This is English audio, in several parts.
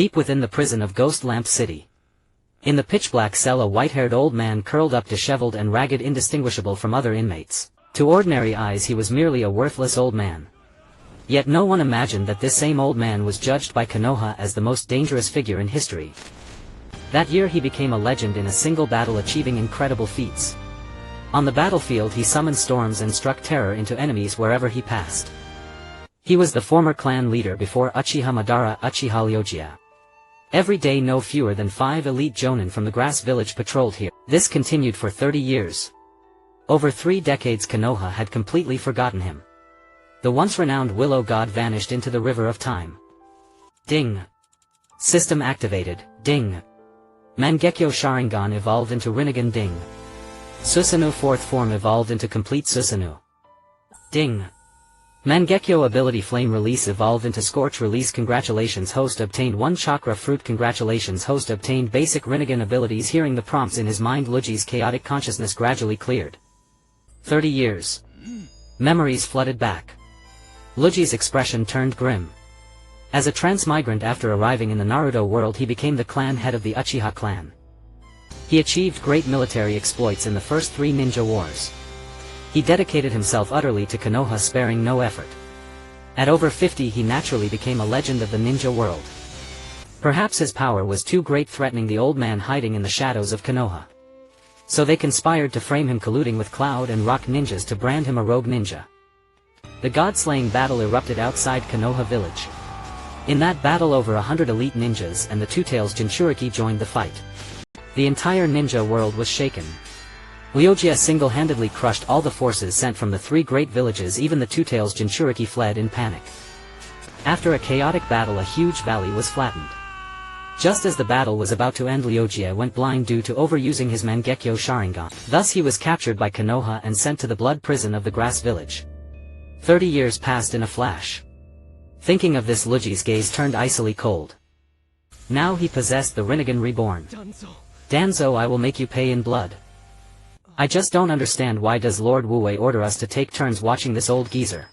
deep within the prison of Ghost Lamp City. In the pitch-black cell, a white-haired old man curled up, disheveled and ragged, indistinguishable from other inmates. To ordinary eyes he was merely a worthless old man. Yet no one imagined that this same old man was judged by Konoha as the most dangerous figure in history. That year he became a legend in a single battle, achieving incredible feats. On the battlefield he summoned storms and struck terror into enemies wherever he passed. He was the former clan leader before Uchiha Madara, Uchiha Ryūsuke. Every day no fewer than 5 elite jonin from the grass village patrolled here. This continued for 30 years. Over 3 decades Konoha had completely forgotten him. The once renowned Willow God vanished into the river of time. Ding. System activated. Ding. Mangekyo Sharingan evolved into Rinnegan. Ding. Susanoo fourth form evolved into complete Susanoo. Ding. Mangekyo ability Flame Release evolved into Scorch Release. Congratulations, host obtained 1 Chakra Fruit. Congratulations, host obtained basic Rinnegan abilities. Hearing the prompts in his mind, Luigi's chaotic consciousness gradually cleared. 30 years. Memories flooded back. Luigi's expression turned grim. As a transmigrant after arriving in the Naruto world, he became the clan head of the Uchiha clan. He achieved great military exploits in the first 3 ninja wars. He dedicated himself utterly to Konoha, sparing no effort. At over 50 he naturally became a legend of the ninja world. Perhaps his power was too great, threatening the old man hiding in the shadows of Konoha. So they conspired to frame him, colluding with Cloud and Rock ninjas to brand him a rogue ninja. The god-slaying battle erupted outside Konoha village. In that battle over 100 elite ninjas and the Two-Tails Jinchuriki joined the fight. The entire ninja world was shaken. Ryūsuke single-handedly crushed all the forces sent from the 3 great villages. Even the Two-Tails Jinchuriki fled in panic. After a chaotic battle, a huge valley was flattened. Just as the battle was about to end, Ryūsuke went blind due to overusing his Mangekyo Sharingan. Thus he was captured by Konoha and sent to the blood prison of the grass village. 30 years passed in a flash. Thinking of this, Luigi's gaze turned icily cold. Now he possessed the Rinnegan reborn. Danzo, I will make you pay in blood. I just don't understand, why does Lord Wu-wei order us to take turns watching this old geezer?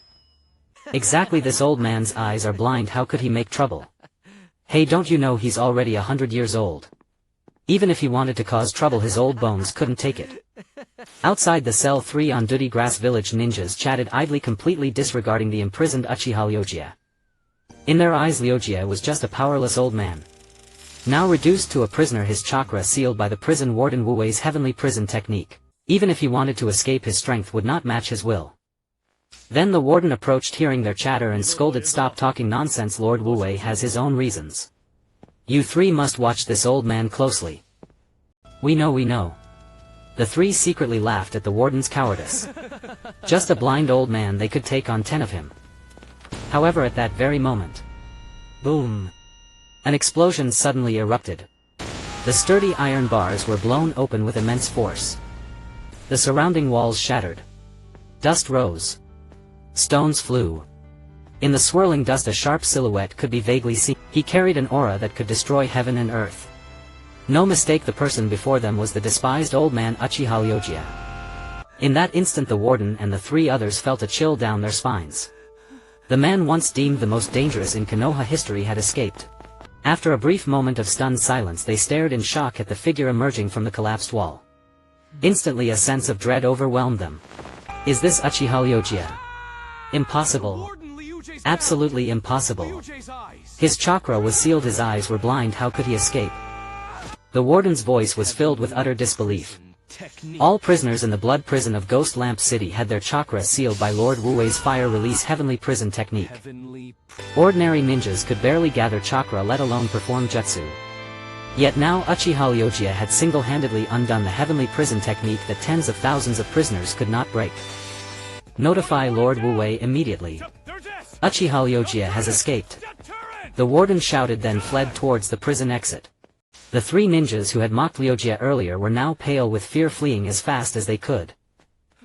Exactly, this old man's eyes are blind, how could he make trouble? Hey, don't you know he's already 100 years old? Even if he wanted to cause trouble, his old bones couldn't take it. Outside the cell, 3 on-duty grass village ninjas chatted idly, completely disregarding the imprisoned Uchiha Ryūsuke. In their eyes, Ryūsuke was just a powerless old man. Now reduced to a prisoner, his chakra sealed by the prison warden Wu-wei's heavenly prison technique. Even if he wanted to escape, his strength would not match his will. Then the warden approached, hearing their chatter, and scolded, "Stop talking nonsense, Lord Wu-wei has his own reasons. You 3 must watch this old man closely." We know. The 3 secretly laughed at the warden's cowardice. Just a blind old man, they could take on 10 of him. However, at that very moment, boom! An explosion suddenly erupted. The sturdy iron bars were blown open with immense force. The surrounding walls shattered. Dust rose. Stones flew. In the swirling dust, a sharp silhouette could be vaguely seen. He carried an aura that could destroy heaven and earth. No mistake, the person before them was the despised old man Uchiha Ryūsuke. In that instant, the warden and the 3 others felt a chill down their spines. The man once deemed the most dangerous in Konoha history had escaped. After a brief moment of stunned silence, they stared in shock at the figure emerging from the collapsed wall. Instantly a sense of dread overwhelmed them. Is this Uchiha Ryūsuke? Impossible. Absolutely impossible. His chakra was sealed, his eyes were blind, how could he escape? The warden's voice was filled with utter disbelief. All prisoners in the blood prison of Ghost Lamp City had their chakra sealed by Lord Wu-wei's fire release heavenly prison technique. Ordinary ninjas could barely gather chakra, let alone perform jutsu. Yet now Uchiha Ryūsuke had single-handedly undone the heavenly prison technique that tens of thousands of prisoners could not break. Notify Lord Wu-wei immediately. Uchiha Ryūsuke has escaped. The warden shouted, then fled towards the prison exit. The 3 ninjas who had mocked Ryūsuke earlier were now pale with fear, fleeing as fast as they could.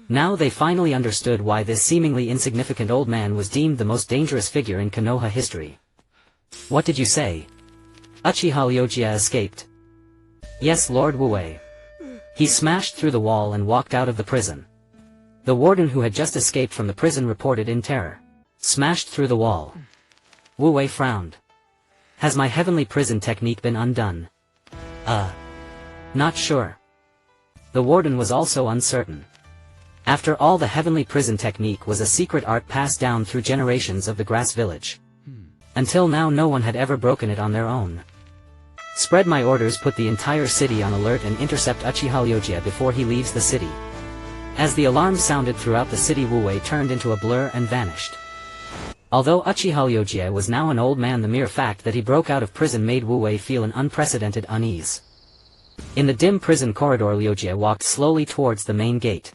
Now they finally understood why this seemingly insignificant old man was deemed the most dangerous figure in Konoha history. What did you say? Uchiha Ryūsuke escaped? Yes, Lord Wu-wei. He smashed through the wall and walked out of the prison. The warden, who had just escaped from the prison, reported in terror. Smashed through the wall. Wu-wei frowned. Has my heavenly prison technique been undone? Not sure. The warden was also uncertain. After all, the heavenly prison technique was a secret art passed down through generations of the grass village. Until now no one had ever broken it on their own. Spread my orders, put the entire city on alert and intercept Uchiha Ryūsuke before he leaves the city. As the alarm sounded throughout the city, Wu Wei turned into a blur and vanished. Although Uchiha Ryūsuke was now an old man, the mere fact that he broke out of prison made Wu Wei feel an unprecedented unease. In the dim prison corridor, Ryūsuke walked slowly towards the main gate.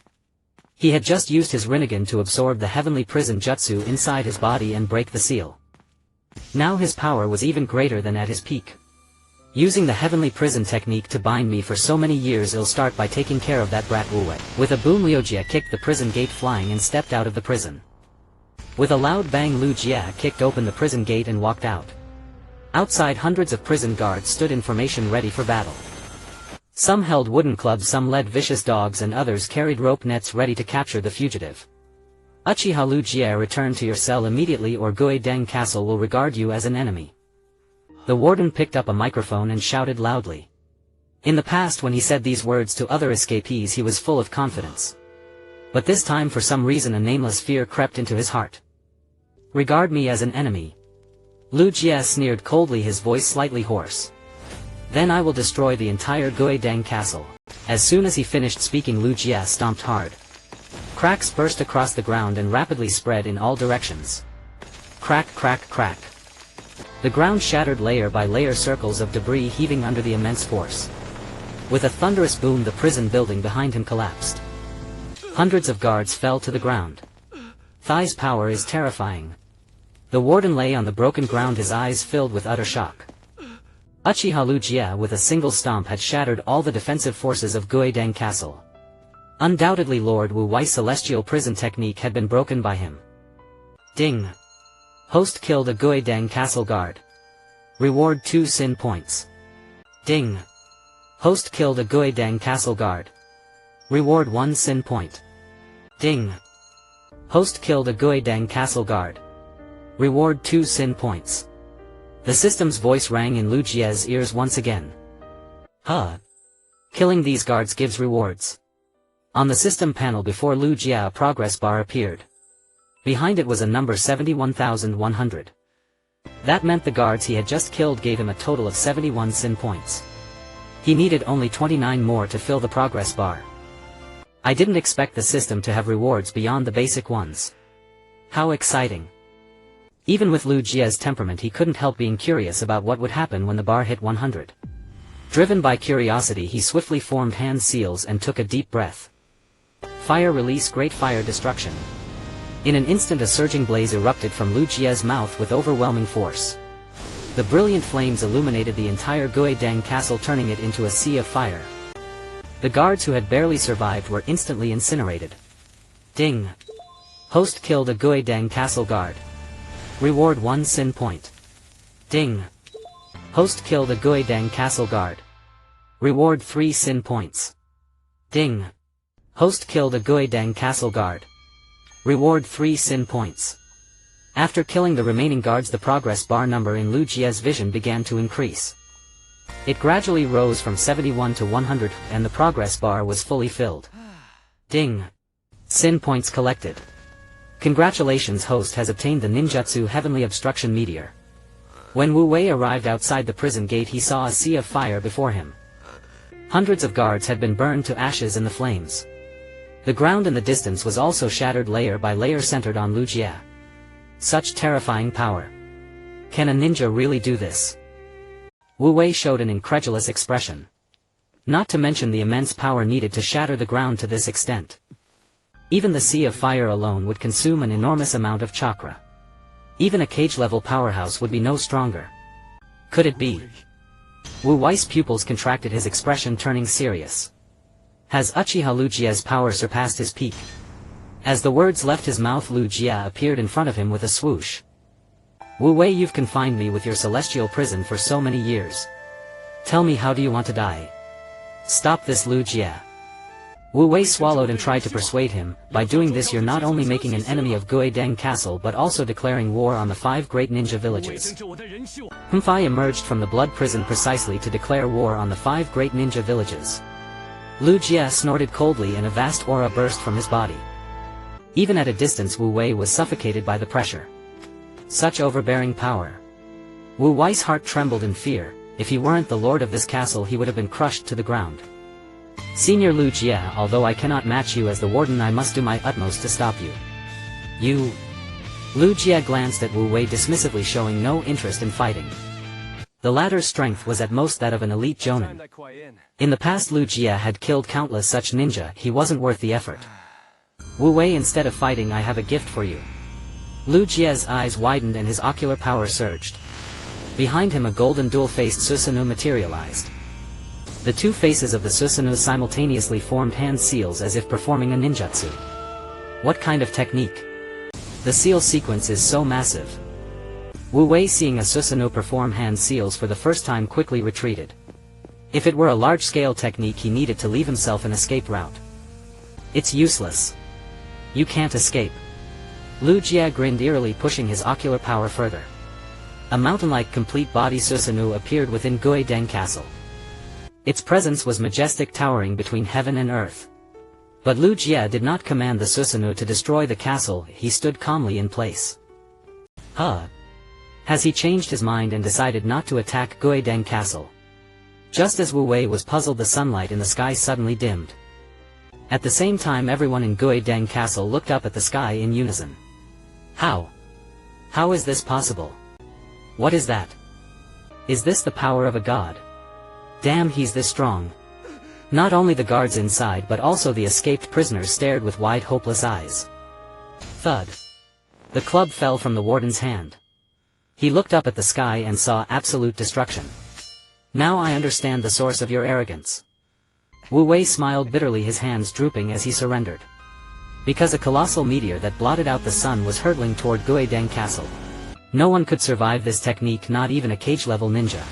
He had just used his Rinnegan to absorb the heavenly prison jutsu inside his body and break the seal. Now his power was even greater than at his peak. Using the heavenly prison technique to bind me for so many years, I'll start by taking care of that brat Wu Wei. With a boom, Ryūsuke kicked the prison gate flying and stepped out of the prison. With a loud bang, Ryūsuke kicked open the prison gate and walked out. Outside, hundreds of prison guards stood in formation ready for battle. Some held wooden clubs, some led vicious dogs, and others carried rope nets ready to capture the fugitive. Uchiha Ryūsuke, return to your cell immediately or Guideng Castle will regard you as an enemy. The warden picked up a microphone and shouted loudly. In the past, when he said these words to other escapees, he was full of confidence. But this time, for some reason, a nameless fear crept into his heart. Regard me as an enemy? Ryūsuke sneered coldly, his voice slightly hoarse. Then I will destroy the entire Guideng Castle. As soon as he finished speaking, Ryūsuke stomped hard. Cracks burst across the ground and rapidly spread in all directions. Crack, crack, crack. The ground shattered layer by layer, circles of debris heaving under the immense force. With a thunderous boom, the prison building behind him collapsed. Hundreds of guards fell to the ground. Thai's power is terrifying. The warden lay on the broken ground, his eyes filled with utter shock. Uchiha Ryūsuke with a single stomp had shattered all the defensive forces of Guideng Castle. Undoubtedly Lord Wu Wei's celestial prison technique had been broken by him. Ding! Host killed a Guideng Castle guard. Reward 2 sin points. Ding! Host killed a Guideng Castle guard. Reward 1 sin point. Ding! Host killed a Guideng Castle guard. Reward 2 sin points. The system's voice rang in Ryūsuke's ears once again. Killing these guards gives rewards. On the system panel before Ryūsuke, a progress bar appeared. Behind it was a number 71,100. That meant the guards he had just killed gave him a total of 71 sin points. He needed only 29 more to fill the progress bar. I didn't expect the system to have rewards beyond the basic ones. How exciting. Even with Ryūsuke's temperament, he couldn't help being curious about what would happen when the bar hit 100. Driven by curiosity, he swiftly formed hand seals and took a deep breath. Fire release, great fire destruction. In an instant, a surging blaze erupted from Ryūsuke's mouth with overwhelming force. The brilliant flames illuminated the entire Guideng Castle, turning it into a sea of fire. The guards who had barely survived were instantly incinerated. Ding! Host killed a Guideng Castle guard. Reward 1 sin point. Ding! Host killed a Guideng Castle guard. Reward 3 sin points. Ding! Host killed a Guideng Castle guard. Reward 3 sin points. After killing the remaining guards, the progress bar number in Ryūsuke's vision began to increase. It gradually rose from 71 to 100, and the progress bar was fully filled. Ding! Sin points collected. Congratulations, host has obtained the ninjutsu Heavenly Obstruction Meteor. When Wu Wei arrived outside the prison gate, he saw a sea of fire before him. Hundreds of guards had been burned to ashes in the flames. The ground in the distance was also shattered layer by layer, centered on Ryūsuke. Such terrifying power. Can a ninja really do this? Wu Wei showed an incredulous expression. Not to mention the immense power needed to shatter the ground to this extent. Even the sea of fire alone would consume an enormous amount of chakra. Even a cage-level powerhouse would be no stronger. Could it be? Wu Wei's pupils contracted, his expression turning serious. Has Uchiha Ryūsuke's power surpassed his peak? As the words left his mouth, Ryūsuke appeared in front of him with a swoosh. Wu Wei, you've confined me with your celestial prison for so many years. Tell me, how do you want to die? Stop this, Ryūsuke. Wu Wei swallowed and tried to persuade him, by doing this you're not only making an enemy of Guidang Castle but also declaring war on the 5 great ninja villages. Humfai emerged from the blood prison precisely to declare war on the 5 great ninja villages. Lu Jie snorted coldly and a vast aura burst from his body. Even at a distance Wu Wei was suffocated by the pressure. Such overbearing power. Wu Wei's heart trembled in fear. If he weren't the lord of this castle he would have been crushed to the ground. Senior Lu Jie, although I cannot match you as the warden, I must do my utmost to stop you. You... Lu Jie glanced at Wu Wei dismissively, showing no interest in fighting. The latter's strength was at most that of an elite jonin. In the past Lu Jie had killed countless such ninja, he wasn't worth the effort. Wu Wei, instead of fighting I have a gift for you. Lu Jie's eyes widened and his ocular power surged. Behind him a golden dual-faced Susanoo materialized. The 2 faces of the Susanoo simultaneously formed hand seals as if performing a ninjutsu. What kind of technique? The seal sequence is so massive. Wu Wei, seeing a Susanoo perform hand seals for the first time, quickly retreated. If it were a large-scale technique he needed to leave himself an escape route. It's useless. You can't escape. Lu Jie grinned eerily, pushing his ocular power further. A mountain-like complete body Susanoo appeared within Guidang Castle. Its presence was majestic, towering between heaven and earth. But Lu Jie did not command the Susanoo to destroy the castle, he stood calmly in place. Has he changed his mind and decided not to attack Guidang Castle? Just as Wu Wei was puzzled, the sunlight in the sky suddenly dimmed. At the same time everyone in Guidang Castle looked up at the sky in unison. How? How is this possible? What is that? Is this the power of a god? Damn, he's this strong. Not only the guards inside but also the escaped prisoners stared with wide hopeless eyes. Thud. The club fell from the warden's hand. He looked up at the sky and saw absolute destruction. Now I understand the source of your arrogance. Wu Wei smiled bitterly, his hands drooping as he surrendered. Because a colossal meteor that blotted out the sun was hurtling toward Guidang Castle. No one could survive this technique, not even a cage-level ninja.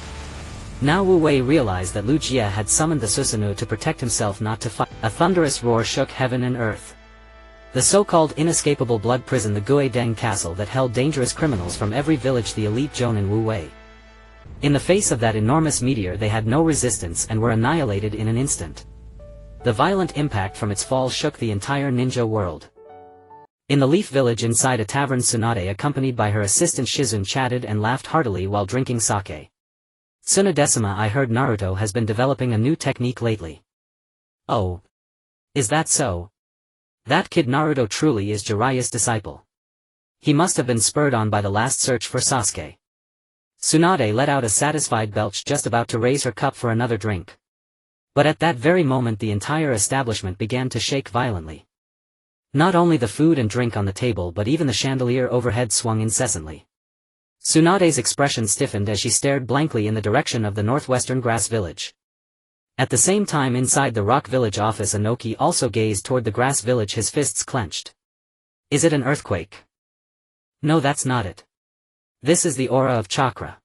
Now Wu Wei realized that Lu Jie had summoned the Susanoo to protect himself, not to fight. A thunderous roar shook heaven and earth. The so-called inescapable blood prison, the Guidang Castle that held dangerous criminals from every village, the elite jonin Wu Wei. In the face of that enormous meteor they had no resistance and were annihilated in an instant. The violent impact from its fall shook the entire ninja world. In the Leaf Village inside a tavern, Tsunade accompanied by her assistant Shizun chatted and laughed heartily while drinking sake. Tsunadesima, I heard Naruto has been developing a new technique lately. Oh. Is that so? That kid Naruto truly is Jiraiya's disciple. He must have been spurred on by the last search for Sasuke. Tsunade let out a satisfied belch, just about to raise her cup for another drink. But at that very moment the entire establishment began to shake violently. Not only the food and drink on the table but even the chandelier overhead swung incessantly. Tsunade's expression stiffened as she stared blankly in the direction of the northwestern grass village. At the same time inside the rock village office Inoki also gazed toward the grass village, his fists clenched. Is it an earthquake? No, that's not it. This is the aura of Chakra.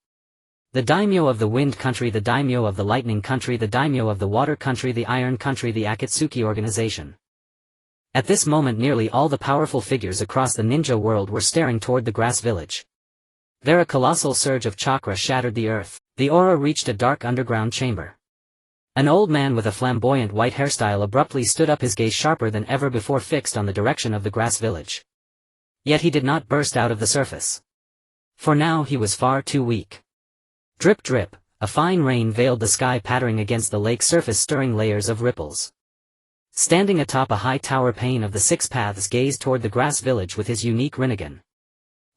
The daimyo of the wind country, the daimyo of the lightning country, the daimyo of the water country, the iron country, the Akatsuki organization. At this moment nearly all the powerful figures across the ninja world were staring toward the grass village. There a colossal surge of chakra shattered the earth. The aura reached a dark underground chamber. An old man with a flamboyant white hairstyle abruptly stood up, his gaze sharper than ever before fixed on the direction of the grass village. Yet he did not burst out of the surface. For now he was far too weak. Drip drip, a fine rain veiled the sky, pattering against the lake surface, stirring layers of ripples. Standing atop a high tower, Pain of the Six Paths gazed toward the grass village with his unique Rinnegan.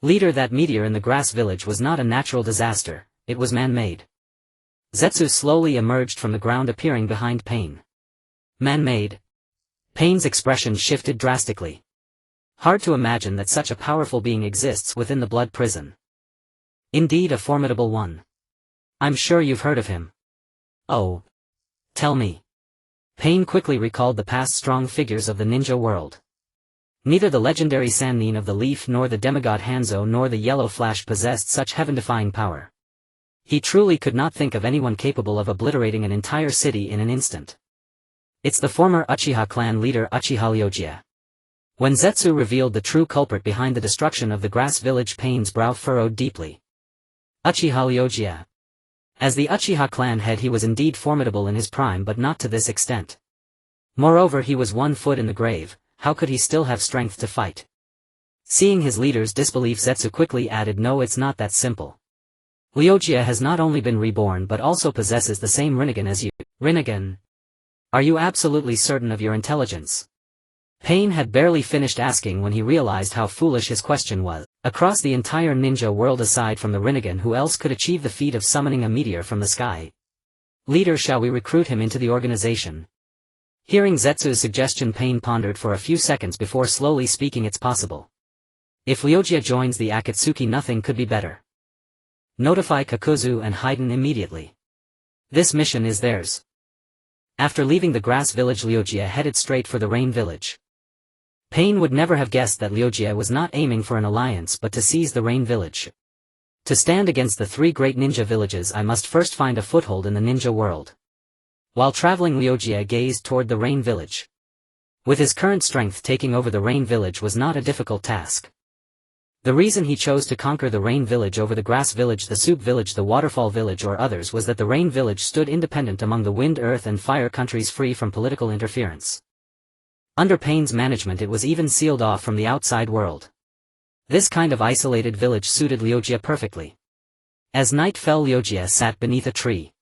Leader, that meteor in the grass village was not a natural disaster, it was man-made. Zetsu slowly emerged from the ground, appearing behind Pain. Man-made? Pain's expression shifted drastically. Hard to imagine that such a powerful being exists within the blood prison. Indeed, a formidable one. I'm sure you've heard of him. Oh. Tell me. Pain quickly recalled the past strong figures of the ninja world. Neither the legendary Sannin of the Leaf nor the demigod Hanzo nor the Yellow Flash possessed such heaven-defying power. He truly could not think of anyone capable of obliterating an entire city in an instant. It's the former Uchiha clan leader Uchiha Ryūsuke. When Zetsu revealed the true culprit behind the destruction of the grass village, Pain's brow furrowed deeply. Uchiha Ryūsuke. As the Uchiha clan head, he was indeed formidable in his prime, but not to this extent. Moreover, he was 1 foot in the grave. How could he still have strength to fight? Seeing his leader's disbelief, Zetsu quickly added, "No, it's not that simple. Ryūsuke has not only been reborn but also possesses the same Rinnegan as you." "Rinnegan? Are you absolutely certain of your intelligence?" Pain had barely finished asking when he realized how foolish his question was. Across the entire ninja world, aside from the Rinnegan, who else could achieve the feat of summoning a meteor from the sky? "Leader, shall we recruit him into the organization?" Hearing Zetsu's suggestion, Pain pondered for a few seconds before slowly speaking, "It's possible. If Ryūsuke joins the Akatsuki, nothing could be better. Notify Kakuzu and Haiden immediately. This mission is theirs." After leaving the grass village, Ryūsuke headed straight for the rain village. Pain would never have guessed that Ryūsuke was not aiming for an alliance but to seize the rain village. To stand against the 3 great ninja villages, I must first find a foothold in the ninja world. While traveling, Ryūsuke gazed toward the rain village. With his current strength, taking over the rain village was not a difficult task. The reason he chose to conquer the rain village over the grass village, the soup village, the waterfall village or others was that the rain village stood independent among the wind, earth and fire countries, free from political interference. Under Pain's management, it was even sealed off from the outside world. This kind of isolated village suited Ryūsuke perfectly. As night fell, Ryūsuke sat beneath a tree.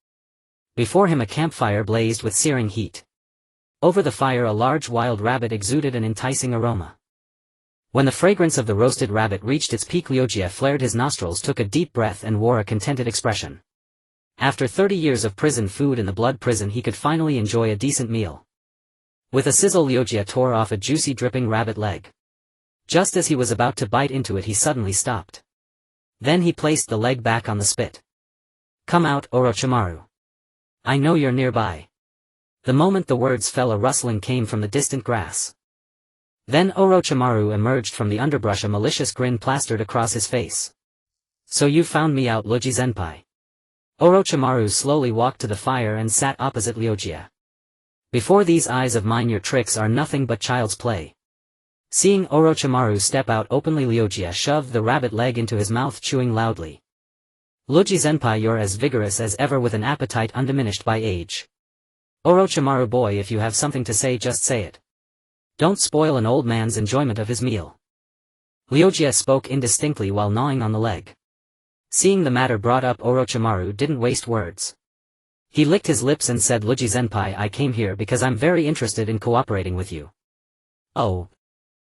Before him a campfire blazed with searing heat. Over the fire a large wild rabbit exuded an enticing aroma. When the fragrance of the roasted rabbit reached its peak, Ryūsuke flared his nostrils, took a deep breath and wore a contented expression. After 30 years of prison food in the blood prison, he could finally enjoy a decent meal. With a sizzle, Ryūsuke tore off a juicy dripping rabbit leg. Just as he was about to bite into it, he suddenly stopped. Then he placed the leg back on the spit. "Come out, Orochimaru. I know you're nearby." The moment the words fell, a rustling came from the distant grass. Then Orochimaru emerged from the underbrush, a malicious grin plastered across his face. "So you found me out, Luji-senpai." Orochimaru slowly walked to the fire and sat opposite Ryūsuke. "Before these eyes of mine, your tricks are nothing but child's play." Seeing Orochimaru step out openly, Ryūsuke shoved the rabbit leg into his mouth, chewing loudly. "Luji-senpai, you're as vigorous as ever, with an appetite undiminished by age. Orochimaru boy, if you have something to say, just say it. Don't spoil an old man's enjoyment of his meal." Ryūsuke spoke indistinctly while gnawing on the leg. Seeing the matter brought up, Orochimaru didn't waste words. He licked his lips and said, "Luji-senpai, I came here because I'm very interested in cooperating with you." "Oh?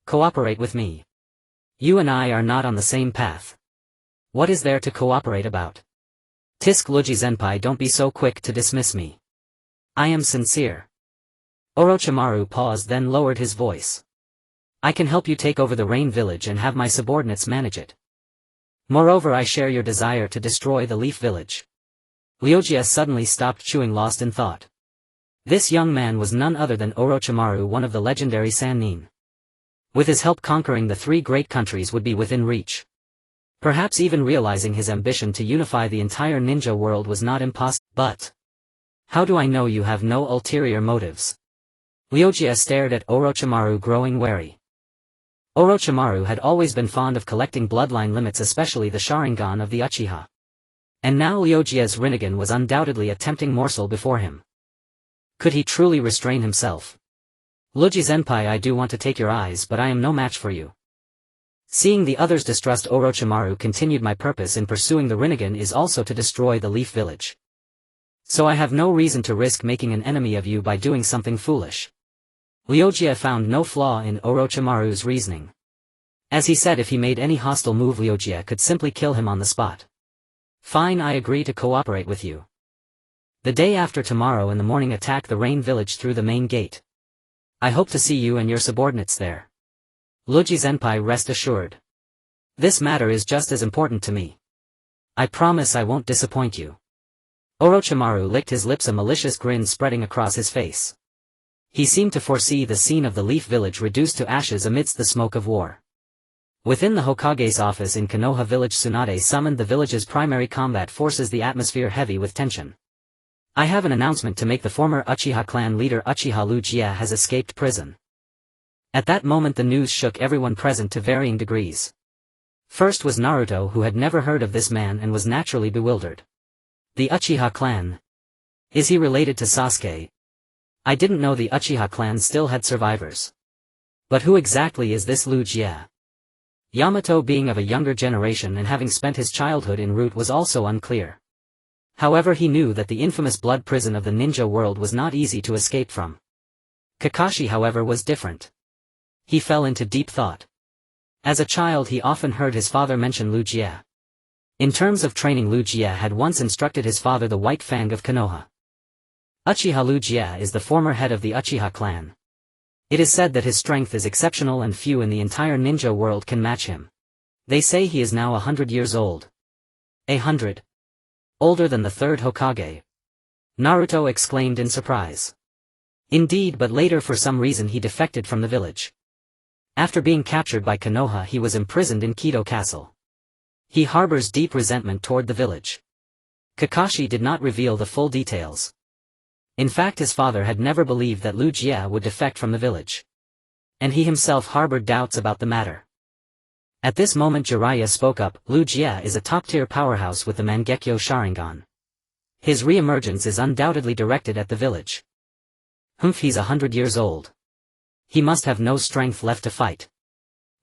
Cooperate with me? You and I are not on the same path. What is there to cooperate about?" "Tisk, Luji-senpai, don't be so quick to dismiss me. I am sincere." Orochimaru paused, then lowered his voice. "I can help you take over the rain village and have my subordinates manage it. Moreover, I share your desire to destroy the leaf village." Ryūsuke suddenly stopped chewing, lost in thought. This young man was none other than Orochimaru, one of the legendary Sannin. With his help, conquering the 3 great countries would be within reach. Perhaps even realizing his ambition to unify the entire ninja world was not impossible. "But how do I know you have no ulterior motives?" Ryūsuke stared at Orochimaru, growing wary. Orochimaru had always been fond of collecting bloodline limits, especially the Sharingan of the Uchiha. And now Ryūsuke's Rinnegan was undoubtedly a tempting morsel before him. Could he truly restrain himself? "Luji-senpai, I do want to take your eyes, but I am no match for you." Seeing the other's distrust, Orochimaru continued, "My purpose in pursuing the Rinnegan is also to destroy the leaf village. So I have no reason to risk making an enemy of you by doing something foolish." Ryūsuke found no flaw in Orochimaru's reasoning. As he said, if he made any hostile move, Ryūsuke could simply kill him on the spot. "Fine, I agree to cooperate with you. The day after tomorrow in the morning, attack the rain village through the main gate. I hope to see you and your subordinates there. Luji-senpai, rest assured. This matter is just as important to me. I promise I won't disappoint you." Orochimaru licked his lips, a malicious grin spreading across his face. He seemed to foresee the scene of the leaf village reduced to ashes amidst the smoke of war. Within the Hokage's office in Konoha village, Tsunade summoned the village's primary combat forces, the atmosphere heavy with tension. I have an announcement to make. The former Uchiha clan leader Uchiha Ryūsuke has escaped prison. At that moment the news shook everyone present to varying degrees. First was Naruto, who had never heard of this man and was naturally bewildered. The Uchiha clan. Is he related to Sasuke? I didn't know the Uchiha clan still had survivors. But who exactly is this Ryūsuke? Yamato, being of a younger generation and having spent his childhood in Root, was also unclear. However, he knew that the infamous blood prison of the ninja world was not easy to escape from. Kakashi, however, was different. He fell into deep thought. As a child he often heard his father mention Ryūsuke. In terms of training, Ryūsuke had once instructed his father, the White Fang of Konoha. Uchiha Ryūsuke is the former head of the Uchiha clan. It is said that his strength is exceptional and few in the entire ninja world can match him. They say he is now 100 years old. 100? Older than the Third Hokage? Naruto exclaimed in surprise. Indeed, but later for some reason he defected from the village. After being captured by Konoha, he was imprisoned in Kido Castle. He harbors deep resentment toward the village. Kakashi did not reveal the full details. In fact, his father had never believed that Ryūsuke would defect from the village. And he himself harbored doubts about the matter. At this moment Jiraiya spoke up. Ryūsuke is a top-tier powerhouse with the Mangekyo Sharingan. His re-emergence is undoubtedly directed at the village. Humph, he's 100 years old. He must have no strength left to fight.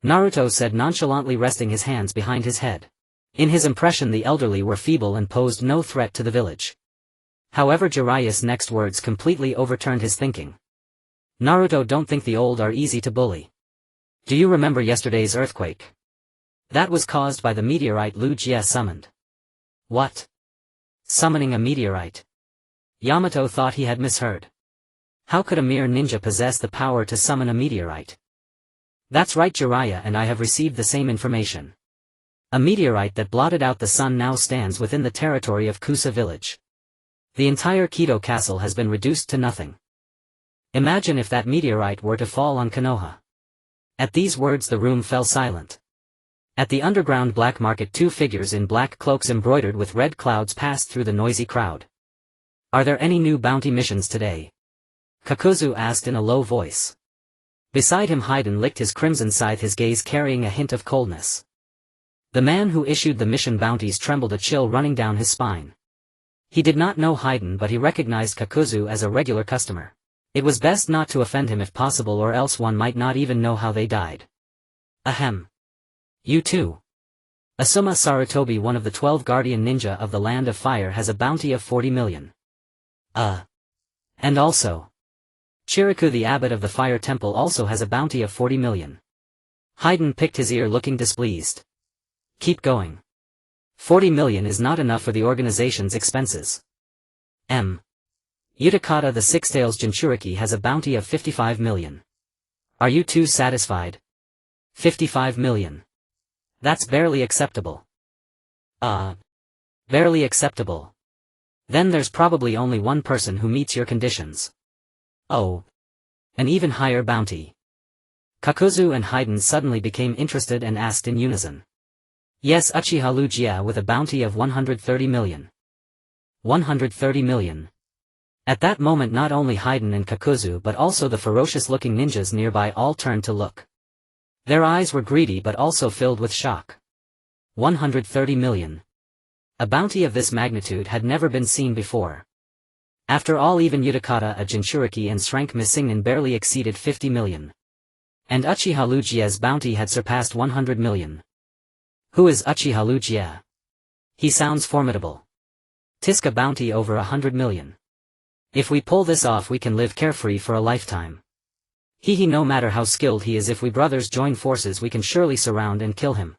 Naruto said, nonchalantly resting his hands behind his head. In his impression the elderly were feeble and posed no threat to the village. However, Jiraiya's next words completely overturned his thinking. Naruto, don't think the old are easy to bully. Do you remember yesterday's earthquake? That was caused by the meteorite Ryūsuke summoned. What? Summoning a meteorite? Yamato thought he had misheard. How could a mere ninja possess the power to summon a meteorite? That's right, Jiraiya, and I have received the same information. A meteorite that blotted out the sun now stands within the territory of Kusa village. The entire Kido Castle has been reduced to nothing. Imagine if that meteorite were to fall on Konoha. At these words the room fell silent. At the underground black market, two figures in black cloaks embroidered with red clouds passed through the noisy crowd. Are there any new bounty missions today? Kakuzu asked in a low voice. Beside him Haiden licked his crimson scythe, his gaze carrying a hint of coldness. The man who issued the mission bounties trembled, a chill running down his spine. He did not know Haiden, but he recognized Kakuzu as a regular customer. It was best not to offend him if possible, or else one might not even know how they died. Ahem. You too. Asuma Sarutobi, one of the 12 guardian ninja of the Land of Fire, has a bounty of 40 million. And also, Chiriku, the abbot of the Fire Temple, also has a bounty of 40 million. Haiden picked his ear, looking displeased. Keep going. 40 million is not enough for the organization's expenses. Utakata, the Six-Tails Jinchuriki, has a bounty of 55 million. Are you too satisfied? 55 million. That's barely acceptable. Barely acceptable. Then there's probably only one person who meets your conditions. Oh. An even higher bounty. Kakuzu and Haiden suddenly became interested and asked in unison. Yes, Uchiha Ryūsuke with a bounty of 130 million. 130 million. At that moment not only Haiden and Kakuzu but also the ferocious-looking ninjas nearby all turned to look. Their eyes were greedy but also filled with shock. 130 million. A bounty of this magnitude had never been seen before. After all, even Utakata, a Jinchuriki, and Shrank Missingnin barely exceeded 50 million. And Uchiha Ryūsuke's bounty had surpassed 100 million. Who is Uchiha Ryūsuke? He sounds formidable. Tisk, a bounty over 100 million. If we pull this off we can live carefree for a lifetime. No matter how skilled he is, if we brothers join forces we can surely surround and kill him.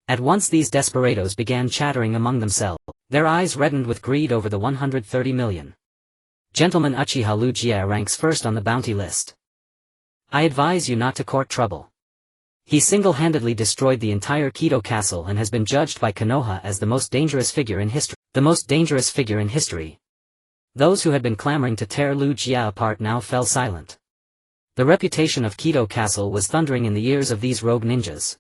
At once these desperados began chattering among themselves. Their eyes reddened with greed over the 130 million. Gentleman, Uchiha Ryūsuke ranks first on the bounty list. I advise you not to court trouble. He single-handedly destroyed the entire Kido Castle and has been judged by Konoha as the most dangerous figure in history. Those who had been clamoring to tear Ryūsuke apart now fell silent. The reputation of Kido Castle was thundering in the ears of these rogue ninjas.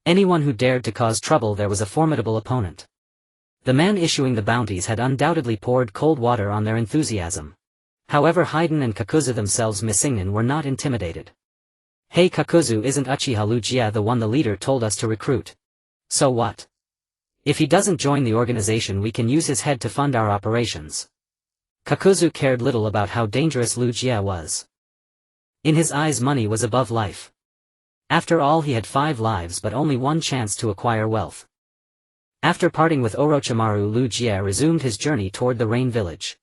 Anyone who dared to cause trouble there was a formidable opponent. The man issuing the bounties had undoubtedly poured cold water on their enthusiasm. However, Haiden and Kakuzu themselves Missingin were not intimidated. "Hey Kakuzu, isn't Uchiha Ryūsuke the one the leader told us to recruit? So what? If he doesn't join the organization, we can use his head to fund our operations." Kakuzu cared little about how dangerous Ryūsuke was. In his eyes, money was above life. After all, he had 5 lives but only one chance to acquire wealth. After parting with Orochimaru, Ryūsuke resumed his journey toward the Rain Village.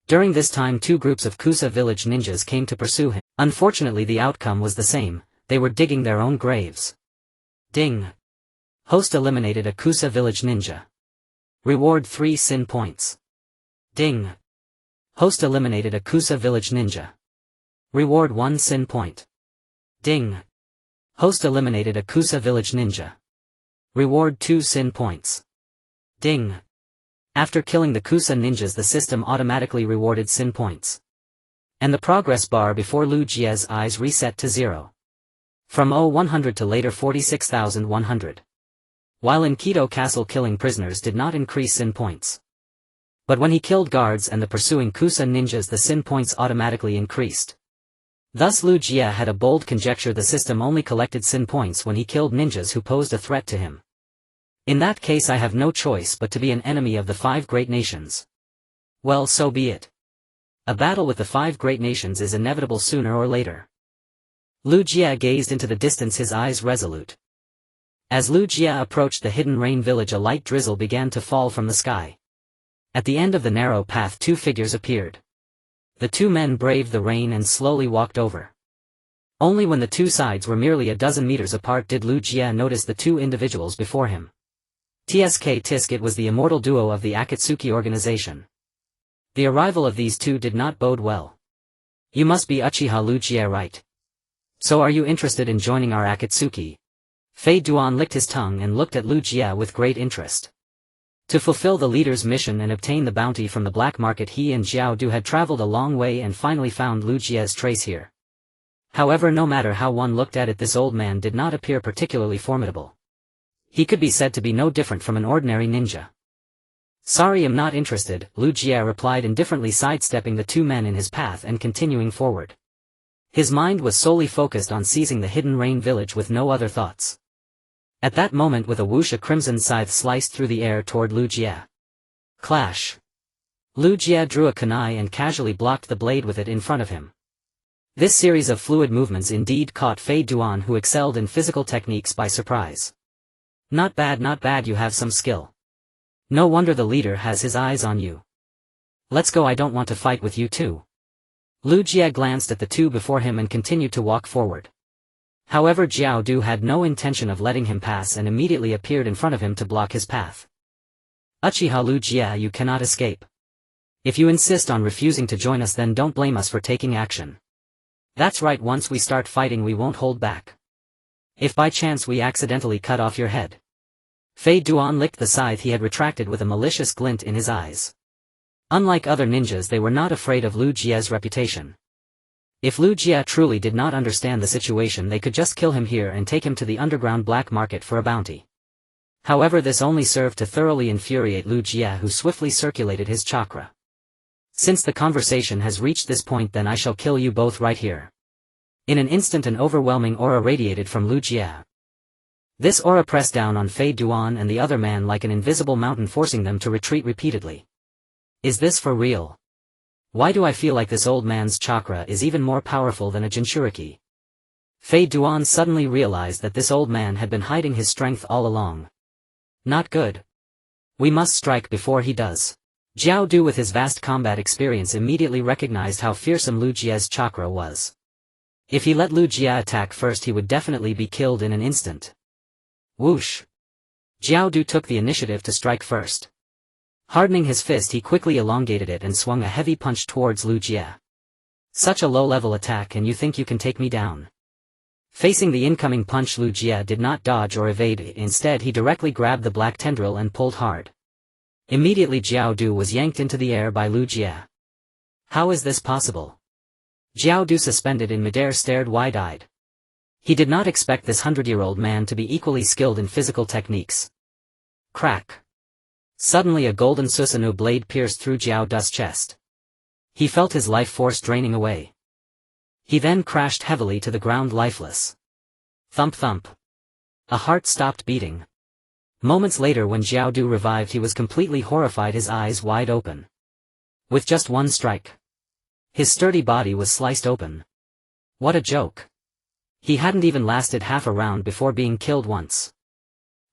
During this time 2 groups of Kusa village ninjas came to pursue him. Unfortunately, the outcome was the same: they were digging their own graves. Ding! Host eliminated a Kusa village ninja. Reward 3 sin points. Ding! Host eliminated a Kusa village ninja. Reward 1 sin point. Ding! Host eliminated a Kusa village ninja. Reward 2 sin points. Ding! After killing the Kusa ninjas, the system automatically rewarded sin points. And the progress bar before Ryūsuke's eyes reset to 0. From 100 to later 46,100. While in Kido Castle, killing prisoners did not increase sin points. But when he killed guards and the pursuing Kusa ninjas, the sin points automatically increased. Thus Ryūsuke had a bold conjecture: the system only collected sin points when he killed ninjas who posed a threat to him. In that case, I have no choice but to be an enemy of the 5 great nations. Well, so be it. A battle with the 5 great nations is inevitable sooner or later. Ryūsuke gazed into the distance, his eyes resolute. As Ryūsuke approached the hidden rain village, a light drizzle began to fall from the sky. At the end of the narrow path 2 figures appeared. The 2 men braved the rain and slowly walked over. Only when the 2 sides were merely a dozen meters apart did Ryūsuke notice the 2 individuals before him. Tisk, it was the immortal duo of the Akatsuki organization. The arrival of these 2 did not bode well. "You must be Uchiha Ryūsuke, right? So are you interested in joining our Akatsuki?" Fei Duan licked his tongue and looked at Ryūsuke with great interest. To fulfill the leader's mission and obtain the bounty from the black market, he and Xiao Du had traveled a long way and finally found Ryūsuke's trace here. However, no matter how one looked at it, this old man did not appear particularly formidable. He could be said to be no different from an ordinary ninja. "Sorry, I'm not interested," Ryūsuke replied indifferently, sidestepping the 2 men in his path and continuing forward. His mind was solely focused on seizing the hidden rain village with no other thoughts. At that moment, with a whoosh, a crimson scythe sliced through the air toward Ryūsuke. Clash! Ryūsuke drew a kunai and casually blocked the blade with it in front of him. This series of fluid movements indeed caught Fei Duan, who excelled in physical techniques, by surprise. Not bad, you have some skill. No wonder the leader has his eyes on you. Let's go, I don't want to fight with you too." Ryūsuke glanced at the 2 before him and continued to walk forward. However, Xiao Du had no intention of letting him pass and immediately appeared in front of him to block his path. "Uchiha Ryūsuke, you cannot escape. If you insist on refusing to join us, then don't blame us for taking action. That's right, once we start fighting we won't hold back. If by chance we accidentally cut off your head." Fei Duan licked the scythe he had retracted with a malicious glint in his eyes. Unlike other ninjas, they were not afraid of Ryūsuke's reputation. If Ryūsuke truly did not understand the situation, they could just kill him here and take him to the underground black market for a bounty. However, this only served to thoroughly infuriate Ryūsuke, who swiftly circulated his chakra. "Since the conversation has reached this point, then I shall kill you both right here." In an instant, an overwhelming aura radiated from Ryūsuke. This aura pressed down on Fei Duan and the other man like an invisible mountain, forcing them to retreat repeatedly. Is this for real? Why do I feel like this old man's chakra is even more powerful than a Jinchuriki? Fei Duan suddenly realized that this old man had been hiding his strength all along. Not good. We must strike before he does. Xiao Du, with his vast combat experience, immediately recognized how fearsome Ryūsuke's chakra was. If he let Ryūsuke attack first, he would definitely be killed in an instant. Whoosh! Xiao Du took the initiative to strike first. Hardening his fist, he quickly elongated it and swung a heavy punch towards Ryūsuke. Such a low-level attack, and you think you can take me down? Facing the incoming punch, Ryūsuke did not dodge or evade. Instead, he directly grabbed the black tendril and pulled hard. Immediately, Xiao Du was yanked into the air by Ryūsuke. How is this possible? Xiao Du, suspended in midair, stared wide-eyed. He did not expect this 100-year-old man to be equally skilled in physical techniques. Crack! Suddenly a golden Susanoo blade pierced through Jiao Du's chest. He felt his life force draining away. He then crashed heavily to the ground lifeless. Thump thump. A heart stopped beating. Moments later when Jiao Du revived he was completely horrified, his eyes wide open. With just one strike, his sturdy body was sliced open. What a joke. He hadn't even lasted half a round before being killed once.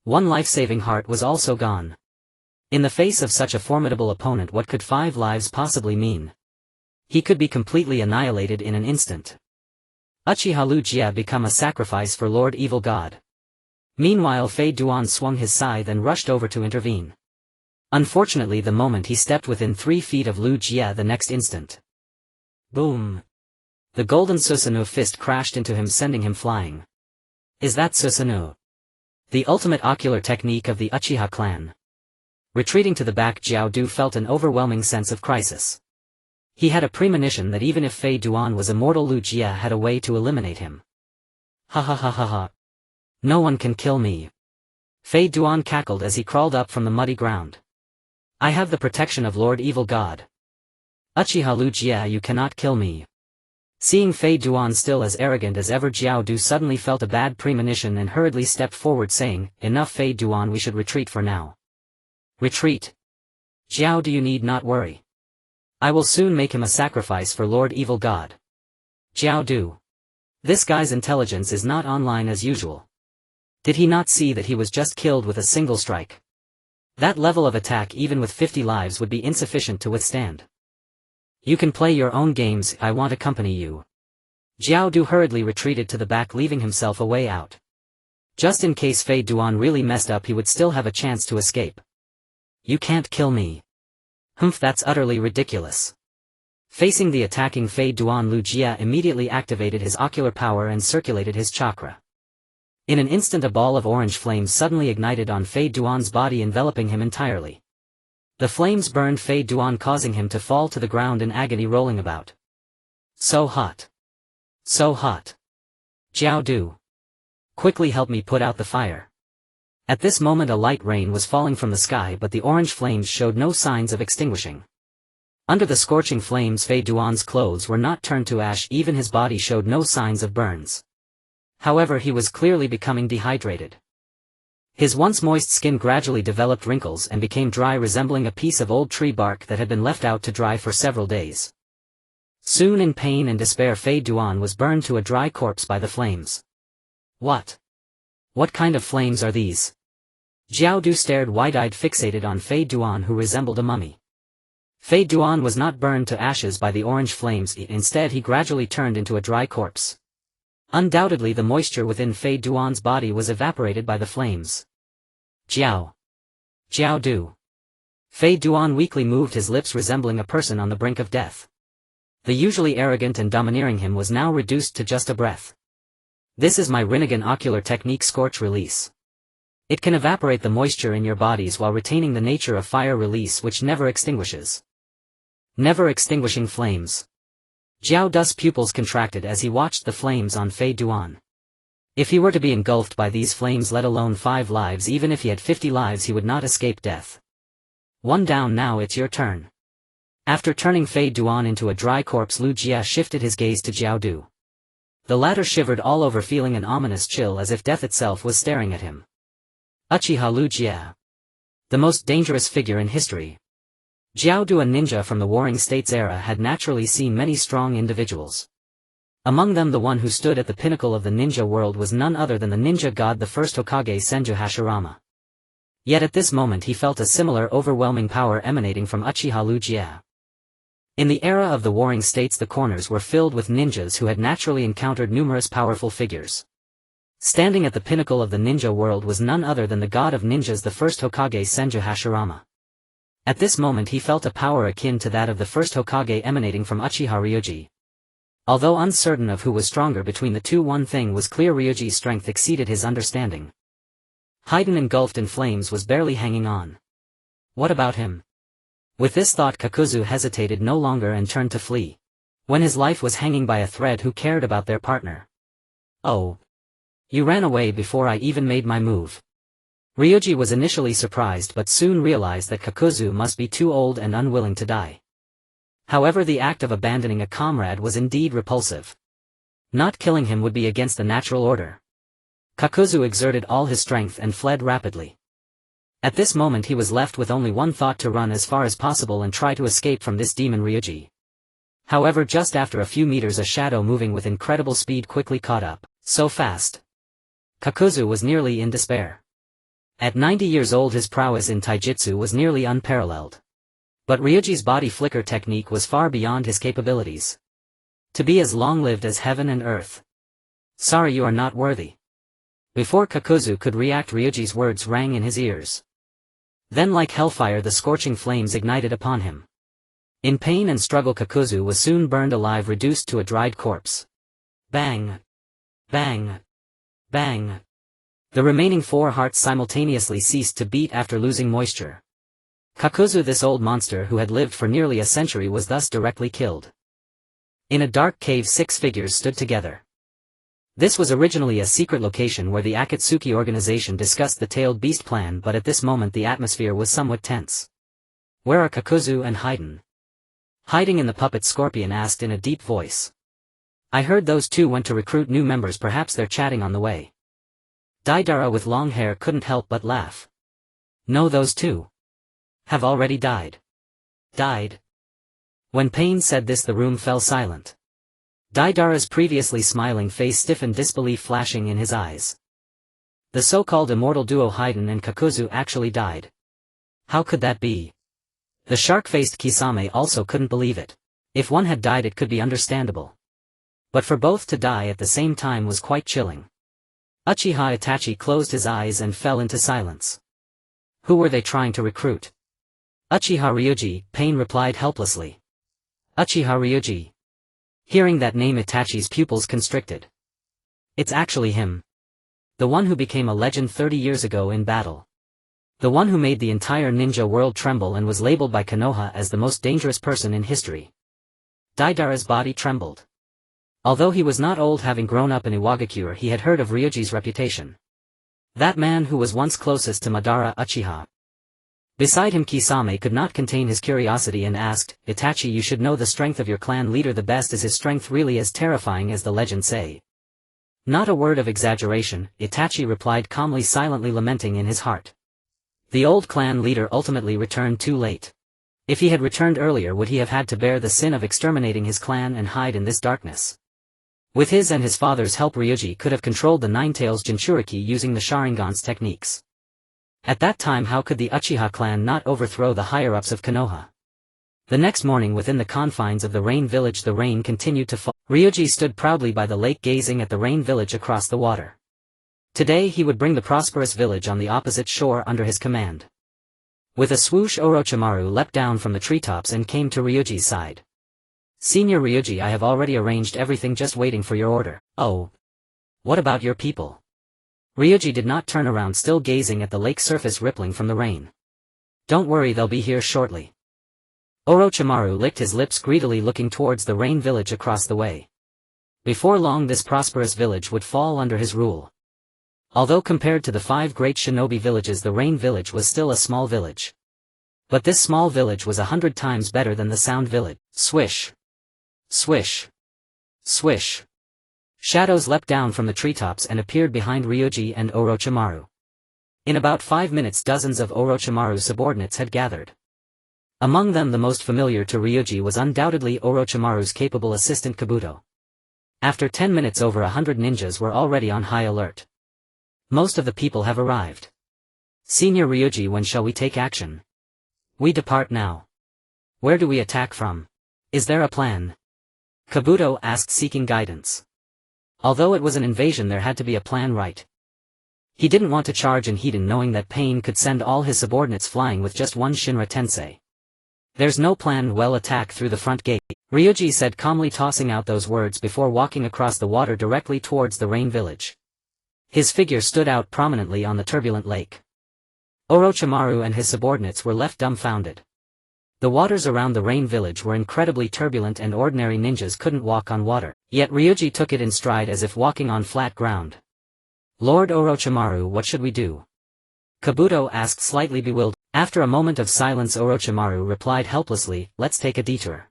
One life-saving heart was also gone. In the face of such a formidable opponent, what could 5 lives possibly mean? He could be completely annihilated in an instant. Uchiha Ryūsuke become a sacrifice for Lord Evil God. Meanwhile Fei Duan swung his scythe and rushed over to intervene. Unfortunately the moment he stepped within 3 feet of Ryūsuke, the next instant. Boom! The golden Susanoo fist crashed into him, sending him flying. Is that Susanoo? The ultimate ocular technique of the Uchiha clan. Retreating to the back, Jiao Du felt an overwhelming sense of crisis. He had a premonition that even if Fei Duan was immortal, Ryūsuke had a way to eliminate him. Ha ha ha ha ha. No one can kill me. Fei Duan cackled as he crawled up from the muddy ground. I have the protection of Lord Evil God. Uchiha Ryūsuke, you cannot kill me. Seeing Fei Duan still as arrogant as ever, Jiao Du suddenly felt a bad premonition and hurriedly stepped forward, saying, Enough Fei Duan, we should retreat for now. Retreat. Jiao Du, you need not worry. I will soon make him a sacrifice for Lord Evil God. Jiao Du. This guy's intelligence is not online as usual. Did he not see that he was just killed with a single strike? That level of attack even with 50 lives would be insufficient to withstand. You can play your own games, I won't accompany you. Jiao Du hurriedly retreated to the back, leaving himself a way out. Just in case Fei Duan really messed up, he would still have a chance to escape. You can't kill me. Humph, that's utterly ridiculous. Facing the attacking Fei Duan, Ryūsuke immediately activated his ocular power and circulated his chakra. In an instant a ball of orange flames suddenly ignited on Fei Duan's body, enveloping him entirely. The flames burned Fei Duan, causing him to fall to the ground in agony, rolling about. So hot. So hot. Jiao Du. Quickly help me put out the fire. At this moment a light rain was falling from the sky, but the orange flames showed no signs of extinguishing. Under the scorching flames Fei Duan's clothes were not turned to ash, even his body showed no signs of burns. However, he was clearly becoming dehydrated. His once moist skin gradually developed wrinkles and became dry, resembling a piece of old tree bark that had been left out to dry for several days. Soon in pain and despair Fei Duan was burned to a dry corpse by the flames. What? What kind of flames are these? Jiao Du stared wide-eyed, fixated on Fei Duan, who resembled a mummy. Fei Duan was not burned to ashes by the orange flames, instead he gradually turned into a dry corpse. Undoubtedly the moisture within Fei Duan's body was evaporated by the flames. Jiao. Jiao Du. Fei Duan weakly moved his lips, resembling a person on the brink of death. The usually arrogant and domineering him was now reduced to just a breath. This is my Rinnegan ocular technique, Scorch Release. It can evaporate the moisture in your bodies while retaining the nature of fire release, which never extinguishes. Never extinguishing flames. Jiao Du's pupils contracted as he watched the flames on Fei Duan. If he were to be engulfed by these flames, let alone 5 lives, even if he had 50 lives, he would not escape death. One down, now it's your turn. After turning Fei Duan into a dry corpse, Ryūsuke shifted his gaze to Jiao Du. The latter shivered all over, feeling an ominous chill as if death itself was staring at him. Uchiha Ryūsuke. The most dangerous figure in history. Jiao Du, a ninja from the Warring States era, had naturally seen many strong individuals. Among them the one who stood at the pinnacle of the ninja world was none other than the ninja god, the First Hokage Senju Hashirama. Yet at this moment he felt a similar overwhelming power emanating from Uchiha Ryūsuke. In the era of the Warring States the corners were filled with ninjas who had naturally encountered numerous powerful figures. Standing at the pinnacle of the ninja world was none other than the god of ninjas, the First Hokage Senju Hashirama. At this moment he felt a power akin to that of the First Hokage emanating from Uchiha Ryūsuke. Although uncertain of who was stronger between the two, one thing was clear: Ryuji's strength exceeded his understanding. Haiden, engulfed in flames, was barely hanging on. What about him? With this thought Kakuzu hesitated no longer and turned to flee. When his life was hanging by a thread, who cared about their partner? Oh. You ran away before I even made my move. Ryuji was initially surprised but soon realized that Kakuzu must be too old and unwilling to die. However, the act of abandoning a comrade was indeed repulsive. Not killing him would be against the natural order. Kakuzu exerted all his strength and fled rapidly. At this moment he was left with only one thought: to run as far as possible and try to escape from this demon Ryuji. However, just after a few meters, a shadow moving with incredible speed quickly caught up. So fast. Kakuzu was nearly in despair. At 90 years old his prowess in taijutsu was nearly unparalleled. But Ryuji's body flicker technique was far beyond his capabilities. To be as long-lived as heaven and earth. Sorry, you are not worthy. Before Kakuzu could react, Ryuji's words rang in his ears. Then like hellfire the scorching flames ignited upon him. In pain and struggle Kakuzu was soon burned alive, reduced to a dried corpse. Bang! Bang! Bang! The remaining 4 hearts simultaneously ceased to beat after losing moisture. Kakuzu, this old monster who had lived for nearly a century, was thus directly killed. In a dark cave 6 figures stood together. This was originally a secret location where the Akatsuki organization discussed the tailed beast plan, but at this moment the atmosphere was somewhat tense. Where are Kakuzu and Haiden? Hiding in the puppet Scorpion asked in a deep voice. I heard those 2 went to recruit new members, perhaps they're chatting on the way. Daidara with long hair couldn't help but laugh. No, those 2 have already died. Died? When Pain said this the room fell silent. Daidara's previously smiling face stiffened, disbelief flashing in his eyes. The so-called immortal duo Haiden and Kakuzu actually died. How could that be? The shark-faced Kisame also couldn't believe it. If one had died it could be understandable. But for both to die at the same time was quite chilling. Uchiha Itachi closed his eyes and fell into silence. Who were they trying to recruit? Uchiha Ryuji, Pain replied helplessly. Uchiha Ryuji. Hearing that name Itachi's pupils constricted. It's actually him. The one who became a legend 30 years ago in battle. The one who made the entire ninja world tremble and was labeled by Konoha as the most dangerous person in history. Daidara's body trembled. Although he was not old, having grown up in Iwagakure, he had heard of Ryuji's reputation. That man who was once closest to Madara Uchiha. Beside him Kisame could not contain his curiosity and asked, Itachi, you should know the strength of your clan leader the best. Is his strength really as terrifying as the legends say? Not a word of exaggeration, Itachi replied calmly, silently lamenting in his heart. The old clan leader ultimately returned too late. If he had returned earlier, would he have had to bear the sin of exterminating his clan and hide in this darkness? With his and his father's help, Ryuji could have controlled the Nine-Tails Jinchuriki using the Sharingan's techniques. At that time, how could the Uchiha clan not overthrow the higher-ups of Konoha? The next morning, within the confines of the Rain Village, the rain continued to fall. Ryuji stood proudly by the lake, gazing at the Rain Village across the water. Today he would bring the prosperous village on the opposite shore under his command. With a swoosh, Orochimaru leapt down from the treetops and came to Ryuji's side. Senior Ryuji, I have already arranged everything, just waiting for your order. Oh. What about your people? Ryuji did not turn around, still gazing at the lake surface rippling from the rain. Don't worry, they'll be here shortly. Orochimaru licked his lips greedily, looking towards the Rain Village across the way. Before long this prosperous village would fall under his rule. Although compared to the 5 great shinobi villages, the Rain Village was still a small village. But this small village was 100 times better than the Sound Village. Swish. Swish. Swish. Shadows leapt down from the treetops and appeared behind Ryuji and Orochimaru. In about 5 minutes, dozens of Orochimaru's subordinates had gathered. Among them, the most familiar to Ryuji was undoubtedly Orochimaru's capable assistant Kabuto. After 10 minutes, over 100 ninjas were already on high alert. Most of the people have arrived. Senior Ryuji, when shall we take action? We depart now. Where do we attack from? Is there a plan? Kabuto asked, seeking guidance. Although it was an invasion, there had to be a plan, right? He didn't want to charge in Hiden, knowing that Pain could send all his subordinates flying with just one Shinra Tensei. There's no plan. Well, attack through the front gate, Ryuji said calmly, tossing out those words before walking across the water directly towards the Rain Village. His figure stood out prominently on the turbulent lake. Orochimaru and his subordinates were left dumbfounded. The waters around the Rain Village were incredibly turbulent and ordinary ninjas couldn't walk on water, yet Ryuji took it in stride as if walking on flat ground. Lord Orochimaru, what should we do? Kabuto asked, slightly bewildered. After a moment of silence, Orochimaru replied helplessly, let's take a detour.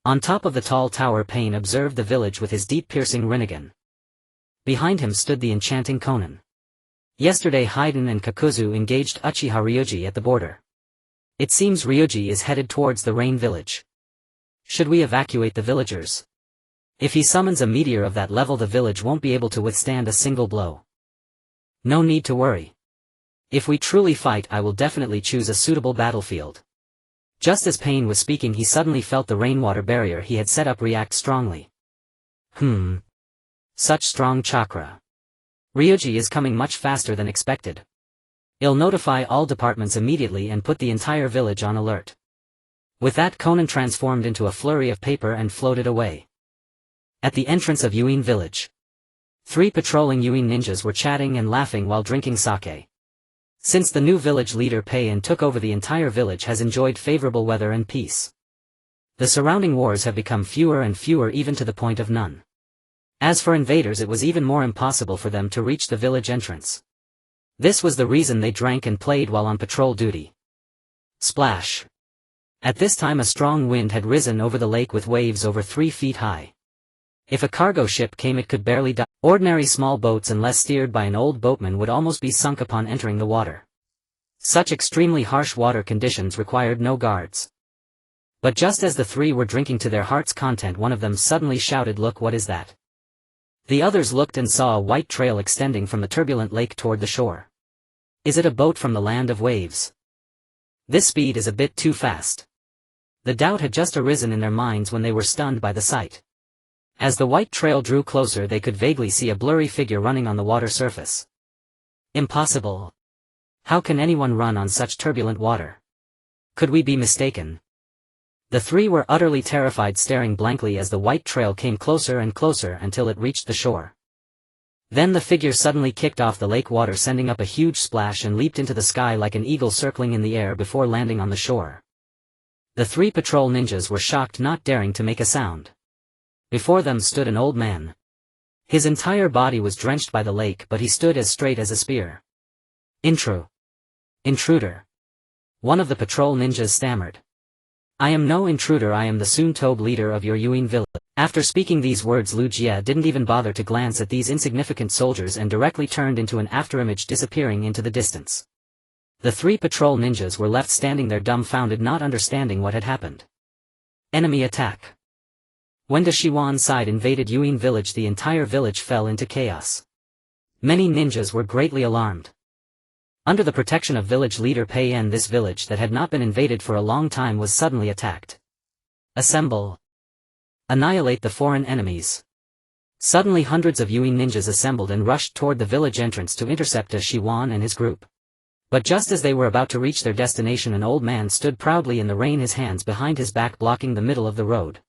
On top of the tall tower, Pain observed the village with his deep piercing Rinnegan. Behind him stood the enchanting Konan. Yesterday Haiden and Kakuzu engaged Uchiha Ryūsuke at the border. It seems Ryūsuke is headed towards the Rain Village. Should we evacuate the villagers? If he summons a meteor of that level, the village won't be able to withstand a single blow. No need to worry. If we truly fight, I will definitely choose a suitable battlefield. Just as Pain was speaking, he suddenly felt the rainwater barrier he had set up react strongly. Such strong chakra. Ryūsuke is coming much faster than expected. I'll notify all departments immediately and put the entire village on alert. With that, Konan transformed into a flurry of paper and floated away. At the entrance of Yuin village, 3 patrolling Yuin ninjas were chatting and laughing while drinking sake. Since the new village leader Pain took over, the entire village has enjoyed favorable weather and peace. The surrounding wars have become fewer and fewer, even to the point of none. As for invaders, it was even more impossible for them to reach the village entrance. This was the reason they drank and played while on patrol duty. Splash! At this time a strong wind had risen over the lake with waves over 3 feet high. If a cargo ship came, it could barely dive. Ordinary small boats, unless steered by an old boatman, would almost be sunk upon entering the water. Such extremely harsh water conditions required no guards. But just as the 3 were drinking to their heart's content, one of them suddenly shouted, "Look, what is that?" The others looked and saw a white trail extending from the turbulent lake toward the shore. Is it a boat from the land of waves? This speed is a bit too fast. The doubt had just arisen in their minds when they were stunned by the sight. As the white trail drew closer, they could vaguely see a blurry figure running on the water surface. Impossible. How can anyone run on such turbulent water? Could we be mistaken? The 3 were utterly terrified, staring blankly as the white trail came closer and closer until it reached the shore. Then the figure suddenly kicked off the lake water, sending up a huge splash, and leaped into the sky like an eagle, circling in the air before landing on the shore. The 3 patrol ninjas were shocked, not daring to make a sound. Before them stood an old man. His entire body was drenched by the lake, but he stood as straight as a spear. Intruder. One of the patrol ninjas stammered. I am no intruder, I am the Suntobe leader of your Yuin village. After speaking these words, Lu Jie didn't even bother to glance at these insignificant soldiers and directly turned into an afterimage, disappearing into the distance. The 3 patrol ninjas were left standing there, dumbfounded, not understanding what had happened. Enemy attack. When the Shiwan side invaded Yuin village, the entire village fell into chaos. Many ninjas were greatly alarmed. Under the protection of village leader Pain, this village that had not been invaded for a long time was suddenly attacked. Assemble. Annihilate the foreign enemies. Suddenly hundreds of Yuin ninjas assembled and rushed toward the village entrance to intercept a Shiwan and his group. But just as they were about to reach their destination, an old man stood proudly in the rain, his hands behind his back, blocking the middle of the road.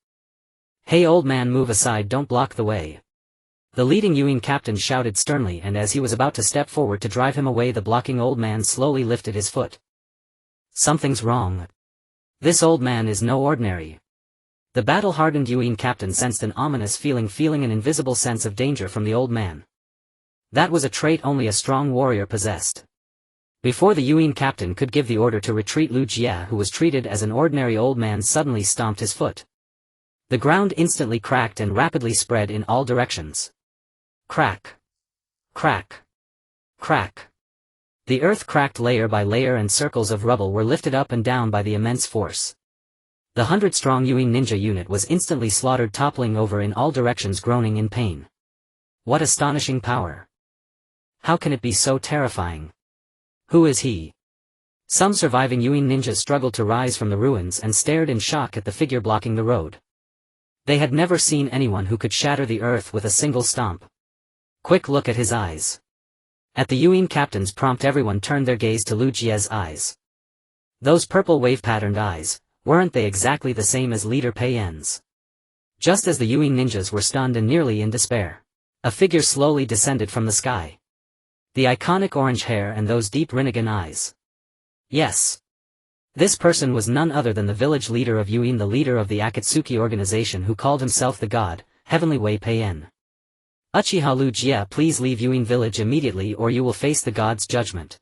Hey old man, move aside, don't block the way. The leading Yuin captain shouted sternly, and as he was about to step forward to drive him away, the blocking old man slowly lifted his foot. Something's wrong. This old man is no ordinary. The battle-hardened Yuin captain sensed an ominous feeling an invisible sense of danger from the old man. That was a trait only a strong warrior possessed. Before the Yuin captain could give the order to retreat, Lu Jie, who was treated as an ordinary old man, suddenly stomped his foot. The ground instantly cracked and rapidly spread in all directions. Crack. Crack. Crack. The earth cracked layer by layer, and circles of rubble were lifted up and down by the immense force. The 100-strong Yuin ninja unit was instantly slaughtered, toppling over in all directions, groaning in pain. What astonishing power! How can it be so terrifying? Who is he? Some surviving Yuin ninjas struggled to rise from the ruins and stared in shock at the figure blocking the road. They had never seen anyone who could shatter the earth with a single stomp. Quick look at his eyes. At the Yuin captain's prompt, everyone turned their gaze to Lu Jie's eyes. Those purple wave-patterned eyes, weren't they exactly the same as leader Pain's? Just as the Yuin ninjas were stunned and nearly in despair, a figure slowly descended from the sky. The iconic orange hair and those deep Rinnegan eyes. Yes. This person was none other than the village leader of Yuin, the leader of the Akatsuki organization, who called himself the god, Heavenly Wei Pain. Uchiha Lu Jie, please leave Yuin village immediately or you will face the god's judgment.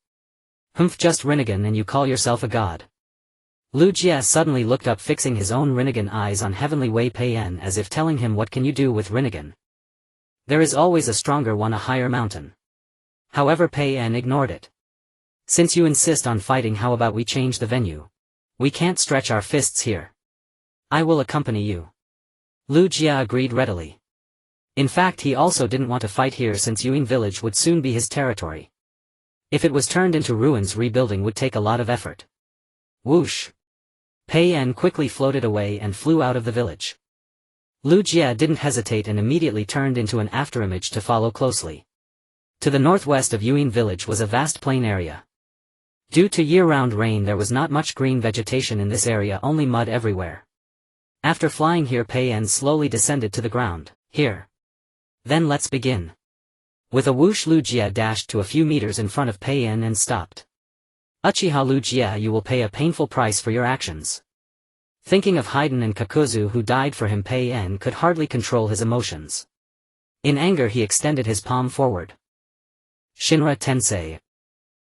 Humph, just Rinnegan and you call yourself a god. Lu Jie suddenly looked up, fixing his own Rinnegan eyes on Heavenly Wei Pei'en as if telling him, what can you do with Rinnegan? There is always a stronger one, a higher mountain. However, Pei'en ignored it. Since you insist on fighting, how about we change the venue? We can't stretch our fists here. I will accompany you. Lu Jie agreed readily. In fact, he also didn't want to fight here since Yuan village would soon be his territory. If it was turned into ruins, rebuilding would take a lot of effort. Whoosh! Pei'en quickly floated away and flew out of the village. Lu Jie didn't hesitate and immediately turned into an afterimage to follow closely. To the northwest of Yuan village was a vast plain area. Due to year-round rain, there was not much green vegetation in this area, only mud everywhere. After flying here, Pei'en slowly descended to the ground. Here. Then let's begin. With a whoosh, Lu Jie dashed to a few meters in front of Pei'en and stopped. Uchiha Lu Jie, you will pay a painful price for your actions. Thinking of Haiden and Kakuzu who died for him, Pei'en could hardly control his emotions. In anger, he extended his palm forward. Shinra Tensei.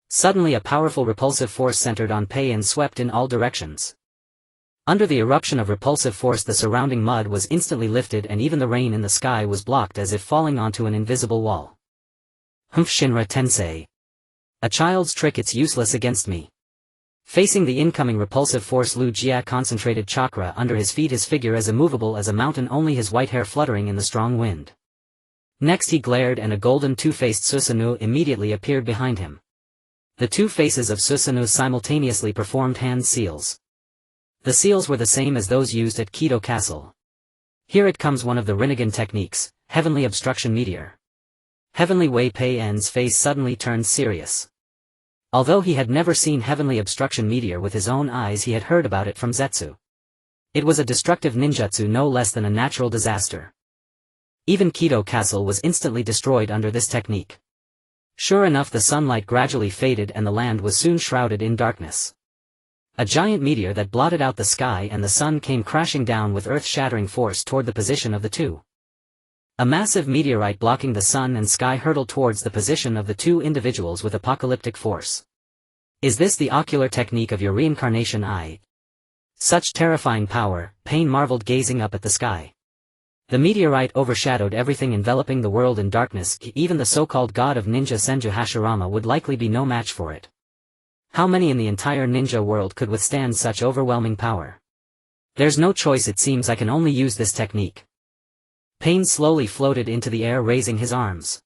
Suddenly a powerful repulsive force centered on Pei'en swept in all directions. Under the eruption of repulsive force, the surrounding mud was instantly lifted and even the rain in the sky was blocked as if falling onto an invisible wall. Humph, Shinra Tensei. A child's trick, it's useless against me. Facing the incoming repulsive force, Lu Jie concentrated chakra under his feet, his figure as immovable as a mountain, only his white hair fluttering in the strong wind. Next he glared and a golden two-faced Susanoo immediately appeared behind him. The two faces of Susanoo simultaneously performed hand seals. The seals were the same as those used at Kido Castle. Here it comes one of the Rinnegan techniques, Heavenly Obstruction Meteor. Heavenly Wei Pei'en's face suddenly turned serious. Although he had never seen Heavenly Obstruction Meteor with his own eyes, he had heard about it from Zetsu. It was a destructive ninjutsu, no less than a natural disaster. Even Kido Castle was instantly destroyed under this technique. Sure enough, the sunlight gradually faded and the land was soon shrouded in darkness. A giant meteor that blotted out the sky and the sun came crashing down with earth-shattering force toward the position of the two. A massive meteorite blocking the sun and sky hurtled towards the position of the two individuals with apocalyptic force. Is this the ocular technique of your reincarnation eye? Such terrifying power, Pain marveled, gazing up at the sky. The meteorite overshadowed everything, enveloping the world in darkness. Even the so-called god of ninja Senju Hashirama would likely be no match for it. How many in the entire ninja world could withstand such overwhelming power? There's no choice, it seems I can only use this technique. Pain slowly floated into the air, raising his arms.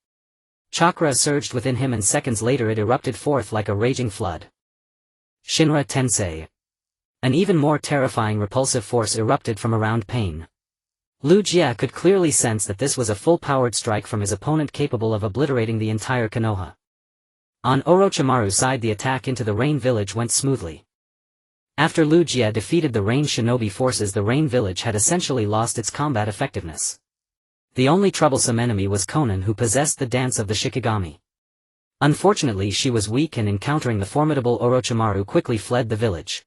Chakra surged within him and seconds later it erupted forth like a raging flood. Shinra Tensei. An even more terrifying repulsive force erupted from around Pain. Lu Jie could clearly sense that this was a full-powered strike from his opponent capable of obliterating the entire Konoha. On Orochimaru's side, the attack into the Rain Village went smoothly. After Lu Jie defeated the Rain Shinobi forces, the Rain Village had essentially lost its combat effectiveness. The only troublesome enemy was Konan, who possessed the dance of the Shikigami. Unfortunately, she was weak and encountering the formidable Orochimaru quickly fled the village.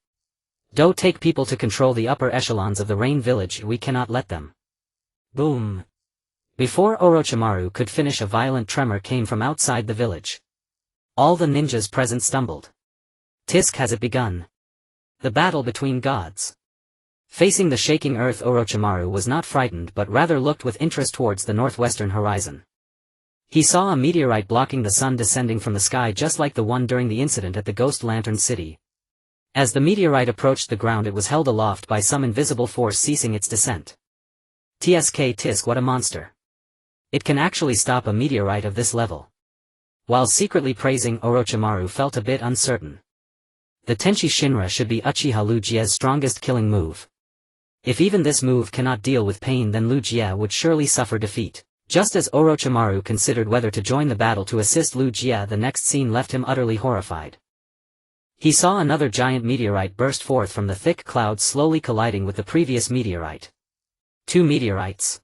Do take people to control the upper echelons of the Rain Village, we cannot let them. Boom! Before Orochimaru could finish, a violent tremor came from outside the village. All the ninjas present stumbled. Tisk, has it begun? The battle between gods. Facing the shaking earth, Orochimaru was not frightened but rather looked with interest towards the northwestern horizon. He saw a meteorite blocking the sun descending from the sky, just like the one during the incident at the Ghost Lantern City. As the meteorite approached the ground, it was held aloft by some invisible force, ceasing its descent. Tisk, what a monster. It can actually stop a meteorite of this level. While secretly praising, Orochimaru felt a bit uncertain. The Tenshi Shinra should be Uchiha Lu Jie's strongest killing move. If even this move cannot deal with Pain, then Lu Jie would surely suffer defeat. Just as Orochimaru considered whether to join the battle to assist Lu Jie, the next scene left him utterly horrified. He saw another giant meteorite burst forth from the thick clouds, slowly colliding with the previous meteorite. Two meteorites.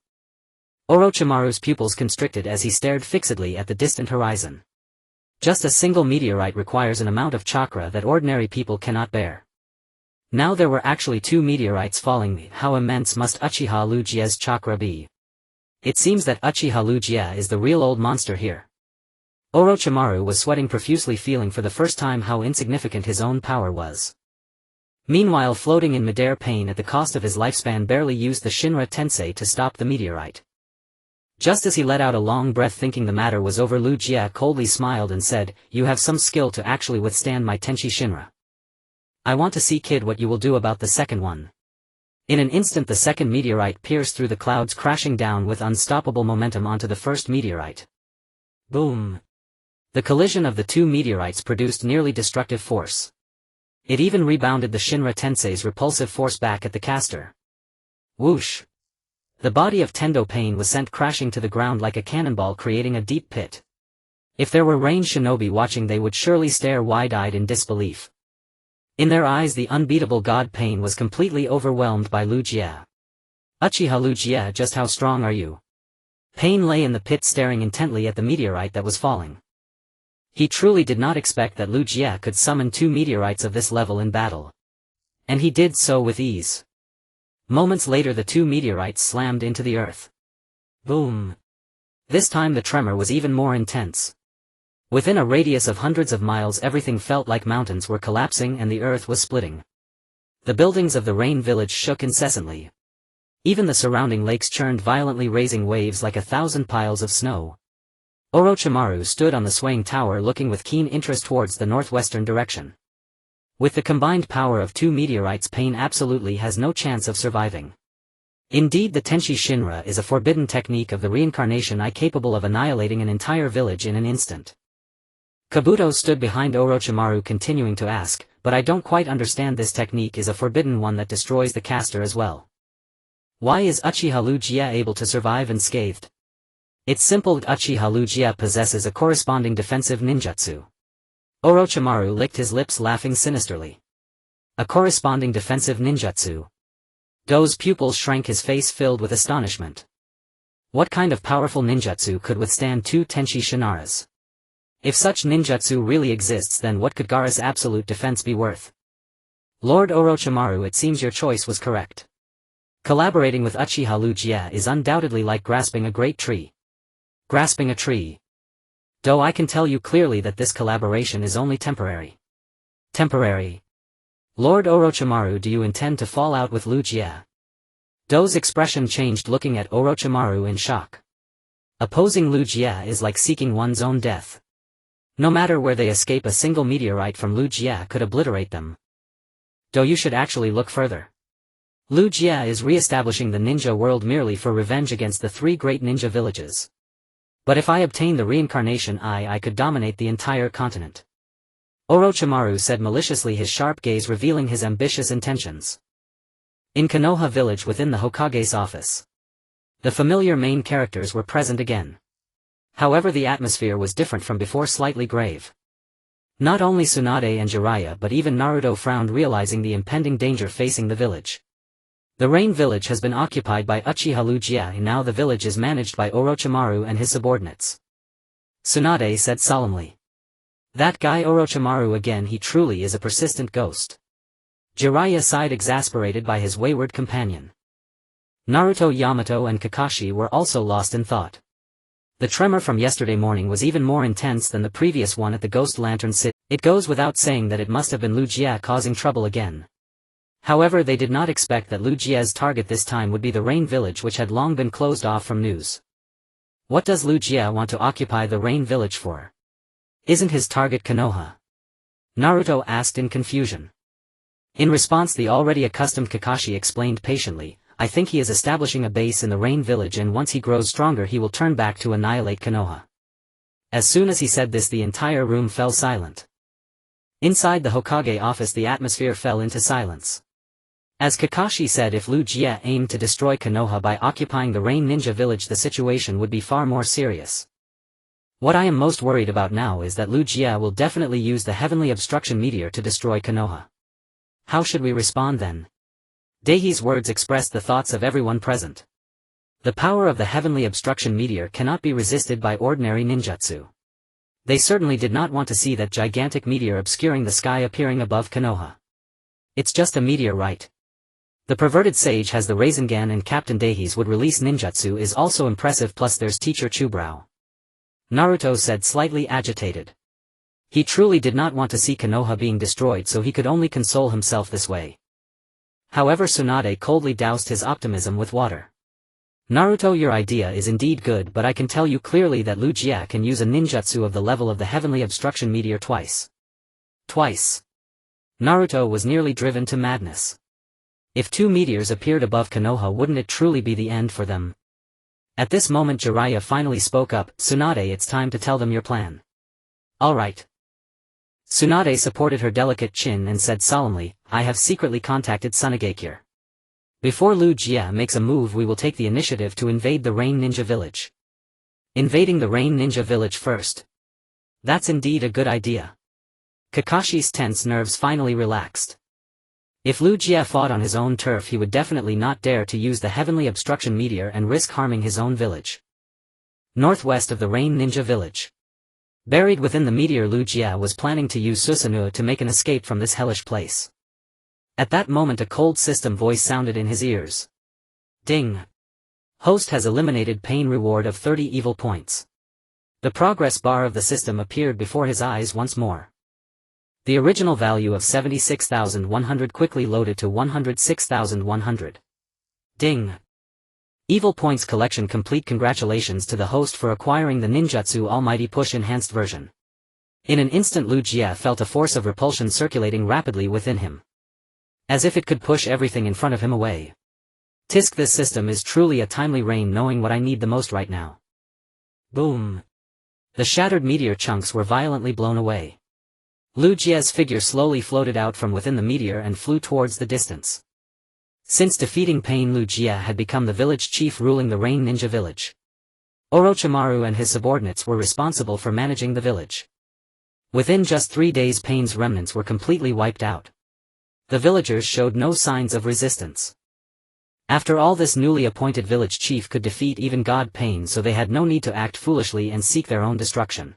Orochimaru's pupils constricted as he stared fixedly at the distant horizon. Just a single meteorite requires an amount of chakra that ordinary people cannot bear. Now there were actually two meteorites falling. How immense must Uchiha Lu Jie's chakra be? It seems that Uchiha Lu Jie is the real old monster here. Orochimaru was sweating profusely, feeling for the first time how insignificant his own power was. Meanwhile, floating in midair, pain at the cost of his lifespan barely used the Shinra Tensei to stop the meteorite. Just as he let out a long breath thinking the matter was over, Lu Jie coldly smiled and said, "You have some skill to actually withstand my Tenchi Shinra. I want to see, kid, what you will do about the second one." In an instant the second meteorite pierced through the clouds, crashing down with unstoppable momentum onto the first meteorite. Boom! The collision of the two meteorites produced nearly destructive force. It even rebounded the Shinra Tensei's repulsive force back at the caster. Whoosh! The body of Tendo Pain was sent crashing to the ground like a cannonball, creating a deep pit. If there were range shinobi watching, they would surely stare wide-eyed in disbelief. In their eyes the unbeatable god Pain was completely overwhelmed by Lu Jie. "Uchiha Lu Jie, just how strong are you?" Pain lay in the pit staring intently at the meteorite that was falling. He truly did not expect that Lu Jie could summon two meteorites of this level in battle. And he did so with ease. Moments later the two meteorites slammed into the earth. Boom! This time the tremor was even more intense. Within a radius of hundreds of miles everything felt like mountains were collapsing and the earth was splitting. The buildings of the Rain Village shook incessantly. Even the surrounding lakes churned violently, raising waves like 1,000 piles of snow. Orochimaru stood on the swaying tower looking with keen interest towards the northwestern direction. With the combined power of two meteorites, Pain absolutely has no chance of surviving. Indeed, the Tenchi Shinra is a forbidden technique of the reincarnation capable of annihilating an entire village in an instant. Kabuto stood behind Orochimaru continuing to ask, "But I don't quite understand, this technique is a forbidden one that destroys the caster as well. Why is Uchiha Lu Jie able to survive unscathed?" "It's simple, Uchiha Lu Jie possesses a corresponding defensive ninjutsu." Orochimaru licked his lips, laughing sinisterly. A corresponding defensive ninjutsu. Do's pupils shrank, his face filled with astonishment. What kind of powerful ninjutsu could withstand two Tenchi Shinras? If such ninjutsu really exists, then what could Gaara's absolute defense be worth? Lord Orochimaru, it seems your choice was correct. Collaborating with Uchiha Lu Jie is undoubtedly like grasping a great tree. Grasping a tree. Though I can tell you clearly that this collaboration is only temporary. Temporary. Lord Orochimaru, do you intend to fall out with Lu Jie? Do's expression changed, looking at Orochimaru in shock. Opposing Lu Jie is like seeking one's own death. No matter where they escape, a single meteorite from Lu Jie could obliterate them. Do, you should actually look further. Lu Jie is re-establishing the ninja world merely for revenge against the three great ninja villages. But if I obtain the reincarnation, I could dominate the entire continent. Orochimaru said maliciously, his sharp gaze revealing his ambitious intentions. In Konoha village, within the Hokage's office, the familiar main characters were present again. However, the atmosphere was different from before, slightly grave. Not only Tsunade and Jiraiya but even Naruto frowned, realizing the impending danger facing the village. The Rain Village has been occupied by Uchiha Lu Jie, and now the village is managed by Orochimaru and his subordinates. Tsunade said solemnly. That guy Orochimaru again, he truly is a persistent ghost. Jiraiya sighed, exasperated by his wayward companion. Naruto, Yamato and Kakashi were also lost in thought. The tremor from yesterday morning was even more intense than the previous one at the Ghost Lantern City. It goes without saying that it must have been Lu Jie causing trouble again. However, they did not expect that Lu Jie's target this time would be the Rain Village, which had long been closed off from news. What does Lu Jie want to occupy the Rain Village for? Isn't his target Konoha? Naruto asked in confusion. In response, the already accustomed Kakashi explained patiently, I think he is establishing a base in the Rain Village, and once he grows stronger he will turn back to annihilate Konoha. As soon as he said this, the entire room fell silent. Inside the Hokage office the atmosphere fell into silence. As Kakashi said, if Lu Jie aimed to destroy Konoha by occupying the Rain Ninja Village, the situation would be far more serious. What I am most worried about now is that Lu Jie will definitely use the Heavenly Obstruction Meteor to destroy Konoha. How should we respond then? Daihi's words expressed the thoughts of everyone present. The power of the Heavenly Obstruction Meteor cannot be resisted by ordinary ninjutsu. They certainly did not want to see that gigantic meteor obscuring the sky appearing above Konoha. It's just a meteor, right? The perverted sage has the Rasengan, and Captain Daihi's would release ninjutsu is also impressive, plus there's Teacher Chubrow. Naruto said, slightly agitated. He truly did not want to see Konoha being destroyed, so he could only console himself this way. However, Tsunade coldly doused his optimism with water. Naruto, your idea is indeed good, but I can tell you clearly that Uchiha can use a ninjutsu of the level of the heavenly obstruction meteor twice. Twice. Naruto was nearly driven to madness. If 2 meteors appeared above Konoha, wouldn't it truly be the end for them? At this moment Jiraiya finally spoke up, Tsunade, it's time to tell them your plan. Alright. Tsunade supported her delicate chin and said solemnly, I have secretly contacted Tsunagakure. Before Uchiha makes a move, we will take the initiative to invade the Rain Ninja Village. Invading the Rain Ninja Village first. That's indeed a good idea. Kakashi's tense nerves finally relaxed. If Uchiha fought on his own turf, he would definitely not dare to use the heavenly obstruction meteor and risk harming his own village. Northwest of the Rain Ninja Village. Buried within the meteor, Uchiha was planning to use Susanoo to make an escape from this hellish place. At that moment a cold system voice sounded in his ears. Ding! Host has eliminated pain, reward of 30 evil points. The progress bar of the system appeared before his eyes once more. The original value of 76,100 quickly loaded to 106,100. Ding! Evil points collection complete. Congratulations to the host for acquiring the ninjutsu Almighty Push enhanced version. In an instant Uchiha felt a force of repulsion circulating rapidly within him. As if it could push everything in front of him away. Tisk, this system is truly a timely rain, knowing what I need the most right now. Boom! The shattered meteor chunks were violently blown away. Uchiha's figure slowly floated out from within the meteor and flew towards the distance. Since defeating Pain, Uchiha had become the village chief ruling the Rain Ninja Village. Orochimaru and his subordinates were responsible for managing the village. Within just 3 days Pain's remnants were completely wiped out. The villagers showed no signs of resistance. After all, this newly appointed village chief could defeat even God Pain, so they had no need to act foolishly and seek their own destruction.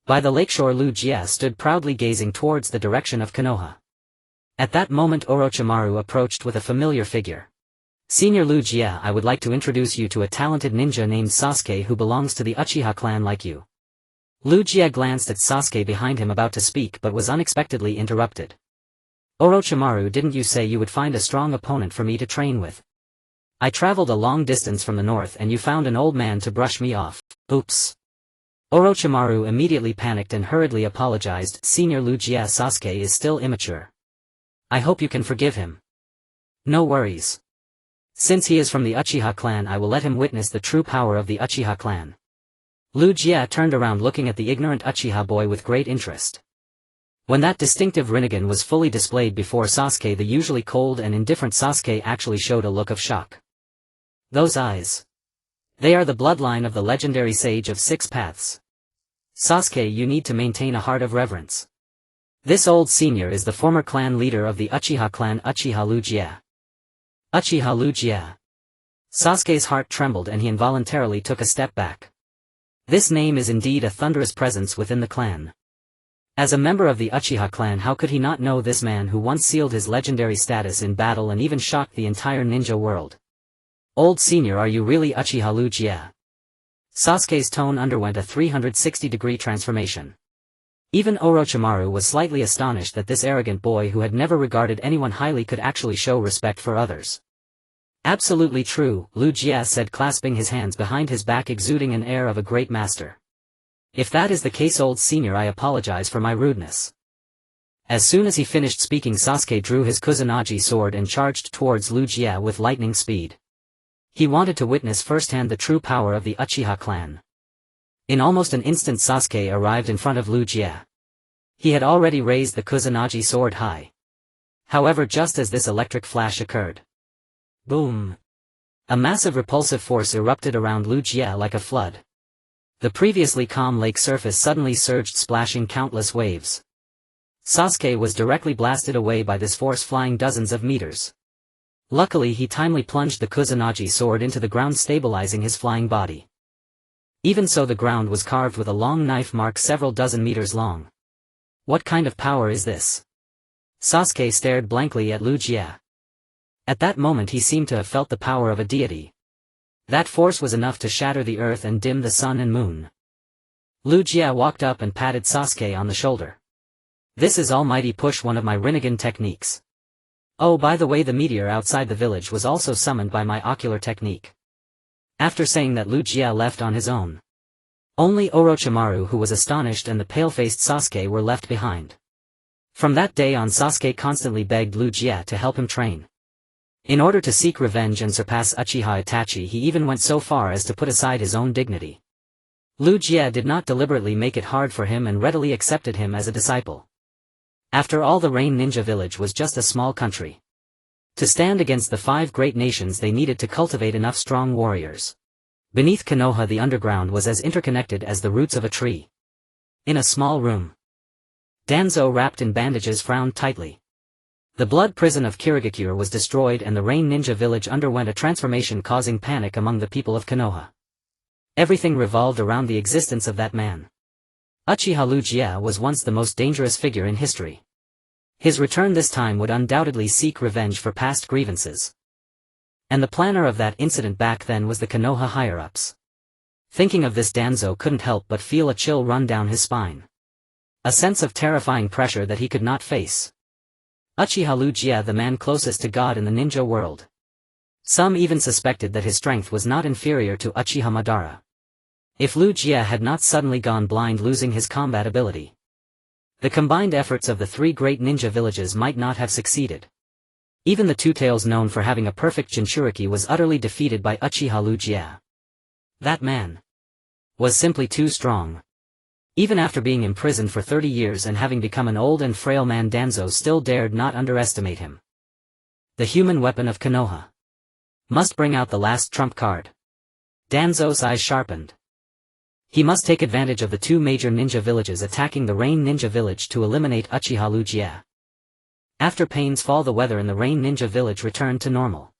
By the lakeshore, Uchiha stood proudly gazing towards the direction of Konoha. At that moment Orochimaru approached with a familiar figure. Senior Uchiha, I would like to introduce you to a talented ninja named Sasuke who belongs to the Uchiha clan like you. Uchiha glanced at Sasuke behind him, about to speak, but was unexpectedly interrupted. Orochimaru, didn't you say you would find a strong opponent for me to train with? I traveled a long distance from the north and you found an old man to brush me off. Oops. Orochimaru immediately panicked and hurriedly apologized. Senior Uchiha, Sasuke is still immature. I hope you can forgive him. No worries. Since he is from the Uchiha clan, I will let him witness the true power of the Uchiha clan. Uchiha turned around looking at the ignorant Uchiha boy with great interest. When that distinctive Rinnegan was fully displayed before Sasuke, the usually cold and indifferent Sasuke actually showed a look of shock. Those eyes. They are the bloodline of the legendary sage of 6 paths. Sasuke, you need to maintain a heart of reverence. This old senior is the former clan leader of the Uchiha clan, Uchiha Uchiha. Uchiha Uchiha. Sasuke's heart trembled and he involuntarily took a step back. This name is indeed a thunderous presence within the clan. As a member of the Uchiha clan, how could he not know this man who once sealed his legendary status in battle and even shocked the entire ninja world? Old senior, are you really Uchiha Uchiha? Sasuke's tone underwent a 360-degree transformation. Even Orochimaru was slightly astonished that this arrogant boy who had never regarded anyone highly could actually show respect for others. Absolutely true, Uchiha said, clasping his hands behind his back, exuding an air of a great master. If that is the case, old senior, I apologize for my rudeness. As soon as he finished speaking, Sasuke drew his Kusanagi sword and charged towards Uchiha with lightning speed. He wanted to witness firsthand the true power of the Uchiha clan. In almost an instant Sasuke arrived in front of Uchiha. He had already raised the Kusanagi sword high. However, just as this electric flash occurred. Boom! A massive repulsive force erupted around Uchiha like a flood. The previously calm lake surface suddenly surged, splashing countless waves. Sasuke was directly blasted away by this force, flying dozens of meters. Luckily, he timely plunged the Kusanagi sword into the ground, stabilizing his flying body. Even so, the ground was carved with a long knife mark several dozen meters long. What kind of power is this? Sasuke stared blankly at Uchiha. At that moment he seemed to have felt the power of a deity. That force was enough to shatter the earth and dim the sun and moon. Lu Jie walked up and patted Sasuke on the shoulder. This is almighty push, one of my Rinnegan techniques. Oh, by the way, the meteor outside the village was also summoned by my ocular technique. After saying that, Lu Jie left on his own. Only Orochimaru, who was astonished, and the pale-faced Sasuke were left behind. From that day on, Sasuke constantly begged Lu Jie to help him train. In order to seek revenge and surpass Uchiha Itachi, he even went so far as to put aside his own dignity. Lu Jie did not deliberately make it hard for him and readily accepted him as a disciple. After all, the Rain Ninja Village was just a small country. To stand against the 5 great nations, they needed to cultivate enough strong warriors. Beneath Konoha, the underground was as interconnected as the roots of a tree. In a small room, Danzo, wrapped in bandages, frowned tightly. The blood prison of Kirigakure was destroyed and the Rain Ninja Village underwent a transformation, causing panic among the people of Konoha. Everything revolved around the existence of that man. Uchiha Lu Jie was once the most dangerous figure in history. His return this time would undoubtedly seek revenge for past grievances. And the planner of that incident back then was the Konoha higher-ups. Thinking of this, Danzo couldn't help but feel a chill run down his spine. A sense of terrifying pressure that he could not face. Uchiha Lu Jie, the man closest to God in the ninja world. Some even suspected that his strength was not inferior to Uchiha Madara. If Lu Jie had not suddenly gone blind, losing his combat ability, the combined efforts of the 3 great ninja villages might not have succeeded. Even the Two-Tails, known for having a perfect Jinchuriki, was utterly defeated by Uchiha Lu Jie. That man was simply too strong. Even after being imprisoned for 30 years and having become an old and frail man, Danzo still dared not underestimate him. The human weapon of Konoha must bring out the last trump card. Danzo's eyes sharpened. He must take advantage of the 2 major ninja villages attacking the Rain Ninja Village to eliminate Uchiha Lu Jie. After Pain's fall, the weather in the Rain Ninja Village returned to normal.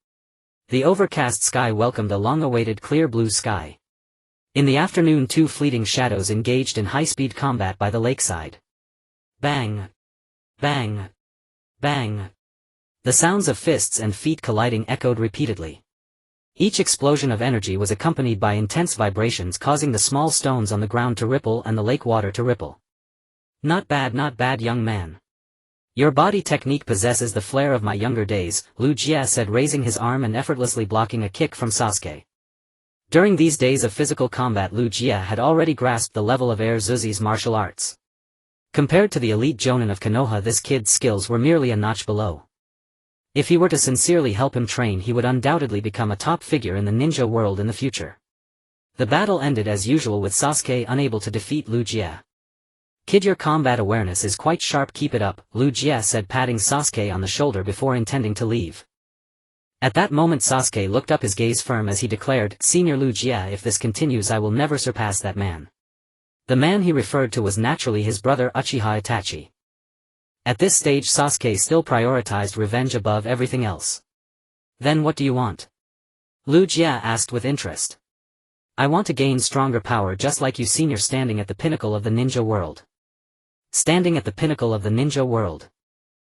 The overcast sky welcomed a long-awaited clear blue sky. In the afternoon, 2 fleeting shadows engaged in high-speed combat by the lakeside. Bang! Bang! Bang! The sounds of fists and feet colliding echoed repeatedly. Each explosion of energy was accompanied by intense vibrations, causing the small stones on the ground to ripple and the lake water to ripple. Not bad, young man. Your body technique possesses the flair of my younger days, Lu Jie said, raising his arm and effortlessly blocking a kick from Sasuke. During these days of physical combat, Lu Jie had already grasped the level of Air Zuzi's martial arts. Compared to the elite Jonin of Konoha, this kid's skills were merely a notch below. If he were to sincerely help him train, he would undoubtedly become a top figure in the ninja world in the future. The battle ended as usual with Sasuke unable to defeat Lu Jie. Kid, your combat awareness is quite sharp, keep it up, Lu Jie said, patting Sasuke on the shoulder before intending to leave. At that moment Sasuke looked up, his gaze firm as he declared, Senior Lu Jie, if this continues I will never surpass that man. The man he referred to was naturally his brother Uchiha Itachi. At this stage Sasuke still prioritized revenge above everything else. Then what do you want? Lu Jie asked with interest. I want to gain stronger power, just like you, senior, standing at the pinnacle of the ninja world. Standing at the pinnacle of the ninja world.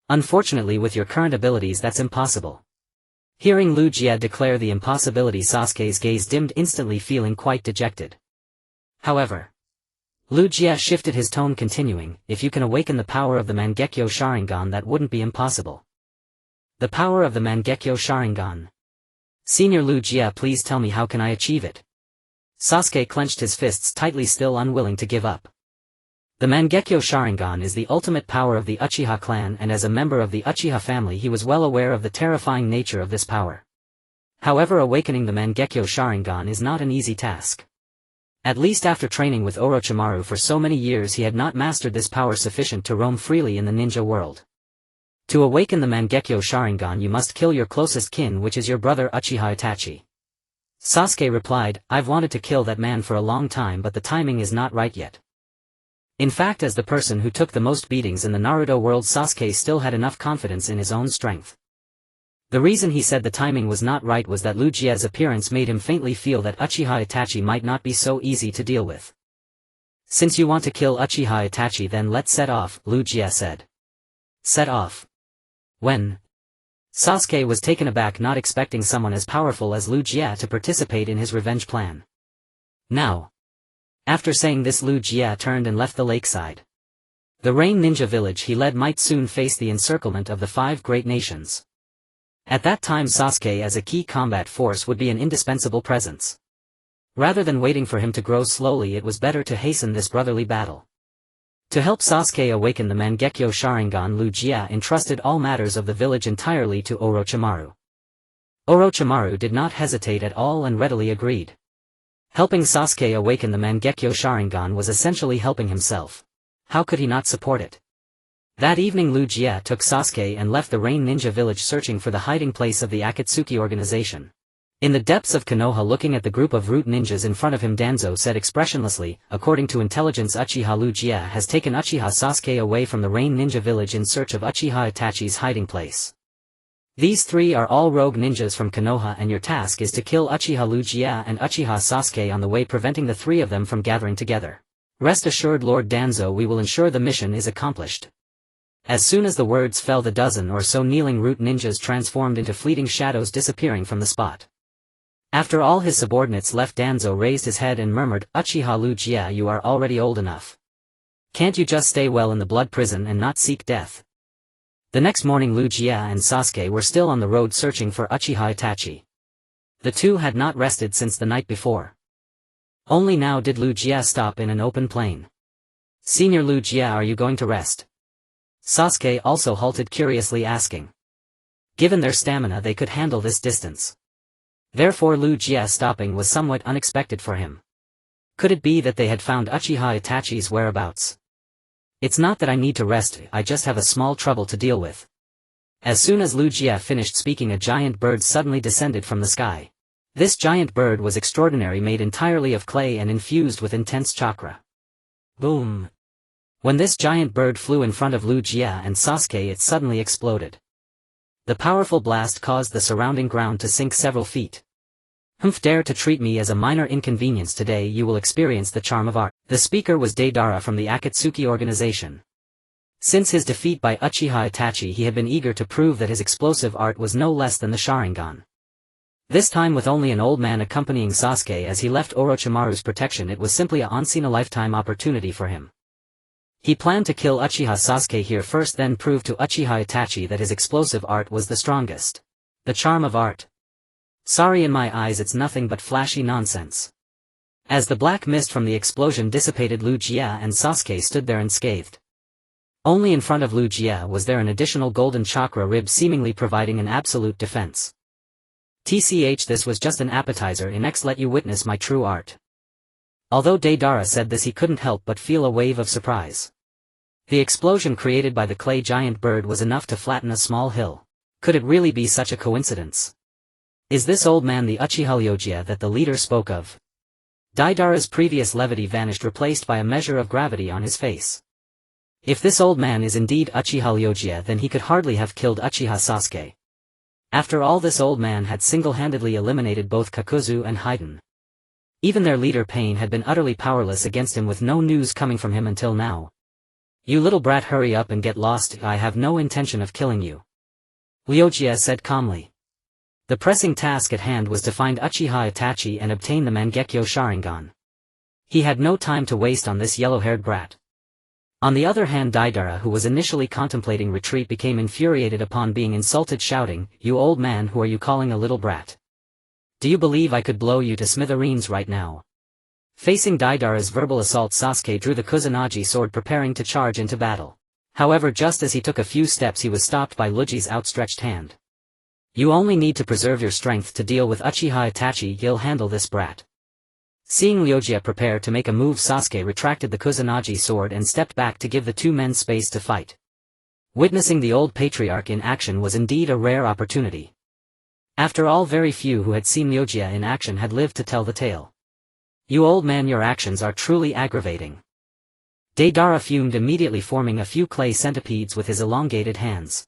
Unfortunately, with your current abilities that's impossible. Hearing Lu Jie declare the impossibility, Sasuke's gaze dimmed instantly, feeling quite dejected. However, Lu Jie shifted his tone, continuing, if you can awaken the power of the Mangekyo Sharingan, that wouldn't be impossible. The power of the Mangekyo Sharingan. Senior Lu Jie, please tell me, how can I achieve it? Sasuke clenched his fists tightly, still unwilling to give up. The Mangekyo Sharingan is the ultimate power of the Uchiha clan, and as a member of the Uchiha family he was well aware of the terrifying nature of this power. However, awakening the Mangekyo Sharingan is not an easy task. At least after training with Orochimaru for so many years, he had not mastered this power sufficient to roam freely in the ninja world. To awaken the Mangekyo Sharingan you must kill your closest kin, which is your brother Uchiha Itachi. Sasuke replied, I've wanted to kill that man for a long time, but the timing is not right yet. In fact, as the person who took the most beatings in the Naruto world, Sasuke still had enough confidence in his own strength. The reason he said the timing was not right was that Lu Jie's appearance made him faintly feel that Uchiha Itachi might not be so easy to deal with. Since you want to kill Uchiha Itachi, then let's set off, Lu Jie said. Set off? When? Sasuke was taken aback, not expecting someone as powerful as Lu Jie to participate in his revenge plan. Now. After saying this, Lu Jia turned and left the lakeside. The Rain Ninja village he led might soon face the encirclement of the 5 great nations. At that time Sasuke as a key combat force would be an indispensable presence. Rather than waiting for him to grow slowly, it was better to hasten this brotherly battle. To help Sasuke awaken the Mangekyo Sharingan, Lu Jia entrusted all matters of the village entirely to Orochimaru. Orochimaru did not hesitate at all and readily agreed. Helping Sasuke awaken the Mangekyo Sharingan was essentially helping himself. How could he not support it? That evening Lu Jia took Sasuke and left the Rain Ninja village searching for the hiding place of the Akatsuki organization. In the depths of Konoha, looking at the group of root ninjas in front of him, Danzo said expressionlessly, "According to intelligence, Uchiha Lu Jia has taken Uchiha Sasuke away from the Rain Ninja village in search of Uchiha Itachi's hiding place. These 3 are all rogue ninjas from Konoha, and your task is to kill Uchiha Lu Jia and Uchiha Sasuke on the way, preventing the 3 of them from gathering together. Rest assured, Lord Danzo, we will ensure the mission is accomplished." As soon as the words fell, the dozen or so kneeling root ninjas transformed into fleeting shadows, disappearing from the spot. After all his subordinates left, Danzo raised his head and murmured, "Uchiha Lu Jia, you are already old enough. Can't you just stay well in the blood prison and not seek death?" The next morning Lu Jia and Sasuke were still on the road searching for Uchiha Itachi. The 2 had not rested since the night before. Only now did Lu Jia stop in an open plain. "Senior Lu Jia, are you going to rest?" Sasuke also halted, curiously asking. Given their stamina, they could handle this distance. Therefore Lu Jia stopping was somewhat unexpected for him. Could it be that they had found Uchiha Itachi's whereabouts? "It's not that I need to rest, I just have a small trouble to deal with." As soon as Lu Jia finished speaking, a giant bird suddenly descended from the sky. This giant bird was extraordinary, made entirely of clay and infused with intense chakra. Boom! When this giant bird flew in front of Lu Jia and Sasuke, it suddenly exploded. The powerful blast caused the surrounding ground to sink several feet. Dare to treat me as a minor inconvenience today, you will experience the charm of art." The speaker was Deidara from the Akatsuki organization. Since his defeat by Uchiha Itachi, he had been eager to prove that his explosive art was no less than the Sharingan. This time with only an old man accompanying Sasuke as he left Orochimaru's protection, it was simply a once-in-a-lifetime opportunity for him. He planned to kill Uchiha Sasuke here first, then prove to Uchiha Itachi that his explosive art was the strongest. The charm of art. Sorry, in my eyes it's nothing but flashy nonsense. As the black mist from the explosion dissipated, Lu Jia and Sasuke stood there unscathed. Only in front of Lu Jia was there an additional golden chakra rib, seemingly providing an absolute defense. "Tch, this was just an appetizer, next let you witness my true art." Although Deidara said this, he couldn't help but feel a wave of surprise. The explosion created by the clay giant bird was enough to flatten a small hill. Could it really be such a coincidence? Is this old man the Uchiha Ryūsuke that the leader spoke of? Deidara's previous levity vanished, replaced by a measure of gravity on his face. If this old man is indeed Uchiha Ryūsuke, then he could hardly have killed Uchiha Sasuke. After all, this old man had single-handedly eliminated both Kakuzu and Haiden. Even their leader Pain had been utterly powerless against him, with no news coming from him until now. "You little brat, hurry up and get lost, I have no intention of killing you," Ryūsuke said calmly. The pressing task at hand was to find Uchiha Itachi and obtain the Mangekyo Sharingan. He had no time to waste on this yellow-haired brat. On the other hand, Deidara, who was initially contemplating retreat, became infuriated upon being insulted, shouting, "You old man, who are you calling a little brat? Do you believe I could blow you to smithereens right now?" Facing Deidara's verbal assault, Sasuke drew the Kusanagi sword, preparing to charge into battle. However, just as he took a few steps, he was stopped by Luji's outstretched hand. "You only need to preserve your strength to deal with Uchiha Itachi, you'll handle this brat." Seeing Ryūsuke prepare to make a move, Sasuke retracted the Kusanagi sword and stepped back to give the 2 men space to fight. Witnessing the old patriarch in action was indeed a rare opportunity. After all, very few who had seen Ryūsuke in action had lived to tell the tale. "You old man, your actions are truly aggravating." Deidara fumed, immediately forming a few clay centipedes with his elongated hands.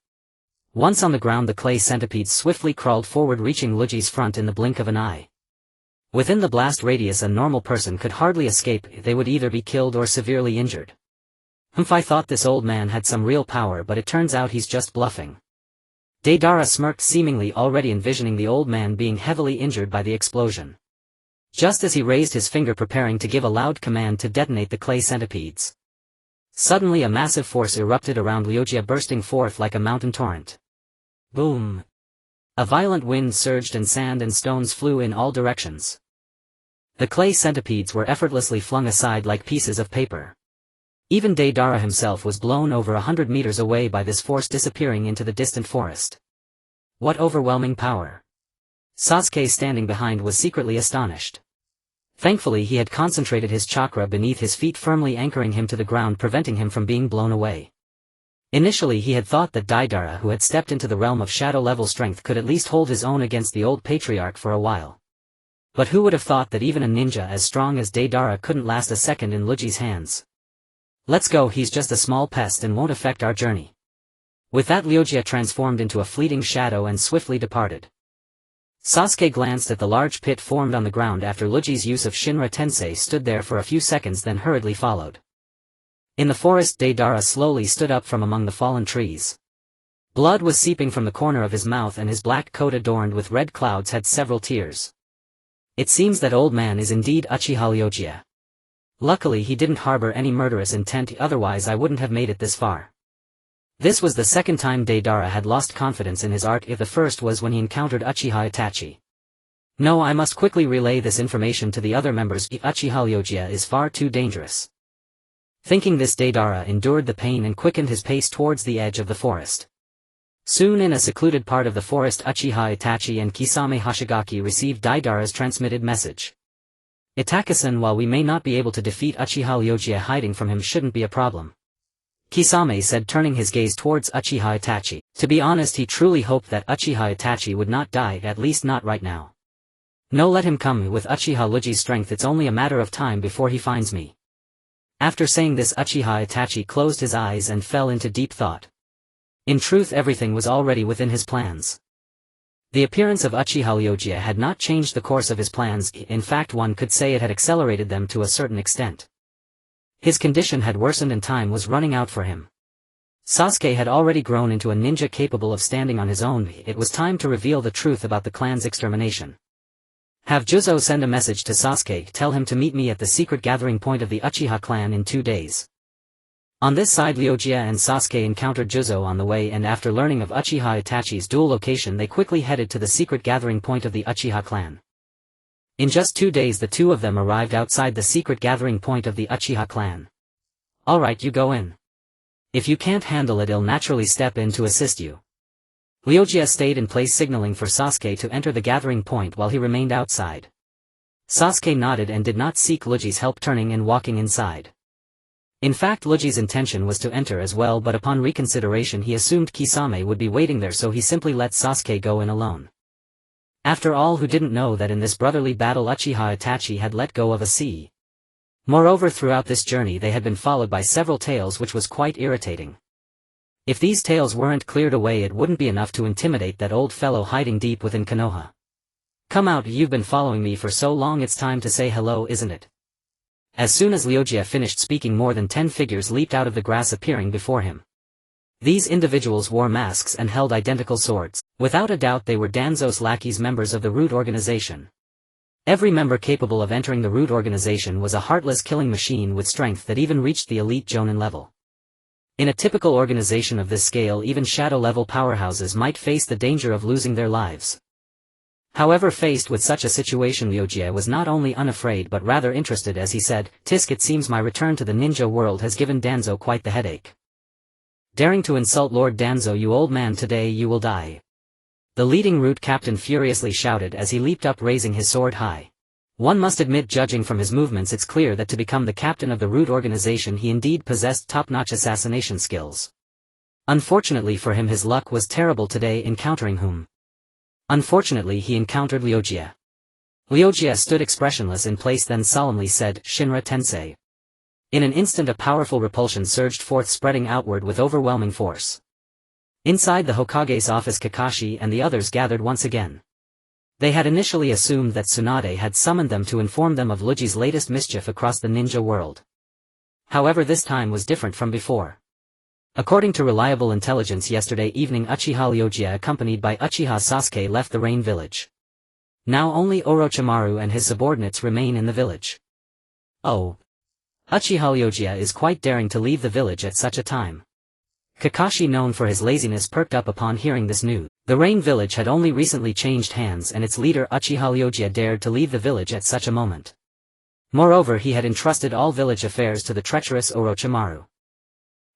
Once on the ground, the clay centipedes swiftly crawled forward, reaching Luji's front in the blink of an eye. Within the blast radius, a normal person could hardly escape, they would either be killed or severely injured. I thought this old man had some real power, but it turns out he's just bluffing." Deidara smirked, seemingly already envisioning the old man being heavily injured by the explosion. Just as he raised his finger preparing to give a loud command to detonate the clay centipedes. Suddenly a massive force erupted around Uchiha, bursting forth like a mountain torrent. Boom! A violent wind surged and sand and stones flew in all directions. The clay centipedes were effortlessly flung aside like pieces of paper. Even Deidara himself was blown over 100 meters away by this force, disappearing into the distant forest. What overwhelming power! Sasuke, standing behind, was secretly astonished. Thankfully he had concentrated his chakra beneath his feet, firmly anchoring him to the ground, preventing him from being blown away. Initially he had thought that Deidara, who had stepped into the realm of shadow-level strength, could at least hold his own against the old patriarch for a while. But who would have thought that even a ninja as strong as Deidara couldn't last a second in Luji's hands? Let's go, he's just a small pest and won't affect our journey. With that, Uchiha transformed into a fleeting shadow and swiftly departed. Sasuke glanced at the large pit formed on the ground after Luji's use of Shinra Tensei, stood there for a few seconds, then hurriedly followed. In the forest, Deidara slowly stood up from among the fallen trees. Blood was seeping from the corner of his mouth and his black coat, adorned with red clouds, had several tears. It seems that old man is indeed Uchiha Ryūsuke. Luckily he didn't harbor any murderous intent, otherwise I wouldn't have made it this far. This was the second time Deidara had lost confidence in his art, if the first was when he encountered Uchiha Itachi. No, I must quickly relay this information to the other members. Uchiha Ryūsuke is far too dangerous. Thinking this, Deidara endured the pain and quickened his pace towards the edge of the forest. Soon, in a secluded part of the forest, Uchiha Itachi and Kisame Hoshigaki received Deidara's transmitted message. Itachi-san, while we may not be able to defeat Uchiha Ryūsuke, hiding from him shouldn't be a problem. Kisame said, turning his gaze towards Uchiha Itachi. To be honest, he truly hoped that Uchiha Itachi would not die, at least not right now. No, let him come. With Uchiha Luji's strength, it's only a matter of time before he finds me. After saying this, Uchiha Itachi closed his eyes and fell into deep thought. In truth, everything was already within his plans. The appearance of Uchiha Ryūsuke had not changed the course of his plans, in fact one could say it had accelerated them to a certain extent. His condition had worsened and time was running out for him. Sasuke had already grown into a ninja capable of standing on his own. It was time to reveal the truth about the clan's extermination. Have Juzo send a message to Sasuke, tell him to meet me at the secret gathering point of the Uchiha clan in 2 days. On this side, Ryūsuke and Sasuke encountered Juzo on the way, and after learning of Uchiha Itachi's dual location, they quickly headed to the secret gathering point of the Uchiha clan. In just 2 days the two of them arrived outside the secret gathering point of the Uchiha clan. Alright, you go in. If you can't handle it, I'll naturally step in to assist you. Ryūsuke stayed in place, signaling for Sasuke to enter the gathering point while he remained outside. Sasuke nodded and did not seek Luji's help, turning and walking inside. In fact, Luji's intention was to enter as well, but upon reconsideration he assumed Kisame would be waiting there, so he simply let Sasuke go in alone. After all, who didn't know that in this brotherly battle Uchiha Itachi had let go of a sea? Moreover, throughout this journey they had been followed by several tails, which was quite irritating. If these tails weren't cleared away, it wouldn't be enough to intimidate that old fellow hiding deep within Konoha. Come out, you've been following me for so long, it's time to say hello, isn't it? As soon as Ryūsuke finished speaking, more than 10 figures leaped out of the grass, appearing before him. These individuals wore masks and held identical swords. Without a doubt they were Danzo's lackeys, members of the Root Organization. Every member capable of entering the Root Organization was a heartless killing machine with strength that even reached the elite Jonin level. In a typical organization of this scale, even shadow-level powerhouses might face the danger of losing their lives. However, faced with such a situation, Ryūsuke was not only unafraid but rather interested, as he said, "Tisk, it seems my return to the ninja world has given Danzo quite the headache. Daring to insult Lord Danzo, you old man, today you will die." The leading Root captain furiously shouted as he leaped up, raising his sword high. One must admit, judging from his movements, it's clear that to become the captain of the Root Organization he indeed possessed top-notch assassination skills. Unfortunately for him, his luck was terrible today. Encountering whom? Unfortunately, he encountered Ryūsuke. Ryūsuke stood expressionless in place, then solemnly said, "Shinra Tensei." In an instant a powerful repulsion surged forth, spreading outward with overwhelming force. Inside the Hokage's office, Kakashi and the others gathered once again. They had initially assumed that Tsunade had summoned them to inform them of Luji's latest mischief across the ninja world. However, this time was different from before. According to reliable intelligence, yesterday evening Uchiha Ryūsuke accompanied by Uchiha Sasuke left the Rain Village. Now only Orochimaru and his subordinates remain in the village. Oh. Uchiha Ryūsuke is quite daring to leave the village at such a time. Kakashi, known for his laziness, perked up upon hearing this news. The Rain Village had only recently changed hands, and its leader Uchiha Ryūsuke dared to leave the village at such a moment. Moreover, he had entrusted all village affairs to the treacherous Orochimaru.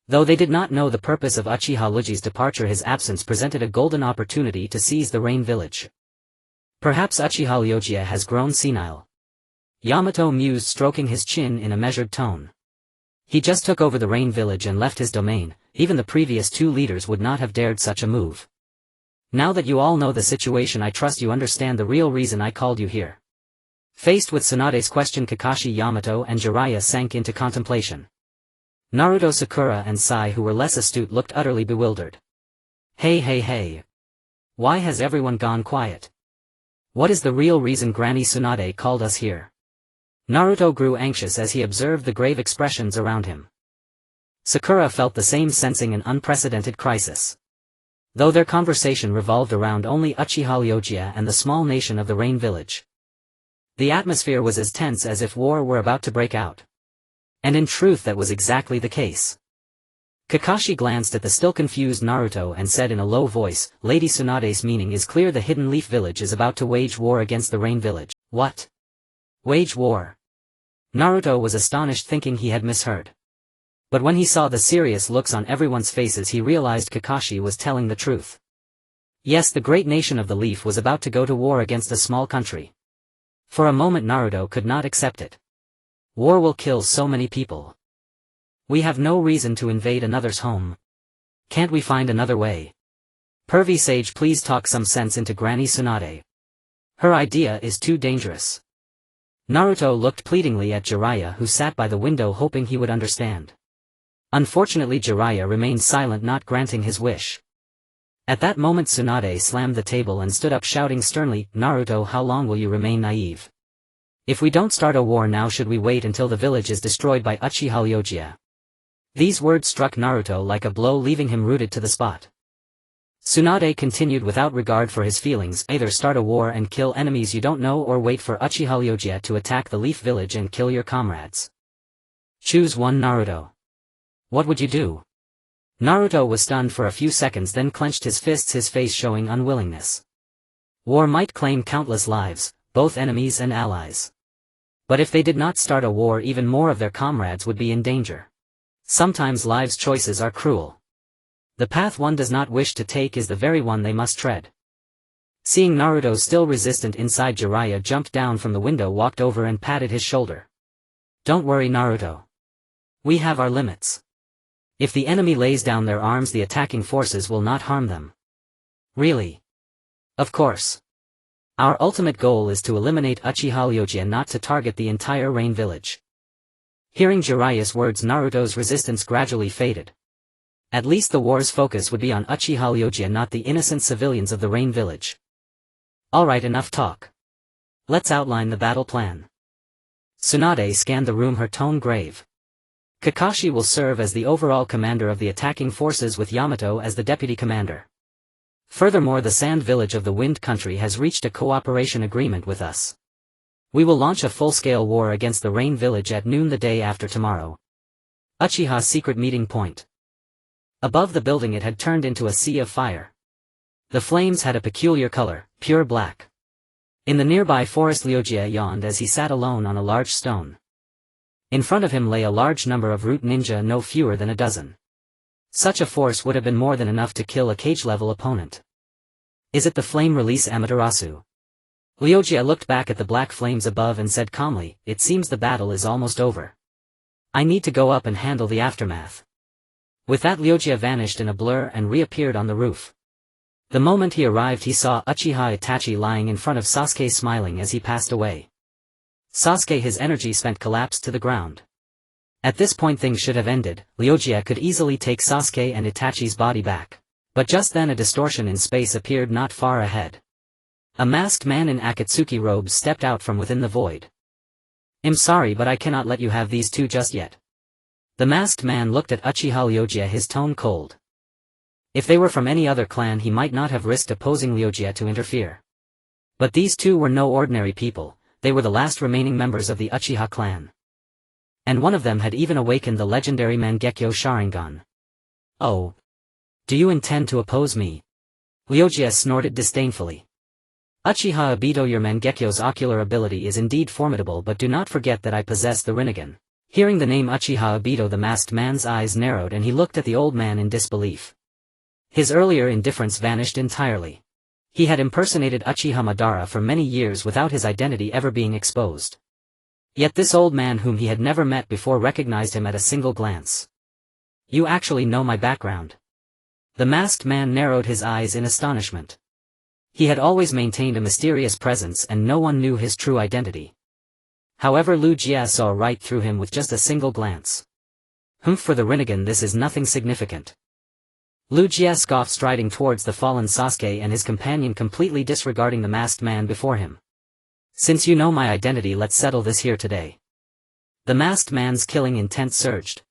Though they did not know the purpose of Uchiha Ryūsuke's departure, his absence presented a golden opportunity to seize the Rain Village. Perhaps Uchiha Ryūsuke has grown senile. Yamato mused, stroking his chin in a measured tone. He just took over the Rain Village and left his domain. Even the previous two leaders would not have dared such a move. Now that you all know the situation, I trust you understand the real reason I called you here. Faced with Tsunade's question, Kakashi, Yamato and Jiraiya sank into contemplation. Naruto, Sakura and Sai, who were less astute, looked utterly bewildered. Hey. Why has everyone gone quiet? What is the real reason Granny Tsunade called us here? Naruto grew anxious as he observed the grave expressions around him. Sakura felt the same, sensing an unprecedented crisis. Though their conversation revolved around only Uchiha Ryūsuke and the small nation of the Rain Village, the atmosphere was as tense as if war were about to break out. And in truth that was exactly the case. Kakashi glanced at the still confused Naruto and said in a low voice, Lady Tsunade's meaning is clear. The Hidden Leaf Village is about to wage war against the Rain Village. What? Wage war? Naruto was astonished, thinking he had misheard. But when he saw the serious looks on everyone's faces, he realized Kakashi was telling the truth. Yes, the great nation of the Leaf was about to go to war against a small country. For a moment Naruto could not accept it. War will kill so many people. We have no reason to invade another's home. Can't we find another way? Pervy Sage, please talk some sense into Granny Tsunade. Her idea is too dangerous. Naruto looked pleadingly at Jiraiya, who sat by the window, hoping he would understand. Unfortunately, Jiraiya remained silent, not granting his wish. At that moment Tsunade slammed the table and stood up, shouting sternly, Naruto, how long will you remain naive? If we don't start a war now, should we wait until the village is destroyed by Uchiha Ryūsuke? These words struck Naruto like a blow, leaving him rooted to the spot. Tsunade continued without regard for his feelings, either start a war and kill enemies you don't know, or wait for Uchiha Ryūsuke to attack the Leaf Village and kill your comrades. Choose one, Naruto. What would you do? Naruto was stunned for a few seconds, then clenched his fists, his face showing unwillingness. War might claim countless lives, both enemies and allies. But if they did not start a war, even more of their comrades would be in danger. Sometimes life's choices are cruel. The path one does not wish to take is the very one they must tread. Seeing Naruto still resistant inside, Jiraiya jumped down from the window, walked over and patted his shoulder. Don't worry, Naruto. We have our limits. If the enemy lays down their arms, the attacking forces will not harm them. Really? Of course. Our ultimate goal is to eliminate Uchiha Ryūsuke, not to target the entire Rain Village. Hearing Jiraiya's words, Naruto's resistance gradually faded. At least the war's focus would be on Uchiha Ryūsuke, not the innocent civilians of the Rain Village. Alright, enough talk. Let's outline the battle plan. Tsunade scanned the room, her tone grave. Kakashi will serve as the overall commander of the attacking forces, with Yamato as the deputy commander. Furthermore, the Sand Village of the Wind Country has reached a cooperation agreement with us. We will launch a full-scale war against the Rain Village at noon the day after tomorrow. Uchiha's secret meeting point. Above the building it had turned into a sea of fire. The flames had a peculiar color, pure black. In the nearby forest, Ryūsuke yawned as he sat alone on a large stone. In front of him lay a large number of root ninja, no fewer than a dozen. Such a force would have been more than enough to kill a cage-level opponent. Is it the flame release Amaterasu? Ryūsuke looked back at the black flames above and said calmly, it seems the battle is almost over. I need to go up and handle the aftermath. With that, Ryūsuke vanished in a blur and reappeared on the roof. The moment he arrived, he saw Uchiha Itachi lying in front of Sasuke, smiling as he passed away. Sasuke, his energy spent, collapsed to the ground. At this point things should have ended. Ryūsuke could easily take Sasuke and Itachi's body back. But just then a distortion in space appeared not far ahead. A masked man in Akatsuki robes stepped out from within the void. I'm sorry, but I cannot let you have these two just yet. The masked man looked at Uchiha Ryūsuke, his tone cold. If they were from any other clan he might not have risked opposing Ryūsuke to interfere. But these two were no ordinary people, they were the last remaining members of the Uchiha clan. And one of them had even awakened the legendary Mangekyo Sharingan. Oh. Do you intend to oppose me? Ryūsuke snorted disdainfully. Uchiha Obito, your Mangekyo's ocular ability is indeed formidable, but do not forget that I possess the Rinnegan. Hearing the name Uchiha Obito, the masked man's eyes narrowed and he looked at the old man in disbelief. His earlier indifference vanished entirely. He had impersonated Uchiha Madara for many years without his identity ever being exposed. Yet this old man whom he had never met before recognized him at a single glance. You actually know my background. The masked man narrowed his eyes in astonishment. He had always maintained a mysterious presence and no one knew his true identity. However, Lu Jie saw right through him with just a single glance. For the Rinnegan, this is nothing significant. Lu Jie scoffed, striding towards the fallen Sasuke and his companion, completely disregarding the masked man before him. Since you know my identity, let's settle this here today. The masked man's killing intent surged.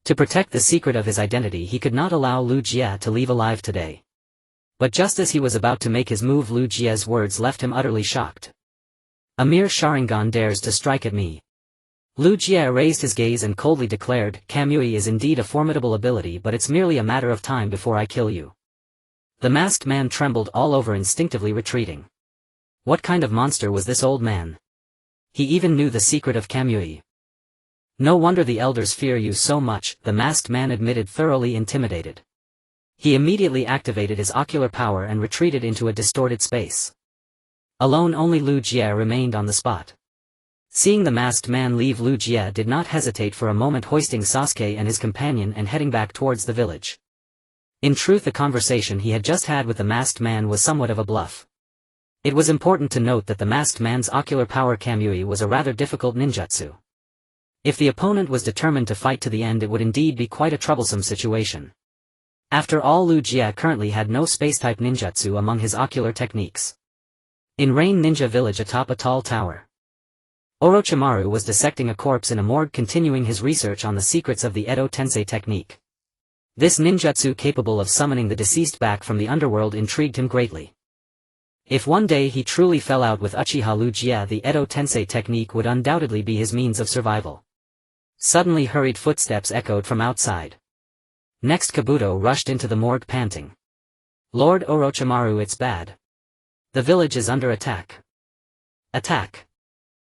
To protect the secret of his identity, he could not allow Lu Jie to leave alive today. But just as he was about to make his move, Lu Jie's words left him utterly shocked. A mere Sharingan dares to strike at me. Lu Jie raised his gaze and coldly declared, Kamui is indeed a formidable ability, but it's merely a matter of time before I kill you. The masked man trembled all over, instinctively retreating. What kind of monster was this old man? He even knew the secret of Kamui. No wonder the elders fear you so much, the masked man admitted, thoroughly intimidated. He immediately activated his ocular power and retreated into a distorted space. Alone, only Lu Jie remained on the spot. Seeing the masked man leave, Lu Jie did not hesitate for a moment, hoisting Sasuke and his companion and heading back towards the village. In truth, the conversation he had just had with the masked man was somewhat of a bluff. It was important to note that the masked man's ocular power Kamui was a rather difficult ninjutsu. If the opponent was determined to fight to the end, it would indeed be quite a troublesome situation. After all, Lu Jie currently had no space-type ninjutsu among his ocular techniques. In Rain Ninja Village atop a tall tower, Orochimaru was dissecting a corpse in a morgue, continuing his research on the secrets of the Edo Tensei technique. This ninjutsu, capable of summoning the deceased back from the underworld, intrigued him greatly. If one day he truly fell out with Uchiha Lu Jie, the Edo Tensei technique would undoubtedly be his means of survival. Suddenly, hurried footsteps echoed from outside. Next, Kabuto rushed into the morgue, panting. Lord Orochimaru, it's bad. The village is under attack. Attack?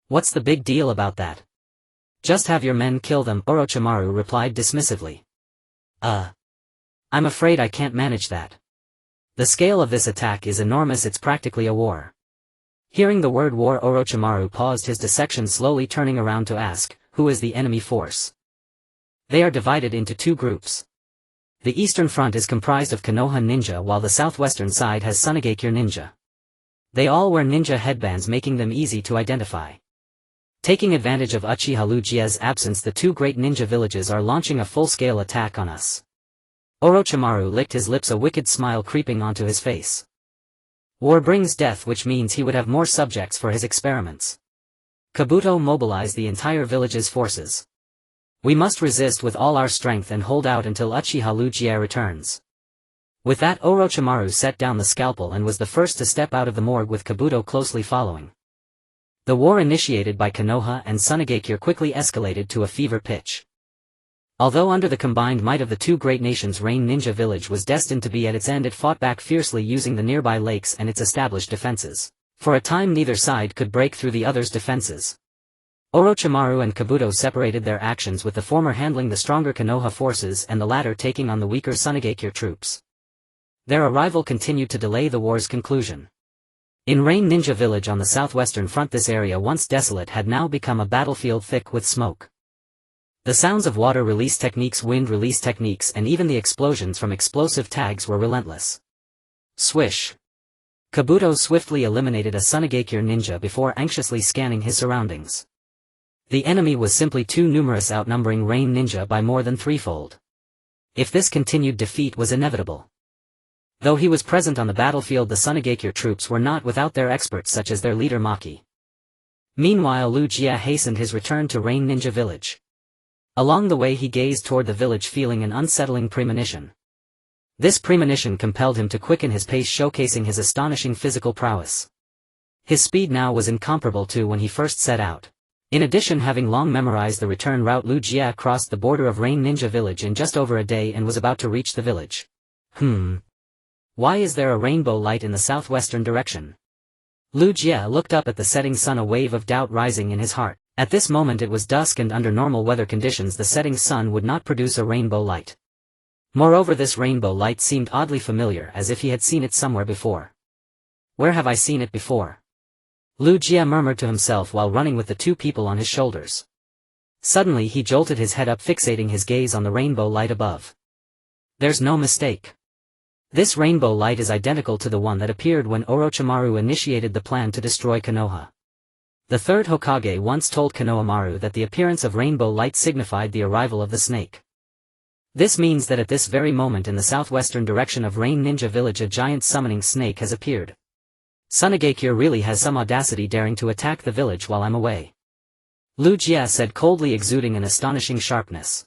What's the big deal about that? Just have your men kill them, Orochimaru replied dismissively. I'm afraid I can't manage that. The scale of this attack is enormous, it's practically a war. Hearing the word war, Orochimaru paused his dissection, slowly turning around to ask, who is the enemy force? They are divided into two groups. The eastern front is comprised of Konoha ninja, while the southwestern side has Sunigakure ninja. They all wear ninja headbands, making them easy to identify. Taking advantage of Uchiha Lu Jie's absence, the two great ninja villages are launching a full-scale attack on us. Orochimaru licked his lips, a wicked smile creeping onto his face. War brings death, which means he would have more subjects for his experiments. Kabuto mobilized the entire village's forces. We must resist with all our strength and hold out until Uchiha Lu Jie returns. With that, Orochimaru set down the scalpel and was the first to step out of the morgue, with Kabuto closely following. The war initiated by Konoha and Sunigakure quickly escalated to a fever pitch. Although under the combined might of the two great nations, Rain Ninja Village was destined to be at its end, it fought back fiercely using the nearby lakes and its established defenses. For a time, neither side could break through the other's defenses. Orochimaru and Kabuto separated their actions, with the former handling the stronger Konoha forces and the latter taking on the weaker Sunigakure troops. Their arrival continued to delay the war's conclusion. In Rain Ninja Village on the southwestern front, this area, once desolate, had now become a battlefield thick with smoke. The sounds of water release techniques, wind release techniques, and even the explosions from explosive tags were relentless. Swish! Kabuto swiftly eliminated a Sunigakure ninja before anxiously scanning his surroundings. The enemy was simply too numerous, outnumbering Rain Ninja by more than threefold. If this continued, defeat was inevitable. Though he was present on the battlefield, the Sunigakure troops were not without their experts, such as their leader Maki. Meanwhile, Lu Jie hastened his return to Rain Ninja Village. Along the way, he gazed toward the village, feeling an unsettling premonition. This premonition compelled him to quicken his pace, showcasing his astonishing physical prowess. His speed now was incomparable to when he first set out. In addition, having long memorized the return route, Lu Jie crossed the border of Rain Ninja Village in just over a day and was about to reach the village. Why is there a rainbow light in the southwestern direction? Lu Jie looked up at the setting sun, a wave of doubt rising in his heart. At this moment it was dusk, and under normal weather conditions the setting sun would not produce a rainbow light. Moreover, this rainbow light seemed oddly familiar, as if he had seen it somewhere before. Where have I seen it before? Lu Jie murmured to himself while running with the two people on his shoulders. Suddenly he jolted his head up, fixating his gaze on the rainbow light above. There's no mistake. This rainbow light is identical to the one that appeared when Orochimaru initiated the plan to destroy Konoha. The Third Hokage once told Konohamaru that the appearance of rainbow light signified the arrival of the snake. This means that at this very moment in the southwestern direction of Rain Ninja Village a giant summoning snake has appeared. Sunagakure really has some audacity, daring to attack the village while I'm away. Lu Jie said coldly, exuding an astonishing sharpness.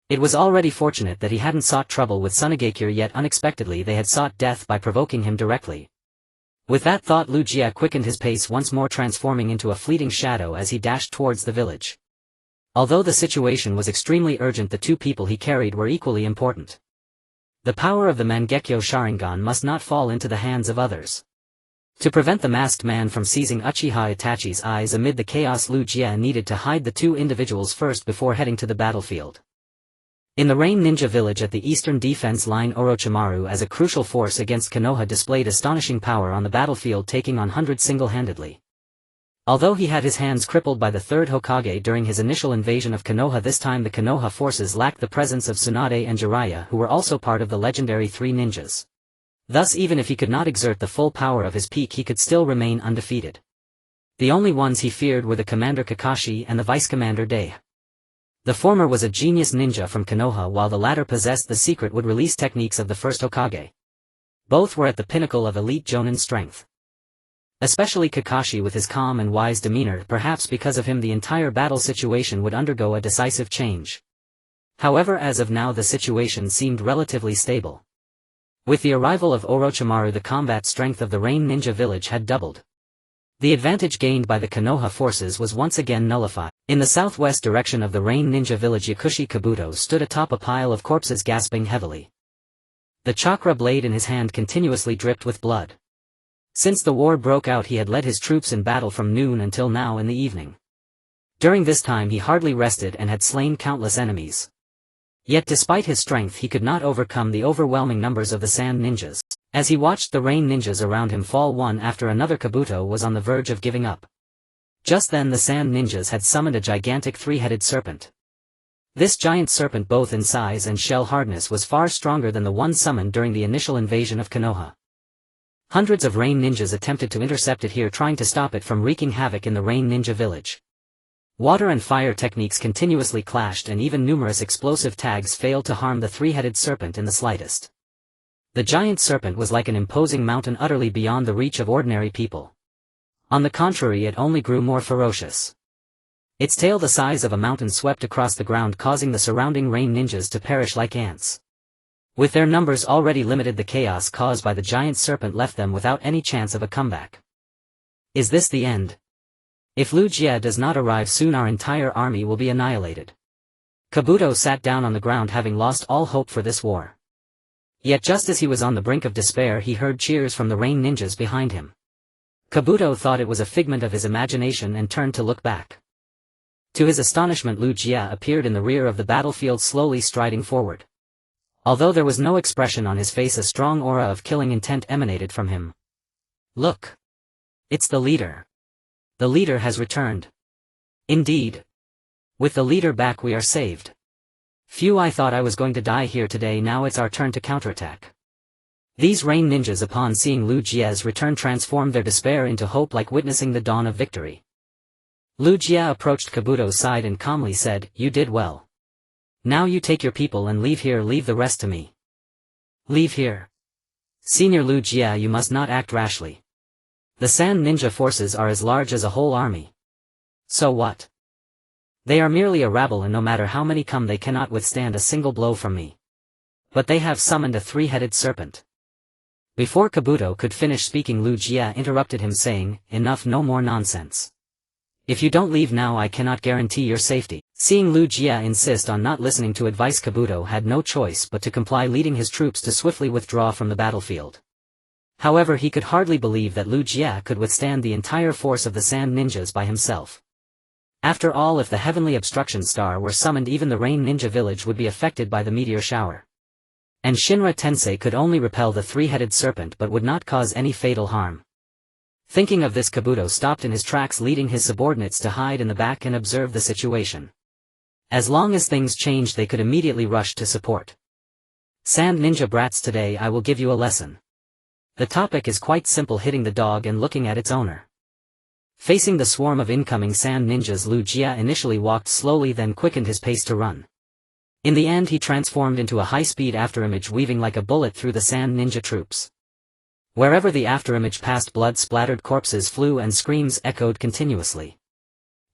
It was already fortunate that he hadn't sought trouble with Sunagakure, yet unexpectedly they had sought death by provoking him directly. With that thought, Lu Jie quickened his pace once more, transforming into a fleeting shadow as he dashed towards the village. Although the situation was extremely urgent, the two people he carried were equally important. The power of the Mangekyo Sharingan must not fall into the hands of others. To prevent the masked man from seizing Uchiha Itachi's eyes amid the chaos, Lu Jie needed to hide the two individuals first before heading to the battlefield. In the Rain Ninja Village at the eastern defense line, Orochimaru as a crucial force against Konoha displayed astonishing power on the battlefield, taking on hundreds single-handedly. Although he had his hands crippled by the Third Hokage during his initial invasion of Konoha, this time the Konoha forces lacked the presence of Tsunade and Jiraiya, who were also part of the legendary Three Ninjas. Thus, even if he could not exert the full power of his peak, he could still remain undefeated. The only ones he feared were the Commander Kakashi and the Vice-Commander Dei. The former was a genius ninja from Konoha, while the latter possessed the secret would-release techniques of the First Hokage. Both were at the pinnacle of elite Jonin strength. Especially Kakashi, with his calm and wise demeanor. Perhaps because of him the entire battle situation would undergo a decisive change. However, as of now the situation seemed relatively stable. With the arrival of Orochimaru, the combat strength of the Rain Ninja Village had doubled. The advantage gained by the Konoha forces was once again nullified. In the southwest direction of the Rain Ninja Village, Yakushi Kabuto stood atop a pile of corpses, gasping heavily. The chakra blade in his hand continuously dripped with blood. Since the war broke out, he had led his troops in battle from noon until now in the evening. During this time he hardly rested and had slain countless enemies. Yet despite his strength he could not overcome the overwhelming numbers of the Sand Ninjas. As he watched the Rain Ninjas around him fall one after another, Kabuto was on the verge of giving up. Just then the Sand Ninjas had summoned a gigantic three-headed serpent. This giant serpent, both in size and shell hardness, was far stronger than the one summoned during the initial invasion of Konoha. Hundreds of Rain Ninjas attempted to intercept it here, trying to stop it from wreaking havoc in the Rain Ninja Village. Water and fire techniques continuously clashed, and even numerous explosive tags failed to harm the three-headed serpent in the slightest. The giant serpent was like an imposing mountain, utterly beyond the reach of ordinary people. On the contrary, it only grew more ferocious. Its tail, the size of a mountain, swept across the ground, causing the surrounding Rain Ninjas to perish like ants. With their numbers already limited, the chaos caused by the giant serpent left them without any chance of a comeback. Is this the end? If Lu Jie does not arrive soon, our entire army will be annihilated. Kabuto sat down on the ground, having lost all hope for this war. Yet just as he was on the brink of despair, he heard cheers from the Rain Ninjas behind him. Kabuto thought it was a figment of his imagination and turned to look back. To his astonishment, Lu Jie appeared in the rear of the battlefield, slowly striding forward. Although there was no expression on his face, a strong aura of killing intent emanated from him. Look! It's the leader. The leader has returned. Indeed. With the leader back, we are saved. Phew, I thought I was going to die here today. Now it's our turn to counterattack. These Rain Ninjas, upon seeing Lu Jie's return, transformed their despair into hope, like witnessing the dawn of victory. Lu Jie approached Kabuto's side and calmly said, "You did well. Now you take your people and leave here. Leave the rest to me." Leave here? Senior Lu Jie, you must not act rashly. The Sand Ninja forces are as large as a whole army. So what? They are merely a rabble, and no matter how many come, they cannot withstand a single blow from me. But they have summoned a three-headed serpent. Before Kabuto could finish speaking, Lu Jie interrupted him saying, "Enough, no more nonsense. If you don't leave now, I cannot guarantee your safety." Seeing Lu Jie insist on not listening to advice, Kabuto had no choice but to comply, leading his troops to swiftly withdraw from the battlefield. However, he could hardly believe that Lu Jie could withstand the entire force of the Sand Ninjas by himself. After all, if the Heavenly Obstruction Star were summoned, even the Rain Ninja village would be affected by the meteor shower. And Shinra Tensei could only repel the three-headed serpent but would not cause any fatal harm. Thinking of this, Kabuto stopped in his tracks, leading his subordinates to hide in the back and observe the situation. As long as things changed, they could immediately rush to support. "Sand Ninja brats, today I will give you a lesson. The topic is quite simple: hitting the dog and looking at its owner." Facing the swarm of incoming Sand Ninjas, Lu Jie initially walked slowly, then quickened his pace to run. In the end, he transformed into a high-speed afterimage, weaving like a bullet through the Sand Ninja troops. Wherever the afterimage passed, blood-splattered corpses flew and screams echoed continuously.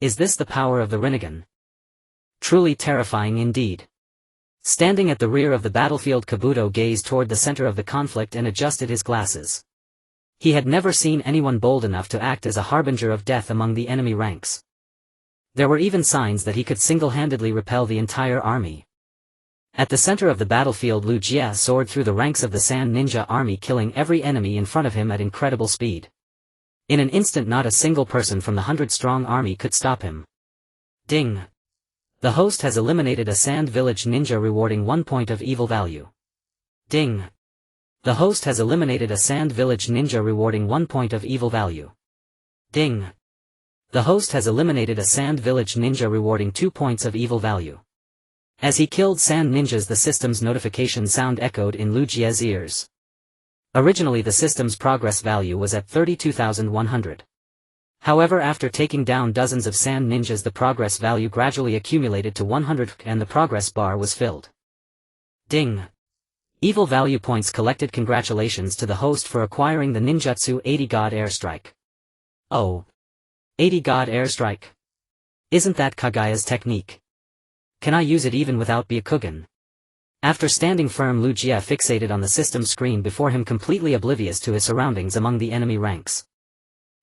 Is this the power of the Rinnegan? Truly terrifying indeed. Standing at the rear of the battlefield, Kabuto gazed toward the center of the conflict and adjusted his glasses. He had never seen anyone bold enough to act as a harbinger of death among the enemy ranks. There were even signs that he could single-handedly repel the entire army. At the center of the battlefield, Lu Jie soared through the ranks of the Sand Ninja army, killing every enemy in front of him at incredible speed. In an instant, not a single person from the 100-strong army could stop him. Ding! The host has eliminated a Sand Village ninja, rewarding 1 point of evil value. Ding! The host has eliminated a Sand Village ninja, rewarding 1 point of evil value. Ding! The host has eliminated a Sand Village ninja, rewarding 2 points of evil value. As he killed Sand Ninjas, the system's notification sound echoed in Lu Jie's ears. Originally, the system's progress value was at 32,100. However, after taking down dozens of Sand Ninjas, the progress value gradually accumulated to 100 and the progress bar was filled. Ding! Evil value points collected. Congratulations to the host for acquiring the ninjutsu 80 God Airstrike. Oh! 80 God Airstrike? Isn't that Kagaya's technique? Can I use it even without Byakugan? After standing firm, Lu Jie fixated on the system screen before him, completely oblivious to his surroundings among the enemy ranks.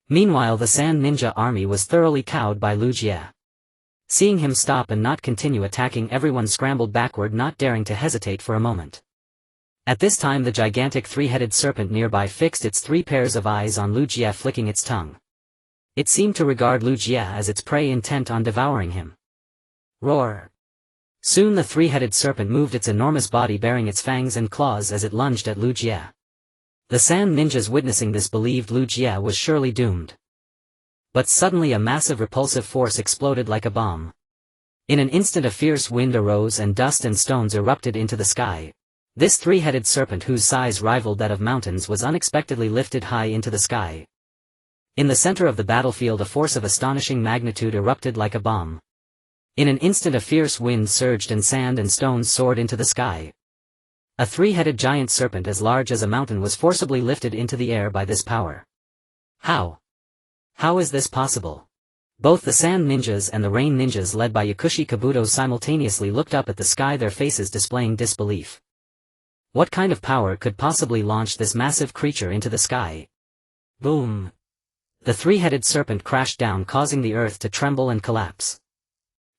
Meanwhile, the Sand Ninja army was thoroughly cowed by Lu Jie. Seeing him stop and not continue attacking, everyone scrambled backward, not daring to hesitate for a moment. At this time, the gigantic three-headed serpent nearby fixed its 3 pairs of eyes on Lu Jie, flicking its tongue. It seemed to regard Lu Jie as its prey, intent on devouring him. Roar! Soon the three-headed serpent moved its enormous body, baring its fangs and claws as it lunged at Lu Jie. The Sand Ninjas, witnessing this, believed Lu Jie was surely doomed. But suddenly a massive repulsive force exploded like a bomb. In an instant, a fierce wind arose and dust and stones erupted into the sky. This three-headed serpent, whose size rivaled that of mountains, was unexpectedly lifted high into the sky. In the center of the battlefield, a force of astonishing magnitude erupted like a bomb. In an instant, a fierce wind surged and sand and stones soared into the sky. A three-headed giant serpent as large as a mountain was forcibly lifted into the air by this power. How? How is this possible? Both the Sand Ninjas and the Rain Ninjas, led by Yakushi Kabuto, simultaneously looked up at the sky, their faces displaying disbelief. What kind of power could possibly launch this massive creature into the sky? Boom! The three-headed serpent crashed down, causing the earth to tremble and collapse.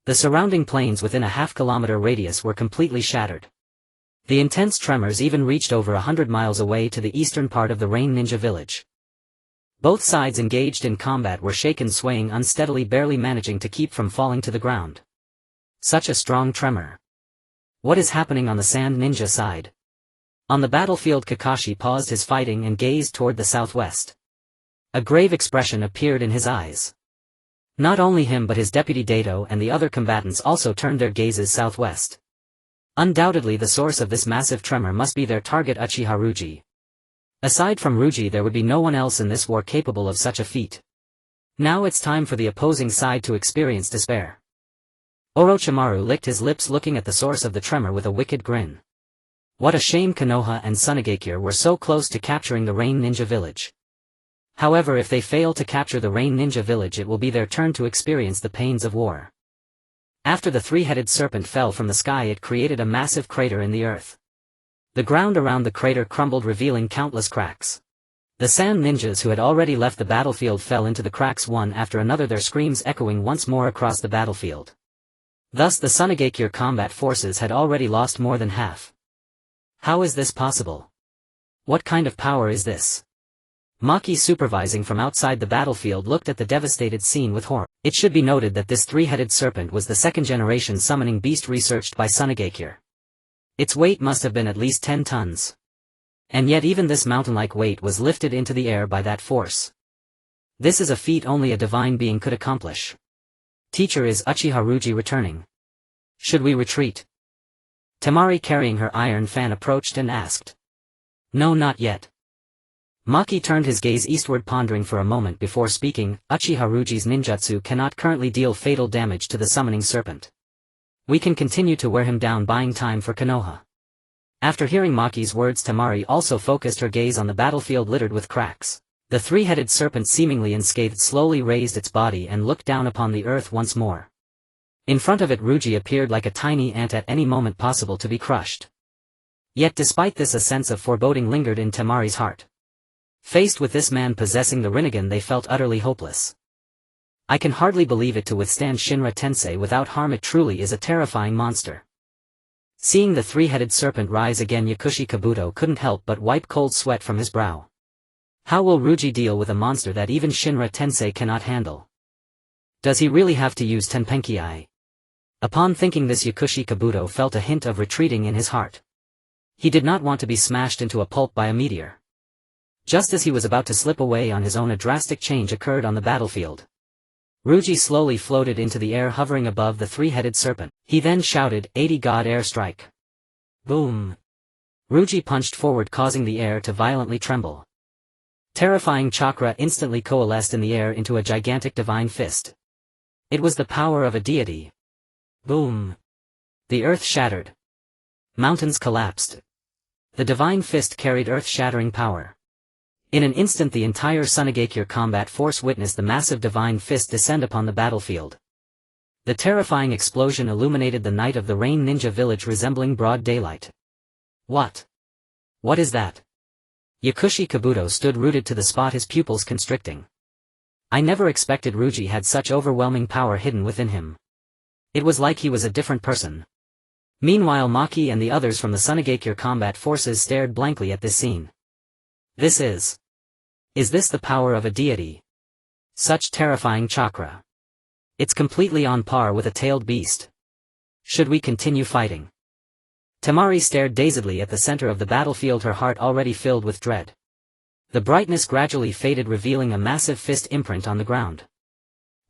The surrounding plains within a half-kilometer radius were completely shattered. The intense tremors even reached over 100 miles away to the eastern part of the Rain Ninja village. Both sides engaged in combat were shaken, swaying unsteadily, barely managing to keep from falling to the ground. Such a strong tremor. What is happening on the Sand Ninja side? On the battlefield, Kakashi paused his fighting and gazed toward the southwest. A grave expression appeared in his eyes. Not only him, but his deputy Dato and the other combatants also turned their gazes southwest. Undoubtedly, the source of this massive tremor must be their target, Uchiha Ryūsuke. Aside from Ryūsuke, there would be no one else in this war capable of such a feat. Now it's time for the opposing side to experience despair. Orochimaru licked his lips, looking at the source of the tremor with a wicked grin. What a shame Konoha and Tsunagakure were so close to capturing the Rain Ninja village. However, if they fail to capture the Rain Ninja village, it will be their turn to experience the pains of war. After the three-headed serpent fell from the sky, it created a massive crater in the earth. The ground around the crater crumbled, revealing countless cracks. The sand ninjas who had already left the battlefield fell into the cracks one after another, their screams echoing once more across the battlefield. Thus the Sunagakure combat forces had already lost more than half. How is this possible? What kind of power is this? Maki, supervising from outside the battlefield, looked at the devastated scene with horror. It should be noted that this three-headed serpent was the second-generation summoning beast researched by Sunagakure. Its weight must have been at least 10 tons. And yet even this mountain-like weight was lifted into the air by that force. This is a feat only a divine being could accomplish. Teacher, is Uchiha Ryūsuke returning? Should we retreat? Temari, carrying her iron fan, approached and asked. No, not yet. Maki turned his gaze eastward, pondering for a moment before speaking. Uchiha Ryūsuke's ninjutsu cannot currently deal fatal damage to the summoning serpent. We can continue to wear him down, buying time for Konoha. After hearing Maki's words, Temari also focused her gaze on the battlefield littered with cracks. The three-headed serpent, seemingly unscathed, slowly raised its body and looked down upon the earth once more. In front of it, Ryūsuke appeared like a tiny ant, at any moment possible to be crushed. Yet despite this, a sense of foreboding lingered in Temari's heart. Faced with this man possessing the Rinnegan, they felt utterly hopeless. I can hardly believe it, to withstand Shinra Tensei without harm. It truly is a terrifying monster. Seeing the three-headed serpent rise again, Yakushi Kabuto couldn't help but wipe cold sweat from his brow. How will Ryūsuke deal with a monster that even Shinra Tensei cannot handle? Does he really have to use Tenpenki? Upon thinking this, Yakushi Kabuto felt a hint of retreating in his heart. He did not want to be smashed into a pulp by a meteor. Just as he was about to slip away on his own, a drastic change occurred on the battlefield. Ryūsuke slowly floated into the air, hovering above the three-headed serpent. He then shouted, 80 God Air Strike. Boom! Ryūsuke punched forward, causing the air to violently tremble. Terrifying chakra instantly coalesced in the air into a gigantic divine fist. It was the power of a deity. Boom! The earth shattered. Mountains collapsed. The divine fist carried earth-shattering power. In an instant, the entire Sunagakure combat force witnessed the massive divine fist descend upon the battlefield. The terrifying explosion illuminated the night of the Rain Ninja village, resembling broad daylight. What? What is that? Yakushi Kabuto stood rooted to the spot, his pupils constricting. I never expected Ryūsuke had such overwhelming power hidden within him. It was like he was a different person. Meanwhile, Maki and the others from the Sunagakure combat forces stared blankly at this scene. This is this the power of a deity? Such terrifying chakra. It's completely on par with a tailed beast. Should we continue fighting? Temari stared dazedly at the center of the battlefield, her heart already filled with dread. The brightness gradually faded, revealing a massive fist imprint on the ground.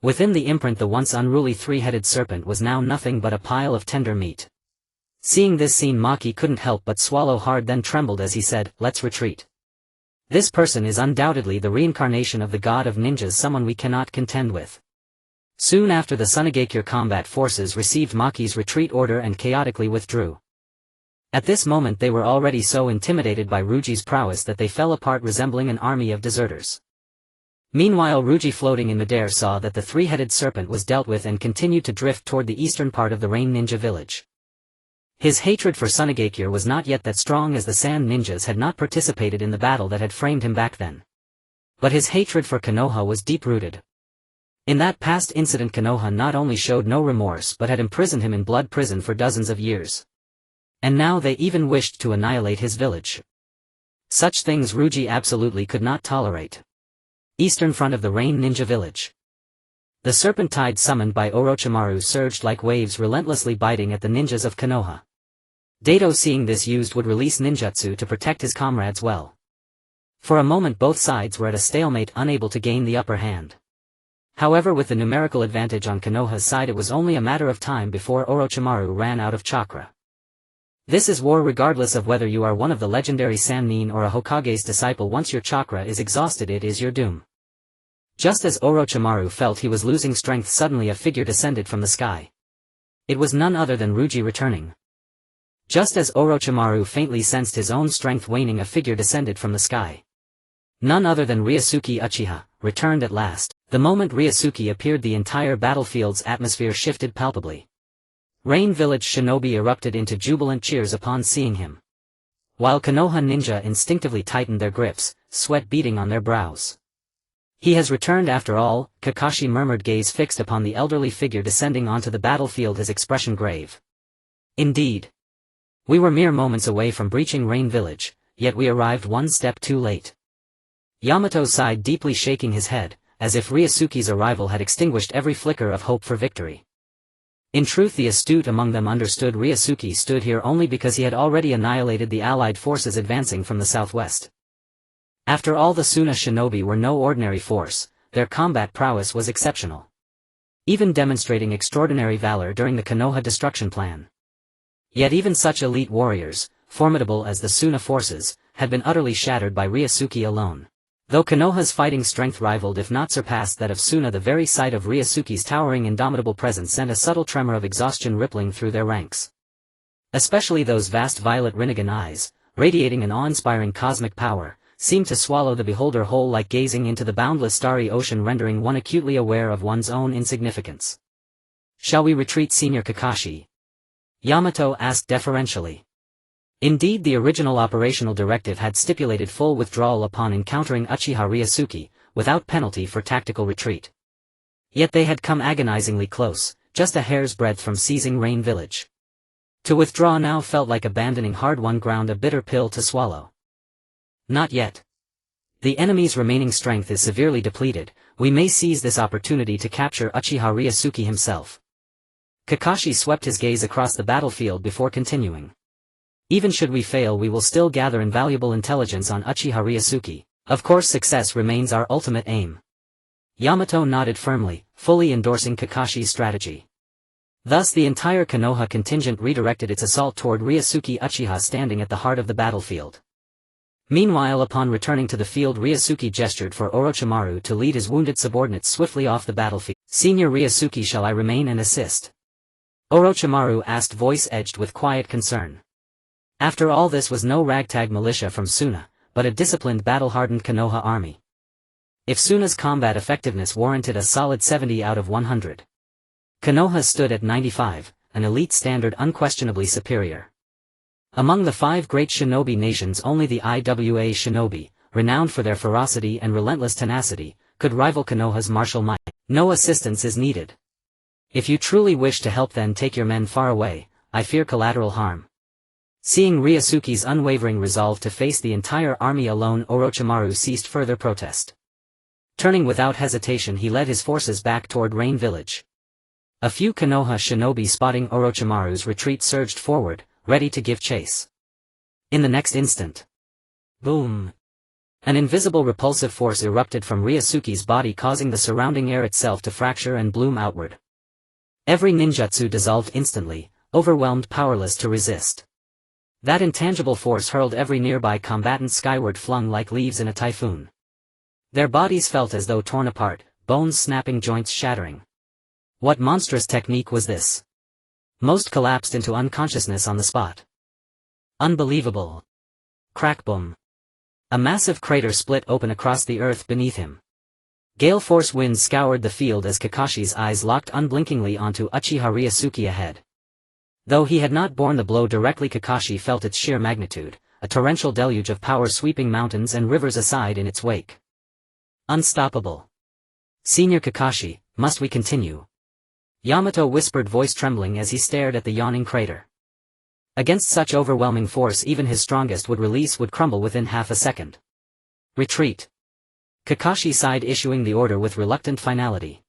Within the imprint, the once unruly three-headed serpent was now nothing but a pile of tender meat. Seeing this scene, Maki couldn't help but swallow hard, then trembled as he said, let's retreat. This person is undoubtedly the reincarnation of the god of ninjas, someone we cannot contend with. Soon after, the Sunagakure combat forces received Maki's retreat order and chaotically withdrew. At this moment, they were already so intimidated by Ryūsuke's prowess that they fell apart, resembling an army of deserters. Meanwhile, Ryūsuke, floating in midair, saw that the three-headed serpent was dealt with and continued to drift toward the eastern part of the Rain Ninja village. His hatred for Sunagakure was not yet that strong, as the Sand Ninjas had not participated in the battle that had framed him back then. But his hatred for Konoha was deep-rooted. In that past incident, Konoha not only showed no remorse but had imprisoned him in blood prison for dozens of years. And now they even wished to annihilate his village. Such things Ryūsuke absolutely could not tolerate. Eastern front of the Rain Ninja village. The serpent tide summoned by Orochimaru surged like waves, relentlessly biting at the ninjas of Konoha. Dato, seeing this, used would release ninjutsu to protect his comrades well. For a moment both sides were at a stalemate, unable to gain the upper hand. However, with the numerical advantage on Konoha's side, it was only a matter of time before Orochimaru ran out of chakra. This is war, regardless of whether you are one of the legendary Sannin or a Hokage's disciple. Once your chakra is exhausted, it is your doom. Just as Orochimaru felt he was losing strength, suddenly a figure descended from the sky. It was none other than Ryūsuke returning. Just as Orochimaru faintly sensed his own strength waning, a figure descended from the sky. None other than Ryūsuke Uchiha, returned at last. The moment Ryūsuke appeared, the entire battlefield's atmosphere shifted palpably. Rain Village shinobi erupted into jubilant cheers upon seeing him. while Konoha ninja instinctively tightened their grips, sweat beading on their brows. "He has returned after all," Kakashi murmured, gaze fixed upon the elderly figure descending onto the battlefield, his expression grave. "Indeed. We were mere moments away from breaching Rain Village, yet we arrived one step too late." Yamato sighed deeply, shaking his head, as if Ryūsuke's arrival had extinguished every flicker of hope for victory. In truth, the astute among them understood Ryūsuke stood here only because he had already annihilated the allied forces advancing from the southwest. After all, the Suna shinobi were no ordinary force, their combat prowess was exceptional, even demonstrating extraordinary valor during the Konoha destruction plan. Yet even such elite warriors, formidable as the Suna forces, had been utterly shattered by Ryūsuke alone. Though Konoha's fighting strength rivaled if not surpassed that of Suna, the very sight of Ryūsuke's towering indomitable presence sent a subtle tremor of exhaustion rippling through their ranks. Especially those vast violet Rinnegan eyes, radiating an awe-inspiring cosmic power, seemed to swallow the beholder whole, like gazing into the boundless starry ocean, rendering one acutely aware of one's own insignificance. "Shall we retreat, Senior Kakashi?" Yamato asked deferentially. Indeed, the original operational directive had stipulated full withdrawal upon encountering Uchiha Ryūsuke, without penalty for tactical retreat. Yet they had come agonizingly close, just a hair's breadth from seizing Rain Village. To withdraw now felt like abandoning hard-won ground, a bitter pill to swallow. "Not yet. The enemy's remaining strength is severely depleted. We may seize this opportunity to capture Uchiha Ryūsuke himself." Kakashi swept his gaze across the battlefield before continuing. "Even should we fail, we will still gather invaluable intelligence on Uchiha Ryūsuke. Of course, success remains our ultimate aim." Yamato nodded firmly, fully endorsing Kakashi's strategy. Thus the entire Konoha contingent redirected its assault toward Ryūsuke Uchiha, standing at the heart of the battlefield. Meanwhile, upon returning to the field, Ryūsuke gestured for Orochimaru to lead his wounded subordinates swiftly off the battlefield. "Senior Ryūsuke, shall I remain and assist?" Orochimaru asked, voice edged with quiet concern. After all, this was no ragtag militia from Suna, but a disciplined, battle-hardened Konoha army. If Suna's combat effectiveness warranted a solid 70 out of 100. Konoha stood at 95, an elite standard unquestionably superior. Among the 5 great shinobi nations, only the Iwa shinobi, renowned for their ferocity and relentless tenacity, could rival Konoha's martial might. No assistance is needed. If you truly wish to help, then take your men far away. I fear collateral harm. Seeing Ryūsuke's unwavering resolve to face the entire army alone, Orochimaru ceased further protest. Turning without hesitation, he led his forces back toward Rain Village. A few Konoha shinobi, spotting Orochimaru's retreat, surged forward, ready to give chase. In the next instant, boom! An invisible repulsive force erupted from Ryūsuke's body, causing the surrounding air itself to fracture and bloom outward. Every ninjutsu dissolved instantly, overwhelmed, powerless to resist. That intangible force hurled every nearby combatant skyward, flung like leaves in a typhoon. Their bodies felt as though torn apart, bones snapping, joints shattering. What monstrous technique was this? Most collapsed into unconsciousness on the spot. Unbelievable. Crack, boom. A massive crater split open across the earth beneath him. Gale force winds scoured the field as Kakashi's eyes locked unblinkingly onto Uchiha Ryūsuke ahead. Though he had not borne the blow directly, Kakashi felt its sheer magnitude, a torrential deluge of power sweeping mountains and rivers aside in its wake. Unstoppable. "Senior Kakashi, must we continue?" Yamato whispered, voice trembling as he stared at the yawning crater. Against such overwhelming force, even his strongest would crumble within half a second. "Retreat." Kakashi sighed, issuing the order with reluctant finality.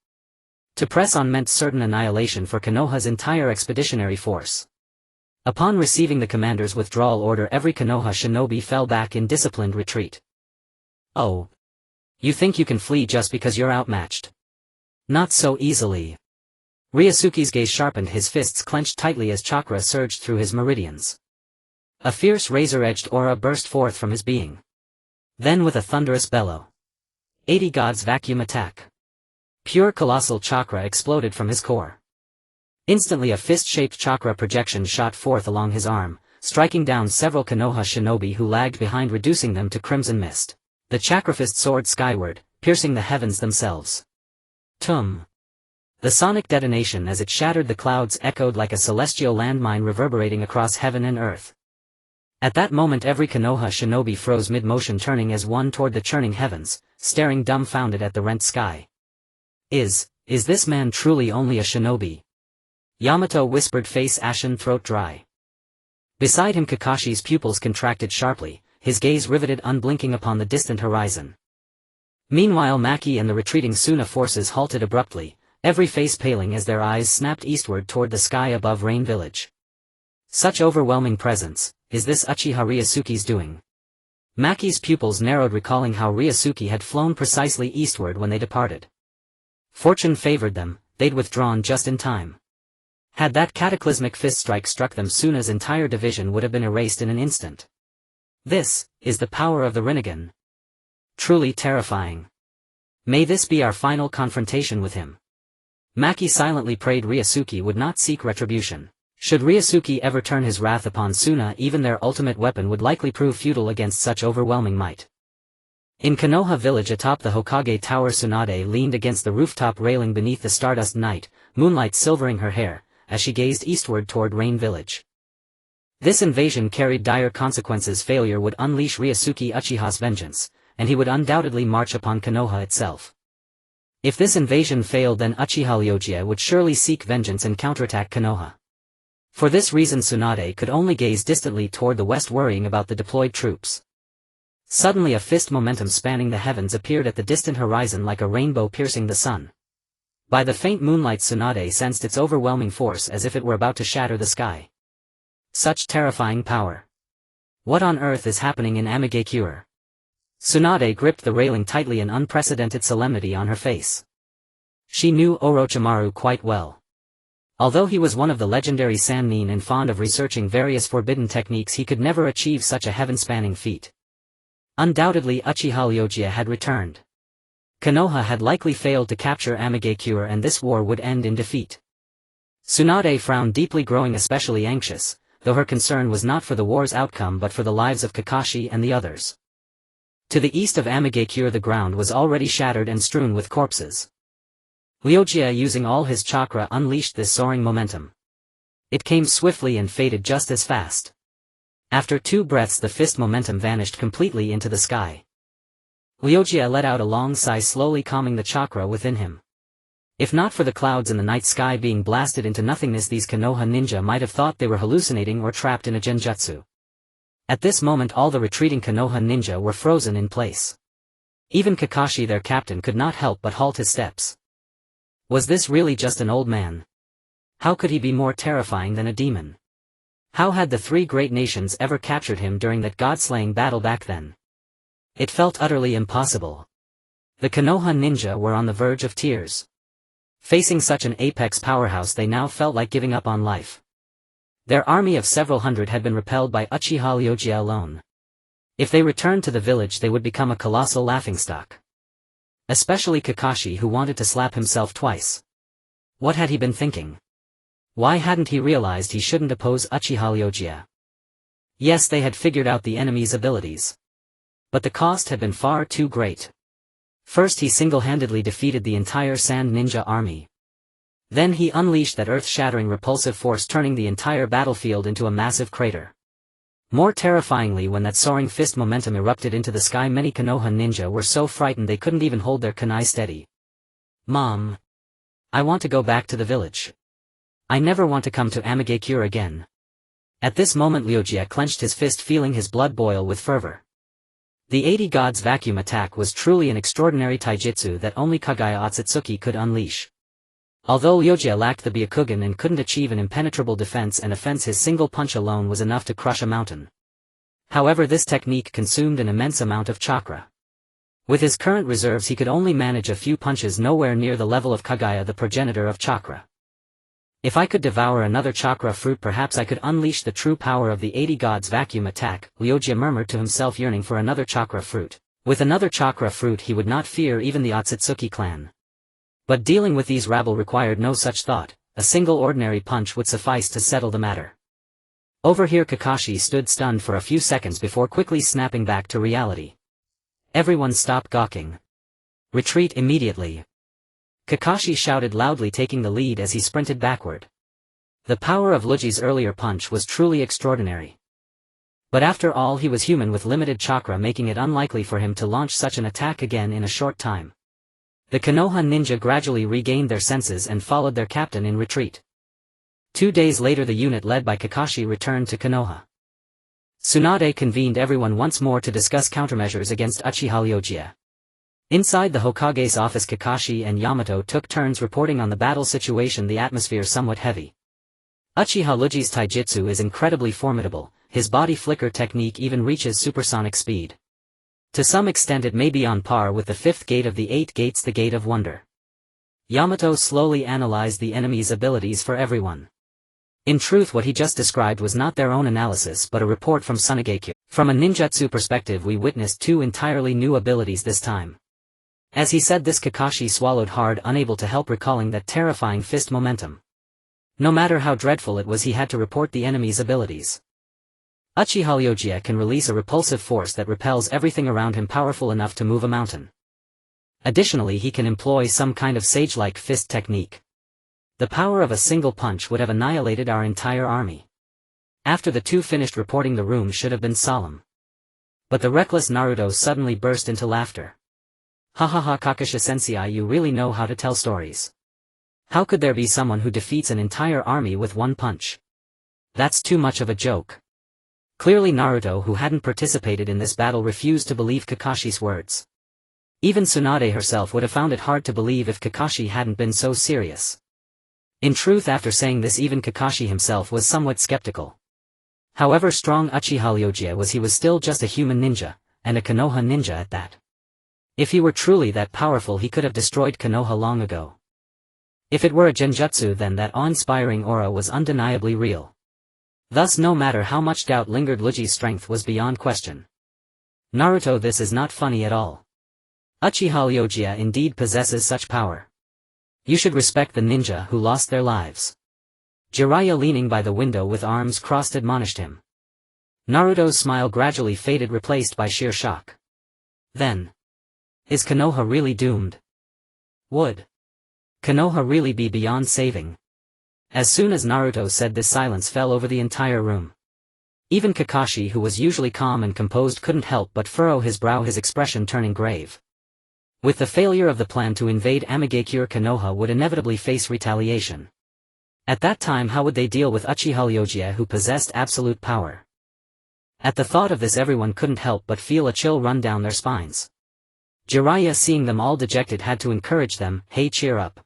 To press on meant certain annihilation for Konoha's entire expeditionary force. Upon receiving the commander's withdrawal order, every Konoha shinobi fell back in disciplined retreat. "Oh. You think you can flee just because you're outmatched? Not so easily." Ryūsuke's gaze sharpened, his fists clenched tightly as chakra surged through his meridians. A fierce razor-edged aura burst forth from his being. Then with a thunderous bellow, 80 Gods vacuum attack. Pure colossal chakra exploded from his core. Instantly a fist-shaped chakra projection shot forth along his arm, striking down several Konoha shinobi who lagged behind, reducing them to crimson mist. The chakrafist soared skyward, piercing the heavens themselves. Tum! The sonic detonation as it shattered the clouds echoed like a celestial landmine reverberating across heaven and earth. At that moment every Konoha shinobi froze mid-motion, turning as one toward the churning heavens, staring dumbfounded at the rent sky. Is this man truly only a shinobi? Yamato whispered, face ashen, throat dry. Beside him Kakashi's pupils contracted sharply, his gaze riveted unblinking upon the distant horizon. Meanwhile Maki and the retreating Suna forces halted abruptly, every face paling as their eyes snapped eastward toward the sky above Rain Village. Such overwhelming presence, is this Uchiha Ryūsuke's doing? Maki's pupils narrowed, recalling how Ryūsuke had flown precisely eastward when they departed. Fortune favored them, they'd withdrawn just in time. Had that cataclysmic fist strike struck them, Suna's entire division would have been erased in an instant. This is the power of the Rinnegan. Truly terrifying. May this be our final confrontation with him. Maki silently prayed Ryūsuke would not seek retribution. Should Ryūsuke ever turn his wrath upon Suna, even their ultimate weapon would likely prove futile against such overwhelming might. In Konoha village atop the Hokage tower, Tsunade leaned against the rooftop railing beneath the stardust night, moonlight silvering her hair, as she gazed eastward toward Rain Village. This invasion carried dire consequences. Failure would unleash Ryūsuke Uchiha's vengeance, and he would undoubtedly march upon Konoha itself. If this invasion failed, then Uchiha Ryūsuke would surely seek vengeance and counterattack Konoha. For this reason Tsunade could only gaze distantly toward the west, worrying about the deployed troops. Suddenly a fist momentum spanning the heavens appeared at the distant horizon like a rainbow piercing the sun. By the faint moonlight Tsunade sensed its overwhelming force, as if it were about to shatter the sky. Such terrifying power. What on earth is happening in Amigakure? Tsunade gripped the railing tightly, an unprecedented solemnity on her face. She knew Orochimaru quite well. Although he was one of the legendary Sannin and fond of researching various forbidden techniques, he could never achieve such a heaven-spanning feat. Undoubtedly Uchiha Ryūsuke had returned. Konoha had likely failed to capture Amigakure, and this war would end in defeat. Tsunade frowned deeply, growing especially anxious, though her concern was not for the war's outcome but for the lives of Kakashi and the others. To the east of Amigakure the ground was already shattered and strewn with corpses. Ryūsuke, using all his chakra, unleashed this soaring momentum. It came swiftly and faded just as fast. After 2 breaths the fist momentum vanished completely into the sky. Ryūsuke let out a long sigh, slowly calming the chakra within him. If not for the clouds in the night sky being blasted into nothingness, these Konoha ninja might have thought they were hallucinating or trapped in a genjutsu. At this moment all the retreating Konoha ninja were frozen in place. Even Kakashi, their captain, could not help but halt his steps. Was this really just an old man? How could he be more terrifying than a demon? How had the 3 great nations ever captured him during that god-slaying battle back then? It felt utterly impossible. The Konoha ninja were on the verge of tears. Facing such an apex powerhouse, they now felt like giving up on life. Their army of several hundred had been repelled by Uchiha Ryūsuke alone. If they returned to the village they would become a colossal laughingstock. Especially Kakashi, who wanted to slap himself twice. What had he been thinking? Why hadn't he realized he shouldn't oppose Uchiha Ryūsuke? Yes, they had figured out the enemy's abilities. But the cost had been far too great. First he single-handedly defeated the entire Sand Ninja army. Then he unleashed that earth-shattering repulsive force, turning the entire battlefield into a massive crater. More terrifyingly, when that soaring fist momentum erupted into the sky, many Konoha ninja were so frightened they couldn't even hold their kunai steady. Mom. I want to go back to the village. I never want to come to Amigakure again. At this moment Ryūsuke clenched his fist, feeling his blood boil with fervor. The 80 Gods vacuum attack was truly an extraordinary taijutsu that only Kagaya Akatsuki could unleash. Although Ryūsuke lacked the Byakugan and couldn't achieve an impenetrable defense and offense, his single punch alone was enough to crush a mountain. However, this technique consumed an immense amount of chakra. With his current reserves he could only manage a few punches, nowhere near the level of Kagaya, the progenitor of chakra. If I could devour another chakra fruit, perhaps I could unleash the true power of the 80 Gods vacuum attack, Ryūsuke murmured to himself, yearning for another chakra fruit. With another chakra fruit he would not fear even the Akatsuki clan. But dealing with these rabble required no such thought. A single ordinary punch would suffice to settle the matter. Over here Kakashi stood stunned for a few seconds before quickly snapping back to reality. Everyone stop gawking. Retreat immediately. Kakashi shouted loudly, taking the lead as he sprinted backward. The power of Ryūsuke's earlier punch was truly extraordinary. But after all, he was human with limited chakra, making it unlikely for him to launch such an attack again in a short time. The Konoha ninja gradually regained their senses and followed their captain in retreat. 2 days later, the unit led by Kakashi returned to Konoha. Tsunade convened everyone once more to discuss countermeasures against Uchiha Ryūsuke. Inside the Hokage's office, Kakashi and Yamato took turns reporting on the battle situation, the atmosphere somewhat heavy. Uchiha Ryūsuke's taijutsu is incredibly formidable, his body flicker technique even reaches supersonic speed. To some extent it may be on par with the 5th gate of the 8 gates, the Gate of Wonder. Yamato slowly analyzed the enemy's abilities for everyone. In truth, what he just described was not their own analysis but a report from Tsunade. From a ninjutsu perspective, we witnessed 2 entirely new abilities this time. As he said this, Kakashi swallowed hard, unable to help recalling that terrifying fist momentum. No matter how dreadful it was, he had to report the enemy's abilities. Uchiha Ryūsuke can release a repulsive force that repels everything around him, powerful enough to move a mountain. Additionally, he can employ some kind of sage-like fist technique. The power of a single punch would have annihilated our entire army. After the 2 finished reporting, the room should have been solemn. But the reckless Naruto suddenly burst into laughter. Ha ha ha, Kakashi-sensei, you really know how to tell stories. How could there be someone who defeats an entire army with 1 punch? That's too much of a joke. Clearly Naruto, who hadn't participated in this battle, refused to believe Kakashi's words. Even Tsunade herself would have found it hard to believe if Kakashi hadn't been so serious. In truth, after saying this, even Kakashi himself was somewhat skeptical. However strong Uchiha Ryūsuke was, he was still just a human ninja, and a Konoha ninja at that. If he were truly that powerful, he could have destroyed Konoha long ago. If it were a genjutsu, then that awe-inspiring aura was undeniably real. Thus, no matter how much doubt lingered, Ryūsuke's strength was beyond question. Naruto, this is not funny at all. Uchiha Ryūsuke indeed possesses such power. You should respect the ninja who lost their lives. Jiraiya, leaning by the window with arms crossed, admonished him. Naruto's smile gradually faded, replaced by sheer shock. Then, is Konoha really doomed? Would Konoha really be beyond saving? As soon as Naruto said this, silence fell over the entire room. Even Kakashi, who was usually calm and composed, couldn't help but furrow his brow, his expression turning grave. With the failure of the plan to invade Amigakure, Konoha would inevitably face retaliation. At that time, how would they deal with Uchiha Ryūsuke, who possessed absolute power? At the thought of this, everyone couldn't help but feel a chill run down their spines. Jiraiya, seeing them all dejected, had to encourage them. Hey, cheer up.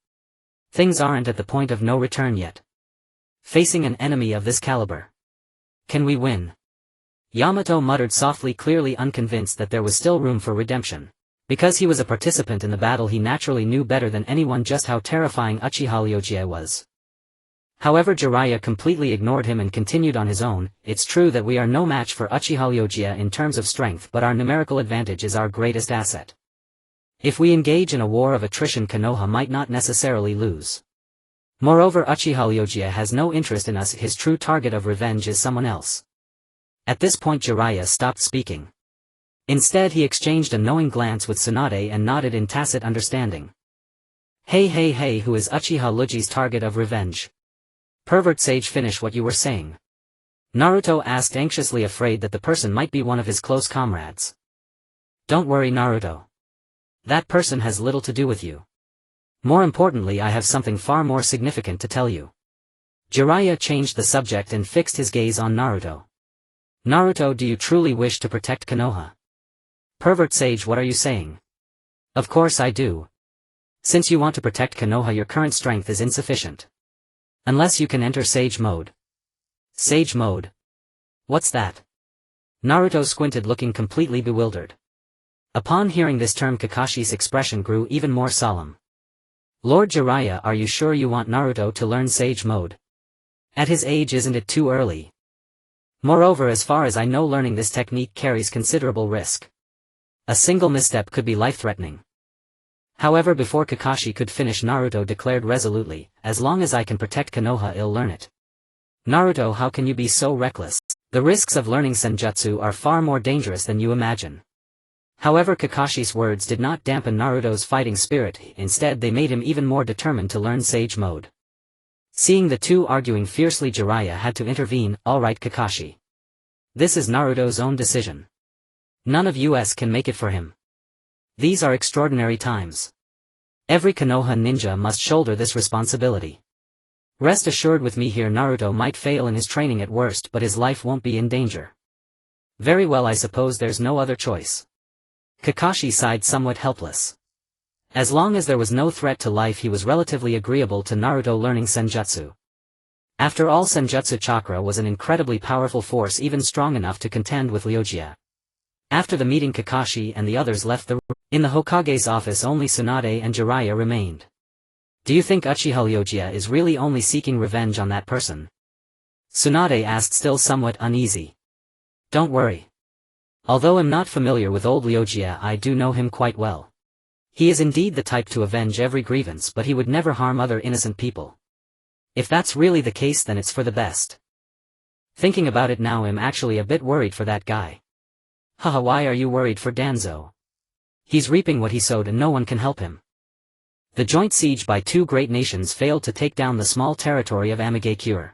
Things aren't at the point of no return yet. Facing an enemy of this caliber, can we win? Yamato muttered softly, clearly unconvinced that there was still room for redemption. Because he was a participant in the battle, he naturally knew better than anyone just how terrifying Uchiha Ryūsuke was. However, Jiraiya completely ignored him and continued on his own. It's true that we are no match for Uchiha Ryūsuke in terms of strength, but our numerical advantage is our greatest asset. If we engage in a war of attrition, Konoha might not necessarily lose. Moreover, Uchiha Ryūsuke has no interest in us, his true target of revenge is someone else. At this point, Jiraiya stopped speaking. Instead, he exchanged a knowing glance with Tsunade and nodded in tacit understanding. Hey, who is Uchiha Ryūsuke's target of revenge? Pervert sage, finish what you were saying. Naruto asked anxiously, afraid that the person might be one of his close comrades. Don't worry, Naruto. That person has little to do with you. More importantly, I have something far more significant to tell you. Jiraiya changed the subject and fixed his gaze on Naruto. Naruto, do you truly wish to protect Konoha? Pervert sage, what are you saying? Of course I do. Since you want to protect Konoha, your current strength is insufficient. Unless you can enter Sage Mode. Sage Mode? What's that? Naruto squinted, looking completely bewildered. Upon hearing this term, Kakashi's expression grew even more solemn. Lord Jiraiya, are you sure you want Naruto to learn Sage Mode? At his age, isn't it too early? Moreover, as far as I know, learning this technique carries considerable risk. A single misstep could be life-threatening. However, before Kakashi could finish, Naruto declared resolutely, as long as I can protect Konoha, I'll learn it. Naruto, how can you be so reckless? The risks of learning senjutsu are far more dangerous than you imagine. However, Kakashi's words did not dampen Naruto's fighting spirit, instead they made him even more determined to learn Sage Mode. Seeing the two arguing fiercely, Jiraiya had to intervene. Alright Kakashi. This is Naruto's own decision. None of us can make it for him. These are extraordinary times. Every Konoha ninja must shoulder this responsibility. Rest assured with me here, Naruto might fail in his training at worst, but his life won't be in danger. Very well, I suppose there's no other choice. Kakashi sighed, somewhat helpless. As long as there was no threat to life, he was relatively agreeable to Naruto learning senjutsu. After all, senjutsu chakra was an incredibly powerful force, even strong enough to contend with Uchiha. After the meeting, Kakashi and the others left the room. In the Hokage's office, only Tsunade and Jiraiya remained. Do you think Uchiha Uchiha is really only seeking revenge on that person? Tsunade asked, still somewhat uneasy. Don't worry. Although I'm not familiar with old Uchiha, I do know him quite well. He is indeed the type to avenge every grievance, but he would never harm other innocent people. If that's really the case, then it's for the best. Thinking about it now, I'm actually a bit worried for that guy. Haha, why are you worried for Danzo? He's reaping what he sowed and no one can help him. The joint siege by two great nations failed to take down the small territory of Amigakure.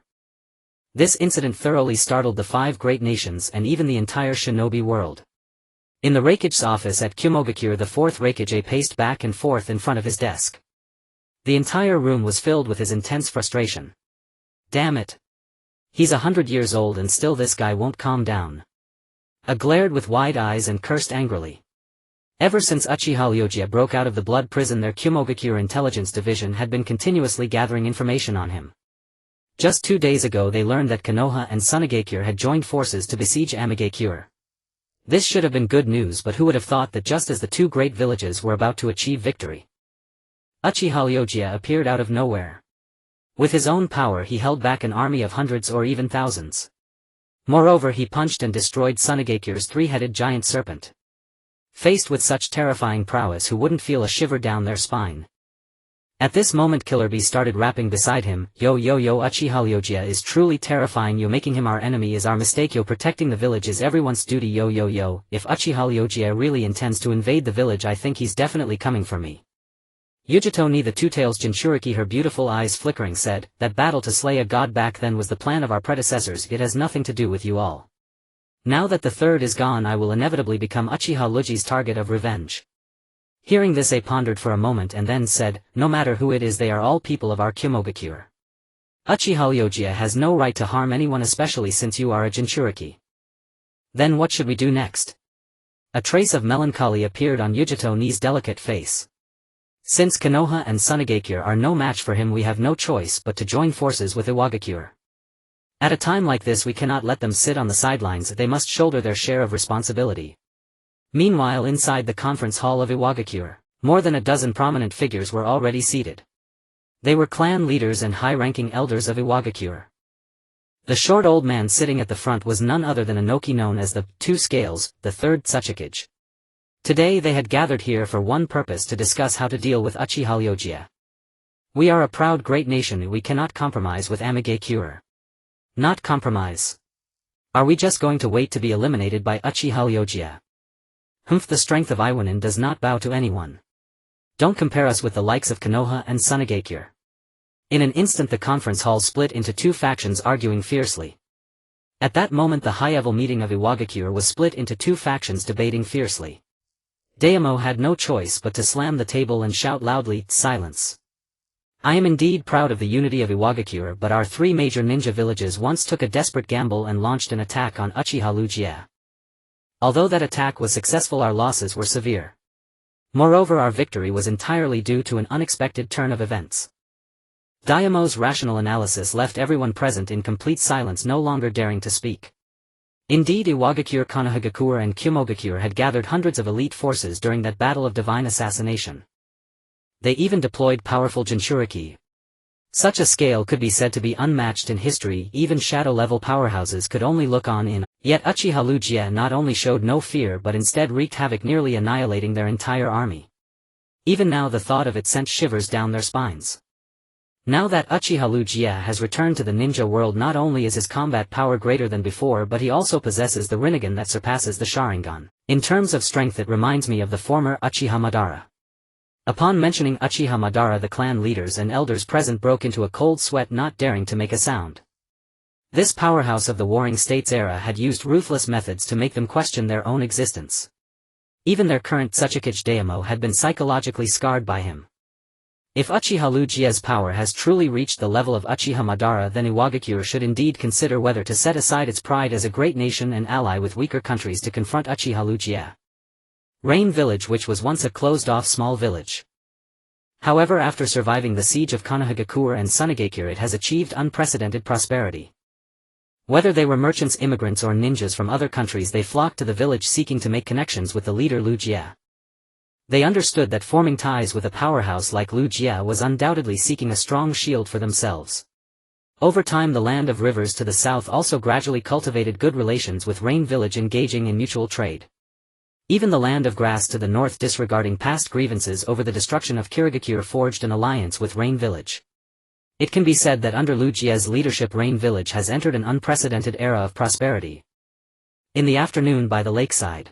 This incident thoroughly startled the 5 great nations and even the entire shinobi world. In the Raikage's office at Kumogakure, the 4th Hokage paced back and forth in front of his desk. The entire room was filled with his intense frustration. Damn it. He's 100 years old and still this guy won't calm down. Glared with wide eyes and cursed angrily. Ever since Uchiha Uchiha broke out of the blood prison, their Kumogakure intelligence division had been continuously gathering information on him. Just 2 days ago they learned that Konoha and Sunagakure had joined forces to besiege Amigakure. This should have been good news, but who would have thought that just as the 2 great villages were about to achieve victory, Uchiha Uchiha appeared out of nowhere. With his own power he held back an army of hundreds or even thousands. Moreover, he punched and destroyed Sunagakure's 3-headed giant serpent. Faced with such terrifying prowess, who wouldn't feel a shiver down their spine? At this moment Killer Bee started rapping beside him, Yo yo yo, Uchiha Uchiha is truly terrifying, yo, making him our enemy is our mistake, yo, protecting the village is everyone's duty, yo yo yo, if Uchiha Uchiha really intends to invade the village, I think he's definitely coming for me. Yujito ni the Two-Tails Jinchuriki, her beautiful eyes flickering, said, that battle to slay a god back then was the plan of our predecessors, it has nothing to do with you all. Now that the third is gone, I will inevitably become Uchiha Uchiha's target of revenge. Hearing this, I pondered for a moment and then said, no matter who it is, they are all people of our Kumogakure. Uchiha Uchiha has no right to harm anyone, especially since you are a Jinchuriki. Then what should we do next? A trace of melancholy appeared on Yujito ni's delicate face. Since Konoha and Sunagakure are no match for him, we have no choice but to join forces with Iwagakure. At a time like this we cannot let them sit on the sidelines, they must shoulder their share of responsibility. Meanwhile, inside the conference hall of Iwagakure, more than a dozen prominent figures were already seated. They were clan leaders and high-ranking elders of Iwagakure. The short old man sitting at the front was none other than Inoki, known as the Two Scales, the Third Hokage. Today they had gathered here for one purpose: to discuss how to deal with Uchiha Uchiha. We are a proud great nation, we cannot compromise with Amigakure. Not compromise. Are we just going to wait to be eliminated by Uchiha Uchiha? The strength of Iwanin does not bow to anyone. Don't compare us with the likes of Konoha and Sunagakure. In an instant the conference hall split into 2 factions, arguing fiercely. At that moment the high-level meeting of Iwagakure was split into 2 factions, debating fiercely. Daimyo had no choice but to slam the table and shout loudly, silence. I am indeed proud of the unity of Iwagakure, but our 3 major ninja villages once took a desperate gamble and launched an attack on Uchiha Uchiha. Although that attack was successful, our losses were severe. Moreover, our victory was entirely due to an unexpected turn of events. Daimyo's rational analysis left everyone present in complete silence, no longer daring to speak. Indeed, Iwagakure, Konohagakure and Kumogakure had gathered hundreds of elite forces during that battle of divine assassination. They even deployed powerful Jinchuriki. Such a scale could be said to be unmatched in history, even shadow-level powerhouses could only look on in. Yet Uchiha Uchiha not only showed no fear but instead wreaked havoc, nearly annihilating their entire army. Even now the thought of it sent shivers down their spines. Now that Uchiha Uchiha has returned to the ninja world, not only is his combat power greater than before, but he also possesses the Rinnegan that surpasses the Sharingan. In terms of strength it reminds me of the former Uchiha Madara. Upon mentioning Uchiha Madara, the clan leaders and elders present broke into a cold sweat, not daring to make a sound. This powerhouse of the Warring States era had used ruthless methods to make them question their own existence. Even their current Tsuchikage Daimyo had been psychologically scarred by him. If Uchiha Ryūsuke's power has truly reached the level of Uchiha Madara, then Iwagakure should indeed consider whether to set aside its pride as a great nation and ally with weaker countries to confront Uchiha Ryūsuke. Rain Village, which was once a closed-off small village. However, after surviving the siege of Konohagakure and Sunagakure, it has achieved unprecedented prosperity. Whether they were merchants, immigrants or ninjas from other countries, they flocked to the village seeking to make connections with the leader Ryūsuke. They understood that forming ties with a powerhouse like Ryūsuke was undoubtedly seeking a strong shield for themselves. Over time, the land of rivers to the south also gradually cultivated good relations with Rain Village, engaging in mutual trade. Even the land of grass to the north, disregarding past grievances over the destruction of Kirigakure, forged an alliance with Rain Village. It can be said that under Ryūsuke's leadership, Rain Village has entered an unprecedented era of prosperity. In the afternoon by the lakeside,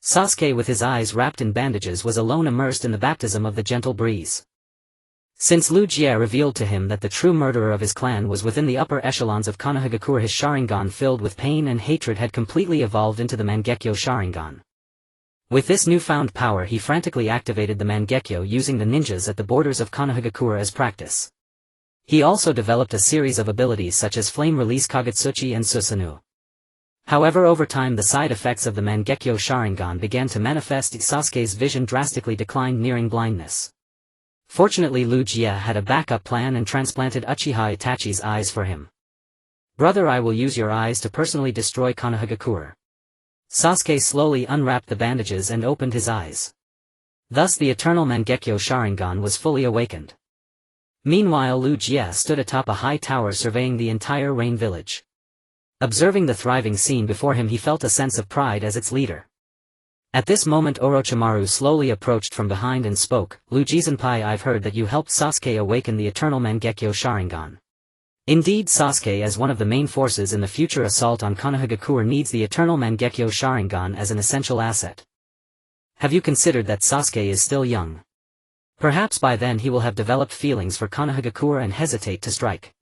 Sasuke, with his eyes wrapped in bandages, was alone, immersed in the baptism of the gentle breeze. Since Ryūsuke revealed to him that the true murderer of his clan was within the upper echelons of Konohagakure, his Sharingan, filled with pain and hatred, had completely evolved into the Mangekyo Sharingan. With this newfound power, he frantically activated the Mangekyo, using the ninjas at the borders of Konohagakure as practice. He also developed a series of abilities such as Flame Release, Kagutsuchi and Susanoo. However, over time the side effects of the Mangekyo Sharingan began to manifest. Sasuke's vision drastically declined, nearing blindness. Fortunately, Ryūsuke had a backup plan and transplanted Uchiha Itachi's eyes for him. "Brother, I will use your eyes to personally destroy Konohagakure." Sasuke slowly unwrapped the bandages and opened his eyes. Thus the eternal Mangekyo Sharingan was fully awakened. Meanwhile, Ryūsuke stood atop a high tower surveying the entire Rain Village. Observing the thriving scene before him, he felt a sense of pride as its leader. At this moment, Orochimaru slowly approached from behind and spoke, "Ryūsuke-senpai, I've heard that you helped Sasuke awaken the eternal Mangekyo Sharingan. Indeed, Sasuke, as one of the main forces in the future assault on Konohagakure, needs the eternal Mangekyo Sharingan as an essential asset. Have you considered that Sasuke is still young? Perhaps by then he will have developed feelings for Konohagakure and hesitate to strike."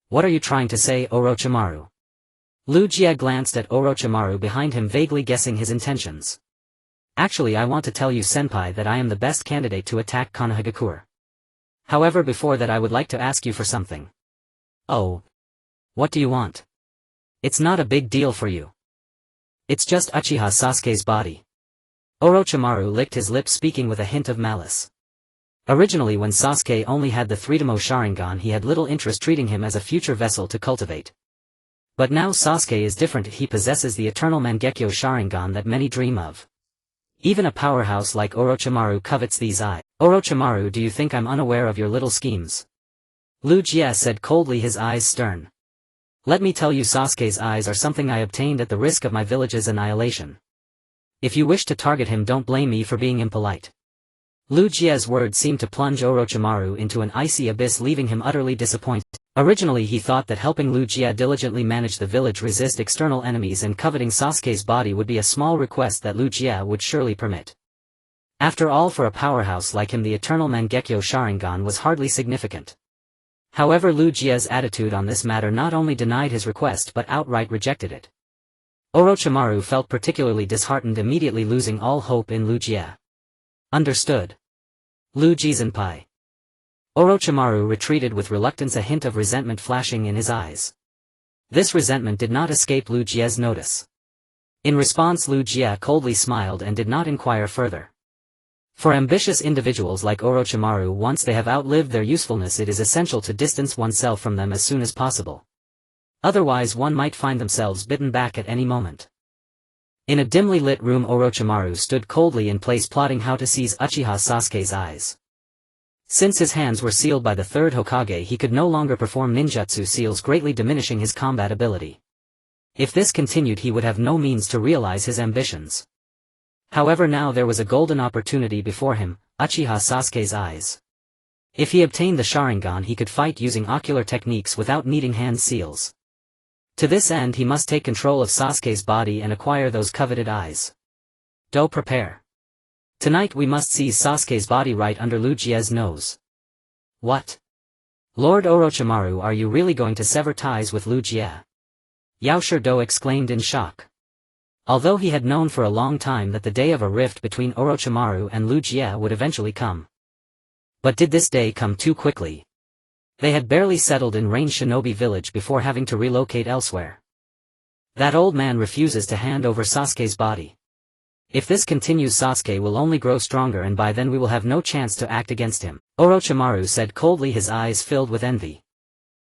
"What are you trying to say, Orochimaru?" Ryūsuke glanced at Orochimaru behind him, vaguely guessing his intentions. "Actually, I want to tell you, senpai, that I am the best candidate to attack Konohagakure. However, before that I would like to ask you for something." "Oh? What do you want?" "It's not a big deal for you. It's just Uchiha Sasuke's body." Orochimaru licked his lips, speaking with a hint of malice. Originally, when Sasuke only had the Threedemo Sharingan, he had little interest treating him as a future vessel to cultivate. But now Sasuke is different. He possesses the eternal Mangekyo Sharingan that many dream of. Even a powerhouse like Orochimaru covets these eyes. "Orochimaru, do you think I'm unaware of your little schemes?" Ryūsuke said coldly, his eyes stern. "Let me tell you, Sasuke's eyes are something I obtained at the risk of my village's annihilation. If you wish to target him, don't blame me for being impolite." Ryūsuke's words seemed to plunge Orochimaru into an icy abyss, leaving him utterly disappointed. Originally, he thought that helping Ryūsuke diligently manage the village, resist external enemies and coveting Sasuke's body would be a small request that Ryūsuke would surely permit. After all, for a powerhouse like him, the eternal Mangekyo Sharingan was hardly significant. However, Ryūsuke's attitude on this matter not only denied his request but outright rejected it. Orochimaru felt particularly disheartened, immediately losing all hope in Ryūsuke. "Understood. Ryūsuke-senpai." Orochimaru retreated with reluctance, a hint of resentment flashing in his eyes. This resentment did not escape Ryūsuke's notice. In response, Ryūsuke coldly smiled and did not inquire further. For ambitious individuals like Orochimaru, once they have outlived their usefulness, it is essential to distance oneself from them as soon as possible. Otherwise, one might find themselves bitten back at any moment. In a dimly lit room, Orochimaru stood coldly in place, plotting how to seize Uchiha Sasuke's eyes. Since his hands were sealed by the Third Hokage, he could no longer perform ninjutsu, seals greatly diminishing his combat ability. If this continued, he would have no means to realize his ambitions. However, now there was a golden opportunity before him, Uchiha Sasuke's eyes. If he obtained the Sharingan, he could fight using ocular techniques without needing hand seals. To this end, he must take control of Sasuke's body and acquire those coveted eyes. Do prepare. Tonight we must seize Sasuke's body right under Ryūsuke's nose. What? Lord Orochimaru, are you really going to sever ties with Liu Jie? Yao Shirdo exclaimed in shock. Although he had known for a long time that the day of a rift between Orochimaru and Liu Jie would eventually come. But did this day come too quickly? They had barely settled in Rain Shinobi Village before having to relocate elsewhere. That old man refuses to hand over Sasuke's body. If this continues, Sasuke will only grow stronger, and by then we will have no chance to act against him, Orochimaru said coldly, his eyes filled with envy.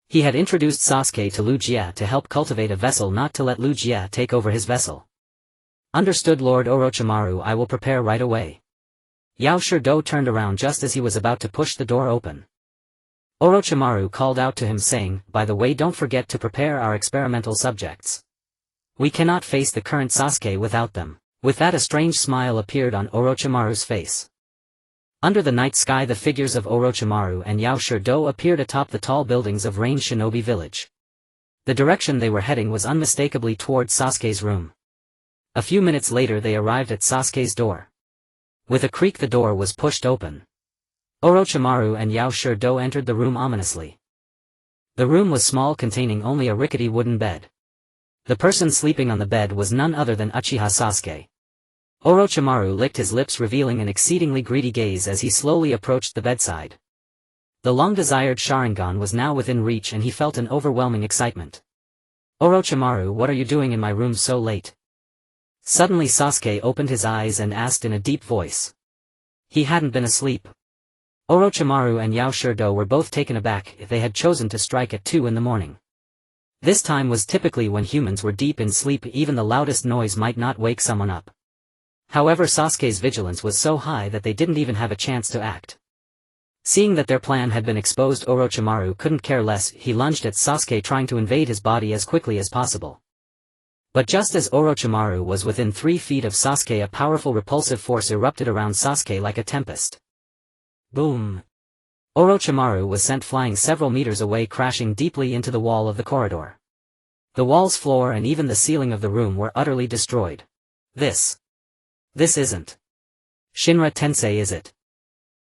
He had introduced Sasuke to Liu Jie to help cultivate a vessel, not to let Liu Jie take over his vessel. Understood, Lord Orochimaru, I will prepare right away. Yao Shirdo turned around just as he was about to push the door open. Orochimaru called out to him saying, by the way, don't forget to prepare our experimental subjects. We cannot face the current Sasuke without them. With that, a strange smile appeared on Orochimaru's face. Under the night sky, the figures of Orochimaru and Yao Shirdo appeared atop the tall buildings of Rain Shinobi Village. The direction they were heading was unmistakably towards Sasuke's room. A few minutes later they arrived at Sasuke's door. With a creak the door was pushed open. Orochimaru and Yao Shirdo entered the room ominously. The room was small, containing only a rickety wooden bed. The person sleeping on the bed was none other than Uchiha Sasuke. Orochimaru licked his lips, revealing an exceedingly greedy gaze as he slowly approached the bedside. The long-desired Sharingan was now within reach and he felt an overwhelming excitement. Orochimaru, what are you doing in my room so late? Suddenly Sasuke opened his eyes and asked in a deep voice. He hadn't been asleep. Orochimaru and Yao Shirdo were both taken aback. They had chosen to strike at 2 in the morning. This time was typically when humans were deep in sleep, even the loudest noise might not wake someone up. However, Sasuke's vigilance was so high that they didn't even have a chance to act. Seeing that their plan had been exposed, Orochimaru couldn't care less. He lunged at Sasuke, trying to invade his body as quickly as possible. But just as Orochimaru was within 3 feet of Sasuke, a powerful repulsive force erupted around Sasuke like a tempest. Boom! Orochimaru was sent flying several meters away, crashing deeply into the wall of the corridor. The wall's floor and even the ceiling of the room were utterly destroyed. This isn't Shinra Tensei, is it?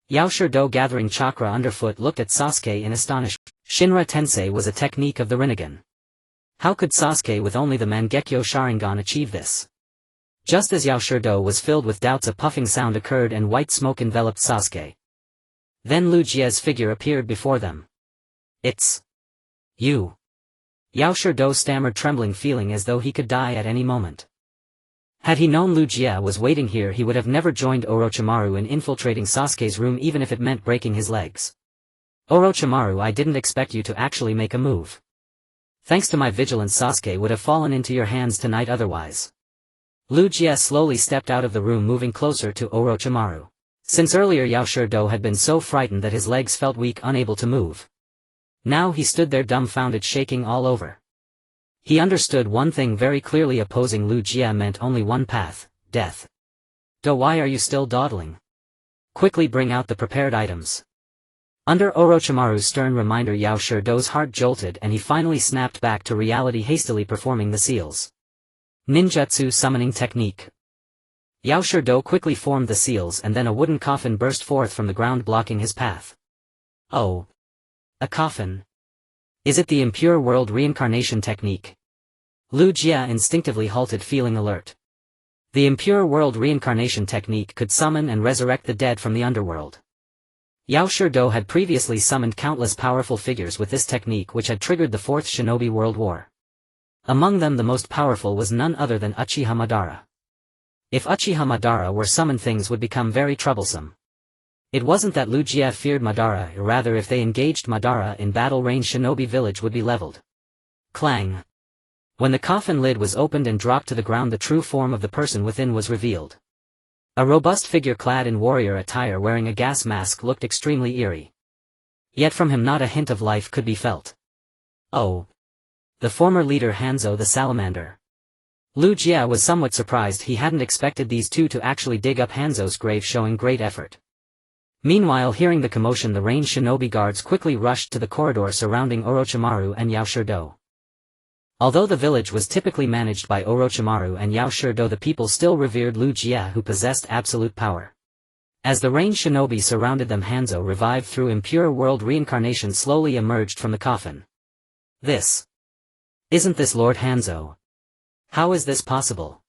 Yao Shirdo, gathering chakra underfoot, looked at Sasuke in astonishment. Shinra Tensei was a technique of the Rinnegan. How could Sasuke with only the Mangekyo Sharingan achieve this? Just as Yao Shirdo was filled with doubts, a puffing sound occurred and white smoke enveloped Sasuke. Then Liu Jie's figure appeared before them. It's you. Yao Shirdo stammered, trembling, feeling as though he could die at any moment. Had he known Liu Jie was waiting here, he would have never joined Orochimaru in infiltrating Sasuke's room, even if it meant breaking his legs. Orochimaru, I didn't expect you to actually make a move. Thanks to my vigilance, Sasuke would have fallen into your hands tonight otherwise. Liu Jie slowly stepped out of the room, moving closer to Orochimaru. Since earlier Yao Shirdo had been so frightened that his legs felt weak, unable to move. Now he stood there dumbfounded, shaking all over. He understood one thing very clearly: opposing Liu Jie meant only one path: death. Why are you still dawdling? Quickly bring out the prepared items. Under Orochimaru's stern reminder, Yao Shirdo's heart jolted and he finally snapped back to reality, hastily performing the seals. Ninjutsu summoning technique. Yao Shirdo quickly formed the seals, and then a wooden coffin burst forth from the ground, blocking his path. Oh. A coffin. Is it the Impure World Reincarnation technique? Liu Jie instinctively halted, feeling alert. The Impure World Reincarnation technique could summon and resurrect the dead from the underworld. Yao Shirdo had previously summoned countless powerful figures with this technique, which had triggered the Fourth Shinobi World War. Among them, the most powerful was none other than Uchiha Madara. If Uchiha Madara were summoned, things would become very troublesome. It wasn't that Liu Jie feared Madara, rather if they engaged Madara in battle, Rain Shinobi Village would be leveled. Clang! When the coffin lid was opened and dropped to the ground, the true form of the person within was revealed. A robust figure clad in warrior attire, wearing a gas mask, looked extremely eerie. Yet from him not a hint of life could be felt. Oh! The former leader Hanzo the Salamander. Liu Jie was somewhat surprised. He hadn't expected these two to actually dig up Hanzo's grave, showing great effort. Meanwhile, hearing the commotion, the Rain Shinobi guards quickly rushed to the corridor surrounding Orochimaru and Yao Shirdo. Although the village was typically managed by Orochimaru and Yao Shirdo, the people still revered Liu Jie, who possessed absolute power. As the rain shinobi surrounded them, Hanzo, revived through Impure World Reincarnation, slowly emerged from the coffin. Isn't this Lord Hanzo? How is this possible?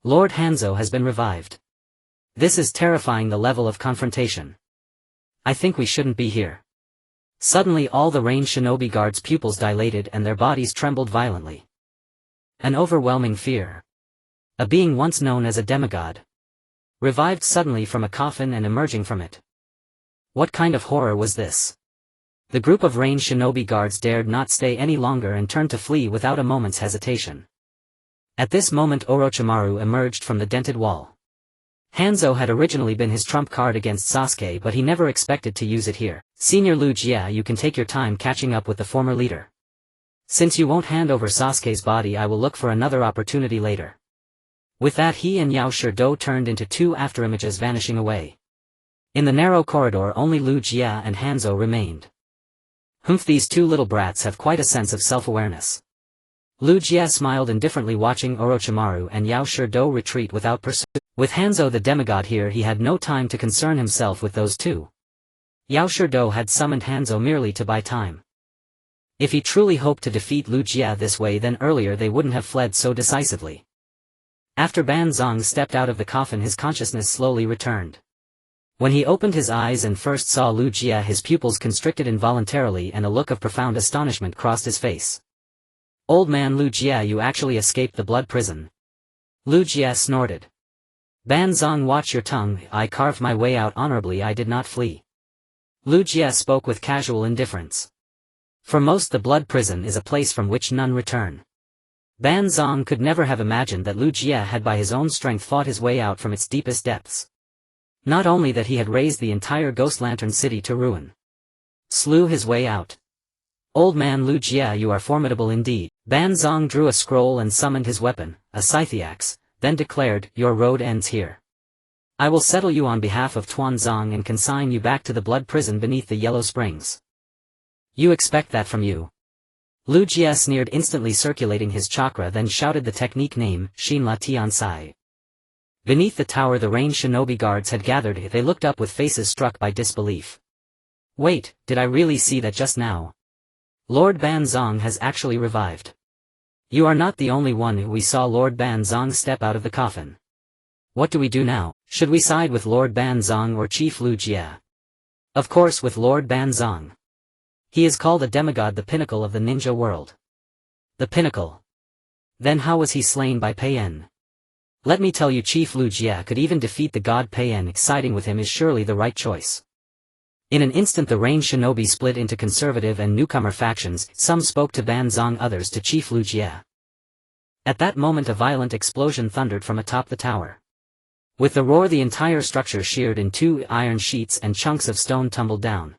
Lord Hanzo has been revived. This is terrifying, the level of confrontation. I think we shouldn't be here. Suddenly all the rain shinobi guards' pupils dilated and their bodies trembled violently. An overwhelming fear. A being once known as a demigod. Revived suddenly from a coffin and emerging from it. What kind of horror was this? The group of rain shinobi guards dared not stay any longer and turned to flee without a moment's hesitation. At this moment Orochimaru emerged from the dented wall. Hanzo had originally been his trump card against Sasuke, but he never expected to use it here. Senior Uchiha, you can take your time catching up with the former leader. Since you won't hand over Sasuke's body, I will look for another opportunity later. With that, he and Yaoshiro turned into two afterimages, vanishing away. In the narrow corridor only Uchiha and Hanzo remained. These two little brats have quite a sense of self-awareness. Uchiha smiled indifferently, watching Orochimaru and Yaoshiro retreat without pursuit. With Hanzo the demigod here, he had no time to concern himself with those two. Yaoshiro had summoned Hanzo merely to buy time. If he truly hoped to defeat Uchiha this way, then earlier they wouldn't have fled so decisively. After Ban Zong stepped out of the coffin, his consciousness slowly returned. When he opened his eyes and first saw Uchiha, his pupils constricted involuntarily and a look of profound astonishment crossed his face. Old man Uchiha, you actually escaped the blood prison. Uchiha snorted. Ban Zong, watch your tongue. I carved my way out honorably, I did not flee. Uchiha spoke with casual indifference. For most, the blood prison is a place from which none return. Ban Zong could never have imagined that Uchiha had by his own strength fought his way out from its deepest depths. Not only that, he had razed the entire Ghost Lantern City to ruin. Slew his way out. Old man Uchiha, you are formidable indeed. Ban Zong drew a scroll and summoned his weapon, a scythiax, then declared, your road ends here. I will settle you on behalf of Tuan Zong and consign you back to the blood prison beneath the Yellow Springs. You expect that from you? Uchiha sneered, instantly circulating his chakra, then shouted the technique name, Shinla Tiansai. Beneath the tower the rain shinobi guards had gathered. They looked up with faces struck by disbelief. Wait, did I really see that just now? Lord Ban Zong has actually revived. You are not the only one who we saw Lord Ban Zong step out of the coffin. What do we do now? Should we side with Lord Ban Zong or Chief Uchiha? Of course with Lord Ban Zong. He is called a demigod, the pinnacle of the ninja world. The pinnacle. Then how was he slain by Paien? Let me tell you, Chief Uchiha could even defeat the god Paien. Siding with him is surely the right choice. In an instant the rain shinobi split into conservative and newcomer factions. Some spoke to Ban Zong, others to Chief Uchiha. At that moment a violent explosion thundered from atop the tower. With the roar the entire structure sheared in two iron sheets and chunks of stone tumbled down.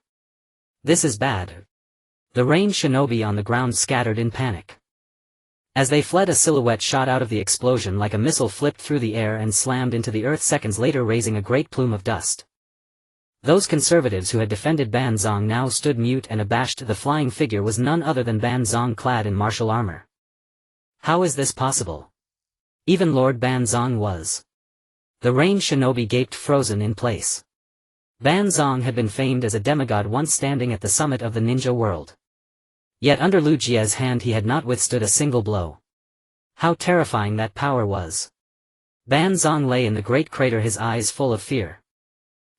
This is bad. The rain shinobi on the ground scattered in panic. As they fled, a silhouette shot out of the explosion like a missile, flipped through the air and slammed into the earth, seconds later raising a great plume of dust. Those conservatives who had defended Ban Zong now stood mute and abashed. The flying figure was none other than Ban Zong, clad in martial armor. How is this possible? Even Lord Ban Zong was. The rain shinobi gaped, frozen in place. Ban Zong had been famed as a demigod, once standing at the summit of the ninja world. Yet under Uchiha's hand he had not withstood a single blow. How terrifying that power was. Ban Zong lay in the great crater, his eyes full of fear.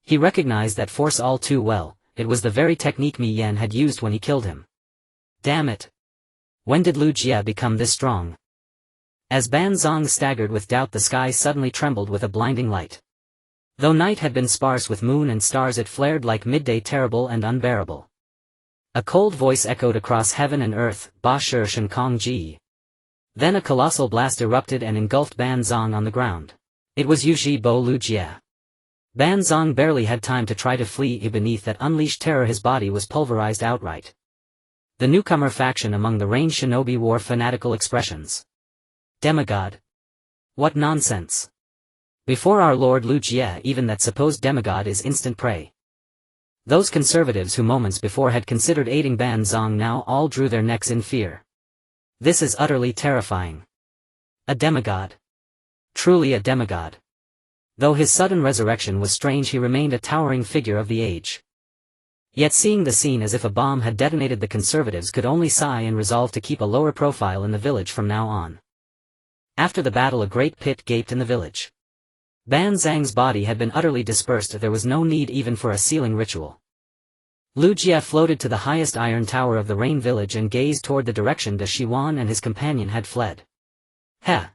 He recognized that force all too well. It was the very technique Mi Yen had used when he killed him. Damn it! When did Uchiha become this strong? As Ban Zong staggered with doubt, the sky suddenly trembled with a blinding light. Though night had been sparse with moon and stars, it flared like midday, terrible and unbearable. A cold voice echoed across heaven and earth, Ba Shi Shen Kong Ji. Then a colossal blast erupted and engulfed Ban Zong on the ground. It was Yuji Bo Uchiha. Ban Zong barely had time to try to flee. Beneath that unleashed terror his body was pulverized outright. The newcomer faction among the rain shinobi wore fanatical expressions. Demigod? What nonsense! Before our Lord Uchiha, even that supposed demigod is instant prey. Those conservatives who moments before had considered aiding Ban Zong now all drew their necks in fear. This is utterly terrifying. A demigod. Truly a demigod. Though his sudden resurrection was strange, he remained a towering figure of the age. Yet seeing the scene as if a bomb had detonated, the conservatives could only sigh and resolve to keep a lower profile in the village from now on. After the battle, a great pit gaped in the village. Ban Zhang's body had been utterly dispersed, there was no need even for a sealing ritual. Lu Jie floated to the highest iron tower of the Rain Village and gazed toward the direction De Shiwan and his companion had fled.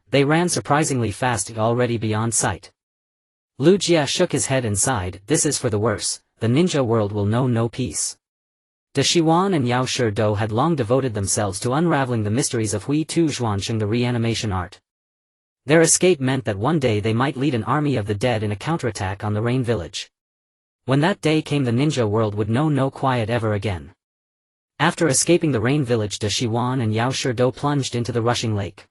They ran surprisingly fast, already beyond sight. Lu Jie shook his head and sighed, this is for the worse, the ninja world will know no peace. De Shiwan and Yao Shidou had long devoted themselves to unraveling the mysteries of Hui Tu Zhuansheng, the reanimation art. Their escape meant that one day they might lead an army of the dead in a counterattack on the Rain Village. When that day came, the ninja world would know no quiet ever again. After escaping the Rain Village, De Shiwan and Yao Shidou plunged into the rushing lake.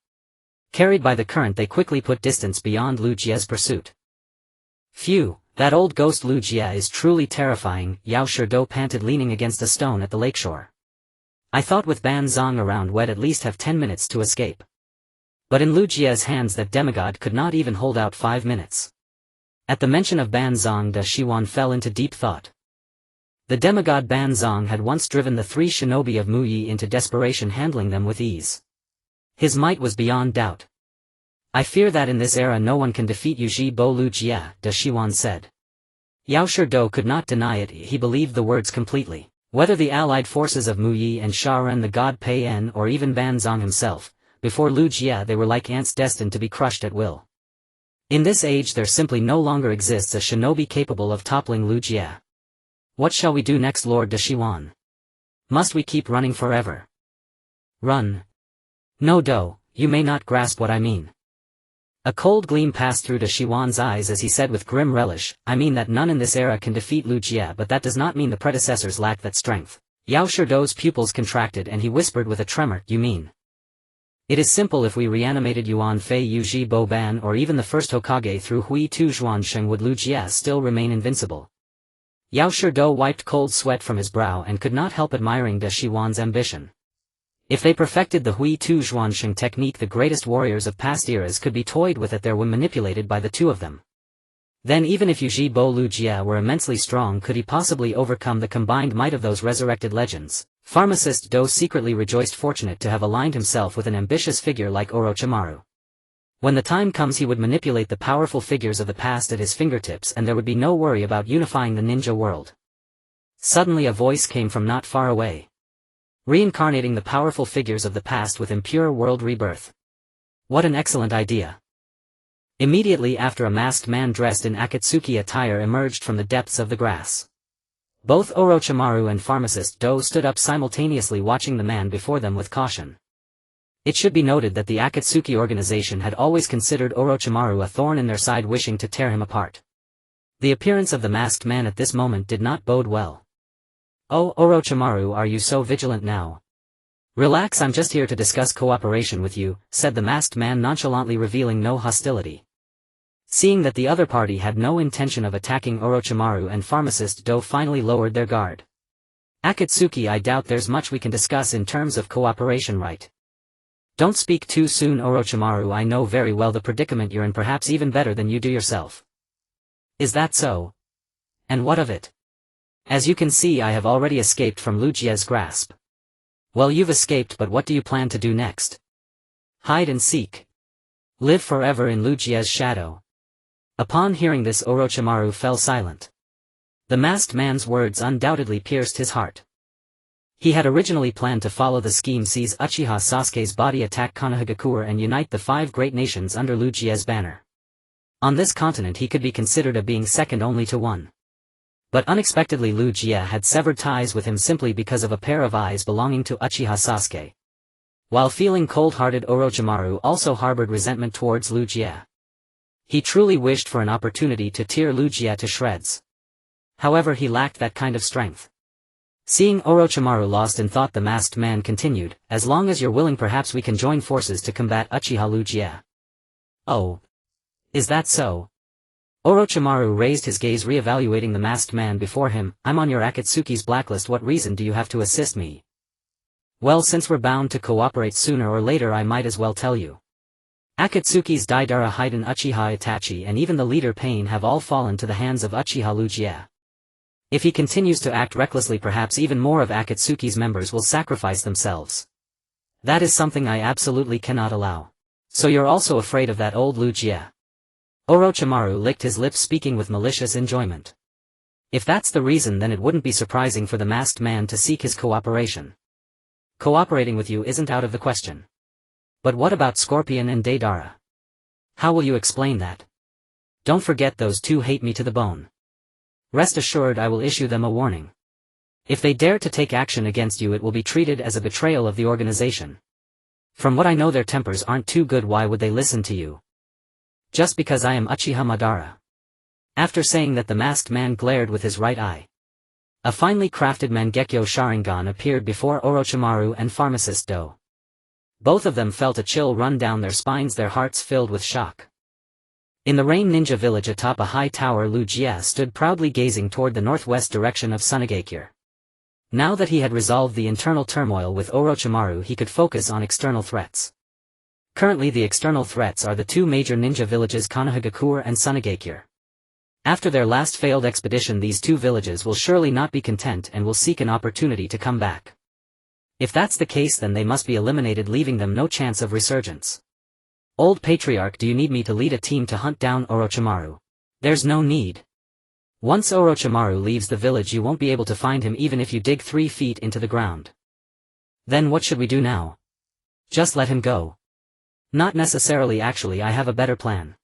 Carried by the current, they quickly put distance beyond Lu Jie's pursuit. Phew, that old ghost Lu Jie is truly terrifying, Yao Shidou panted, leaning against a stone at the lakeshore. I thought with Ban Zhang around we'd at least have 10 minutes to escape. But in Lu Jie's hands that demigod could not even hold out 5 minutes. At the mention of Ban Zhang, De Shiwan fell into deep thought. The demigod Ban Zhang had once driven the 3 shinobi of Mu Yi into desperation, handling them with ease. His might was beyond doubt. I fear that in this era no one can defeat Yuji Bo Lu Jie, De Shiwan said. Yao Shidou could not deny it, he believed the words completely. Whether the allied forces of Mu Yi and Shaoren the god Pei En or even Ban Zhang himself, before Lu Jie they were like ants destined to be crushed at will. In this age there simply no longer exists a shinobi capable of toppling Lu Jie. What shall we do next, Lord De Shiwan? Must we keep running forever? Run. No, Do, you may not grasp what I mean. A cold gleam passed through De Shiwan's eyes as he said with grim relish, I mean that none in this era can defeat Lu Jie, but that does not mean the predecessors lack that strength. Yao Shidou's pupils contracted and he whispered with a tremor, you mean? It is simple, if we reanimated Yuan Fei Yuji Bo Ban or even the First Hokage through Hui Tu Zhuansheng, would Lu Jie still remain invincible? Yao Shidou wiped cold sweat from his brow and could not help admiring De Shiwan's ambition. If they perfected the Hui Tu Zhuansheng technique, the greatest warriors of past eras could be toyed with at their whim, manipulated by the two of them. Then even if Yuji Bo Lu Jie were immensely strong, could he possibly overcome the combined might of those resurrected legends? Pharmacist Do secretly rejoiced, fortunate to have aligned himself with an ambitious figure like Orochimaru. When the time comes he would manipulate the powerful figures of the past at his fingertips and there would be no worry about unifying the ninja world. Suddenly a voice came from not far away. Reincarnating the powerful figures of the past with Impure World Rebirth. What an excellent idea. Immediately after, a masked man dressed in Akatsuki attire emerged from the depths of the grass. Both Orochimaru and Pharmacist Do stood up simultaneously, watching the man before them with caution. It should be noted that the Akatsuki organization had always considered Orochimaru a thorn in their side, wishing to tear him apart. The appearance of the masked man at this moment did not bode well. Oh, Orochimaru, are you so vigilant now? Relax, I'm just here to discuss cooperation with you, said the masked man nonchalantly, revealing no hostility. Seeing that the other party had no intention of attacking Orochimaru and Pharmacist Do finally lowered their guard. Akatsuki, I doubt there's much we can discuss in terms of cooperation, right? Don't speak too soon, Orochimaru, I know very well the predicament you're in, perhaps even better than you do yourself. Is that so? And what of it? As you can see, I have already escaped from Lu Jie's grasp. Well, you've escaped, but what do you plan to do next? Hide and seek. Live forever in Lu Jie's shadow. Upon hearing this, Orochimaru fell silent. The masked man's words undoubtedly pierced his heart. He had originally planned to follow the scheme, seize Uchiha Sasuke's body, attack Konohagakure and unite the 5 great nations under Lu Jie's banner. On this continent he could be considered a being second only to one. But unexpectedly Lu Jie had severed ties with him simply because of a pair of eyes belonging to Uchiha Sasuke. While feeling cold-hearted, Orochimaru also harbored resentment towards Lu Jie. He truly wished for an opportunity to tear Lu Jie to shreds. However, he lacked that kind of strength. Seeing Orochimaru lost in thought, the masked man continued, as long as you're willing, perhaps we can join forces to combat Uchiha Lu Jie. Oh. Is that so? Orochimaru raised his gaze, re-evaluating the masked man before him. I'm on your Akatsuki's blacklist. What reason do you have to assist me? Well, since we're bound to cooperate sooner or later, I might as well tell you. Akatsuki's Daidara Haiden Uchiha Itachi and even the leader Pain have all fallen to the hands of Uchiha Ryūsuke. If he continues to act recklessly, perhaps even more of Akatsuki's members will sacrifice themselves. That is something I absolutely cannot allow. So you're also afraid of that old Ryūsuke? Orochimaru licked his lips, speaking with malicious enjoyment. If that's the reason, then it wouldn't be surprising for the masked man to seek his cooperation. Cooperating with you isn't out of the question. But what about Scorpion and Deidara? How will you explain that? Don't forget, those two hate me to the bone. Rest assured, I will issue them a warning. If they dare to take action against you, it will be treated as a betrayal of the organization. From what I know, their tempers aren't too good. Why would they listen to you? Just because I am Uchiha Madara. After saying that, the masked man glared with his right eye. A finely crafted Mangekyo Sharingan appeared before Orochimaru and Pharmacist Do. Both of them felt a chill run down their spines, their hearts filled with shock. In the Rain Ninja village atop a high tower, Ryūsuke stood proudly gazing toward the northwest direction of Sunagakure. Now that he had resolved the internal turmoil with Orochimaru, he could focus on external threats. Currently the external threats are the two major ninja villages Konohagakure and Sunagakure. After their last failed expedition, these two villages will surely not be content and will seek an opportunity to come back. If that's the case, then they must be eliminated, leaving them no chance of resurgence. Old Patriarch, do you need me to lead a team to hunt down Orochimaru? There's no need. Once Orochimaru leaves the village, you won't be able to find him even if you dig 3 feet into the ground. Then what should we do now? Just let him go. Not necessarily, actually, I have a better plan.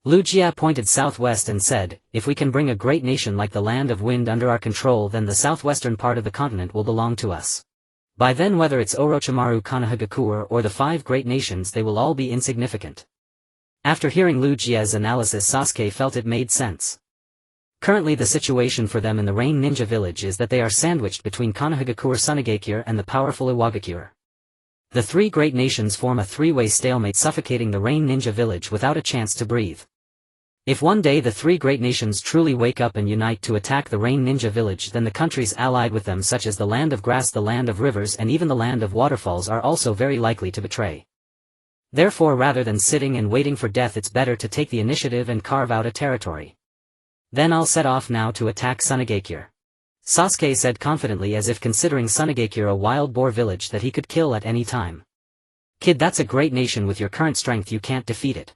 Ryūsuke pointed southwest and said, if we can bring a great nation like the Land of Wind under our control, then the southwestern part of the continent will belong to us. By then, whether it's Orochimaru, Konohagakure, or the 5 great nations, they will all be insignificant. After hearing Ryūsuke's analysis, Sasuke felt it made sense. Currently the situation for them in the Rain Ninja village is that they are sandwiched between Konohagakure, Sunagakure, and the powerful Iwagakure. The 3 great nations form a 3-way stalemate, suffocating the Rain Ninja village without a chance to breathe. If one day the 3 great nations truly wake up and unite to attack the Rain Ninja village, then the countries allied with them, such as the Land of Grass, the Land of Rivers, and even the Land of Waterfalls, are also very likely to betray. Therefore, rather than sitting and waiting for death, it's better to take the initiative and carve out a territory. Then I'll set off now to attack Sunagakure. Sasuke said confidently, as if considering Sunagakure a wild boar village that he could kill at any time. Kid, that's a great nation. With your current strength you can't defeat it.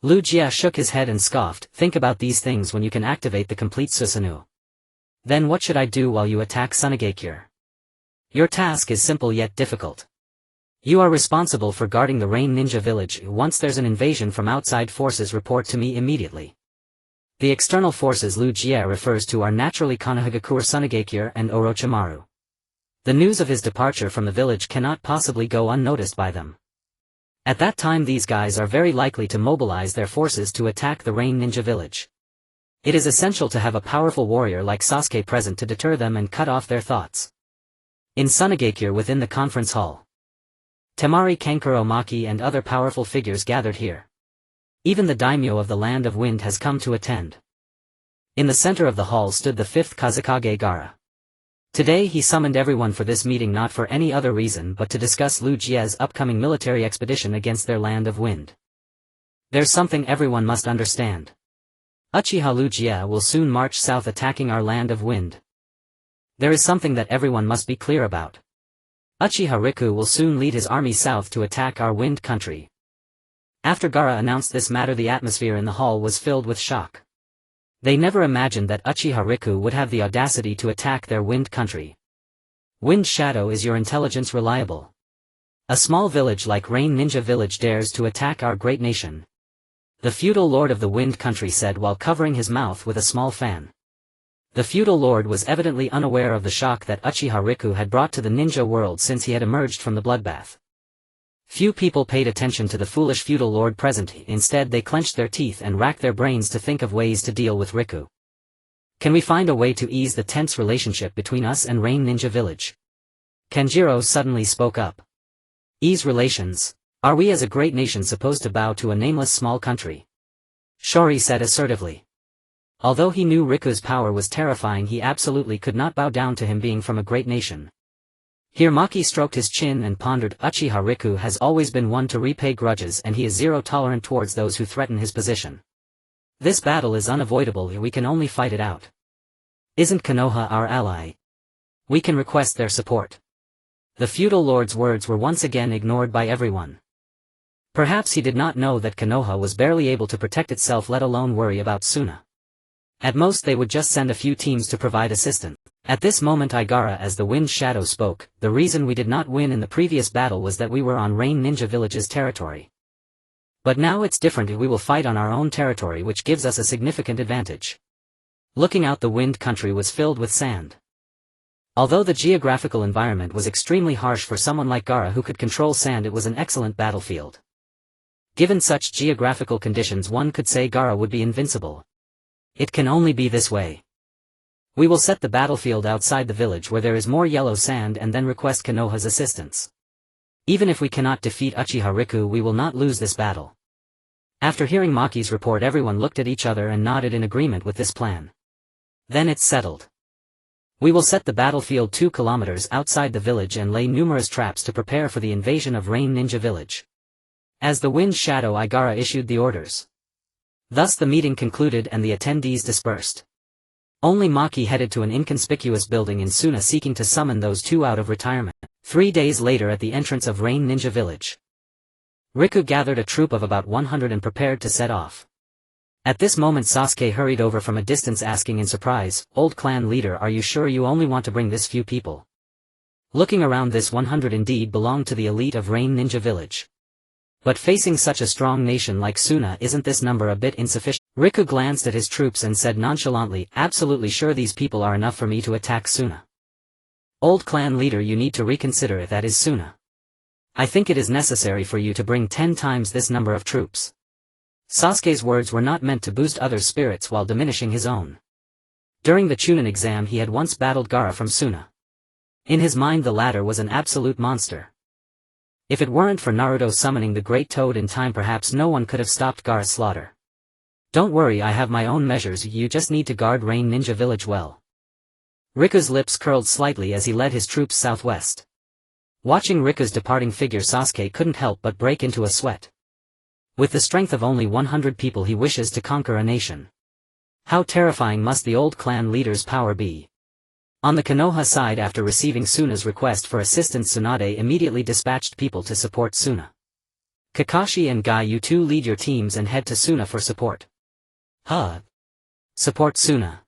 Ryūsuke shook his head and scoffed. Think about these things when you can activate the complete Susanoo. Then what should I do while you attack Sunagakure? Your task is simple yet difficult. You are responsible for guarding the Rain Ninja village. Once there's an invasion from outside forces, report to me immediately. The external forces Ryūsuke refers to are naturally Konohagakure, Sunagakure, and Orochimaru. The news of his departure from the village cannot possibly go unnoticed by them. At that time, these guys are very likely to mobilize their forces to attack the Rain Ninja village. It is essential to have a powerful warrior like Sasuke present to deter them and cut off their thoughts. In Sunagakure, within the conference hall, Temari, Kankuro Maki and other powerful figures gathered here. Even the daimyo of the Land of Wind has come to attend. In the center of the hall stood the 5th Kazekage Gaara. Today he summoned everyone for this meeting, not for any other reason but to discuss Ryūsuke's upcoming military expedition against their Land of Wind. There's something everyone must understand. Uchiha Ryūsuke will soon march south, attacking our Land of Wind. There is something that everyone must be clear about. Uchiha Riku will soon lead his army south to attack our Wind country. After Gaara announced this matter, the atmosphere in the hall was filled with shock. They never imagined that Uchiha Riku would have the audacity to attack their Wind country. Wind Shadow, is your intelligence reliable? A small village like Rain Ninja village dares to attack our great nation. The feudal lord of the Wind country said while covering his mouth with a small fan. The feudal lord was evidently unaware of the shock that Uchiha Riku had brought to the ninja world since he had emerged from the bloodbath. Few people paid attention to the foolish feudal lord present. Instead they clenched their teeth and racked their brains to think of ways to deal with Riku. Can we find a way to ease the tense relationship between us and Rain Ninja village? Kanjiro suddenly spoke up. Ease relations? Are we as a great nation supposed to bow to a nameless small country? Shori said assertively. Although he knew Riku's power was terrifying, he absolutely could not bow down to him being from a great nation. Here Maki stroked his chin and pondered. Uchiha Riku has always been one to repay grudges, and he is zero tolerant towards those who threaten his position. This battle is unavoidable, we can only fight it out. Isn't Konoha our ally? We can request their support. The feudal lord's words were once again ignored by everyone. Perhaps he did not know that Konoha was barely able to protect itself, let alone worry about Suna. At most they would just send a few teams to provide assistance. At this moment Igara as the Wind Shadow spoke, the reason we did not win in the previous battle was that we were on Rain Ninja Village's territory. But now it's different, we will fight on our own territory, which gives us a significant advantage. Looking out, the Wind Country was filled with sand. Although the geographical environment was extremely harsh for someone like Gaara who could control sand, it was an excellent battlefield. Given such geographical conditions, one could say Gaara would be invincible. It can only be this way. We will set the battlefield outside the village where there is more yellow sand and then request Konoha's assistance. Even if we cannot defeat Uchiha Riku, we will not lose this battle. After hearing Maki's report, everyone looked at each other and nodded in agreement with this plan. Then it's settled. We will set the battlefield 2 kilometers outside the village and lay numerous traps to prepare for the invasion of Rain Ninja Village. As the Wind Shadow, Igara issued the orders. Thus the meeting concluded and the attendees dispersed. Only Maki headed to an inconspicuous building in Suna, seeking to summon those two out of retirement. 3 days later, at the entrance of Rain Ninja Village, Riku gathered a troop of about 100 and prepared to set off. At this moment Sasuke hurried over from a distance, asking in surprise, "Old clan leader, are you sure you only want to bring this few people?" Looking around, this 100 indeed belonged to the elite of Rain Ninja Village. But facing such a strong nation like Suna, isn't this number a bit insufficient? Riku glanced at his troops and said nonchalantly, "Absolutely sure these people are enough for me to attack Suna." "Old clan leader, you need to reconsider if that is Suna. I think it is necessary for you to bring 10 times this number of troops." Sasuke's words were not meant to boost others' spirits while diminishing his own. During the Chunin exam he had once battled Gaara from Suna. In his mind the latter was an absolute monster. If it weren't for Naruto summoning the Great Toad in time, perhaps no one could have stopped Gaara's slaughter. "Don't worry, I have my own measures, you just need to guard Rain Ninja Village well." Riku's lips curled slightly as he led his troops southwest. Watching Riku's departing figure, Sasuke couldn't help but break into a sweat. With the strength of only 100 people he wishes to conquer a nation. How terrifying must the old clan leader's power be? On the Konoha side, after receiving Suna's request for assistance, Tsunade immediately dispatched people to support Suna. "Kakashi and Guy, you two lead your teams and head to Suna for support." "Huh? Support Suna?"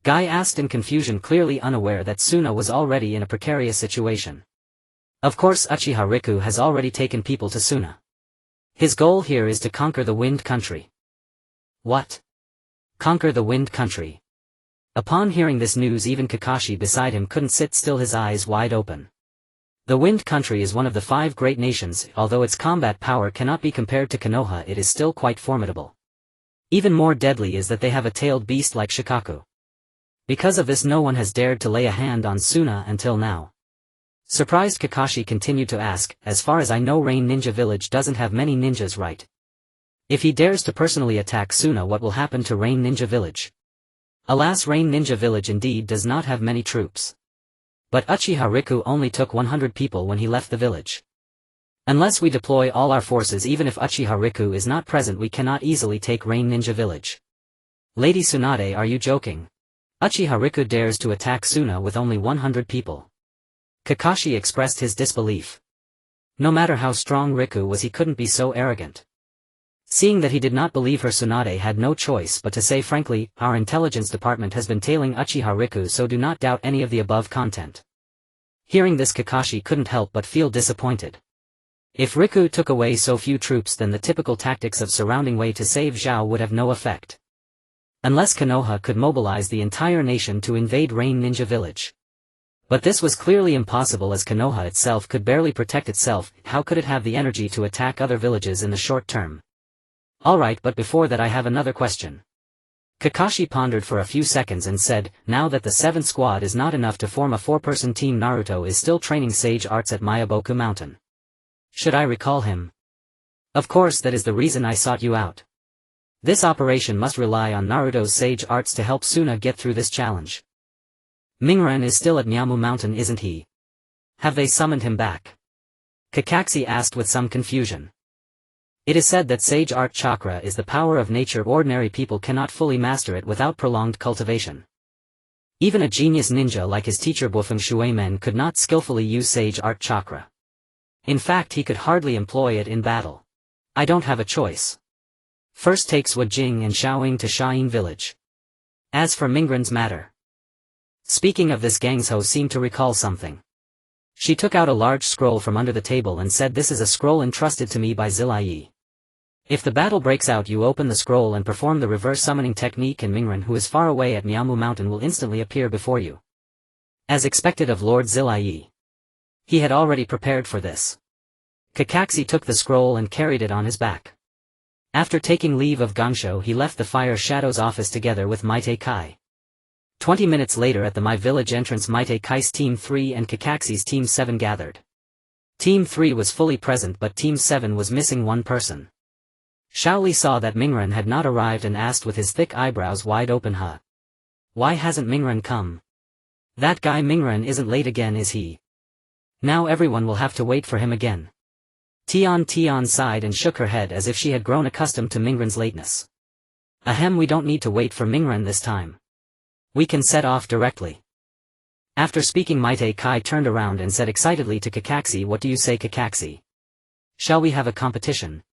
Guy asked in confusion, clearly unaware that Suna was already in a precarious situation. Of course Uchiha Riku has already taken people to Suna. His goal here is to conquer the Wind Country. What? Conquer the Wind Country? Upon hearing this news, even Kakashi beside him couldn't sit still, his eyes wide open. The Wind Country is one of the 5 great nations. Although its combat power cannot be compared to Konoha, it is still quite formidable. Even more deadly is that they have a tailed beast like Shikaku. Because of this, no one has dared to lay a hand on Suna until now. Surprised, Kakashi continued to ask, "As far as I know, Rain Ninja Village doesn't have many ninjas, right? If he dares to personally attack Suna, what will happen to Rain Ninja Village?" Alas, Rain Ninja Village indeed does not have many troops. But Uchiha Riku only took 100 people when he left the village. Unless we deploy all our forces, even if Uchiha Riku is not present, we cannot easily take Rain Ninja Village. Lady Tsunade, are you joking? Uchiha Riku dares to attack Suna with only 100 people. Kakashi expressed his disbelief. No matter how strong Riku was, he couldn't be so arrogant. Seeing that he did not believe her, Tsunade had no choice but to say frankly, "Our intelligence department has been tailing Uchiha Riku, so do not doubt any of the above content." Hearing this, Kakashi couldn't help but feel disappointed. If Riku took away so few troops, then the typical tactics of surrounding Wei to save Zhao would have no effect. Unless Konoha could mobilize the entire nation to invade Rain Ninja Village. But this was clearly impossible, as Konoha itself could barely protect itself. How could it have the energy to attack other villages in the short term? Alright, but before that I have another question. Kakashi pondered for a few seconds and said, "Now that the 7th squad is not enough to form a 4-person team, Naruto is still training sage arts at Mayaboku Mountain. Should I recall him?" "Of course, that is the reason I sought you out. This operation must rely on Naruto's sage arts to help Suna get through this challenge." "Mingren is still at Miamu Mountain, isn't he?" Have they summoned him back? Kakashi asked with some confusion. It is said that sage art chakra is the power of nature. Ordinary people cannot fully master it without prolonged cultivation. Even a genius ninja like his teacher Bofeng Shuimen could not skillfully use sage art chakra. In fact, he could hardly employ it in battle. I don't have a choice. First takes Wajing and Xiaoying to Shayin village. As for Mingren's matter. Speaking of this, Gangzhou seemed to recall something. She took out a large scroll from under the table and said, "This is a scroll entrusted to me by Zilai. If the battle breaks out, you open the scroll and perform the reverse summoning technique, and Mingren, who is far away at Miamu Mountain, will instantly appear before you." As expected of Lord Zilai. He had already prepared for this. Kakashi took the scroll and carried it on his back. After taking leave of Gangsho, he left the Fire Shadow's office together with Maite Kai. 20 minutes later, at the My Village entrance, Maite Kai's Team 3 and Kakashi's Team 7 gathered. Team 3 was fully present, but Team 7 was missing one person. Shaoli saw that Mingren had not arrived and asked with his thick eyebrows wide open, "Huh? Why hasn't Mingren come? That guy Mingren isn't late again, is he? Now everyone will have to wait for him again." Tian sighed and shook her head as if she had grown accustomed to Mingren's lateness. "Ahem, we don't need to wait for Mingren this time. We can set off directly." After speaking, Maite Kai turned around and said excitedly to Kakashi, "What do you say, Kakashi? Shall we have a competition?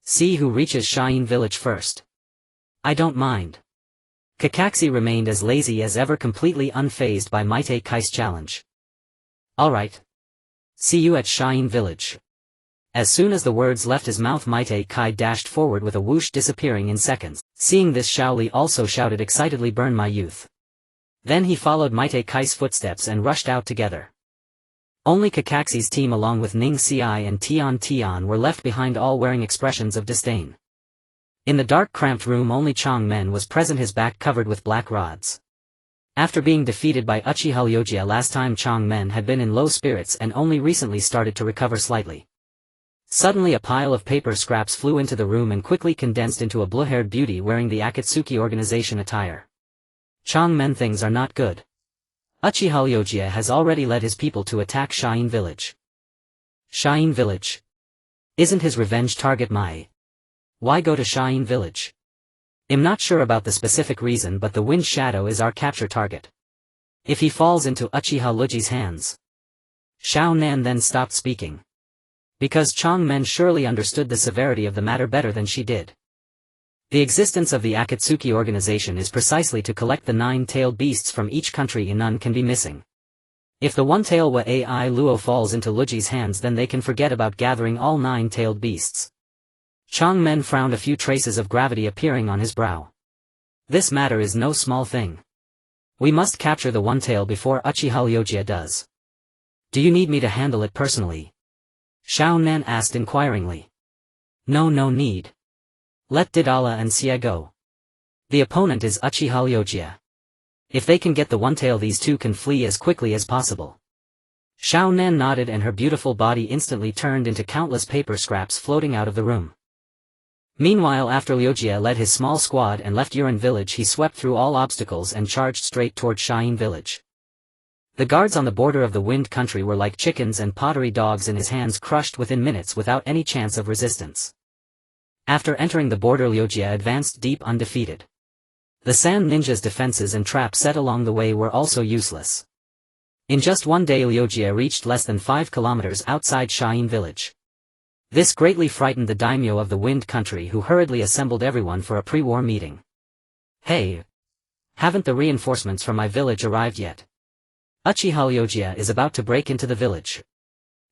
See who reaches Shayin village first." "I don't mind." Kakashi remained as lazy as ever, completely unfazed by Maite Kai's challenge. "Alright. See you at Shayin village." As soon as the words left his mouth, Maite Kai dashed forward with a whoosh, disappearing in seconds. Seeing this, Shaoli also shouted excitedly, "Burn my youth." Then he followed Maite Kai's footsteps and rushed out together. Only Kakashi's team along with Ning Ci and Tian were left behind, all wearing expressions of disdain. In the dark, cramped room, only Chang Men was present, his back covered with black rods. After being defeated by Uchiha Ryūsuke last time, Chang Men had been in low spirits and only recently started to recover slightly. Suddenly a pile of paper scraps flew into the room and quickly condensed into a blue-haired beauty wearing the Akatsuki organization attire. "Chang Men, things are not good. Uchiha Ryūsuke has already led his people to attack Shayin village." "Shayin village? Isn't his revenge target Mai? Why go to Shayin village?" "I'm not sure about the specific reason, but the Wind Shadow is our capture target. If he falls into Uchiha Ryūsuke's hands..." Xiao Nan then stopped speaking. Because Chang Men surely understood the severity of the matter better than she did. The existence of the Akatsuki organization is precisely to collect the 9-tailed beasts from each country, and none can be missing. If the one-tail Wai Luo falls into Luji's hands, then they can forget about gathering all 9-tailed beasts. Chang Men frowned, a few traces of gravity appearing on his brow. "This matter is no small thing. We must capture the one-tail before Uchiha Ryūsuke does." "Do you need me to handle it personally?" Xiao Nan asked inquiringly. No need. Let Didala and Xie go. The opponent is Uchiha Ryūsuke. If they can get the one-tail, these two can flee as quickly as possible. Xiao Nan nodded, and her beautiful body instantly turned into countless paper scraps floating out of the room. Meanwhile, after Ryūsuke led his small squad and left Yurin village, he swept through all obstacles and charged straight toward Shayin village. The guards on the border of the Wind Country were like chickens and pottery dogs in his hands, crushed within minutes without any chance of resistance. After entering the border, Ryūsuke advanced deep, undefeated. The Sand Ninja's defenses and traps set along the way were also useless. In just one day, Ryūsuke reached less than 5 kilometers outside Shayin village. This greatly frightened the daimyo of the Wind Country, who hurriedly assembled everyone for a pre-war meeting. "Hey! Haven't the reinforcements from my village arrived yet? Uchiha Ryūsuke is about to break into the village."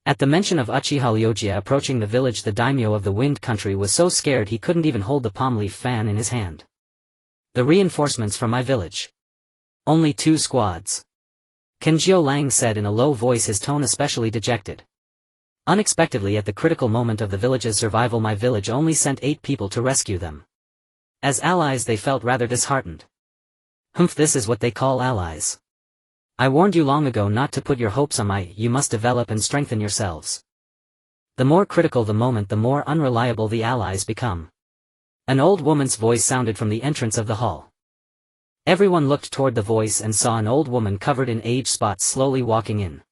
At the mention of Uchiha Ryūsuke approaching the village, the daimyo of the Wind Country was so scared he couldn't even hold the palm leaf fan in his hand. "The reinforcements from my village. Only 2 squads. Kenjio Lang said in a low voice, his tone especially dejected. Unexpectedly, at the critical moment of the village's survival, my village only sent 8 people to rescue them. As allies, they felt rather disheartened. Humph, this is what they call allies. I warned you long ago not to put your hopes on you must develop and strengthen yourselves. The more critical the moment, the more unreliable the allies become." An old woman's voice sounded from the entrance of the hall. Everyone looked toward the voice and saw an old woman covered in age spots slowly walking in.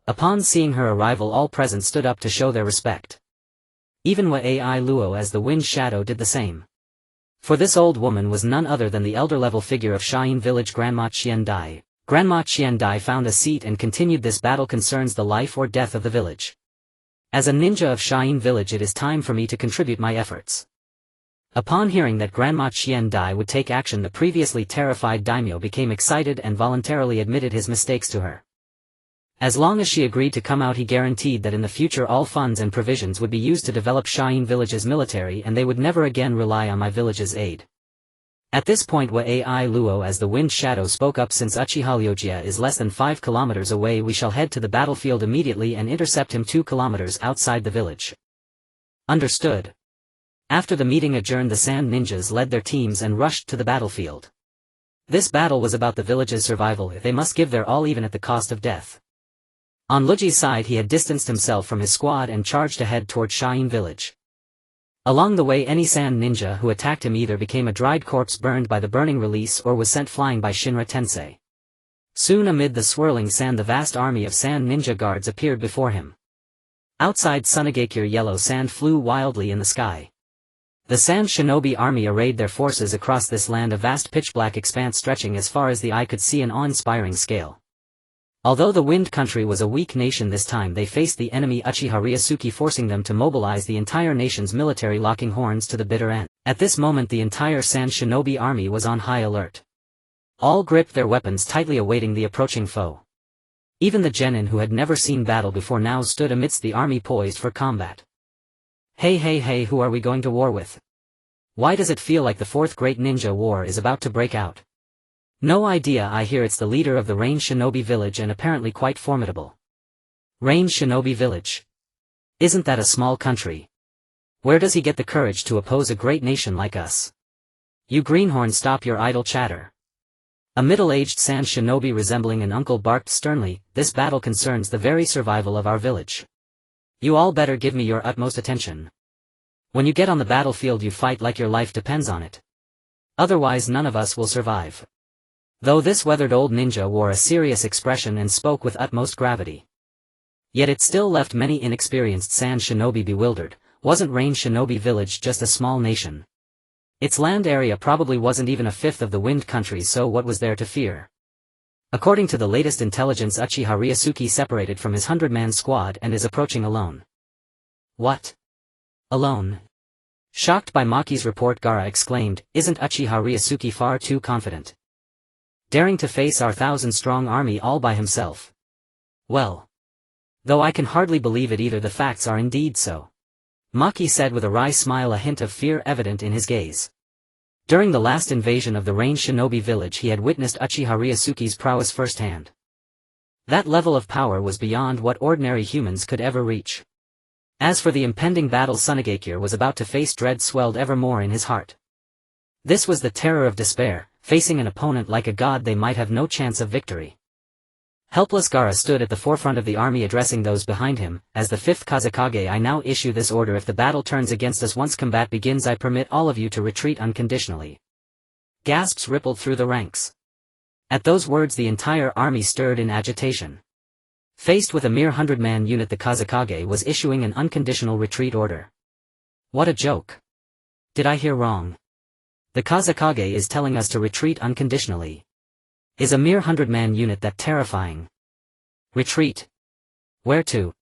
Upon seeing her arrival, all present stood up to show their respect. Even Wei Luo as the wind shadow did the same. For this old woman was none other than the elder-level figure of Shayin village Grandma Qian Dai. Grandma Qian Dai found a seat and continued. This battle concerns the life or death of the village. As a ninja of Shayin village, it is time for me to contribute my efforts. Upon hearing that Grandma Qian Dai would take action, the previously terrified daimyo became excited and voluntarily admitted his mistakes to her. As long as she agreed to come out, he guaranteed that in the future all funds and provisions would be used to develop Shayin village's military, and they would never again rely on my village's aid. At this point, Wei Luo as the wind shadow spoke up. Since Uchiha Ryūsuke is less than 5 kilometers away, we shall head to the battlefield immediately and intercept him 2 kilometers outside the village. Understood. After the meeting adjourned, the Sand Ninjas led their teams and rushed to the battlefield. This battle was about the village's survival. They must give their all, even at the cost of death. On Luji's side, he had distanced himself from his squad and charged ahead toward Shayin village. Along the way, any sand ninja who attacked him either became a dried corpse burned by the burning release or was sent flying by Shinra Tensei. Soon, amid the swirling sand, the vast army of sand ninja guards appeared before him. Outside Sunagakure, yellow sand flew wildly in the sky. The sand shinobi army arrayed their forces across this land, a vast pitch-black expanse stretching as far as the eye could see, an awe-inspiring scale. Although the Wind Country was a weak nation this time, they faced the enemy Uchiha Ryūsuke, forcing them to mobilize the entire nation's military, locking horns to the bitter end. At this moment, the entire Sand Shinobi army was on high alert. All gripped their weapons tightly, awaiting the approaching foe. Even the genin, who had never seen battle before, now stood amidst the army, poised for combat. Hey, who are we going to war with? Why does it feel like the fourth great ninja war is about to break out? No idea. I hear it's the leader of the Range Shinobi village, and apparently quite formidable. Range Shinobi village? Isn't that a small country? Where does he get the courage to oppose a great nation like us? You greenhorn, stop your idle chatter. A middle-aged sand shinobi resembling an uncle barked sternly, this battle concerns the very survival of our village. You all better give me your utmost attention. When you get on the battlefield, you fight like your life depends on it. Otherwise none of us will survive. Though this weathered old ninja wore a serious expression and spoke with utmost gravity. Yet it still left many inexperienced sand shinobi bewildered. Wasn't Range Shinobi village just a small nation? Its land area probably wasn't even a fifth of the Wind Country, so what was there to fear? According to the latest intelligence, Uchiha Ryūsuke separated from his 100-man squad and is approaching alone. What? Alone? Shocked by Maki's report, Gaara exclaimed, isn't Uchiha Ryūsuke far too confident? Daring to face our 1,000-strong army all by himself. Well. Though I can hardly believe it either, the facts are indeed so. Maki said with a wry smile, a hint of fear evident in his gaze. During the last invasion of the Range Shinobi village, he had witnessed Uchiha Ryūsuke's prowess firsthand. That level of power was beyond what ordinary humans could ever reach. As for the impending battle Sunagakure was about to face, dread swelled ever more in his heart. This was the terror of despair. Facing an opponent like a god, they might have no chance of victory. Helpless, Gaara stood at the forefront of the army, addressing those behind him. As the 5th Kazekage, I now issue this order: if the battle turns against us once combat begins, I permit all of you to retreat unconditionally. Gasps rippled through the ranks. At those words, the entire army stirred in agitation. Faced with a mere 100-man unit, the Kazekage was issuing an unconditional retreat order. What a joke. Did I hear wrong? The Kazekage is telling us to retreat unconditionally. Is a mere 100-man unit that terrifying? Retreat? Where to?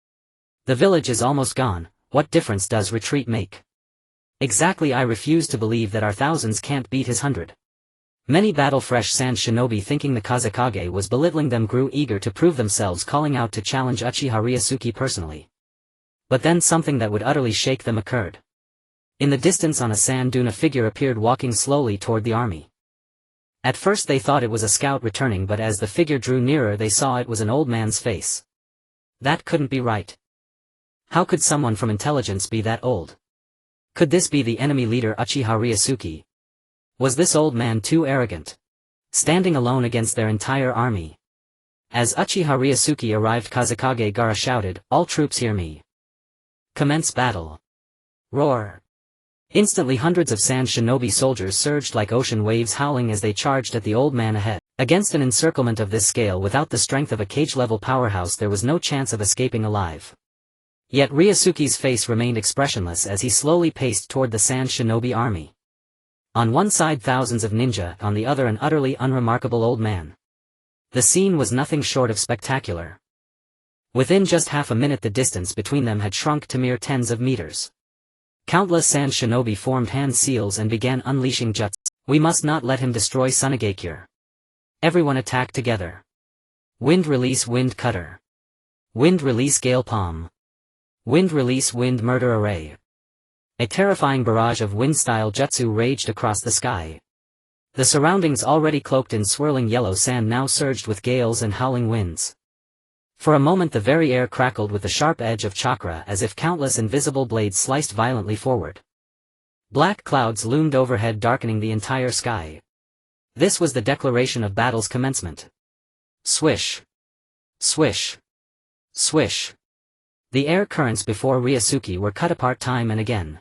The village is almost gone. What difference does retreat make? Exactly, I refuse to believe that our thousands can't beat his 100. Many battle-fresh sand shinobi, thinking the Kazekage was belittling them, grew eager to prove themselves, calling out to challenge Uchiha Ryūsuke personally. But then something that would utterly shake them occurred. In the distance on a sand dune, a figure appeared, walking slowly toward the army. At first they thought it was a scout returning, but as the figure drew nearer they saw it was an old man's face. That couldn't be right. How could someone from intelligence be that old? Could this be the enemy leader Uchiha Ryūsuke? Was this old man too arrogant? Standing alone against their entire army. As Uchiha Ryūsuke arrived, Kazekage Gaara shouted, all troops hear me. Commence battle. Roar. Instantly hundreds of sand shinobi soldiers surged like ocean waves, howling as they charged at the old man ahead. Against an encirclement of this scale without the strength of a cage-level powerhouse there was no chance of escaping alive. Yet Ryūsuke's face remained expressionless as he slowly paced toward the Sand Shinobi army. On one side thousands of ninja, on the other an utterly unremarkable old man. The scene was nothing short of spectacular. Within just half a minute the distance between them had shrunk to mere tens of meters. Countless Sand Shinobi formed hand seals and began unleashing jutsu. We must not let him destroy Sunagakure. Everyone attack together. Wind release Wind Cutter. Wind release Gale Palm. Wind release Wind Murder Array. A terrifying barrage of wind-style jutsu raged across the sky. The surroundings already cloaked in swirling yellow sand now surged with gales and howling winds. For a moment the very air crackled with the sharp edge of chakra as if countless invisible blades sliced violently forward. Black clouds loomed overhead darkening the entire sky. This was the declaration of battle's commencement. Swish. Swish. Swish. The air currents before Ryūsuke were cut apart time and again.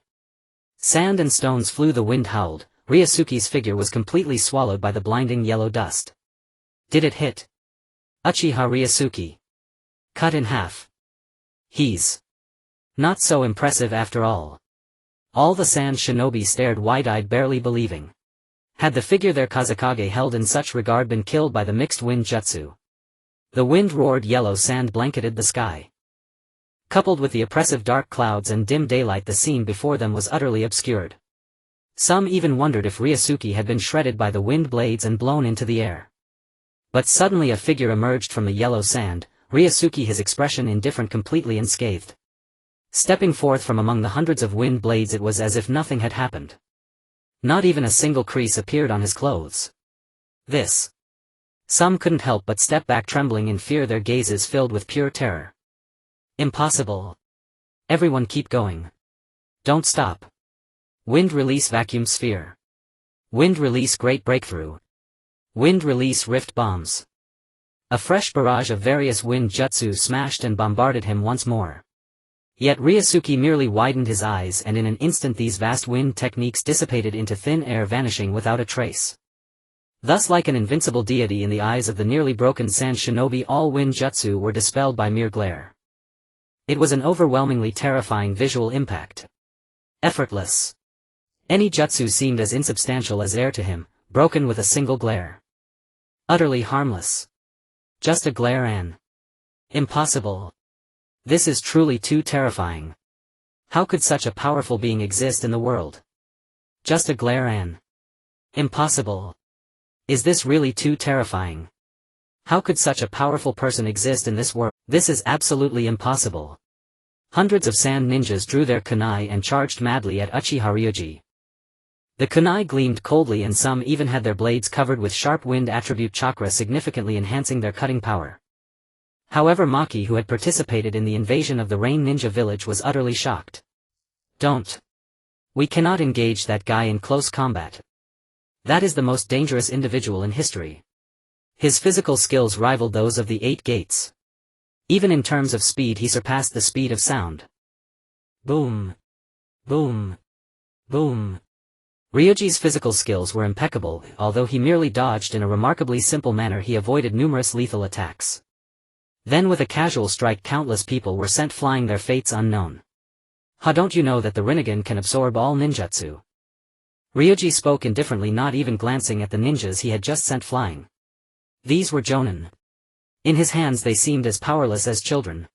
Sand and stones flew, the wind howled. Ryūsuke's figure was completely swallowed by the blinding yellow dust. Did it hit? Uchiha Ryūsuke. Cut in half. He's not so impressive after all. All the Sand Shinobi stared wide-eyed, barely believing. Had the figure their Kazekage held in such regard been killed by the mixed wind jutsu? The wind roared, yellow sand blanketed the sky. Coupled with the oppressive dark clouds and dim daylight the scene before them was utterly obscured. Some even wondered if Ryūsuke had been shredded by the wind blades and blown into the air. But suddenly a figure emerged from the yellow sand, Ryūsuke, his expression indifferent, completely unscathed. Stepping forth from among the hundreds of wind blades it was as if nothing had happened. Not even a single crease appeared on his clothes. This. Some couldn't help but step back trembling in fear, their gazes filled with pure terror. Impossible. Everyone keep going. Don't stop. Wind release Vacuum Sphere. Wind release Great Breakthrough. Wind release Rift Bombs. A fresh barrage of various wind jutsu smashed and bombarded him once more. Yet Ryūsuke merely widened his eyes and in an instant these vast wind techniques dissipated into thin air, vanishing without a trace. Thus, like an invincible deity in the eyes of the nearly broken Sand Shinobi, all wind jutsu were dispelled by mere glare. It was an overwhelmingly terrifying visual impact. Effortless. Any jutsu seemed as insubstantial as air to him, broken with a single glare. Utterly harmless. Just a glare and impossible. This is truly too terrifying. How could such a powerful being exist in the world? Just a glare and impossible. Is this really too terrifying? How could such a powerful person exist in this world? This is absolutely impossible. Hundreds of sand ninjas drew their kunai and charged madly at Uchiha Ryūsuke. The kunai gleamed coldly and some even had their blades covered with sharp wind attribute chakra, significantly enhancing their cutting power. However, Maki, who had participated in the invasion of the Rain Ninja village, was utterly shocked. Don't. We cannot engage that guy in close combat. That is the most dangerous individual in history. His physical skills rivaled those of the Eight Gates. Even in terms of speed he surpassed the speed of sound. Boom. Boom. Boom. Ryuji's physical skills were impeccable, although he merely dodged in a remarkably simple manner. He avoided numerous lethal attacks. Then with a casual strike countless people were sent flying, their fates unknown. Don't you know that the Rinnegan can absorb all ninjutsu? Ryuji spoke indifferently, not even glancing at the ninjas he had just sent flying. These were jonin. In his hands they seemed as powerless as children.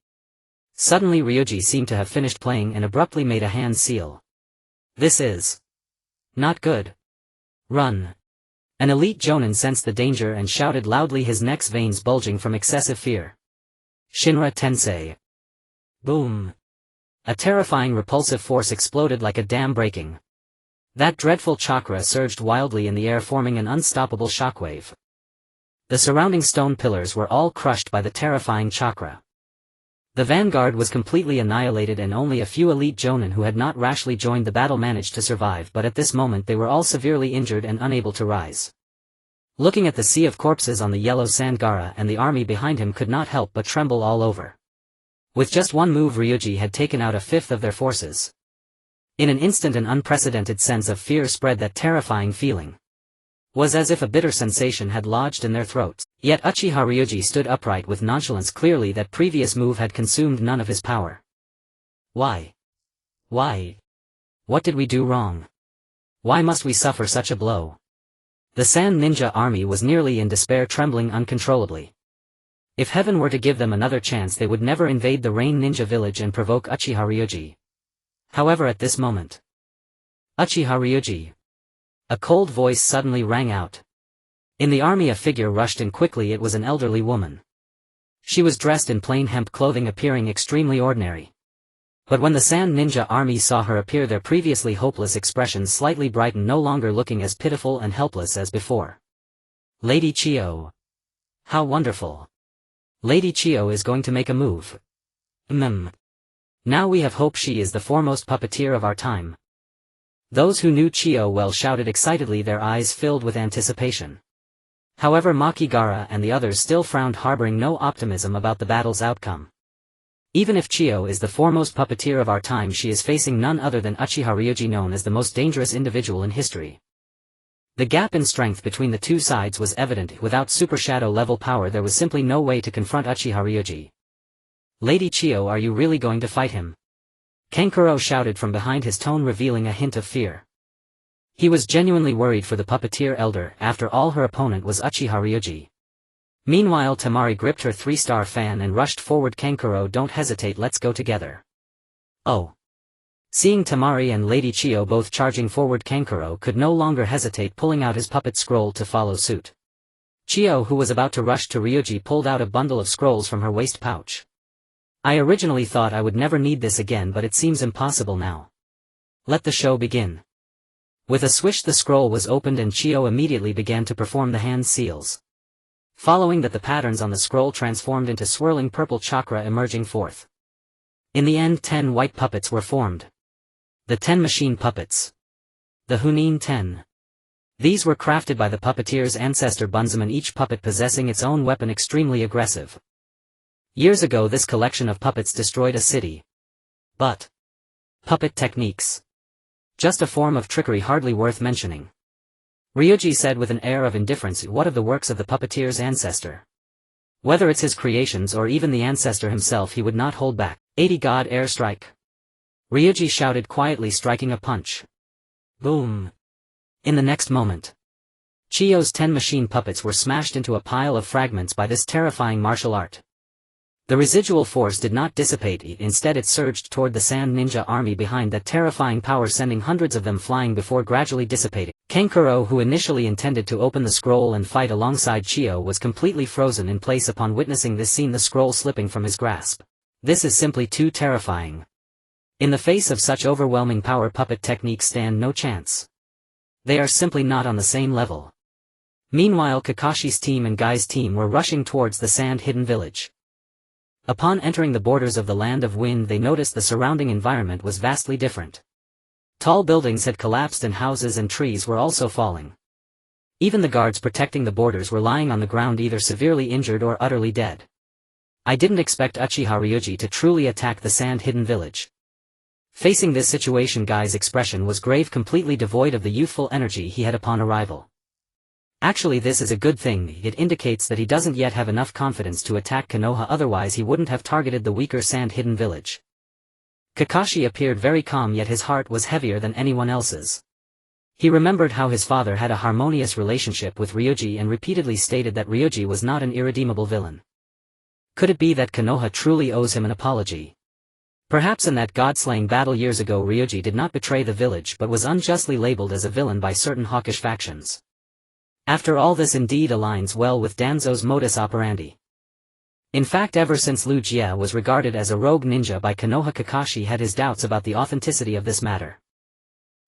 Suddenly Ryuji seemed to have finished playing and abruptly made a hand seal. This is not good. Run. An elite jonin sensed the danger and shouted loudly, his neck's veins bulging from excessive fear. Shinra Tensei. Boom. A terrifying repulsive force exploded like a dam breaking. That dreadful chakra surged wildly in the air, forming an unstoppable shockwave. The surrounding stone pillars were all crushed by the terrifying chakra. The vanguard was completely annihilated and only a few elite jonin who had not rashly joined the battle managed to survive, but at this moment they were all severely injured and unable to rise. Looking at the sea of corpses on the yellow sand, Gaara and the army behind him could not help but tremble all over. With just one move Ryuji had taken out a fifth of their forces. In an instant an unprecedented sense of fear spread, that terrifying feeling. was as if a bitter sensation had lodged in their throats. Yet Uchiha Ryūsuke stood upright with nonchalance, clearly that previous move had consumed none of his power. Why? Why? What did we do wrong? Why must we suffer such a blow? The Sand Ninja army was nearly in despair, trembling uncontrollably. If heaven were to give them another chance, they would never invade the Rain Ninja village and provoke Uchiha Ryūsuke. However, at this moment, Uchiha Ryūsuke. A cold voice suddenly rang out. In the army a figure rushed in quickly. It was an elderly woman. She was dressed in plain hemp clothing, appearing extremely ordinary. But when the Sand Ninja army saw her appear, their previously hopeless expressions slightly brightened, no longer looking as pitiful and helpless as before. Lady Chiyo. How wonderful. Lady Chiyo is going to make a move. Now we have hope. She is the foremost puppeteer of our time. Those who knew Chiyo well shouted excitedly, their eyes filled with anticipation. However, Makigara and the others still frowned, harboring no optimism about the battle's outcome. Even if Chiyo is the foremost puppeteer of our time, she is facing none other than Uchiha Ryūsuke, known as the most dangerous individual in history. The gap in strength between the two sides was evident. Without Super Shadow level power, there was simply no way to confront Uchiha Ryūsuke. Lady Chiyo, are you really going to fight him? Kankuro shouted from behind, his tone revealing a hint of fear. He was genuinely worried for the puppeteer elder. After all, her opponent was Uchiha Ryūsuke. Meanwhile, Tamari gripped her 3-star fan and rushed forward. Kankuro, don't hesitate, let's go together. Oh. Seeing Tamari and Lady Chiyo both charging forward, Kankuro could no longer hesitate, pulling out his puppet scroll to follow suit. Chiyo, who was about to rush to Ryūsuke, pulled out a bundle of scrolls from her waist pouch. I originally thought I would never need this again, but it seems impossible now. Let the show begin. With a swish, the scroll was opened and Chiyo immediately began to perform the hand seals. Following that, the patterns on the scroll transformed into swirling purple chakra emerging forth. In the end, 10 white puppets were formed. The 10 machine puppets. The Hunin 10. These were crafted by the puppeteer's ancestor Bunzaman, each puppet possessing its own weapon, extremely aggressive. Years ago this collection of puppets destroyed a city. But puppet techniques. Just a form of trickery hardly worth mentioning. Ryūsuke said with an air of indifference, what of the works of the puppeteer's ancestor? Whether it's his creations or even the ancestor himself, he would not hold back. 80 God airstrike. Ryūsuke shouted quietly, striking a punch. Boom. In the next moment, Chiyo's 10 machine puppets were smashed into a pile of fragments by this terrifying martial art. The residual force did not dissipate, instead it surged toward the Sand Ninja army behind that terrifying power, sending hundreds of them flying before gradually dissipating. Kankuro, who initially intended to open the scroll and fight alongside Chiyo, was completely frozen in place upon witnessing this scene, the scroll slipping from his grasp. This is simply too terrifying. In the face of such overwhelming power, puppet techniques stand no chance. They are simply not on the same level. Meanwhile, Kakashi's team and Gai's team were rushing towards the Sand Hidden Village. Upon entering the borders of the Land of Wind, they noticed the surrounding environment was vastly different. Tall buildings had collapsed and houses and trees were also falling. Even the guards protecting the borders were lying on the ground, either severely injured or utterly dead. I didn't expect Uchiha Ryūsuke to truly attack the Sand Hidden Village. Facing this situation, Gai's expression was grave, completely devoid of the youthful energy he had upon arrival. Actually, this is a good thing. It indicates that he doesn't yet have enough confidence to attack Konoha, otherwise he wouldn't have targeted the weaker Sand Hidden Village. Kakashi appeared very calm, yet his heart was heavier than anyone else's. He remembered how his father had a harmonious relationship with Ryūsuke and repeatedly stated that Ryūsuke was not an irredeemable villain. Could it be that Konoha truly owes him an apology? Perhaps in that god-slaying battle years ago, Ryūsuke did not betray the village but was unjustly labeled as a villain by certain hawkish factions. After all, this indeed aligns well with Danzo's modus operandi. In fact, ever since Lu Jie was regarded as a rogue ninja by Konoha, Kakashi had his doubts about the authenticity of this matter.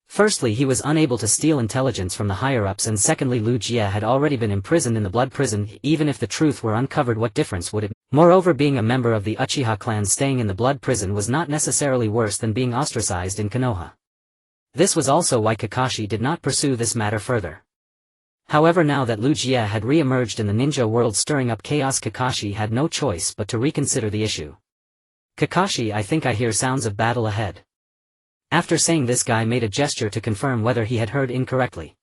Firstly, he was unable to steal intelligence from the higher-ups, and secondly, Lu Jie had already been imprisoned in the Blood Prison. Even if the truth were uncovered, what difference would it make? Moreover, being a member of the Uchiha clan staying in the Blood Prison was not necessarily worse than being ostracized in Konoha. This was also why Kakashi did not pursue this matter further. However, now that Lu Jie had re-emerged in the ninja world stirring up chaos, Kakashi had no choice but to reconsider the issue. Kakashi, I think I hear sounds of battle ahead. After saying this, Guy made a gesture to confirm whether he had heard incorrectly.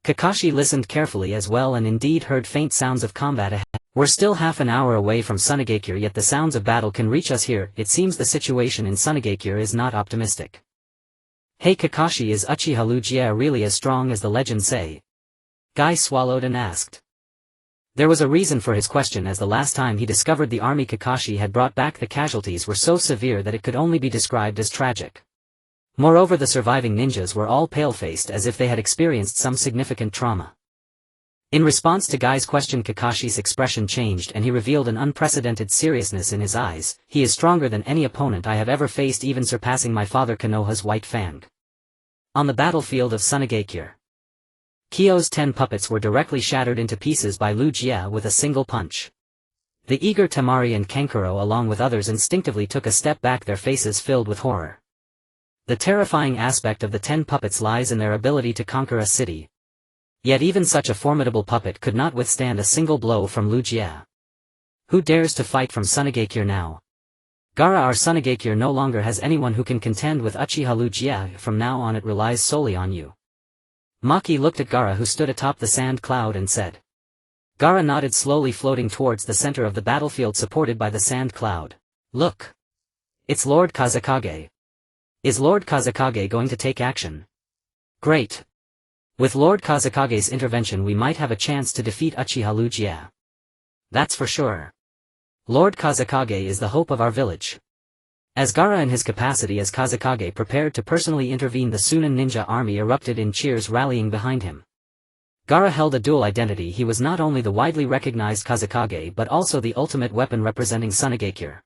Kakashi listened carefully as well and indeed heard faint sounds of combat ahead. We're still half an hour away from Sunagakure, yet the sounds of battle can reach us here. It seems the situation in Sunagakure is not optimistic. Hey Kakashi, is Uchiha Ryūsuke really as strong as the legends say? Guy swallowed and asked. There was a reason for his question, as the last time he discovered the army Kakashi had brought back, the casualties were so severe that it could only be described as tragic. Moreover, the surviving ninjas were all pale-faced as if they had experienced some significant trauma. In response to Guy's question, Kakashi's expression changed and he revealed an unprecedented seriousness in his eyes. He is stronger than any opponent I have ever faced, even surpassing my father Konoha's White Fang. On the battlefield of Sunagakure, Kyo's 10 puppets were directly shattered into pieces by Ryūsuke with a single punch. The eager Temari and Kankuro along with others instinctively took a step back, their faces filled with horror. The terrifying aspect of the 10 puppets lies in their ability to conquer a city. Yet even such a formidable puppet could not withstand a single blow from Ryūsuke. Who dares to fight from Sunagakure now? Gaara, our Sunagakure no longer has anyone who can contend with Uchiha Ryūsuke. From now on it relies solely on you. Maki looked at Gaara, who stood atop the sand cloud, and said. Gaara nodded, slowly floating towards the center of the battlefield supported by the sand cloud. Look! It's Lord Kazekage. Is Lord Kazekage going to take action? Great! With Lord Kazekage's intervention we might have a chance to defeat Uchiha Ryūsuke. That's for sure. Lord Kazekage is the hope of our village. As Gaara in his capacity as Kazekage prepared to personally intervene, the Sunan ninja army erupted in cheers, rallying behind him. Gaara held a dual identity. He was not only the widely recognized Kazekage but also the ultimate weapon representing Sunagakure.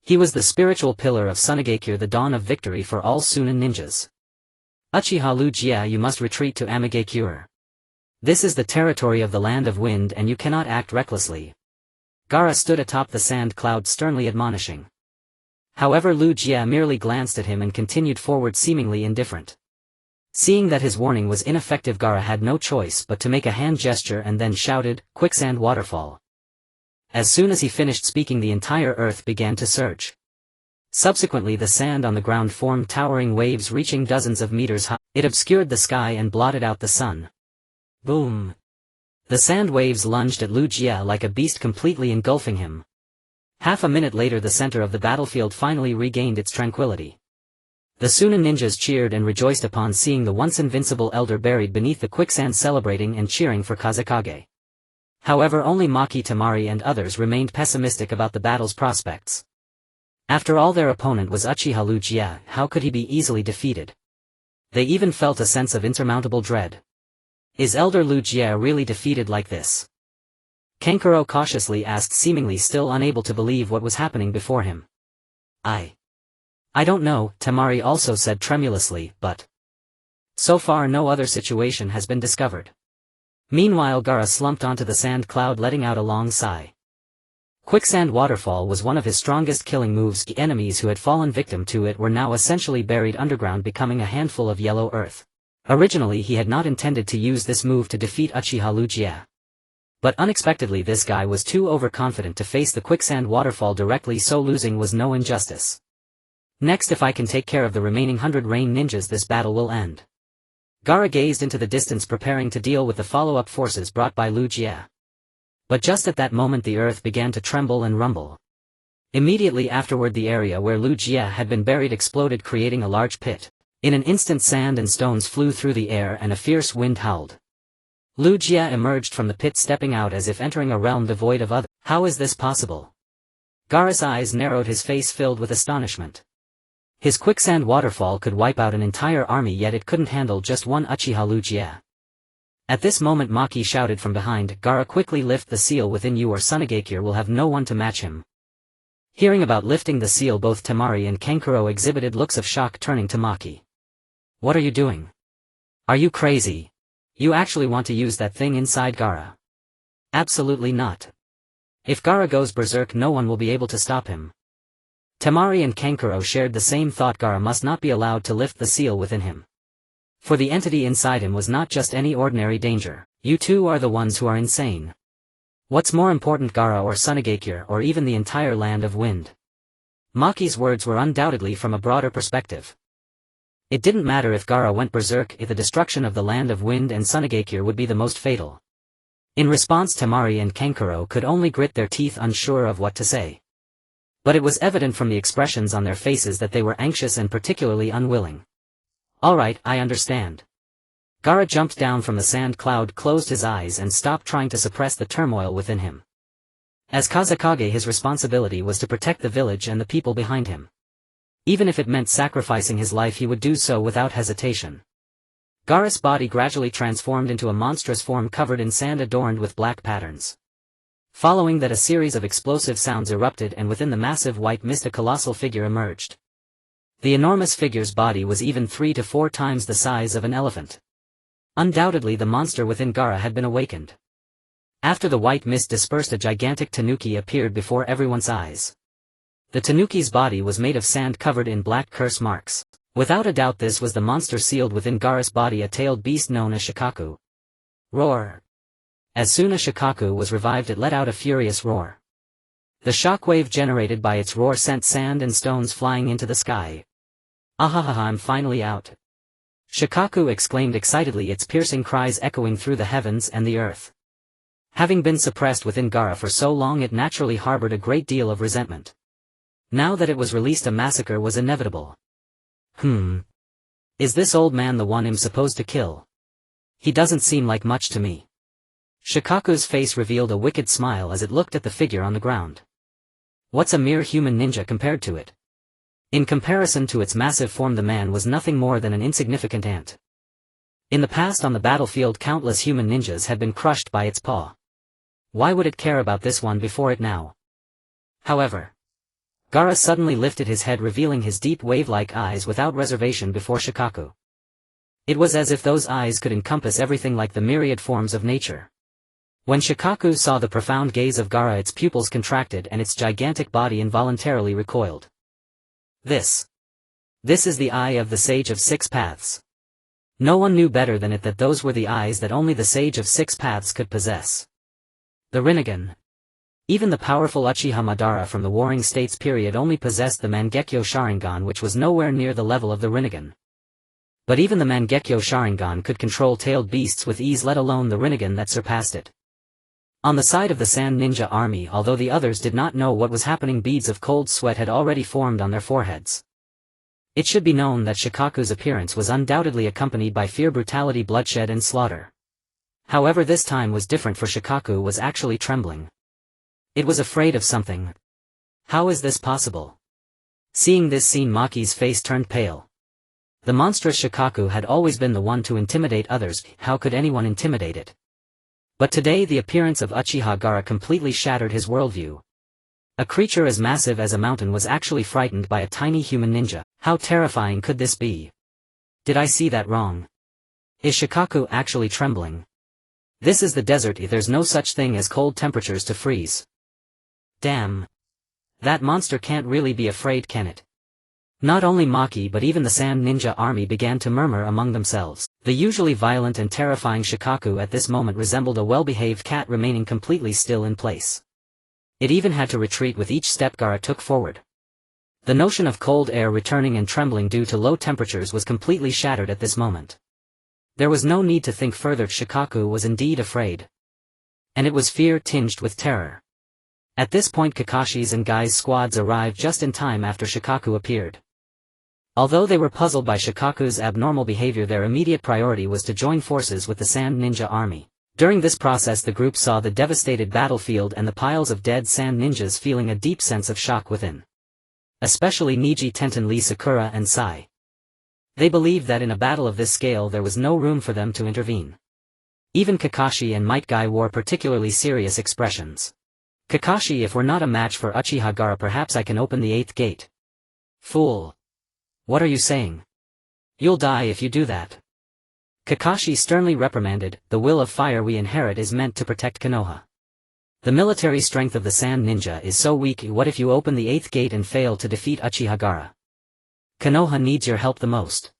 He was the spiritual pillar of Sunagakure, the dawn of victory for all Sunan ninjas. Uchiha Ryūsuke, you must retreat to Amigakure. This is the territory of the Land of Wind and you cannot act recklessly. Gaara stood atop the sand cloud, sternly admonishing. However, Ryūsuke merely glanced at him and continued forward, seemingly indifferent. Seeing that his warning was ineffective, Gaara had no choice but to make a hand gesture and then shouted, "Quicksand waterfall." As soon as he finished speaking, the entire earth began to surge. Subsequently, the sand on the ground formed towering waves reaching dozens of meters high. It obscured the sky and blotted out the sun. Boom! The sand waves lunged at Ryūsuke like a beast, completely engulfing him. Half a minute later, the center of the battlefield finally regained its tranquility. The Sunan ninjas cheered and rejoiced upon seeing the once invincible elder buried beneath the quicksand, celebrating and cheering for Kazekage. However, only Maki, Temari and others remained pessimistic about the battle's prospects. After all, their opponent was Uchiha Ryūsuke. How could he be easily defeated? They even felt a sense of insurmountable dread. Is Elder Ryūsuke really defeated like this? Kankuro cautiously asked, seemingly still unable to believe what was happening before him. I don't know, Temari also said tremulously, but so far no other situation has been discovered. Meanwhile, Gaara slumped onto the sand cloud, letting out a long sigh. Quicksand waterfall was one of his strongest killing moves. The enemies who had fallen victim to it were now essentially buried underground, becoming a handful of yellow earth. Originally he had not intended to use this move to defeat Uchiha Ryūsuke. But unexpectedly this guy was too overconfident to face the quicksand waterfall directly, so losing was no injustice. Next, if I can take care of the remaining 100 rain ninjas, this battle will end. Gaara gazed into the distance, preparing to deal with the follow-up forces brought by Ryūsuke. But just at that moment the earth began to tremble and rumble. Immediately afterward, the area where Ryūsuke had been buried exploded, creating a large pit. In an instant, sand and stones flew through the air and a fierce wind howled. Ryūsuke emerged from the pit, stepping out as if entering a realm devoid of other. How is this possible? Gaara's eyes narrowed, his face filled with astonishment. His quicksand waterfall could wipe out an entire army, yet it couldn't handle just one Uchiha Ryūsuke. At this moment Maki shouted from behind, "Gaara, quickly lift the seal within you, or Sunagakure will have no one to match him." Hearing about lifting the seal, both Temari and Kankuro exhibited looks of shock, turning to Maki. "What are you doing? Are you crazy? You actually want to use that thing inside Gaara?" "Absolutely not. If Gaara goes berserk, no one will be able to stop him." Temari and Kankuro shared the same thought. Gaara must not be allowed to lift the seal within him. For the entity inside him was not just any ordinary danger. You two are the ones who are insane. What's more important, Gaara or Sunagakure, or even the entire Land of Wind? Maki's words were undoubtedly from a broader perspective. It didn't matter if Gaara went berserk, if the destruction of the land of wind and Sunagakure would be the most fatal. In response, Temari and Kankuro could only grit their teeth, unsure of what to say. But it was evident from the expressions on their faces that they were anxious and particularly unwilling. Alright, I understand. Gaara jumped down from the sand cloud, closed his eyes and stopped trying to suppress the turmoil within him. As Kazekage, his responsibility was to protect the village and the people behind him. Even if it meant sacrificing his life, he would do so without hesitation. Gaara's body gradually transformed into a monstrous form covered in sand adorned with black patterns. Following that, a series of explosive sounds erupted, and within the massive white mist a colossal figure emerged. The enormous figure's body was even 3 to 4 times the size of an elephant. Undoubtedly the monster within Gaara had been awakened. After the white mist dispersed, a gigantic tanuki appeared before everyone's eyes. The tanuki's body was made of sand covered in black curse marks. Without a doubt this was the monster sealed within Gaara's body, a tailed beast known as Shikaku. Roar! As soon as Shikaku was revived, it let out a furious roar. The shockwave generated by its roar sent sand and stones flying into the sky. Ahahaha, I'm finally out! Shikaku exclaimed excitedly, its piercing cries echoing through the heavens and the earth. Having been suppressed within Gaara for so long, it naturally harbored a great deal of resentment. Now that it was released, a massacre was inevitable. Is this old man the one I'm supposed to kill? He doesn't seem like much to me. Shikaku's face revealed a wicked smile as it looked at the figure on the ground. What's a mere human ninja compared to it? In comparison to its massive form, the man was nothing more than an insignificant ant. In the past on the battlefield, countless human ninjas had been crushed by its paw. Why would it care about this one before it now? However, Gaara suddenly lifted his head, revealing his deep wave-like eyes without reservation before Shikaku. It was as if those eyes could encompass everything, like the myriad forms of nature. When Shikaku saw the profound gaze of Gaara, its pupils contracted and its gigantic body involuntarily recoiled. This is the eye of the Sage of Six Paths. No one knew better than it that those were the eyes that only the Sage of Six Paths could possess. The Rinnegan. Even the powerful Uchiha Madara from the Warring States period only possessed the Mangekyo Sharingan, which was nowhere near the level of the Rinnegan. But even the Mangekyo Sharingan could control tailed beasts with ease, let alone the Rinnegan that surpassed it. On the side of the Sand Ninja army, although the others did not know what was happening, beads of cold sweat had already formed on their foreheads. It should be known that Shikaku's appearance was undoubtedly accompanied by fear, brutality, bloodshed and slaughter. However, this time was different, for Shikaku was actually trembling. It was afraid of something. How is this possible? Seeing this scene, Maki's face turned pale. The monstrous Shikaku had always been the one to intimidate others, how could anyone intimidate it? But today the appearance of Uchiha Gaara completely shattered his worldview. A creature as massive as a mountain was actually frightened by a tiny human ninja. How terrifying could this be? Did I see that wrong? Is Shikaku actually trembling? This is the desert, there's no such thing as cold temperatures to freeze. Damn. That monster can't really be afraid, can it? Not only Maki but even the Sand Ninja army began to murmur among themselves. The usually violent and terrifying Shikaku at this moment resembled a well-behaved cat, remaining completely still in place. It even had to retreat with each step Gaara took forward. The notion of cold air returning and trembling due to low temperatures was completely shattered at this moment. There was no need to think further, Shikaku was indeed afraid. And it was fear tinged with terror. At this point, Kakashi's and Gai's squads arrived just in time after Shikaku appeared. Although they were puzzled by Shikaku's abnormal behavior, their immediate priority was to join forces with the Sand Ninja army. During this process, the group saw the devastated battlefield and the piles of dead Sand Ninjas, feeling a deep sense of shock within. Especially Niji, Tenten, Lee, Sakura and Sai. They believed that in a battle of this scale there was no room for them to intervene. Even Kakashi and Might Guy wore particularly serious expressions. Kakashi, if we're not a match for Uchiha Gaara, perhaps I can open the 8th gate. Fool. What are you saying? You'll die if you do that. Kakashi sternly reprimanded, the will of fire we inherit is meant to protect Konoha. The military strength of the Sand Ninja is so weak, what if you open the 8th gate and fail to defeat Uchiha Gaara? Konoha needs your help the most.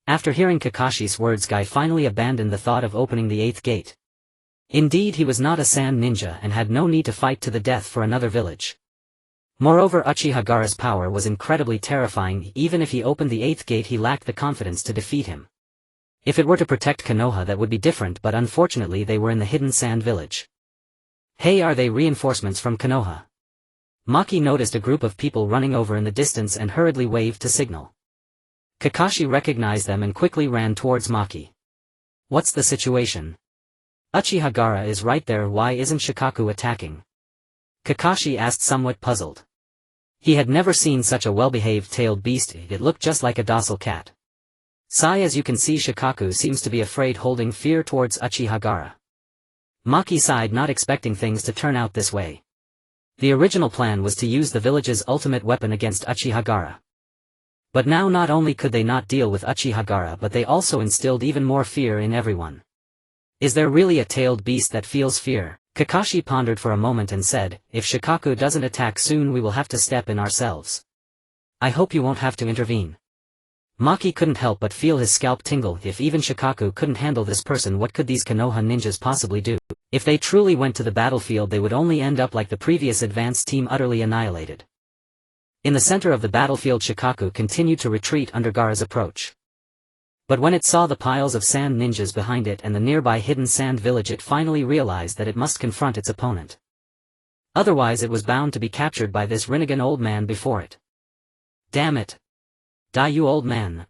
After hearing Kakashi's words, Guy finally abandoned the thought of opening the 8th gate. Indeed, he was not a Sand Ninja and had no need to fight to the death for another village. Moreover, Uchiha Gaara's power was incredibly terrifying. Even if he opened the 8th gate, he lacked the confidence to defeat him. If it were to protect Konoha, that would be different, but unfortunately they were in the hidden sand village. Hey, are they reinforcements from Konoha? Maki noticed a group of people running over in the distance and hurriedly waved to signal. Kakashi recognized them and quickly ran towards Maki. What's the situation? Uchiha Gaara is right there, why isn't Shikaku attacking? Kakashi asked, somewhat puzzled. He had never seen such a well-behaved tailed beast, it looked just like a docile cat. Sigh, as you can see, Shikaku seems to be afraid, holding fear towards Uchiha Gaara. Maki sighed, not expecting things to turn out this way. The original plan was to use the village's ultimate weapon against Uchiha Gaara. But now not only could they not deal with Uchiha Gaara, but they also instilled even more fear in everyone. Is there really a tailed beast that feels fear? Kakashi pondered for a moment and said, if Shikaku doesn't attack soon, we will have to step in ourselves. I hope you won't have to intervene. Maki couldn't help but feel his scalp tingle. If even Shikaku couldn't handle this person, what could these Konoha ninjas possibly do? If they truly went to the battlefield, they would only end up like the previous advanced team, utterly annihilated. In the center of the battlefield, Shikaku continued to retreat under Gaara's approach. But when it saw the piles of sand ninjas behind it and the nearby hidden sand village, it finally realized that it must confront its opponent. Otherwise it was bound to be captured by this Rinnegan old man before it. Damn it! Die, you old man!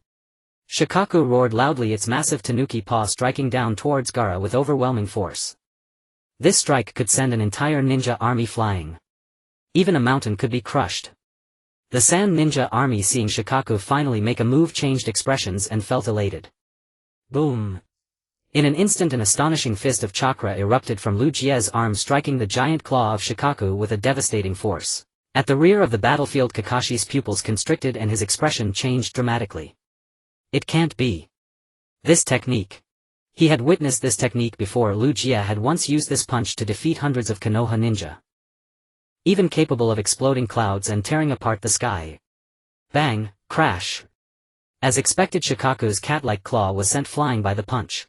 Shikaku roared loudly, its massive tanuki paw striking down towards Gaara with overwhelming force. This strike could send an entire ninja army flying. Even a mountain could be crushed. The Sand Ninja army, seeing Shikaku finally make a move, changed expressions and felt elated. Boom! In an instant an astonishing fist of chakra erupted from Lu Jie's arm, striking the giant claw of Shikaku with a devastating force. At the rear of the battlefield, Kakashi's pupils constricted and his expression changed dramatically. It can't be. This technique. He had witnessed this technique before. Lu Jie had once used this punch to defeat hundreds of Konoha ninja. Even capable of exploding clouds and tearing apart the sky. Bang, crash. As expected, Shikaku's cat-like claw was sent flying by the punch.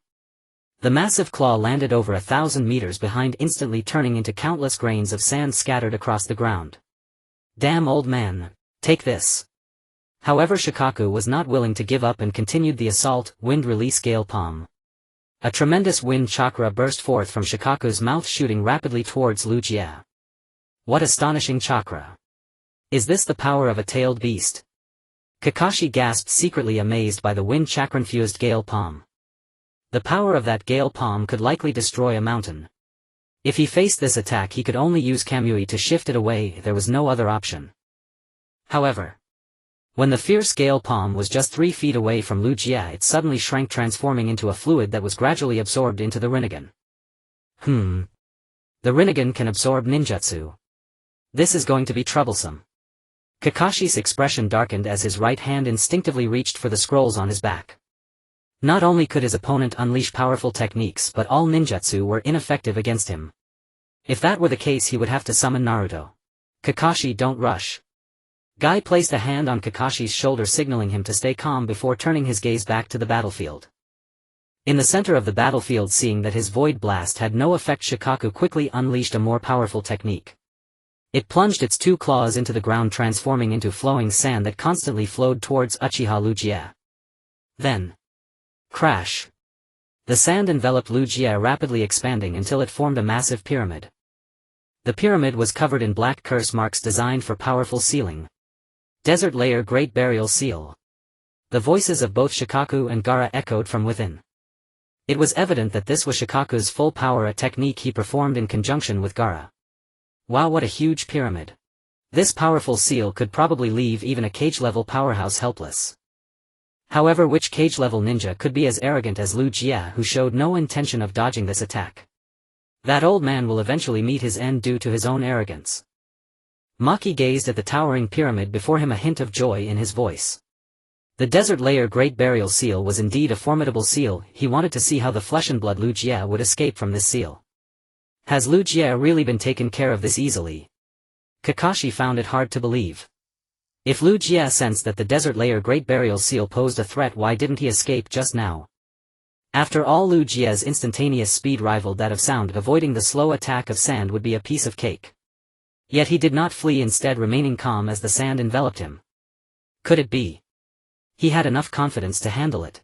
The massive claw landed over 1,000 meters behind, instantly turning into countless grains of sand scattered across the ground. Damn, old man, take this. However, Shikaku was not willing to give up and continued the assault. Wind release gale palm. A tremendous wind chakra burst forth from Shikaku's mouth, shooting rapidly towards Lu Jie. What astonishing chakra! Is this the power of a tailed beast? Kakashi gasped, secretly amazed by the wind chakra-infused gale palm. The power of that gale palm could likely destroy a mountain. If he faced this attack, he could only use Kamui to shift it away, there was no other option. However, when the fierce gale palm was just 3 feet away from Lu Jie, it suddenly shrank, transforming into a fluid that was gradually absorbed into the Rinnegan. The Rinnegan can absorb ninjutsu. This is going to be troublesome. Kakashi's expression darkened as his right hand instinctively reached for the scrolls on his back. Not only could his opponent unleash powerful techniques, but all ninjutsu were ineffective against him. If that were the case, he would have to summon Naruto. Kakashi, don't rush. Guy placed a hand on Kakashi's shoulder, signaling him to stay calm before turning his gaze back to the battlefield. In the center of the battlefield, seeing that his void blast had no effect, Shikaku quickly unleashed a more powerful technique. It plunged its 2 claws into the ground, transforming into flowing sand that constantly flowed towards Uchiha Lu Jie. Then, crash! The sand enveloped Lu Jie, rapidly expanding until it formed a massive pyramid. The pyramid was covered in black curse marks designed for powerful sealing. Desert Layer Great Burial Seal. The voices of both Shikaku and Gaara echoed from within. It was evident that this was Shikaku's full power, a technique he performed in conjunction with Gaara. Wow, what a huge pyramid. This powerful seal could probably leave even a cage-level powerhouse helpless. However, which cage-level ninja could be as arrogant as Lu Jie, who showed no intention of dodging this attack? That old man will eventually meet his end due to his own arrogance. Maki gazed at the towering pyramid before him, a hint of joy in his voice. The Desert Layer Great Burial Seal was indeed a formidable seal. He wanted to see how the flesh and blood Lu Jie would escape from this seal. Has Lu Jie really been taken care of this easily? Kakashi found it hard to believe. If Lu Jie sensed that the Desert Layer Great Burial Seal posed a threat, why didn't he escape just now? After all, Lu Jie's instantaneous speed rivaled that of sound. Avoiding the slow attack of sand would be a piece of cake. Yet he did not flee, instead remaining calm as the sand enveloped him. Could it be? He had enough confidence to handle it.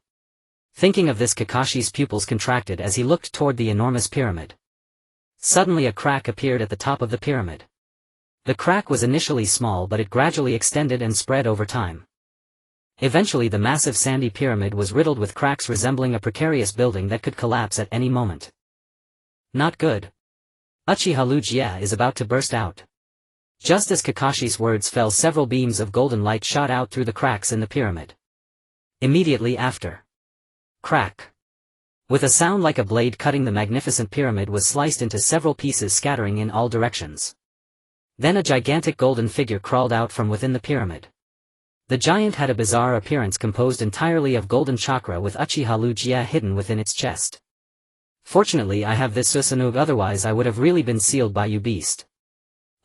Thinking of this, Kakashi's pupils contracted as he looked toward the enormous pyramid. Suddenly a crack appeared at the top of the pyramid. The crack was initially small, but it gradually extended and spread over time. Eventually the massive sandy pyramid was riddled with cracks resembling a precarious building that could collapse at any moment. Not good. Uchiha Ryūsuke is about to burst out. Just as Kakashi's words fell, several beams of golden light shot out through the cracks in the pyramid. Immediately after. Crack. With a sound like a blade cutting, the magnificent pyramid was sliced into several pieces, scattering in all directions. Then a gigantic golden figure crawled out from within the pyramid. The giant had a bizarre appearance, composed entirely of golden chakra with Uchiha Ryūsuke hidden within its chest. Fortunately I have this Susanoo, otherwise I would have really been sealed by you, beast.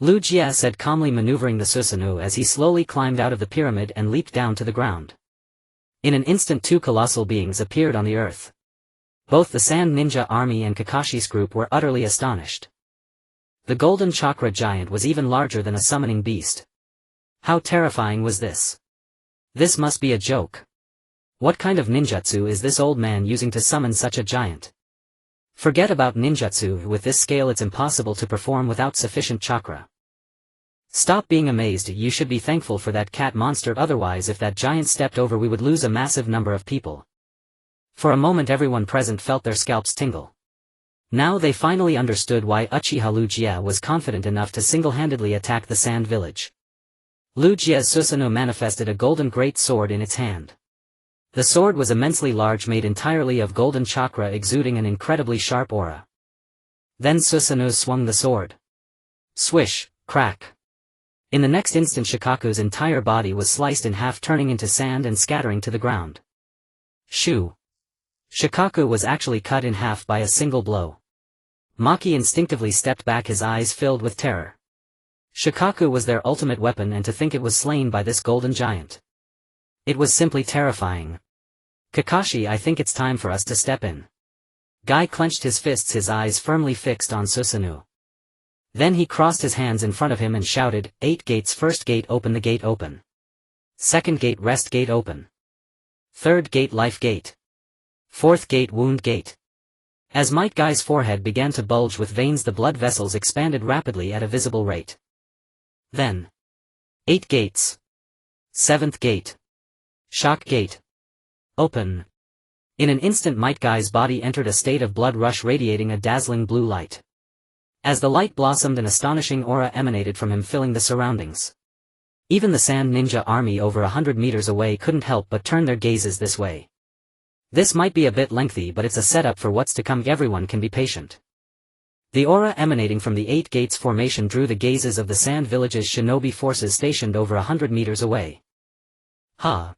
Ryūsuke said, calmly maneuvering the Susanoo as he slowly climbed out of the pyramid and leaped down to the ground. In an instant two colossal beings appeared on the earth. Both the Sand Ninja Army and Kakashi's group were utterly astonished. The golden chakra giant was even larger than a summoning beast. How terrifying was this? This must be a joke. What kind of ninjutsu is this old man using to summon such a giant? Forget about ninjutsu, with this scale it's impossible to perform without sufficient chakra. Stop being amazed, you should be thankful for that cat monster, otherwise if that giant stepped over we would lose a massive number of people. For a moment everyone present felt their scalps tingle. Now they finally understood why Uchiha Ryūsuke was confident enough to single-handedly attack the sand village. Ryūsuke's Susanoo manifested a golden great sword in its hand. The sword was immensely large, made entirely of golden chakra, exuding an incredibly sharp aura. Then Susanoo swung the sword. Swish, crack. In the next instant Shikaku's entire body was sliced in half, turning into sand and scattering to the ground. Shoo. Shikaku was actually cut in half by a single blow. Maki instinctively stepped back, his eyes filled with terror. Shikaku was their ultimate weapon, and to think it was slain by this golden giant. It was simply terrifying. Kakashi, I think it's time for us to step in. Guy clenched his fists, his eyes firmly fixed on Susanoo. Then he crossed his hands in front of him and shouted, 8 gates, first gate open, the gate open. Second gate, rest gate open. Third gate, life gate. Fourth gate, wound gate. As Might Guy's forehead began to bulge with veins, the blood vessels expanded rapidly at a visible rate. Then. 8 gates. 7th gate. Shock gate. Open. In an instant Might Guy's body entered a state of blood rush, radiating a dazzling blue light. As the light blossomed, an astonishing aura emanated from him, filling the surroundings. Even the Sand Ninja Army over 100 meters away couldn't help but turn their gazes this way. This might be a bit lengthy, but it's a setup for what's to come. Everyone can be patient. The aura emanating from the 8 gates formation drew the gazes of the Sand Village's shinobi forces stationed over 100 meters away. Ha!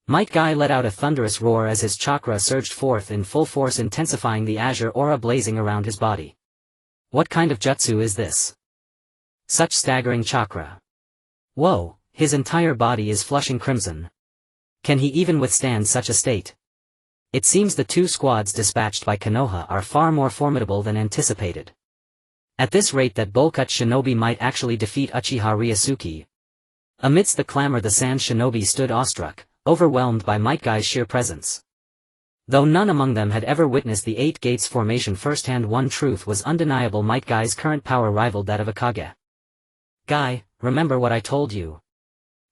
Might Guy let out a thunderous roar as his chakra surged forth in full force, intensifying the azure aura blazing around his body. What kind of jutsu is this? Such staggering chakra. Whoa, his entire body is flushing crimson. Can he even withstand such a state? It seems the 2 squads dispatched by Konoha are far more formidable than anticipated. At this rate, that bowl-cut shinobi might actually defeat Uchiha Ryūsuke. Amidst the clamor, the Sand Shinobi stood awestruck, overwhelmed by Might Guy's sheer presence. Though none among them had ever witnessed the 8 gates formation firsthand, one truth was undeniable: Might Guy's current power rivaled that of Hokage. Guy, remember what I told you.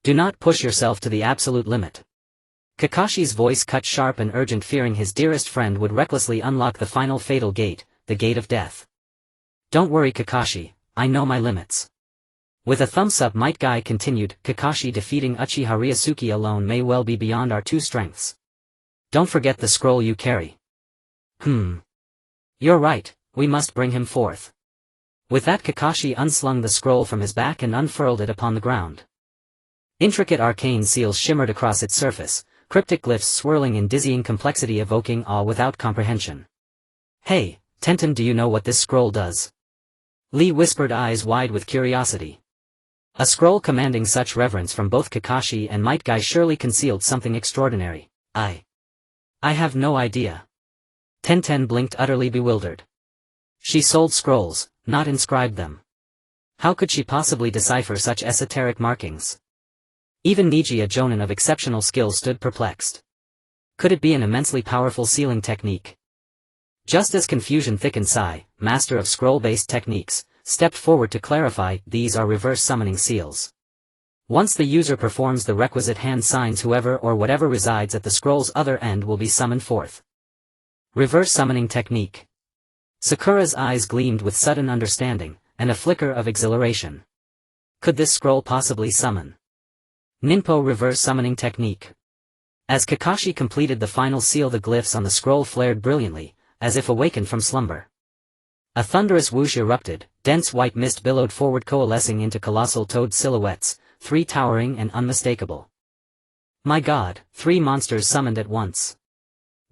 Do not push yourself to the absolute limit. Kakashi's voice cut sharp and urgent, fearing his dearest friend would recklessly unlock the final fatal gate, the gate of death. Don't worry Kakashi, I know my limits. With a thumbs up, Might Guy continued, Kakashi, defeating Uchiha Ryūsuke alone may well be beyond our 2 strengths. Don't forget the scroll you carry. You're right, we must bring him forth. With that, Kakashi unslung the scroll from his back and unfurled it upon the ground. Intricate arcane seals shimmered across its surface, cryptic glyphs swirling in dizzying complexity, evoking awe without comprehension. Hey, Tenten, do you know what this scroll does? Lee whispered, eyes wide with curiosity. A scroll commanding such reverence from both Kakashi and Might Guy surely concealed something extraordinary. I have no idea. Tenten blinked, utterly bewildered. She sold scrolls, not inscribed them. How could she possibly decipher such esoteric markings? Even Niji, a jonin of exceptional skill, stood perplexed. Could it be an immensely powerful sealing technique? Just as confusion thickened, Sai, master of scroll-based techniques, stepped forward to clarify, these are reverse summoning seals. Once the user performs the requisite hand signs, whoever or whatever resides at the scroll's other end will be summoned forth. Reverse summoning technique. Sakura's eyes gleamed with sudden understanding, and a flicker of exhilaration. Could this scroll possibly summon? Ninpo reverse summoning technique. As Kakashi completed the final seal, the glyphs on the scroll flared brilliantly, as if awakened from slumber. A thunderous whoosh erupted, dense white mist billowed forward, coalescing into colossal toad silhouettes, 3 towering and unmistakable. My god, 3 monsters summoned at once.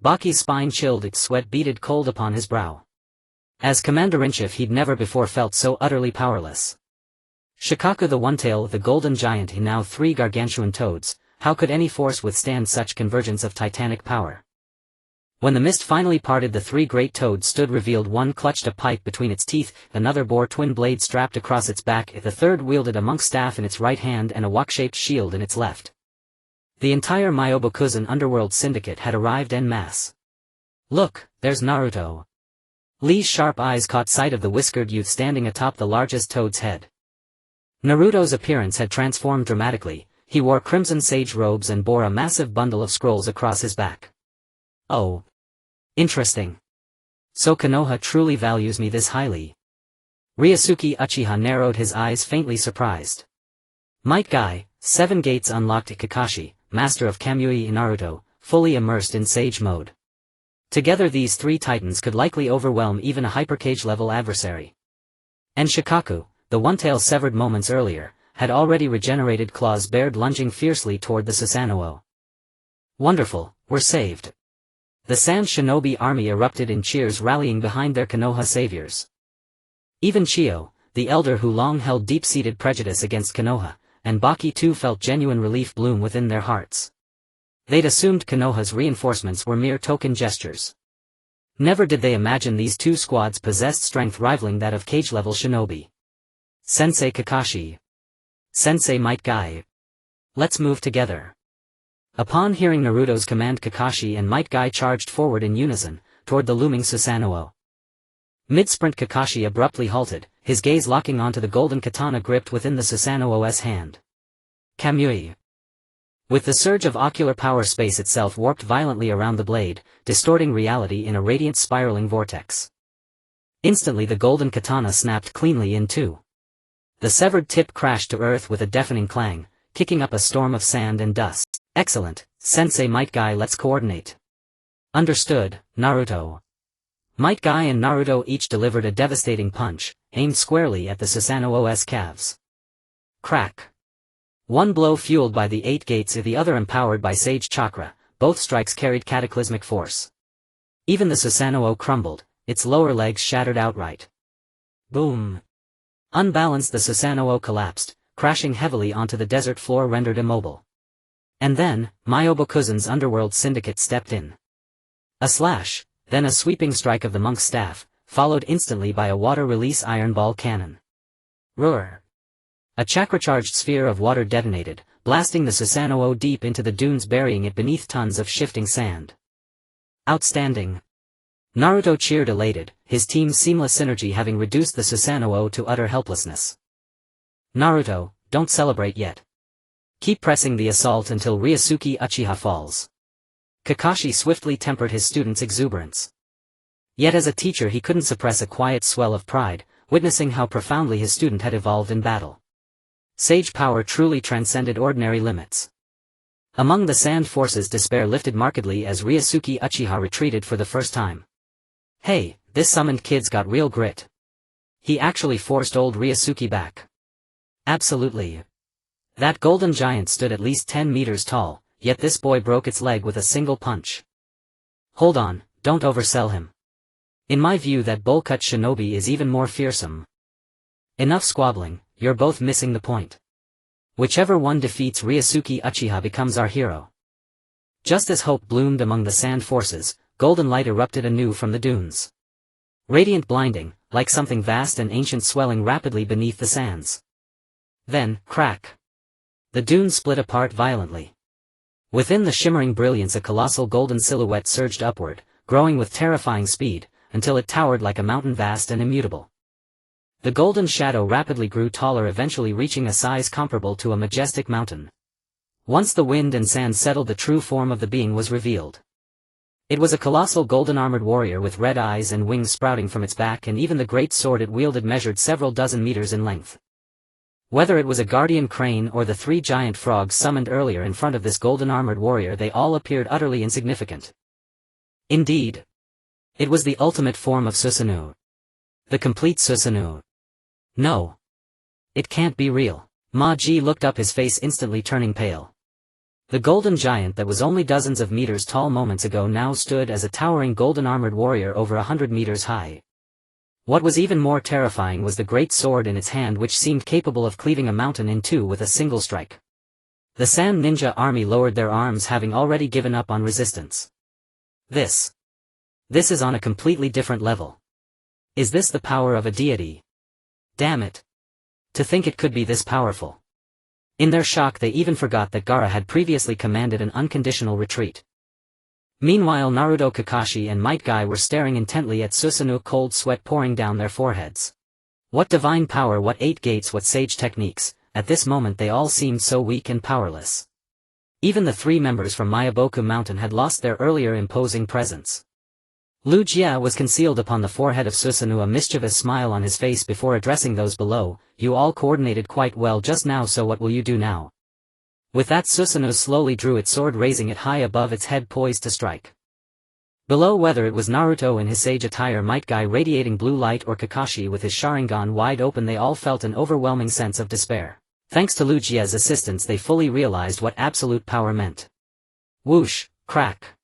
Baki's spine chilled, its sweat beaded cold upon his brow. As commander-in-chief, he'd never before felt so utterly powerless. Shikaku the One-Tail, the golden giant, and now 3 gargantuan toads, how could any force withstand such convergence of titanic power? When the mist finally parted, the 3 great toads stood revealed. One clutched a pipe between its teeth, another bore twin blades strapped across its back, the third wielded a monk's staff in its right hand and a wok-shaped shield in its left. The entire Myobokuzen underworld syndicate had arrived en masse. Look, there's Naruto. Lee's sharp eyes caught sight of the whiskered youth standing atop the largest toad's head. Naruto's appearance had transformed dramatically. He wore crimson sage robes and bore a massive bundle of scrolls across his back. Oh. Interesting. So Konoha truly values me this highly. Ryūsuke Uchiha narrowed his eyes, faintly surprised. Might Guy, 7 gates unlocked. Kakashi, master of Kamui, Naruto, fully immersed in sage mode. Together these 3 titans could likely overwhelm even a hypercage-level adversary. And Shikaku, the One-Tail severed moments earlier, had already regenerated claws bared, lunging fiercely toward the Susanoo. Wonderful, we're saved. The Sand Shinobi army erupted in cheers, rallying behind their Konoha saviors. Even Chiyo, the elder who long held deep-seated prejudice against Konoha, and Baki too felt genuine relief bloom within their hearts. They'd assumed Konoha's reinforcements were mere token gestures. Never did they imagine these 2 squads possessed strength rivaling that of cage-level shinobi. Sensei Kakashi. Sensei Might Guy. Let's move together. Upon hearing Naruto's command, Kakashi and Might Guy charged forward in unison, toward the looming Susanoo. Mid-sprint, Kakashi abruptly halted, his gaze locking onto the golden katana gripped within the Susanoo's hand. Kamui. With the surge of ocular power, space itself warped violently around the blade, distorting reality in a radiant spiraling vortex. Instantly the golden katana snapped cleanly in 2. The severed tip crashed to earth with a deafening clang, kicking up a storm of sand and dust. Excellent, Sensei Might Guy, let's coordinate. Understood, Naruto. Might Guy and Naruto each delivered a devastating punch, aimed squarely at the Susanoo's calves. Crack. One blow fueled by the 8 gates, the other empowered by Sage Chakra, both strikes carried cataclysmic force. Even the Susanoo crumbled, its lower legs shattered outright. Boom. Unbalanced, the Susanoo collapsed, crashing heavily onto the desert floor, rendered immobile. And then, Myobokuzen's underworld syndicate stepped in. A slash, then a sweeping strike of the monk's staff, followed instantly by a water-release iron ball cannon. Roar! A chakra-charged sphere of water detonated, blasting the Susanoo deep into the dunes, burying it beneath tons of shifting sand. Outstanding! Naruto cheered, elated, his team's seamless synergy having reduced the Susanoo to utter helplessness. Naruto, don't celebrate yet. Keep pressing the assault until Ryūsuke Uchiha falls. Kakashi swiftly tempered his student's exuberance. Yet as a teacher he couldn't suppress a quiet swell of pride, witnessing how profoundly his student had evolved in battle. Sage power truly transcended ordinary limits. Among the sand forces, despair lifted markedly as Ryūsuke Uchiha retreated for the first time. Hey, this summoned kid's got real grit. He actually forced old Ryūsuke back. Absolutely. That golden giant stood at least 10 meters tall, yet this boy broke its leg with a single punch. Hold on, don't oversell him. In my view that bowl-cut shinobi is even more fearsome. Enough squabbling, you're both missing the point. Whichever one defeats Ryūsuke Uchiha becomes our hero. Just as hope bloomed among the sand forces, golden light erupted anew from the dunes. Radiant blinding, like something vast and ancient swelling rapidly beneath the sands. Then, crack! The dunes split apart violently. Within the shimmering brilliance a colossal golden silhouette surged upward, growing with terrifying speed, until it towered like a mountain vast and immutable. The golden shadow rapidly grew taller, eventually reaching a size comparable to a majestic mountain. Once the wind and sand settled, the true form of the being was revealed. It was a colossal golden-armored warrior with red eyes and wings sprouting from its back, and even the great sword it wielded measured several dozen meters in length. Whether it was a guardian crane or the 3 giant frogs summoned earlier in front of this golden-armored warrior, they all appeared utterly insignificant. Indeed, it was the ultimate form of Susanoo. The complete Susanoo. No. It can't be real. Ma-ji looked up, his face instantly turning pale. The golden giant that was only dozens of meters tall moments ago now stood as a towering golden-armored warrior over 100 meters high. What was even more terrifying was the great sword in its hand, which seemed capable of cleaving a mountain in two with a single strike. The Sand Ninja army lowered their arms, having already given up on resistance. This is on a completely different level. Is this the power of a deity? Damn it. To think it could be this powerful. In their shock they even forgot that Gaara had previously commanded an unconditional retreat. Meanwhile Naruto, Kakashi and Might Guy were staring intently at Susanoo, cold sweat pouring down their foreheads. What divine power, what 8 gates, what sage techniques! At this moment they all seemed so weak and powerless. Even the 3 members from Myaboku Mountain had lost their earlier imposing presence. Lu Jia was concealed upon the forehead of Susanoo, a mischievous smile on his face before addressing those below. You all coordinated quite well just now, so what will you do now? With that, Susanoo slowly drew its sword, raising it high above its head, poised to strike. Below, whether it was Naruto in his sage attire, Might Guy radiating blue light, or Kakashi with his Sharingan wide open, they all felt an overwhelming sense of despair. Thanks to Lu Jia's assistance they fully realized what absolute power meant. Whoosh, crack.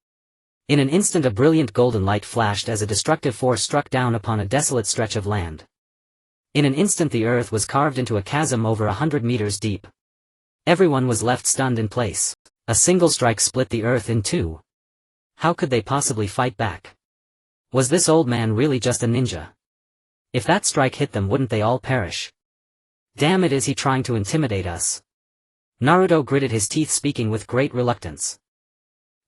In an instant a brilliant golden light flashed as a destructive force struck down upon a desolate stretch of land. In an instant the earth was carved into a chasm over 100 meters deep. Everyone was left stunned in place. A single strike split the earth in two. How could they possibly fight back? Was this old man really just a ninja? If that strike hit them, wouldn't they all perish? Damn it, is he trying to intimidate us? Naruto gritted his teeth, speaking with great reluctance.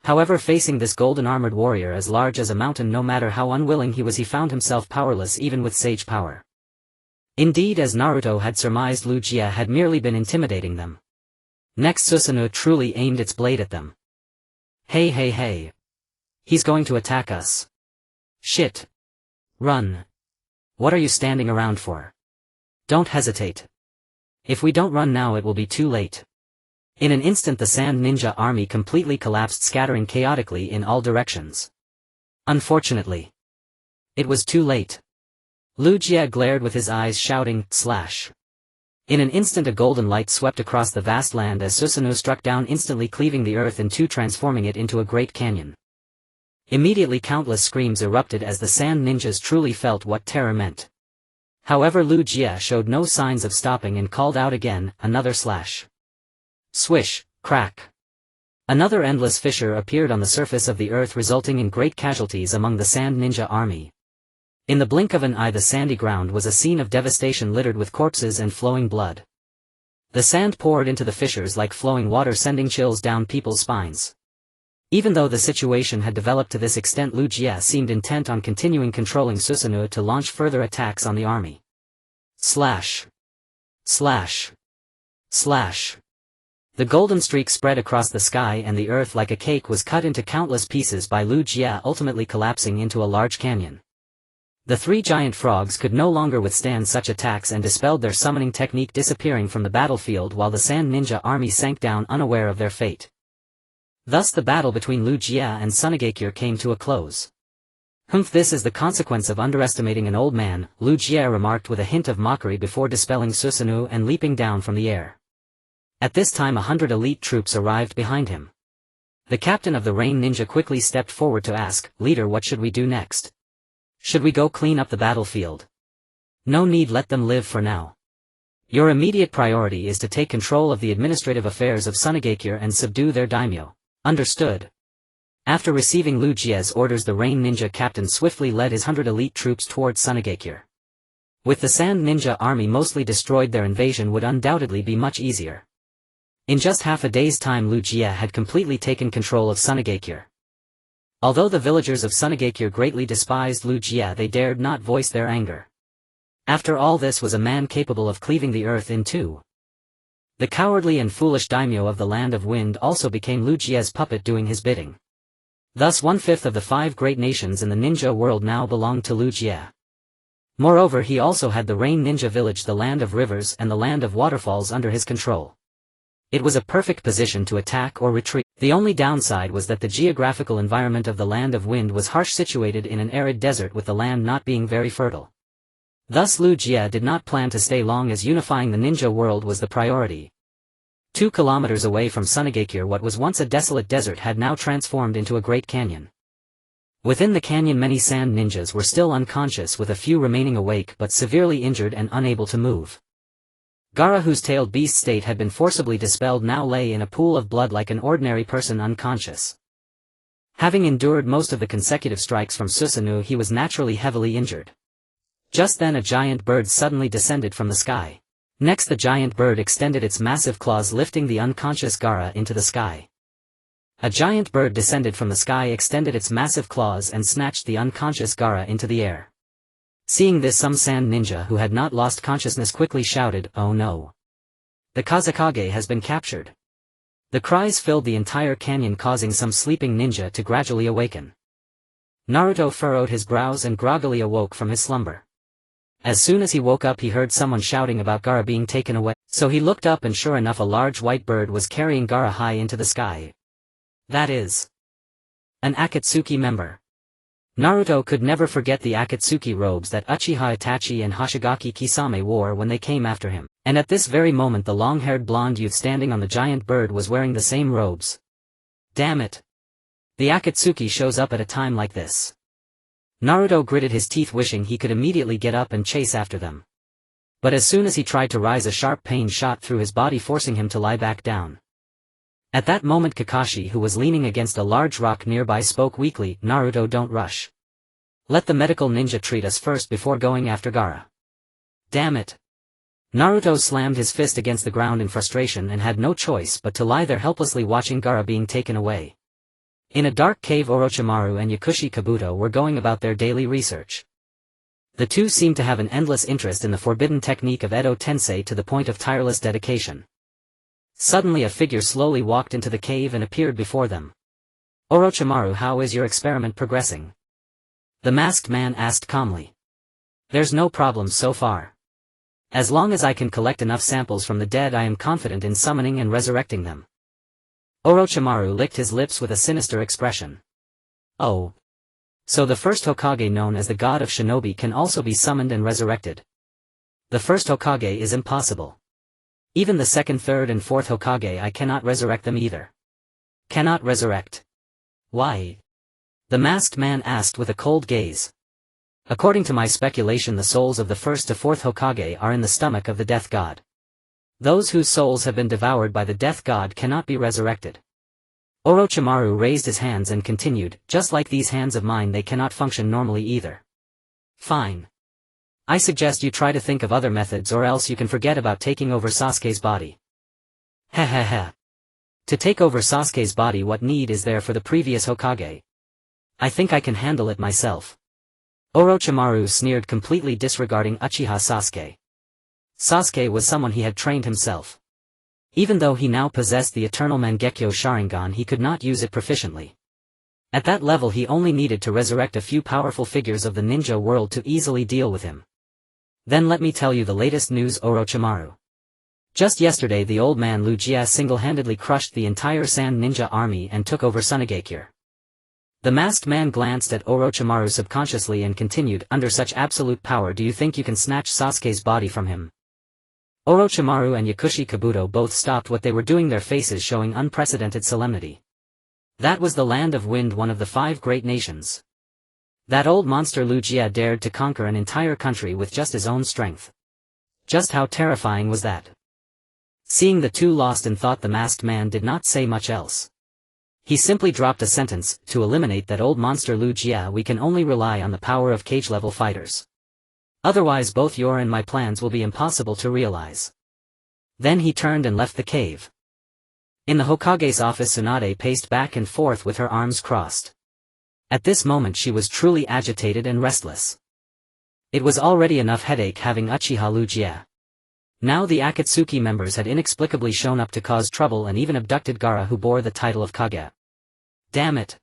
However, facing this golden-armored warrior as large as a mountain, no matter how unwilling he was, he found himself powerless even with sage power. Indeed, as Naruto had surmised, Lu Jia had merely been intimidating them. Next, Susanoo truly aimed its blade at them. Hey. He's going to attack us. Shit. Run. What are you standing around for? Don't hesitate. If we don't run now, it will be too late. In an instant the Sand Ninja army completely collapsed, scattering chaotically in all directions. Unfortunately, it was too late. Lu Jia glared with his eyes, shouting, slash. In an instant a golden light swept across the vast land as Susanoo struck down, instantly cleaving the earth in two, transforming it into a great canyon. Immediately countless screams erupted as the Sand Ninjas truly felt what terror meant. However, Lu Jia showed no signs of stopping and called out again, another slash. Swish, crack. Another endless fissure appeared on the surface of the earth, resulting in great casualties among the Sand Ninja army. In the blink of an eye the sandy ground was a scene of devastation, littered with corpses and flowing blood. The sand poured into the fissures like flowing water, sending chills down people's spines. Even though the situation had developed to this extent, Lu Jia seemed intent on continuing controlling Susanoo to launch further attacks on the army. Slash. Slash. Slash. The golden streak spread across the sky, and the earth like a cake was cut into countless pieces by Lu Jia, ultimately collapsing into a large canyon. The 3 giant frogs could no longer withstand such attacks and dispelled their summoning technique, disappearing from the battlefield, while the Sand Ninja army sank down unaware of their fate. Thus the battle between Lu Jia and Sunagakure came to a close. This is the consequence of underestimating an old man, Lu Jia remarked with a hint of mockery before dispelling Susanoo and leaping down from the air. At this time 100 elite troops arrived behind him. The captain of the Rain Ninja quickly stepped forward to ask, "Leader, what should we do next? Should we go clean up the battlefield?" "No need, let them live for now. Your immediate priority is to take control of the administrative affairs of Sunagakure and subdue their daimyo." "Understood." After receiving Lu Jie's orders, the Rain Ninja captain swiftly led his 100 elite troops towards Sunagakure. With the Sand Ninja army mostly destroyed, their invasion would undoubtedly be much easier. In just half a day's time, Lu Jie had completely taken control of Sunagakure. Although the villagers of Sunagakure greatly despised Lu Jie, they dared not voice their anger. After all, this was a man capable of cleaving the earth in two. The cowardly and foolish daimyo of the Land of Wind also became Lu Jie's puppet, doing his bidding. Thus 1/5 of the 5 great nations in the ninja world now belonged to Lu Jie. Moreover, he also had the Rain Ninja village, the Land of Rivers and the Land of Waterfalls under his control. It was a perfect position to attack or retreat. The only downside was that the geographical environment of the Land of Wind was harsh, situated in an arid desert with the land not being very fertile. Thus Lu Jie did not plan to stay long, as unifying the ninja world was the priority. 2 kilometers away from Sunagakure, what was once a desolate desert had now transformed into a great canyon. Within the canyon, many sand ninjas were still unconscious, with a few remaining awake but severely injured and unable to move. Gaara, whose tailed beast state had been forcibly dispelled, now lay in a pool of blood like an ordinary person, unconscious. Having endured most of the consecutive strikes from Susanoo, he was naturally heavily injured. Just then a giant bird suddenly descended from the sky. Next, the giant bird extended its massive claws, lifting the unconscious Gaara into the sky. A giant bird descended from the sky, extended its massive claws and snatched the unconscious Gaara into the air. Seeing this, some sand ninja who had not lost consciousness quickly shouted, "Oh no! The Kazekage has been captured." The cries filled the entire canyon, causing some sleeping ninja to gradually awaken. Naruto furrowed his brows and groggily awoke from his slumber. As soon as he woke up, he heard someone shouting about Gaara being taken away, so he looked up, and sure enough, a large white bird was carrying Gaara high into the sky. That is an Akatsuki member. Naruto could never forget the Akatsuki robes that Uchiha Itachi and Hoshigaki Kisame wore when they came after him, and at this very moment the long-haired blonde youth standing on the giant bird was wearing the same robes. Damn it! The Akatsuki shows up at a time like this. Naruto gritted his teeth, wishing he could immediately get up and chase after them. But as soon as he tried to rise, a sharp pain shot through his body, forcing him to lie back down. At that moment, Kakashi, who was leaning against a large rock nearby, spoke weakly, "Naruto, don't rush. Let the medical ninja treat us first before going after Gaara." Damn it! Naruto slammed his fist against the ground in frustration and had no choice but to lie there helplessly, watching Gaara being taken away. In a dark cave, Orochimaru and Yakushi Kabuto were going about their daily research. The two seemed to have an endless interest in the forbidden technique of Edo Tensei, to the point of tireless dedication. Suddenly a figure slowly walked into the cave and appeared before them. "Orochimaru, how is your experiment progressing?" the masked man asked calmly. "There's no problem so far. As long as I can collect enough samples from the dead, I am confident in summoning and resurrecting them." Orochimaru licked his lips with a sinister expression. "Oh. So the First Hokage, known as the God of Shinobi, can also be summoned and resurrected. The First Hokage is impossible. Even the Second, Third and Fourth Hokage, I cannot resurrect them either." "Cannot resurrect? Why?" the masked man asked with a cold gaze. "According to my speculation, the souls of the First to Fourth Hokage are in the stomach of the Death God. Those whose souls have been devoured by the Death God cannot be resurrected." Orochimaru raised his hands and continued, "Just like these hands of mine, they cannot function normally either." "Fine. I suggest you try to think of other methods, or else you can forget about taking over Sasuke's body." "Heh. To take over Sasuke's body, what need is there for the previous Hokage? I think I can handle it myself." Orochimaru sneered, completely disregarding Uchiha Sasuke. Sasuke was someone he had trained himself. Even though he now possessed the eternal Mangekyo Sharingan, he could not use it proficiently. At that level, he only needed to resurrect a few powerful figures of the ninja world to easily deal with him. "Then let me tell you the latest news, Orochimaru. Just yesterday, the old man Lu Jie single-handedly crushed the entire Sand Ninja army and took over Sunagakure." The masked man glanced at Orochimaru subconsciously and continued, "Under such absolute power, do you think you can snatch Sasuke's body from him?" Orochimaru and Yakushi Kabuto both stopped what they were doing, their faces showing unprecedented solemnity. That was the Land of Wind, one of the 5 great nations. That old monster Lu Jie dared to conquer an entire country with just his own strength. Just how terrifying was that? Seeing the two lost in thought, the masked man did not say much else. He simply dropped a sentence, to eliminate that old monster Lu Jia we can only rely on the power of cage-level fighters. Otherwise both your and my plans will be impossible to realize. Then he turned and left the cave. In the Hokage's office Tsunade paced back and forth with her arms crossed. At this moment she was truly agitated and restless. It was already enough headache having Uchiha Lu Jia. Now the Akatsuki members had inexplicably shown up to cause trouble and even abducted Gaara, who bore the title of Kage. Damn it!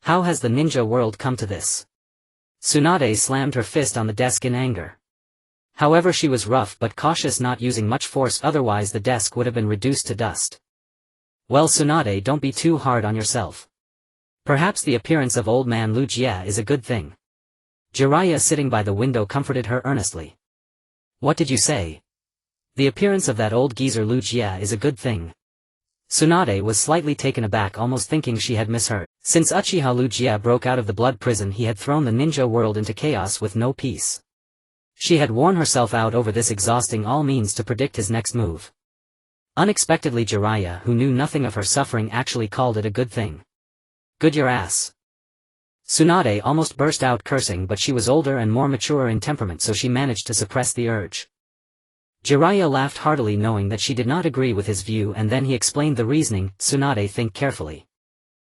How has the ninja world come to this? Tsunade slammed her fist on the desk in anger. However, she was rough but cautious, not using much force, otherwise the desk would have been reduced to dust. Well, Tsunade, don't be too hard on yourself. Perhaps the appearance of old man Lu Jia is a good thing. Jiraiya, sitting by the window, comforted her earnestly. What did you say? The appearance of that old geezer Lu Jia is a good thing. Tsunade was slightly taken aback, almost thinking she had misheard. Since Uchiha Lu Jia broke out of the blood prison, he had thrown the ninja world into chaos with no peace. She had worn herself out over this, exhausting all means to predict his next move. Unexpectedly, Jiraiya, who knew nothing of her suffering, actually called it a good thing. Good your ass. Tsunade almost burst out cursing, but she was older and more mature in temperament, so she managed to suppress the urge. Jiraiya laughed heartily, knowing that she did not agree with his view, and then he explained the reasoning. Tsunade, think carefully.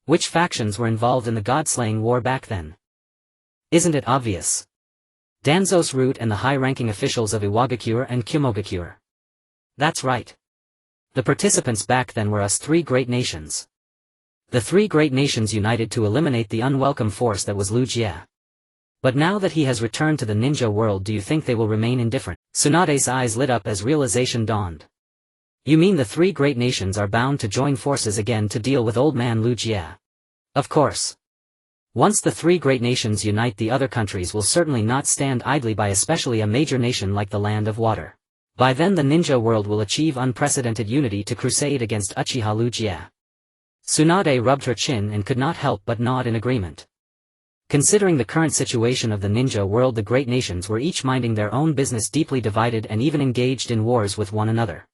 Which factions were involved in the god-slaying war back then? Isn't it obvious? Danzo's root and the high-ranking officials of Iwagakure and Kumogakure. That's right. The participants back then were us three great nations. The three great nations united to eliminate the unwelcome force that was Lu Jia. But now that he has returned to the ninja world, do you think they will remain indifferent? Tsunade's eyes lit up as realization dawned. You mean the three great nations are bound to join forces again to deal with old man Lu Jia? Of course. Once the three great nations unite, the other countries will certainly not stand idly by, especially a major nation like the Land of Water. By then the ninja world will achieve unprecedented unity to crusade against Uchiha Lu Jia. Tsunade rubbed her chin and could not help but nod in agreement. Considering the current situation of the ninja world, the great nations were each minding their own business, deeply divided and even engaged in wars with one another.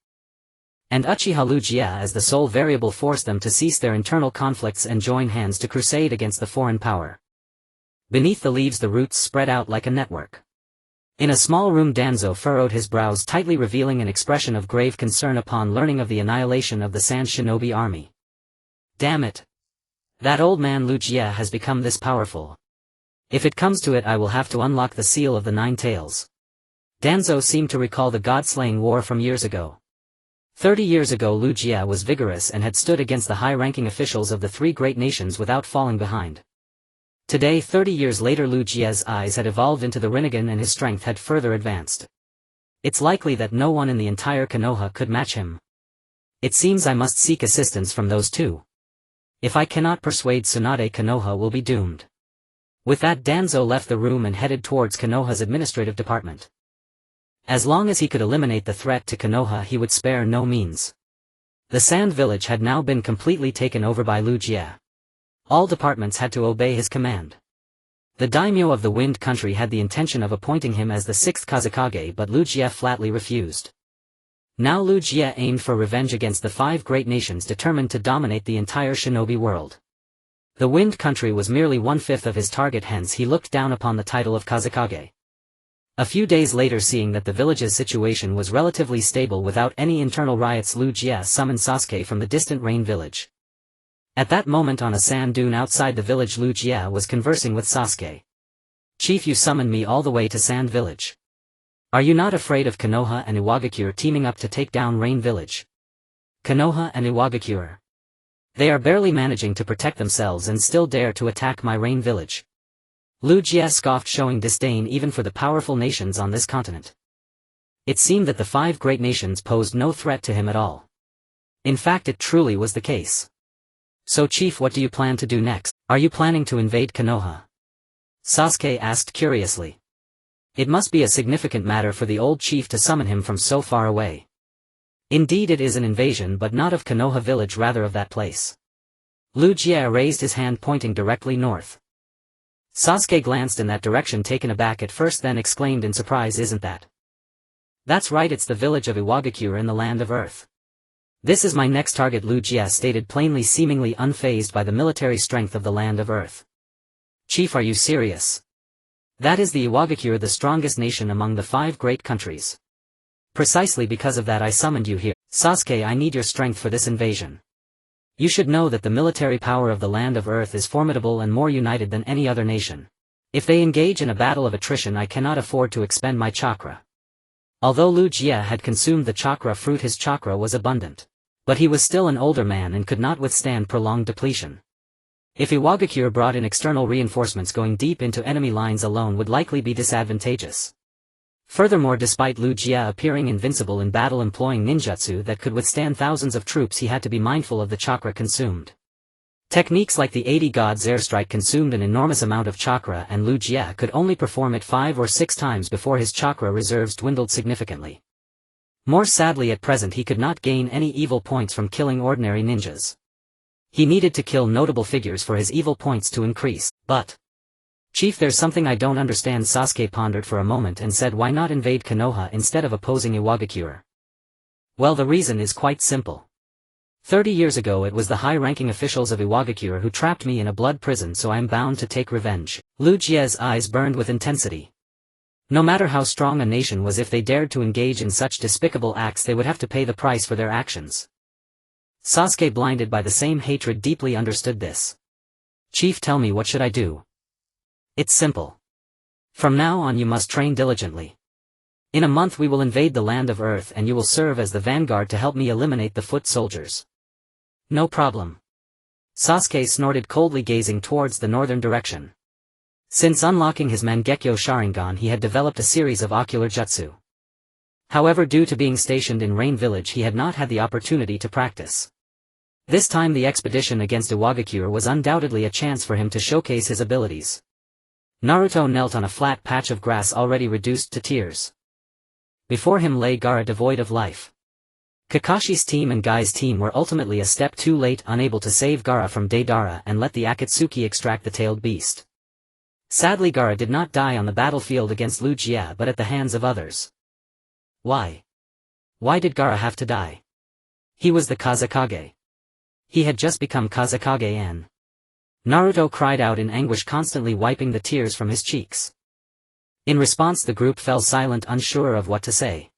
And Uchiha Lu Jia as the sole variable forced them to cease their internal conflicts and join hands to crusade against the foreign power. Beneath the leaves the roots spread out like a network. In a small room, Danzo furrowed his brows tightly, revealing an expression of grave concern upon learning of the annihilation of the Sand Shinobi army. Damn it! That old man Lu Jia has become this powerful. If it comes to it, I will have to unlock the seal of the Nine Tails. Danzo seemed to recall the god-slaying war from years ago. 30 years ago Lu Jia was vigorous and had stood against the high-ranking officials of the three great nations without falling behind. Today, 30 years later, Lu Jia's eyes had evolved into the Rinnegan and his strength had further advanced. It's likely that no one in the entire Konoha could match him. It seems I must seek assistance from those two. If I cannot persuade Tsunade, Konoha will be doomed. With that, Danzo left the room and headed towards Konoha's administrative department. As long as he could eliminate the threat to Konoha, he would spare no means. The Sand Village had now been completely taken over by Lu Jia. All departments had to obey his command. The daimyo of the Wind Country had the intention of appointing him as the 6th Kazekage, but Lu Jia flatly refused. Now Lu Jia aimed for revenge against the 5 great nations determined to dominate the entire shinobi world. The Wind Country was merely 1/5 of his target, hence he looked down upon the title of Kazekage. A few days later, seeing that the village's situation was relatively stable without any internal riots, Lu Jia summoned Sasuke from the distant Rain Village. At that moment, on a sand dune outside the village, Lu Jia was conversing with Sasuke. Chief, you summoned me all the way to Sand Village. Are you not afraid of Konoha and Iwagakure teaming up to take down Rain Village? Konoha and Iwagakure. They are barely managing to protect themselves and still dare to attack my Rain Village. Lu Jia scoffed, showing disdain even for the powerful nations on this continent. It seemed that the 5 great nations posed no threat to him at all. In fact, it truly was the case. So Chief, what do you plan to do next? Are you planning to invade Konoha? Sasuke asked curiously. It must be a significant matter for the old chief to summon him from so far away. Indeed, it is an invasion, but not of Konoha village, rather of that place. Lu Jia raised his hand, pointing directly north. Sasuke glanced in that direction, taken aback at first, then exclaimed in surprise, isn't that? That's right, it's the village of Iwagakure in the Land of Earth. This is my next target, Uchiha stated plainly, seemingly unfazed by the military strength of the Land of Earth. Chief, are you serious? That is the Iwagakure, the strongest nation among the 5 great countries. Precisely because of that I summoned you here. Sasuke, I need your strength for this invasion. You should know that the military power of the Land of Earth is formidable and more united than any other nation. If they engage in a battle of attrition, I cannot afford to expend my chakra. Although Uchiha had consumed the chakra fruit, his chakra was abundant. But he was still an older man and could not withstand prolonged depletion. If Iwagakure brought in external reinforcements, going deep into enemy lines alone would likely be disadvantageous. Furthermore, despite Uchiha appearing invincible in battle, employing ninjutsu that could withstand thousands of troops, he had to be mindful of the chakra consumed. Techniques like the 80 Gods airstrike consumed an enormous amount of chakra, and Uchiha could only perform it 5 or 6 times before his chakra reserves dwindled significantly. More sadly, at present he could not gain any evil points from killing ordinary ninjas. He needed to kill notable figures for his evil points to increase. But, Chief, there's something I don't understand. Sasuke pondered for a moment and said, why not invade Konoha instead of opposing Iwagakure? Well, the reason is quite simple. 30 years ago it was the high-ranking officials of Iwagakure who trapped me in a blood prison, so I am bound to take revenge. Uchiha's eyes burned with intensity. No matter how strong a nation was, if they dared to engage in such despicable acts, they would have to pay the price for their actions. Sasuke, blinded by the same hatred, deeply understood this. Chief, tell me, what should I do? It's simple. From now on you must train diligently. In a month we will invade the Land of Earth and you will serve as the vanguard to help me eliminate the foot soldiers. No problem. Sasuke snorted coldly, gazing towards the northern direction. Since unlocking his Mangekyo Sharingan, he had developed a series of ocular jutsu. However, due to being stationed in Rain Village, he had not had the opportunity to practice. This time the expedition against Iwagakure was undoubtedly a chance for him to showcase his abilities. Naruto knelt on a flat patch of grass already reduced to tears. Before him lay Gaara, devoid of life. Kakashi's team and Gai's team were ultimately a step too late, unable to save Gaara from Deidara and let the Akatsuki extract the tailed beast. Sadly, Gaara did not die on the battlefield against Uchiha but at the hands of others. Why? Why did Gaara have to die? He was the Kazekage. He had just become Kazekage-en. Naruto cried out in anguish, constantly wiping the tears from his cheeks. In response, the group fell silent, unsure of what to say.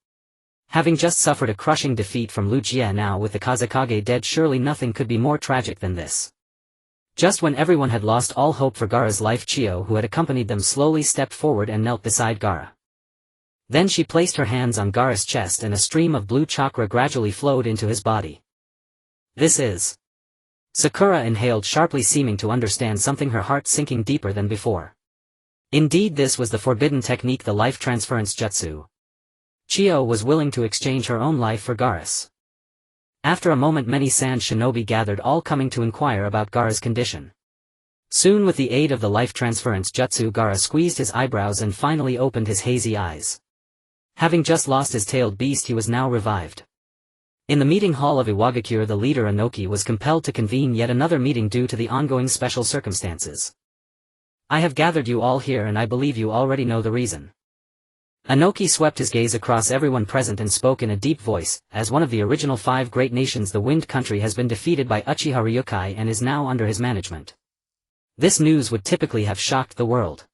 Having just suffered a crushing defeat from Uchiha, now with the Kazekage dead, surely nothing could be more tragic than this. Just when everyone had lost all hope for Gaara's life, Chiyo, who had accompanied them, slowly stepped forward and knelt beside Gaara. Then she placed her hands on Gaara's chest and a stream of blue chakra gradually flowed into his body. This is... Sakura inhaled sharply, seeming to understand something, her heart sinking deeper than before. Indeed, this was the forbidden technique, the life transference jutsu. Chiyo was willing to exchange her own life for Gaara's. After a moment, many sand shinobi gathered, all coming to inquire about Gaara's condition. Soon, with the aid of the life transference jutsu, Gaara squeezed his eyebrows and finally opened his hazy eyes. Having just lost his tailed beast, he was now revived. In the meeting hall of Iwagakure, the leader Inoki was compelled to convene yet another meeting due to the ongoing special circumstances. I have gathered you all here and I believe you already know the reason. Inoki swept his gaze across everyone present and spoke in a deep voice. As one of the original 5 great nations, the Wind Country has been defeated by Uchiha Ryūsuke and is now under his management. This news would typically have shocked the world.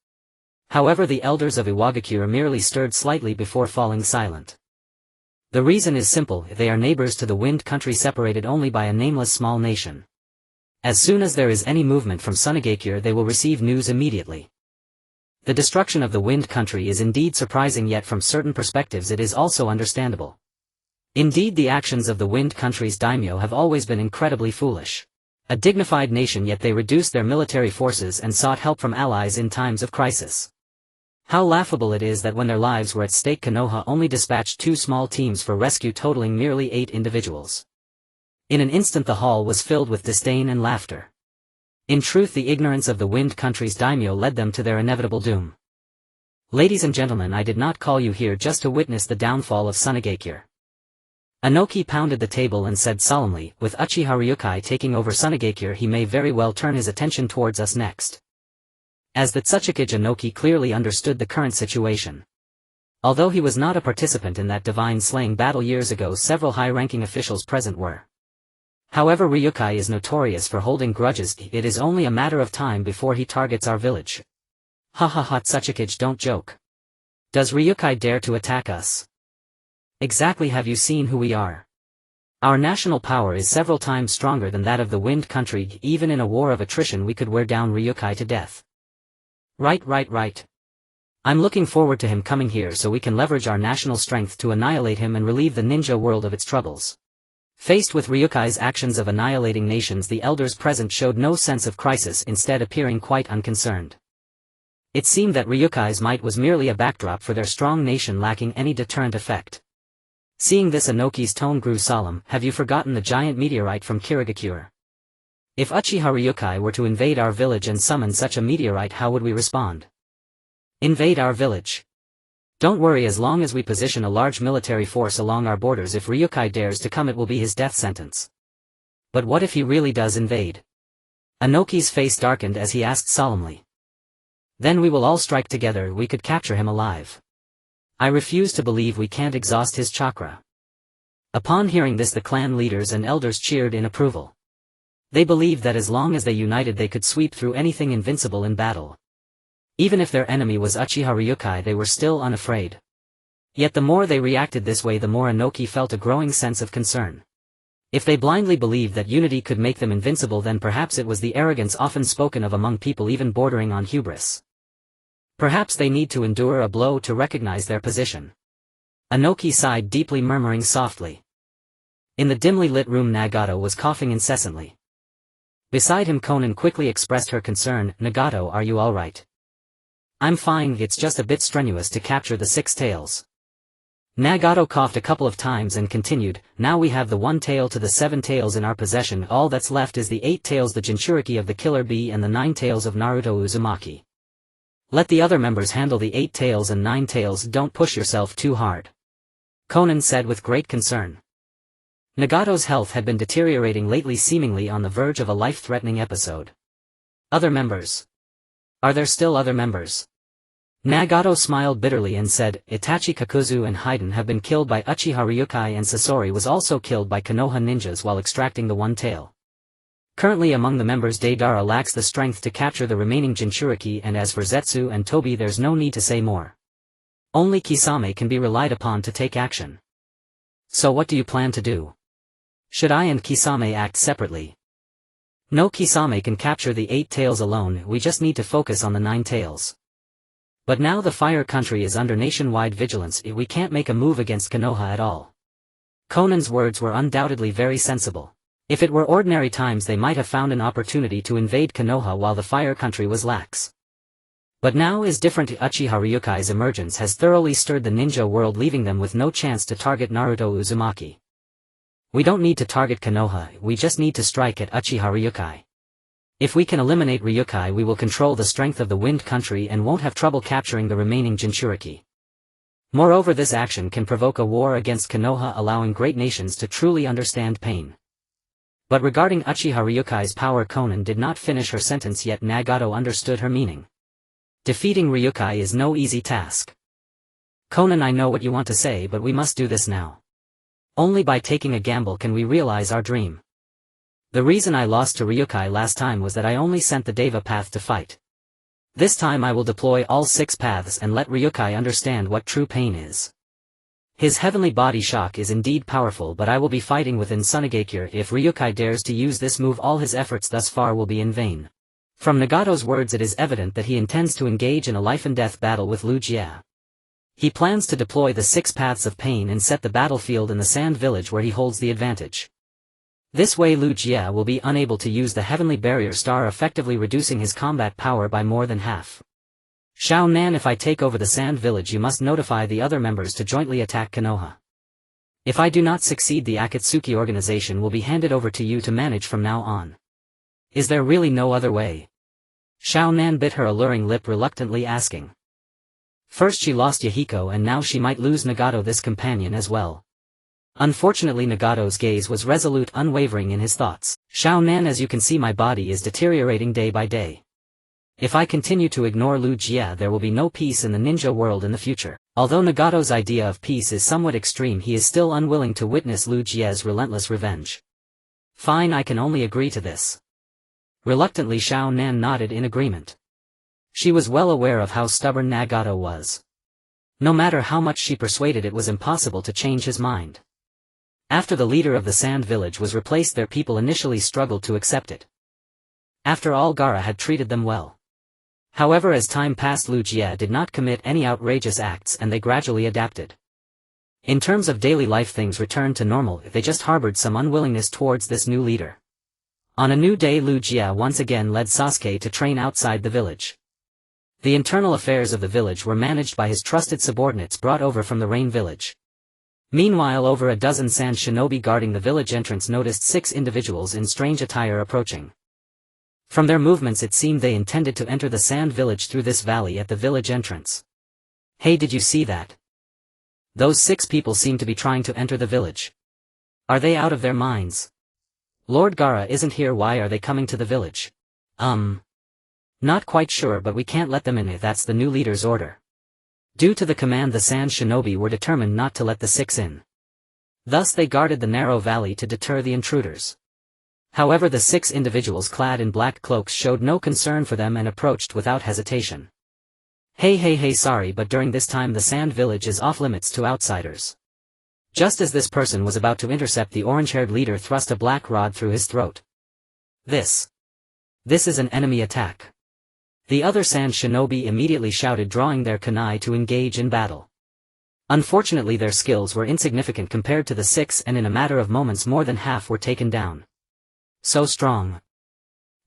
However, the elders of Iwagakure merely stirred slightly before falling silent. The reason is simple: they are neighbors to the Wind Country, separated only by a nameless small nation. As soon as there is any movement from Sunagakure, they will receive news immediately. The destruction of the Wind Country is indeed surprising, yet from certain perspectives it is also understandable. Indeed, the actions of the Wind Country's daimyo have always been incredibly foolish. A dignified nation, yet they reduced their military forces and sought help from allies in times of crisis. How laughable it is that when their lives were at stake, Konoha only dispatched 2 small teams for rescue, totaling merely 8 individuals. In an instant the hall was filled with disdain and laughter. In truth, the ignorance of the Wind Country's daimyo led them to their inevitable doom. Ladies and gentlemen, I did not call you here just to witness the downfall of Sunagakure. Inoki pounded the table and said solemnly, with Uchiha Ryūsuke taking over Sunagakure, he may very well turn his attention towards us next. As the Tsuchikage, Inoki clearly understood the current situation. Although he was not a participant in that divine slaying battle years ago, several high-ranking officials present were. However, Ryukai is notorious for holding grudges. It is only a matter of time before he targets our village. Ha ha ha, Tsuchikage, don't joke. Does Ryukai dare to attack us? Exactly, have you seen who we are? Our national power is several times stronger than that of the Wind Country. Even in a war of attrition we could wear down Ryukai to death. Right. I'm looking forward to him coming here so we can leverage our national strength to annihilate him and relieve the ninja world of its troubles. Faced with Ryukai's actions of annihilating nations, the elders present showed no sense of crisis, instead appearing quite unconcerned. It seemed that Ryukai's might was merely a backdrop for their strong nation, lacking any deterrent effect. Seeing this, Inoki's tone grew solemn. Have you forgotten the giant meteorite from Kirigakure? If Uchiha Ryukai were to invade our village and summon such a meteorite, how would we respond? Invade our village? Don't worry, as long as we position a large military force along our borders, if Ryukai dares to come it will be his death sentence. But what if he really does invade? Inoki's face darkened as he asked solemnly. Then we will all strike together, we could capture him alive. I refuse to believe we can't exhaust his chakra. Upon hearing this, the clan leaders and elders cheered in approval. They believed that as long as they united they could sweep through anything invincible in battle. Even if their enemy was Uchiha Ryukai, they were still unafraid. Yet the more they reacted this way, the more Inoki felt a growing sense of concern. If they blindly believed that unity could make them invincible, then perhaps it was the arrogance often spoken of among people even bordering on hubris. Perhaps they need to endure a blow to recognize their position. Inoki sighed deeply, murmuring softly. In the dimly lit room, Nagato was coughing incessantly. Beside him, Konan quickly expressed her concern. Nagato, are you alright? I'm fine, it's just a bit strenuous to capture the 6 tails. Nagato coughed a couple of times and continued, now we have the 1 tail to the 7 tails in our possession, all that's left is the 8 tails, the Jinchuriki of the Killer Bee, and the 9 tails of Naruto Uzumaki. Let the other members handle the 8 tails and 9 tails, don't push yourself too hard. Konan said with great concern. Nagato's health had been deteriorating lately, seemingly on the verge of a life-threatening episode. Other members? Are there still other members? Nagato smiled bitterly and said, Itachi, Kakuzu and Haiden have been killed by Uchiha Ryukai, and Sasori was also killed by Konoha ninjas while extracting the 1 tail. Currently among the members, Deidara lacks the strength to capture the remaining Jinchuriki, and as for Zetsu and Tobi, there's no need to say more. Only Kisame can be relied upon to take action. So what do you plan to do? Should I and Kisame act separately? No, Kisame can capture the 8 tails alone, we just need to focus on the 9 tails. But now the Fire Country is under nationwide vigilance, we can't make a move against Konoha at all. Konan's words were undoubtedly very sensible. If it were ordinary times they might have found an opportunity to invade Konoha while the Fire Country was lax. But now is different. Uchiha Ryukai's emergence has thoroughly stirred the ninja world, leaving them with no chance to target Naruto Uzumaki. We don't need to target Konoha, we just need to strike at Uchiha Ryukai. If we can eliminate Ryukai, we will control the strength of the Wind Country and won't have trouble capturing the remaining Jinchuriki. Moreover, this action can provoke a war against Konoha, allowing great nations to truly understand pain. But regarding Uchiha Ryukai's power, Konan did not finish her sentence yet. Nagato understood her meaning. Defeating Ryukai is no easy task. Konan, I know what you want to say, but we must do this now. Only by taking a gamble can we realize our dream. The reason I lost to Ryukai last time was that I only sent the Deva path to fight. This time I will deploy all 6 paths and let Ryukai understand what true pain is. His heavenly body shock is indeed powerful, but I will be fighting within Sunigakure. If Ryukai dares to use this move, all his efforts thus far will be in vain. From Nagato's words it is evident that he intends to engage in a life-and-death battle with Lu Jia. He plans to deploy the 6 paths of pain and set the battlefield in the Sand Village where he holds the advantage. This way Lu Jia will be unable to use the Heavenly Barrier Star, effectively reducing his combat power by more than half. Shao Nan, if I take over the Sand Village, you must notify the other members to jointly attack Konoha. If I do not succeed, the Akatsuki organization will be handed over to you to manage from now on. Is there really no other way? Shao Nan bit her alluring lip, reluctantly asking. First she lost Yahiko and now she might lose Nagato, this companion, as well. Unfortunately Nagato's gaze was resolute, unwavering in his thoughts. Shao Nan, as you can see, my body is deteriorating day by day. If I continue to ignore Lu Jia, there will be no peace in the ninja world in the future. Although Nagato's idea of peace is somewhat extreme, he is still unwilling to witness Lu Jie's relentless revenge. Fine, I can only agree to this. Reluctantly Xiao Nan nodded in agreement. She was well aware of how stubborn Nagato was. No matter how much she persuaded, it was impossible to change his mind. After the leader of the Sand Village was replaced, their people initially struggled to accept it. After all, Gaara had treated them well. However, as time passed, Lu Jie did not commit any outrageous acts and they gradually adapted. In terms of daily life, things returned to normal if they just harbored some unwillingness towards this new leader. On a new day, Lu Jie once again led Sasuke to train outside the village. The internal affairs of the village were managed by his trusted subordinates brought over from the Rain Village. Meanwhile, over a dozen sand shinobi guarding the village entrance noticed 6 individuals in strange attire approaching. From their movements, it seemed they intended to enter the sand village through this valley at the village entrance. Hey, did you see that? Those 6 people seem to be trying to enter the village. Are they out of their minds? Lord Gaara isn't here, why are they coming to the village? Not quite sure, but we can't let them in if that's the new leader's order. Due to the command, the sand shinobi were determined not to let the 6 in. Thus they guarded the narrow valley to deter the intruders. However, the 6 individuals clad in black cloaks showed no concern for them and approached without hesitation. Hey, sorry, but during this time the sand village is off limits to outsiders. Just as this person was about to intercept, the orange-haired leader thrust a black rod through his throat. This is an enemy attack. The other sand shinobi immediately shouted, drawing their kunai to engage in battle. Unfortunately, their skills were insignificant compared to the 6, and in a matter of moments more than half were taken down. So strong.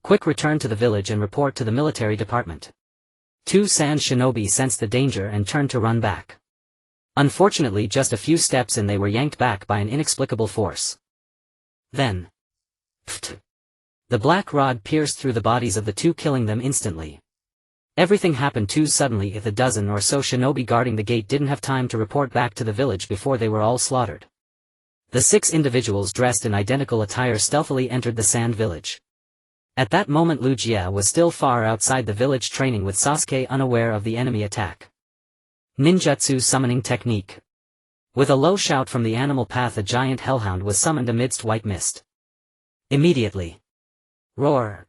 Quick, return to the village and report to the military department. 2 sand shinobi sensed the danger and turned to run back. Unfortunately, just a few steps and they were yanked back by an inexplicable force. Then, the black rod pierced through the bodies of the 2, killing them instantly. Everything happened too suddenly. If the dozen or so shinobi guarding the gate didn't have time to report back to the village before they were all slaughtered. The 6 individuals dressed in identical attire stealthily entered the sand village. At that moment, Lu Jie was still far outside the village training with Sasuke, unaware of the enemy attack. Ninjutsu summoning technique. With a low shout from the animal path, a giant hellhound was summoned amidst white mist. Immediately. Roar.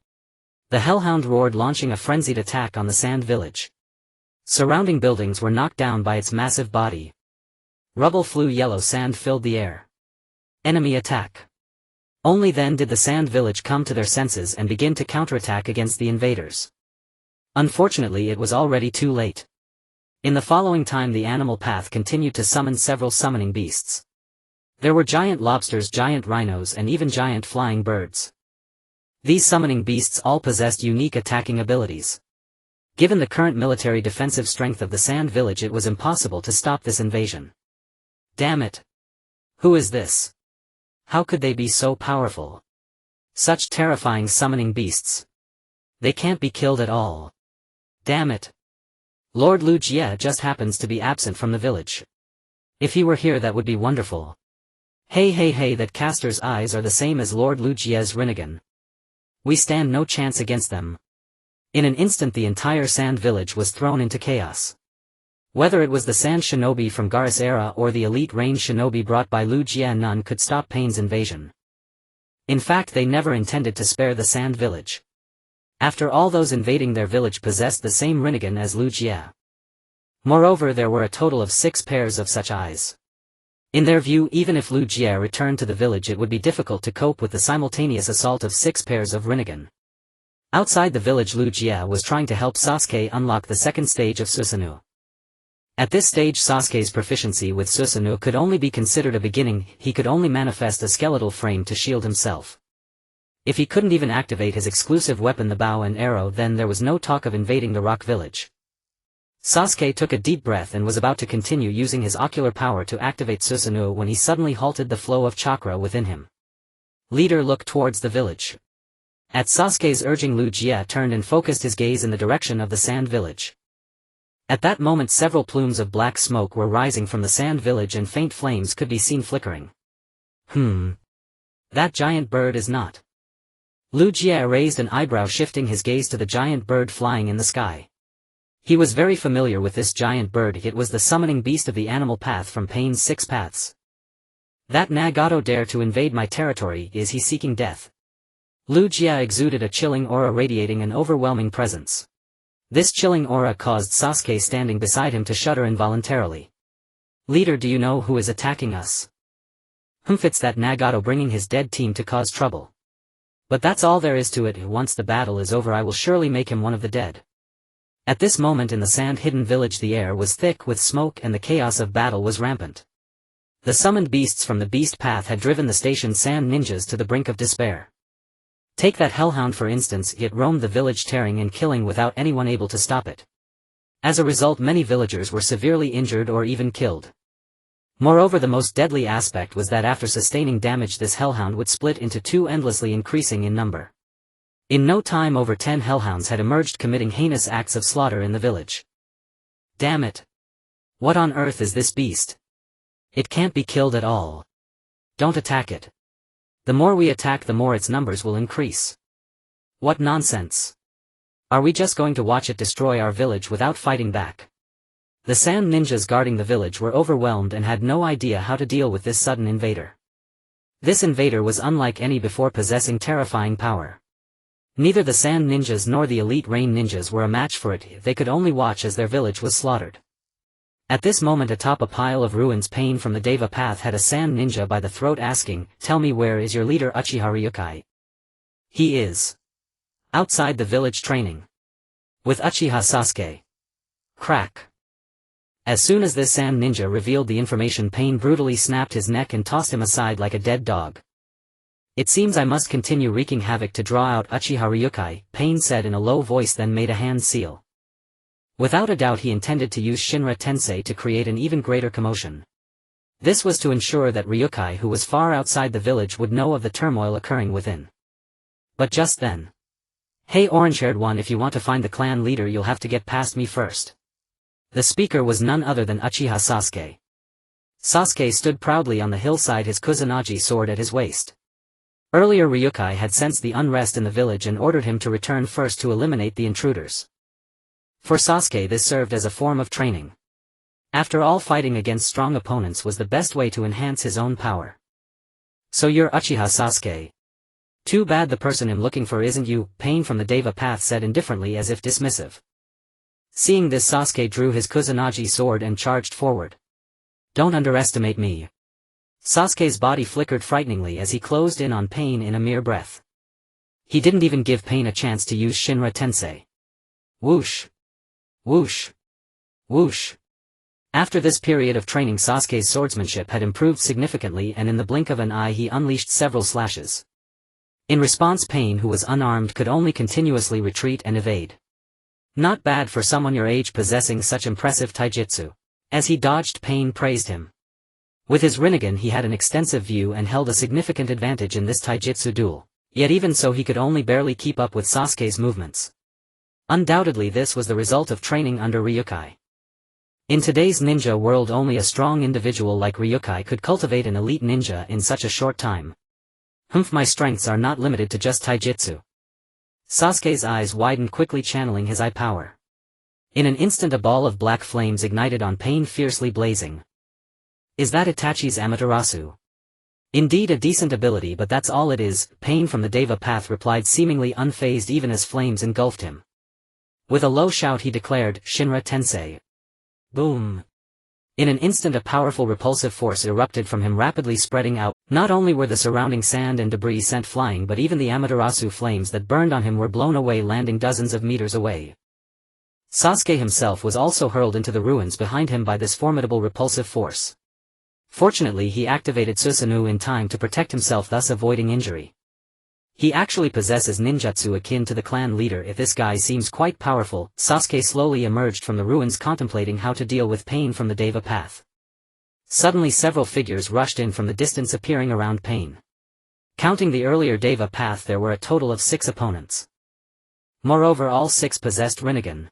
The hellhound roared, launching a frenzied attack on the sand village. Surrounding buildings were knocked down by its massive body. Rubble flew, yellow sand filled the air. Enemy attack. Only then did the sand village come to their senses and begin to counterattack against the invaders. Unfortunately, it was already too late. In the following time, the animal path continued to summon several summoning beasts. There were giant lobsters, giant rhinos, and even giant flying birds. These summoning beasts all possessed unique attacking abilities. Given the current military defensive strength of the sand village, it was impossible to stop this invasion. Damn it! Who is this? How could they be so powerful? Such terrifying summoning beasts. They can't be killed at all. Damn it! Lord Lu Jie just happens to be absent from the village. If he were here, that would be wonderful. Hey, that caster's eyes are the same as Lord Lu Jie's Rinnegan. We stand no chance against them. In an instant, the entire sand village was thrown into chaos. Whether it was the sand shinobi from Gaara's era or the elite range shinobi brought by Lu Jie, none could stop Pain's invasion. In fact, they never intended to spare the sand village. After all, those invading their village possessed the same Rinnegan as Lu Jie. Moreover, there were a total of 6 pairs of such eyes. In their view, even if Lu Jie returned to the village, it would be difficult to cope with the simultaneous assault of 6 pairs of Rinnegan. Outside the village, Lu Jie was trying to help Sasuke unlock the second stage of Susanoo. At this stage, Sasuke's proficiency with Susanoo could only be considered a beginning. He could only manifest a skeletal frame to shield himself. If he couldn't even activate his exclusive weapon, the bow and arrow, then there was no talk of invading the rock village. Sasuke took a deep breath and was about to continue using his ocular power to activate Susanoo when he suddenly halted the flow of chakra within him. Leader, look towards the village. At Sasuke's urging, Lu Jie turned and focused his gaze in the direction of the sand village. At that moment, several plumes of black smoke were rising from the sand village and faint flames could be seen flickering. That giant bird is not. Lu Jie raised an eyebrow, shifting his gaze to the giant bird flying in the sky. He was very familiar with this giant bird. It was the summoning beast of the animal path from Pain's 6 paths. That Nagato dare to invade my territory. Is he seeking death? Lu Jia exuded a chilling aura radiating an overwhelming presence. This chilling aura caused Sasuke standing beside him to shudder involuntarily. Leader, do you know who is attacking us? It's that Nagato bringing his dead team to cause trouble. But that's all there is to it. Once the battle is over I will surely make him one of the dead. At this moment in the sand-hidden village the air was thick with smoke and the chaos of battle was rampant. The summoned beasts from the beast path had driven the station's sand ninjas to the brink of despair. Take that hellhound for instance, it roamed the village tearing and killing without anyone able to stop it. As a result many villagers were severely injured or even killed. Moreover, the most deadly aspect was that after sustaining damage this hellhound would split into 2, endlessly increasing in number. In no time over 10 hellhounds had emerged committing heinous acts of slaughter in the village. Damn it! What on earth is this beast? It can't be killed at all. Don't attack it. The more we attack the more its numbers will increase. What nonsense! Are we just going to watch it destroy our village without fighting back? The sand ninjas guarding the village were overwhelmed and had no idea how to deal with this sudden invader. This invader was unlike any before, possessing terrifying power. Neither the sand ninjas nor the elite rain ninjas were a match for it. They could only watch as their village was slaughtered. At this moment atop a pile of ruins Pain from the Deva path had a sand ninja by the throat asking, "Tell me, where is your leader Uchiha Ryūsuke?" "He is outside the village training with Uchiha Sasuke." Crack. As soon as this sand ninja revealed the information Pain brutally snapped his neck and tossed him aside like a dead dog. "It seems I must continue wreaking havoc to draw out Uchiha Ryūsuke," Pain said in a low voice, then made a hand seal. Without a doubt he intended to use Shinra Tensei to create an even greater commotion. This was to ensure that Ryūsuke, who was far outside the village, would know of the turmoil occurring within. But just then. "Hey orange-haired one, if you want to find the clan leader you'll have to get past me first." The speaker was none other than Uchiha Sasuke. Sasuke stood proudly on the hillside, his Kusanagi sword at his waist. Earlier Ryūsuke had sensed the unrest in the village and ordered him to return first to eliminate the intruders. For Sasuke this served as a form of training. After all, fighting against strong opponents was the best way to enhance his own power. "So you're Uchiha Sasuke? Too bad the person I'm looking for isn't you," Pain from the Deva path said indifferently as if dismissive. Seeing this Sasuke drew his Kusanagi sword and charged forward. "Don't underestimate me." Sasuke's body flickered frighteningly as he closed in on Pain in a mere breath. He didn't even give Pain a chance to use Shinra Tensei. Whoosh! Whoosh! Whoosh! After this period of training Sasuke's swordsmanship had improved significantly, and in the blink of an eye he unleashed several slashes. In response Pain, who was unarmed, could only continuously retreat and evade. Not bad for someone your age possessing such impressive taijutsu. As he dodged, Pain praised him. With his Rinnegan he had an extensive view and held a significant advantage in this taijutsu duel, yet even so he could only barely keep up with Sasuke's movements. Undoubtedly this was the result of training under Ryūsuke. In today's ninja world only a strong individual like Ryūsuke could cultivate an elite ninja in such a short time. My strengths are not limited to just taijutsu. Sasuke's eyes widened, quickly channeling his eye power. In an instant a ball of black flames ignited on Pain, fiercely blazing. "Is that Itachi's Amaterasu?" "Indeed, a decent ability, but that's all it is," Pain from the Deva path replied, seemingly unfazed even as flames engulfed him. With a low shout he declared, "Shinra Tensei." Boom! In an instant a powerful repulsive force erupted from him, rapidly spreading out. Not only were the surrounding sand and debris sent flying, but even the Amaterasu flames that burned on him were blown away, landing dozens of meters away. Sasuke himself was also hurled into the ruins behind him by this formidable repulsive force. Fortunately he activated Susanoo in time to protect himself, thus avoiding injury. He actually possesses ninjutsu akin to the clan leader. If this guy seems quite powerful. Sasuke slowly emerged from the ruins, contemplating how to deal with Pain from the Deva path. Suddenly several figures rushed in from the distance, appearing around Pain. Counting the earlier Deva path there were a total of 6 opponents. Moreover all 6 possessed Rinnegan.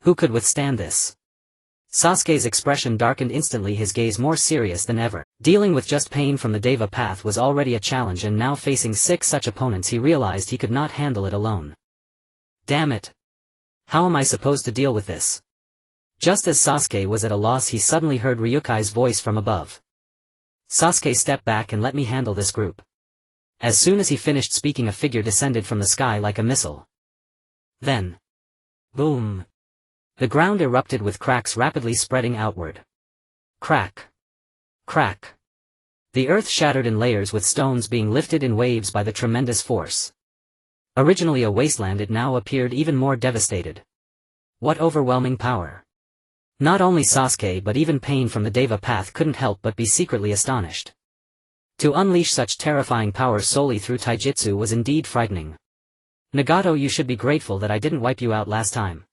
Who could withstand this? Sasuke's expression darkened instantly, his gaze more serious than ever. Dealing with just Pain from the Deva path was already a challenge, and now facing 6 such opponents he realized he could not handle it alone. Damn it! How am I supposed to deal with this? Just as Sasuke was at a loss, he suddenly heard Ryukai's voice from above. Sasuke, step back and let me handle this group. As soon as he finished speaking, a figure descended from the sky like a missile. Then, boom! The ground erupted with cracks rapidly spreading outward. Crack! Crack! The earth shattered in layers, with stones being lifted in waves by the tremendous force. Originally a wasteland, it now appeared even more devastated. What overwhelming power! Not only Sasuke but even Pain from the Deva path couldn't help but be secretly astonished. To unleash such terrifying power solely through taijutsu was indeed frightening. Nagato, you should be grateful that I didn't wipe you out last time.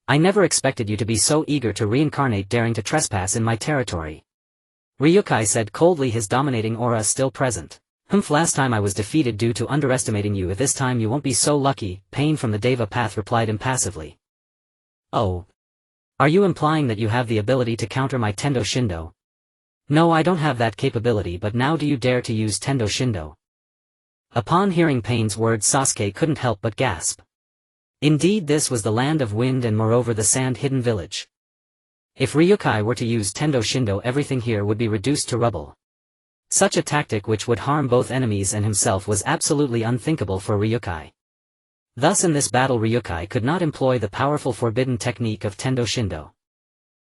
I never expected you to be so eager to reincarnate, daring to trespass in my territory. Ryukai said coldly, his dominating aura still present. Last time I was defeated due to underestimating you. If this time you won't be so lucky, Pain from the Deva path replied impassively. Oh. Are you implying that you have the ability to counter my Tendo Shindo? No, I don't have that capability, but now do you dare to use Tendo Shindo? Upon hearing Pain's words, Sasuke couldn't help but gasp. Indeed, this was the land of wind and moreover the sand-hidden village. If Ryukai were to use Tendo Shindo, everything here would be reduced to rubble. Such a tactic, which would harm both enemies and himself, was absolutely unthinkable for Ryukai. Thus in this battle Ryukai could not employ the powerful forbidden technique of Tendo Shindo.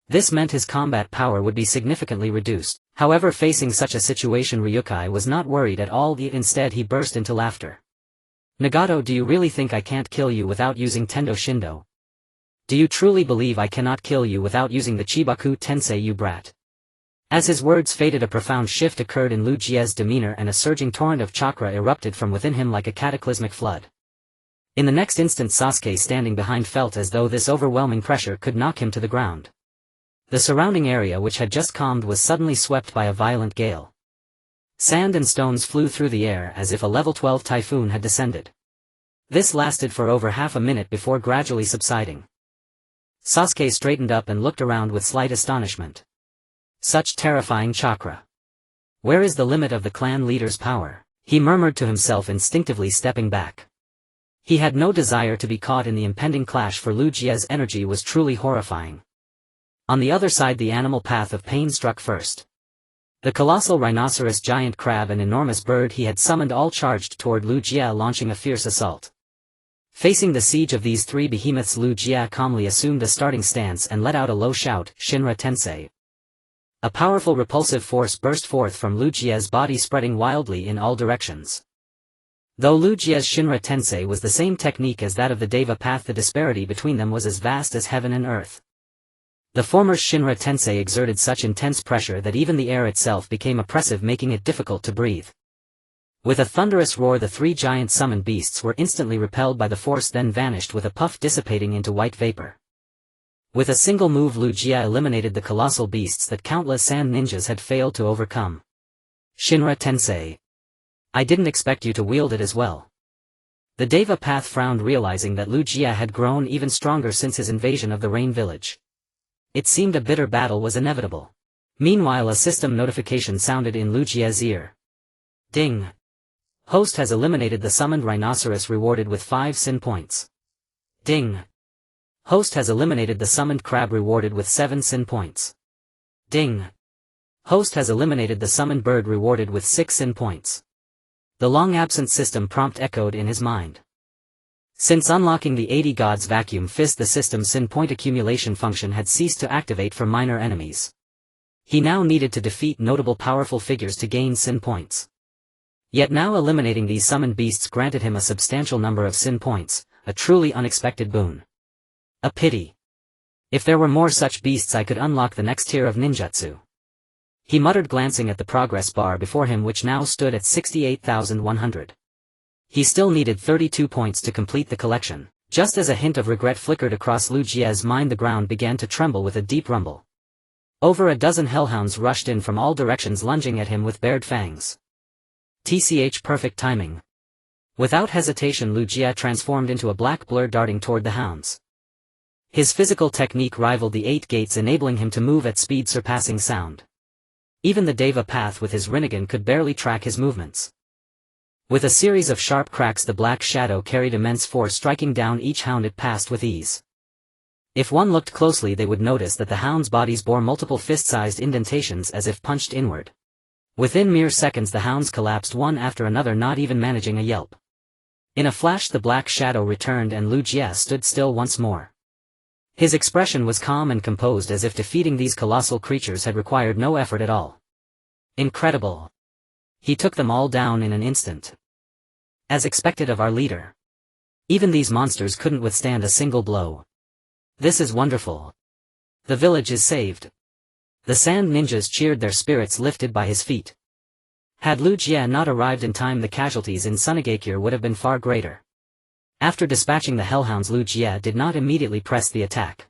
This meant his combat power would be significantly reduced. However, facing such a situation, Ryukai was not worried at all. Instead he burst into laughter. Nagato, do you really think I can't kill you without using Tendo Shindo? Do you truly believe I cannot kill you without using the Chibaku Tensei, you brat? As his words faded, a profound shift occurred in Lu Jie's demeanor and a surging torrent of chakra erupted from within him like a cataclysmic flood. In the next instant, Sasuke, standing behind, felt as though this overwhelming pressure could knock him to the ground. The surrounding area, which had just calmed, was suddenly swept by a violent gale. Sand and stones flew through the air as if a level 12 typhoon had descended. This lasted for over half a minute before gradually subsiding. Sasuke straightened up and looked around with slight astonishment. Such terrifying chakra! Where is the limit of the clan leader's power? He murmured to himself, instinctively stepping back. He had no desire to be caught in the impending clash, for Lu Jie's energy was truly horrifying. On the other side, the animal path of Pain struck first. The colossal rhinoceros, giant crab and enormous bird he had summoned all charged toward Lu Jie, launching a fierce assault. Facing the siege of these three behemoths, Lu Jie calmly assumed a starting stance and let out a low shout, Shinra Tensei. A powerful repulsive force burst forth from Lu Jie's body, spreading wildly in all directions. Though Lu Jie's Shinra Tensei was the same technique as that of the Deva path, the disparity between them was as vast as heaven and earth. The former's Shinra Tensei exerted such intense pressure that even the air itself became oppressive, making it difficult to breathe. With a thunderous roar, the three giant summoned beasts were instantly repelled by the force, then vanished with a puff, dissipating into white vapor. With a single move, Lu Jie eliminated the colossal beasts that countless sand ninjas had failed to overcome. Shinra Tensei. I didn't expect you to wield it as well. The Deva path frowned, realizing that Lu Jie had grown even stronger since his invasion of the Rain Village. It seemed a bitter battle was inevitable. Meanwhile, a system notification sounded in Lu Jie's ear. Ding! Host has eliminated the summoned rhinoceros, rewarded with 5 sin points. Ding! Host has eliminated the summoned crab, rewarded with 7 sin points. Ding! Host has eliminated the summoned bird, rewarded with 6 sin points. The long-absent system prompt echoed in his mind. Since unlocking the 80 Gods Vacuum Fist, the system's sin point accumulation function had ceased to activate for minor enemies. He now needed to defeat notable powerful figures to gain sin points. Yet now eliminating these summoned beasts granted him a substantial number of sin points, a truly unexpected boon. A pity. If there were more such beasts, I could unlock the next tier of ninjutsu. He muttered, glancing at the progress bar before him, which now stood at 68,100. He still needed 32 points to complete the collection. Just as a hint of regret flickered across Lu Jie's mind, the ground began to tremble with a deep rumble. Over a dozen hellhounds rushed in from all directions, lunging at him with bared fangs. TCH perfect timing. Without hesitation, Lu Jie transformed into a black blur, darting toward the hounds. His physical technique rivaled the 8 gates, enabling him to move at speed surpassing sound. Even the Deva path with his Rinnegan could barely track his movements. With a series of sharp cracks, the black shadow carried immense force, striking down each hound it passed with ease. If one looked closely they would notice that the hounds' bodies bore multiple fist-sized indentations as if punched inward. Within mere seconds the hounds collapsed one after another, not even managing a yelp. In a flash the black shadow returned and Lu Jie stood still once more. His expression was calm and composed, as if defeating these colossal creatures had required no effort at all. Incredible. He took them all down in an instant. As expected of our leader. Even these monsters couldn't withstand a single blow. This is wonderful. The village is saved. The sand ninjas cheered, their spirits lifted by his feat. Had Lu Jie not arrived in time, the casualties in Sunagakure would have been far greater. After dispatching the hellhounds, Lu Jie did not immediately press the attack.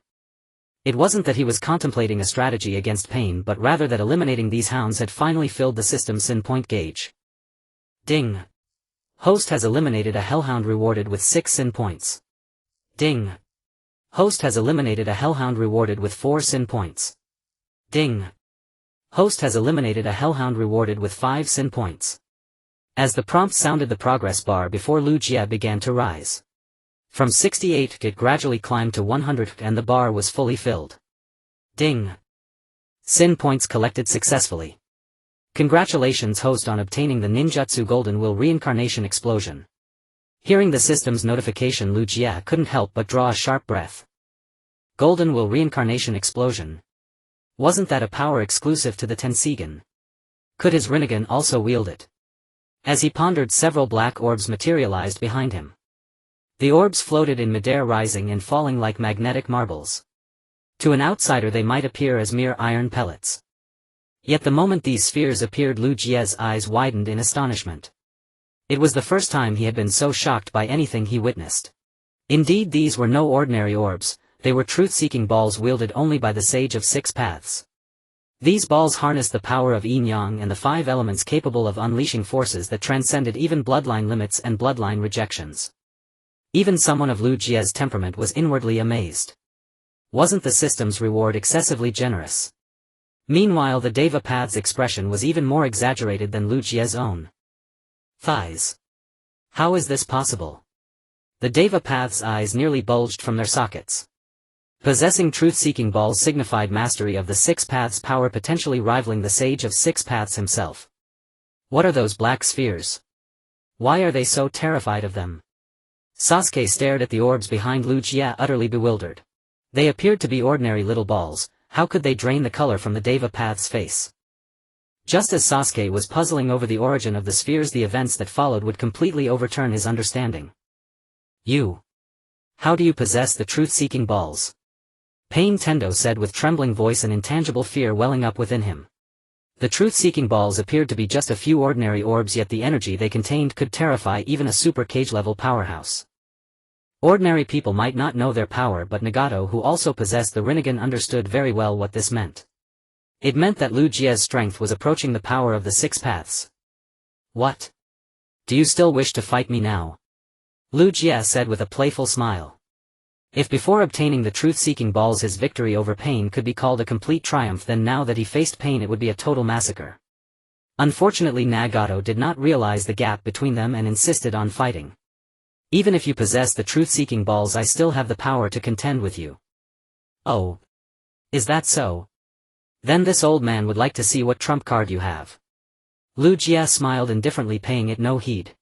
It wasn't that he was contemplating a strategy against pain, but rather that eliminating these hounds had finally filled the system's sin point gauge. Ding. Host has eliminated a hellhound, rewarded with 6 sin points. Ding. Host has eliminated a hellhound, rewarded with 4 sin points. Ding. Host has eliminated a hellhound, rewarded with 5 sin points. As the prompt sounded the progress bar before Lu Jie began to rise. From 68 it gradually climbed to 100 and the bar was fully filled. Ding. Sin points collected successfully. Congratulations host on obtaining the ninjutsu Golden Will Reincarnation Explosion. Hearing the system's notification, Lu Jie couldn't help but draw a sharp breath. Golden Will Reincarnation Explosion. Wasn't that a power exclusive to the Tenseigan? Could his Rinnegan also wield it? As he pondered, several black orbs materialized behind him. The orbs floated in midair, rising and falling like magnetic marbles. To an outsider they might appear as mere iron pellets. Yet the moment these spheres appeared, Lu Jie's eyes widened in astonishment. It was the first time he had been so shocked by anything he witnessed. Indeed, these were no ordinary orbs, they were truth-seeking balls wielded only by the Sage of Six Paths. These balls harnessed the power of yin-yang and the 5 elements, capable of unleashing forces that transcended even bloodline limits and bloodline rejections. Even someone of Lu Jie's temperament was inwardly amazed. Wasn't the system's reward excessively generous? Meanwhile, the Deva Path's expression was even more exaggerated than Lu Jie's own. Thighs. How is this possible? The Deva Path's eyes nearly bulged from their sockets. Possessing truth-seeking balls signified mastery of the 6 Paths, power potentially rivaling the Sage of 6 Paths himself. What are those black spheres? Why are they so terrified of them? Sasuke stared at the orbs behind Lu Jie, utterly bewildered. They appeared to be ordinary little balls. How could they drain the color from the Deva Path's face? Just as Sasuke was puzzling over the origin of the spheres, the events that followed would completely overturn his understanding. You. How do you possess the truth-seeking balls? Pain Tendo said with trembling voice, an intangible fear welling up within him. The truth-seeking balls appeared to be just a few ordinary orbs, yet the energy they contained could terrify even a super cage-level powerhouse. Ordinary people might not know their power, but Nagato, who also possessed the Rinnegan, understood very well what this meant. It meant that Lu Jie's strength was approaching the power of the 6 Paths. What? Do you still wish to fight me now? Lu Jie said with a playful smile. If before obtaining the truth-seeking balls his victory over Pain could be called a complete triumph, then now that he faced Pain it would be a total massacre. Unfortunately, Nagato did not realize the gap between them and insisted on fighting. Even if you possess the truth-seeking balls, I still have the power to contend with you. Oh. Is that so? Then this old man would like to see what trump card you have. Lu Jie smiled indifferently, paying it no heed.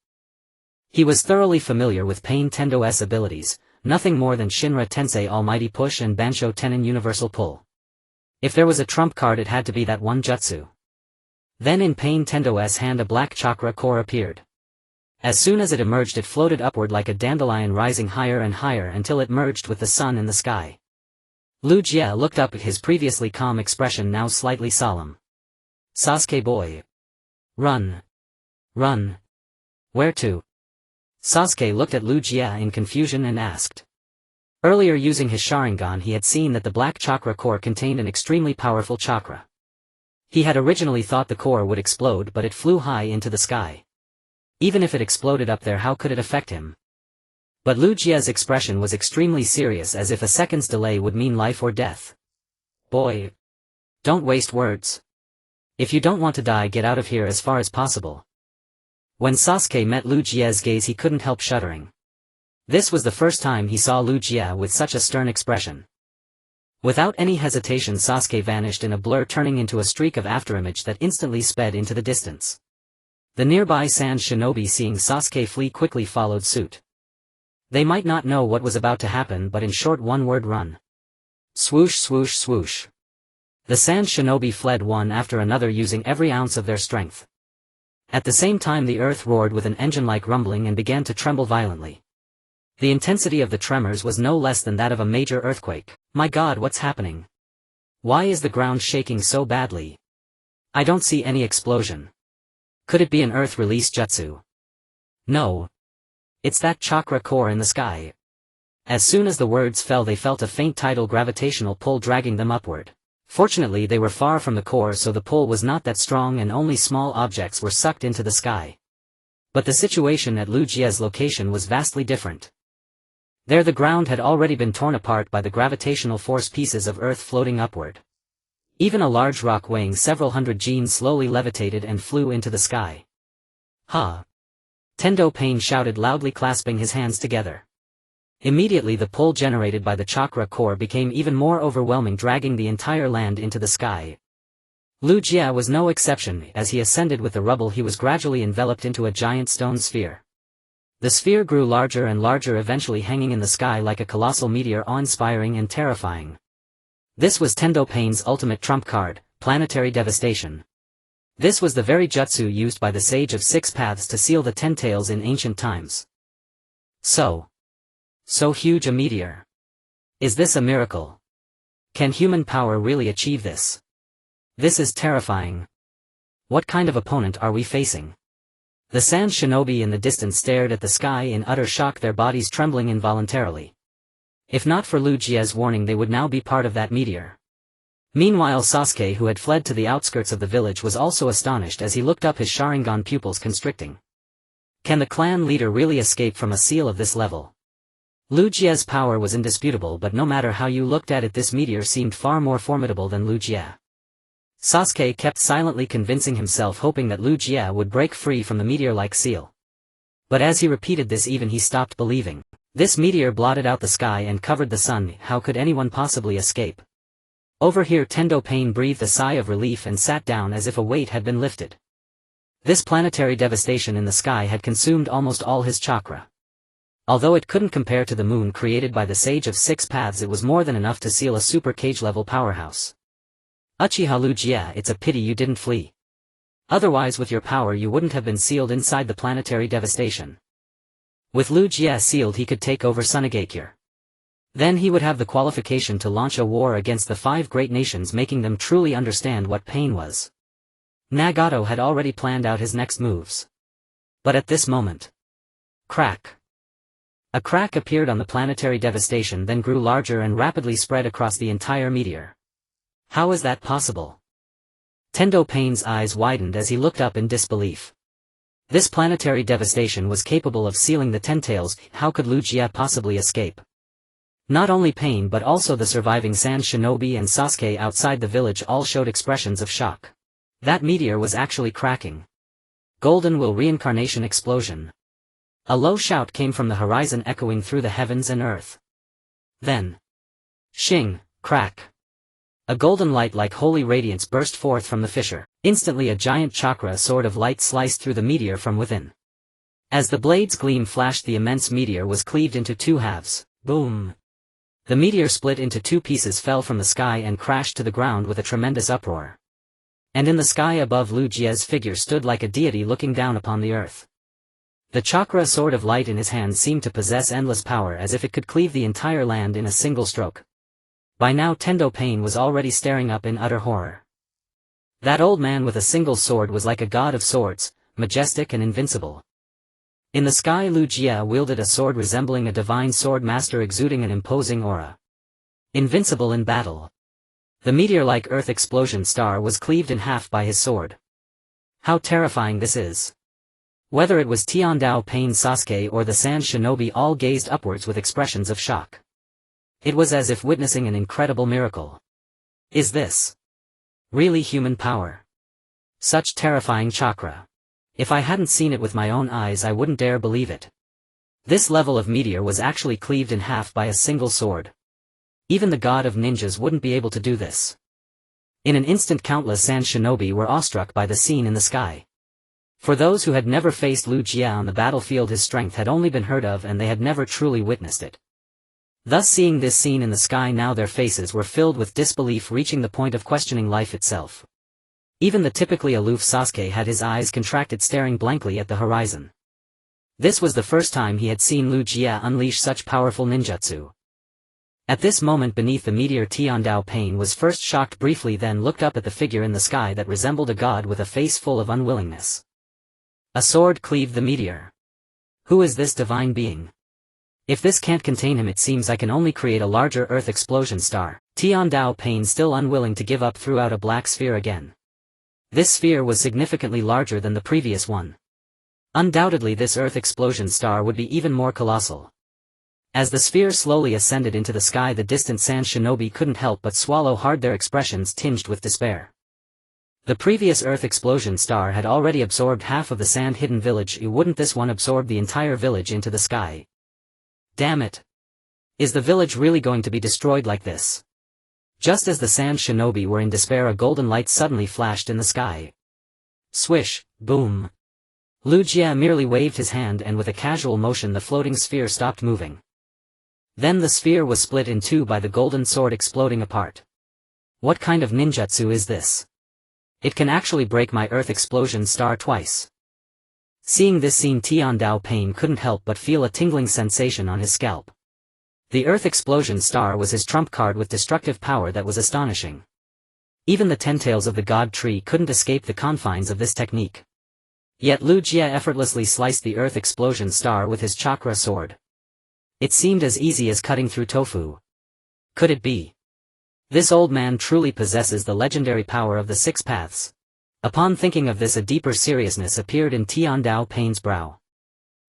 He was thoroughly familiar with Pain Tendo's abilities, nothing more than Shinra Tensei Almighty Push and Bansho Tenin Universal Pull. If there was a trump card, it had to be that one jutsu. Then in Pain Tendo's hand a black chakra core appeared. As soon as it emerged, it floated upward like a dandelion, rising higher and higher until it merged with the sun in the sky. Lu Jie looked up at his previously calm expression, now slightly solemn. Sasuke boy. Run. Run. Where to? Sasuke looked at Lu Jie in confusion and asked. Earlier, using his Sharingan, he had seen that the black chakra core contained an extremely powerful chakra. He had originally thought the core would explode, but it flew high into the sky. Even if it exploded up there, how could it affect him? But Lu Jie's expression was extremely serious, as if a second's delay would mean life or death. Boy. Don't waste words. If you don't want to die, get out of here as far as possible. When Sasuke met Lu Jie's gaze, he couldn't help shuddering. This was the first time he saw Lu Jie with such a stern expression. Without any hesitation, Sasuke vanished in a blur, turning into a streak of afterimage that instantly sped into the distance. The nearby sand shinobi, seeing Sasuke flee, quickly followed suit. They might not know what was about to happen, but in short, one-word: run. Swoosh, swoosh, swoosh. The sand shinobi fled one after another, using every ounce of their strength. At the same time, the earth roared with an engine-like rumbling and began to tremble violently. The intensity of the tremors was no less than that of a major earthquake. My God, what's happening? Why is the ground shaking so badly? I don't see any explosion. Could it be an earth release jutsu? No. It's that chakra core in the sky. As soon as the words fell, they felt a faint tidal gravitational pull dragging them upward. Fortunately, they were far from the core, so the pull was not that strong and only small objects were sucked into the sky. But the situation at Lu Jie's location was vastly different. There, the ground had already been torn apart by the gravitational force, pieces of earth floating upward. Even a large rock weighing several hundred genes slowly levitated and flew into the sky. Ha! Tendo Pain shouted loudly, clasping his hands together. Immediately, the pull generated by the chakra core became even more overwhelming, dragging the entire land into the sky. Lu Jie was no exception. As he ascended with the rubble, he was gradually enveloped into a giant stone sphere. The sphere grew larger and larger, eventually hanging in the sky like a colossal meteor, awe-inspiring and terrifying. This was Tendo Pain's ultimate trump card, planetary devastation. This was the very jutsu used by the Sage of Six Paths to seal the Ten Tails in ancient times. So huge a meteor. Is this a miracle? Can human power really achieve this? This is terrifying. What kind of opponent are we facing? The sand shinobi in the distance stared at the sky in utter shock, their bodies trembling involuntarily. If not for Lu Jie's warning, they would now be part of that meteor. Meanwhile, Sasuke, who had fled to the outskirts of the village, was also astonished as he looked up, his Sharingan pupils constricting. Can the clan leader really escape from a seal of this level? Lu Jie's power was indisputable, but no matter how you looked at it, this meteor seemed far more formidable than Lu Jie. Sasuke kept silently convincing himself, hoping that Lu Jie would break free from the meteor-like seal. But as he repeated this, even he stopped believing. This meteor blotted out the sky and covered the sun. How could anyone possibly escape? Over here, Tendo Pain breathed a sigh of relief and sat down as if a weight had been lifted. This planetary devastation in the sky had consumed almost all his chakra. Although it couldn't compare to the moon created by the Sage of Six Paths, it was more than enough to seal a super cage-level powerhouse. Uchiha Lu Jie, it's a pity you didn't flee. Otherwise, with your power, you wouldn't have been sealed inside the planetary devastation. With Lu Jie sealed, he could take over Sunagakure. Then he would have the qualification to launch a war against the 5 great nations, making them truly understand what pain was. Nagato had already planned out his next moves. But at this moment, crack. A crack appeared on the planetary devastation, then grew larger and rapidly spread across the entire meteor. How is that possible? Tendo Pain's eyes widened as he looked up in disbelief. This planetary devastation was capable of sealing the Ten Tails. How could Lu Jie possibly escape? Not only Pain but also the surviving Sand Shinobi and Sasuke outside the village all showed expressions of shock. That meteor was actually cracking. Golden Will Reincarnation Explosion. A low shout came from the horizon, echoing through the heavens and earth. Then, shing, crack. A golden light like holy radiance burst forth from the fissure. Instantly, a giant chakra sword of light sliced through the meteor from within. As the blade's gleam flashed, the immense meteor was cleaved into 2 halves. Boom! The meteor split into 2 pieces, fell from the sky and crashed to the ground with a tremendous uproar. And in the sky above, Lu Jie's figure stood like a deity looking down upon the earth. The chakra sword of light in his hand seemed to possess endless power, as if it could cleave the entire land in a single stroke. By now, Tendo Pain was already staring up in utter horror. That old man with a single sword was like a god of swords, majestic and invincible. In the sky, Lu Jie wielded a sword resembling a divine sword master, exuding an imposing aura. Invincible in battle. The meteor-like earth explosion star was cleaved in half by his sword. How terrifying this is! Whether it was Tiandao Pain, Sasuke, or the Sand Shinobi, all gazed upwards with expressions of shock. It was as if witnessing an incredible miracle. Is this really human power? Such terrifying chakra. If I hadn't seen it with my own eyes, I wouldn't dare believe it. This level of meteor was actually cleaved in half by a single sword. Even the god of ninjas wouldn't be able to do this. In an instant countless sand shinobi were awestruck by the scene in the sky. For those who had never faced Lu Jia on the battlefield, his strength had only been heard of and they had never truly witnessed it. Thus seeing this scene in the sky now their faces were filled with disbelief, reaching the point of questioning life itself. Even the typically aloof Sasuke had his eyes contracted, staring blankly at the horizon. This was the first time he had seen Lu Jia unleash such powerful ninjutsu. At this moment beneath the meteor, Tiandao Pain was first shocked briefly, then looked up at the figure in the sky that resembled a god with a face full of unwillingness. A sword cleaved the meteor. Who is this divine being? If this can't contain him, it seems I can only create a larger earth explosion star. Tiandao Pain, still unwilling to give up, threw out a black sphere again. This sphere was significantly larger than the previous one. Undoubtedly this earth explosion star would be even more colossal. As the sphere slowly ascended into the sky, the distant sand shinobi couldn't help but swallow hard, their expressions tinged with despair. The previous earth explosion star had already absorbed half of the sand hidden village. Wouldn't this one absorb the entire village into the sky? Damn it! Is the village really going to be destroyed like this? Just as the sand shinobi were in despair, a golden light suddenly flashed in the sky. Swish, boom. Lu Jia merely waved his hand and with a casual motion the floating sphere stopped moving. Then the sphere was split in two by the golden sword exploding apart. What kind of ninjutsu is this? It can actually break my earth explosion star twice. Seeing this scene, Tiandao Pain couldn't help but feel a tingling sensation on his scalp. The earth explosion star was his trump card with destructive power that was astonishing. Even the tentails of the god tree couldn't escape the confines of this technique. Yet Lu Jia effortlessly sliced the earth explosion star with his chakra sword. It seemed as easy as cutting through tofu. Could it be? This old man truly possesses the legendary power of the six paths. Upon thinking of this, a deeper seriousness appeared in Tiandao Pain's brow.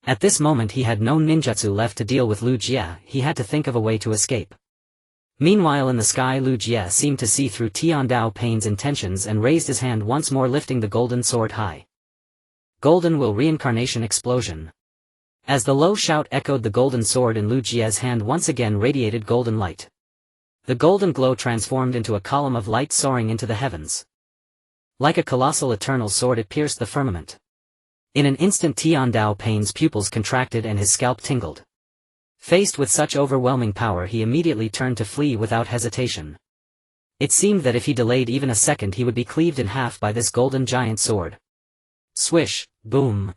At this moment he had no ninjutsu left to deal with Lu Jia, he had to think of a way to escape. Meanwhile in the sky, Lu Jia seemed to see through Tiandao Pain's intentions and raised his hand once more, lifting the golden sword high. Golden Will Reincarnation Explosion. As the low shout echoed, the golden sword in Lu Jia's hand once again radiated golden light. The golden glow transformed into a column of light soaring into the heavens. Like a colossal eternal sword it pierced the firmament. In an instant Tiandao Pain's pupils contracted and his scalp tingled. Faced with such overwhelming power, he immediately turned to flee without hesitation. It seemed that if he delayed even a second he would be cleaved in half by this golden giant sword. Swish, boom.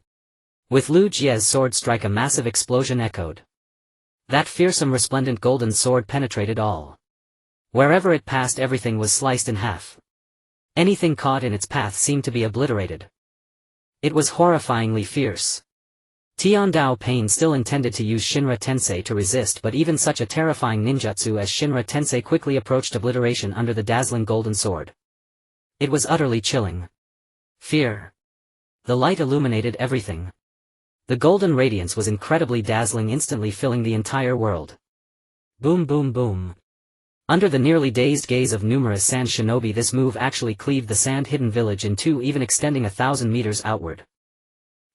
With Lu Jia's sword strike, a massive explosion echoed. That fearsome resplendent golden sword penetrated all. Wherever it passed, everything was sliced in half. Anything caught in its path seemed to be obliterated. It was horrifyingly fierce. Tiandao Pain still intended to use Shinra Tensei to resist, but even such a terrifying ninjutsu as Shinra Tensei quickly approached obliteration under the dazzling golden sword. It was utterly chilling. Fear. The light illuminated everything. The golden radiance was incredibly dazzling, instantly filling the entire world. Boom boom boom. Under the nearly dazed gaze of numerous sand shinobi, this move actually cleaved the sand-hidden village in two, even extending 1,000 meters outward.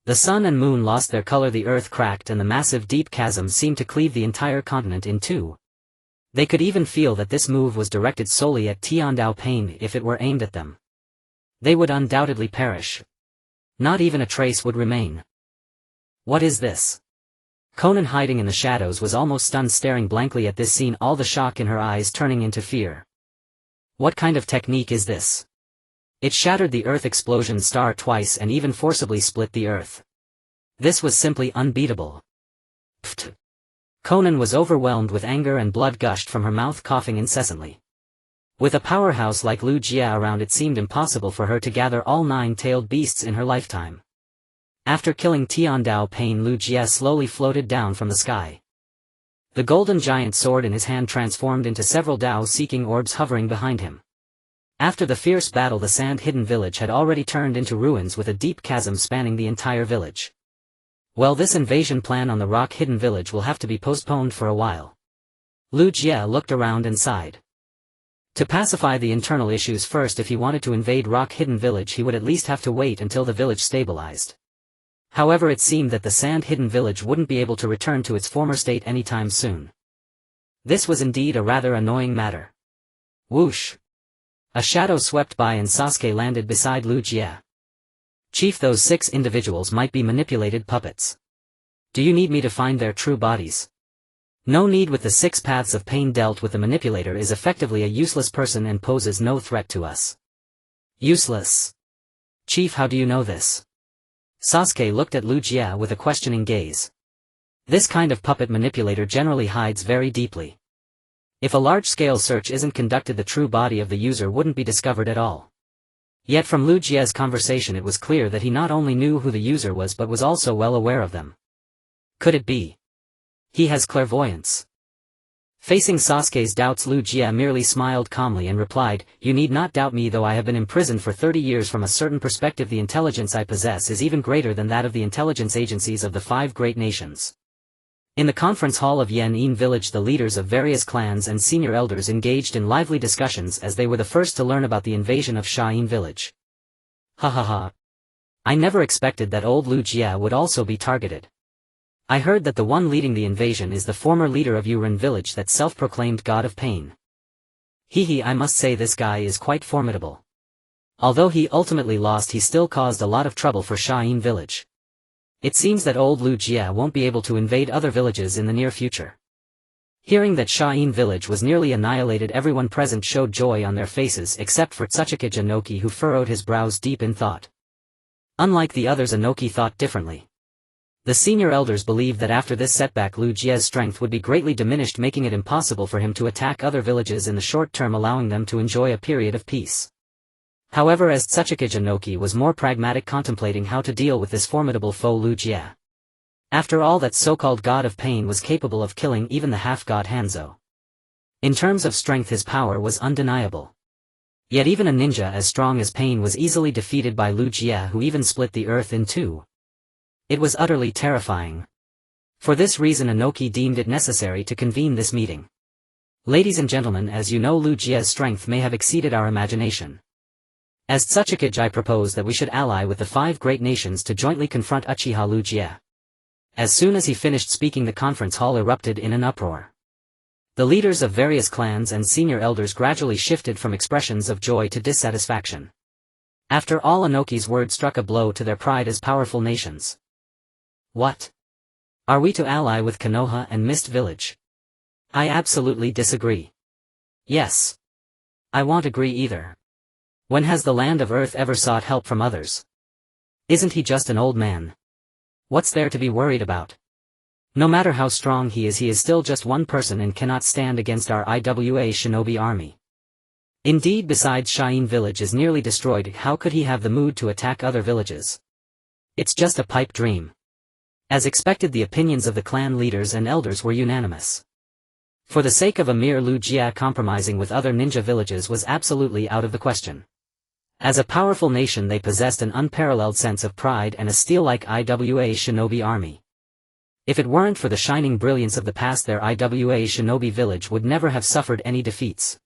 The sun and moon lost their color, the earth cracked, and the massive deep chasm seemed to cleave the entire continent in two. They could even feel that this move was directed solely at Tiandao Pain. If it were aimed at them, they would undoubtedly perish. Not even a trace would remain. What is this? Conan, hiding in the shadows, was almost stunned, staring blankly at this scene, all the shock in her eyes turning into fear. What kind of technique is this? It shattered the earth explosion star twice and even forcibly split the earth. This was simply unbeatable. Pfft. Conan was overwhelmed with anger and blood gushed from her mouth, coughing incessantly. With a powerhouse like Lu Jia around, it seemed impossible for her to gather all 9-tailed beasts in her lifetime. After killing Tiandao Pain, Lu Jia slowly floated down from the sky. The golden giant sword in his hand transformed into several Dao-seeking orbs hovering behind him. After the fierce battle, the sand-hidden village had already turned into ruins, with a deep chasm spanning the entire village. Well, this invasion plan on the rock-hidden village will have to be postponed for a while. Lu Jia looked around and sighed. To pacify the internal issues first, if he wanted to invade rock-hidden village, he would at least have to wait until the village stabilized. However, it seemed that the sand-hidden village wouldn't be able to return to its former state anytime soon. This was indeed a rather annoying matter. Whoosh! A shadow swept by and Sasuke landed beside Liu Jie. Chief, those 6 individuals might be manipulated puppets. Do you need me to find their true bodies? No need. With the 6 paths of pain dealt with, the manipulator is effectively a useless person and poses no threat to us. Useless. Chief, how do you know this? Sasuke looked at Liu Jie with a questioning gaze. This kind of puppet manipulator generally hides very deeply. If a large-scale search isn't conducted, the true body of the user wouldn't be discovered at all. Yet from Liu Jie's conversation it was clear that he not only knew who the user was but was also well aware of them. Could it be? He has clairvoyance. Facing Sasuke's doubts, Liu Jie merely smiled calmly and replied, "You need not doubt me, though I have been imprisoned for 30 years. From a certain perspective, the intelligence I possess is even greater than that of the intelligence agencies of the 5 great nations." In the conference hall of Yen-In village, the leaders of various clans and senior elders engaged in lively discussions as they were the first to learn about the invasion of Sha-In village. Ha ha ha. I never expected that old Liu Jie would also be targeted. I heard that the one leading the invasion is the former leader of Yurin village, that self-proclaimed god of pain. Hehe, I must say this guy is quite formidable. Although he ultimately lost, he still caused a lot of trouble for Sha-In village. It seems that old Liu Jie won't be able to invade other villages in the near future. Hearing that Sha-In village was nearly annihilated, everyone present showed joy on their faces except for Tsuchikage Inoki, who furrowed his brows deep in thought. Unlike the others, Inoki thought differently. The senior elders believed that after this setback Liu Jie's strength would be greatly diminished, making it impossible for him to attack other villages in the short term, allowing them to enjoy a period of peace. However, as Tsuchikage Inoki was more pragmatic, contemplating how to deal with this formidable foe Liu Jie. After all, that so-called god of pain was capable of killing even the half-god Hanzo. In terms of strength, his power was undeniable. Yet even a ninja as strong as Pain was easily defeated by Liu Jie, who even split the earth in 2. It was utterly terrifying. For this reason Inoki deemed it necessary to convene this meeting. Ladies and gentlemen, as you know, Liu Jie's strength may have exceeded our imagination. As Tsuchikage, I propose that we should ally with the 5 great nations to jointly confront Uchiha Liu Jie. As soon as he finished speaking, the conference hall erupted in an uproar. The leaders of various clans and senior elders gradually shifted from expressions of joy to dissatisfaction. After all, Inoki's words struck a blow to their pride as powerful nations. What? Are we to ally with Konoha and Mist Village? I absolutely disagree. Yes. I won't agree either. When has the Land of Earth ever sought help from others? Isn't he just an old man? What's there to be worried about? No matter how strong he is still just one person and cannot stand against our IWA shinobi army. Indeed, besides, Sha-In village is nearly destroyed. How could he have the mood to attack other villages? It's just a pipe dream. As expected, the opinions of the clan leaders and elders were unanimous. For the sake of a mere Liu Jie, compromising with other ninja villages was absolutely out of the question. As a powerful nation, they possessed an unparalleled sense of pride and a steel-like IWA shinobi army. If it weren't for the shining brilliance of the past, their IWA shinobi village would never have suffered any defeats.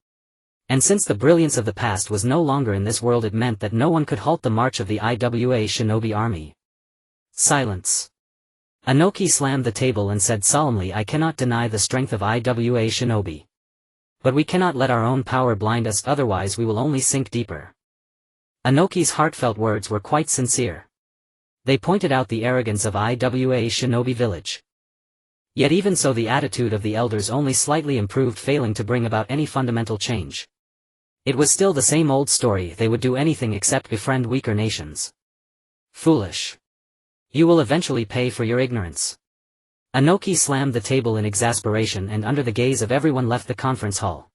And since the brilliance of the past was no longer in this world, it meant that no one could halt the march of the IWA shinobi army. Silence. Inoki slammed the table and said solemnly, I cannot deny the strength of IWA shinobi. But we cannot let our own power blind us, otherwise we will only sink deeper. Inoki's heartfelt words were quite sincere. They pointed out the arrogance of IWA shinobi village. Yet even so, the attitude of the elders only slightly improved, failing to bring about any fundamental change. It was still the same old story, they would do anything except befriend weaker nations. Foolish. You will eventually pay for your ignorance. Inoki slammed the table in exasperation and under the gaze of everyone left the conference hall.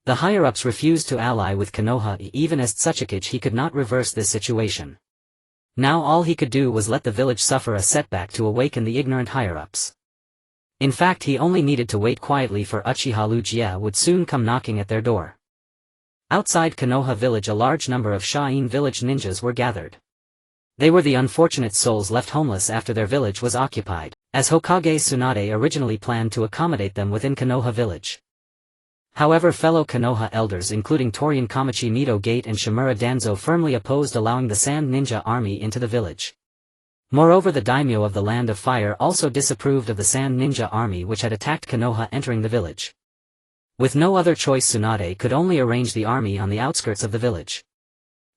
The higher-ups refused to ally with Konoha. Even as Tsuchikage, he could not reverse this situation. Now all he could do was let the village suffer a setback to awaken the ignorant higher-ups. In fact, he only needed to wait quietly, for Uchiha Liu Jie would soon come knocking at their door. Outside Konoha village, a large number of Sha-In village ninjas were gathered. They were the unfortunate souls left homeless after their village was occupied, as Hokage Tsunade originally planned to accommodate them within Konoha village. However, fellow Konoha elders, including Torian Kamachi Mido Gate and Shimura Danzo, firmly opposed allowing the Sand Ninja army into the village. Moreover, the daimyo of the Land of Fire also disapproved of the Sand Ninja army, which had attacked Konoha entering the village. With no other choice, Tsunade could only arrange the army on the outskirts of the village.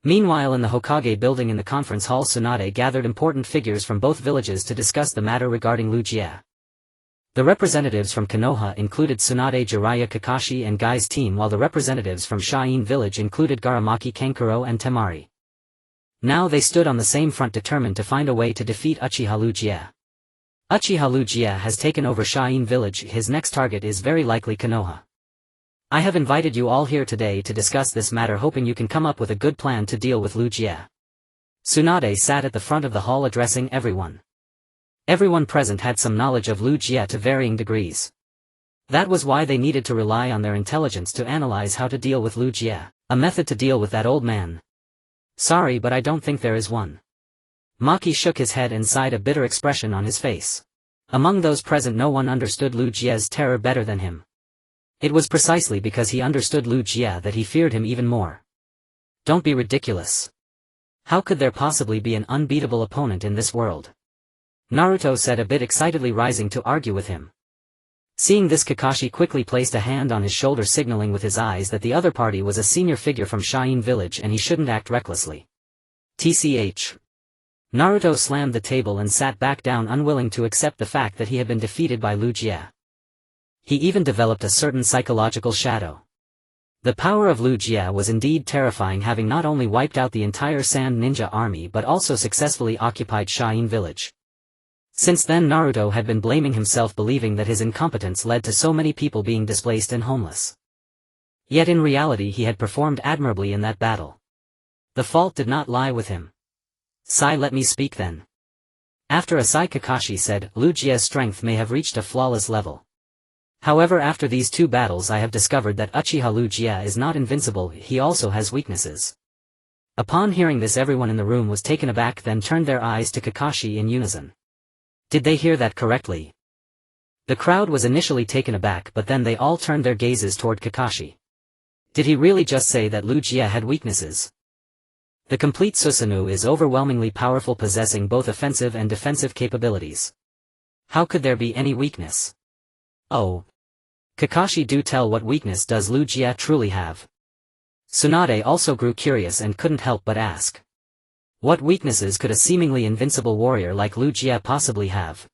Meanwhile, in the Hokage building in the conference hall, Tsunade gathered important figures from both villages to discuss the matter regarding Uchiha. The representatives from Konoha included Tsunade, Jiraiya, Kakashi and Guy's team, while the representatives from Shien village included Garamaki, Kankuro and Temari. Now they stood on the same front, determined to find a way to defeat Uchiha Uchiha. Uchiha Uchiha has taken over Shien village. His next target is very likely Konoha. I have invited you all here today to discuss this matter, hoping you can come up with a good plan to deal with Uchiha. Tsunade sat at the front of the hall addressing everyone. Everyone present had some knowledge of Uchiha to varying degrees. That was why they needed to rely on their intelligence to analyze how to deal with Uchiha, a method to deal with that old man. Sorry, but I don't think there is one. Maki shook his head and sighed, a bitter expression on his face. Among those present, no one understood Uchiha's terror better than him. It was precisely because he understood Uchiha that he feared him even more. Don't be ridiculous. How could there possibly be an unbeatable opponent in this world? Naruto said, a bit excitedly, rising to argue with him. Seeing this, Kakashi quickly placed a hand on his shoulder, signaling with his eyes that the other party was a senior figure from Shien village and he shouldn't act recklessly. TCH. Naruto slammed the table and sat back down, unwilling to accept the fact that he had been defeated by Uchiha. He even developed a certain psychological shadow. The power of Uchiha was indeed terrifying, having not only wiped out the entire Sand Ninja army but also successfully occupied Shien village. Since then, Naruto had been blaming himself, believing that his incompetence led to so many people being displaced and homeless. Yet in reality he had performed admirably in that battle. The fault did not lie with him. Sigh, let me speak then. After a sigh, Kakashi said, Uchiha's strength may have reached a flawless level. However, after these two battles I have discovered that Uchiha Uchiha is not invincible, he also has weaknesses. Upon hearing this, everyone in the room was taken aback, then turned their eyes to Kakashi in unison. Did they hear that correctly? The crowd was initially taken aback, but then they all turned their gazes toward Kakashi. Did he really just say that Uchiha had weaknesses? The complete Susanoo is overwhelmingly powerful, possessing both offensive and defensive capabilities. How could there be any weakness? Oh. Kakashi, do tell, what weakness does Uchiha truly have? Tsunade also grew curious and couldn't help but ask. What weaknesses could a seemingly invincible warrior like Uchiha possibly have?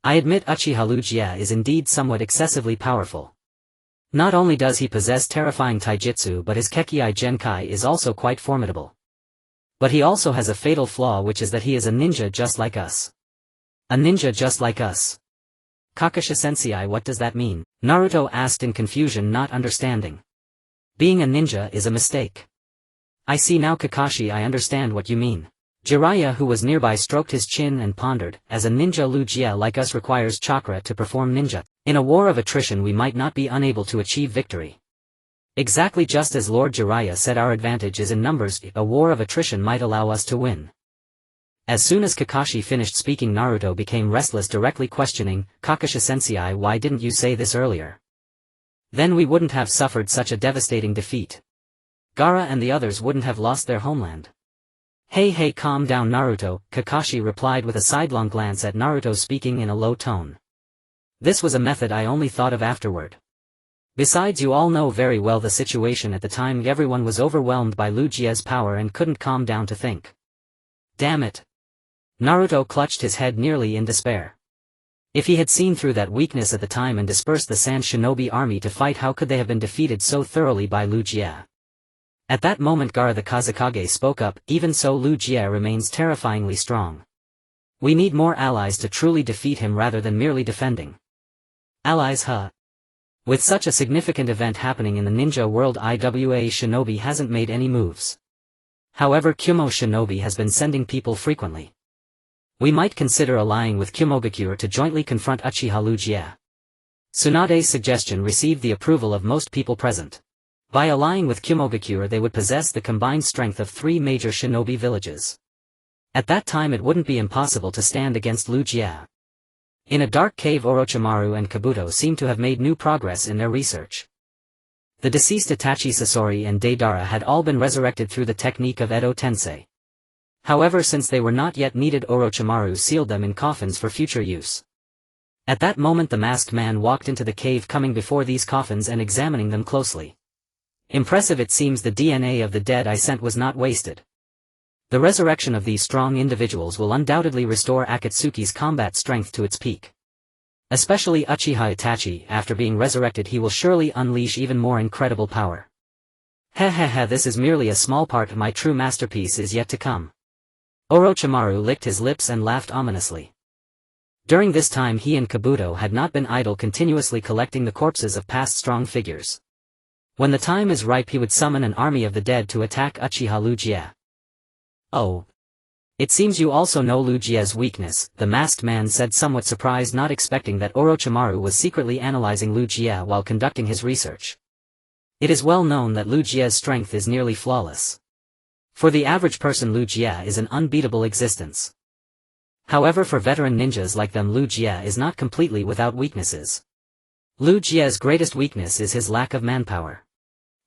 I admit Uchiha Uchiha is indeed somewhat excessively powerful. Not only does he possess terrifying taijutsu, but his Kekkei Genkai is also quite formidable. But he also has a fatal flaw, which is that he is a ninja just like us. A ninja just like us. Kakashi-sensei, what does that mean? Naruto asked in confusion, not understanding. Being a ninja is a mistake. I see now, Kakashi, I understand what you mean. Jiraiya, who was nearby, stroked his chin and pondered, as a ninja Uchiha like us requires chakra to perform ninja. In a war of attrition we might not be unable to achieve victory. Exactly, just as Lord Jiraiya said, our advantage is in numbers. A war of attrition might allow us to win. As soon as Kakashi finished speaking, Naruto became restless, directly questioning, Kakashi-sensei, why didn't you say this earlier? Then we wouldn't have suffered such a devastating defeat. Gaara and the others wouldn't have lost their homeland. Hey, calm down, Naruto, Kakashi replied with a sidelong glance at Naruto, speaking in a low tone. This was a method I only thought of afterward. Besides, you all know very well the situation at the time. Everyone was overwhelmed by Uchiha's power and couldn't calm down to think. Damn it. Naruto clutched his head, nearly in despair. If he had seen through that weakness at the time and dispersed the Sand Shinobi army to fight, how could they have been defeated so thoroughly by Uchiha? At that moment, Gaara the Kazekage spoke up, even so Uchiha remains terrifyingly strong. We need more allies to truly defeat him rather than merely defending. Allies, huh? With such a significant event happening in the ninja world, Iwa Shinobi hasn't made any moves. However, Kumo Shinobi has been sending people frequently. We might consider allying with Kumogakure to jointly confront Uchiha Uchiha. Tsunade's suggestion received the approval of most people present. By allying with Kumogakure they would possess the combined strength of 3 major shinobi villages. At that time it wouldn't be impossible to stand against Uchiha. In a dark cave, Orochimaru and Kabuto seemed to have made new progress in their research. The deceased Itachi, Sasori and Deidara had all been resurrected through the technique of Edo Tensei. However, since they were not yet needed, Orochimaru sealed them in coffins for future use. At that moment the masked man walked into the cave coming before these coffins and examining them closely. Impressive, it seems the DNA of the dead I sent was not wasted. The resurrection of these strong individuals will undoubtedly restore Akatsuki's combat strength to its peak. Especially Uchiha Itachi, after being resurrected he will surely unleash even more incredible power. This is merely a small part, my true masterpiece is yet to come. Orochimaru licked his lips and laughed ominously. During this time he and Kabuto had not been idle, continuously collecting the corpses of past strong figures. When the time is ripe he would summon an army of the dead to attack Uchiha Ryūsuke. Oh. It seems you also know Ryūsuke's weakness, the masked man said, somewhat surprised, not expecting that Orochimaru was secretly analyzing Ryūsuke while conducting his research. It is well known that Ryūsuke's strength is nearly flawless. For the average person Ryūsuke is an unbeatable existence. However, for veteran ninjas like them Ryūsuke is not completely without weaknesses. Ryūsuke's greatest weakness is his lack of manpower.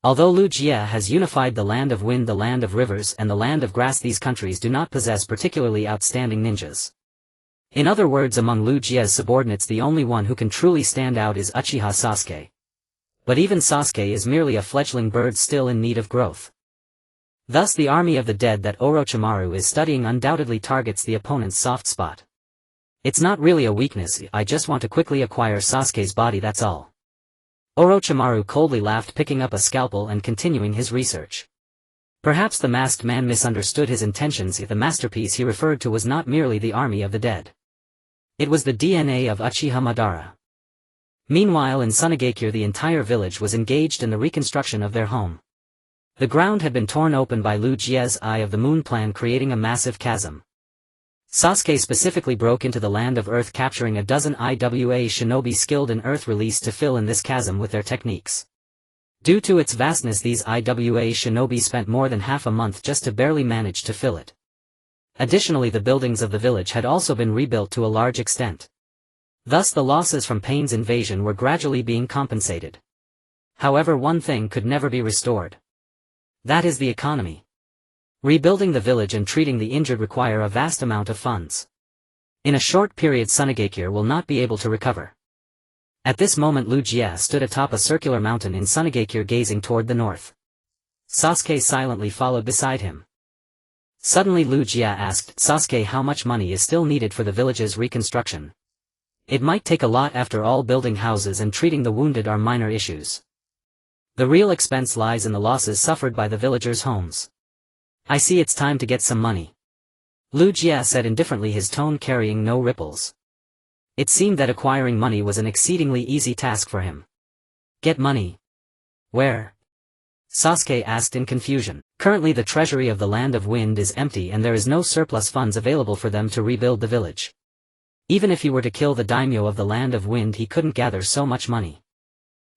Although Ryūsuke has unified the land of wind, the land of rivers and the land of grass, these countries do not possess particularly outstanding ninjas. In other words, among Ryūsuke's subordinates the only one who can truly stand out is Uchiha Sasuke. But even Sasuke is merely a fledgling bird still in need of growth. Thus the army of the dead that Orochimaru is studying undoubtedly targets the opponent's soft spot. It's not really a weakness, I just want to quickly acquire Sasuke's body, that's all. Orochimaru coldly laughed, picking up a scalpel and continuing his research. Perhaps the masked man misunderstood his intentions. The masterpiece he referred to was not merely the army of the dead. It was the DNA of Uchiha Madara. Meanwhile in Sunagakure the entire village was engaged in the reconstruction of their home. The ground had been torn open by Ryūsuke's Eye of the Moon plan, creating a massive chasm. Sasuke specifically broke into the land of Earth, capturing a dozen IWA shinobi skilled in Earth release to fill in this chasm with their techniques. Due to its vastness, these IWA shinobi spent more than half a month just to barely manage to fill it. Additionally, the buildings of the village had also been rebuilt to a large extent. Thus the losses from Pain's invasion were gradually being compensated. However, one thing could never be restored. That is the economy. Rebuilding the village and treating the injured require a vast amount of funds. In a short period Sunagakure will not be able to recover. At this moment Ryūsuke stood atop a circular mountain in Sunagakure gazing toward the north. Sasuke silently followed beside him. Suddenly Ryūsuke asked, Sasuke, how much money is still needed for the village's reconstruction? It might take a lot, after all building houses and treating the wounded are minor issues. The real expense lies in the losses suffered by the villagers' homes. I see, it's time to get some money. Ryūsuke said indifferently, his tone carrying no ripples. It seemed that acquiring money was an exceedingly easy task for him. Get money? Where? Sasuke asked in confusion. Currently the treasury of the Land of Wind is empty and there is no surplus funds available for them to rebuild the village. Even if he were to kill the daimyo of the Land of Wind he couldn't gather so much money.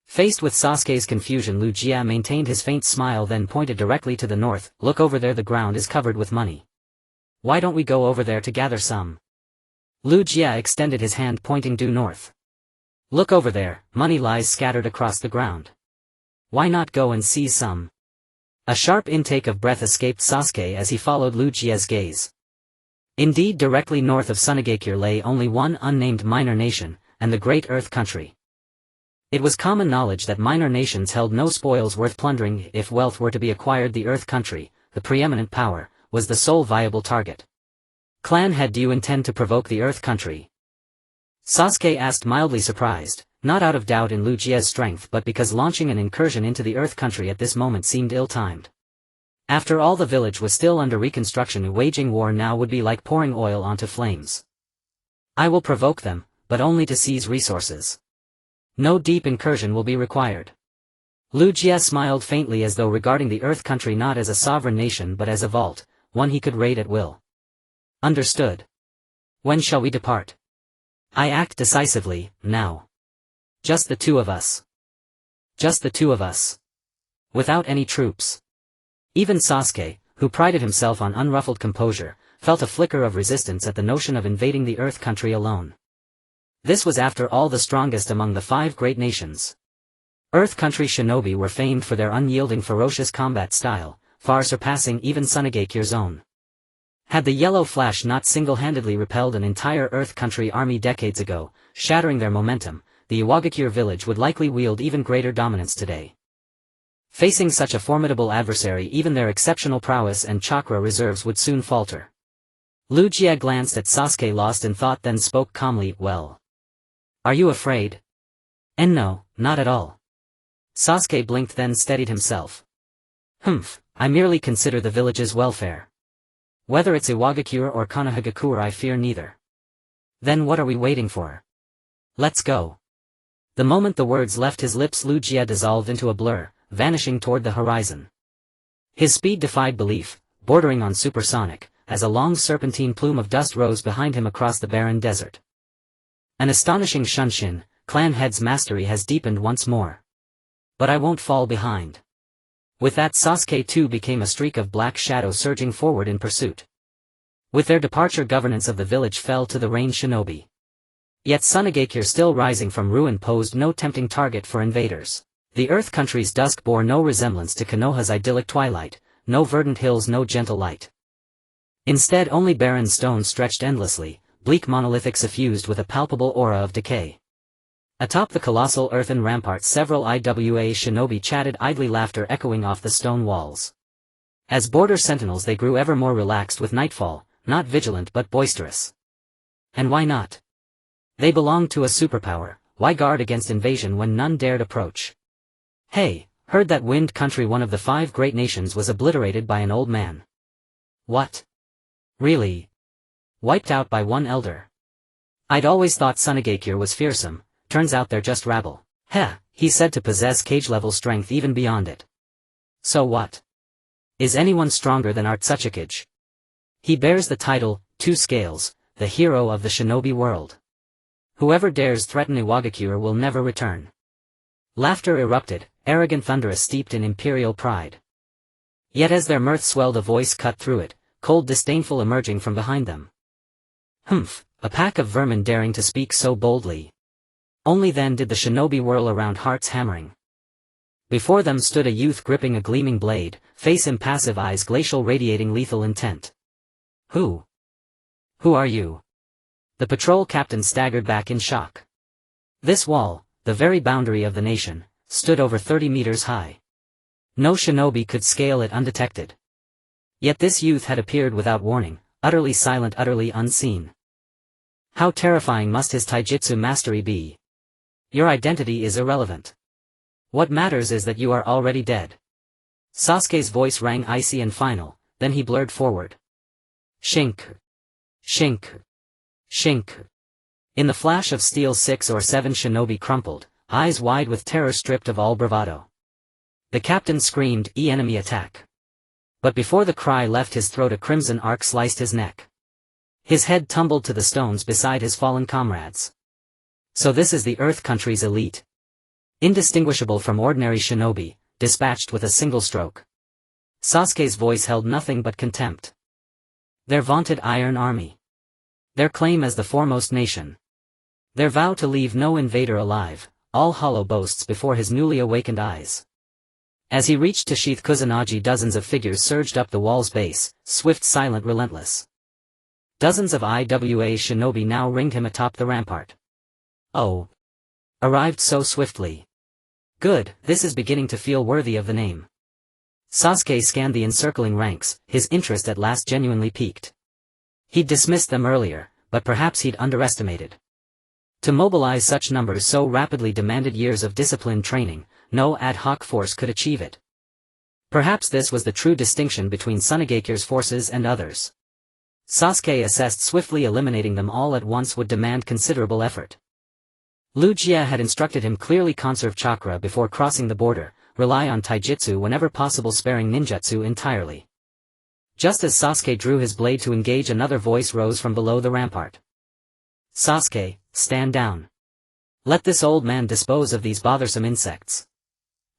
Faced with Sasuke's confusion, Ryūsuke maintained his faint smile, then pointed directly to the north. Look over there, the ground is covered with money. Why don't we go over there to gather some? Ryūsuke extended his hand, pointing due north. Look over there, money lies scattered across the ground. Why not go and seize some? A sharp intake of breath escaped Sasuke as he followed Ryūsuke's gaze. Indeed, directly north of Sunagakure lay only one unnamed minor nation, and the Great Earth Country. It was common knowledge that minor nations held no spoils worth plundering. If wealth were to be acquired, the Earth Country, the preeminent power, was the sole viable target. Clan head, do you intend to provoke the Earth Country? Sasuke asked, mildly surprised, not out of doubt in Ryūsuke's strength but because launching an incursion into the Earth Country at this moment seemed ill-timed. After all, the village was still under reconstruction. Waging war now would be like pouring oil onto flames. I will provoke them, but only to seize resources. No deep incursion will be required. Ryūsuke smiled faintly, as though regarding the Earth Country not as a sovereign nation but as a vault, one he could raid at will. Understood. When shall we depart? I act decisively, now. Just the two of us. Just the two of us. Without any troops. Even Sasuke, who prided himself on unruffled composure, felt a flicker of resistance at the notion of invading the Earth Country alone. This was after all the strongest among the 5 great nations. Earth Country shinobi were famed for their unyielding, ferocious combat style, far surpassing even Sunagakure's own. Had the Yellow Flash not single-handedly repelled an entire Earth Country army decades ago, shattering their momentum, the Iwagakure village would likely wield even greater dominance today. Facing such a formidable adversary, even their exceptional prowess and chakra reserves would soon falter. Liu Jie glanced at Sasuke lost in thought, then spoke calmly, "Well. Are you afraid?" "And no, not at all." Sasuke blinked, then steadied himself. "Humph, I merely consider the village's welfare. Whether it's Iwagakure or Konohagakure, I fear neither." "Then what are we waiting for? Let's go." The moment the words left his lips, Liu Jie dissolved into a blur, vanishing toward the horizon. His speed defied belief, bordering on supersonic, as a long serpentine plume of dust rose behind him across the barren desert. An astonishing Shunshin, clan head's mastery has deepened once more. But I won't fall behind. With that, Sasuke too became a streak of black shadow surging forward in pursuit. With their departure, governance of the village fell to the Rain Shinobi. Yet Sunagakure, still rising from ruin, posed no tempting target for invaders. The Earth Country's dusk bore no resemblance to Konoha's idyllic twilight, no verdant hills, no gentle light. Instead, only barren stones stretched endlessly, bleak monolithic, suffused with a palpable aura of decay. Atop the colossal earthen ramparts, several IWA shinobi chatted idly, laughter echoing off the stone walls. As border sentinels, they grew ever more relaxed with nightfall, not vigilant but boisterous. And why not? They belonged to a superpower. Why guard against invasion when none dared approach? "Hey, heard that Wind Country, one of the 5 great nations, was obliterated by an old man." "What? Really? Wiped out by one elder? I'd always thought Sunagakure was fearsome, turns out they're just rabble." "Heh, he's said to possess cage-level strength even beyond it." "So what? Is anyone stronger than Akatsuki? He bears the title, 2 Scales, the hero of the shinobi world. Whoever dares threaten Iwagakure will never return." Laughter erupted, arrogant, thunderous, steeped in imperial pride. Yet as their mirth swelled, a voice cut through it, cold, disdainful, emerging from behind them. "Humph, a pack of vermin daring to speak so boldly." Only then did the shinobi whirl around, hearts hammering. Before them stood a youth gripping a gleaming blade, face impassive, eyes glacial, radiating lethal intent. Who are you?" The patrol captain staggered back in shock. This wall, the very boundary of the nation, stood over 30 meters high. No shinobi could scale it undetected. Yet this youth had appeared without warning, utterly silent, utterly unseen. How terrifying must his taijutsu mastery be? "Your identity is irrelevant. What matters is that you are already dead." Sasuke's voice rang icy and final, then he blurred forward. "Shink. Shink. Shink." In the flash of steel, 6 or 7 shinobi crumpled, eyes wide with terror, stripped of all bravado. The captain screamed, "Enemy attack!" But before the cry left his throat, a crimson arc sliced his neck. His head tumbled to the stones beside his fallen comrades. So this is the Earth Country's elite. Indistinguishable from ordinary shinobi, dispatched with a single stroke. Sasuke's voice held nothing but contempt. Their vaunted Iron Army. Their claim as the foremost nation. Their vow to leave no invader alive, all hollow boasts before his newly awakened eyes. As he reached to sheath Kusanagi, dozens of figures surged up the wall's base, swift, silent, relentless. Dozens of IWA shinobi now ringed him atop the rampart. Oh. Arrived so swiftly. Good, this is beginning to feel worthy of the name. Sasuke scanned the encircling ranks, his interest at last genuinely piqued. He'd dismissed them earlier, but perhaps he'd underestimated. To mobilize such numbers so rapidly demanded years of disciplined training. No ad hoc force could achieve it. Perhaps this was the true distinction between Sunagakure's forces and others. Sasuke assessed swiftly eliminating them all at once would demand considerable effort. Liu Jie had instructed him clearly: conserve chakra before crossing the border, rely on taijutsu whenever possible, sparing ninjutsu entirely. Just as Sasuke drew his blade to engage, another voice rose from below the rampart. "Sasuke, stand down. Let this old man dispose of these bothersome insects."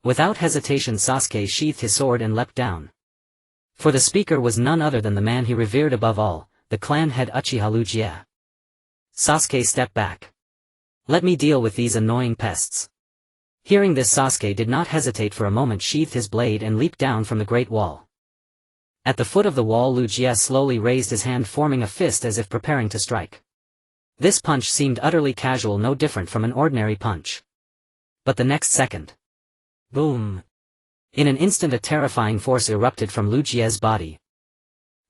Without hesitation, Sasuke sheathed his sword and leapt down. For the speaker was none other than the man he revered above all, the clan head Uchiha Liu Jie. Sasuke stepped back. "Let me deal with these annoying pests." Hearing this, Sasuke did not hesitate for a moment, sheathed his blade and leaped down from the great wall. At the foot of the wall, Liu Jie slowly raised his hand, forming a fist as if preparing to strike. This punch seemed utterly casual, no different from an ordinary punch. But the next second. Boom! In an instant a terrifying force erupted from Liu Jie's body.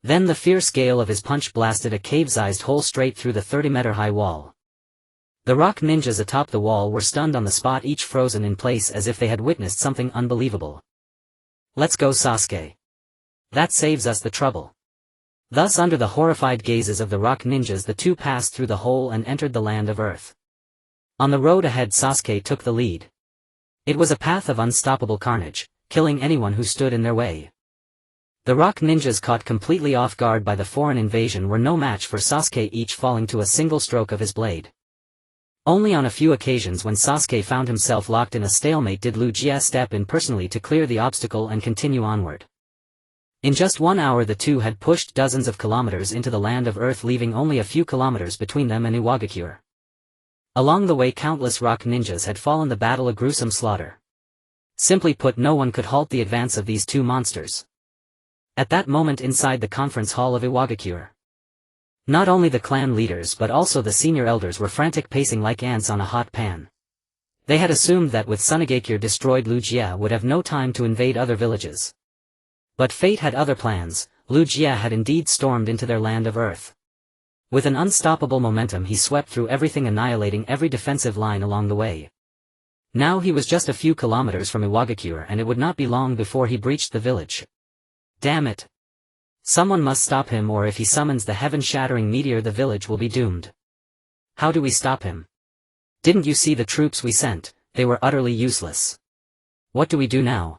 Then the fierce gale of his punch blasted a cave-sized hole straight through the 30-meter-high wall. The rock ninjas atop the wall were stunned on the spot, each frozen in place as if they had witnessed something unbelievable. "Let's go, Sasuke. That saves us the trouble." Thus, under the horrified gazes of the rock ninjas, the two passed through the hole and entered the land of earth. On the road ahead, Sasuke took the lead. It was a path of unstoppable carnage, killing anyone who stood in their way. The rock ninjas, caught completely off guard by the foreign invasion, were no match for Sasuke, each falling to a single stroke of his blade. Only on a few occasions, when Sasuke found himself locked in a stalemate, did Liu Jie step in personally to clear the obstacle and continue onward. In just 1 hour the two had pushed dozens of kilometers into the land of earth, leaving only a few kilometers between them and Iwagakure. Along the way countless rock ninjas had fallen the battle, a gruesome slaughter. Simply put, no one could halt the advance of these two monsters. At that moment, inside the conference hall of Iwagakure, not only the clan leaders but also the senior elders were frantic, pacing like ants on a hot pan. They had assumed that with Sunagakure destroyed, Liu Jie would have no time to invade other villages. But fate had other plans. Liu Jie had indeed stormed into their land of earth. With an unstoppable momentum he swept through everything, annihilating every defensive line along the way. Now he was just a few kilometers from Iwagakure, and it would not be long before he breached the village. Damn it! Someone must stop him, or if he summons the heaven-shattering meteor the village will be doomed. How do we stop him? Didn't you see the troops we sent? They were utterly useless. What do we do now?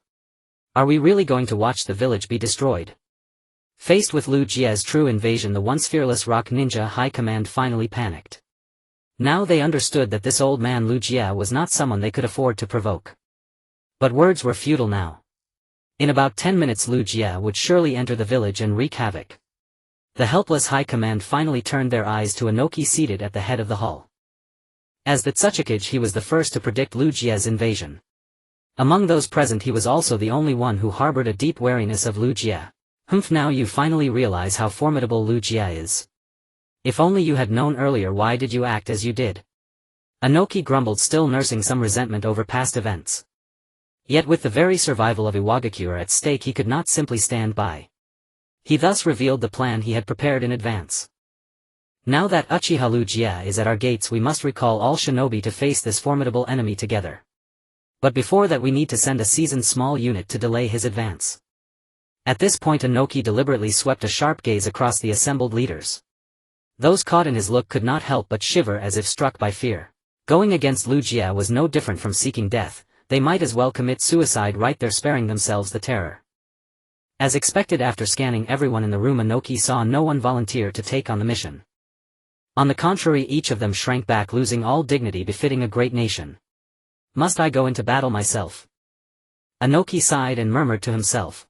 Are we really going to watch the village be destroyed? Faced with Liu Jie's true invasion, the once fearless rock ninja high command finally panicked. Now they understood that this old man Liu Jie was not someone they could afford to provoke. But words were futile now. In about 10 minutes Liu Jie would surely enter the village and wreak havoc. The helpless high command finally turned their eyes to Inoki seated at the head of the hall. As the Tsuchikage, he was the first to predict Liu Jie's invasion. Among those present he was also the only one who harbored a deep wariness of Liu Jie. Humph, now you finally realize how formidable Liu Jie is. If only you had known earlier. Why did you act as you did? Inoki grumbled, still nursing some resentment over past events. Yet with the very survival of Iwagakure at stake he could not simply stand by. He thus revealed the plan he had prepared in advance. Now that Uchiha Liu Jie is at our gates, we must recall all shinobi to face this formidable enemy together. But before that we need to send a seasoned small unit to delay his advance. At this point Inoki deliberately swept a sharp gaze across the assembled leaders. Those caught in his look could not help but shiver as if struck by fear. Going against Liu Jie was no different from seeking death. They might as well commit suicide right there, sparing themselves the terror. As expected, after scanning everyone in the room, Inoki saw no one volunteer to take on the mission. On the contrary, each of them shrank back, losing all dignity befitting a great nation. Must I go into battle myself? Inoki sighed and murmured to himself.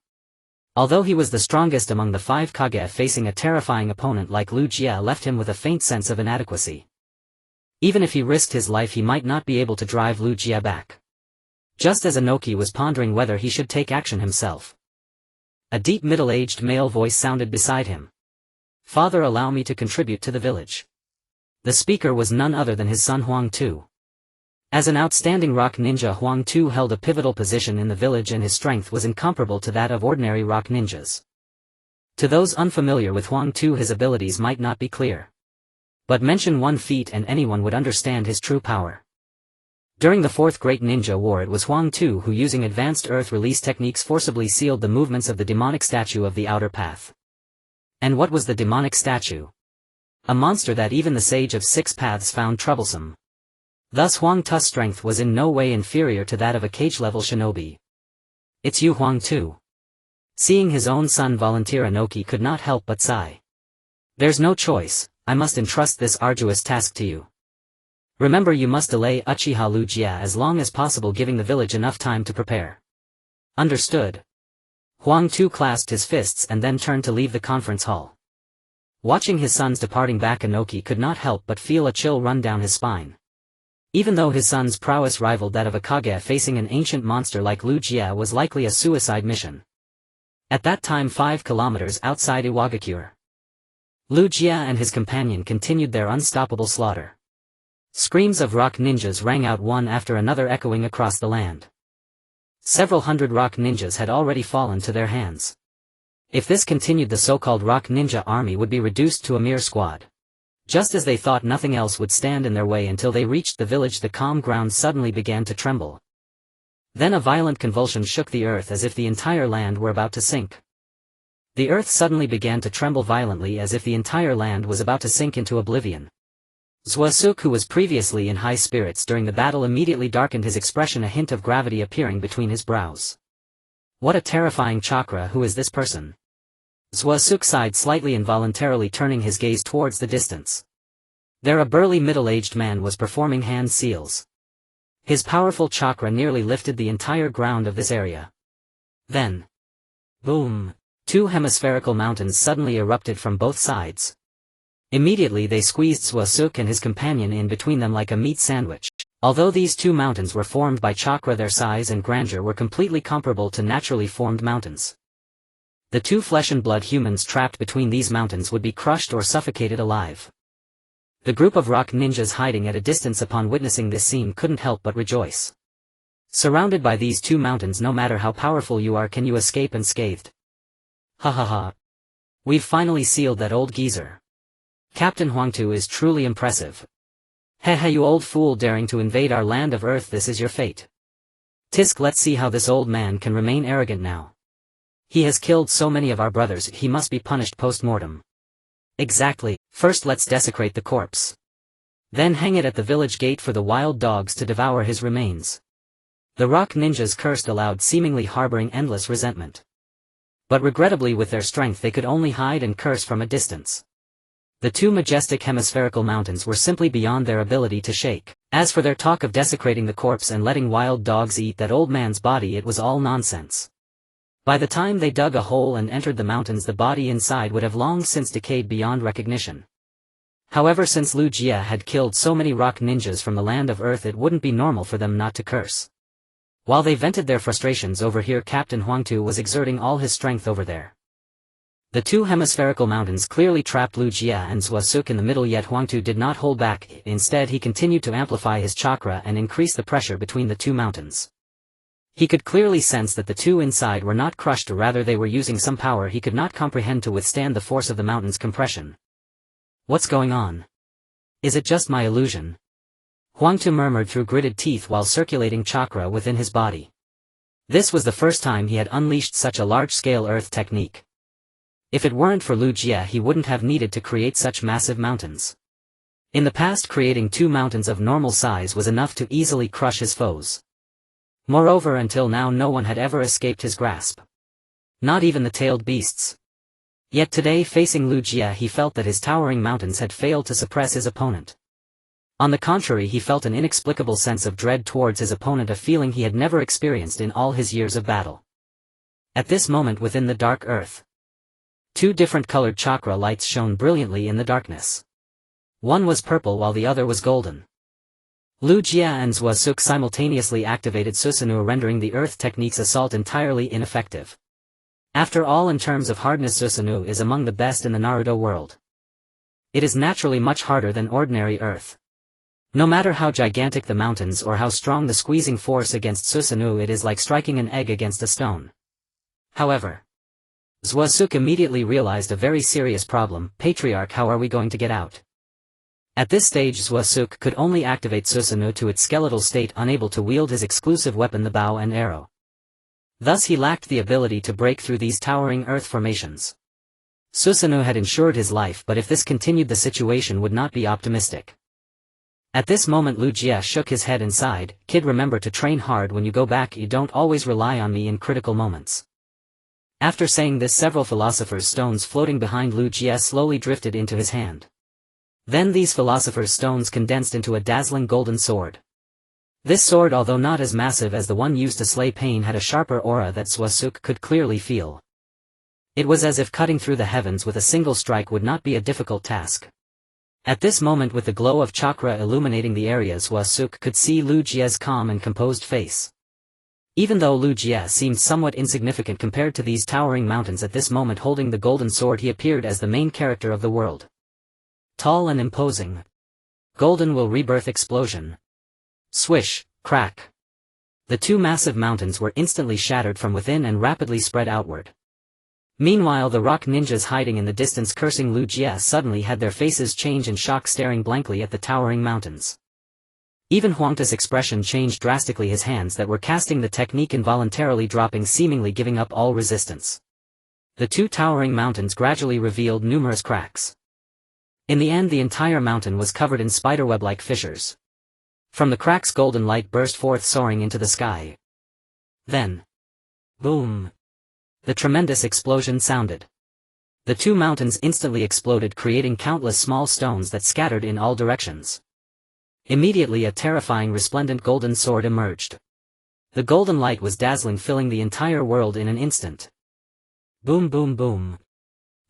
Although he was the strongest among the 5 Kage, facing a terrifying opponent like Liu Jie left him with a faint sense of inadequacy. Even if he risked his life he might not be able to drive Liu Jie back. Just as Inoki was pondering whether he should take action himself, a deep middle-aged male voice sounded beside him. "Father, allow me to contribute to the village." The speaker was none other than his son Huang Tu. As an outstanding rock ninja, Huang Tu held a pivotal position in the village, and his strength was incomparable to that of ordinary rock ninjas. To those unfamiliar with Huang Tu, his abilities might not be clear. But mention one feat and anyone would understand his true power. During the Fourth Great Ninja War, it was Huang Tu who, using advanced earth release techniques, forcibly sealed the movements of the demonic statue of the Outer Path. And what was the demonic statue? A monster that even the Sage of Six Paths found troublesome. Thus Huang Tu's strength was in no way inferior to that of a cage-level shinobi. "It's you, Huang Tu." Seeing his own son volunteer, Inoki could not help but sigh. "There's no choice, I must entrust this arduous task to you. Remember, you must delay Uchiha Liu Jie as long as possible, giving the village enough time to prepare." "Understood." Huang Tu clasped his fists and then turned to leave the conference hall. Watching his sons departing back, Inoki could not help but feel a chill run down his spine. Even though his son's prowess rivaled that of a Kage, facing an ancient monster like Liu Jie was likely a suicide mission. At that time, 5 kilometers outside Iwagakure, Lu Jia and his companion continued their unstoppable slaughter. Screams of rock ninjas rang out one after another, echoing across the land. Several hundred rock ninjas had already fallen to their hands. If this continued, the so-called rock ninja army would be reduced to a mere squad. Just as they thought nothing else would stand in their way until they reached the village, the calm ground suddenly began to tremble. Then a violent convulsion shook the earth as if the entire land were about to sink. The earth suddenly began to tremble violently as if the entire land was about to sink into oblivion. Susanoo, who was previously in high spirits during the battle, immediately darkened his expression, a hint of gravity appearing between his brows. What a terrifying chakra! Who is this person? Susanoo sighed slightly, involuntarily turning his gaze towards the distance. There a burly middle-aged man was performing hand seals. His powerful chakra nearly lifted the entire ground of this area. Then, boom! Two hemispherical mountains suddenly erupted from both sides. Immediately they squeezed Susanoo and his companion in between them like a meat sandwich. Although these two mountains were formed by chakra, their size and grandeur were completely comparable to naturally formed mountains. The two flesh and blood humans trapped between these mountains would be crushed or suffocated alive. The group of rock ninjas hiding at a distance upon witnessing this scene couldn't help but rejoice. Surrounded by these two mountains, no matter how powerful you are, can you escape unscathed? Ha ha ha. We've finally sealed that old geezer. Captain Huangtu is truly impressive. Heh, you old fool, daring to invade our land of earth, this is your fate. Tisk, let's see how this old man can remain arrogant now. He has killed so many of our brothers, he must be punished post-mortem. Exactly, first let's desecrate the corpse. Then hang it at the village gate for the wild dogs to devour his remains. The rock ninjas cursed aloud, seemingly harboring endless resentment. But regrettably, with their strength they could only hide and curse from a distance. The two majestic hemispherical mountains were simply beyond their ability to shake. As for their talk of desecrating the corpse and letting wild dogs eat that old man's body, it was all nonsense. By the time they dug a hole and entered the mountains, the body inside would have long since decayed beyond recognition. However, since Lu Jia had killed so many rock ninjas from the land of earth, it wouldn't be normal for them not to curse. While they vented their frustrations over here, Captain Huangtu was exerting all his strength over there. The two hemispherical mountains clearly trapped Lu Jia and Susanoo in the middle, yet Huangtu did not hold back. Instead, he continued to amplify his chakra and increase the pressure between the two mountains. He could clearly sense that the two inside were not crushed, or rather they were using some power he could not comprehend to withstand the force of the mountain's compression. What's going on? Is it just my illusion? Huangtu murmured through gritted teeth while circulating chakra within his body. This was the first time he had unleashed such a large-scale earth technique. If it weren't for Lu Jia, he wouldn't have needed to create such massive mountains. In the past, creating two mountains of normal size was enough to easily crush his foes. Moreover, until now no one had ever escaped his grasp. Not even the tailed beasts. Yet today, facing Lu Jia, he felt that his towering mountains had failed to suppress his opponent. On the contrary, he felt an inexplicable sense of dread towards his opponent, a feeling he had never experienced in all his years of battle. At this moment, within the dark earth, two different colored chakra lights shone brilliantly in the darkness. One was purple while the other was golden. Lu Jia and Susanoo simultaneously activated Susanoo, rendering the earth technique's assault entirely ineffective. After all, in terms of hardness, Susanoo is among the best in the Naruto world. It is naturally much harder than ordinary earth. No matter how gigantic the mountains or how strong the squeezing force against Susanoo, it is like striking an egg against a stone. However, Susanoo immediately realized a very serious problem. Patriarch, how are we going to get out? At this stage, Susanoo could only activate Susanoo to its skeletal state, unable to wield his exclusive weapon, the bow and arrow. Thus he lacked the ability to break through these towering earth formations. Susanoo had ensured his life, but if this continued, the situation would not be optimistic. At this moment, Lu Jia shook his head and sighed. Kid, remember to train hard when you go back. You don't always rely on me in critical moments. After saying this, several philosopher's stones floating behind Lu Jia slowly drifted into his hand. Then these philosopher's stones condensed into a dazzling golden sword. This sword, although not as massive as the one used to slay Pain, had a sharper aura that Susanoo could clearly feel. It was as if cutting through the heavens with a single strike would not be a difficult task. At this moment, with the glow of chakra illuminating the area, Susanoo could see Lu Jia's calm and composed face. Even though Liu Jie seemed somewhat insignificant compared to these towering mountains at this moment holding the golden sword, he appeared as the main character of the world. Tall and imposing. Golden will rebirth explosion. Swish, crack. The two massive mountains were instantly shattered from within and rapidly spread outward. Meanwhile, the rock ninjas hiding in the distance cursing Liu Jie suddenly had their faces change in shock, staring blankly at the towering mountains. Even Huangta's expression changed drastically, his hands that were casting the technique involuntarily dropping, seemingly giving up all resistance. The two towering mountains gradually revealed numerous cracks. In the end, the entire mountain was covered in spiderweb-like fissures. From the cracks, golden light burst forth, soaring into the sky. Then, boom! The tremendous explosion sounded. The two mountains instantly exploded, creating countless small stones that scattered in all directions. Immediately, a terrifying resplendent golden sword emerged. The golden light was dazzling, filling the entire world in an instant. Boom, boom, boom.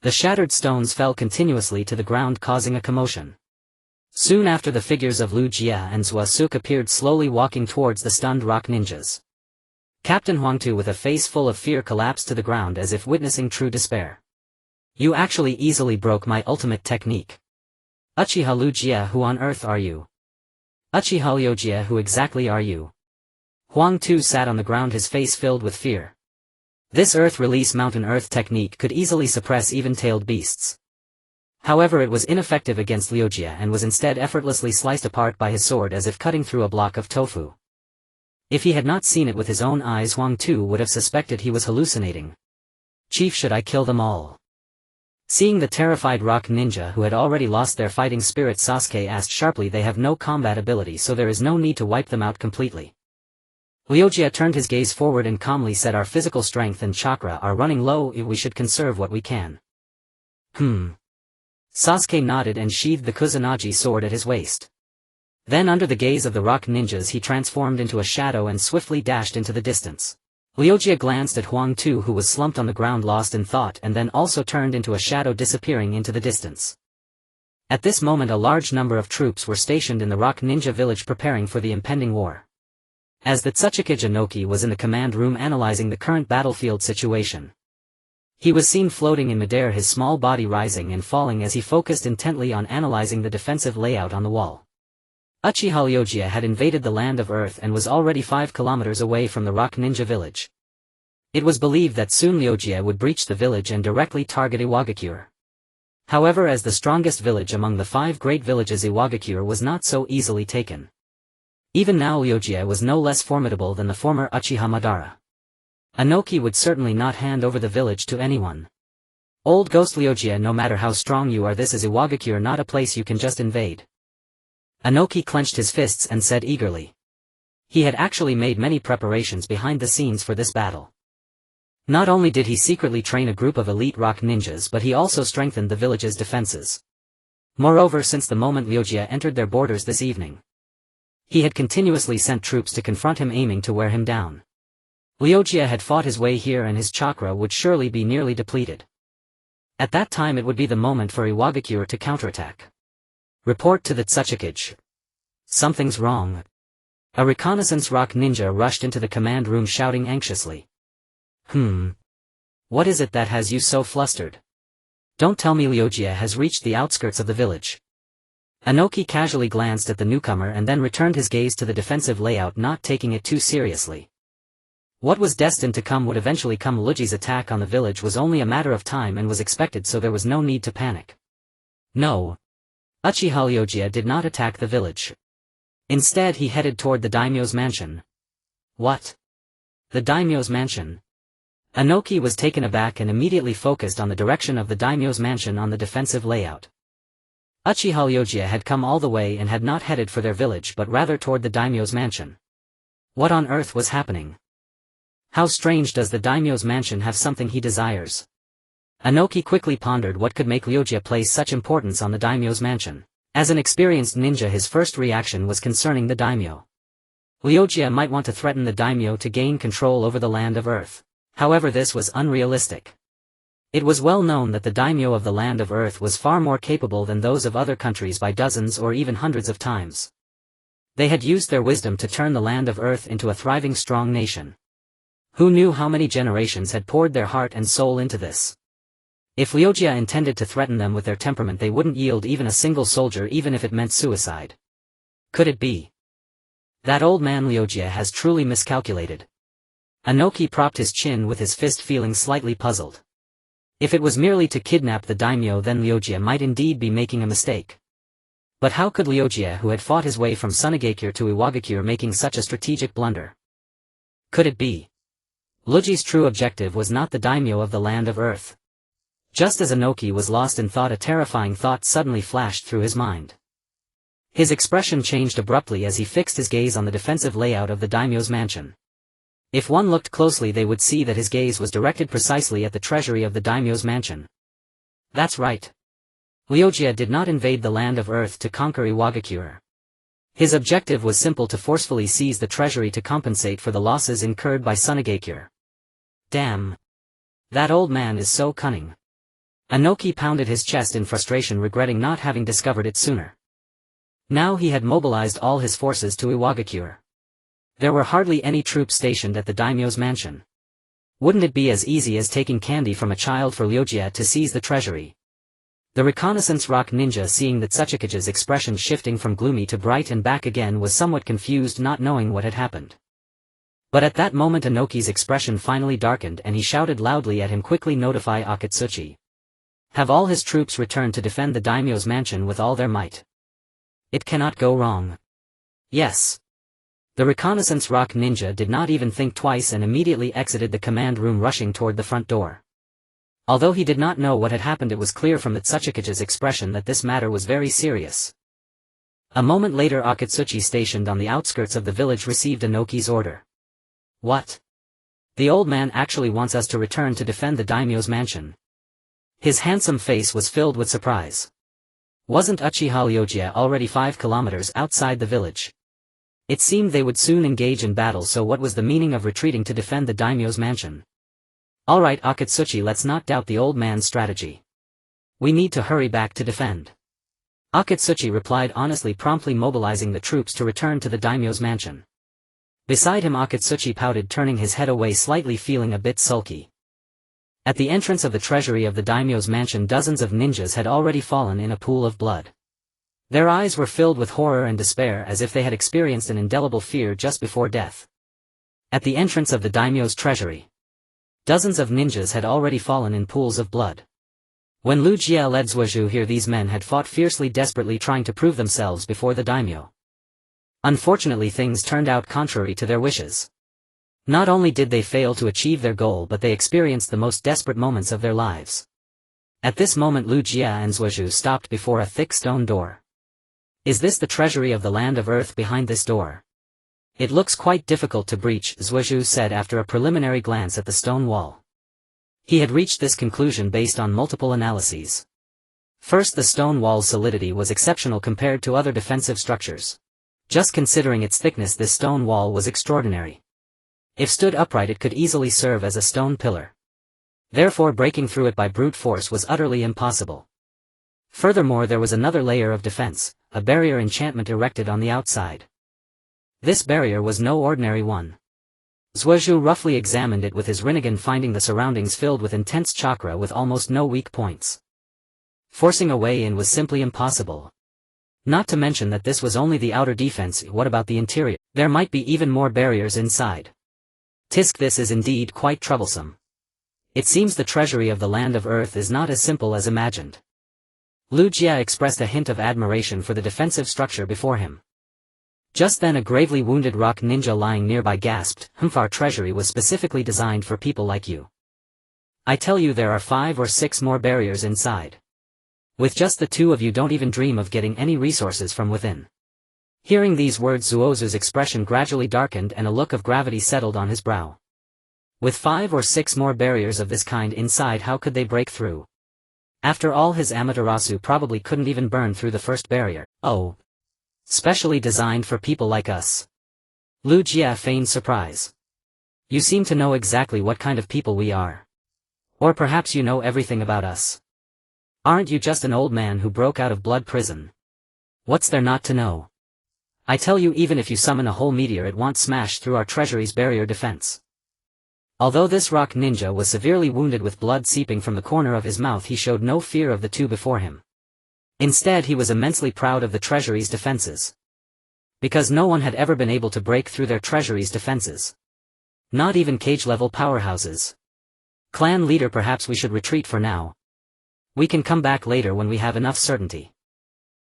The shattered stones fell continuously to the ground, causing a commotion. Soon after, the figures of Liu Jie and Zhou Suk appeared, slowly walking towards the stunned rock ninjas. Captain Huangtu, with a face full of fear, collapsed to the ground as if witnessing true despair. You actually easily broke my ultimate technique. Uchiha Liu Jie, who on earth are you? Uchiha Liu Jie, who exactly are you? Huangtu sat on the ground, his face filled with fear. This earth release mountain earth technique could easily suppress even-tailed beasts. However, it was ineffective against Liu Jie and was instead effortlessly sliced apart by his sword as if cutting through a block of tofu. If he had not seen it with his own eyes, Huangtu would have suspected he was hallucinating. Chief, should I kill them all? Seeing the terrified rock ninja who had already lost their fighting spirit, Sasuke asked sharply. They have no combat ability, so there is no need to wipe them out completely. Liu Jie turned his gaze forward and calmly said, our physical strength and chakra are running low, we should conserve what we can. Sasuke nodded and sheathed the Kusanagi sword at his waist. Then, under the gaze of the rock ninjas, he transformed into a shadow and swiftly dashed into the distance. Liu Jie glanced at Huangtu, who was slumped on the ground lost in thought, and then also turned into a shadow, disappearing into the distance. At this moment, a large number of troops were stationed in the rock ninja village, preparing for the impending war. As the Tsuchikage Inoki was in the command room analyzing the current battlefield situation. He was seen floating in midair, his small body rising and falling as he focused intently on analyzing the defensive layout on the wall. Uchiha Liu Jie had invaded the land of Earth and was already 5 kilometers away from the rock ninja village. It was believed that soon Liu Jie would breach the village and directly target Iwagakure. However, as the strongest village among the 5 great villages, Iwagakure was not so easily taken. Even now, Liu Jie was no less formidable than the former Uchiha Madara. Inoki would certainly not hand over the village to anyone. Old Ghost Liu Jie, no matter how strong you are, this is Iwagakure, not a place you can just invade. Inoki clenched his fists and said eagerly. He had actually made many preparations behind the scenes for this battle. Not only did he secretly train a group of elite rock ninjas, but he also strengthened the village's defenses. Moreover, since the moment Liu Jie entered their borders this evening, he had continuously sent troops to confront him, aiming to wear him down. Liu Jie had fought his way here and his chakra would surely be nearly depleted. At that time, it would be the moment for Iwagakure to counterattack. Report to the Tsuchikage. Something's wrong. A reconnaissance rock ninja rushed into the command room, shouting anxiously. What is it that has you so flustered? Don't tell me Liu Jie has reached the outskirts of the village. Inoki casually glanced at the newcomer and then returned his gaze to the defensive layout, not taking it too seriously. What was destined to come would eventually come. Liu Jie's attack on the village was only a matter of time and was expected, so there was no need to panic. No. Uchiha Liu Jie did not attack the village. Instead, he headed toward the daimyo's mansion. What? The daimyo's mansion? Inoki was taken aback and immediately focused on the direction of the daimyo's mansion on the defensive layout. Uchiha Liu Jie had come all the way and had not headed for their village but rather toward the daimyo's mansion. What on earth was happening? How strange, does the daimyo's mansion have something he desires? Inoki quickly pondered what could make Liu Jie place such importance on the daimyo's mansion. As an experienced ninja, his first reaction was concerning the daimyo. Liu Jie might want to threaten the daimyo to gain control over the land of Earth. However, this was unrealistic. It was well known that the daimyo of the land of Earth was far more capable than those of other countries by dozens or even hundreds of times. They had used their wisdom to turn the land of Earth into a thriving, strong nation. Who knew how many generations had poured their heart and soul into this? If Liujia intended to threaten them with their temperament, they wouldn't yield even a single soldier, even if it meant suicide. Could it be that old man Liujia has truly miscalculated? Inoki propped his chin with his fist, feeling slightly puzzled. If it was merely to kidnap the daimyo, then Liujia might indeed be making a mistake. But how could Liujia, who had fought his way from Sunagakure to Iwagakure, making such a strategic blunder? Could it be Luji's true objective was not the daimyo of the land of earth? Just as Inoki was lost in thought, a terrifying thought suddenly flashed through his mind. His expression changed abruptly as he fixed his gaze on the defensive layout of the daimyo's mansion. If one looked closely, they would see that his gaze was directed precisely at the treasury of the daimyo's mansion. That's right. Liujia did not invade the land of earth to conquer Iwagakure. His objective was simple: to forcefully seize the treasury to compensate for the losses incurred by Sunagakure. Damn. That old man is so cunning. Inoki pounded his chest in frustration, regretting not having discovered it sooner. Now he had mobilized all his forces to Iwagakure. There were hardly any troops stationed at the daimyo's mansion. Wouldn't it be as easy as taking candy from a child for Liujia to seize the treasury? The reconnaissance rock ninja, seeing that Tsuchikage's expression shifting from gloomy to bright and back again, was somewhat confused, not knowing what had happened. But at that moment Inoki's expression finally darkened and he shouted loudly at him, "Quickly notify Akatsuki. Have all his troops return to defend the daimyo's mansion with all their might. It cannot go wrong." Yes. The reconnaissance rock ninja did not even think twice and immediately exited the command room, rushing toward the front door. Although he did not know what had happened, it was clear from the Tsuchikage's expression that this matter was very serious. A moment later, Akatsuki, stationed on the outskirts of the village, received Inoki's order. What? The old man actually wants us to return to defend the daimyo's mansion. His handsome face was filled with surprise. Wasn't Uchiha Ryūsuke already 5 kilometers outside the village? It seemed they would soon engage in battle, so what was the meaning of retreating to defend the daimyo's mansion? Alright Akatsuki, let's not doubt the old man's strategy. We need to hurry back to defend. Akatsuki replied honestly, promptly mobilizing the troops to return to the daimyo's mansion. Beside him Akatsuki pouted, turning his head away slightly, feeling a bit sulky. At the entrance of the treasury of the daimyo's mansion, dozens of ninjas had already fallen in a pool of blood. Their eyes were filled with horror and despair, as if they had experienced an indelible fear just before death. At the entrance of the daimyo's treasury, dozens of ninjas had already fallen in pools of blood. When Liujia led Susanoo here, these men had fought fiercely, desperately trying to prove themselves before the daimyo. Unfortunately, things turned out contrary to their wishes. Not only did they fail to achieve their goal, but they experienced the most desperate moments of their lives. At this moment Liujia and Susanoo stopped before a thick stone door. Is this the treasury of the land of earth behind this door? It looks quite difficult to breach, Susanoo said after a preliminary glance at the stone wall. He had reached this conclusion based on multiple analyses. First, the stone wall's solidity was exceptional compared to other defensive structures. Just considering its thickness, this stone wall was extraordinary. If stood upright, it could easily serve as a stone pillar. Therefore, breaking through it by brute force was utterly impossible. Furthermore, there was another layer of defense, a barrier enchantment erected on the outside. This barrier was no ordinary one. Susanoo roughly examined it with his Rinnegan, finding the surroundings filled with intense chakra with almost no weak points. Forcing a way in was simply impossible. Not to mention that this was only the outer defense. What about the interior? There might be even more barriers inside. Tisk, this is indeed quite troublesome. It seems the treasury of the land of earth is not as simple as imagined. Liujia expressed a hint of admiration for the defensive structure before him. Just then a gravely wounded rock ninja lying nearby gasped, "Our treasury was specifically designed for people like you. I tell you, there are 5 or 6 more barriers inside. With just the 2 of you, don't even dream of getting any resources from within." Hearing these words, Suozu's expression gradually darkened and a look of gravity settled on his brow. With 5 or 6 more barriers of this kind inside, how could they break through? After all, his Amaterasu probably couldn't even burn through the first barrier. Oh. Specially designed for people like us. Liujia feigned surprise. You seem to know exactly what kind of people we are. Or perhaps you know everything about us. Aren't you just an old man who broke out of blood prison? What's there not to know? I tell you, even if you summon a whole meteor, it won't smash through our treasury's barrier defense. Although this rock ninja was severely wounded with blood seeping from the corner of his mouth, he showed no fear of the two before him. Instead, he was immensely proud of the treasury's defenses. Because no one had ever been able to break through their treasury's defenses. Not even cage-level powerhouses. Clan leader, perhaps we should retreat for now. We can come back later when we have enough certainty.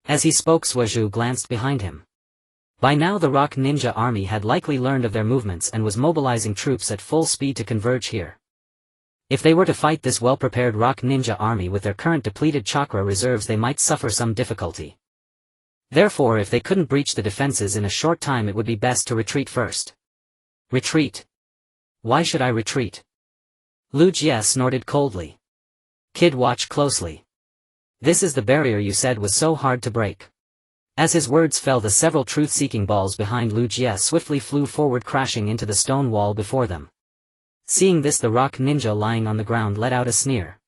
As he spoke, Susanoo glanced behind him. By now the rock ninja army had likely learned of their movements and was mobilizing troops at full speed to converge here. If they were to fight this well-prepared rock ninja army with their current depleted chakra reserves, they might suffer some difficulty. Therefore, if they couldn't breach the defenses in a short time, it would be best to retreat first. Retreat? Why should I retreat? Lu Jie snorted coldly. Kid, watch closely. This is the barrier you said was so hard to break. As his words fell, the several truth-seeking balls behind Lu Jie swiftly flew forward, crashing into the stone wall before them. Seeing this, the rock ninja lying on the ground let out a sneer.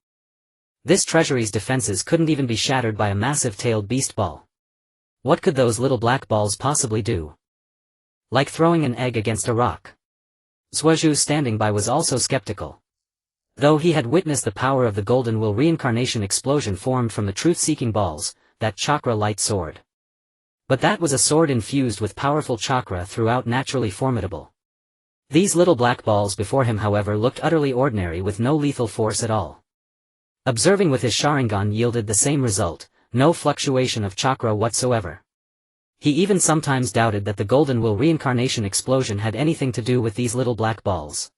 This treasury's defenses couldn't even be shattered by a massive tailed beast ball. What could those little black balls possibly do? Like throwing an egg against a rock. Susanoo, standing by, was also skeptical. Though he had witnessed the power of the Golden Will Reincarnation explosion formed from the truth-seeking balls, that chakra light sword. But that was a sword infused with powerful chakra throughout, naturally formidable. These little black balls before him, however, looked utterly ordinary with no lethal force at all. Observing with his Sharingan yielded the same result, no fluctuation of chakra whatsoever. He even sometimes doubted that the Golden Will Reincarnation explosion had anything to do with these little black balls.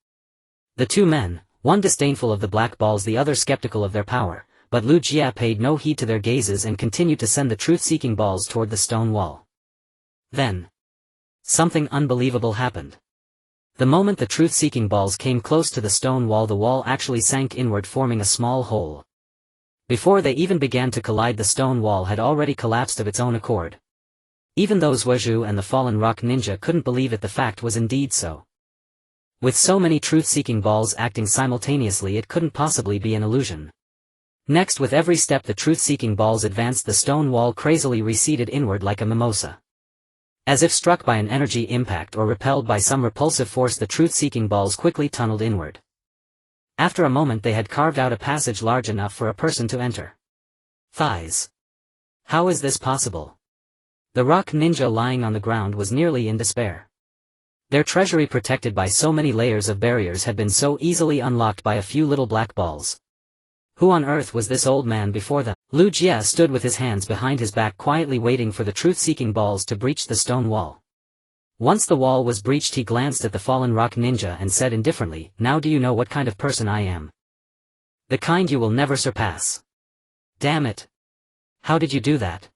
The two men, one disdainful of the black balls, the other skeptical of their power, but Lu Jie paid no heed to their gazes and continued to send the truth-seeking balls toward the stone wall. Then, something unbelievable happened. The moment the truth-seeking balls came close to the stone wall, the wall actually sank inward, forming a small hole. Before they even began to collide, the stone wall had already collapsed of its own accord. Even though Susanoo and the fallen rock ninja couldn't believe it, the fact was indeed so. With so many truth-seeking balls acting simultaneously, it couldn't possibly be an illusion. Next, with every step the truth-seeking balls advanced, the stone wall crazily receded inward like a mimosa. As if struck by an energy impact or repelled by some repulsive force, the truth-seeking balls quickly tunneled inward. After a moment, they had carved out a passage large enough for a person to enter. Thighs. How is this possible? The rock ninja lying on the ground was nearly in despair. Their treasury, protected by so many layers of barriers, had been so easily unlocked by a few little black balls. Who on earth was this old man before them? Lu Jie stood with his hands behind his back, quietly waiting for the truth-seeking balls to breach the stone wall. Once the wall was breached, he glanced at the fallen rock ninja and said indifferently, "Now do you know what kind of person I am? The kind you will never surpass." "Damn it! How did you do that?"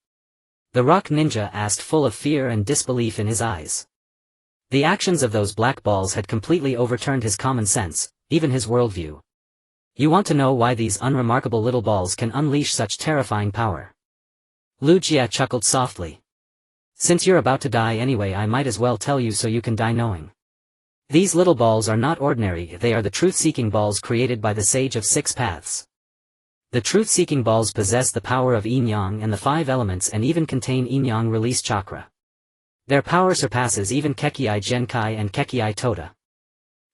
the rock ninja asked, full of fear and disbelief in his eyes. The actions of those black balls had completely overturned his common sense, even his worldview. You want to know why these unremarkable little balls can unleash such terrifying power? Lu Jie chuckled softly. Since you're about to die anyway, I might as well tell you so you can die knowing. These little balls are not ordinary, they are the truth-seeking balls created by the Sage of Six Paths. The truth-seeking balls possess the power of yin-yang and the 5 elements, and even contain yin-yang release chakra. Their power surpasses even Kekkei Genkai and Kekkei Tota.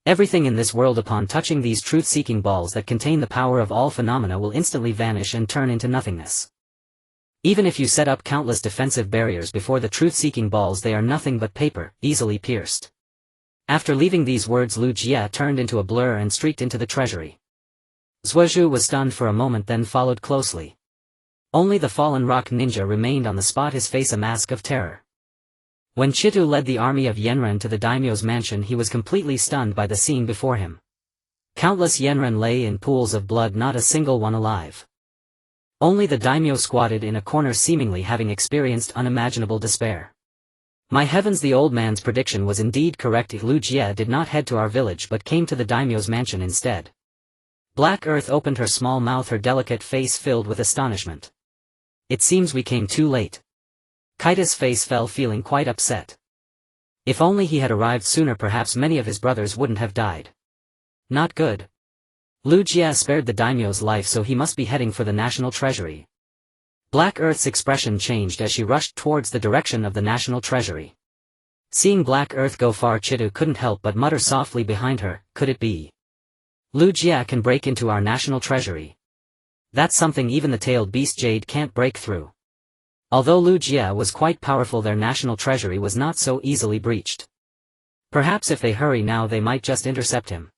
Everything in this world upon touching these truth-seeking balls that contain the power of all phenomena will instantly vanish and turn into nothingness. Even if you set up countless defensive barriers before the truth-seeking balls, they are nothing but paper, easily pierced. After leaving these words, Lu Jie turned into a blur and streaked into the treasury. Susanoo was stunned for a moment, then followed closely. Only the fallen rock ninja remained on the spot, his face a mask of terror. When Chitu led the army of Yenren to the daimyo's mansion, he was completely stunned by the scene before him. Countless Yenren lay in pools of blood, not a single one alive. Only the daimyo squatted in a corner, seemingly having experienced unimaginable despair. My heavens, the old man's prediction was indeed correct. Lu Jie did not head to our village but came to the daimyo's mansion instead. Black Earth opened her small mouth, her delicate face filled with astonishment. It seems we came too late. Kaita's face fell, feeling quite upset. If only he had arrived sooner, perhaps many of his brothers wouldn't have died. Not good. Lu Jie spared the daimyo's life, so he must be heading for the national treasury. Black Earth's expression changed as she rushed towards the direction of the national treasury. Seeing Black Earth go far, Chitu couldn't help but mutter softly behind her, "Could it be? Lu Jia can break into our national treasury. That's something even the tailed beast Jade can't break through. Although Lu Jia was quite powerful, their national treasury was not so easily breached. Perhaps if they hurry now they might just intercept him.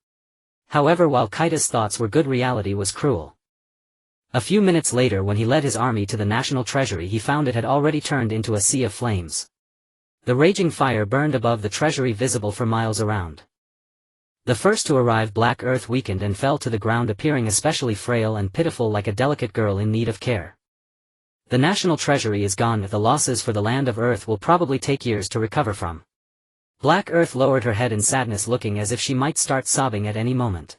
However, while Kaida's thoughts were good, reality was cruel. A few minutes later, when he led his army to the national treasury, he found it had already turned into a sea of flames. The raging fire burned above the treasury, visible for miles around. The first to arrive, Black Earth, weakened and fell to the ground, appearing especially frail and pitiful, like a delicate girl in need of care. The national treasury is gone. The losses for the land of Earth will probably take years to recover from. Black Earth lowered her head in sadness, looking as if she might start sobbing at any moment.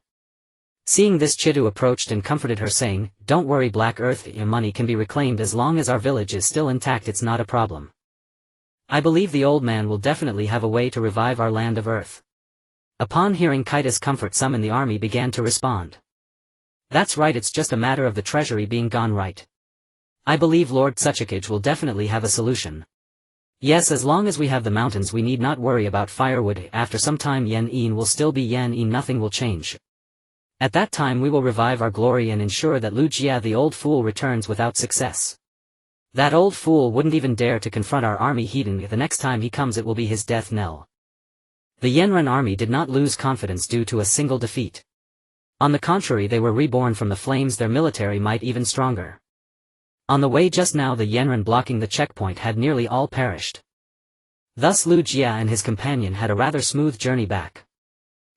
Seeing this, Chidu approached and comforted her, saying, "Don't worry, Black Earth, your money can be reclaimed as long as our village is still intact. It's not a problem. I believe the old man will definitely have a way to revive our land of Earth." Upon hearing Kaida's comfort, some in the army began to respond. "That's right, it's just a matter of the treasury being gone, right? I believe Lord Tsuchikage will definitely have a solution. Yes, as long as we have the mountains we need not worry about firewood. After some time Yen-in will still be Yen-in, nothing will change. At that time we will revive our glory and ensure that Lu Jia the old fool returns without success. That old fool wouldn't even dare to confront our army. The next time he comes it will be his death knell." The Yenran army did not lose confidence due to a single defeat. On the contrary, they were reborn from the flames, their military might even stronger. On the way just now, the Yenran blocking the checkpoint had nearly all perished. Thus Lu Jia and his companion had a rather smooth journey back.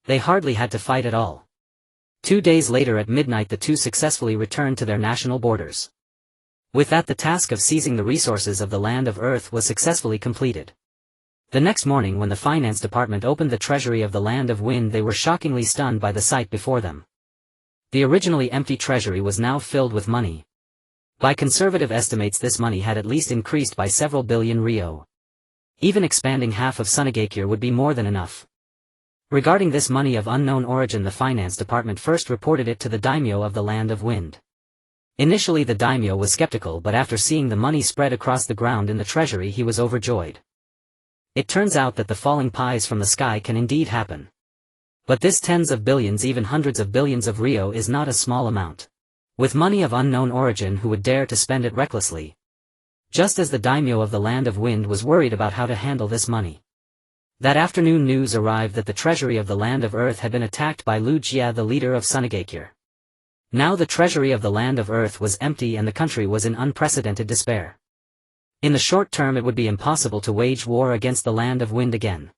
They hardly had to fight at all. 2 days later at midnight the two successfully returned to their national borders. With that, the task of seizing the resources of the land of Earth was successfully completed. The next morning, when the finance department opened the treasury of the land of Wind, they were shockingly stunned by the sight before them. The originally empty treasury was now filled with money. By conservative estimates, this money had at least increased by several billion ryo. Even expanding half of Sunagakure would be more than enough. Regarding this money of unknown origin, the finance department first reported it to the daimyo of the land of Wind. Initially the daimyo was skeptical, but after seeing the money spread across the ground in the treasury he was overjoyed. It turns out that the falling pies from the sky can indeed happen. But this tens of billions, even hundreds of billions of ryo is not a small amount. With money of unknown origin, who would dare to spend it recklessly? Just as the daimyo of the land of Wind was worried about how to handle this money. That afternoon news arrived that the treasury of the land of Earth had been attacked by Lu Jia, the leader of Sunagakure. Now the treasury of the land of Earth was empty and the country was in unprecedented despair. In the short term it would be impossible to wage war against the land of Wind again.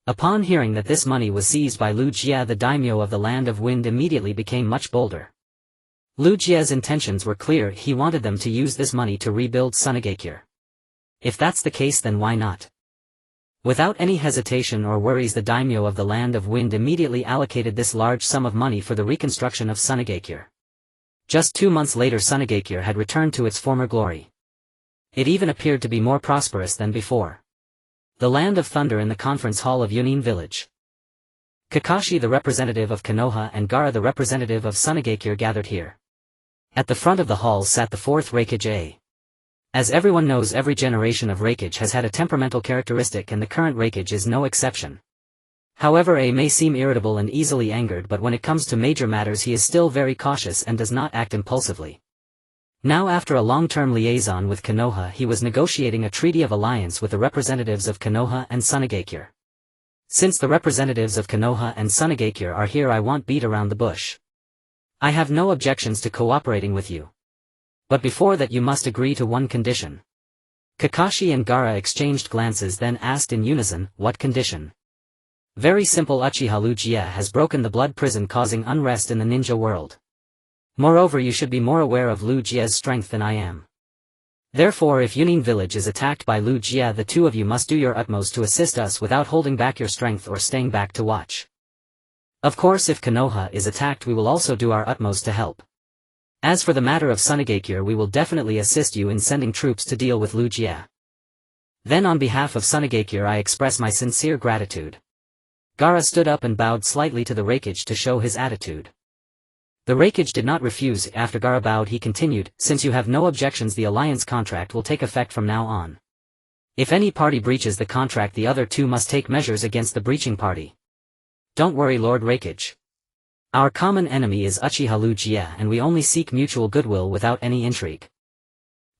Upon hearing that this money was seized by Lu Jia, the daimyo of the land of Wind immediately became much bolder. Lu Jia's intentions were clear, he wanted them to use this money to rebuild Sunagakure. If that's the case, then why not? Without any hesitation or worries, the daimyo of the land of Wind immediately allocated this large sum of money for the reconstruction of Sunagakure. Just 2 months later Sunagakure had returned to its former glory. It even appeared to be more prosperous than before. The land of thunder in the conference hall of Yunin village. Kakashi, the representative of Konoha, and Gaara, the representative of Sunagakure, gathered here. At the front of the hall sat the Fourth Hokage. As everyone knows, every generation of Hokage has had a temperamental characteristic, and the current Hokage is no exception. However, A may seem irritable and easily angered, but when it comes to major matters he is still very cautious and does not act impulsively. Now, after a long-term liaison with Konoha, he was negotiating a treaty of alliance with the representatives of Konoha and Sunagakure. Since the representatives of Konoha and Sunagakure are here, I won't beat around the bush. I have no objections to cooperating with you. But before that you must agree to one condition. Kakashi and Gaara exchanged glances, then asked in unison, "What condition?" "Very simple. Uchiha Ryūsuke has broken the blood prison, causing unrest in the ninja world. Moreover, you should be more aware of Lu Jia's strength than I am. Therefore, if Yunin village is attacked by Lu Jia, the two of you must do your utmost to assist us without holding back your strength or staying back to watch. Of course, if Konoha is attacked, we will also do our utmost to help. As for the matter of Sunagakure, we will definitely assist you in sending troops to deal with Lu Jia. Then on behalf of Sunagakure I express my sincere gratitude." Gaara stood up and bowed slightly to the Hokage to show his attitude. The Hokage did not refuse. After Gaara bowed, he continued, "Since you have no objections, the alliance contract will take effect from now on. If any party breaches the contract, the other two must take measures against the breaching party. Don't worry, Lord Hokage. Our common enemy is Uchiha Ryūsuke and we only seek mutual goodwill without any intrigue.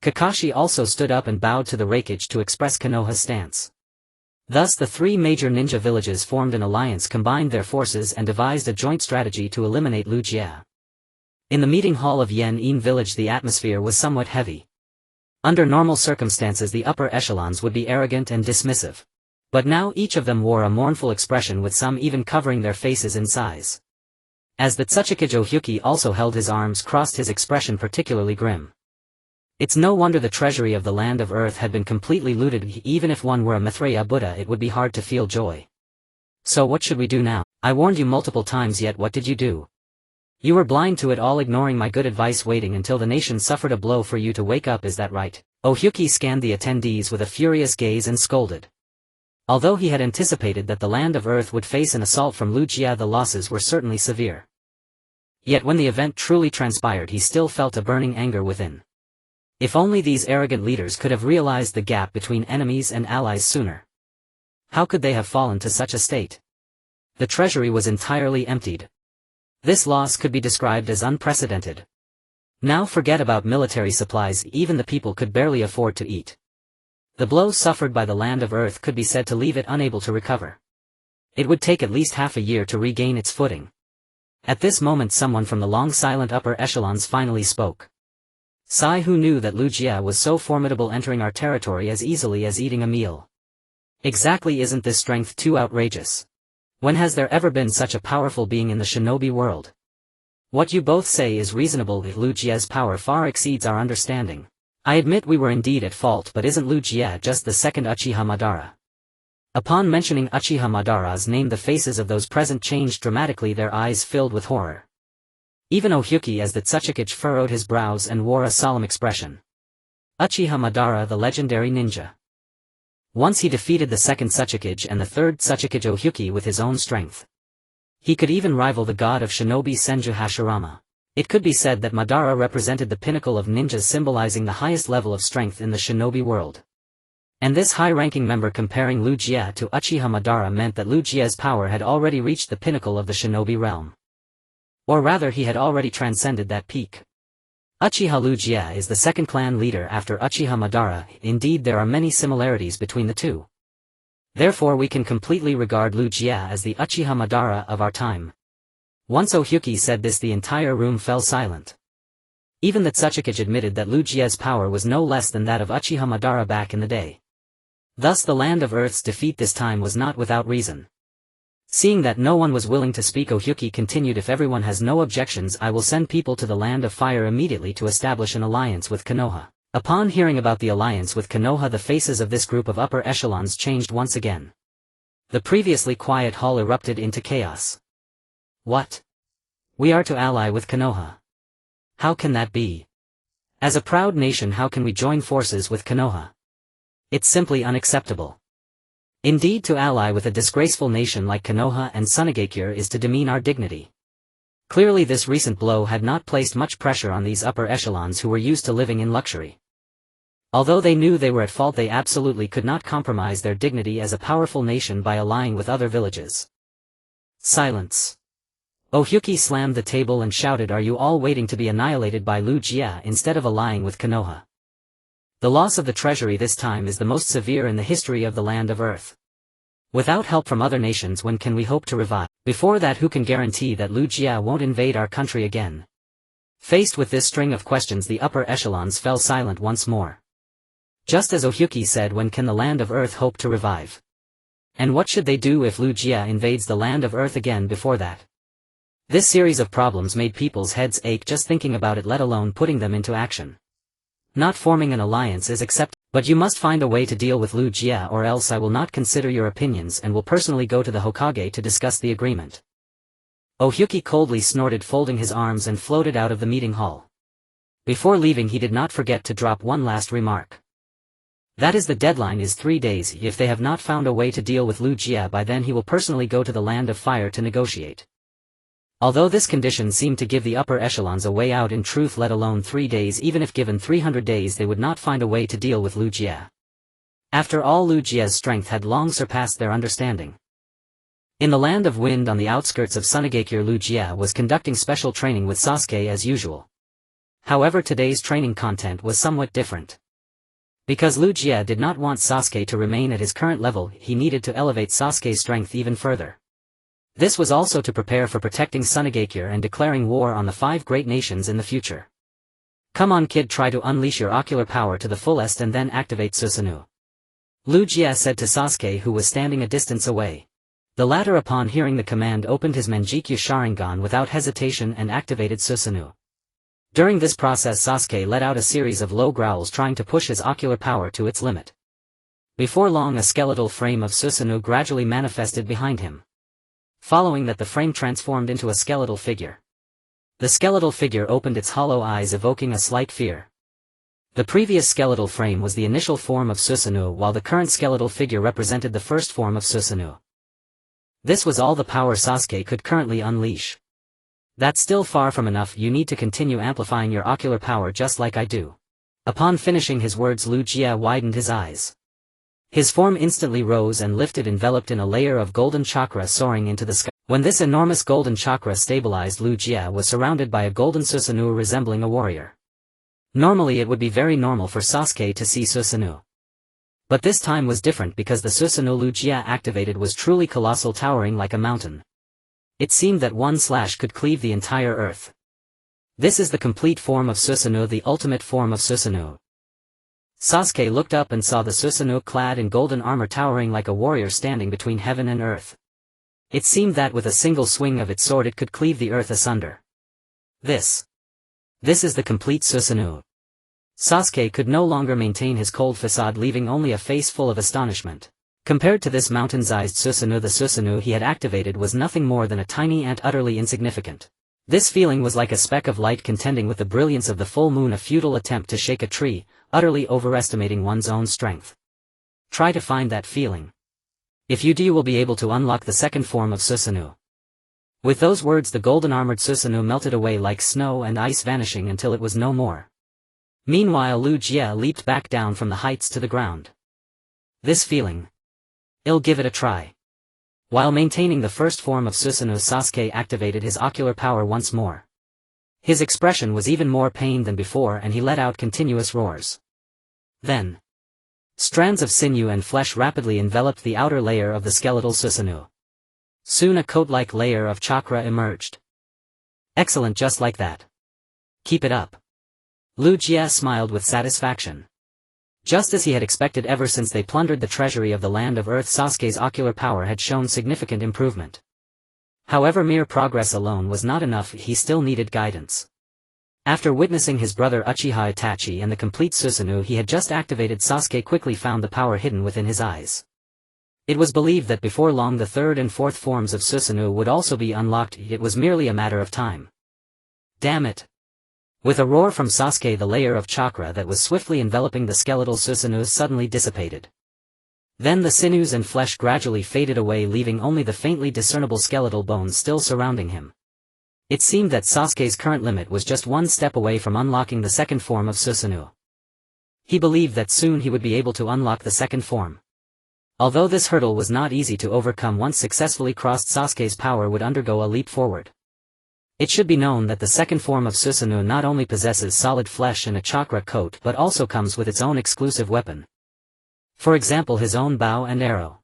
Kakashi also stood up and bowed to the Raikage to express Konoha's stance. Thus the three major ninja villages formed an alliance, combined their forces and devised a joint strategy to eliminate Ryūsuke. In the meeting hall of Yen-In village the atmosphere was somewhat heavy. Under normal circumstances the upper echelons would be arrogant and dismissive. But now each of them wore a mournful expression, with some even covering their faces in sighs. As the Tsuchikage Ohyuki also held his arms crossed, his expression particularly grim. It's no wonder the treasury of the land of Earth had been completely looted. Even if one were a Maitreya Buddha it would be hard to feel joy. So what should we do now? I warned you multiple times, yet what did you do? You were blind to it all, ignoring my good advice, waiting until the nation suffered a blow for you to wake up, is that right? Ohyuki scanned the attendees with a furious gaze and scolded. Although he had anticipated that the land of Earth would face an assault from Ryūsuke, the losses were certainly severe. Yet when the event truly transpired he still felt a burning anger within. If only these arrogant leaders could have realized the gap between enemies and allies sooner. How could they have fallen to such a state? The treasury was entirely emptied. This loss could be described as unprecedented. Now forget about military supplies, even the people could barely afford to eat. The blow suffered by the land of Earth could be said to leave it unable to recover. It would take at least half a year to regain its footing. At this moment someone from the long silent upper echelons finally spoke. Sai, who knew that Ryūsuke was so formidable, entering our territory as easily as eating a meal. Exactly, isn't this strength too outrageous? When has there ever been such a powerful being in the shinobi world? What you both say is reasonable. Ryūsuke's power far exceeds our understanding. I admit we were indeed at fault, but isn't Ryūsuke just the second Uchiha Madara? Upon mentioning Uchiha Madara's name the faces of those present changed dramatically, their eyes filled with horror. Even Ohyuki as the Tsuchikage furrowed his brows and wore a solemn expression. Uchiha Madara, the legendary ninja. Once he defeated the second Tsuchikage and the third Tsuchikage Ohyuki with his own strength. He could even rival the god of shinobi Senju Hashirama. It could be said that Madara represented the pinnacle of ninjas, symbolizing the highest level of strength in the shinobi world. And this high-ranking member comparing Ryūsuke to Uchiha Madara meant that Ryūsuke's power had already reached the pinnacle of the shinobi realm. Or rather, he had already transcended that peak. Uchiha Ryūsuke is the second clan leader after Uchiha Madara. Indeed, there are many similarities between the two. Therefore we can completely regard Ryūsuke as the Uchiha Madara of our time. Once Ohyuki said this, the entire room fell silent. Even the Tsuchikage admitted that Ryūsuke's power was no less than that of Uchiha Madara back in the day. Thus the land of Earth's defeat this time was not without reason. Seeing that no one was willing to speak, Ohyuki continued, if everyone has no objections, I will send people to the land of fire immediately to establish an alliance with Konoha. Upon hearing about the alliance with Konoha, the faces of this group of upper echelons changed once again. The previously quiet hall erupted into chaos. What? We are to ally with Konoha? How can that be? As a proud nation, how can we join forces with Konoha? It's simply unacceptable. Indeed, to ally with a disgraceful nation like Konoha and Tsunagakure is to demean our dignity. Clearly this recent blow had not placed much pressure on these upper echelons who were used to living in luxury. Although they knew they were at fault, they absolutely could not compromise their dignity as a powerful nation by allying with other villages. Silence. Ohyuki slammed the table and shouted, are you all waiting to be annihilated by Ryūsuke instead of allying with Konoha? The loss of the treasury this time is the most severe in the history of the land of Earth. Without help from other nations, when can we hope to revive? Before that, who can guarantee that Ryūsuke won't invade our country again? Faced with this string of questions, the upper echelons fell silent once more. Just as Ohyuki said, when can the land of Earth hope to revive? And what should they do if Ryūsuke invades the land of Earth again before that? This series of problems made people's heads ache just thinking about it, let alone putting them into action. Not forming an alliance is acceptable, but you must find a way to deal with Ryūsuke, or else I will not consider your opinions and will personally go to the Hokage to discuss the agreement. Ohyuki coldly snorted, folding his arms, and floated out of the meeting hall. Before leaving, he did not forget to drop one last remark. That is, the deadline is 3 days. If they have not found a way to deal with Ryūsuke by then, he will personally go to the land of fire to negotiate. Although this condition seemed to give the upper echelons a way out, in truth, let alone 3 days, even if given 300 days, they would not find a way to deal with Ryūsuke. After all, Ryūsuke's strength had long surpassed their understanding. In the land of wind on the outskirts of Sunagakure, Uchiha was conducting special training with Sasuke as usual. However, today's training content was somewhat different. Because Uchiha did not want Sasuke to remain at his current level, he needed to elevate Sasuke's strength even further. This was also to prepare for protecting Sunagakure and declaring war on the 5 great nations in the future. Come on kid, try to unleash your ocular power to the fullest and then activate Susanoo. Uchiha said to Sasuke, who was standing a distance away. The latter, upon hearing the command, opened his Manjikyu Sharingan without hesitation and activated Susanoo. During this process, Sasuke let out a series of low growls, trying to push his ocular power to its limit. Before long, a skeletal frame of Susanoo gradually manifested behind him. Following that, the frame transformed into a skeletal figure. The skeletal figure opened its hollow eyes, evoking a slight fear. The previous skeletal frame was the initial form of Susanoo, while the current skeletal figure represented the first form of Susanoo. This was all the power Sasuke could currently unleash. That's still far from enough. You need to continue amplifying your ocular power just like I do. Upon finishing his words, Uchiha widened his eyes. His form instantly rose and lifted, enveloped in a layer of golden chakra soaring into the sky. When this enormous golden chakra stabilized, Uchiha was surrounded by a golden Susanoo resembling a warrior. Normally it would be very normal for Sasuke to see Susanoo. But this time was different, because the Susanoo Uchiha activated was truly colossal, towering like a mountain. It seemed that one slash could cleave the entire earth. This is the complete form of Susanoo, the ultimate form of Susanoo. Sasuke looked up and saw the Susanoo clad in golden armor, towering like a warrior, standing between heaven and earth. It seemed that with a single swing of its sword it could cleave the earth asunder. This is the complete Susanoo. Sasuke could no longer maintain his cold facade, leaving only a face full of astonishment. Compared to this mountain-sized Susanoo, the Susanoo he had activated was nothing more than a tiny ant, utterly insignificant. This feeling was like a speck of light contending with the brilliance of the full moon, a futile attempt to shake a tree, utterly overestimating one's own strength. Try to find that feeling. If you do, you will be able to unlock the second form of Susanoo. With those words, the golden-armored Susanoo melted away like snow and ice, vanishing until it was no more. Meanwhile, Uchiha leaped back down from the heights to the ground. This feeling. I'll give it a try. While maintaining the first form of Susanoo, Sasuke activated his ocular power once more. His expression was even more pained than before, and he let out continuous roars. Then, strands of sinew and flesh rapidly enveloped the outer layer of the skeletal Susanoo. Soon a coat-like layer of chakra emerged. Excellent, just like that. Keep it up. Uchiha smiled with satisfaction. Just as he had expected, ever since they plundered the treasury of the land of Earth, Sasuke's ocular power had shown significant improvement. However, mere progress alone was not enough, he still needed guidance. After witnessing his brother Uchiha Itachi and the complete Susanoo he had just activated, Sasuke quickly found the power hidden within his eyes. It was believed that before long the third and fourth forms of Susanoo would also be unlocked. It was merely a matter of time. Damn it! With a roar from Sasuke, the layer of chakra that was swiftly enveloping the skeletal Susanoo suddenly dissipated. Then the sinews and flesh gradually faded away, leaving only the faintly discernible skeletal bones still surrounding him. It seemed that Sasuke's current limit was just one step away from unlocking the second form of Susanoo. He believed that soon he would be able to unlock the second form. Although this hurdle was not easy to overcome, once successfully crossed, Sasuke's power would undergo a leap forward. It should be known that the second form of Susanoo not only possesses solid flesh and a chakra coat, but also comes with its own exclusive weapon. For example, his own bow and arrow.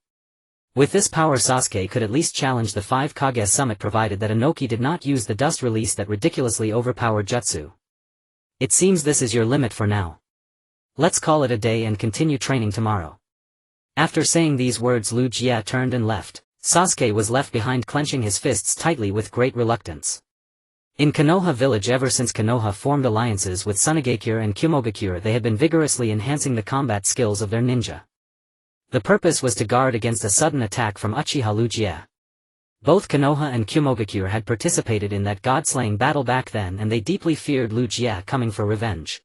With this power, Sasuke could at least challenge the 5 Kage summit, provided that Inoki did not use the dust release, that ridiculously overpowered jutsu. It seems this is your limit for now. Let's call it a day and continue training tomorrow. After saying these words, Uchiha turned and left. Sasuke was left behind, clenching his fists tightly with great reluctance. In Konoha village, ever since Konoha formed alliances with Sunagakure and Kumogakure, they had been vigorously enhancing the combat skills of their ninja. The purpose was to guard against a sudden attack from Uchiha Uchiha. Both Konoha and Kumogakure had participated in that god-slaying battle back then, and they deeply feared Uchiha coming for revenge.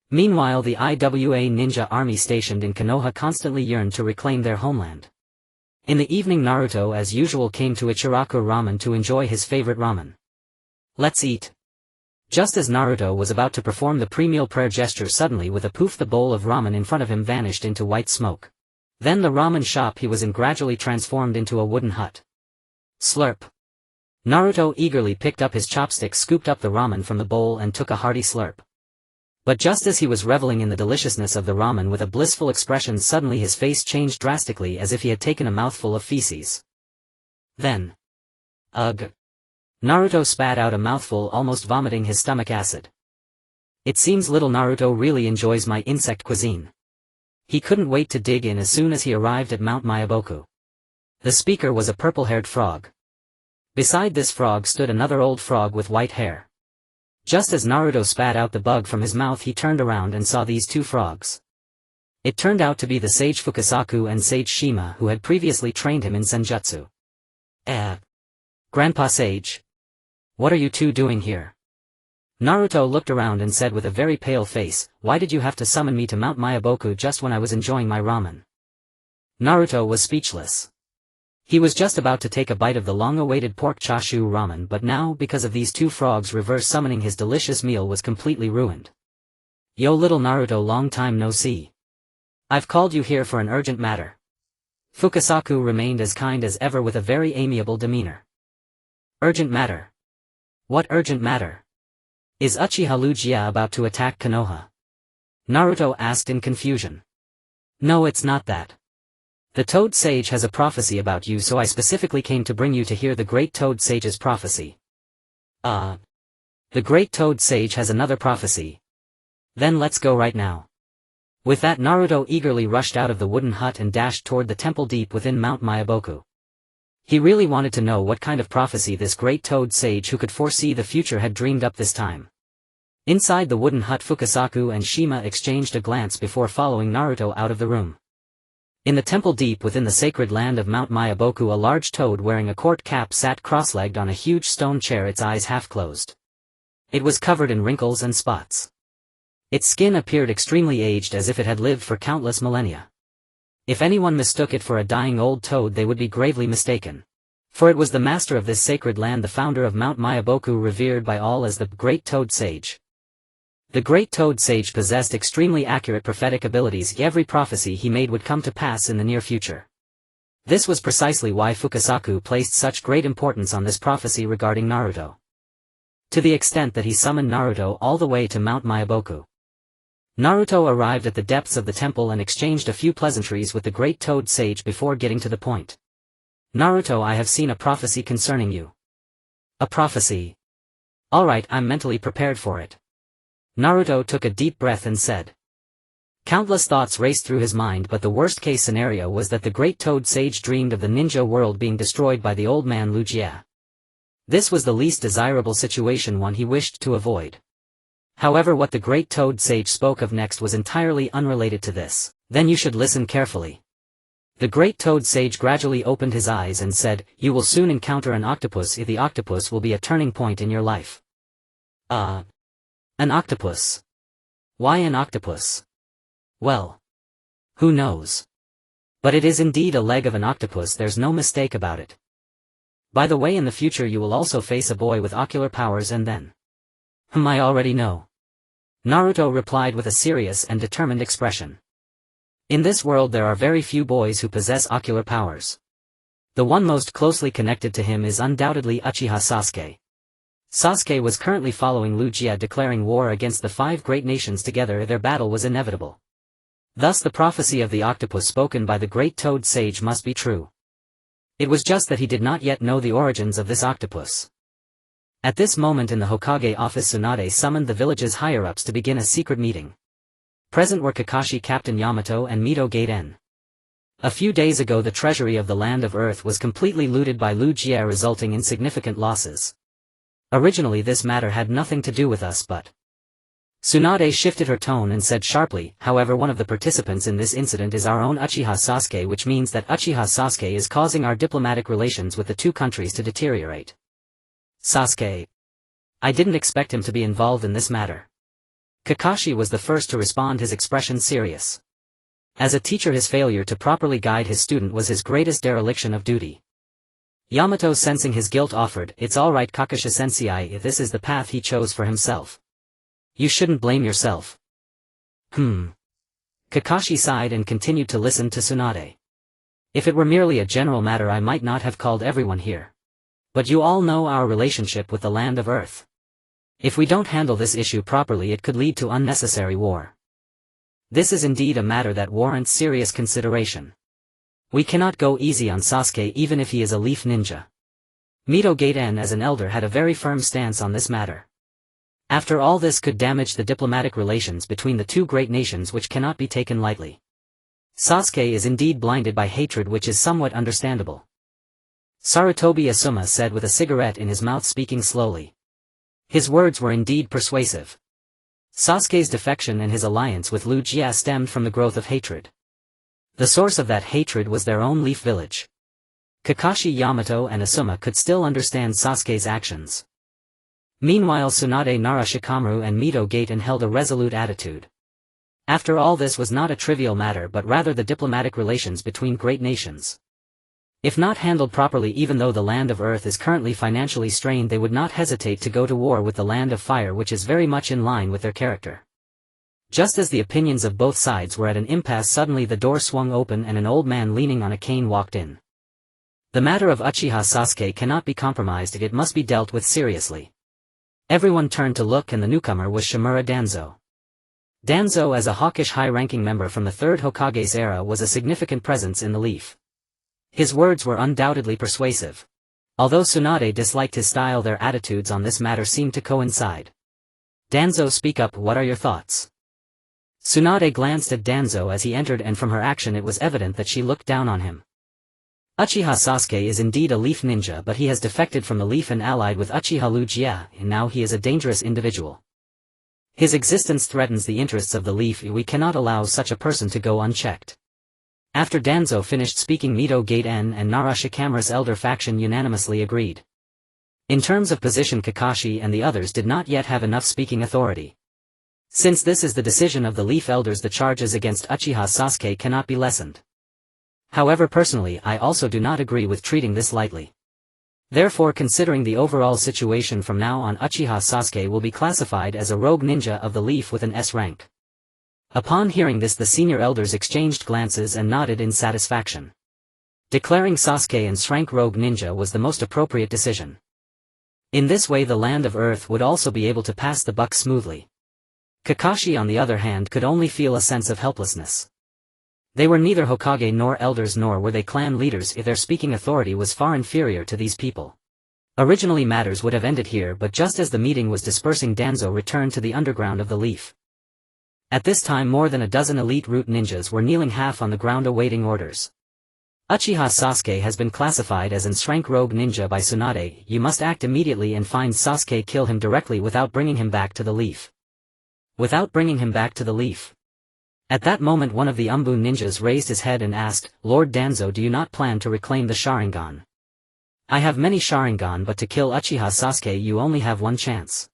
Meanwhile, the IWA ninja army stationed in Konoha constantly yearned to reclaim their homeland. In the evening, Naruto as usual came to Ichiraku Ramen to enjoy his favorite ramen. Let's eat. Just as Naruto was about to perform the pre-meal prayer gesture, suddenly with a poof the bowl of ramen in front of him vanished into white smoke. Then the ramen shop he was in gradually transformed into a wooden hut. Slurp. Naruto eagerly picked up his chopsticks, scooped up the ramen from the bowl and took a hearty slurp. But just as he was reveling in the deliciousness of the ramen with a blissful expression, suddenly his face changed drastically as if he had taken a mouthful of feces. Then. Ugh. Naruto spat out a mouthful, almost vomiting his stomach acid. It seems little Naruto really enjoys my insect cuisine. He couldn't wait to dig in as soon as he arrived at Mount Myaboku. The speaker was a purple-haired frog. Beside this frog stood another old frog with white hair. Just as Naruto spat out the bug from his mouth, he turned around and saw these two frogs. It turned out to be the sage Fukasaku and sage Shima, who had previously trained him in senjutsu. Grandpa Sage. What are you two doing here? Naruto looked around and said with a very pale face, "Why did you have to summon me to Mount Myaboku just when I was enjoying my ramen?" Naruto was speechless. He was just about to take a bite of the long-awaited pork chashu ramen, but now, because of these two frogs reverse summoning, his delicious meal was completely ruined. "Yo little Naruto, long time no see. I've called you here for an urgent matter." Fukasaku remained as kind as ever with a very amiable demeanor. "Urgent matter? What urgent matter? Is Uchiha Ryūsuke about to attack Konoha?" Naruto asked in confusion. "No, it's not that. The Toad Sage has a prophecy about you, so I specifically came to bring you to hear the Great Toad Sage's prophecy." The Great Toad Sage has another prophecy? Then let's go right now." With that, Naruto eagerly rushed out of the wooden hut and dashed toward the temple deep within Mount Myaboku. He really wanted to know what kind of prophecy this Great Toad Sage who could foresee the future had dreamed up this time. Inside the wooden hut, Fukasaku and Shima exchanged a glance before following Naruto out of the room. In the temple deep within the sacred land of Mount Myaboku, a large toad wearing a court cap sat cross-legged on a huge stone chair, its eyes half closed. It was covered in wrinkles and spots. Its skin appeared extremely aged, as if it had lived for countless millennia. If anyone mistook it for a dying old toad, they would be gravely mistaken. For it was the master of this sacred land, the founder of Mount Myaboku, revered by all as the Great Toad Sage. The Great Toad Sage possessed extremely accurate prophetic abilities. Every prophecy he made would come to pass in the near future. This was precisely why Fukasaku placed such great importance on this prophecy regarding Naruto. To the extent that he summoned Naruto all the way to Mount Myaboku. Naruto arrived at the depths of the temple and exchanged a few pleasantries with the Great Toad Sage before getting to the point. "Naruto, I have seen a prophecy concerning you." "A prophecy? Alright, I'm mentally prepared for it." Naruto took a deep breath and said. Countless thoughts raced through his mind, but the worst-case scenario was that the Great Toad Sage dreamed of the ninja world being destroyed by the old man Ryūsuke. This was the least desirable situation, one he wished to avoid. However, what the Great Toad Sage spoke of next was entirely unrelated to this. Then you should listen carefully. The Great Toad Sage gradually opened his eyes and said, "You will soon encounter an octopus. The octopus will be a turning point in your life." An octopus? Why an octopus? Well, who knows? But it is indeed a leg of an octopus, there's no mistake about it. By the way, in the future you will also face a boy with ocular powers, and then... I already know. Naruto replied with a serious and determined expression. In this world there are very few boys who possess ocular powers. The one most closely connected to him is undoubtedly Uchiha Sasuke. Sasuke was currently following Ryūsuke, declaring war against the 5 great nations. Together their battle was inevitable. Thus the prophecy of the octopus spoken by the Great Toad Sage must be true. It was just that he did not yet know the origins of this octopus. At this moment in the Hokage office, Tsunade summoned the village's higher-ups to begin a secret meeting. Present were Kakashi, Captain Yamato and Mito Gaiden. A few days ago the treasury of the Land of Earth was completely looted by Ryūsuke, resulting in significant losses. Originally this matter had nothing to do with us, but... Tsunade shifted her tone and said sharply, "However, one of the participants in this incident is our own Uchiha Sasuke, which means that Uchiha Sasuke is causing our diplomatic relations with the two countries to deteriorate." Sasuke? I didn't expect him to be involved in this matter. Kakashi was the first to respond, his expression serious. As a teacher, his failure to properly guide his student was his greatest dereliction of duty. Yamato, sensing his guilt, offered, "It's alright Kakashi-sensei, if this is the path he chose for himself. You shouldn't blame yourself." Kakashi sighed and continued to listen to Tsunade. "If it were merely a general matter I might not have called everyone here. But you all know our relationship with the land of Earth. If we don't handle this issue properly, it could lead to unnecessary war. This is indeed a matter that warrants serious consideration. We cannot go easy on Sasuke even if he is a leaf ninja. Mito Gaten as an elder had a very firm stance on this matter. After all, this could damage the diplomatic relations between the two great nations, which cannot be taken lightly. Sasuke is indeed blinded by hatred, which is somewhat understandable. Sarutobi Asuma said with a cigarette in his mouth, speaking slowly. His words were indeed persuasive. Sasuke's defection and his alliance with Uchiha stemmed from the growth of hatred. The source of that hatred was their own leaf village. Kakashi Yamato and Asuma could still understand Sasuke's actions. Meanwhile, Tsunade Narashikamaru and Mito Gaten held a resolute attitude. After all, this was not a trivial matter, but rather the diplomatic relations between great nations. If not handled properly, even though the land of Earth is currently financially strained, they would not hesitate to go to war with the land of Fire, which is very much in line with their character. Just as the opinions of both sides were at an impasse, suddenly the door swung open and an old man leaning on a cane walked in. The matter of Uchiha Sasuke cannot be compromised, it must be dealt with seriously. Everyone turned to look, and the newcomer was Shimura Danzo. Danzo, as a hawkish high-ranking member from the Third Hokage's era, was a significant presence in the Leaf. His words were undoubtedly persuasive. Although Tsunade disliked his style, their attitudes on this matter seemed to coincide. Danzo, speak up, what are your thoughts? Tsunade glanced at Danzo as he entered, and from her action it was evident that she looked down on him. Uchiha Sasuke is indeed a leaf ninja, but he has defected from the Leaf and allied with Uchiha Uchiha, and now he is a dangerous individual. His existence threatens the interests of the Leaf. We cannot allow such a person to go unchecked. After Danzo finished speaking, Mito Gaten and Narashikamaru's elder faction unanimously agreed. In terms of position, Kakashi and the others did not yet have enough speaking authority. Since this is the decision of the Leaf elders, the charges against Uchiha Sasuke cannot be lessened. However, personally, I also do not agree with treating this lightly. Therefore, considering the overall situation, from now on Uchiha Sasuke will be classified as a rogue ninja of the Leaf with an S rank. Upon hearing this, the senior elders exchanged glances and nodded in satisfaction. Declaring Sasuke an S-rank rogue ninja was the most appropriate decision. In this way, the land of Earth would also be able to pass the buck smoothly. Kakashi, on the other hand, could only feel a sense of helplessness. They were neither Hokage nor elders, nor were they clan leaders, if their speaking authority was far inferior to these people. Originally, matters would have ended here, but just as the meeting was dispersing, Danzo returned to the underground of the Leaf. At this time, more than a dozen elite root ninjas were kneeling half on the ground awaiting orders. Uchiha Sasuke has been classified as an S-rank rogue ninja by Tsunade. You must act immediately and find Sasuke, kill him directly without bringing him back to the Leaf. Without bringing him back to the Leaf. At that moment, one of the Umbun ninjas raised his head and asked, Lord Danzo, do you not plan to reclaim the Sharingan? I have many Sharingan, but to kill Uchiha Sasuke you only have one chance.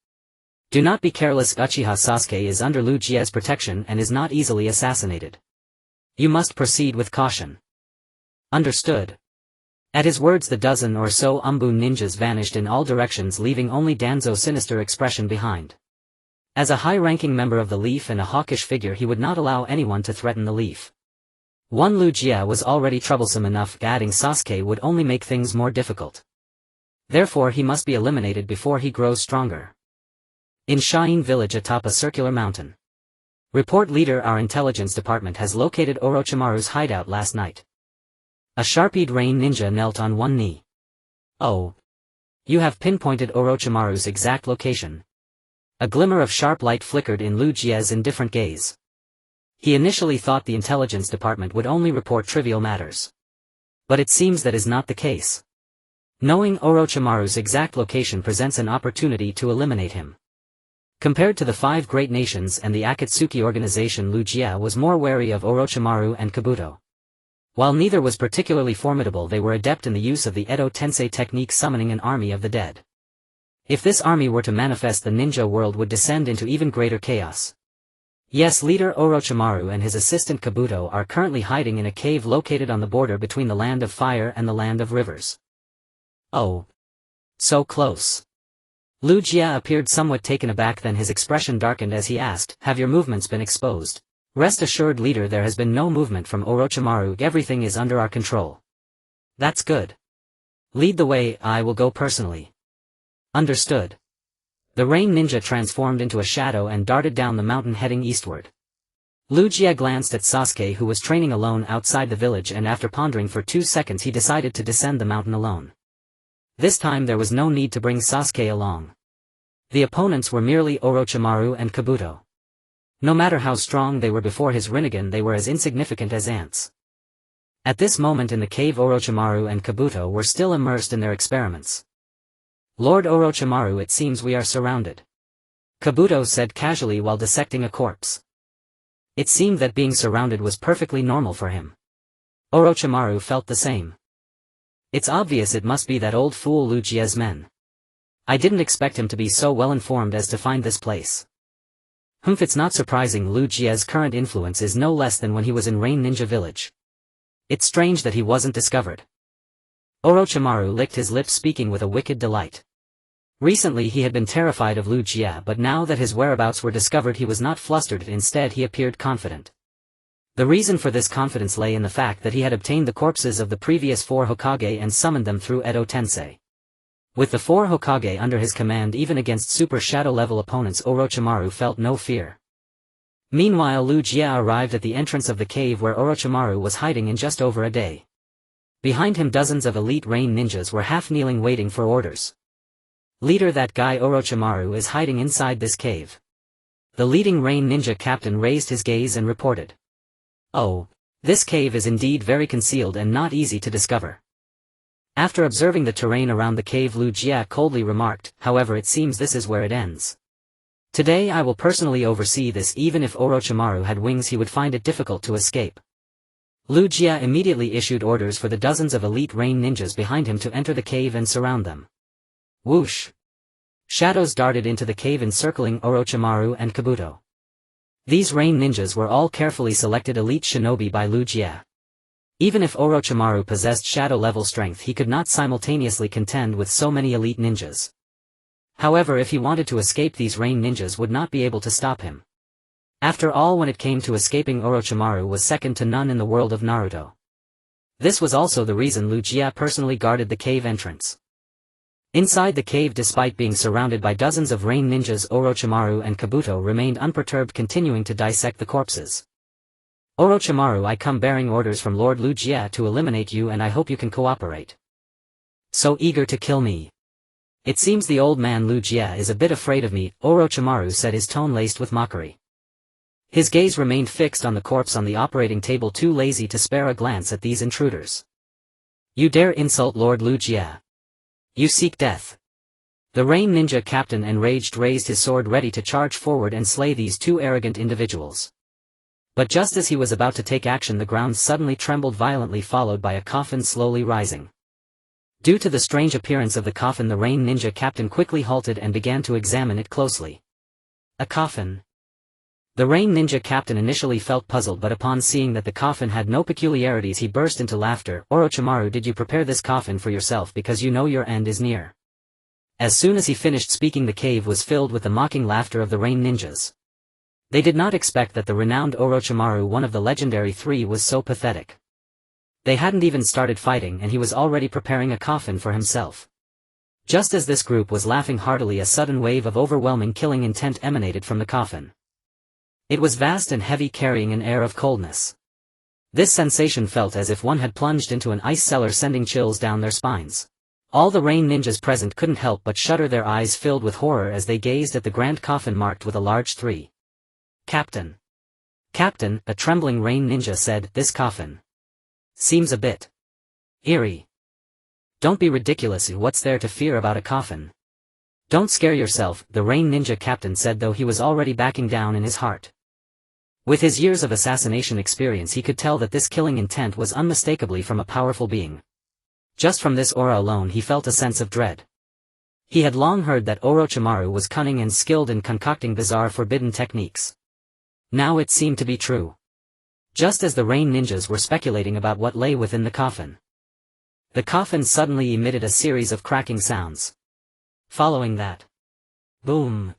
Do not be careless. Uchiha Sasuke is under Uchiha's protection and is not easily assassinated. You must proceed with caution. Understood. At his words, the dozen or so Umbun ninjas vanished in all directions, leaving only Danzo's sinister expression behind. As a high-ranking member of the Leaf and a hawkish figure, he would not allow anyone to threaten the Leaf. One Uchiha was already troublesome enough, adding Sasuke would only make things more difficult. Therefore he must be eliminated before he grows stronger. In Shine village atop a circular mountain. Report leader, our intelligence department has located Orochimaru's hideout last night. A Sharpied Rain ninja knelt on one knee. Oh. You have pinpointed Orochimaru's exact location. A glimmer of sharp light flickered in Uchiha's indifferent gaze. He initially thought the intelligence department would only report trivial matters. But it seems that is not the case. Knowing Orochimaru's exact location presents an opportunity to eliminate him. Compared to the 5 great nations and the Akatsuki organization, Uchiha was more wary of Orochimaru and Kabuto. While neither was particularly formidable, they were adept in the use of the Edo Tensei technique, summoning an army of the dead. If this army were to manifest, the ninja world would descend into even greater chaos. Yes, leader Orochimaru and his assistant Kabuto are currently hiding in a cave located on the border between the land of fire and the land of rivers. Oh. So close. Uchiha appeared somewhat taken aback, then his expression darkened as he asked, have your movements been exposed? Rest assured, leader, there has been no movement from Orochimaru, everything is under our control. That's good. Lead the way, I will go personally. Understood. The rain ninja transformed into a shadow and darted down the mountain heading eastward. Uchiha glanced at Sasuke, who was training alone outside the village, and after pondering for 2 seconds he decided to descend the mountain alone. This time there was no need to bring Sasuke along. The opponents were merely Orochimaru and Kabuto. No matter how strong they were before his Rinnegan, they were as insignificant as ants. At this moment in the cave, Orochimaru and Kabuto were still immersed in their experiments. Lord Orochimaru, it seems we are surrounded. Kabuto said casually while dissecting a corpse. It seemed that being surrounded was perfectly normal for him. Orochimaru felt the same. It's obvious it must be that old fool Uchiha's men. I didn't expect him to be so well informed as to find this place. It's not surprising. Uchiha's current influence is no less than when he was in Rain Ninja Village. It's strange that he wasn't discovered. Orochimaru licked his lips, speaking with a wicked delight. Recently he had been terrified of Uchiha, but now that his whereabouts were discovered he was not flustered. Instead he appeared confident. The reason for this confidence lay in the fact that he had obtained the corpses of the previous 4 Hokage and summoned them through Edo Tensei. With the 4 Hokage under his command, even against super shadow level opponents, Orochimaru felt no fear. Meanwhile, Uchiha arrived at the entrance of the cave where Orochimaru was hiding in just over a day. Behind him dozens of elite rain ninjas were half-kneeling waiting for orders. Leader, that guy Orochimaru is hiding inside this cave. The leading rain ninja captain raised his gaze and reported. Oh, this cave is indeed very concealed and not easy to discover. After observing the terrain around the cave, Uchiha coldly remarked, however, it seems this is where it ends. Today I will personally oversee this. Even if Orochimaru had wings he would find it difficult to escape. Uchiha immediately issued orders for the dozens of elite rain ninjas behind him to enter the cave and surround them. Whoosh! Shadows darted into the cave encircling Orochimaru and Kabuto. These rain ninjas were all carefully selected elite shinobi by Uchiha. Even if Orochimaru possessed shadow-level strength, he could not simultaneously contend with so many elite ninjas. However, if he wanted to escape, these rain ninjas would not be able to stop him. After all, when it came to escaping, Orochimaru was second to none in the world of Naruto. This was also the reason Uchiha personally guarded the cave entrance. Inside the cave, despite being surrounded by dozens of rain ninjas, Orochimaru and Kabuto remained unperturbed, continuing to dissect the corpses. Orochimaru, I come bearing orders from Lord Uchiha to eliminate you, and I hope you can cooperate. So eager to kill me. It seems the old man Uchiha is a bit afraid of me, Orochimaru said, his tone laced with mockery. His gaze remained fixed on the corpse on the operating table, too lazy to spare a glance at these intruders. You dare insult Lord Uchiha? You seek death. The rain ninja captain, enraged, raised his sword ready to charge forward and slay these 2 arrogant individuals. But just as he was about to take action, the ground suddenly trembled violently, followed by a coffin slowly rising. Due to the strange appearance of the coffin, the rain ninja captain quickly halted and began to examine it closely. A coffin? The rain ninja captain initially felt puzzled, but upon seeing that the coffin had no peculiarities he burst into laughter. Orochimaru, did you prepare this coffin for yourself because you know your end is near? As soon as he finished speaking, the cave was filled with the mocking laughter of the rain ninjas. They did not expect that the renowned Orochimaru, one of the legendary 3, was so pathetic. They hadn't even started fighting and he was already preparing a coffin for himself. Just as this group was laughing heartily, a sudden wave of overwhelming killing intent emanated from the coffin. It was vast and heavy, carrying an air of coldness. This sensation felt as if one had plunged into an ice cellar, sending chills down their spines. All the rain ninjas present couldn't help but shudder, their eyes filled with horror as they gazed at the grand coffin marked with a large 3. Captain. Captain, a trembling rain ninja said, this coffin seems a bit eerie. Don't be ridiculous, what's there to fear about a coffin? Don't scare yourself, the rain ninja captain said, though he was already backing down in his heart. With his years of assassination experience, he could tell that this killing intent was unmistakably from a powerful being. Just from this aura alone he felt a sense of dread. He had long heard that Orochimaru was cunning and skilled in concocting bizarre, forbidden techniques. Now it seemed to be true. Just as the rain ninjas were speculating about what lay within the coffin, the coffin suddenly emitted a series of cracking sounds. Following that, boom!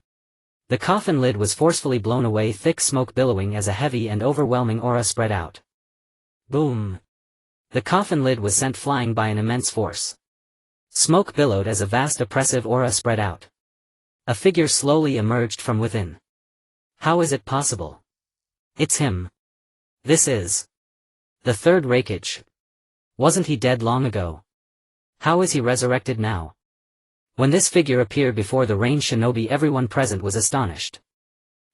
The coffin lid was forcefully blown away, thick smoke billowing as a heavy and overwhelming aura spread out. Boom! The coffin lid was sent flying by an immense force. Smoke billowed as a vast oppressive aura spread out. A figure slowly emerged from within. How is it possible? It's him. This is the Third Hokage. Wasn't he dead long ago? How is he resurrected now? When this figure appeared before the range shinobi, everyone present was astonished.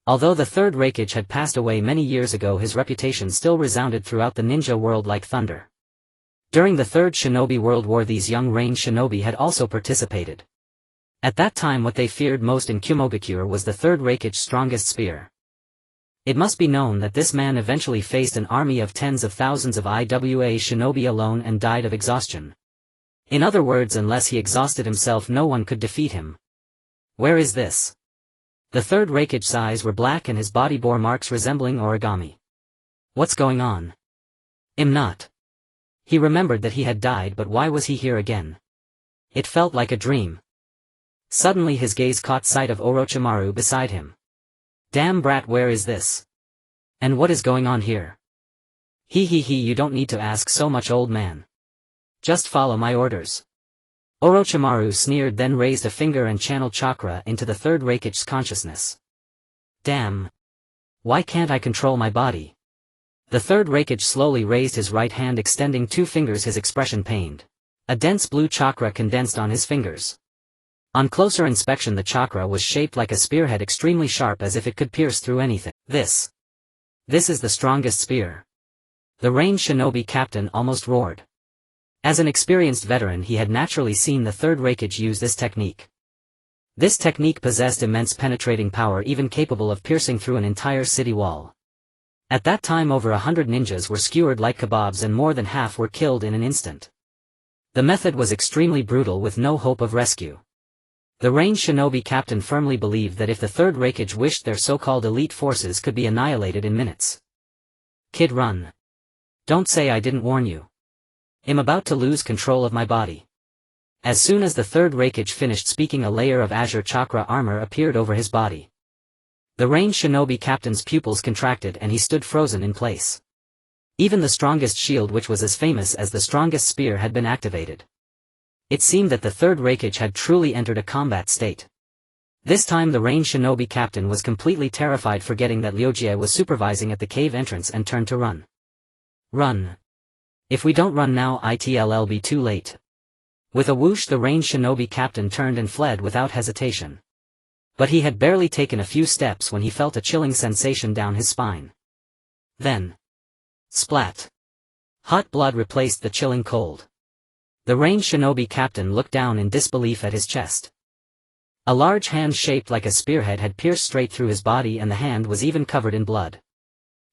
Although the Third Hokage had passed away many years ago, his reputation still resounded throughout the ninja world like thunder. During the Third Shinobi World War, these young range shinobi had also participated. At that time, what they feared most in Kumogakure was the Third Hokage's strongest spear. It must be known that this man eventually faced an army of tens of thousands of IWA shinobi alone and died of exhaustion. In other words, unless he exhausted himself, no one could defeat him. Where is this? The Third Hokage's eyes were black and his body bore marks resembling origami. What's going on? Not. He remembered that he had died, but why was he here again? It felt like a dream. Suddenly his gaze caught sight of Orochimaru beside him. Damn brat, where is this? And what is going on here? You don't need to ask so much, old man. Just follow my orders. Orochimaru sneered, then raised a finger and channeled Chakra into the Third Hokage's consciousness. Damn. Why can't I control my body? The Third Hokage slowly raised his right hand, extending two fingers, his expression pained. A dense blue chakra condensed on his fingers. On closer inspection, the chakra was shaped like a spearhead, extremely sharp, as if it could pierce through anything. This is the strongest spear. The range shinobi captain almost roared. As an experienced veteran, he had naturally seen the Third Hokage use this technique. This technique possessed immense penetrating power, even capable of piercing through an entire city wall. At that time, over 100 ninjas were skewered like kebabs and more than half were killed in an instant. The method was extremely brutal, with no hope of rescue. The range shinobi captain firmly believed that if the Third Hokage wished, their so-called elite forces could be annihilated in minutes. Kid, run. Don't say I didn't warn you. I'm about to lose control of my body. As soon as the Third Hokage finished speaking, a layer of azure chakra armor appeared over his body. The range shinobi captain's pupils contracted and he stood frozen in place. Even the strongest shield, which was as famous as the strongest spear, had been activated. It seemed that the Third Hokage had truly entered a combat state. This time the range shinobi captain was completely terrified, forgetting that Uchiha was supervising at the cave entrance, and turned to run. Run. If we don't run now, it'll be too late. With a whoosh, the range shinobi captain turned and fled without hesitation. But he had barely taken a few steps when he felt a chilling sensation down his spine. Then, splat. Hot blood replaced the chilling cold. The range shinobi captain looked down in disbelief at his chest. A large hand shaped like a spearhead had pierced straight through his body, and the hand was even covered in blood.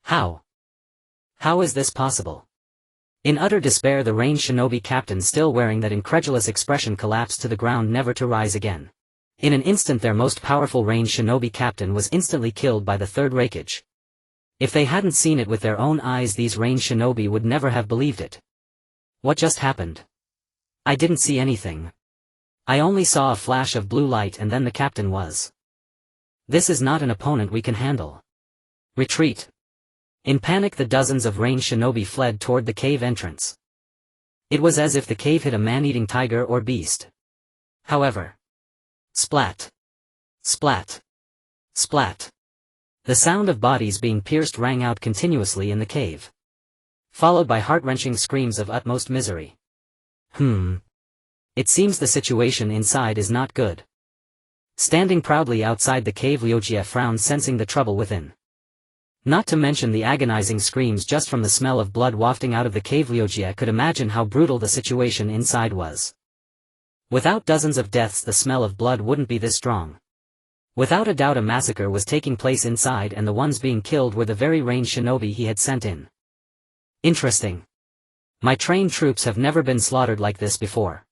How? How is this possible? In utter despair, the range shinobi captain, still wearing that incredulous expression, collapsed to the ground, never to rise again. In an instant, their most powerful range shinobi captain was instantly killed by the Third Hokage. If they hadn't seen it with their own eyes, these range shinobi would never have believed it. What just happened? I didn't see anything. I only saw a flash of blue light, and then the captain was. This is not an opponent we can handle. Retreat. In panic, the dozens of range shinobi fled toward the cave entrance. It was as if the cave hid a man-eating tiger or beast. However, splat. Splat. Splat. The sound of bodies being pierced rang out continuously in the cave, followed by heart-wrenching screams of utmost misery. It seems the situation inside is not good. Standing proudly outside the cave, Uchiha frowned, sensing the trouble within. Not to mention the agonizing screams just from the smell of blood wafting out of the cave. Uchiha could imagine how brutal the situation inside was. Without dozens of deaths, the smell of blood wouldn't be this strong. Without a doubt, a massacre was taking place inside, and the ones being killed were the very range shinobi he had sent in. Interesting. My trained troops have never been slaughtered like this before.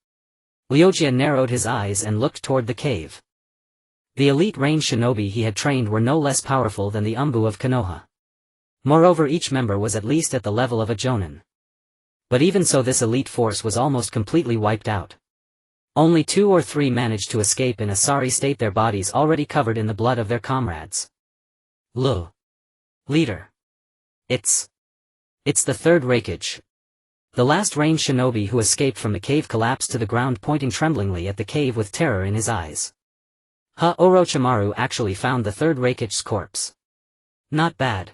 Uchiha narrowed his eyes and looked toward the cave. The elite range shinobi he had trained were no less powerful than the Umbu of Konoha. Moreover, each member was at least at the level of a jonin. But even so, this elite force was almost completely wiped out. Only 2 or 3 managed to escape in a sorry state, their bodies already covered in the blood of their comrades. Leader. It's the Third Hokage. The last range shinobi who escaped from the cave collapsed to the ground, pointing tremblingly at the cave with terror in his eyes. Orochimaru actually found the third Hokage's corpse. Not bad.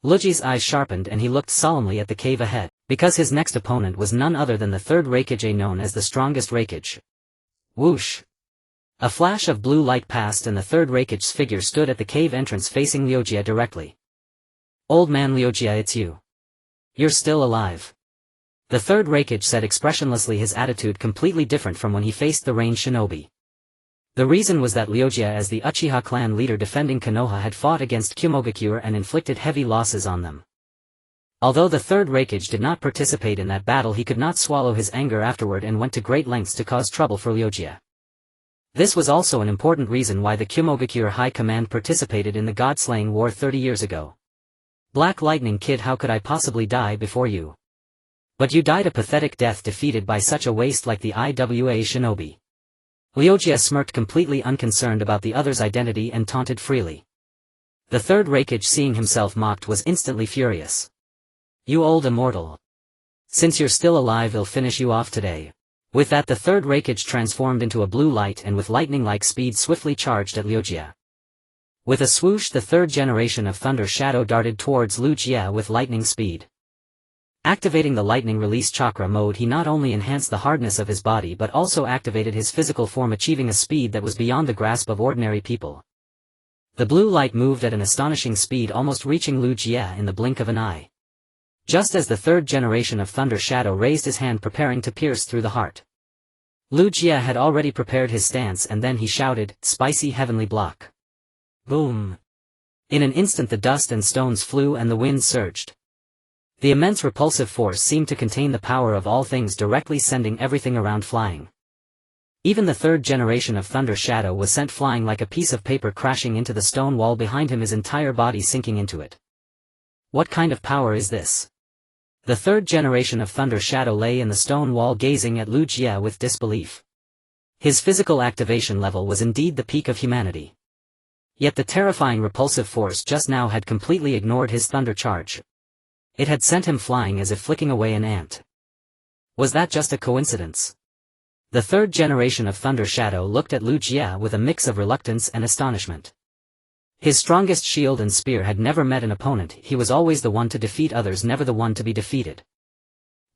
Luji's eyes sharpened and he looked solemnly at the cave ahead, because his next opponent was none other than the third Hokage, known as the strongest Hokage. Whoosh! A flash of blue light passed and the third Hokage's figure stood at the cave entrance facing Uchiha directly. "Old man Uchiha, it's you. You're still alive." The third Hokage said expressionlessly, his attitude completely different from when he faced the ranged shinobi. The reason was that Uchiha, as the Uchiha clan leader defending Konoha, had fought against Kumogakuren and inflicted heavy losses on them. Although the third Hokage did not participate in that battle, he could not swallow his anger afterward and went to great lengths to cause trouble for Uchiha. This was also an important reason why the Kumogakuren High Command participated in the God-slaying war 30 years ago. "Black Lightning Kid, how could I possibly die before you? But you died a pathetic death, defeated by such a waste like the Iwa shinobi." Uchiha smirked, completely unconcerned about the other's identity, and taunted freely. The third Hokage, seeing himself mocked, was instantly furious. "You old immortal. Since you're still alive, I'll finish you off today." With that, the third Hokage transformed into a blue light and with lightning-like speed swiftly charged at Uchiha. With a swoosh, the third generation of Thunder Shadow darted towards Uchiha with lightning speed. Activating the lightning release chakra mode, he not only enhanced the hardness of his body but also activated his physical form, achieving a speed that was beyond the grasp of ordinary people. The blue light moved at an astonishing speed, almost reaching Uchiha in the blink of an eye. Just as the third generation of Thunder Shadow raised his hand, preparing to pierce through the heart, Uchiha had already prepared his stance, and then he shouted, "Spicy heavenly block." Boom! In an instant the dust and stones flew and the wind surged. The immense repulsive force seemed to contain the power of all things, directly sending everything around flying. Even the third generation of Thunder Shadow was sent flying like a piece of paper, crashing into the stone wall behind him, his entire body sinking into it. What kind of power is this? The third generation of Thunder Shadow lay in the stone wall, gazing at Uchiha with disbelief. His physical activation level was indeed the peak of humanity. Yet the terrifying repulsive force just now had completely ignored his thunder charge. It had sent him flying as if flicking away an ant. Was that just a coincidence? The third generation of Thunder Shadow looked at Uchiha with a mix of reluctance and astonishment. His strongest shield and spear had never met an opponent. He was always the one to defeat others, never the one to be defeated.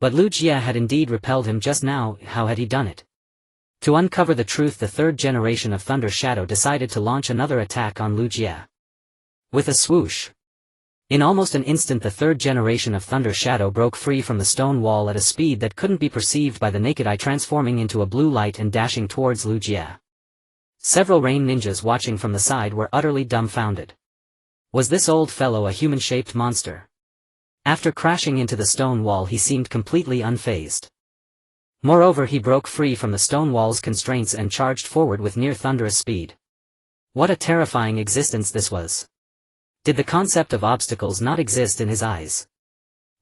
But Uchiha had indeed repelled him just now. How had he done it? To uncover the truth, the third generation of Thunder Shadow decided to launch another attack on Uchiha. With a swoosh, in almost an instant, the third generation of Thunder Shadow broke free from the stone wall at a speed that couldn't be perceived by the naked eye, transforming into a blue light and dashing towards Uchiha. Several rain ninjas watching from the side were utterly dumbfounded. Was this old fellow a human-shaped monster? After crashing into the stone wall, he seemed completely unfazed. Moreover, he broke free from the stone wall's constraints and charged forward with near thunderous speed. What a terrifying existence this was! Did the concept of obstacles not exist in his eyes?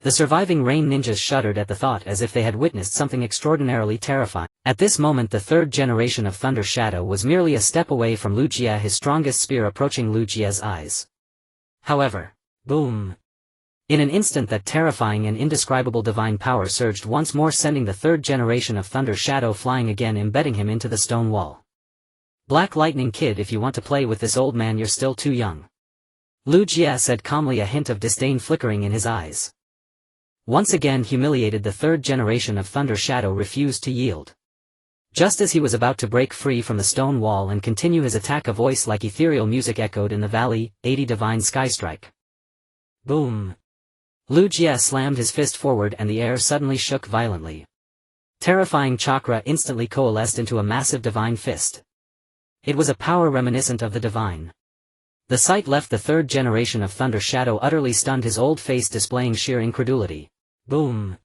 The surviving rain ninjas shuddered at the thought, as if they had witnessed something extraordinarily terrifying. At this moment, the third generation of Thunder Shadow was merely a step away from Uchiha, his strongest spear approaching Uchiha's eyes. However, boom! In an instant, that terrifying and indescribable divine power surged once more, sending the third generation of Thunder Shadow flying again, embedding him into the stone wall. "Black Lightning Kid, if you want to play with this old man, you're still too young," Uchiha said calmly, a hint of disdain flickering in his eyes. Once again humiliated, the third generation of Thunder Shadow refused to yield. Just as he was about to break free from the stone wall and continue his attack, a voice like ethereal music echoed in the valley, 80 Divine Sky Strike. Boom! Uchiha slammed his fist forward and the air suddenly shook violently. Terrifying chakra instantly coalesced into a massive divine fist. It was a power reminiscent of the divine. The sight left the third generation of Thunder Shadow utterly stunned, his old face displaying sheer incredulity. Boom!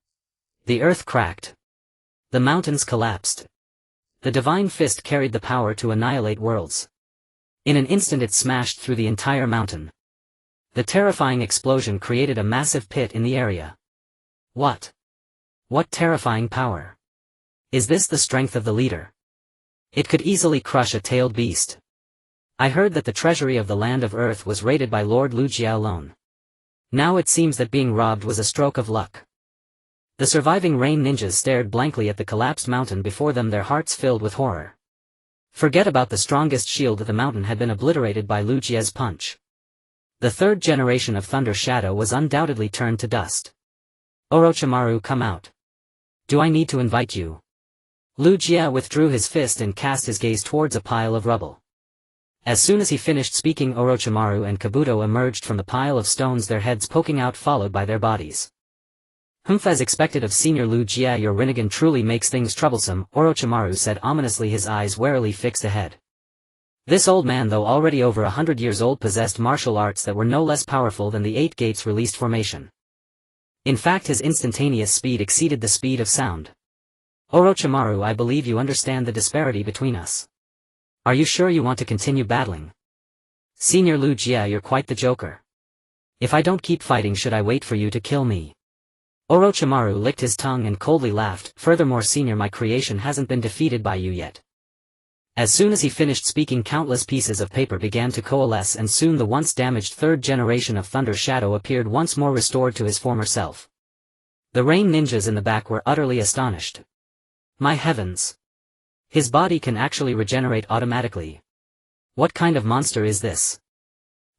The earth cracked. The mountains collapsed. The divine fist carried the power to annihilate worlds. In an instant it smashed through the entire mountain. The terrifying explosion created a massive pit in the area. What? What terrifying power! Is this the strength of the leader? It could easily crush a tailed beast. I heard that the treasury of the land of Earth was raided by Lord Uchiha alone. Now it seems that being robbed was a stroke of luck. The surviving rain ninjas stared blankly at the collapsed mountain before them, their hearts filled with horror. Forget about the strongest shield, the mountain had been obliterated by Lu Jie's punch. The third generation of Thunder Shadow was undoubtedly turned to dust. Orochimaru, come out. Do I need to invite you? Lu Jie withdrew his fist and cast his gaze towards a pile of rubble. As soon as he finished speaking, Orochimaru and Kabuto emerged from the pile of stones, their heads poking out, followed by their bodies. Humph, as expected of Senior Lu Jie, your Rinnegan truly makes things troublesome, Orochimaru said ominously, his eyes warily fixed ahead. This old man, though already over 100 years old, possessed martial arts that were no less powerful than the 8 gates released formation. In fact, his instantaneous speed exceeded the speed of sound. Orochimaru, I believe you understand the disparity between us. Are you sure you want to continue battling? Senior Lu Jie, you're quite the joker. If I don't keep fighting, should I wait for you to kill me? Orochimaru licked his tongue and coldly laughed. Furthermore, Senior, my creation hasn't been defeated by you yet. As soon as he finished speaking, countless pieces of paper began to coalesce, and soon the once damaged third generation of Thunder Shadow appeared once more, restored to his former self. The rain ninjas in the back were utterly astonished. My heavens! His body can actually regenerate automatically. What kind of monster is this?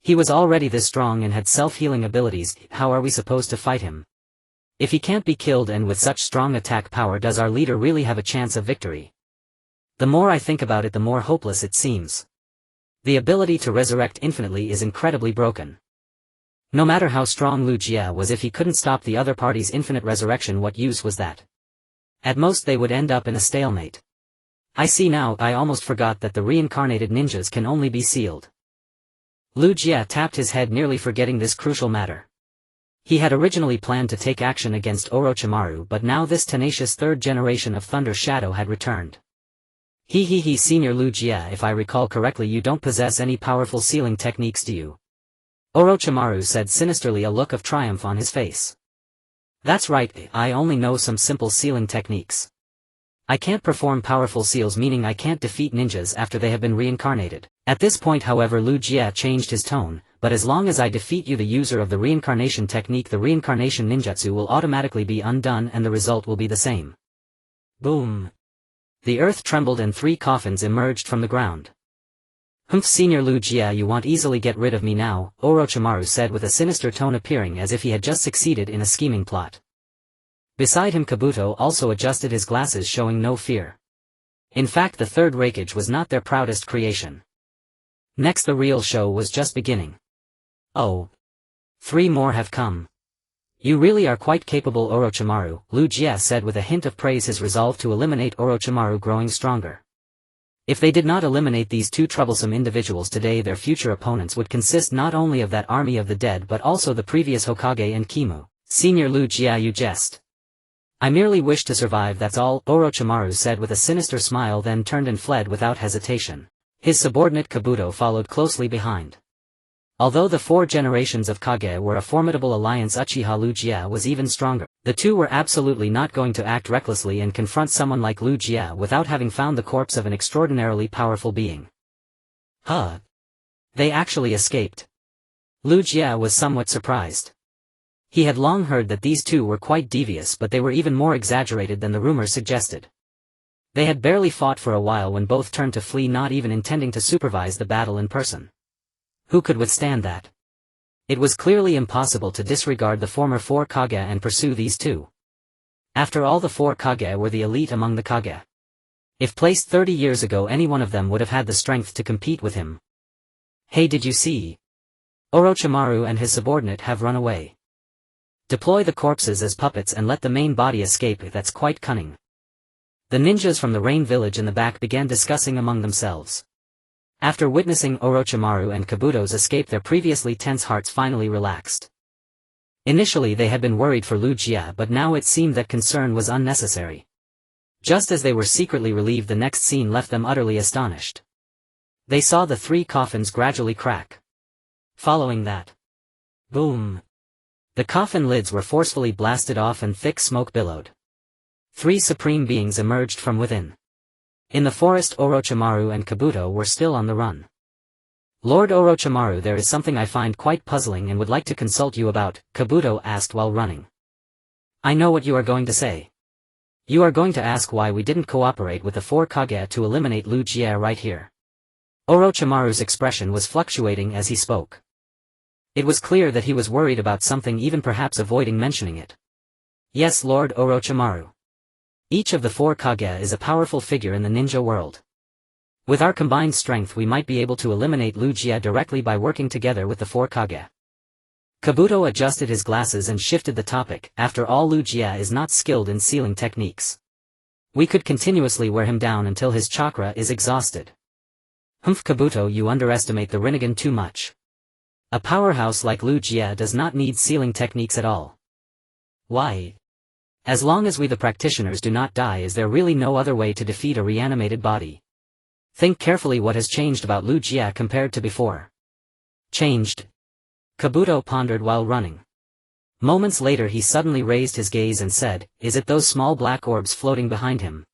He was already this strong and had self-healing abilities. How are we supposed to fight him? If he can't be killed, and with such strong attack power, does our leader really have a chance of victory? The more I think about it, the more hopeless it seems. The ability to resurrect infinitely is incredibly broken. No matter how strong Lu Jie was, if he couldn't stop the other party's infinite resurrection, what use was that? At most they would end up in a stalemate. I see now, I almost forgot that the reincarnated ninjas can only be sealed. Lu Jie tapped his head, nearly forgetting this crucial matter. He had originally planned to take action against Orochimaru, but now this tenacious third generation of Thunder Shadow had returned. He, Senior Lu Jie, if I recall correctly, you don't possess any powerful sealing techniques, do you? Orochimaru said sinisterly, a look of triumph on his face. That's right, I only know some simple sealing techniques. I can't perform powerful seals, meaning I can't defeat ninjas after they have been reincarnated. At this point, however, Lu Jie changed his tone, but as long as I defeat you, the user of the reincarnation technique, the reincarnation ninjutsu will automatically be undone and the result will be the same. Boom. The earth trembled and 3 coffins emerged from the ground. Humph, Senior Lu Jie, you won't easily get rid of me now, Orochimaru said with a sinister tone, appearing as if he had just succeeded in a scheming plot. Beside him, Kabuto also adjusted his glasses, showing no fear. In fact, the Third Hokage was not their proudest creation. Next, the real show was just beginning. Oh. 3 more have come. You really are quite capable, Orochimaru, Lu Jie said with a hint of praise, his resolve to eliminate Orochimaru growing stronger. If they did not eliminate these 2 troublesome individuals today, their future opponents would consist not only of that army of the dead but also the previous Hokage and Kimu. Senior Lu Jie, you jest. I merely wish to survive, that's all, Orochimaru said with a sinister smile, then turned and fled without hesitation. His subordinate Kabuto followed closely behind. Although the 4 generations of Kage were a formidable alliance, Uchiha Lu Jie was even stronger. The 2 were absolutely not going to act recklessly and confront someone like Lu Jie without having found the corpse of an extraordinarily powerful being. Huh? They actually escaped. Lu Jie was somewhat surprised. He had long heard that these 2 were quite devious, but they were even more exaggerated than the rumors suggested. They had barely fought for a while when both turned to flee, not even intending to supervise the battle in person. Who could withstand that? It was clearly impossible to disregard the former 4 Kage and pursue these 2. After all, the 4 Kage were the elite among the Kage. If placed 30 years ago, any one of them would have had the strength to compete with him. Hey, did you see? Orochimaru and his subordinate have run away. Deploy the corpses as puppets and let the main body escape, that's quite cunning. The ninjas from the Rain Village in the back began discussing among themselves. After witnessing Orochimaru and Kabuto's escape, their previously tense hearts finally relaxed. Initially they had been worried for Lu Jie, but now it seemed that concern was unnecessary. Just as they were secretly relieved, the next scene left them utterly astonished. They saw the 3 coffins gradually crack. Following that, boom! The coffin lids were forcefully blasted off and thick smoke billowed. 3 supreme beings emerged from within. In the forest, Orochimaru and Kabuto were still on the run. Lord Orochimaru, there is something I find quite puzzling and would like to consult you about, Kabuto asked while running. I know what you are going to say. You are going to ask why we didn't cooperate with the Fourth Hokage to eliminate Lu Jie right here. Orochimaru's expression was fluctuating as he spoke. It was clear that he was worried about something, even perhaps avoiding mentioning it. Yes, Lord Orochimaru. Each of the Fourth Hokage is a powerful figure in the ninja world. With our combined strength we might be able to eliminate Lu Jie directly by working together with the Fourth Hokage. Kabuto adjusted his glasses and shifted the topic. After all, Lu Jie is not skilled in sealing techniques. We could continuously wear him down until his chakra is exhausted. Humph, Kabuto, you underestimate the Rinnegan too much. A powerhouse like Lu Jie does not need sealing techniques at all. Why? As long as we the practitioners do not die, is there really no other way to defeat a reanimated body? Think carefully what has changed about Lu Jie compared to before. Changed? Kabuto pondered while running. Moments later he suddenly raised his gaze and said, is it those small black orbs floating behind him?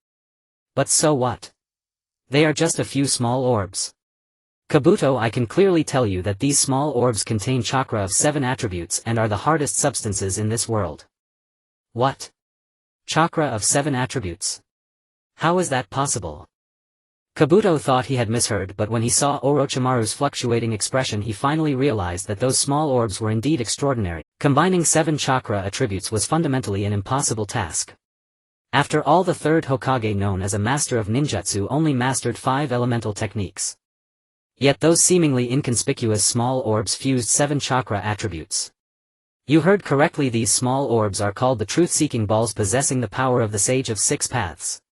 But so what? They are just a few small orbs. Kabuto, I can clearly tell you that these small orbs contain chakra of 7 attributes and are the hardest substances in this world. What? Chakra of 7 attributes? How is that possible? Kabuto thought he had misheard, but when he saw Orochimaru's fluctuating expression he finally realized that those small orbs were indeed extraordinary. Combining 7 chakra attributes was fundamentally an impossible task. After all, the Third Hokage, known as a master of ninjutsu, only mastered 5 elemental techniques. Yet those seemingly inconspicuous small orbs fused 7 chakra attributes. You heard correctly, these small orbs are called the truth-seeking balls, possessing the power of the Sage of 6 Paths.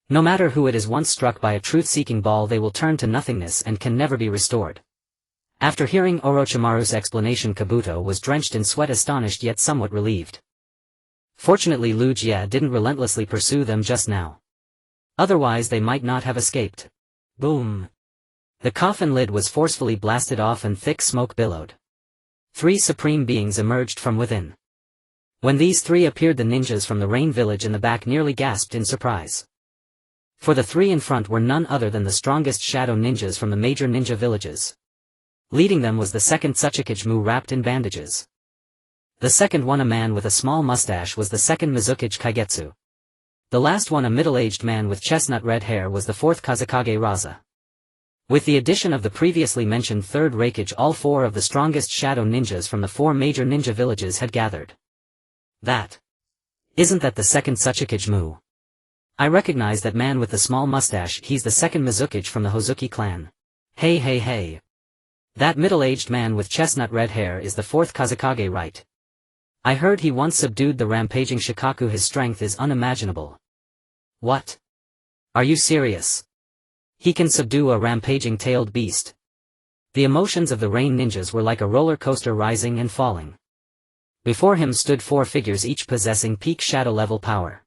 No matter who it is once struck by a truth-seeking ball, they will turn to nothingness and can never be restored. After hearing Orochimaru's explanation, Kabuto was drenched in sweat, astonished yet somewhat relieved. Fortunately, Lu Jie didn't relentlessly pursue them just now. Otherwise they might not have escaped. Boom! The coffin lid was forcefully blasted off and thick smoke billowed. 3 supreme beings emerged from within. When these 3 appeared, the ninjas from the Rain Village in the back nearly gasped in surprise. For the 3 in front were none other than the strongest shadow ninjas from the major ninja villages. Leading them was the second Hokage wrapped in bandages. The second one, a man with a small mustache, was the second Hokage Kaigetsu. The last one, a middle-aged man with chestnut red hair, was the fourth Kazekage Raza. With the addition of the previously mentioned Third Hokage, all 4 of the strongest shadow ninjas from the 4 major ninja villages had gathered. Isn't that the second Hokage? I recognize that man with the small mustache, he's the second Hokage from the Hozuki clan. Hey. That middle-aged man with chestnut red hair is the fourth Kazekage, right? I heard he once subdued the rampaging Shikaku. His strength is unimaginable. What? Are you serious? He can subdue a rampaging tailed beast. The emotions of the Rain ninjas were like a roller coaster, rising and falling. Before him stood 4 figures, each possessing peak shadow level power.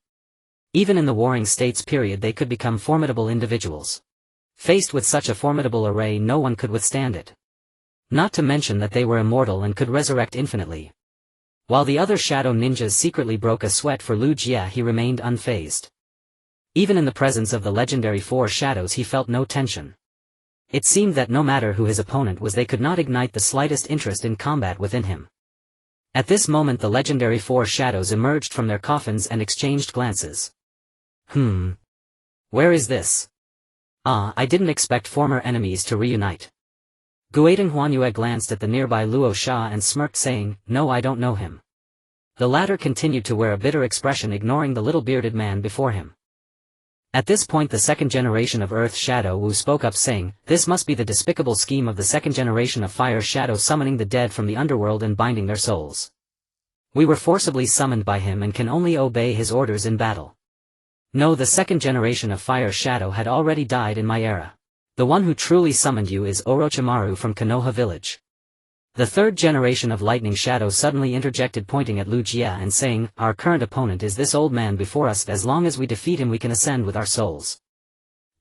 Even in the Warring States period they could become formidable individuals. Faced with such a formidable array, no one could withstand it. Not to mention that they were immortal and could resurrect infinitely. While the other shadow ninjas secretly broke a sweat for Lu Jie, he remained unfazed. Even in the presence of the legendary 4 shadows he felt no tension. It seemed that no matter who his opponent was, they could not ignite the slightest interest in combat within him. At this moment the legendary 4 shadows emerged from their coffins and exchanged glances. Where is this? I didn't expect former enemies to reunite. Guiden Huanyue glanced at the nearby Luo Sha and smirked, saying, no, I don't know him. The latter continued to wear a bitter expression, ignoring the little bearded man before him. At this point the second generation of Earth Shadow Wu spoke up, saying, this must be the despicable scheme of the second generation of Fire Shadow, summoning the dead from the underworld and binding their souls. We were forcibly summoned by him and can only obey his orders in battle. No, the second generation of Fire Shadow had already died in my era. The one who truly summoned you is Orochimaru from Konoha village. The third generation of Lightning Shadow suddenly interjected, pointing at Lu Jie and saying, our current opponent is this old man before us. As long as we defeat him we can ascend with our souls.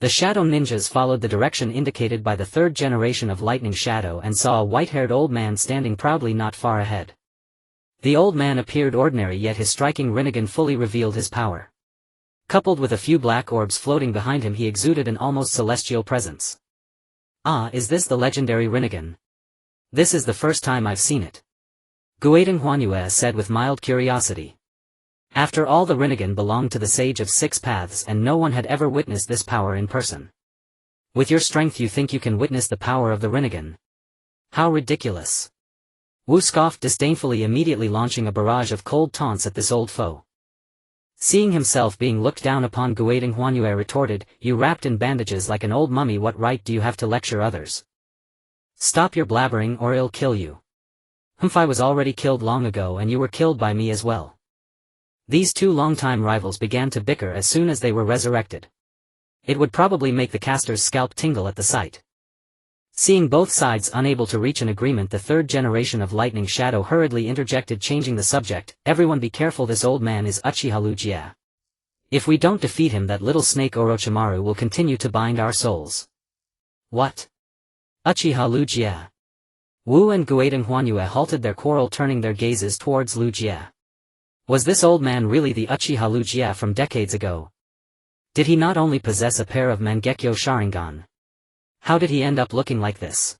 The Shadow Ninjas followed the direction indicated by the third generation of Lightning Shadow and saw a white-haired old man standing proudly not far ahead. The old man appeared ordinary, yet his striking Rinnegan fully revealed his power. Coupled with a few black orbs floating behind him, he exuded an almost celestial presence. Is this the legendary Rinnegan? This is the first time I've seen it. Guiden Huanyue said with mild curiosity. After all, the Rinnegan belonged to the Sage of Six Paths and no one had ever witnessed this power in person. With your strength you think you can witness the power of the Rinnegan? How ridiculous. Wu scoffed disdainfully, immediately launching a barrage of cold taunts at this old foe. Seeing himself being looked down upon, Guiding Huanyue retorted, "You wrapped in bandages like an old mummy, what right do you have to lecture others? Stop your blabbering or I'll kill you. I was already killed long ago and you were killed by me as well." These two longtime rivals began to bicker as soon as they were resurrected. It would probably make the caster's scalp tingle at the sight. Seeing both sides unable to reach an agreement, the third generation of Lightning Shadow hurriedly interjected, changing the subject, "Everyone be careful, this old man is Uchiha Ryūsuke. If we don't defeat him, that little snake Orochimaru will continue to bind our souls." "What? Uchiha Ryūsuke?" Wu and Guiding Huanyue halted their quarrel, turning their gazes towards Ryūsuke. Was this old man really the Uchiha Ryūsuke from decades ago? Did he not only possess a pair of Mangekyo Sharingan? How did he end up looking like this?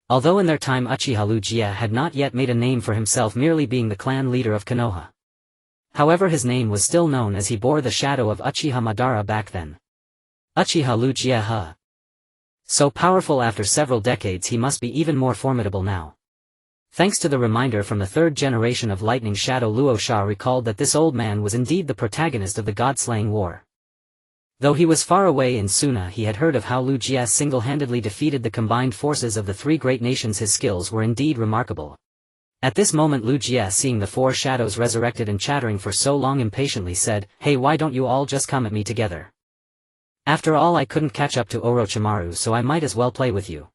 Although in their time Uchiha Ryūsuke had not yet made a name for himself, merely being the clan leader of Konoha. However, his name was still known as he bore the shadow of Uchiha Madara back then. Uchiha Ryūsuke. So powerful, after several decades he must be even more formidable now. Thanks to the reminder from the third generation of Lightning Shadow, Luo Sha recalled that this old man was indeed the protagonist of the God-slaying war. Though he was far away in Suna, he had heard of how Ryūsuke single-handedly defeated the combined forces of the three great nations. His skills were indeed remarkable. At this moment Ryūsuke, seeing the four shadows resurrected and chattering for so long, impatiently said, "Hey, why don't you all just come at me together? After all, I couldn't catch up to Orochimaru, so I might as well play with you."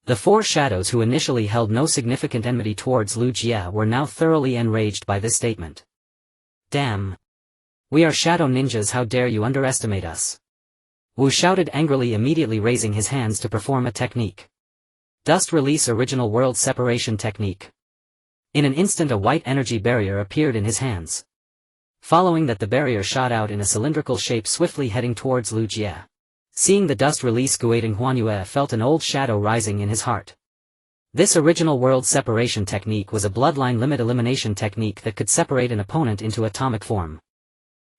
The four shadows, who initially held no significant enmity towards Ryūsuke, were now thoroughly enraged by this statement. "Damn! We are shadow ninjas, how dare you underestimate us?" Wu shouted angrily, immediately raising his hands to perform a technique. Dust Release Original World Separation Technique. In an instant a white energy barrier appeared in his hands. Following that, the barrier shot out in a cylindrical shape, swiftly heading towards Ryūsuke. Seeing the dust release, Guiding Huanyue felt an old shadow rising in his heart. This Original World Separation Technique was a bloodline limit elimination technique that could separate an opponent into atomic form.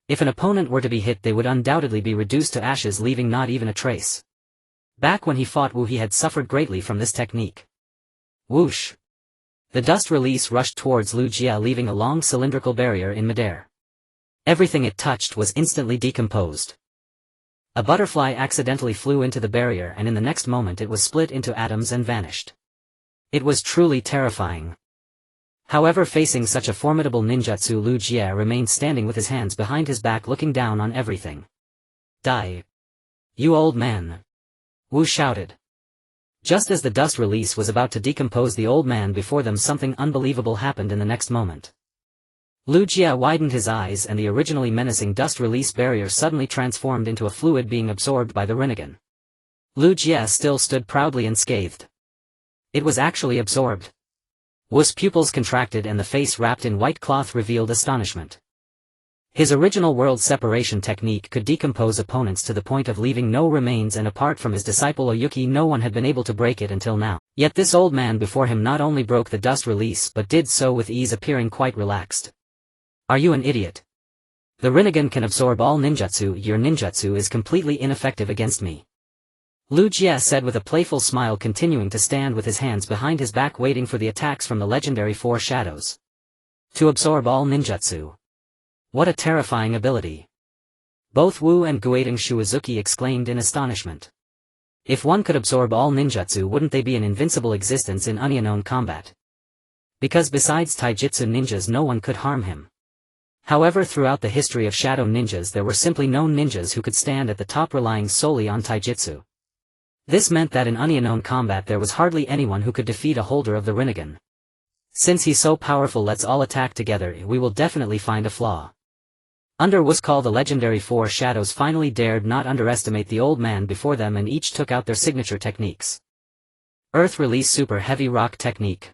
If an opponent were to be hit, they would undoubtedly be reduced to ashes, leaving not even a trace. Back when he fought Wu, he had suffered greatly from this technique. Whoosh! The dust release rushed towards Ryūsuke, leaving a long cylindrical barrier in midair. Everything it touched was instantly decomposed. A butterfly accidentally flew into the barrier, and in the next moment it was split into atoms and vanished. It was truly terrifying. However, facing such a formidable ninjutsu, Ryūsuke remained standing with his hands behind his back, looking down on everything. "Die! You old man!" Wu shouted. Just as the dust release was about to decompose the old man before them, something unbelievable happened in the next moment. Ryūsuke widened his eyes, and the originally menacing dust release barrier suddenly transformed into a fluid being absorbed by the Rinnegan. Ryūsuke still stood proudly unscathed. It was actually absorbed. Wu's pupils contracted and the face wrapped in white cloth revealed astonishment. His Original World Separation Technique could decompose opponents to the point of leaving no remains, and apart from his disciple Oyuki, no one had been able to break it until now. Yet this old man before him not only broke the dust release but did so with ease, appearing quite relaxed. "Are you an idiot? The Rinnegan can absorb all ninjutsu. Your ninjutsu is completely ineffective against me," Ryūsuke said with a playful smile, continuing to stand with his hands behind his back, waiting for the attacks from the legendary four shadows. To absorb all ninjutsu. What a terrifying ability. Both Wu and Guiding Shuizuki exclaimed in astonishment. If one could absorb all ninjutsu, wouldn't they be an invincible existence in unknown combat? Because besides taijutsu ninjas, no one could harm him. However, throughout the history of shadow ninjas, there were simply no ninjas who could stand at the top, relying solely on taijutsu. This meant that in unknown combat there was hardly anyone who could defeat a holder of the Rinnegan. Since he's so powerful, let's all attack together. We will definitely find a flaw. Under Wu's call, the legendary four shadows finally dared not underestimate the old man before them, and each took out their signature techniques. Earth Release Super Heavy Rock Technique.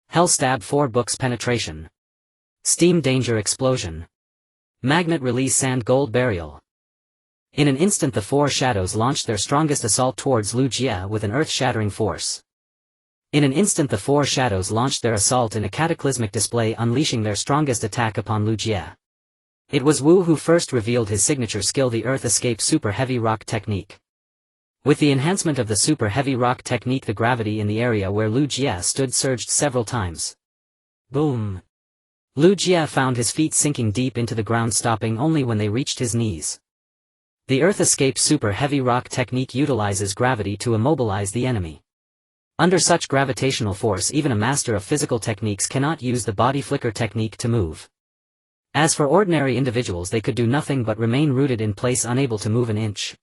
Hell Stab 4 Books Penetration. Steam Danger Explosion. Magnet Release Sand Gold Burial. In an instant the four shadows launched their strongest assault towards Ryūsuke with an earth-shattering force. In an instant the four shadows launched their assault in a cataclysmic display, unleashing their strongest attack upon Ryūsuke. It was Wu who first revealed his signature skill, the Earth Escape Super Heavy Rock Technique. With the enhancement of the Super Heavy Rock Technique, the gravity in the area where Lu Jie stood surged several times. Boom! Lu Jie found his feet sinking deep into the ground, stopping only when they reached his knees. The Earth Escape Super Heavy Rock Technique utilizes gravity to immobilize the enemy. Under such gravitational force, even a master of physical techniques cannot use the body flicker technique to move. As for ordinary individuals, they could do nothing but remain rooted in place, unable to move an inch.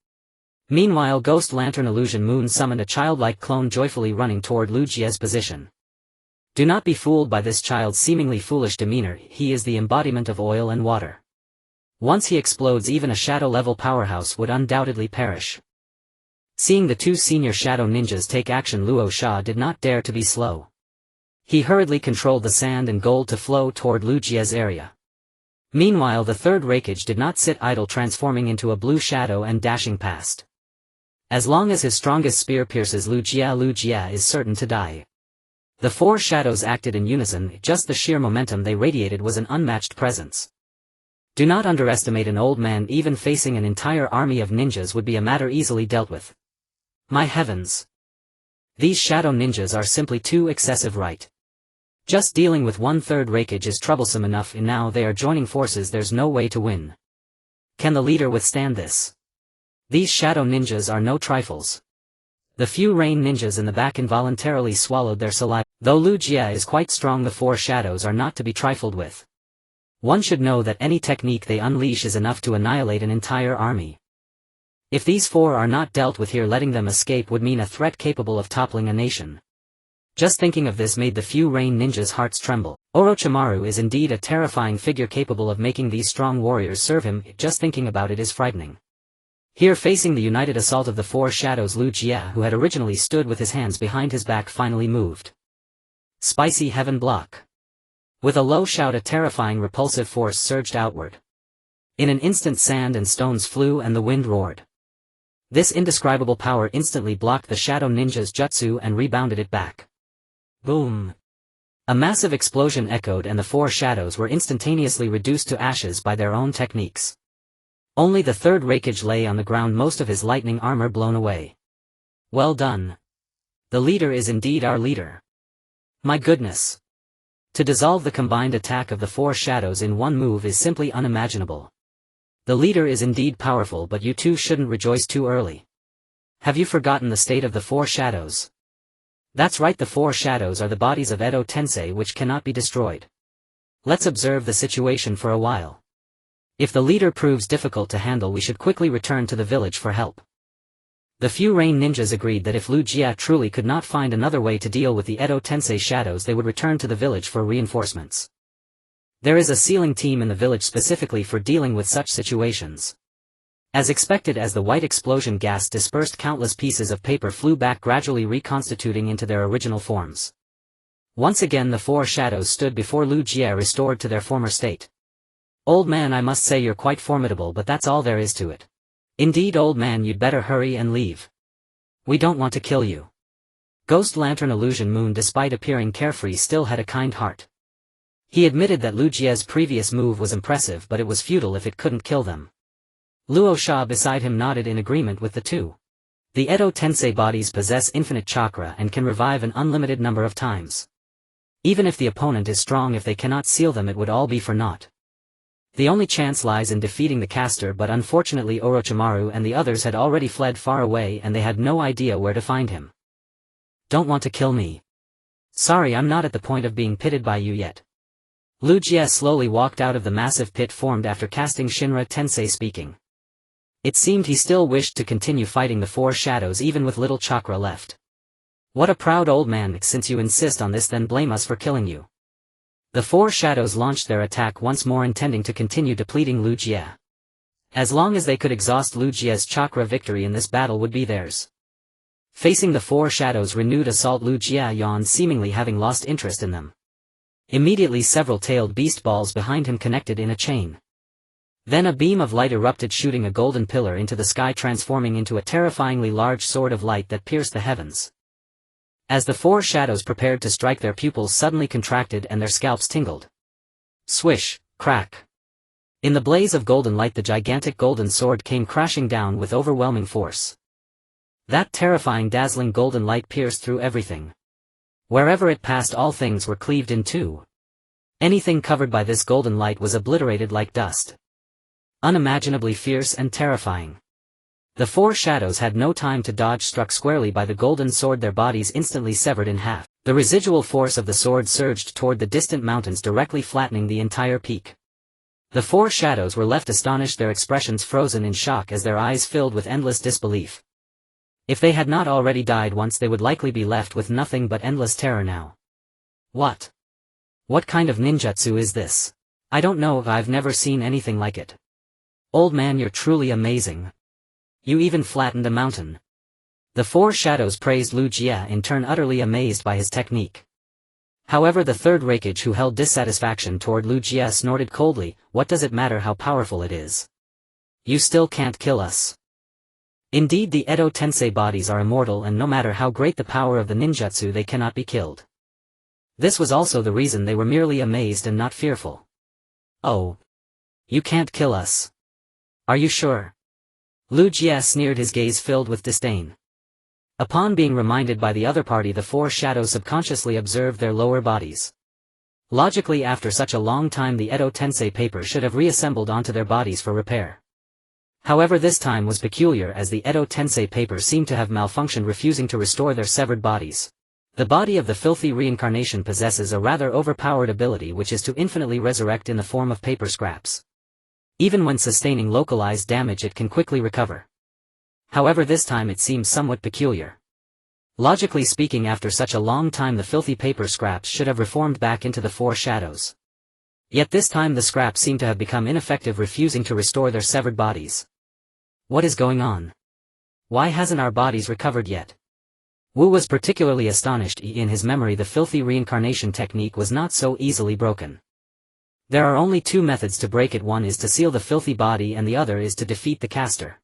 Meanwhile, Ghost Lantern Illusion Moon summoned a childlike clone, joyfully running toward Lu Jie's position. Do not be fooled by this child's seemingly foolish demeanor. He is the embodiment of oil and water. Once he explodes, even a shadow-level powerhouse would undoubtedly perish. Seeing the two senior shadow ninjas take action, Luo Sha did not dare to be slow. He hurriedly controlled the sand and gold to flow toward Lu Jie's area. Meanwhile, the Third Hokage did not sit idle, transforming into a blue shadow and dashing past. As long as his strongest spear pierces Lu Jie is certain to die. The four shadows acted in unison, just the sheer momentum they radiated was an unmatched presence. Do not underestimate an old man. Even facing an entire army of ninjas would be a matter easily dealt with. My heavens! These shadow ninjas are simply too excessive, right? Just dealing with one Third Hokage is troublesome enough, and now they are joining forces. There's no way to win. Can the leader withstand this? These shadow ninjas are no trifles. The few rain ninjas in the back involuntarily swallowed their saliva. Though Lu Jie is quite strong, the four shadows are not to be trifled with. One should know that any technique they unleash is enough to annihilate an entire army. If these four are not dealt with here, letting them escape would mean a threat capable of toppling a nation. Just thinking of this made the few rain ninjas' hearts tremble. Orochimaru is indeed a terrifying figure, capable of making these strong warriors serve him. Just thinking about it is frightening. Here, facing the united assault of the four shadows, Lu Jie, who had originally stood with his hands behind his back, finally moved. Spicy Heaven Block. With a low shout, a terrifying repulsive force surged outward. In an instant, sand and stones flew and the wind roared. This indescribable power instantly blocked the shadow ninja's jutsu and rebounded it back. Boom! A massive explosion echoed, and the four shadows were instantaneously reduced to ashes by their own techniques. Only the Third Hokage lay on the ground, most of his lightning armor blown away. Well done. The leader is indeed our leader. My goodness. To dissolve the combined attack of the four shadows in one move is simply unimaginable. The leader is indeed powerful, but you two shouldn't rejoice too early. Have you forgotten the state of the four shadows? That's right, the four shadows are the bodies of Edo Tensei, which cannot be destroyed. Let's observe the situation for a while. If the leader proves difficult to handle, we should quickly return to the village for help. The few rain ninjas agreed that if Lu Jie truly could not find another way to deal with the Edo Tensei shadows, they would return to the village for reinforcements. There is a sealing team in the village specifically for dealing with such situations. As expected, as the white explosion gas dispersed, countless pieces of paper flew back, gradually reconstituting into their original forms. Once again the four shadows stood before Lu Jie, restored to their former state. Old man, I must say you're quite formidable, but that's all there is to it. Indeed, old man, you'd better hurry and leave. We don't want to kill you. Ghost Lantern Illusion Moon, despite appearing carefree, still had a kind heart. He admitted that Lu Jie's previous move was impressive, but it was futile if it couldn't kill them. Luo Sha beside him nodded in agreement with the two. The Edo Tensei bodies possess infinite chakra and can revive an unlimited number of times. Even if the opponent is strong, if they cannot seal them, it would all be for naught. The only chance lies in defeating the caster, but unfortunately Orochimaru and the others had already fled far away and they had no idea where to find him. Don't want to kill me. Sorry, I'm not at the point of being pitted by you yet. Lu Jie slowly walked out of the massive pit formed after casting Shinra Tensei, speaking. It seemed he still wished to continue fighting the four shadows even with little chakra left. What a proud old man! Since you insist on this, then blame us for killing you. The four shadows launched their attack once more, intending to continue depleting Lu Jie. As long as they could exhaust Lu Jie's chakra, victory in this battle would be theirs. Facing the four shadows' renewed assault, Lu Jie yawned, seemingly having lost interest in them. Immediately several tailed beast balls behind him connected in a chain. Then a beam of light erupted, shooting a golden pillar into the sky, transforming into a terrifyingly large sword of light that pierced the heavens. As the four shadows prepared to strike, their pupils suddenly contracted and their scalps tingled. Swish, crack. In the blaze of golden light the gigantic golden sword came crashing down with overwhelming force. That terrifying dazzling golden light pierced through everything. Wherever it passed all things were cleaved in two. Anything covered by this golden light was obliterated like dust. Unimaginably fierce and terrifying. The four shadows had no time to dodge. Struck squarely by the golden sword, their bodies instantly severed in half. The residual force of the sword surged toward the distant mountains, directly flattening the entire peak. The four shadows were left astonished, their expressions frozen in shock as their eyes filled with endless disbelief. If they had not already died once, they would likely be left with nothing but endless terror now. What? What kind of ninjutsu is this? I don't know, I've never seen anything like it. Old man, you're truly amazing. You even flattened a mountain. The four shadows praised Lu Jie, in turn utterly amazed by his technique. However, the third Hokage, who held dissatisfaction toward Lu Jie, snorted coldly, what does it matter how powerful it is? You still can't kill us. Indeed, the Edo Tensei bodies are immortal, and no matter how great the power of the ninjutsu, they cannot be killed. This was also the reason they were merely amazed and not fearful. Oh. You can't kill us. Are you sure? Lu Jie sneered, his gaze filled with disdain. Upon being reminded by the other party, the four shadows subconsciously observed their lower bodies. Logically, after such a long time, the Edo Tensei paper should have reassembled onto their bodies for repair. However, this time was peculiar, as the Edo Tensei paper seemed to have malfunctioned, refusing to restore their severed bodies. The body of the filthy reincarnation possesses a rather overpowered ability, which is to infinitely resurrect in the form of paper scraps. Even when sustaining localized damage, it can quickly recover. However, this time it seems somewhat peculiar. Logically speaking, after such a long time, the filthy paper scraps should have reformed back into the four shadows. Yet this time the scraps seem to have become ineffective, refusing to restore their severed bodies. What is going on? Why hasn't our bodies recovered yet? Wu was particularly astonished. In his memory, the filthy reincarnation technique was not so easily broken. There are only two methods to break it, one is to seal the filthy body and the other is to defeat the caster.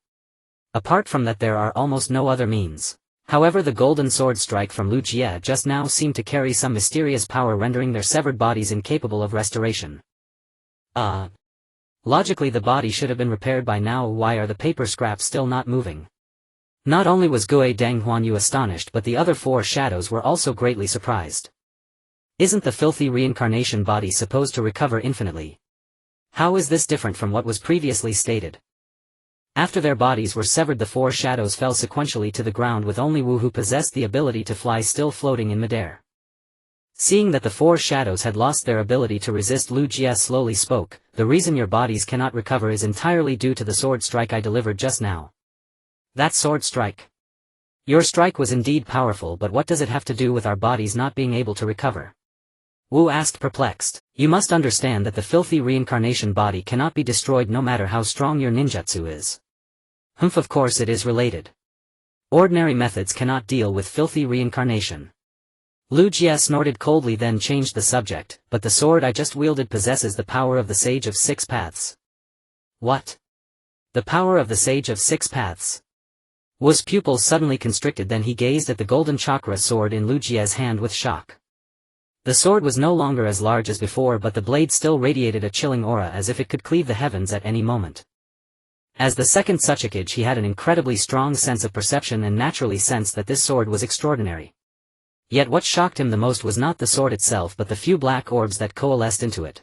Apart from that, there are almost no other means. However, the golden sword strike from Lu Jie just now seemed to carry some mysterious power, rendering their severed bodies incapable of restoration. Logically the body should have been repaired by now. Why are the paper scraps still not moving? Not only was Gue Deng Huanyu astonished, but the other four shadows were also greatly surprised. Isn't the filthy reincarnation body supposed to recover infinitely? How is this different from what was previously stated? After their bodies were severed, the four shadows fell sequentially to the ground, with only Wu, who possessed the ability to fly, still floating in midair. Seeing that the four shadows had lost their ability to resist, Lu Jie slowly spoke, the reason your bodies cannot recover is entirely due to the sword strike I delivered just now. That sword strike? Your strike was indeed powerful, but what does it have to do with our bodies not being able to recover? Wu asked, perplexed. You must understand that the filthy reincarnation body cannot be destroyed no matter how strong your ninjutsu is. Of course it is related. Ordinary methods cannot deal with filthy reincarnation. Lu Jie snorted coldly, then changed the subject, but the sword I just wielded possesses the power of the Sage of Six Paths. What? The power of the Sage of Six Paths? Wu's pupils suddenly constricted, then he gazed at the golden chakra sword in Lu Jie's hand with shock. The sword was no longer as large as before, but the blade still radiated a chilling aura, as if it could cleave the heavens at any moment. As the second Hokage, he had an incredibly strong sense of perception and naturally sensed that this sword was extraordinary. Yet what shocked him the most was not the sword itself, but the few black orbs that coalesced into it.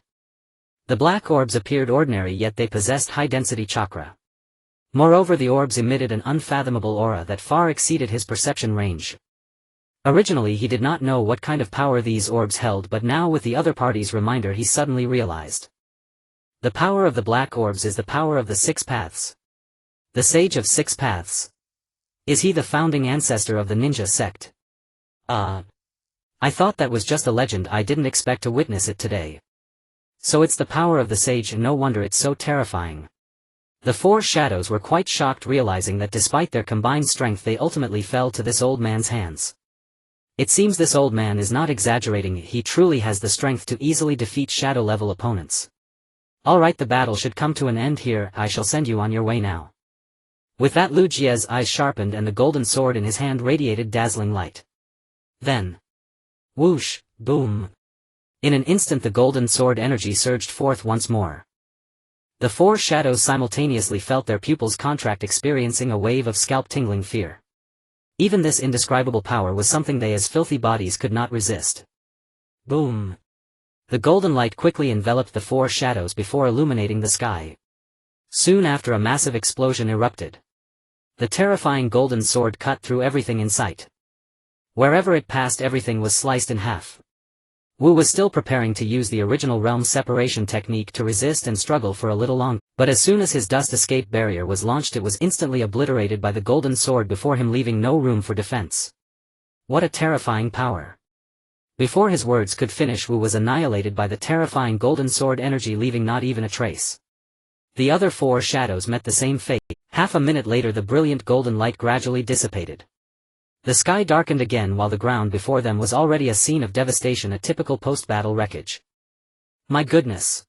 The black orbs appeared ordinary, yet they possessed high-density chakra. Moreover, the orbs emitted an unfathomable aura that far exceeded his perception range. Originally he did not know what kind of power these orbs held, but now with the other party's reminder he suddenly realized. The power of the black orbs is the power of the Six Paths. The Sage of Six Paths. Is he the founding ancestor of the ninja sect? I thought that was just a legend, I didn't expect to witness it today. So it's the power of the sage, and no wonder it's so terrifying. The four shadows were quite shocked, realizing that despite their combined strength they ultimately fell to this old man's hands. It seems this old man is not exaggerating, he truly has the strength to easily defeat shadow-level opponents. Alright, the battle should come to an end here, I shall send you on your way now. With that, Lu Jie's eyes sharpened and the golden sword in his hand radiated dazzling light. Then, whoosh, boom. In an instant the golden sword energy surged forth once more. The four shadows simultaneously felt their pupils contract, experiencing a wave of scalp-tingling fear. Even this indescribable power was something they as filthy bodies could not resist. Boom! The golden light quickly enveloped the four shadows before illuminating the sky. Soon after, a massive explosion erupted. The terrifying golden sword cut through everything in sight. Wherever it passed, everything was sliced in half. Wu was still preparing to use the original realm separation technique to resist and struggle for a little longer, but as soon as his dust escape barrier was launched, it was instantly obliterated by the golden sword before him, leaving no room for defense. What a terrifying power! Before his words could finish, Wu was annihilated by the terrifying golden sword energy, leaving not even a trace. The other four shadows met the same fate. Half a minute later, the brilliant golden light gradually dissipated. The sky darkened again, while the ground before them was already a scene of devastation, a typical post-battle wreckage. My goodness!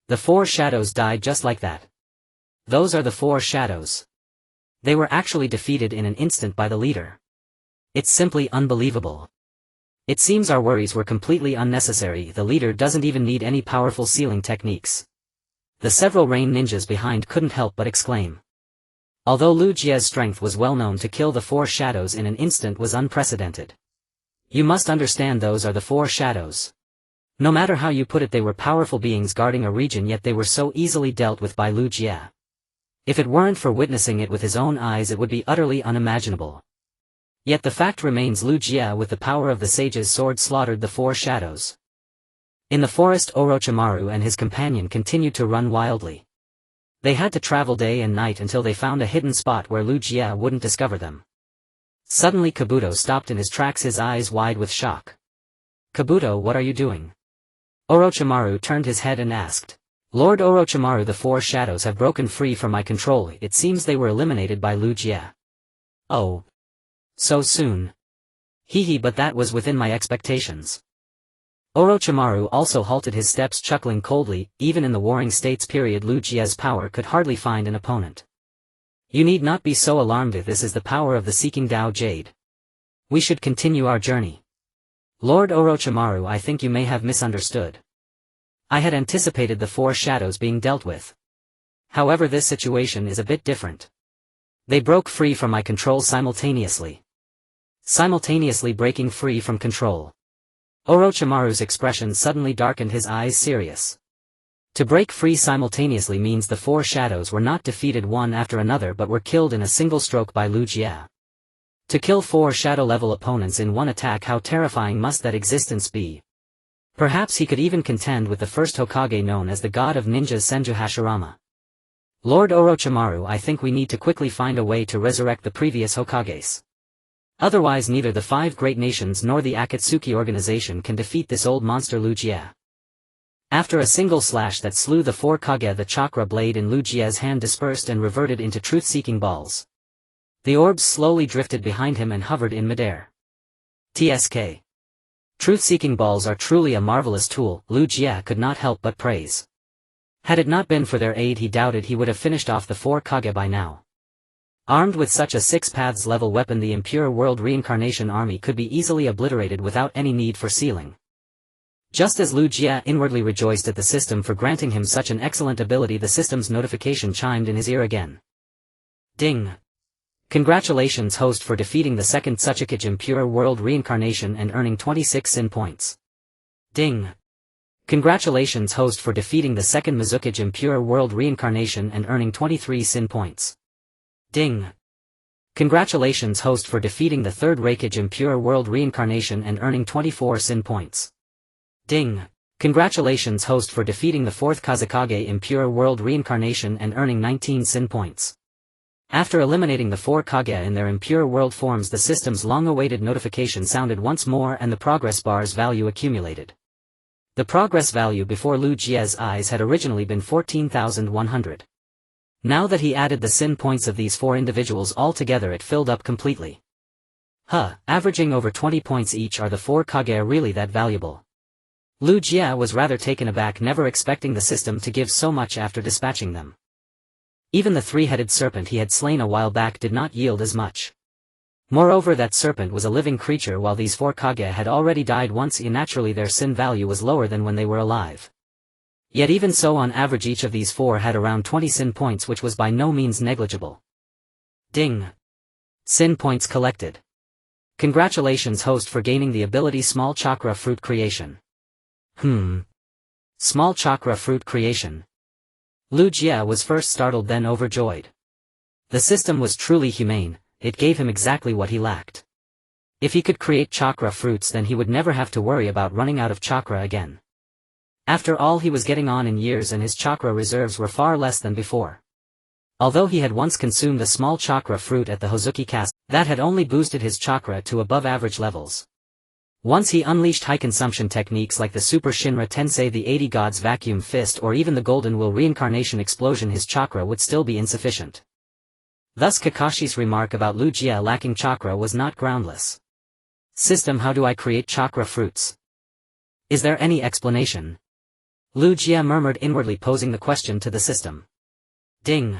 The four shadows died just like that. Those are the four shadows. They were actually defeated in an instant by the leader. It's simply unbelievable. It seems our worries were completely unnecessary. The leader doesn't even need any powerful sealing techniques. The several rain ninjas behind couldn't help but exclaim. Although Lu Jie's strength was well known, to kill the four shadows in an instant was unprecedented. You must understand, those are the four shadows. No matter how you put it, they were powerful beings guarding a region, yet they were so easily dealt with by Lu Jie. If it weren't for witnessing it with his own eyes, it would be utterly unimaginable. Yet the fact remains, Lu Jie with the power of the sage's sword slaughtered the four shadows. In the forest, Orochimaru and his companion continued to run wildly. They had to travel day and night until they found a hidden spot where Lu Jie wouldn't discover them. Suddenly Kabuto stopped in his tracks, his eyes wide with shock. Kabuto, what are you doing? Orochimaru turned his head and asked. Lord Orochimaru, the four shadows have broken free from my control. It seems they were eliminated by Lu Jie. Oh. So soon. Hee, but that was within my expectations. Orochimaru also halted his steps, chuckling coldly. Even in the Warring States period, Lu Jie's power could hardly find an opponent. You need not be so alarmed. This is the power of the Seeking Dao Jade. We should continue our journey. Lord Orochimaru, I think you may have misunderstood. I had anticipated the four shadows being dealt with. However, this situation is a bit different. They broke free from my control simultaneously. Simultaneously breaking free from control. Orochimaru's expression suddenly darkened, his eyes serious. To break free simultaneously means the four shadows were not defeated one after another, but were killed in a single stroke by Lu Jie. To kill four shadow-level opponents in one attack, how terrifying must that existence be? Perhaps he could even contend with the First Hokage, known as the God of Ninjas, Senju Hashirama. Lord Orochimaru, I think we need to quickly find a way to resurrect the previous Hokages. Otherwise neither the five great nations nor the Akatsuki organization can defeat this old monster Lu Jie. After a single slash that slew the four Kage, the chakra blade in Lu Jie's hand dispersed and reverted into truth-seeking balls. The orbs slowly drifted behind him and hovered in midair. TSK. Truth-seeking balls are truly a marvelous tool, Lu Jie could not help but praise. Had it not been for their aid, he doubted he would have finished off the four Kage by now. Armed with such a six-paths level weapon, the Impure World Reincarnation army could be easily obliterated without any need for sealing. Just as Lu Jie inwardly rejoiced at the system for granting him such an excellent ability, the system's notification chimed in his ear again. Ding! Congratulations, host, for defeating the Second Hokage Impure World Reincarnation and earning 26 sin points. Ding! Congratulations, host, for defeating the Second Hokage Impure World Reincarnation and earning 23 sin points. Ding! Congratulations, host, for defeating the Third Hokage Impure World Reincarnation and earning 24 sin points. Ding! Congratulations, host, for defeating the Fourth Hokage Impure World Reincarnation and earning 19 sin points. After eliminating the four Kage in their Impure World forms, the system's long-awaited notification sounded once more and the progress bar's value accumulated. The progress value before Lu Jie's eyes had originally been 14,100. Now that he added the sin points of these four individuals all together, it filled up completely. Averaging over 20 points each, are the four Kage really that valuable? Lu Jie was rather taken aback, never expecting the system to give so much after dispatching them. Even the three-headed serpent he had slain a while back did not yield as much. Moreover, that serpent was a living creature, while these four Kage had already died once. Naturally their sin value was lower than when they were alive. Yet even so, on average each of these four had around 20 sin points, which was by no means negligible. Ding! Sin points collected. Congratulations host for gaining the ability Small Chakra Fruit Creation. Small Chakra Fruit Creation. Lu Jie was first startled, then overjoyed. The system was truly humane, it gave him exactly what he lacked. If he could create chakra fruits, then he would never have to worry about running out of chakra again. After all, he was getting on in years and his chakra reserves were far less than before. Although he had once consumed a small chakra fruit at the Hozuki Castle, that had only boosted his chakra to above average levels. Once he unleashed high consumption techniques like the Super Shinra Tensei, the 80 Gods Vacuum Fist, or even the Golden Will Reincarnation Explosion, his chakra would still be insufficient. Thus Kakashi's remark about Lu Jie lacking chakra was not groundless. System, how do I create chakra fruits? Is there any explanation? Lu Jie murmured inwardly, posing the question to the system. Ding!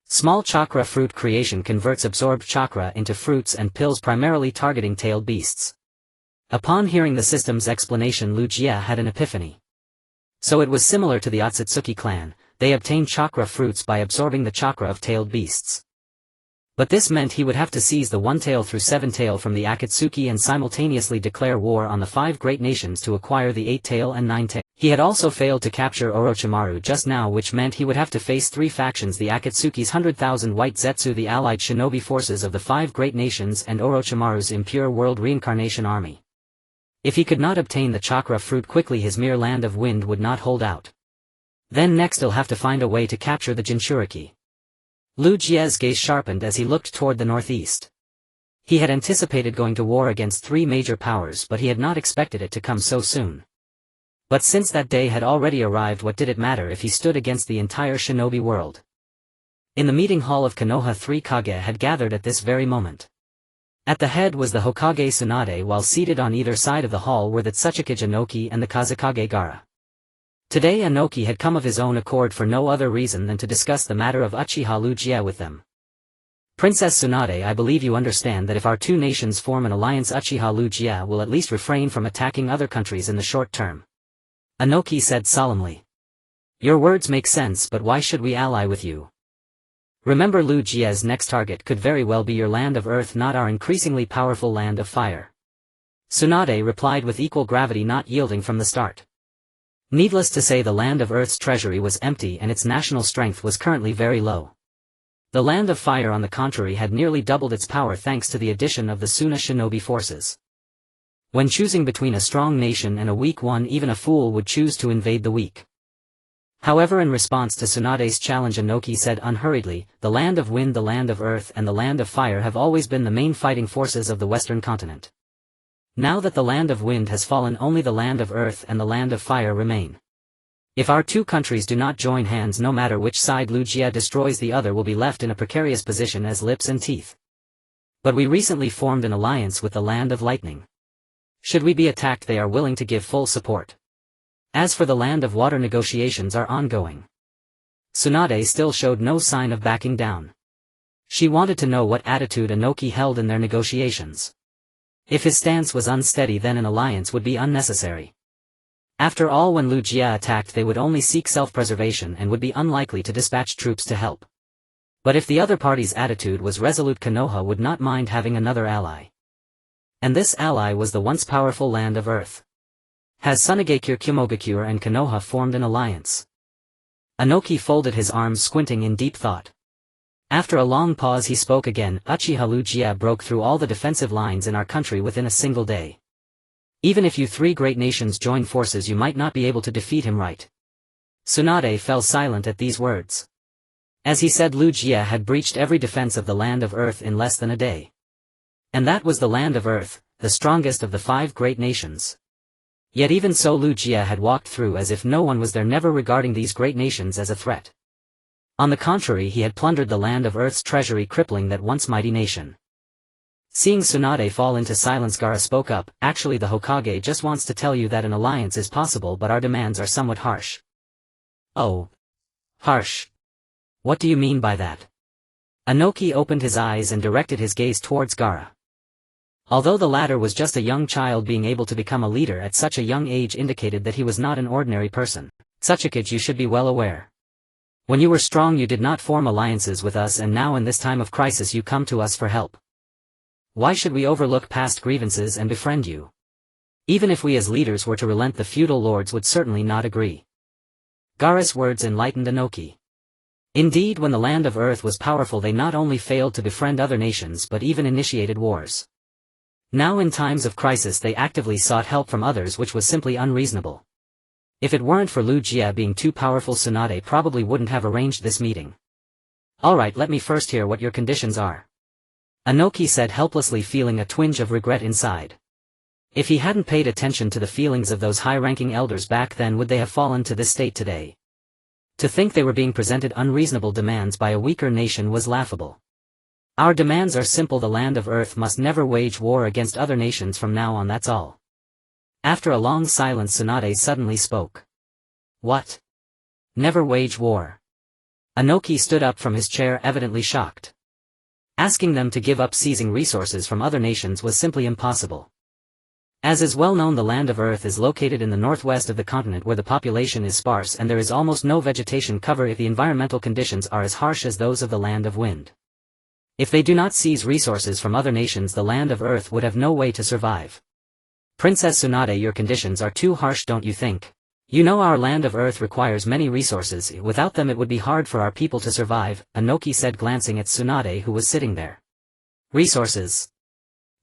Small chakra fruit creation converts absorbed chakra into fruits and pills, primarily targeting tailed beasts. Upon hearing the system's explanation, Lu Jie had an epiphany. So it was similar to the Akatsuki clan, they obtained chakra fruits by absorbing the chakra of tailed beasts. But this meant he would have to seize the one tail through seven tail from the Akatsuki and simultaneously declare war on the 5 great nations to acquire the 8 tail and 9 tail. He had also failed to capture Orochimaru just now, which meant he would have to face 3 factions: the Akatsuki's 100,000 white Zetsu, the allied shinobi forces of the 5 great nations, and Orochimaru's Impure World Reincarnation army. If he could not obtain the chakra fruit quickly, his mere land of wind would not hold out. Then next he'll have to find a way to capture the Jinchuriki. Lu Jie's gaze sharpened as he looked toward the northeast. He had anticipated going to war against 3 major powers, but he had not expected it to come so soon. But since that day had already arrived, what did it matter if he stood against the entire shinobi world? In the meeting hall of Konoha, 3 Kage had gathered at this very moment. At the head was the Hokage Tsunade, while seated on either side of the hall were the Tsuchikage Inoki and the Kazekage Gaara. Today Inoki had come of his own accord for no other reason than to discuss the matter of Uchiha Lu Jie with them. Princess Tsunade, I believe you understand that if our 2 nations form an alliance, Uchiha Lu Jie will at least refrain from attacking other countries in the short term. Inoki said solemnly. Your words make sense, but why should we ally with you? Remember, Lu Jie's next target could very well be your land of earth, not our increasingly powerful land of fire. Tsunade replied with equal gravity, not yielding from the start. Needless to say, the land of earth's treasury was empty and its national strength was currently very low. The land of fire, on the contrary, had nearly doubled its power thanks to the addition of the Suna shinobi forces. When choosing between a strong nation and a weak one, even a fool would choose to invade the weak. However, in response to Tsunade's challenge, Inoki said unhurriedly, the land of wind, the land of earth, and the land of fire have always been the main fighting forces of the western continent. Now that the land of wind has fallen, only the land of earth and the land of fire remain. If our 2 countries do not join hands, no matter which side Lu Jie destroys, the other will be left in a precarious position as lips and teeth. But we recently formed an alliance with the land of lightning. Should we be attacked, they are willing to give full support. As for the land of water, negotiations are ongoing. Tsunade still showed no sign of backing down. She wanted to know what attitude Inoki held in their negotiations. If his stance was unsteady, then an alliance would be unnecessary. After all, when Lu Jie attacked, they would only seek self-preservation and would be unlikely to dispatch troops to help. But if the other party's attitude was resolute, Konoha would not mind having another ally. And this ally was the once powerful land of earth. Has Tsunagakure, Kumogakure and Konoha formed an alliance? Inoki folded his arms, squinting in deep thought. After a long pause he spoke again. Uchiha Lu Jie broke through all the defensive lines in our country within a single day. Even if you 3 great nations join forces, you might not be able to defeat him, right? Tsunade fell silent at these words. As he said, Lu Jie had breached every defense of the land of earth in less than a day. And that was the land of earth, the strongest of the 5 great nations. Yet even so, Lu Jie had walked through as if no one was there, never regarding these great nations as a threat. On the contrary, he had plundered the land of earth's treasury, crippling that once mighty nation. Seeing Tsunade fall into silence, Gaara spoke up. Actually, the Hokage just wants to tell you that an alliance is possible, but our demands are somewhat harsh. Oh. Harsh. What do you mean by that? Inoki opened his eyes and directed his gaze towards Gaara. Although the latter was just a young child, being able to become a leader at such a young age indicated that he was not an ordinary person. Tsuchikage, you should be well aware. When you were strong you did not form alliances with us, and now in this time of crisis you come to us for help. Why should we overlook past grievances and befriend you? Even if we as leaders were to relent, the feudal lords would certainly not agree. Gaara's words enlightened Inoki. Indeed, when the land of Earth was powerful they not only failed to befriend other nations but even initiated wars. Now in times of crisis they actively sought help from others, which was simply unreasonable. If it weren't for Liu Jie being too powerful, Tsunade probably wouldn't have arranged this meeting. Alright, let me first hear what your conditions are. Inoki said, helplessly, feeling a twinge of regret inside. If he hadn't paid attention to the feelings of those high-ranking elders back then, would they have fallen to this state today? To think they were being presented unreasonable demands by a weaker nation was laughable. Our demands are simple: the land of Earth must never wage war against other nations from now on, that's all. After a long silence Tsunade suddenly spoke. What? Never wage war? Inoki stood up from his chair, evidently shocked. Asking them to give up seizing resources from other nations was simply impossible. As is well known, the land of Earth is located in the northwest of the continent, where the population is sparse and there is almost no vegetation cover if the environmental conditions are as harsh as those of the land of wind. If they do not seize resources from other nations, the land of Earth would have no way to survive. Princess Tsunade, your conditions are too harsh, don't you think? You know our land of Earth requires many resources, without them it would be hard for our people to survive, Inoki said, glancing at Tsunade, who was sitting there. Resources?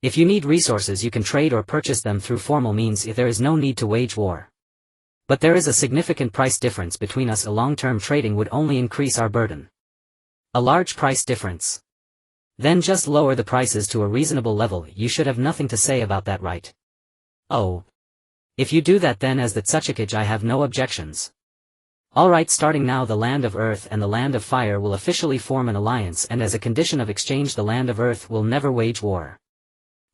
If you need resources you can trade or purchase them through formal means, if there is no need to wage war. But there is a significant price difference between us. A long-term trading would only increase our burden. A large price difference? Then just lower the prices to a reasonable level. You should have nothing to say about that, right? Oh. If you do that, then as the Tsuchikage I have no objections. Alright, starting now the land of Earth and the land of Fire will officially form an alliance, and as a condition of exchange the land of Earth will never wage war.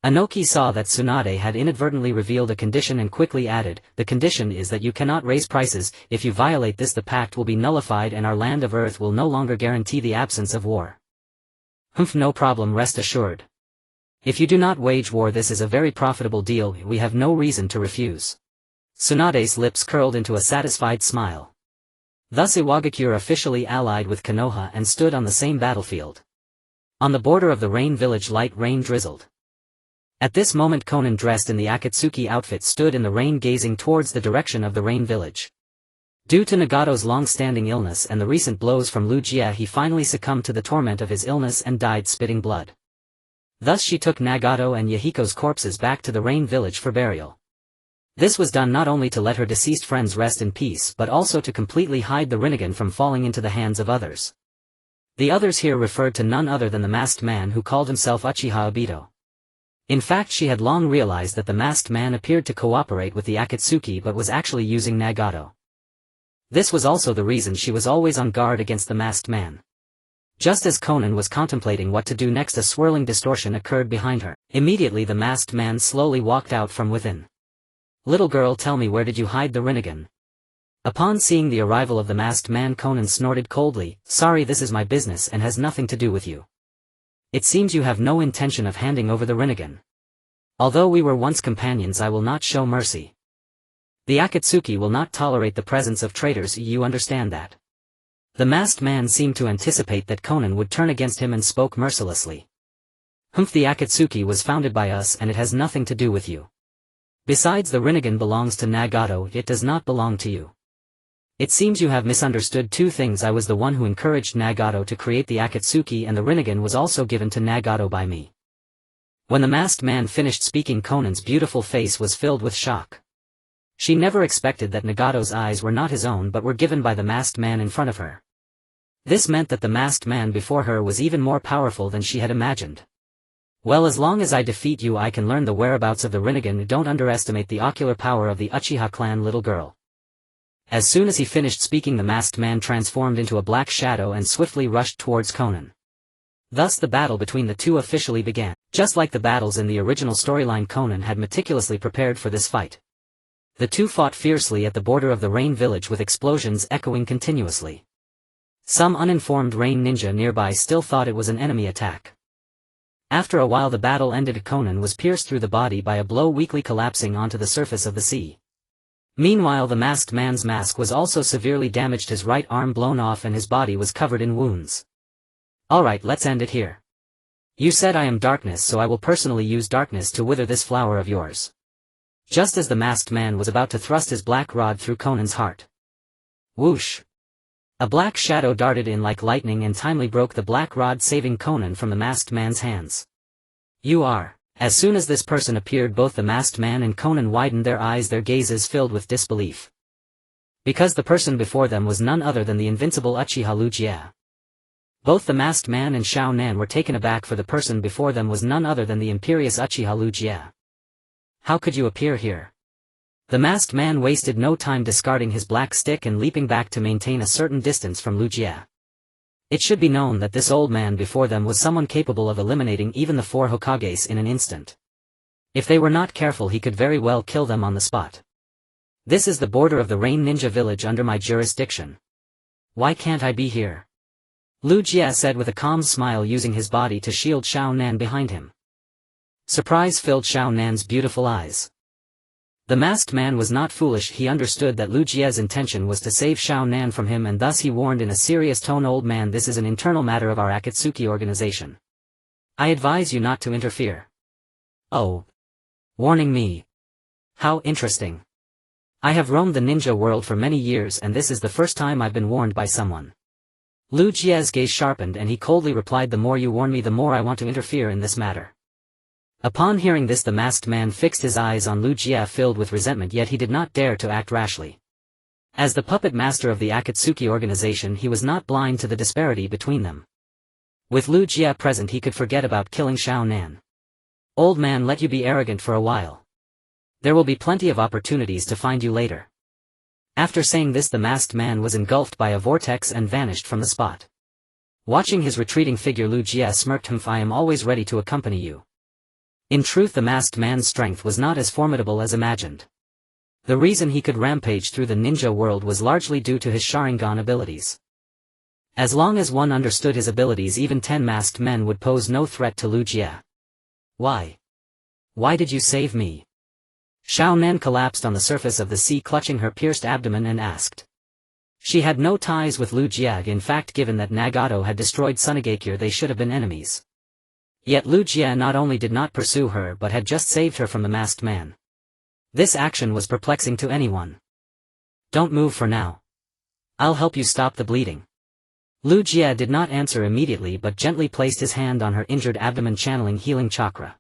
Inoki saw that Tsunade had inadvertently revealed a condition and quickly added, the condition is that you cannot raise prices. If you violate this the pact will be nullified and our land of Earth will no longer guarantee the absence of war. No problem, rest assured. If you do not wage war, this is a very profitable deal, we have no reason to refuse. Tsunade's lips curled into a satisfied smile. Thus Iwagakure officially allied with Konoha and stood on the same battlefield. On the border of the rain village light rain drizzled. At this moment Konan, dressed in the Akatsuki outfit, stood in the rain gazing towards the direction of the rain village. Due to Nagato's long-standing illness and the recent blows from Liu Jie, he finally succumbed to the torment of his illness and died spitting blood. Thus she took Nagato and Yahiko's corpses back to the rain village for burial. This was done not only to let her deceased friends rest in peace but also to completely hide the Rinnegan from falling into the hands of others. The others here referred to none other than the masked man who called himself Uchiha Obito. In fact, she had long realized that the masked man appeared to cooperate with the Akatsuki but was actually using Nagato. This was also the reason she was always on guard against the masked man. Just as Konan was contemplating what to do next, a swirling distortion occurred behind her. Immediately the masked man slowly walked out from within. Little girl, tell me, where did you hide the Rinnegan? Upon seeing the arrival of the masked man, Konan snorted coldly, sorry, this is my business and has nothing to do with you. It seems you have no intention of handing over the Rinnegan. Although we were once companions, I will not show mercy. The Akatsuki will not tolerate the presence of traitors, you understand that? The masked man seemed to anticipate that Konan would turn against him and spoke mercilessly. The Akatsuki was founded by us and it has nothing to do with you. Besides, the Rinnegan belongs to Nagato, it does not belong to you. It seems you have misunderstood two things. I was the one who encouraged Nagato to create the Akatsuki, and the Rinnegan was also given to Nagato by me. When the masked man finished speaking, Konan's beautiful face was filled with shock. She never expected that Nagato's eyes were not his own but were given by the masked man in front of her. This meant that the masked man before her was even more powerful than she had imagined. Well, as long as I defeat you I can learn the whereabouts of the Rinnegan. Don't underestimate the ocular power of the Uchiha clan, little girl. As soon as he finished speaking, the masked man transformed into a black shadow and swiftly rushed towards Konan. Thus the battle between the two officially began. Just like the battles in the original storyline, Konan had meticulously prepared for this fight. The two fought fiercely at the border of the rain village with explosions echoing continuously. Some uninformed rain ninja nearby still thought it was an enemy attack. After a while the battle ended. Konan was pierced through the body by a blow, weakly collapsing onto the surface of the sea. Meanwhile the masked man's mask was also severely damaged, his right arm blown off and his body was covered in wounds. Alright, let's end it here. You said I am darkness, so I will personally use darkness to wither this flower of yours. Just as the masked man was about to thrust his black rod through Conan's heart. Whoosh! A black shadow darted in like lightning and timely broke the black rod, saving Conan from the masked man's hands. You are. As soon as this person appeared, both the masked man and Conan widened their eyes, their gazes filled with disbelief. Because the person before them was none other than the invincible Uchiha Ryūsuke. Both the masked man and Shao Nan were taken aback, for the person before them was none other than the imperious Uchiha Ryūsuke. How could you appear here? The masked man wasted no time discarding his black stick and leaping back to maintain a certain distance from Ryūsuke. It should be known that this old man before them was someone capable of eliminating even the 4 Hokages in an instant. If they were not careful, he could very well kill them on the spot. This is the border of the Rain Ninja village under my jurisdiction. Why can't I be here? Ryūsuke said with a calm smile, using his body to shield Shao Nan behind him. Surprise filled Shao Nan's beautiful eyes. The masked man was not foolish, he understood that Ryūsuke's intention was to save Shao Nan from him, and thus he warned in a serious tone, "Old man, this is an internal matter of our Akatsuki organization. I advise you not to interfere." Oh. Warning me. How interesting. I have roamed the ninja world for many years, and this is the first time I've been warned by someone. Ryūsuke's gaze sharpened and he coldly replied, "The more you warn me, the more I want to interfere in this matter." Upon hearing this, the masked man fixed his eyes on Ryūsuke, filled with resentment, yet he did not dare to act rashly. As the puppet master of the Akatsuki organization, he was not blind to the disparity between them. With Ryūsuke present, he could forget about killing Shao Nan. "Old man, let you be arrogant for a while. There will be plenty of opportunities to find you later." After saying this, the masked man was engulfed by a vortex and vanished from the spot. Watching his retreating figure, Ryūsuke smirked. "I am always ready to accompany you." In truth, the masked man's strength was not as formidable as imagined. The reason he could rampage through the ninja world was largely due to his Sharingan abilities. As long as one understood his abilities, even 10 masked men would pose no threat to Ryūsuke. Why? Why did you save me? Shao Nan collapsed on the surface of the sea, clutching her pierced abdomen, and asked. She had no ties with Ryūsuke. In fact, given that Nagato had destroyed Sunagakure, they should have been enemies. Yet Ryūsuke not only did not pursue her but had just saved her from the masked man. This action was perplexing to anyone. "Don't move for now. I'll help you stop the bleeding." Ryūsuke did not answer immediately but gently placed his hand on her injured abdomen, channeling healing chakra.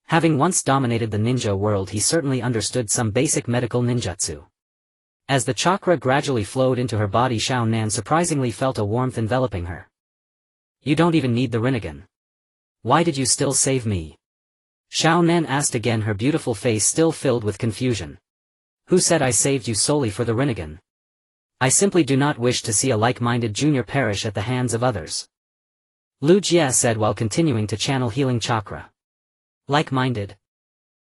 Having once dominated the ninja world, he certainly understood some basic medical ninjutsu. As the chakra gradually flowed into her body, Shao Nan surprisingly felt a warmth enveloping her. "You don't even need the Rinnegan. Why did you still save me?" Shao Nan asked again, her beautiful face still filled with confusion. "Who said I saved you solely for the Rinnegan? I simply do not wish to see a like-minded junior perish at the hands of others," Ryūsuke said while continuing to channel healing chakra. Like-minded?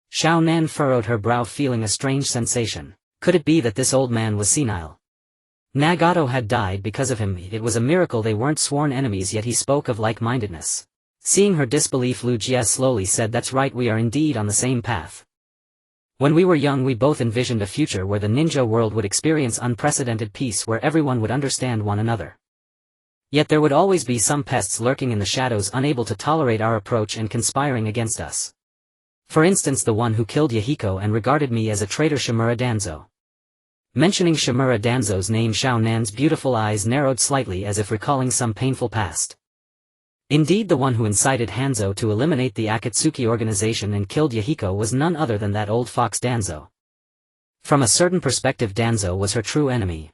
Shao Nan furrowed her brow, feeling a strange sensation. Could it be that this old man was senile? Nagato had died because of him. It was a miracle they weren't sworn enemies, yet he spoke of like-mindedness. Seeing her disbelief, Ryūsuke slowly said, "That's right, we are indeed on the same path. When we were young, we both envisioned a future where the ninja world would experience unprecedented peace, where everyone would understand one another. Yet there would always be some pests lurking in the shadows, unable to tolerate our approach and conspiring against us. For instance, the one who killed Yahiko and regarded me as a traitor, Shimura Danzo." Mentioning Shimura Danzo's name, Shao Nan's beautiful eyes narrowed slightly, as if recalling some painful past. Indeed, the one who incited Hanzo to eliminate the Akatsuki organization and killed Yahiko was none other than that old fox Danzo. From a certain perspective, Danzo was her true enemy.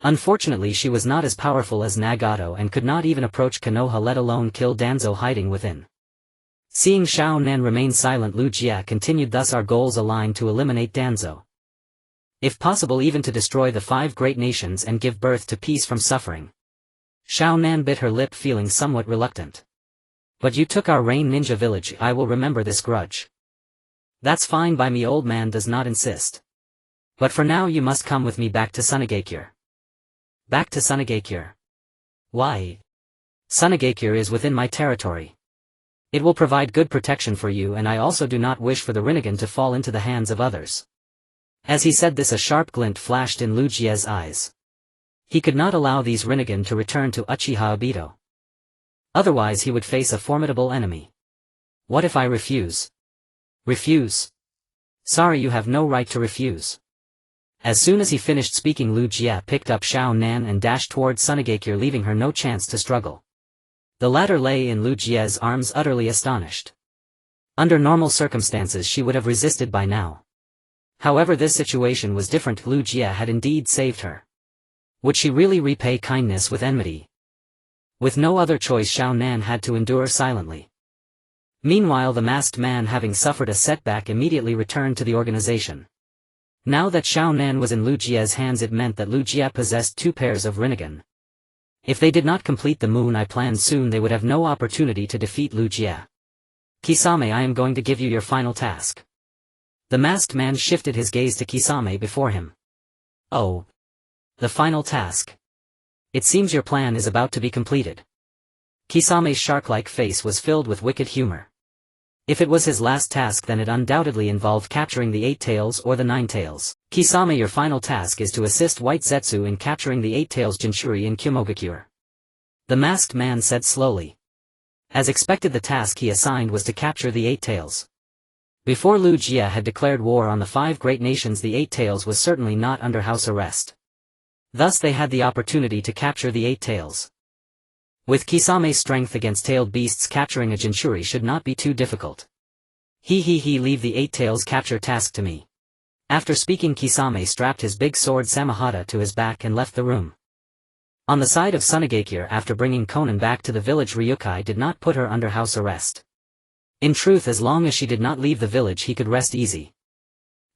Unfortunately, she was not as powerful as Nagato and could not even approach Konoha, let alone kill Danzo hiding within. Seeing Shao Nan remain silent, Ryūsuke continued, "Thus our goals align to eliminate Danzo. If possible, even to destroy the 5 great nations and give birth to peace from suffering." Shao Nan bit her lip, feeling somewhat reluctant. "But you took our Rain Ninja village. I will remember this grudge." "That's fine by me, old man does not insist. But for now you must come with me back to Sunagakure." "Back to Sunagakure? Why?" "Sunagakure is within my territory. It will provide good protection for you, and I also do not wish for the Rinnegan to fall into the hands of others." As he said this, a sharp glint flashed in Lu Jie's eyes. He could not allow these Rinnegan to return to Uchiha Obito. Otherwise he would face a formidable enemy. What if I refuse? Refuse? Sorry, you have no right to refuse. As soon as he finished speaking, Lu Jie picked up Xiao Nan and dashed towards Sunagakure, leaving her no chance to struggle. The latter lay in Lu Jie's arms, utterly astonished. Under normal circumstances she would have resisted by now. However, this situation was different. Lu Jie had indeed saved her. Would she really repay kindness with enmity? With no other choice, Xiao Nan had to endure silently. Meanwhile, the masked man, having suffered a setback, immediately returned to the organization. Now that Xiao Nan was in Lu Jie's hands, it meant that Lu Jie possessed 2 pairs of Rinnegan. If they did not complete the Moon Eye plan soon, they would have no opportunity to defeat Lu Jie. Kisame, I am going to give you your final task. The masked man shifted his gaze to Kisame before him. Oh. The final task. It seems your plan is about to be completed. Kisame's shark-like face was filled with wicked humor. If it was his last task, then it undoubtedly involved capturing the 8 tails or the 9 tails. Kisame, your final task is to assist White Zetsu in capturing the 8 tails Jinchuri in Kyomogakure. The masked man said slowly. As expected, the task he assigned was to capture the 8 tails. Before Lu Jie had declared war on the 5 great nations, the 8 tails was certainly not under house arrest. Thus they had the opportunity to capture the 8 tails. With Kisame's strength against tailed beasts, capturing a Jinchuri should not be too difficult. Leave the 8 tails capture task to me. After speaking, Kisame strapped his big sword Samahata to his back and left the room. On the side of Sunagakure, after bringing Konan back to the village, Ryukai did not put her under house arrest. In truth, as long as she did not leave the village, he could rest easy.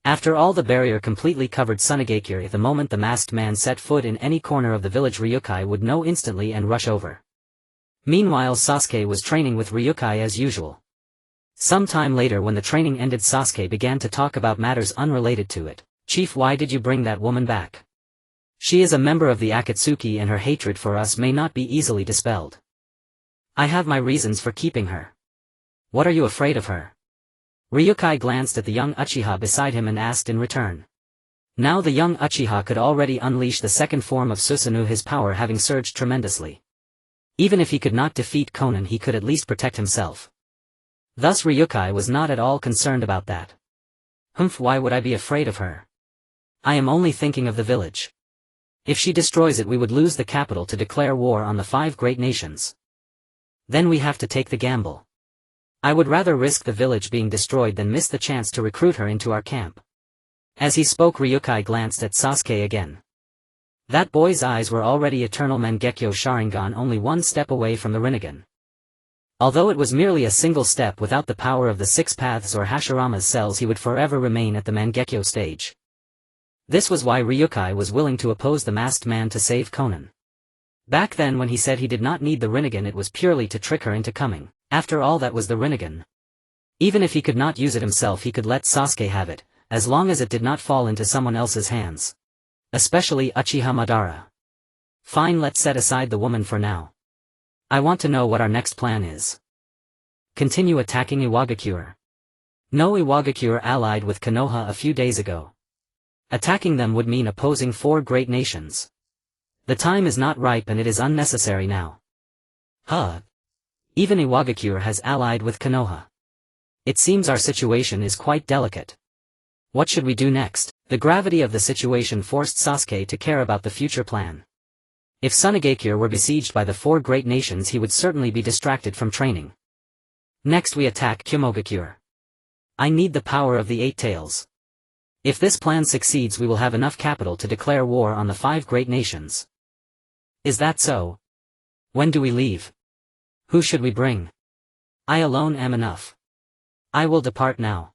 After all, the barrier completely covered Sunagakure. The moment the masked man set foot in any corner of the village, Ryukai would know instantly and rush over. Meanwhile, Sasuke was training with Ryukai as usual. Some time later, when the training ended, Sasuke began to talk about matters unrelated to it. Chief, why did you bring that woman back? She is a member of the Akatsuki and her hatred for us may not be easily dispelled. I have my reasons for keeping her. What are you afraid of her? Ryukai glanced at the young Uchiha beside him and asked in return. Now the young Uchiha could already unleash the second form of Susanoo, his power having surged tremendously. Even if he could not defeat Konan, he could at least protect himself. Thus Ryukai was not at all concerned about that. Why would I be afraid of her? I am only thinking of the village. If she destroys it, we would lose the capital to declare war on the 5 great nations. Then we have to take the gamble. I would rather risk the village being destroyed than miss the chance to recruit her into our camp. As he spoke, Ryukai glanced at Sasuke again. That boy's eyes were already Eternal Mangekyo Sharingan, only 1 step away from the Rinnegan. Although it was merely a single step, without the power of the 6 paths or Hashirama's cells, he would forever remain at the Mangekyo stage. This was why Ryukai was willing to oppose the masked man to save Konan. Back then, when he said he did not need the Rinnegan, it was purely to trick her into coming. After all, that was the Rinnegan. Even if he could not use it himself, he could let Sasuke have it, as long as it did not fall into someone else's hands. Especially Uchiha Madara. Fine, let's set aside the woman for now. I want to know what our next plan is. Continue attacking Iwagakure. No, Iwagakure allied with Konoha a few days ago. Attacking them would mean opposing 4 great nations. The time is not ripe and it is unnecessary now. Even Iwagakure has allied with Konoha. It seems our situation is quite delicate. What should we do next? The gravity of the situation forced Sasuke to care about the future plan. If Sunagakure were besieged by the 4 great nations, he would certainly be distracted from training. Next we attack Kyomogakure. I need the power of the 8 tails. If this plan succeeds, we will have enough capital to declare war on the 5 great nations. Is that so? When do we leave? Who should we bring? I alone am enough. I will depart now.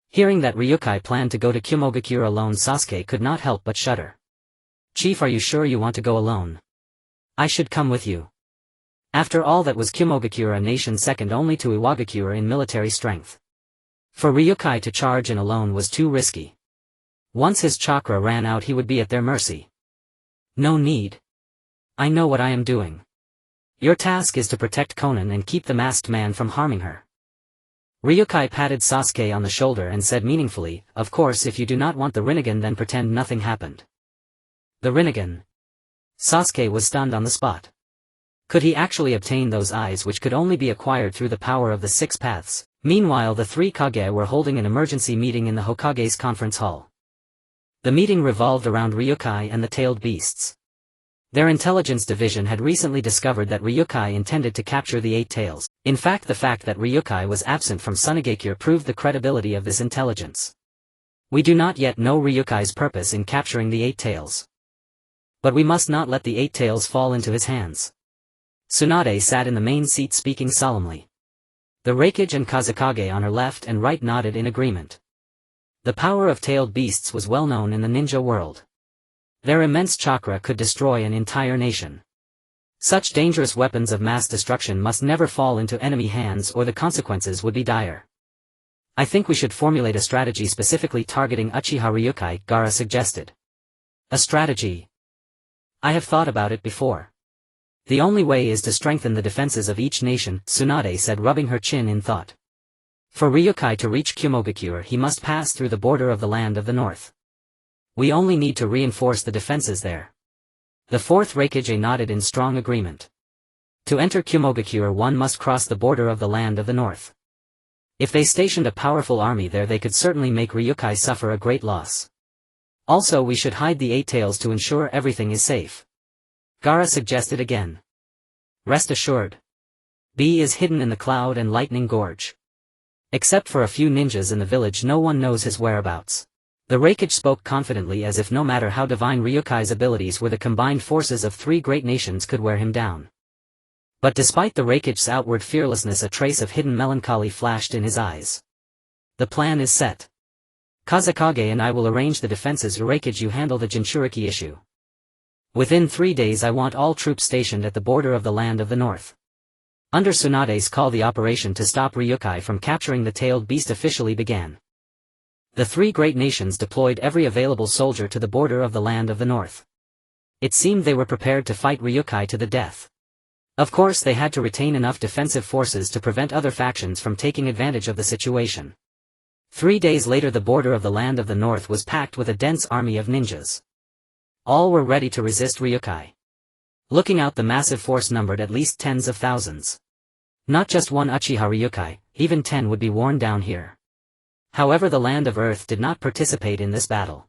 Hearing that Ryukai planned to go to Kyomogakure alone, Sasuke could not help but shudder. Chief, are you sure you want to go alone? I should come with you. After all, that was Kyomogakure, a nation second only to Iwagakure in military strength. For Ryukai to charge in alone was too risky. Once his chakra ran out, he would be at their mercy. No need. I know what I am doing. Your task is to protect Konan and keep the masked man from harming her. Ryukai patted Sasuke on the shoulder and said meaningfully, "Of course, if you do not want the Rinnegan, then pretend nothing happened." The Rinnegan. Sasuke was stunned on the spot. Could he actually obtain those eyes, which could only be acquired through the power of the six paths? Meanwhile, the three Kage were holding an emergency meeting in the Hokage's conference hall. The meeting revolved around Ryukai and the tailed beasts. Their intelligence division had recently discovered that Ryukai intended to capture the eight tails. In fact, the fact that Ryukai was absent from Sunigakure proved the credibility of this intelligence. We do not yet know Ryukai's purpose in capturing the eight tails. But we must not let the eight tails fall into his hands. Tsunade sat in the main seat speaking solemnly. The Raikage and Kazekage on her left and right nodded in agreement. The power of tailed beasts was well known in the ninja world. Their immense chakra could destroy an entire nation. Such dangerous weapons of mass destruction must never fall into enemy hands, or the consequences would be dire. "I think we should formulate a strategy specifically targeting Uchiha Ryūsuke," Gaara suggested. "A strategy? I have thought about it before. The only way is to strengthen the defenses of each nation," Tsunade said, rubbing her chin in thought. "For Ryukai to reach Kumogakure, he must pass through the border of the land of the north. We only need to reinforce the defenses there." The fourth Raikage nodded in strong agreement. To enter Kumogakure, one must cross the border of the land of the north. If they stationed a powerful army there, they could certainly make Ryukai suffer a great loss. "Also, we should hide the eight tails to ensure everything is safe," Gaara suggested again. "Rest assured. B is hidden in the Cloud and Lightning Gorge. Except for a few ninjas in the village, no one knows his whereabouts." The Raikage spoke confidently, as if no matter how divine Ryukai's abilities were, the combined forces of three great nations could wear him down. But despite the Raikage's outward fearlessness, a trace of hidden melancholy flashed in his eyes. "The plan is set. Kazekage and I will arrange the defenses. Raikage, you handle the Jinchuriki issue. Within 3 days I want all troops stationed at the border of the land of the north." Under Tsunade's call, the operation to stop Ryukai from capturing the tailed beast officially began. The three great nations deployed every available soldier to the border of the land of the north. It seemed they were prepared to fight Ryukai to the death. Of course, they had to retain enough defensive forces to prevent other factions from taking advantage of the situation. 3 days later, the border of the land of the north was packed with a dense army of ninjas. All were ready to resist Ryukai. Looking out, the massive force numbered at least tens of thousands. Not just one Uchiha Ryukai, even 10 would be worn down here. However, the land of Earth did not participate in this battle.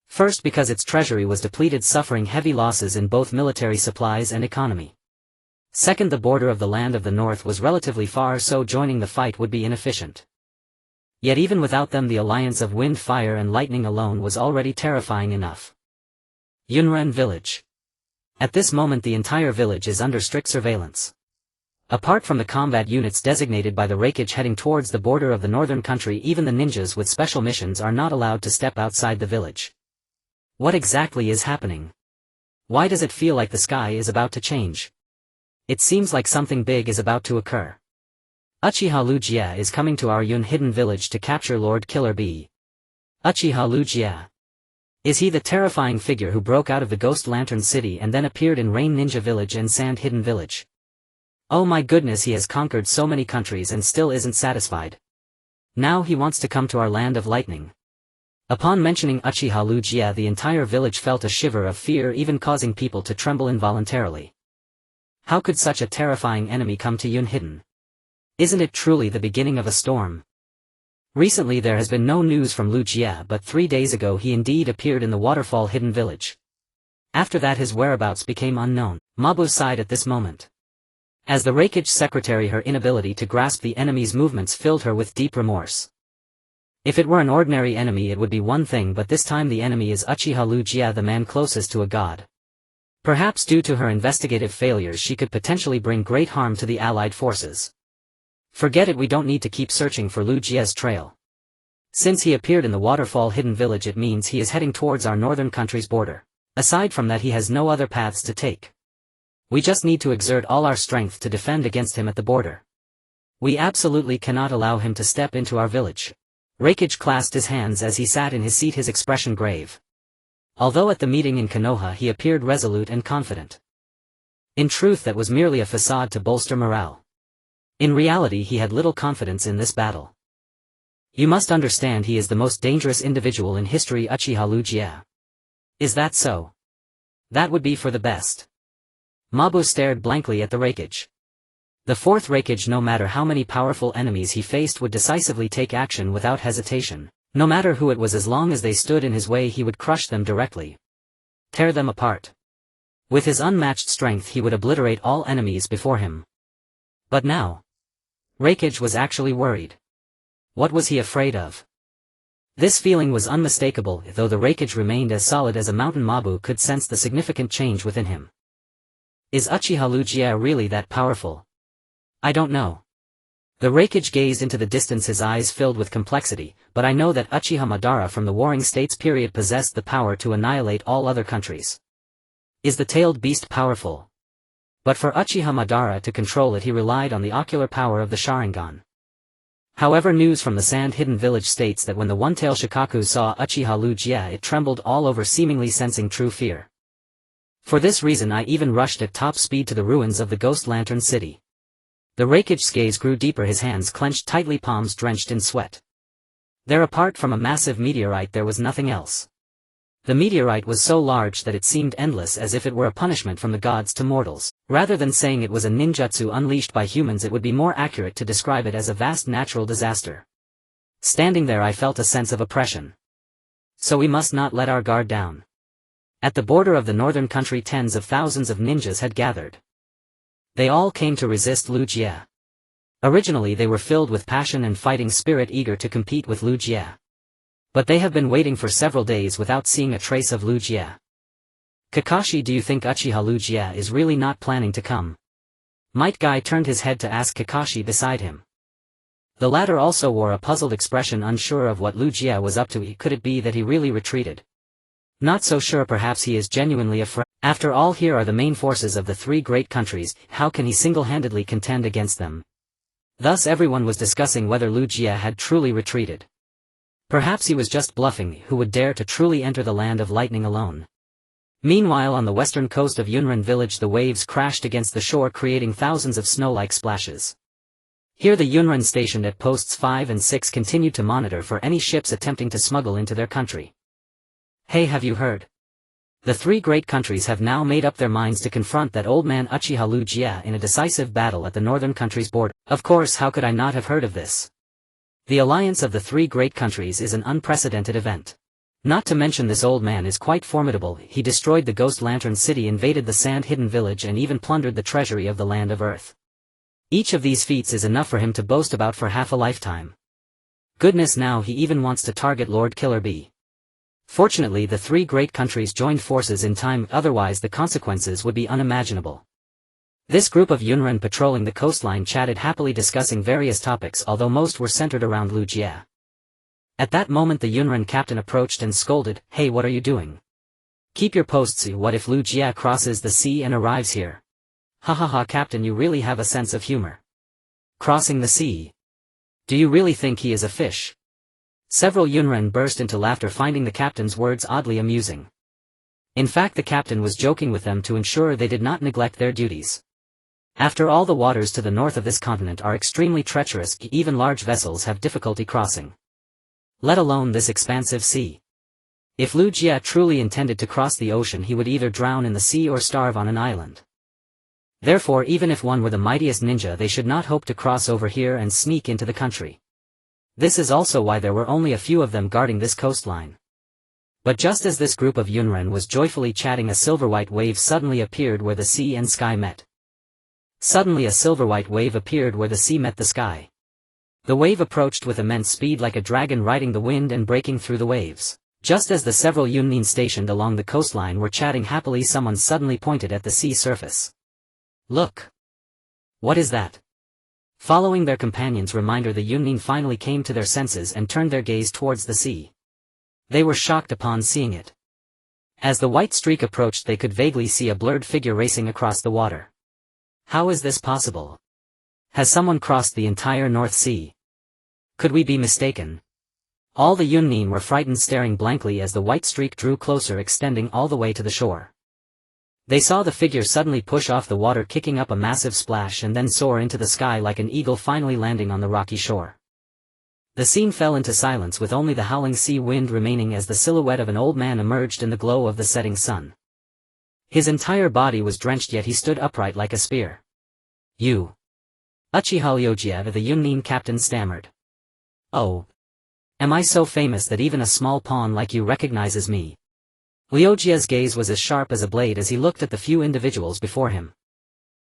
First, because its treasury was depleted, suffering heavy losses in both military supplies and economy. Second, the border of the land of the north was relatively far, so joining the fight would be inefficient. Yet even without them, the alliance of wind, fire and lightning alone was already terrifying enough. Yunren Village. At this moment, the entire village is under strict surveillance. Apart from the combat units designated by the Raikage heading towards the border of the northern country, even the ninjas with special missions are not allowed to step outside the village. What exactly is happening? Why does it feel like the sky is about to change? It seems like something big is about to occur. Uchiha Ryūsuke is coming to our Yun hidden village to capture Lord Killer B. Uchiha Ryūsuke. Is he the terrifying figure who broke out of the Ghost Lantern City and then appeared in Rain Ninja Village and Sand Hidden Village? Oh my goodness, he has conquered so many countries and still isn't satisfied. Now he wants to come to our land of lightning. Upon mentioning Uchiha Ryūsuke, the entire village felt a shiver of fear, even causing people to tremble involuntarily. How could such a terrifying enemy come to Yun Hidden? Isn't it truly the beginning of a storm? Recently there has been no news from Ryūsuke, but 3 days ago he indeed appeared in the Waterfall Hidden Village. After that his whereabouts became unknown. Mabu sighed at this moment. As the Raikage secretary, her inability to grasp the enemy's movements filled her with deep remorse. If it were an ordinary enemy it would be one thing, but this time the enemy is Uchiha Ryūsuke, the man closest to a god. Perhaps due to her investigative failures she could potentially bring great harm to the allied forces. Forget it, we don't need to keep searching for Ryūsuke's trail. Since he appeared in the Waterfall Hidden Village, it means he is heading towards our northern country's border. Aside from that, he has no other paths to take. We just need to exert all our strength to defend against him at the border. We absolutely cannot allow him to step into our village. Raikage clasped his hands as he sat in his seat, his expression grave. Although at the meeting in Konoha he appeared resolute and confident. In truth, that was merely a facade to bolster morale. In reality he had little confidence in this battle. You must understand he is the most dangerous individual in history, Uchiha Ryūsuke. Is that so? That would be for the best. Mabu stared blankly at the Hokage. The Fourth Hokage, no matter how many powerful enemies he faced, would decisively take action without hesitation. No matter who it was, as long as they stood in his way he would crush them directly. Tear them apart. With his unmatched strength he would obliterate all enemies before him. But now, Hokage was actually worried. What was he afraid of? This feeling was unmistakable, though the Hokage remained as solid as a mountain. Mabu could sense the significant change within him. Is Uchiha Ryūsuke really that powerful? I don't know. The Hokage gazed into the distance, his eyes filled with complexity, but I know that Uchiha Madara from the Warring States period possessed the power to annihilate all other countries. Is the tailed beast powerful? But for Uchiha Madara to control it he relied on the ocular power of the Sharingan. However, news from the sand-hidden village states that when the one-tailed Shikaku saw Uchiha Ryūsuke it trembled all over, seemingly sensing true fear. For this reason I even rushed at top speed to the ruins of the Ghost Lantern City. The Hokage's gaze grew deeper, his hands clenched tightly, palms drenched in sweat. There, apart from a massive meteorite, there was nothing else. The meteorite was so large that it seemed endless, as if it were a punishment from the gods to mortals. Rather than saying it was a ninjutsu unleashed by humans, it would be more accurate to describe it as a vast natural disaster. Standing there I felt a sense of oppression. So we must not let our guard down. At the border of the northern country tens of thousands of ninjas had gathered. They all came to resist Ryūsuke. Originally they were filled with passion and fighting spirit, eager to compete with Ryūsuke. But they have been waiting for several days without seeing a trace of Ryūsuke. Kakashi, do you think Uchiha Ryūsuke is really not planning to come? Might Guy turned his head to ask Kakashi beside him. The latter also wore a puzzled expression, unsure of what Ryūsuke was up to. Could it be that he really retreated? Not so sure, perhaps he is genuinely afraid. After all, here are the main forces of the three great countries, how can he single-handedly contend against them? Thus everyone was discussing whether Ryūsuke had truly retreated. Perhaps he was just bluffing. Who would dare to truly enter the land of lightning alone? Meanwhile, on the western coast of Yunran village the waves crashed against the shore, creating thousands of snow-like splashes. Here the Yunran stationed at posts 5 and 6 continued to monitor for any ships attempting to smuggle into their country. Hey, have you heard? The three great countries have now made up their minds to confront that old man Uchiha Ryūsuke in a decisive battle at the northern country's border. Of course, how could I not have heard of this? The alliance of the three great countries is an unprecedented event. Not to mention this old man is quite formidable. He destroyed the Ghost Lantern City, invaded the sand-hidden village, and even plundered the treasury of the land of Earth. Each of these feats is enough for him to boast about for half a lifetime. Goodness, now he even wants to target Lord Killer Bee. Fortunately the three great countries joined forces in time, otherwise the consequences would be unimaginable. This group of Yunran patrolling the coastline chatted happily, discussing various topics, although most were centered around Ryūsuke. At that moment the Yunran captain approached and scolded, "Hey, what are you doing? Keep your posts. What if Ryūsuke crosses the sea and arrives here?" "Ha ha ha, Captain, you really have a sense of humor. Crossing the sea? Do you really think he is a fish?" Several Yunran burst into laughter, finding the captain's words oddly amusing. In fact, the captain was joking with them to ensure they did not neglect their duties. After all, the waters to the north of this continent are extremely treacherous, even large vessels have difficulty crossing. Let alone this expansive sea. If Ryūsuke truly intended to cross the ocean, he would either drown in the sea or starve on an island. Therefore, even if one were the mightiest ninja, they should not hope to cross over here and sneak into the country. This is also why there were only a few of them guarding this coastline. But just as this group of Yunran was joyfully chatting, a silver-white wave suddenly appeared where the sea and sky met. Suddenly a silver-white wave appeared where the sea met the sky. The wave approached with immense speed, like a dragon riding the wind and breaking through the waves. Just as the several Yunnin stationed along the coastline were chatting happily, someone suddenly pointed at the sea surface. "Look! What is that?" Following their companion's reminder, the Yunnin finally came to their senses and turned their gaze towards the sea. They were shocked upon seeing it. As the white streak approached, they could vaguely see a blurred figure racing across the water. How is this possible? Has someone crossed the entire North Sea? Could we be mistaken? All the Yunnin were frightened, staring blankly as the white streak drew closer, extending all the way to the shore. They saw the figure suddenly push off the water, kicking up a massive splash, and then soar into the sky like an eagle finally landing on the rocky shore. The scene fell into silence, with only the howling sea wind remaining as the silhouette of an old man emerged in the glow of the setting sun. His entire body was drenched, yet he stood upright like a spear. "You." Uchiha Ryūsuke, the Yunin captain, stammered. "Oh. Am I so famous that even a small pawn like you recognizes me?" Ryūsuke's gaze was as sharp as a blade as he looked at the few individuals before him.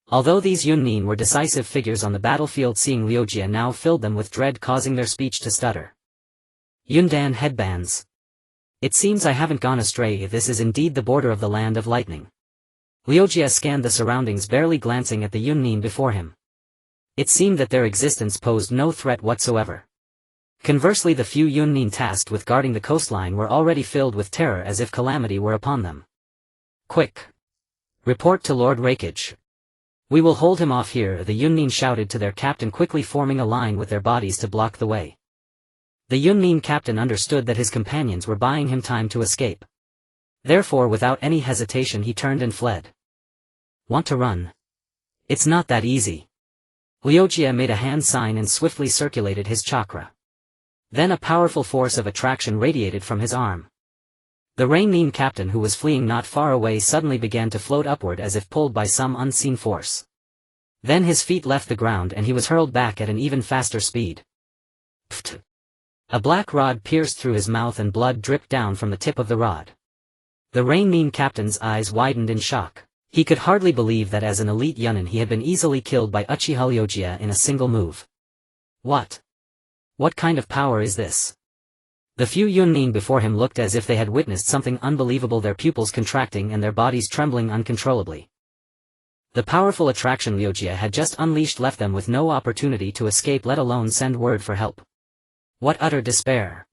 Although these Yunin were decisive figures on the battlefield, seeing Ryūsuke now filled them with dread, causing their speech to stutter. "Yundan headbands. It seems I haven't gone astray. This is indeed the border of the Land of Lightning." Ryūsuke scanned the surroundings, barely glancing at the Yunin before him. It seemed that their existence posed no threat whatsoever. Conversely, the few Yunin tasked with guarding the coastline were already filled with terror, as if calamity were upon them. "Quick! Report to Lord Hokage. We will hold him off here," the Yunin shouted to their captain, quickly forming a line with their bodies to block the way. The Yunin captain understood that his companions were buying him time to escape. Therefore, without any hesitation, he turned and fled. "Want to run? It's not that easy." Ryūsuke made a hand sign and swiftly circulated his chakra. Then a powerful force of attraction radiated from his arm. The Reinin captain, who was fleeing not far away, suddenly began to float upward as if pulled by some unseen force. Then his feet left the ground and he was hurled back at an even faster speed. Pft! A black rod pierced through his mouth and blood dripped down from the tip of the rod. The Reinin captain's eyes widened in shock. He could hardly believe that as an elite Yunin he had been easily killed by Uchiha Ryūsuke in a single move. What kind of power is this? The few Yunin before him looked as if they had witnessed something unbelievable, their pupils contracting and their bodies trembling uncontrollably. The powerful attraction Ryūsuke had just unleashed left them with no opportunity to escape, let alone send word for help. What utter despair!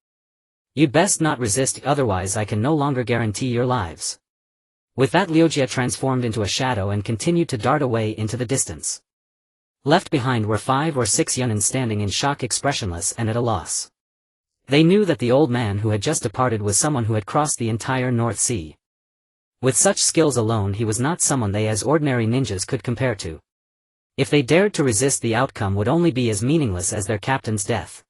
"You'd best not resist, otherwise I can no longer guarantee your lives." With that, Ryūsuke transformed into a shadow and continued to dart away into the distance. Left behind were 5 or 6 Yunin standing in shock, expressionless and at a loss. They knew that the old man who had just departed was someone who had crossed the entire North Sea. With such skills alone, he was not someone they as ordinary ninjas could compare to. If they dared to resist, the outcome would only be as meaningless as their captain's death.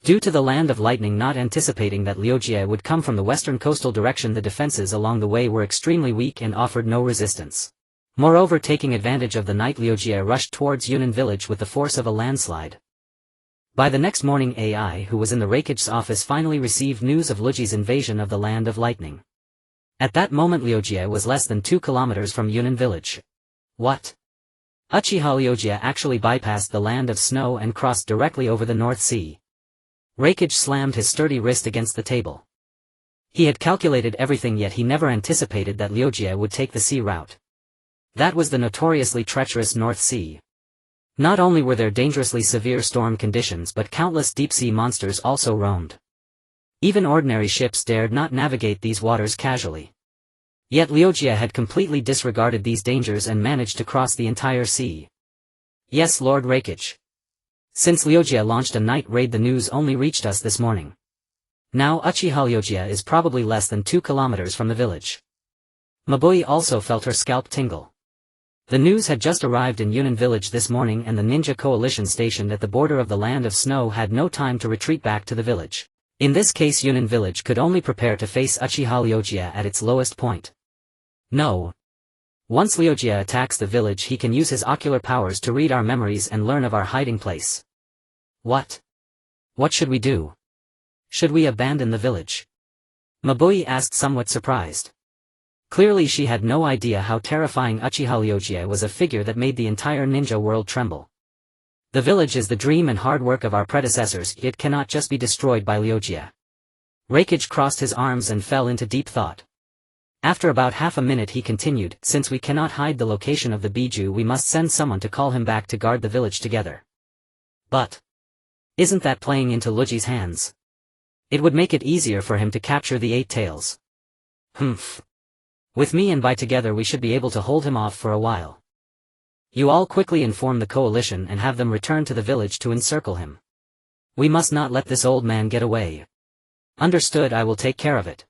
Due to the Land of Lightning not anticipating that Ryūsuke would come from the western coastal direction, the defenses along the way were extremely weak and offered no resistance. Moreover, taking advantage of the night, Ryūsuke rushed towards Yunin village with the force of a landslide. By the next morning, AI, who was in the Hokage's office, finally received news of Ryūsuke's invasion of the Land of Lightning. At that moment, Ryūsuke was less than 2 kilometers from Yunin village. What? Uchiha Ryūsuke actually bypassed the Land of Snow and crossed directly over the North Sea. Hokage slammed his sturdy wrist against the table. He had calculated everything, yet he never anticipated that Ryūsuke would take the sea route. That was the notoriously treacherous North Sea. Not only were there dangerously severe storm conditions, but countless deep-sea monsters also roamed. Even ordinary ships dared not navigate these waters casually. Yet Ryūsuke had completely disregarded these dangers and managed to cross the entire sea. "Yes, Lord Hokage. Since Ryūsuke launched a night raid, the news only reached us this morning. Now Uchiha Ryūsuke is probably less than 2 kilometers from the village." Mabui also felt her scalp tingle. The news had just arrived in Yunin village this morning, and the ninja coalition stationed at the border of the Land of Snow had no time to retreat back to the village. In this case, Yunin village could only prepare to face Uchiha Ryūsuke at its lowest point. No. Once Ryūsuke attacks the village, he can use his ocular powers to read our memories and learn of our hiding place. What should we do? Should we abandon the village? Mabui asked, somewhat surprised. Clearly she had no idea how terrifying Uchiha Ryūsuke was, a figure that made the entire ninja world tremble. The village is the dream and hard work of our predecessors, it cannot just be destroyed by Ryūsuke. Hokage crossed his arms and fell into deep thought. After about half a minute he continued, "Since we cannot hide the location of the Biju, we must send someone to call him back to guard the village together." But isn't that playing into Ryūsuke's hands? It would make it easier for him to capture the 8 tails. Humph. With me and by together we should be able to hold him off for a while. You all quickly inform the coalition and have them return to the village to encircle him. We must not let this old man get away. Understood, I will take care of it.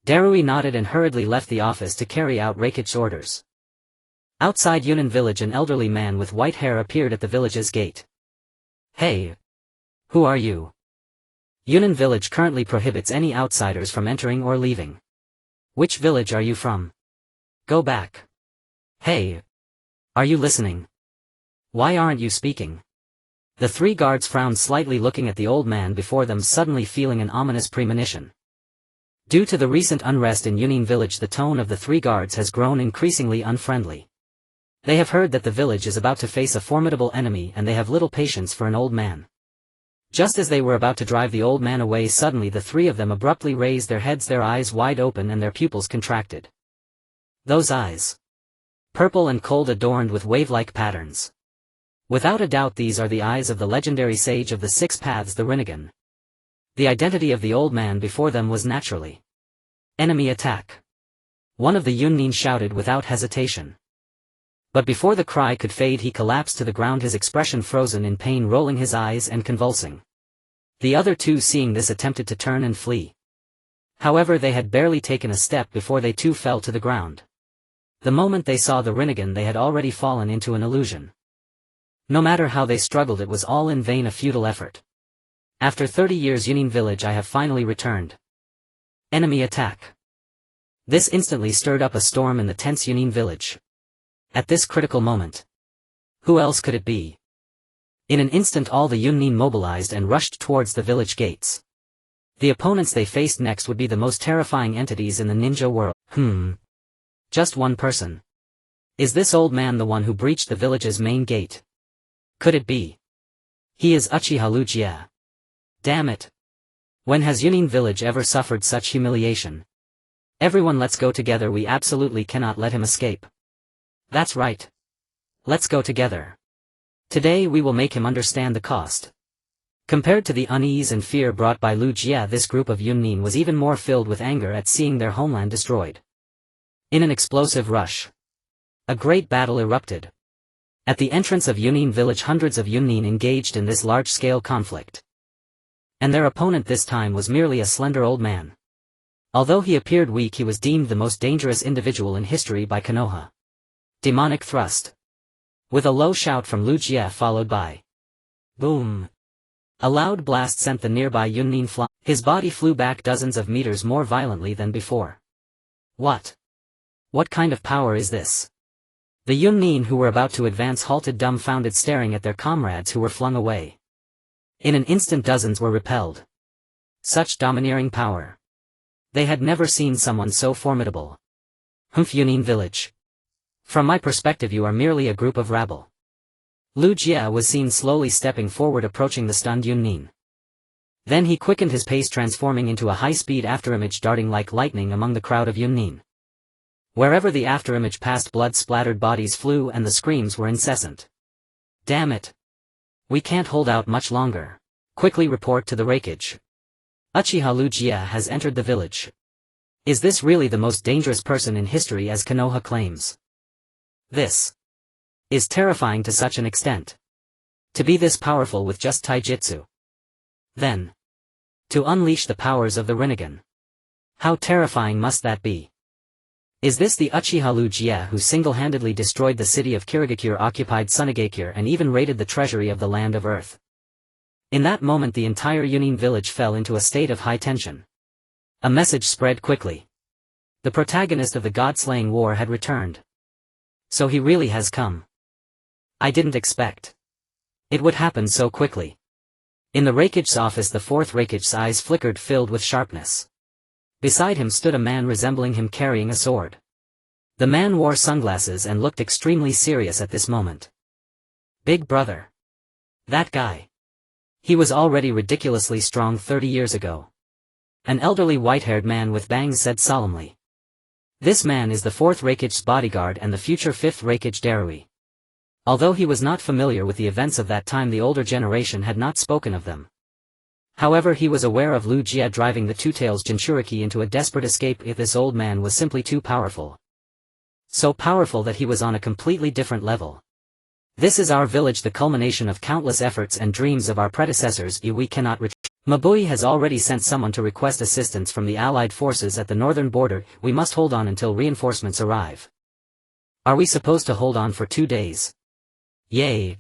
Darui nodded and hurriedly left the office to carry out Reikich's orders. Outside Yunnan village, an elderly man with white hair appeared at the village's gate. Hey! Who are you? Yunnan village currently prohibits any outsiders from entering or leaving. Which village are you from? Go back. Hey! Are you listening? Why aren't you speaking? The three guards frowned slightly, looking at the old man before them, suddenly feeling an ominous premonition. Due to the recent unrest in Yunnan village, the tone of the three guards has grown increasingly unfriendly. They have heard that the village is about to face a formidable enemy, and they have little patience for an old man. Just as they were about to drive the old man away, suddenly the three of them abruptly raised their heads, their eyes wide open and their pupils contracted. Those eyes. Purple and cold, adorned with wave-like patterns. Without a doubt these are the eyes of the legendary sage of the Six Paths, the Rinnegan. The identity of the old man before them was naturally. Enemy attack. One of the Yunnin shouted without hesitation. But before the cry could fade, he collapsed to the ground, his expression frozen in pain, rolling his eyes and convulsing. The other two, seeing this, attempted to turn and flee. However, they had barely taken a step before they too fell to the ground. The moment they saw the Rinnegan, they had already fallen into an illusion. No matter how they struggled, it was all in vain, a futile effort. After 30 years, Yunnan village, I have finally returned. Enemy attack. This instantly stirred up a storm in the tense Yunnan village. At this critical moment, who else could it be? In an instant all the Yunnin mobilized and rushed towards the village gates. The opponents they faced next would be the most terrifying entities in the ninja world. Just one person. Is this old man the one who breached the village's main gate? Could it be? He is Uchiha Ryūsuke. Damn it. When has Yunnan village ever suffered such humiliation? Everyone, let's go together, we absolutely cannot let him escape. That's right. Let's go together. Today we will make him understand the cost. Compared to the unease and fear brought by Ryūsuke, this group of Yunnin was even more filled with anger at seeing their homeland destroyed. In an explosive rush, a great battle erupted. At the entrance of Yunnan village, hundreds of Yunnin engaged in this large-scale conflict. And their opponent this time was merely a slender old man. Although he appeared weak, he was deemed the most dangerous individual in history by Konoha. Demonic thrust. With a low shout from Ryūsuke followed by boom. A loud blast sent the nearby Yunnin flying. His body flew back dozens of meters more violently than before. What? What kind of power is this? The Yunnin who were about to advance halted, dumbfounded, staring at their comrades who were flung away. In an instant dozens were repelled. Such domineering power. They had never seen someone so formidable. Yunnan village. From my perspective you are merely a group of rabble. Ryūsuke was seen slowly stepping forward, approaching the stunned Yunnin. Then he quickened his pace, transforming into a high-speed afterimage, darting like lightning among the crowd of Yunnin. Wherever the afterimage passed, blood-splattered bodies flew and the screams were incessant. Damn it! We can't hold out much longer. Quickly report to the Reikage. Uchiha Ryūsuke has entered the village. Is this really the most dangerous person in history, as Konoha claims? This is terrifying to such an extent. To be this powerful with just taijutsu. Then, to unleash the powers of the Rinnegan. How terrifying must that be? Is this the Uchiha Ryūsuke who single-handedly destroyed the city of Kirigakure, occupied Sunagakure, and even raided the treasury of the Land of Earth? In that moment the entire Yunnan village fell into a state of high tension. A message spread quickly. The protagonist of the god-slaying war had returned. So he really has come. I didn't expect it would happen so quickly. In the Reikage's office, the fourth Reikage's eyes flickered, filled with sharpness. Beside him stood a man resembling him, carrying a sword. The man wore sunglasses and looked extremely serious at this moment. Big brother. That guy. He was already ridiculously strong 30 years ago. An elderly white-haired man with bangs said solemnly. This man is the fourth Reikage's bodyguard and the future fifth Reikage Darui. Although he was not familiar with the events of that time, the older generation had not spoken of them. However, he was aware of Ryūsuke driving the Two-Tails Jinchuriki into a desperate escape. If this old man was simply too powerful. So powerful that he was on a completely different level. This is our village, the culmination of countless efforts and dreams of our predecessors. We cannot retreat. Mabui has already sent someone to request assistance from the allied forces at the northern border. We must hold on until reinforcements arrive. Are we supposed to hold on for 2 days? Yay!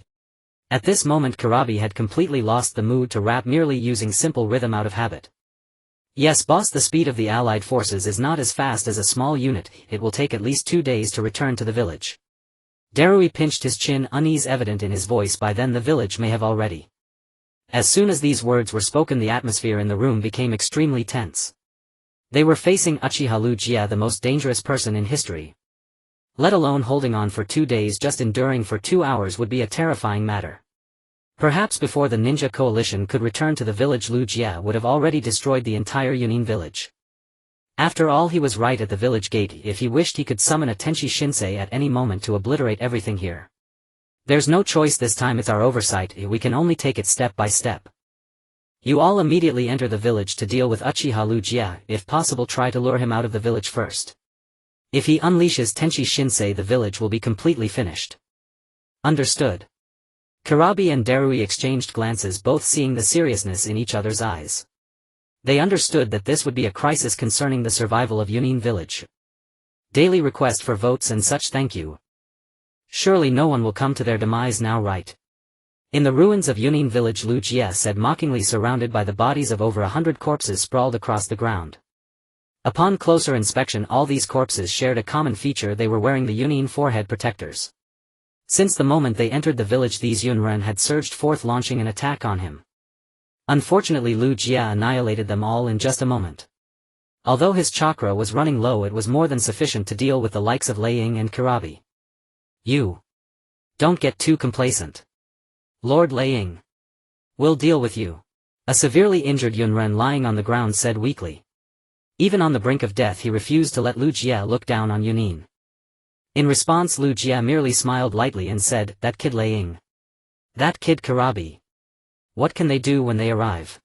At this moment Karabi had completely lost the mood to rap merely using simple rhythm out of habit. Yes boss, the speed of the allied forces is not as fast as a small unit, it will take at least 2 days to return to the village. Darui pinched his chin, unease evident in his voice. By then the village may have already. As soon as these words were spoken the atmosphere in the room became extremely tense. They were facing Uchiha Ryūsuke, the most dangerous person in history. Let alone holding on for 2 days, just enduring for 2 hours would be a terrifying matter. Perhaps before the ninja coalition could return to the village Ryūsuke would have already destroyed the entire Yunin village. After all, he was right at the village gate. If he wished he could summon a Tenshi Shinsei at any moment to obliterate everything here. There's no choice this time, it's our oversight, we can only take it step by step. You all immediately enter the village to deal with Uchiha Ryūsuke, if possible try to lure him out of the village first. If he unleashes Tenshi Shinsei the village will be completely finished. Understood. Karabi and Darui exchanged glances, both seeing the seriousness in each other's eyes. They understood that this would be a crisis concerning the survival of Yunin village. Daily request for votes and such, thank you. Surely no one will come to their demise now, right? In the ruins of Yunin village, Ryūsuke said mockingly, surrounded by the bodies of over 100 corpses sprawled across the ground. Upon closer inspection all these corpses shared a common feature: they were wearing the Yunin forehead protectors. Since the moment they entered the village these Yunren had surged forth, launching an attack on him. Unfortunately Ryūsuke annihilated them all in just a moment. Although his chakra was running low, it was more than sufficient to deal with the likes of Lei Ying and Karabi. You. Don't get too complacent. Lord Lei Ying. We'll deal with you. A severely injured Yunren lying on the ground said weakly. Even on the brink of death he refused to let Ryūsuke look down on Yunin. In response Ryūsuke merely smiled lightly and said, that kid Lei Ying. That kid Karabi. What can they do when they arrive?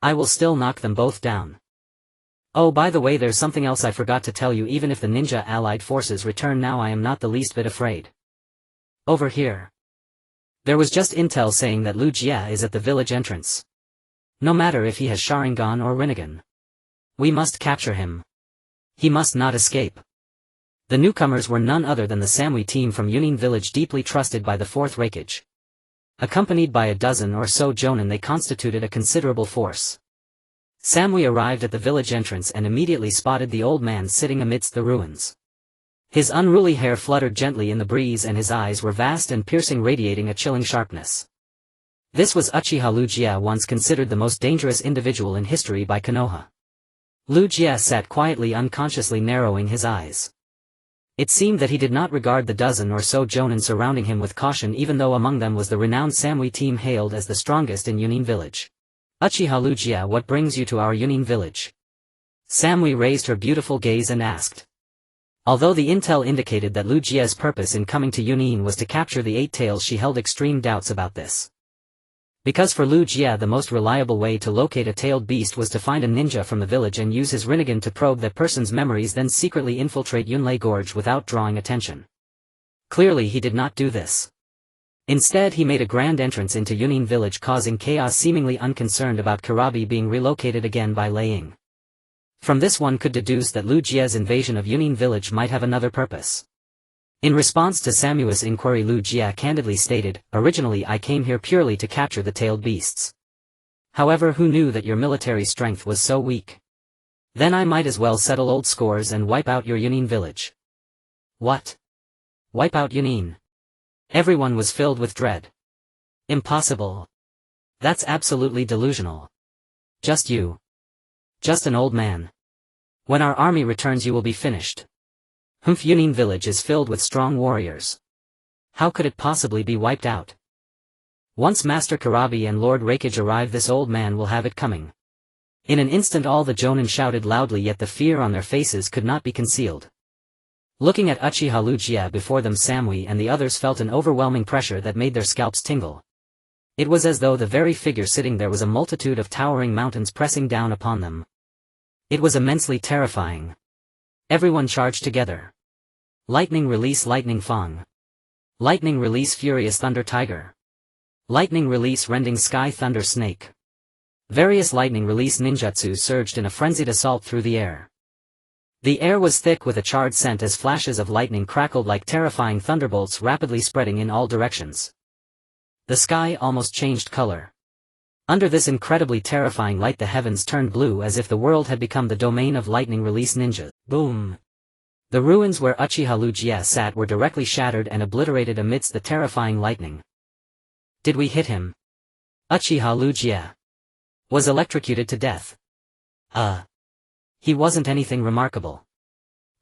I will still knock them both down. Oh, by the way, there's something else I forgot to tell you. Even if the ninja allied forces return now, I am not the least bit afraid. Over here. There was just intel saying that Ryūsuke is at the village entrance. No matter if he has Sharingan or Rinnegan. We must capture him. He must not escape. The newcomers were none other than the Samui team from Yunin village, deeply trusted by the Fourth Hokage. Accompanied by a dozen or so jonin, they constituted a considerable force. Samui arrived at the village entrance and immediately spotted the old man sitting amidst the ruins. His unruly hair fluttered gently in the breeze and his eyes were vast and piercing, radiating a chilling sharpness. This was Uchiha Ryūsuke, once considered the most dangerous individual in history by Konoha. Ryūsuke sat quietly, unconsciously narrowing his eyes. It seemed that he did not regard the dozen or so jonin surrounding him with caution, even though among them was the renowned Samui team hailed as the strongest in Yunin village. Uchiha Ryūsuke, what brings you to our Yunin village? Samui raised her beautiful gaze and asked. Although the intel indicated that Ryūsuke's purpose in coming to Yunin was to capture the Eight Tails, she held extreme doubts about this. Because for Ryūsuke the most reliable way to locate a tailed beast was to find a ninja from the village and use his Rinnegan to probe that person's memories, then secretly infiltrate Yunlei Gorge without drawing attention. Clearly he did not do this. Instead he made a grand entrance into Yunin village, causing chaos, seemingly unconcerned about Karabi being relocated again by Lei Ying. From this one could deduce that Ryūsuke's invasion of Yunin village might have another purpose. In response to Samui's inquiry, Ryūsuke candidly stated, originally I came here purely to capture the tailed beasts. However, who knew that your military strength was so weak? Then I might as well settle old scores and wipe out your Yunin village. What? Wipe out Yunin? Everyone was filled with dread. Impossible. That's absolutely delusional. Just you. Just an old man. When our army returns you will be finished. Yunin village is filled with strong warriors. How could it possibly be wiped out? Once Master Karabi and Lord Hokage arrive, this old man will have it coming. In an instant all the jonin shouted loudly, yet the fear on their faces could not be concealed. Looking at Uchiha Ryūsuke before them, Samui and the others felt an overwhelming pressure that made their scalps tingle. It was as though the very figure sitting there was a multitude of towering mountains pressing down upon them. It was immensely terrifying. Everyone charged together. Lightning release Lightning Fang. Lightning release Furious Thunder Tiger. Lightning release Rending Sky Thunder Snake. Various lightning release ninjutsu surged in a frenzied assault through the air. The air was thick with a charred scent as flashes of lightning crackled like terrifying thunderbolts rapidly spreading in all directions. The sky almost changed color. Under this incredibly terrifying light the heavens turned blue as if the world had become the domain of lightning release ninjas. Boom! The ruins where Uchiha Ryūsuke sat were directly shattered and obliterated amidst the terrifying lightning. Did we hit him? Uchiha Ryūsuke was electrocuted to death. He wasn't anything remarkable.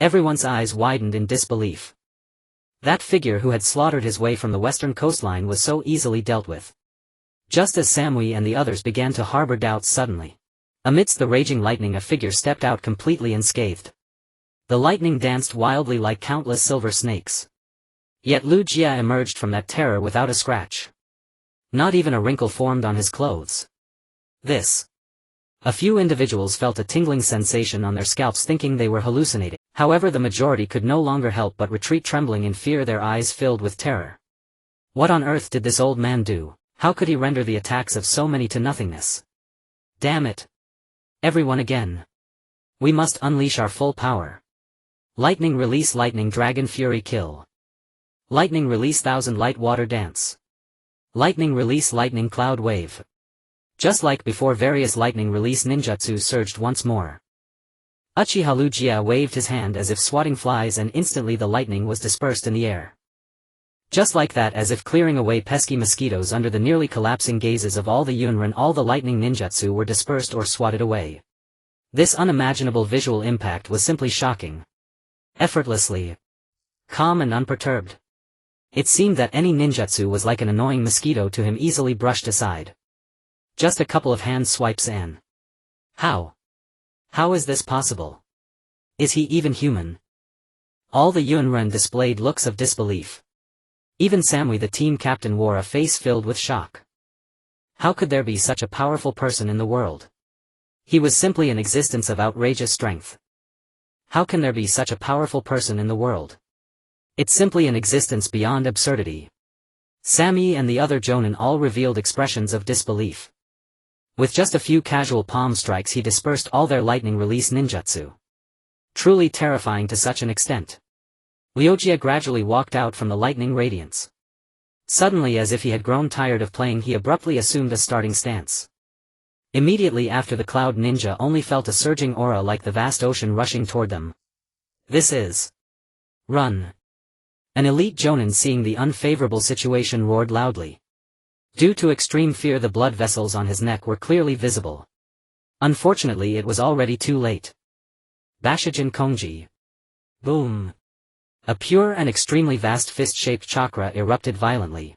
Everyone's eyes widened in disbelief. That figure who had slaughtered his way from the western coastline was so easily dealt with. Just as Samui and the others began to harbor doubts suddenly. Amidst the raging lightning a figure stepped out completely unscathed. The lightning danced wildly like countless silver snakes. Yet Ryūsuke emerged from that terror without a scratch. Not even a wrinkle formed on his clothes. A few individuals felt a tingling sensation on their scalps thinking they were hallucinating. However, the majority could no longer help but retreat trembling in fear, their eyes filled with terror. What on earth did this old man do? How could he render the attacks of so many to nothingness? Damn it! Everyone again. We must unleash our full power. Lightning release lightning dragon fury kill. Lightning release thousand light water dance. Lightning release lightning cloud wave. Just like before, various lightning release ninjutsu surged once more. Uchiha Ryūsuke waved his hand as if swatting flies and instantly the lightning was dispersed in the air. Just like that, as if clearing away pesky mosquitoes under the nearly collapsing gazes of all the Yunrin, all the lightning ninjutsu were dispersed or swatted away. This unimaginable visual impact was simply shocking. Effortlessly calm and unperturbed. It seemed that any ninjutsu was like an annoying mosquito to him, easily brushed aside. Just a couple of hand swipes and... How is this possible? Is he even human? All the Yunren displayed looks of disbelief. Even Samui, the team captain, wore a face filled with shock. How could there be such a powerful person in the world? He was simply an existence of outrageous strength. How can there be such a powerful person in the world? It's simply an existence beyond absurdity. Samui and the other Jonin all revealed expressions of disbelief. With just a few casual palm strikes he dispersed all their lightning release ninjutsu. Truly terrifying to such an extent. Ryūsuke gradually walked out from the lightning radiance. Suddenly, as if he had grown tired of playing, he abruptly assumed a starting stance. Immediately after, the cloud ninja only felt a surging aura like the vast ocean rushing toward them. This is... Run! An elite Jonin, seeing the unfavorable situation, roared loudly. Due to extreme fear, the blood vessels on his neck were clearly visible. Unfortunately, it was already too late. Bashijin Konji. Boom! A pure and extremely vast fist-shaped chakra erupted violently.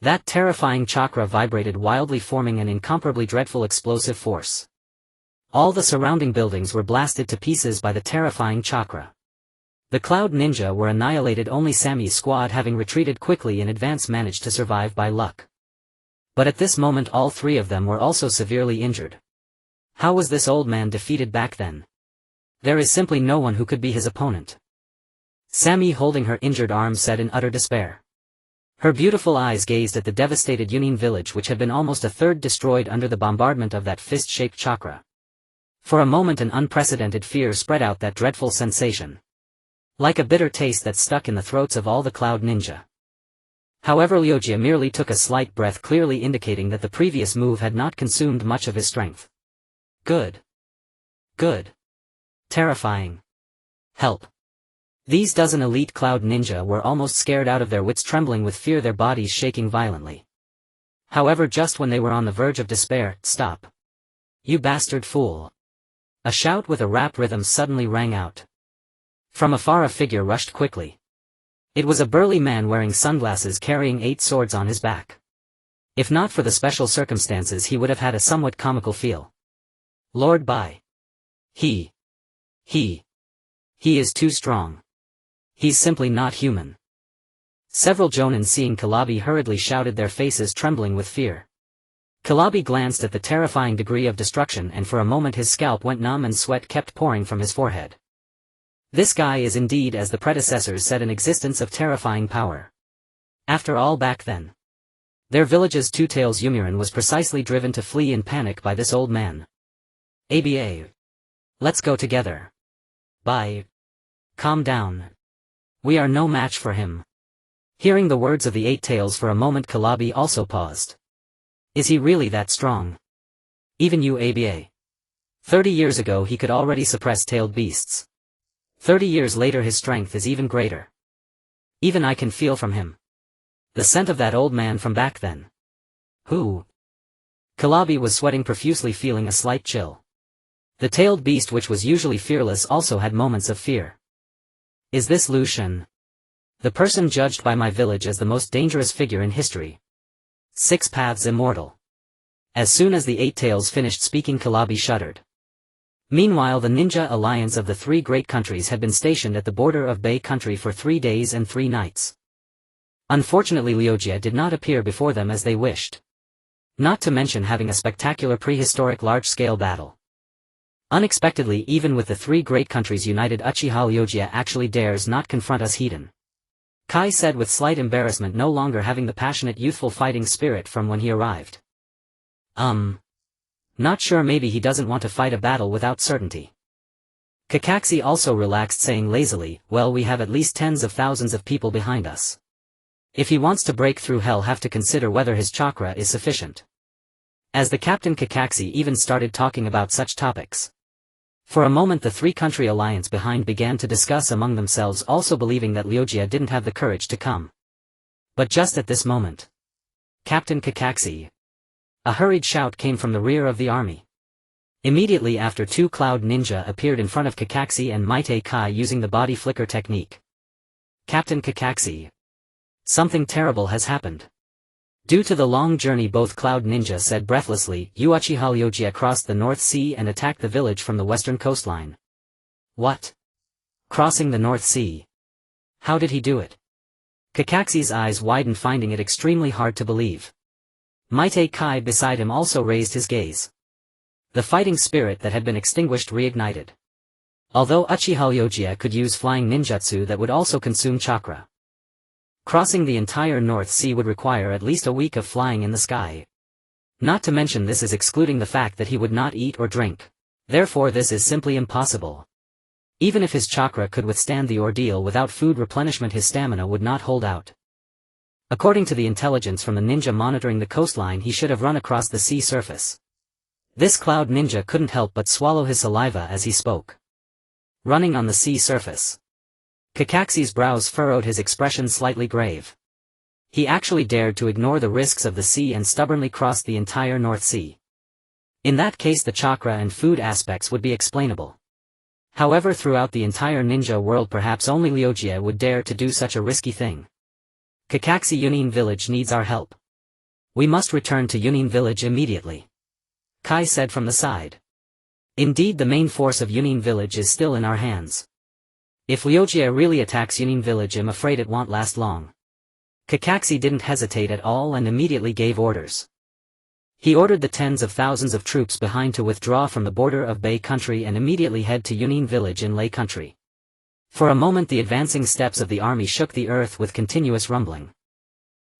That terrifying chakra vibrated wildly, forming an incomparably dreadful explosive force. All the surrounding buildings were blasted to pieces by the terrifying chakra. The Cloud Ninja were annihilated, only Samui's squad, having retreated quickly in advance, managed to survive by luck. But at this moment all three of them were also severely injured. How was this old man defeated back then? There is simply no one who could be his opponent. Samui, holding her injured arm, said in utter despair. Her beautiful eyes gazed at the devastated Yunin village, which had been almost a third destroyed under the bombardment of that fist-shaped chakra. For a moment an unprecedented fear spread out that dreadful sensation. Like a bitter taste that stuck in the throats of all the Cloud Ninja. However, Ryūsuke merely took a slight breath, clearly indicating that the previous move had not consumed much of his strength. Good. Good. Terrifying. Help. These dozen elite Cloud Ninja were almost scared out of their wits, trembling with fear, their bodies shaking violently. However, just when they were on the verge of despair, "Stop! You bastard fool!" A shout with a rap rhythm suddenly rang out. From afar a figure rushed quickly. It was a burly man wearing sunglasses, carrying 8 swords on his back. If not for the special circumstances, he would have had a somewhat comical feel. Lord Bai. He is too strong. He's simply not human. Several Jonin, seeing Kalabi, hurriedly shouted, their faces trembling with fear. Kalabi glanced at the terrifying degree of destruction, and for a moment his scalp went numb and sweat kept pouring from his forehead. This guy is indeed, as the predecessors said, an existence of terrifying power. After all, back then, Their village's Two-Tails Yomiuran was precisely driven to flee in panic by this old man. "Aba. Let's go together. Bye. Calm down. We are no match for him." Hearing the words of the Eight Tails, for a moment Kalabi also paused. Is he really that strong? Even you, Aba. 30 years ago he could already suppress tailed beasts. 30 years later his strength is even greater. Even I can feel from him the scent of that old man from back then. Who? Kalabi was sweating profusely, feeling a slight chill. The tailed beast, which was usually fearless, also had moments of fear. Is this Lu Shen? The person judged by my village as the most dangerous figure in history. 6 paths immortal. As soon as the Eight Tails finished speaking, Kalabi shuddered. Meanwhile, the ninja alliance of the 3 great countries had been stationed at the border of Bei country for 3 days and 3 nights. Unfortunately, Liujia did not appear before them as they wished. Not to mention having a spectacular prehistoric large-scale battle. Unexpectedly, even with the 3 great countries united, Uchiha Ryūsuke actually dares not confront us heathen. Kai said with slight embarrassment, no longer having the passionate youthful fighting spirit from when he arrived. Not sure, maybe he doesn't want to fight a battle without certainty. Kakashi also relaxed, saying lazily, well, we have at least tens of thousands of people behind us. If he wants to break through, he'll have to consider whether his chakra is sufficient. As the captain, Kakashi even started talking about such topics. For a moment the 3-country alliance behind began to discuss among themselves, also believing that Liujia didn't have the courage to come. But just at this moment, Captain Kakashi. A hurried shout came from the rear of the army. Immediately after, 2 cloud ninja appeared in front of Kakashi and Maite Kai using the body flicker technique. Captain Kakashi. Something terrible has happened. Due to the long journey, both cloud ninja said breathlessly, Uchiha Ryūsuke crossed the North Sea and attacked the village from the western coastline. What? Crossing the North Sea? How did he do it? Kakashi's eyes widened, finding it extremely hard to believe. Maite Kai beside him also raised his gaze. The fighting spirit that had been extinguished reignited. Although Uchiha Ryūsuke could use flying ninjutsu that would also consume chakra. Crossing the entire North Sea would require at least a week of flying in the sky. Not to mention, this is excluding the fact that he would not eat or drink. Therefore this is simply impossible. Even if his chakra could withstand the ordeal without food replenishment, his stamina would not hold out. According to the intelligence from the ninja monitoring the coastline, he should have run across the sea surface. This cloud ninja couldn't help but swallow his saliva as he spoke. Running on the sea surface. Kakashi's brows furrowed, his expression slightly grave. He actually dared to ignore the risks of the sea and stubbornly crossed the entire North Sea. In that case the chakra and food aspects would be explainable. However, throughout the entire ninja world perhaps only Ryūsuke would dare to do such a risky thing. Kakashi, Yunin village needs our help. We must return to Yunin village immediately. Kai said from the side. Indeed, the main force of Yunin village is still in our hands. If Ryūsuke really attacks Yunin village, I'm afraid it won't last long. Kakashi didn't hesitate at all and immediately gave orders. He ordered the tens of thousands of troops behind to withdraw from the border of Bei country and immediately head to Yunin village in Lei country. For a moment the advancing steps of the army shook the earth with continuous rumbling.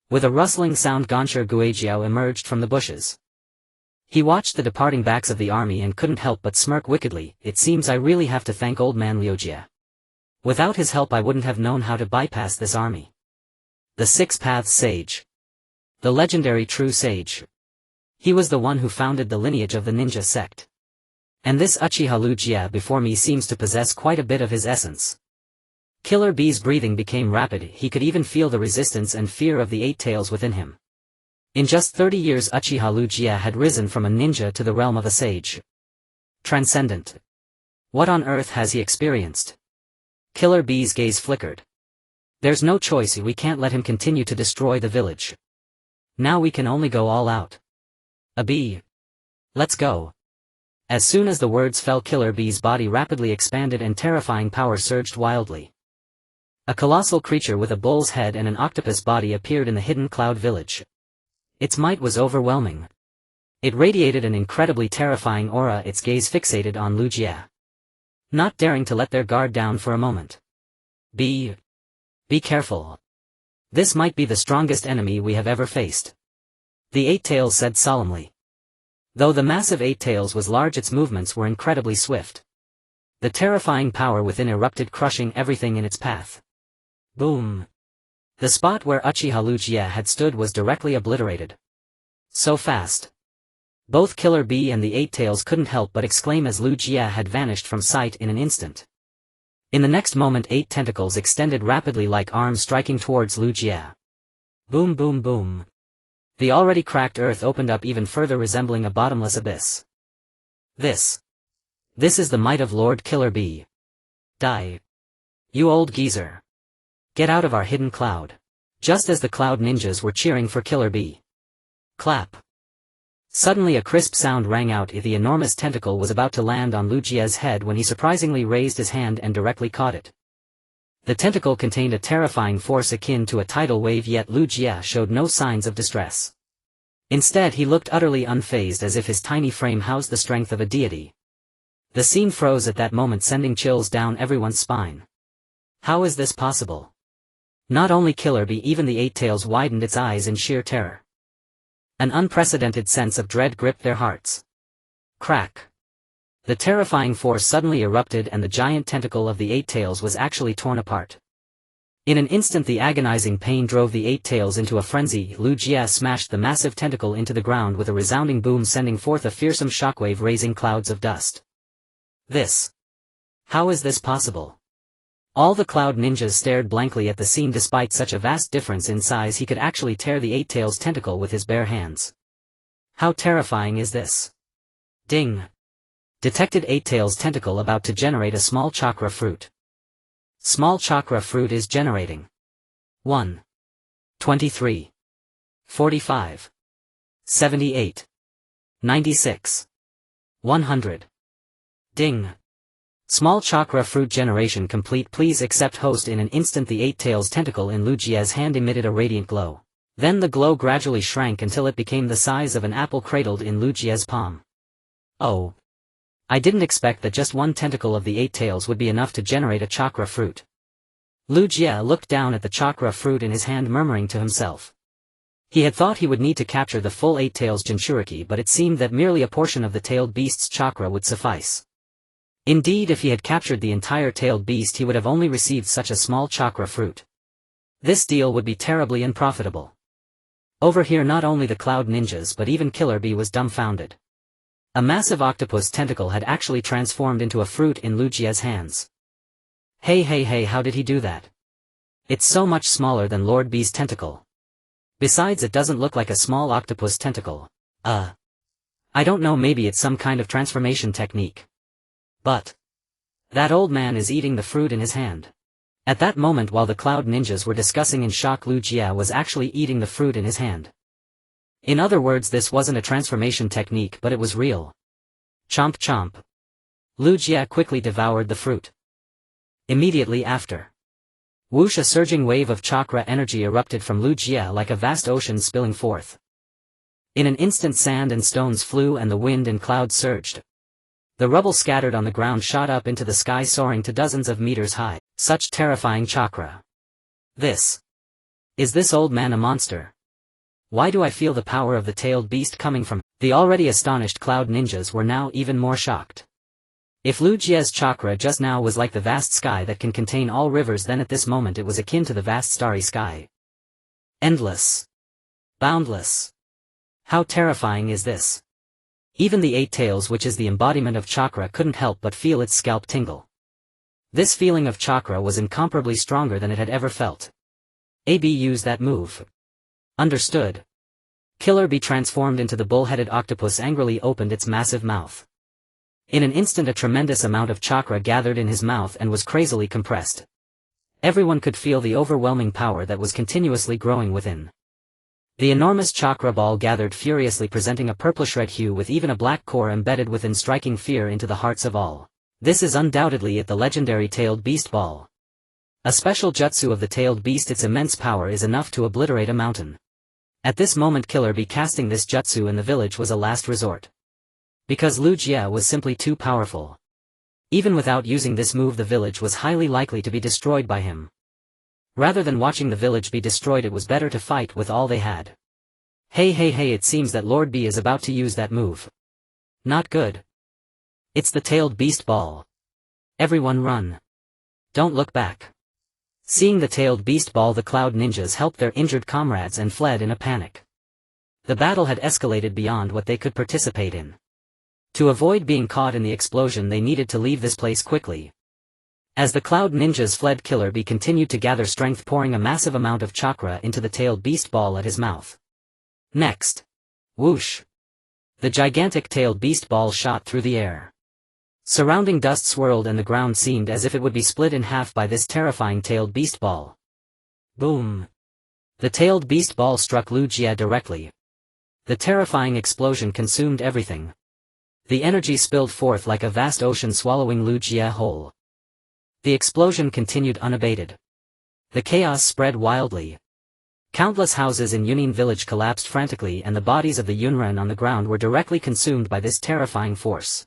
With a rustling sound, Gonsher Guejiao emerged from the bushes. He watched the departing backs of the army and couldn't help but smirk wickedly. It seems I really have to thank old man Ryūsuke. Without his help I wouldn't have known how to bypass this army. The 6 Paths Sage. The legendary true sage. He was the one who founded the lineage of the ninja sect. And this Uchiha Ryūsuke before me seems to possess quite a bit of his essence. Killer Bee's breathing became rapid, he could even feel the resistance and fear of the 8 tails within him. In just 30 years Uchiha Ryūsuke had risen from a ninja to the realm of a sage. Transcendent. What on earth has he experienced? Killer Bee's gaze flickered. There's no choice, we can't let him continue to destroy the village. Now we can only go all out. A bee. Let's go. As soon as the words fell, Killer Bee's body rapidly expanded and terrifying power surged wildly. A colossal creature with a bull's head and an octopus body appeared in the hidden cloud village. Its might was overwhelming. It radiated an incredibly terrifying aura, its gaze fixated on Ryūsuke. Not daring to let their guard down for a moment. Be careful. This might be the strongest enemy we have ever faced. The Eight Tails said solemnly. Though the massive Eight Tails was large, its movements were incredibly swift. The terrifying power within erupted, crushing everything in its path. Boom! The spot where Uchiha Ryūsuke had stood was directly obliterated. So fast. Both Killer Bee and the Eight Tails couldn't help but exclaim as Ryūsuke had vanished from sight in an instant. In the next moment 8 tentacles extended rapidly like arms striking towards Ryūsuke. Boom boom boom. The already cracked earth opened up even further, resembling a bottomless abyss. This is the might of Lord Killer Bee. Die. You old geezer. Get out of our hidden cloud. Just as the cloud ninjas were cheering for Killer Bee. Clap. Suddenly a crisp sound rang out. The enormous tentacle was about to land on Ryūsuke's head when he surprisingly raised his hand and directly caught it. The tentacle contained a terrifying force akin to a tidal wave, yet Ryūsuke showed no signs of distress. Instead he looked utterly unfazed, as if his tiny frame housed the strength of a deity. The scene froze at that moment, sending chills down everyone's spine. How is this possible? Not only Killer Bee, even the Eight Tails widened its eyes in sheer terror. An unprecedented sense of dread gripped their hearts. Crack. The terrifying force suddenly erupted and the giant tentacle of the Eight Tails was actually torn apart. In an instant the agonizing pain drove the Eight Tails into a frenzy. Ryūsuke smashed the massive tentacle into the ground with a resounding boom, sending forth a fearsome shockwave, raising clouds of dust. How is this possible? All the cloud ninjas stared blankly at the scene. Despite such a vast difference in size, he could actually tear the Eight Tails tentacle with his bare hands. How terrifying is this? Ding! Detected Eight Tails tentacle about to generate a small chakra fruit. Small chakra fruit is generating. 1. 23. 45. 78. 96. 100. Ding. Small chakra fruit generation complete. Please accept host. In an instant the Eight Tails tentacle in Ryūsuke's hand emitted a radiant glow. Then the glow gradually shrank until it became the size of an apple cradled in Ryūsuke's palm. Oh. I didn't expect that just one tentacle of the Eight Tails would be enough to generate a chakra fruit. Ryūsuke looked down at the chakra fruit in his hand, murmuring to himself. He had thought he would need to capture the full Eight Tails Jinchuriki, but it seemed that merely a portion of the tailed beast's chakra would suffice. Indeed, if he had captured the entire tailed beast, he would have only received such a small chakra fruit. This deal would be terribly unprofitable. Over here not only the cloud ninjas but even Killer Bee was dumbfounded. A massive octopus tentacle had actually transformed into a fruit in Ryūsuke's hands. Hey, how did he do that? It's so much smaller than Lord Bee's tentacle. Besides, it doesn't look like a small octopus tentacle. I don't know, maybe it's some kind of transformation technique. But that old man is eating the fruit in his hand. At that moment, while the cloud ninjas were discussing in shock, Ryūsuke was actually eating the fruit in his hand. In other words, this wasn't a transformation technique, but it was real. Chomp chomp. Ryūsuke quickly devoured the fruit. Immediately after, whoosh, a surging wave of chakra energy erupted from Ryūsuke like a vast ocean spilling forth. In an instant sand and stones flew and the wind and clouds surged. The rubble scattered on the ground shot up into the sky, soaring to dozens of meters high. Such terrifying chakra. Is this old man a monster? Why do I feel the power of the tailed beast coming from? The already astonished cloud ninjas were now even more shocked. If Ryūsuke's chakra just now was like the vast sky that can contain all rivers, then at this moment it was akin to the vast starry sky. Endless. Boundless. How terrifying is this? Even the Eight Tails, which is the embodiment of chakra, couldn't help but feel its scalp tingle. This feeling of chakra was incomparably stronger than it had ever felt. AB used that move. Understood. Killer Bee transformed into the bull-headed octopus angrily opened its massive mouth. In an instant a tremendous amount of chakra gathered in his mouth and was crazily compressed. Everyone could feel the overwhelming power that was continuously growing within. The enormous chakra ball gathered furiously, presenting a purplish-red hue with even a black core embedded within, striking fear into the hearts of all. This is undoubtedly it, the legendary tailed beast ball. A special jutsu of the tailed beast. Its immense power is enough to obliterate a mountain. At this moment Killer Bee casting this jutsu in the village was a last resort. Because Ryūsuke was simply too powerful. Even without using this move, the village was highly likely to be destroyed by him. Rather than watching the village be destroyed, it was better to fight with all they had. Hey, it seems that Lord B is about to use that move. Not good. It's the tailed beast ball. Everyone run. Don't look back. Seeing the tailed beast ball, the Cloud Ninjas helped their injured comrades and fled in a panic. The battle had escalated beyond what they could participate in. To avoid being caught in the explosion, they needed to leave this place quickly. As the Cloud Ninjas fled, Killer Bee continued to gather strength, pouring a massive amount of chakra into the tailed beast ball at his mouth. Next. Whoosh. The gigantic tailed beast ball shot through the air. Surrounding dust swirled and the ground seemed as if it would be split in half by this terrifying tailed beast ball. Boom. The tailed beast ball struck Lu Jie directly. The terrifying explosion consumed everything. The energy spilled forth like a vast ocean, swallowing Lu Jie whole. The explosion continued unabated. The chaos spread wildly. Countless houses in Yunin village collapsed frantically, and the bodies of the Yunren on the ground were directly consumed by this terrifying force.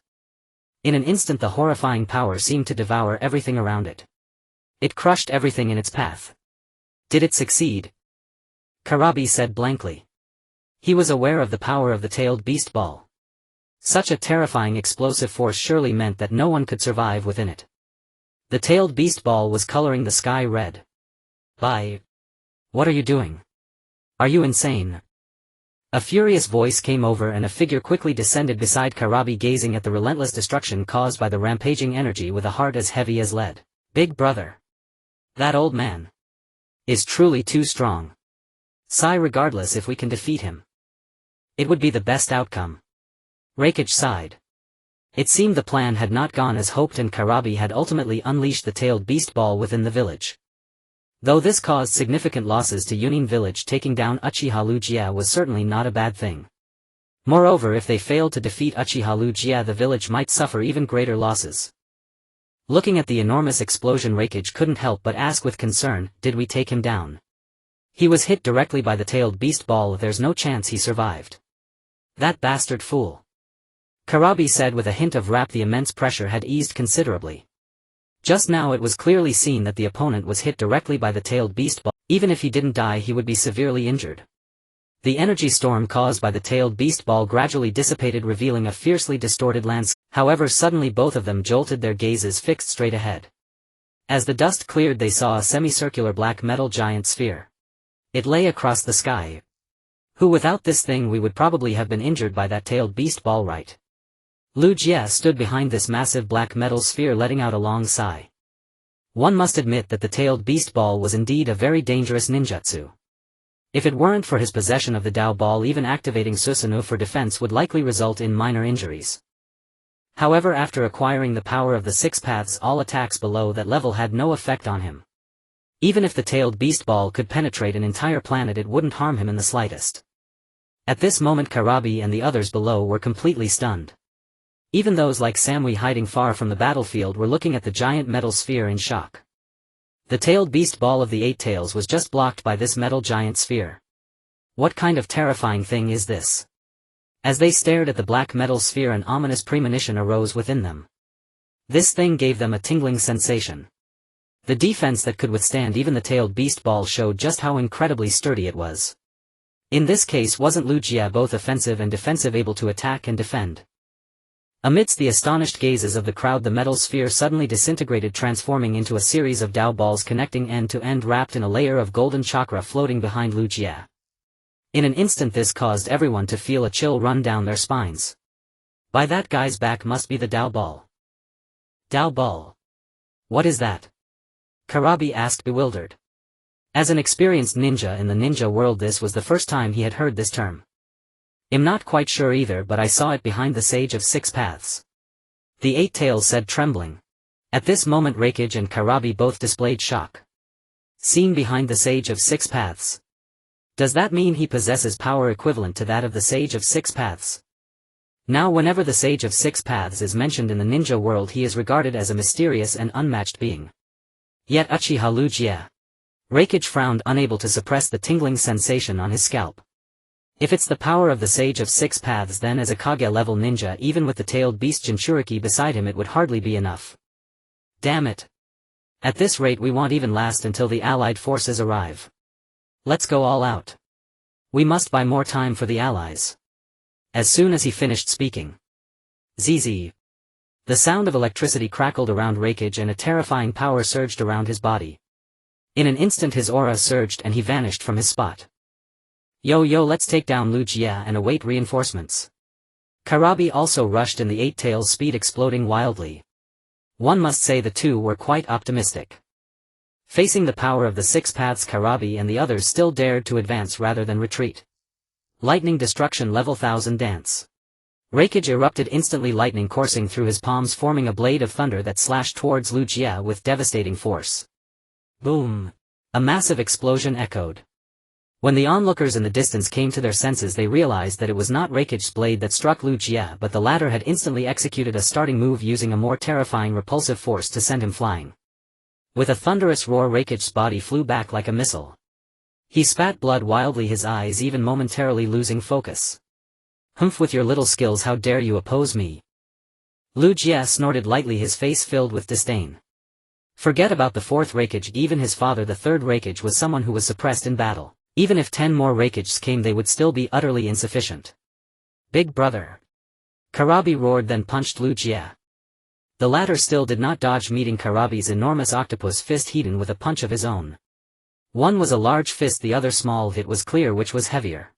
In an instant, the horrifying power seemed to devour everything around it. It crushed everything in its path. Did it succeed? Karabi said blankly. He was aware of the power of the tailed beast ball. Such a terrifying explosive force surely meant that no one could survive within it. The tailed beast ball was coloring the sky red. Bye. What are you doing? Are you insane? A furious voice came over, and a figure quickly descended beside Karabi, gazing at the relentless destruction caused by the rampaging energy with a heart as heavy as lead. Big brother. That old man is truly too strong. Sigh, regardless, if we can defeat him, it would be the best outcome. Reikage sighed. It seemed the plan had not gone as hoped, and Karabi had ultimately unleashed the tailed beast ball within the village. Though this caused significant losses to Yunin village, taking down Uchiha Ryūsuke was certainly not a bad thing. Moreover, if they failed to defeat Uchiha Ryūsuke, the village might suffer even greater losses. Looking at the enormous explosion, Reikage couldn't help but ask with concern, did we take him down? He was hit directly by the tailed beast ball. There's no chance he survived. That bastard fool. Karabi said with a hint of wrath. The immense pressure had eased considerably. Just now it was clearly seen that the opponent was hit directly by the tailed beast ball. Even if he didn't die, he would be severely injured. The energy storm caused by the tailed beast ball gradually dissipated, revealing a fiercely distorted landscape. However, suddenly both of them jolted, their gazes fixed straight ahead. As the dust cleared, they saw a semicircular black metal giant sphere. It lay across the sky. Without this thing we would probably have been injured by that tailed beast ball, right? Lu Jie stood behind this massive black metal sphere, letting out a long sigh. One must admit that the tailed beast ball was indeed a very dangerous ninjutsu. If it weren't for his possession of the Dao ball, even activating Susanoo for defense would likely result in minor injuries. However, after acquiring the power of the six paths, all attacks below that level had no effect on him. Even if the tailed beast ball could penetrate an entire planet, it wouldn't harm him in the slightest. At this moment, Karabi and the others below were completely stunned. Even those like Samui, hiding far from the battlefield, were looking at the giant metal sphere in shock. The tailed beast ball of the eight tails was just blocked by this metal giant sphere. What kind of terrifying thing is this? As they stared at the black metal sphere, an ominous premonition arose within them. This thing gave them a tingling sensation. The defense that could withstand even the tailed beast ball showed just how incredibly sturdy it was. In this case, wasn't Lu Jie both offensive and defensive, able to attack and defend? Amidst the astonished gazes of the crowd, the metal sphere suddenly disintegrated, transforming into a series of Dao balls connecting end to end, wrapped in a layer of golden chakra floating behind Lu Jie. In an instant, this caused everyone to feel a chill run down their spines. By that guy's back must be the Dao ball. Dao ball? What is that? Karabi asked, bewildered. As an experienced ninja in the ninja world, this was the first time he had heard this term. I'm not quite sure either, but I saw it behind the Sage of Six Paths. The Eight Tails said, trembling. At this moment, Reikage and Karabi both displayed shock. Seen behind the Sage of Six Paths. Does that mean he possesses power equivalent to that of the Sage of Six Paths? Now, whenever the Sage of Six Paths is mentioned in the ninja world, he is regarded as a mysterious and unmatched being. Yet Uchiha Ryūsuke. Reikage frowned, unable to suppress the tingling sensation on his scalp. If it's the power of the Sage of Six Paths, then as a Kage-level ninja, even with the tailed beast Jinchuriki beside him, it would hardly be enough. Damn it. At this rate we won't even last until the allied forces arrive. Let's go all out. We must buy more time for the allies. As soon as he finished speaking. ZZ. The sound of electricity crackled around Raikage and a terrifying power surged around his body. In an instant his aura surged and he vanished from his spot. Yo, let's take down Uchiha and await reinforcements. Karabi also rushed in the Eight Tails' speed, exploding wildly. One must say the two were quite optimistic. Facing the power of the Six Paths, Karabi and the others still dared to advance rather than retreat. Lightning destruction level 1000 dance. Raikage erupted instantly, lightning coursing through his palms, forming a blade of thunder that slashed towards Uchiha with devastating force. Boom! A massive explosion echoed. When the onlookers in the distance came to their senses, they realized that it was not Raikage's blade that struck Uchiha, but the latter had instantly executed a starting move using a more terrifying repulsive force to send him flying. With a thunderous roar, Raikage's body flew back like a missile. He spat blood wildly, his eyes even momentarily losing focus. Humph, with your little skills, how dare you oppose me? Uchiha snorted lightly, his face filled with disdain. Forget about the fourth Hokage, even his father the third Hokage was someone who was suppressed in battle. Even if 10 more Hokages came, they would still be utterly insufficient. Big brother! Karabi roared, then punched Uchiha. The latter still did not dodge, meeting Karabi's enormous octopus fist hidden with a punch of his own. One was a large fist, the other small. It was clear which was heavier.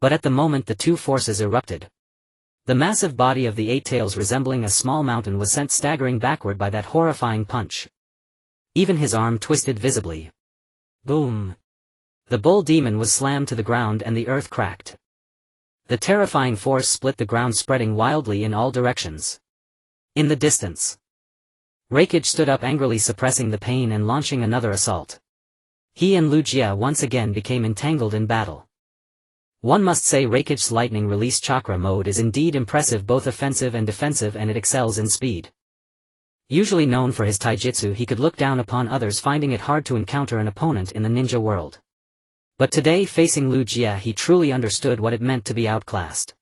But at the moment the two forces erupted. The massive body of the Eight Tails, resembling a small mountain, was sent staggering backward by that horrifying punch. Even his arm twisted visibly. Boom! The bull demon was slammed to the ground and the earth cracked. The terrifying force split the ground, spreading wildly in all directions. In the distance, Raikage stood up angrily, suppressing the pain and launching another assault. He and Uchiha once again became entangled in battle. One must say Raikage's lightning release chakra mode is indeed impressive, both offensive and defensive, and it excels in speed. Usually known for his taijutsu, he could look down upon others, finding it hard to encounter an opponent in the ninja world. But today, facing Uchiha, he truly understood what it meant to be outclassed.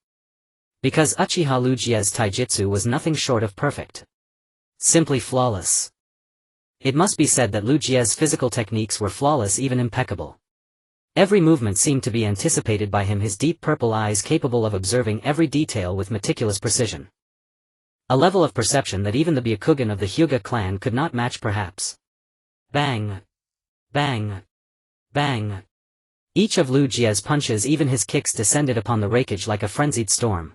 Because Uchiha Uchiha's taijutsu was nothing short of perfect. Simply flawless. It must be said that Uchiha's physical techniques were flawless, even impeccable. Every movement seemed to be anticipated by him, his deep purple eyes capable of observing every detail with meticulous precision. A level of perception that even the Byakugan of the Hyuga clan could not match, perhaps. Bang! Bang! Bang! Each of Uchiha's punches, even his kicks, descended upon the Raikage like a frenzied storm.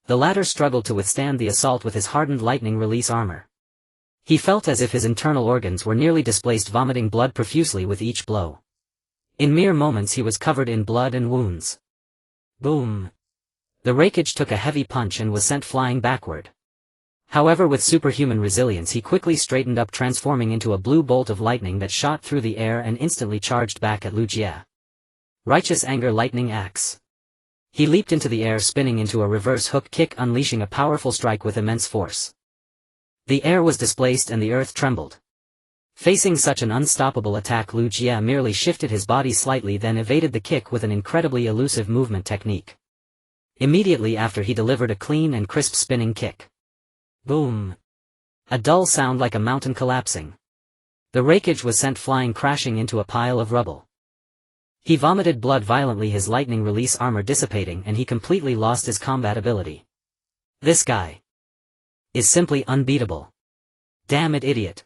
The latter struggled to withstand the assault with his hardened lightning release armor. He felt as if his internal organs were nearly displaced, vomiting blood profusely with each blow. In mere moments he was covered in blood and wounds. Boom! The Raikage took a heavy punch and was sent flying backward. However, with superhuman resilience, he quickly straightened up, transforming into a blue bolt of lightning that shot through the air and instantly charged back at Uchiha. Righteous Anger Lightning Axe. He leaped into the air, spinning into a reverse hook kick, unleashing a powerful strike with immense force. The air was displaced and the earth trembled. Facing such an unstoppable attack, Uchiha merely shifted his body slightly, then evaded the kick with an incredibly elusive movement technique. Immediately after, he delivered a clean and crisp spinning kick. Boom! A dull sound like a mountain collapsing. The Raikage was sent flying, crashing into a pile of rubble. He vomited blood violently, his lightning release armor dissipating, and he completely lost his combat ability. This guy is simply unbeatable. Damn it, idiot.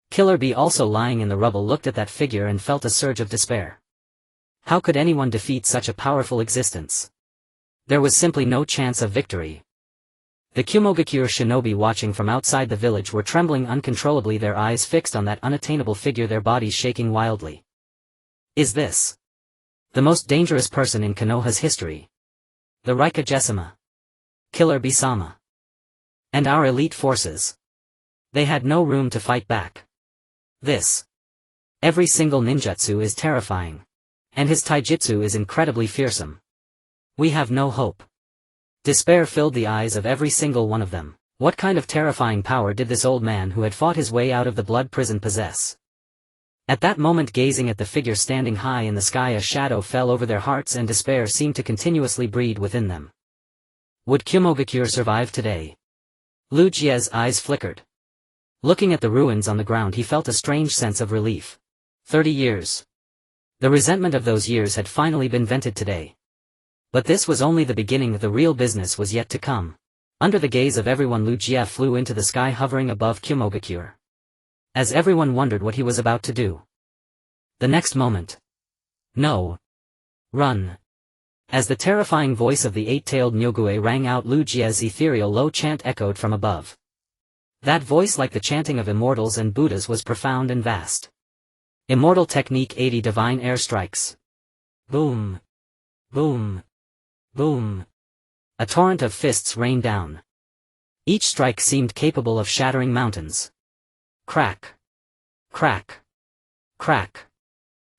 Killer Bee, also lying in the rubble, looked at that figure and felt a surge of despair. How could anyone defeat such a powerful existence? There was simply no chance of victory. The Kumogakure shinobi watching from outside the village were trembling uncontrollably, their eyes fixed on that unattainable figure, their bodies shaking wildly. Is this the most dangerous person in Konoha's history? The Raikage-sama, Killer Bee-sama, and our elite forces. They had no room to fight back. Every single ninjutsu is terrifying. And his taijutsu is incredibly fearsome. We have no hope. Despair filled the eyes of every single one of them. What kind of terrifying power did this old man who had fought his way out of the blood prison possess? At that moment, gazing at the figure standing high in the sky, a shadow fell over their hearts and despair seemed to continuously breed within them. Would Kumogakure survive today? Uchiha's eyes flickered. Looking at the ruins on the ground, he felt a strange sense of relief. 30 years. The resentment of those years had finally been vented today. But this was only the beginning, the real business was yet to come. Under the gaze of everyone, Uchiha flew into the sky, hovering above Kumogakuer. As everyone wondered what he was about to do. The next moment. No. Run. As the terrifying voice of the eight-tailed Nyogue rang out, Uchiha's ethereal low chant echoed from above. That voice, like the chanting of immortals and Buddhas, was profound and vast. Immortal Technique 80 Divine Air Strikes. Boom. Boom. Boom. A torrent of fists rained down. Each strike seemed capable of shattering mountains. Crack. Crack. Crack.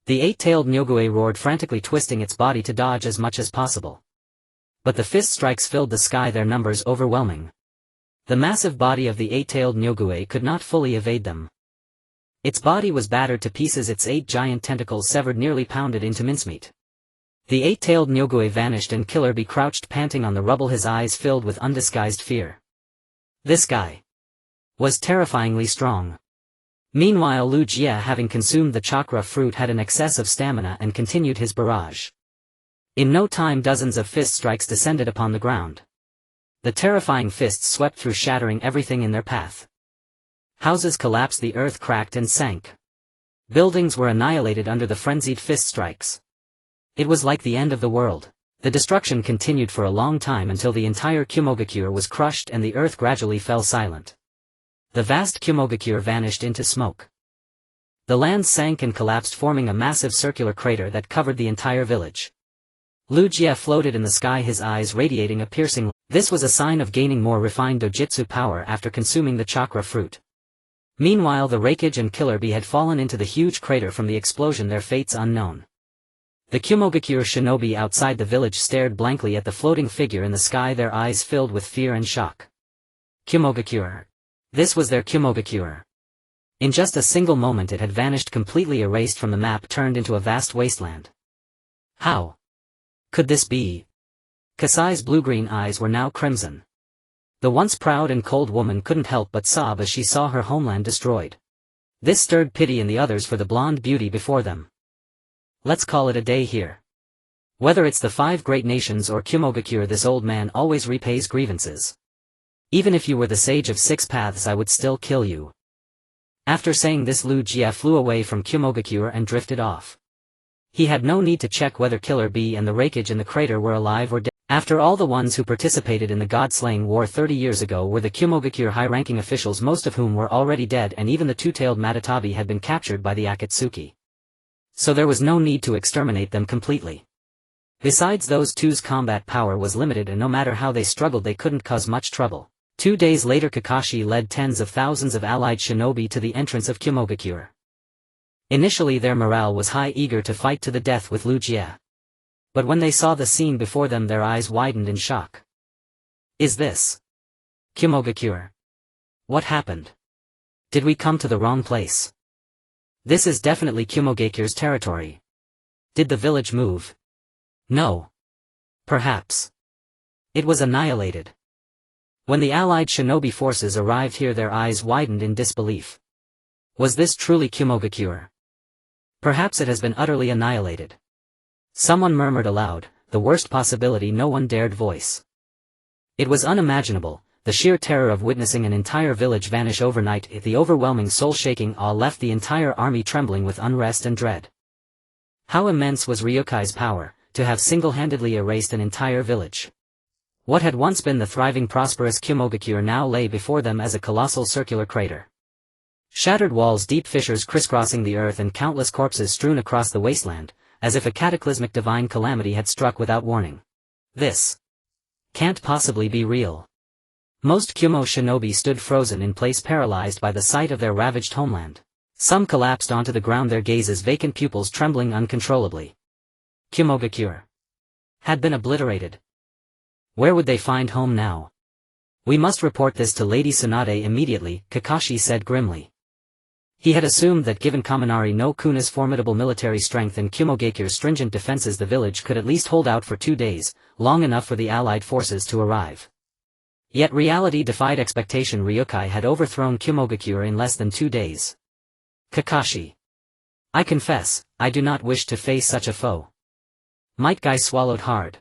The eight-tailed Nyogue roared, frantically twisting its body to dodge as much as possible. But the fist strikes filled the sky, their numbers overwhelming. The massive body of the eight-tailed Nyogue could not fully evade them. Its body was battered to pieces, its 8 giant tentacles severed, nearly pounded into mincemeat. The eight-tailed Nyogue vanished, and Killer Bee crouched panting on the rubble, his eyes filled with undisguised fear. This guy was terrifyingly strong. Meanwhile, Uchiha, having consumed the chakra fruit, had an excess of stamina and continued his barrage. In no time, dozens of fist strikes descended upon the ground. The terrifying fists swept through, shattering everything in their path. Houses collapsed, the earth cracked and sank. Buildings were annihilated under the frenzied fist strikes. It was like the end of the world. The destruction continued for a long time, until the entire Kumogakuer was crushed and the earth gradually fell silent. The vast Kumogakuer vanished into smoke. The land sank and collapsed, forming a massive circular crater that covered the entire village. Uchiha floated in the sky, his eyes radiating a piercing light. This was a sign of gaining more refined dojutsu power after consuming the chakra fruit. Meanwhile, the Raikage and Killer Bee had fallen into the huge crater from the explosion, their fates unknown. The Kumogakuer shinobi outside the village stared blankly at the floating figure in the sky, their eyes filled with fear and shock. Kumogakuer. This was their Kumogakuer. In just a single moment it had vanished, completely erased from the map, turned into a vast wasteland. How could this be? Kasai's blue-green eyes were now crimson. The once proud and cold woman couldn't help but sob as she saw her homeland destroyed. This stirred pity in the others for the blonde beauty before them. Let's call it a day here. Whether it's the 5 great nations or Kumogakuer, this old man always repays grievances. Even if you were the sage of 6 paths, I would still kill you. After saying this, Uchiha flew away from Kumogakuer and drifted off. He had no need to check whether Killer Bee and the Raikage in the crater were alive or dead. After all, the ones who participated in the god-slaying war 30 years ago were the Kumogakuer high-ranking officials, most of whom were already dead, and even the two-tailed Matatabi had been captured by the Akatsuki. So there was no need to exterminate them completely. Besides, those two's combat power was limited, and no matter how they struggled they couldn't cause much trouble. 2 days later, Kakashi led tens of thousands of allied shinobi to the entrance of Kumogakuer. Initially their morale was high, eager to fight to the death with Uchiha. But when they saw the scene before them, their eyes widened in shock. Is this Kumogakuer? What happened? Did we come to the wrong place? This is definitely Kumogakuer's territory. Did the village move? No. Perhaps it was annihilated. When the allied shinobi forces arrived here, their eyes widened in disbelief. Was this truly Kumogakuer? Perhaps it has been utterly annihilated. Someone murmured aloud, the worst possibility no one dared voice. It was unimaginable, the sheer terror of witnessing an entire village vanish overnight. The overwhelming soul-shaking awe left the entire army trembling with unrest and dread. How immense was Ryukai's power, to have single-handedly erased an entire village. What had once been the thriving, prosperous Kumogakuer now lay before them as a colossal circular crater. Shattered walls, deep fissures crisscrossing the earth, and countless corpses strewn across the wasteland, as if a cataclysmic divine calamity had struck without warning. This can't possibly be real. Most Kumo shinobi stood frozen in place, paralyzed by the sight of their ravaged homeland. Some collapsed onto the ground, their gazes vacant, pupils trembling uncontrollably. Kumogakuer had been obliterated. Where would they find home now? We must report this to Lady Tsunade immediately, Kakashi said grimly. He had assumed that given Kaminari no Kuna's formidable military strength and Kumogakuer's stringent defenses, the village could at least hold out for 2 days, long enough for the allied forces to arrive. Yet reality defied expectation. Ryukai had overthrown Kumogakuer in less than 2 days. Kakashi. I confess, I do not wish to face such a foe. Might Guy swallowed hard.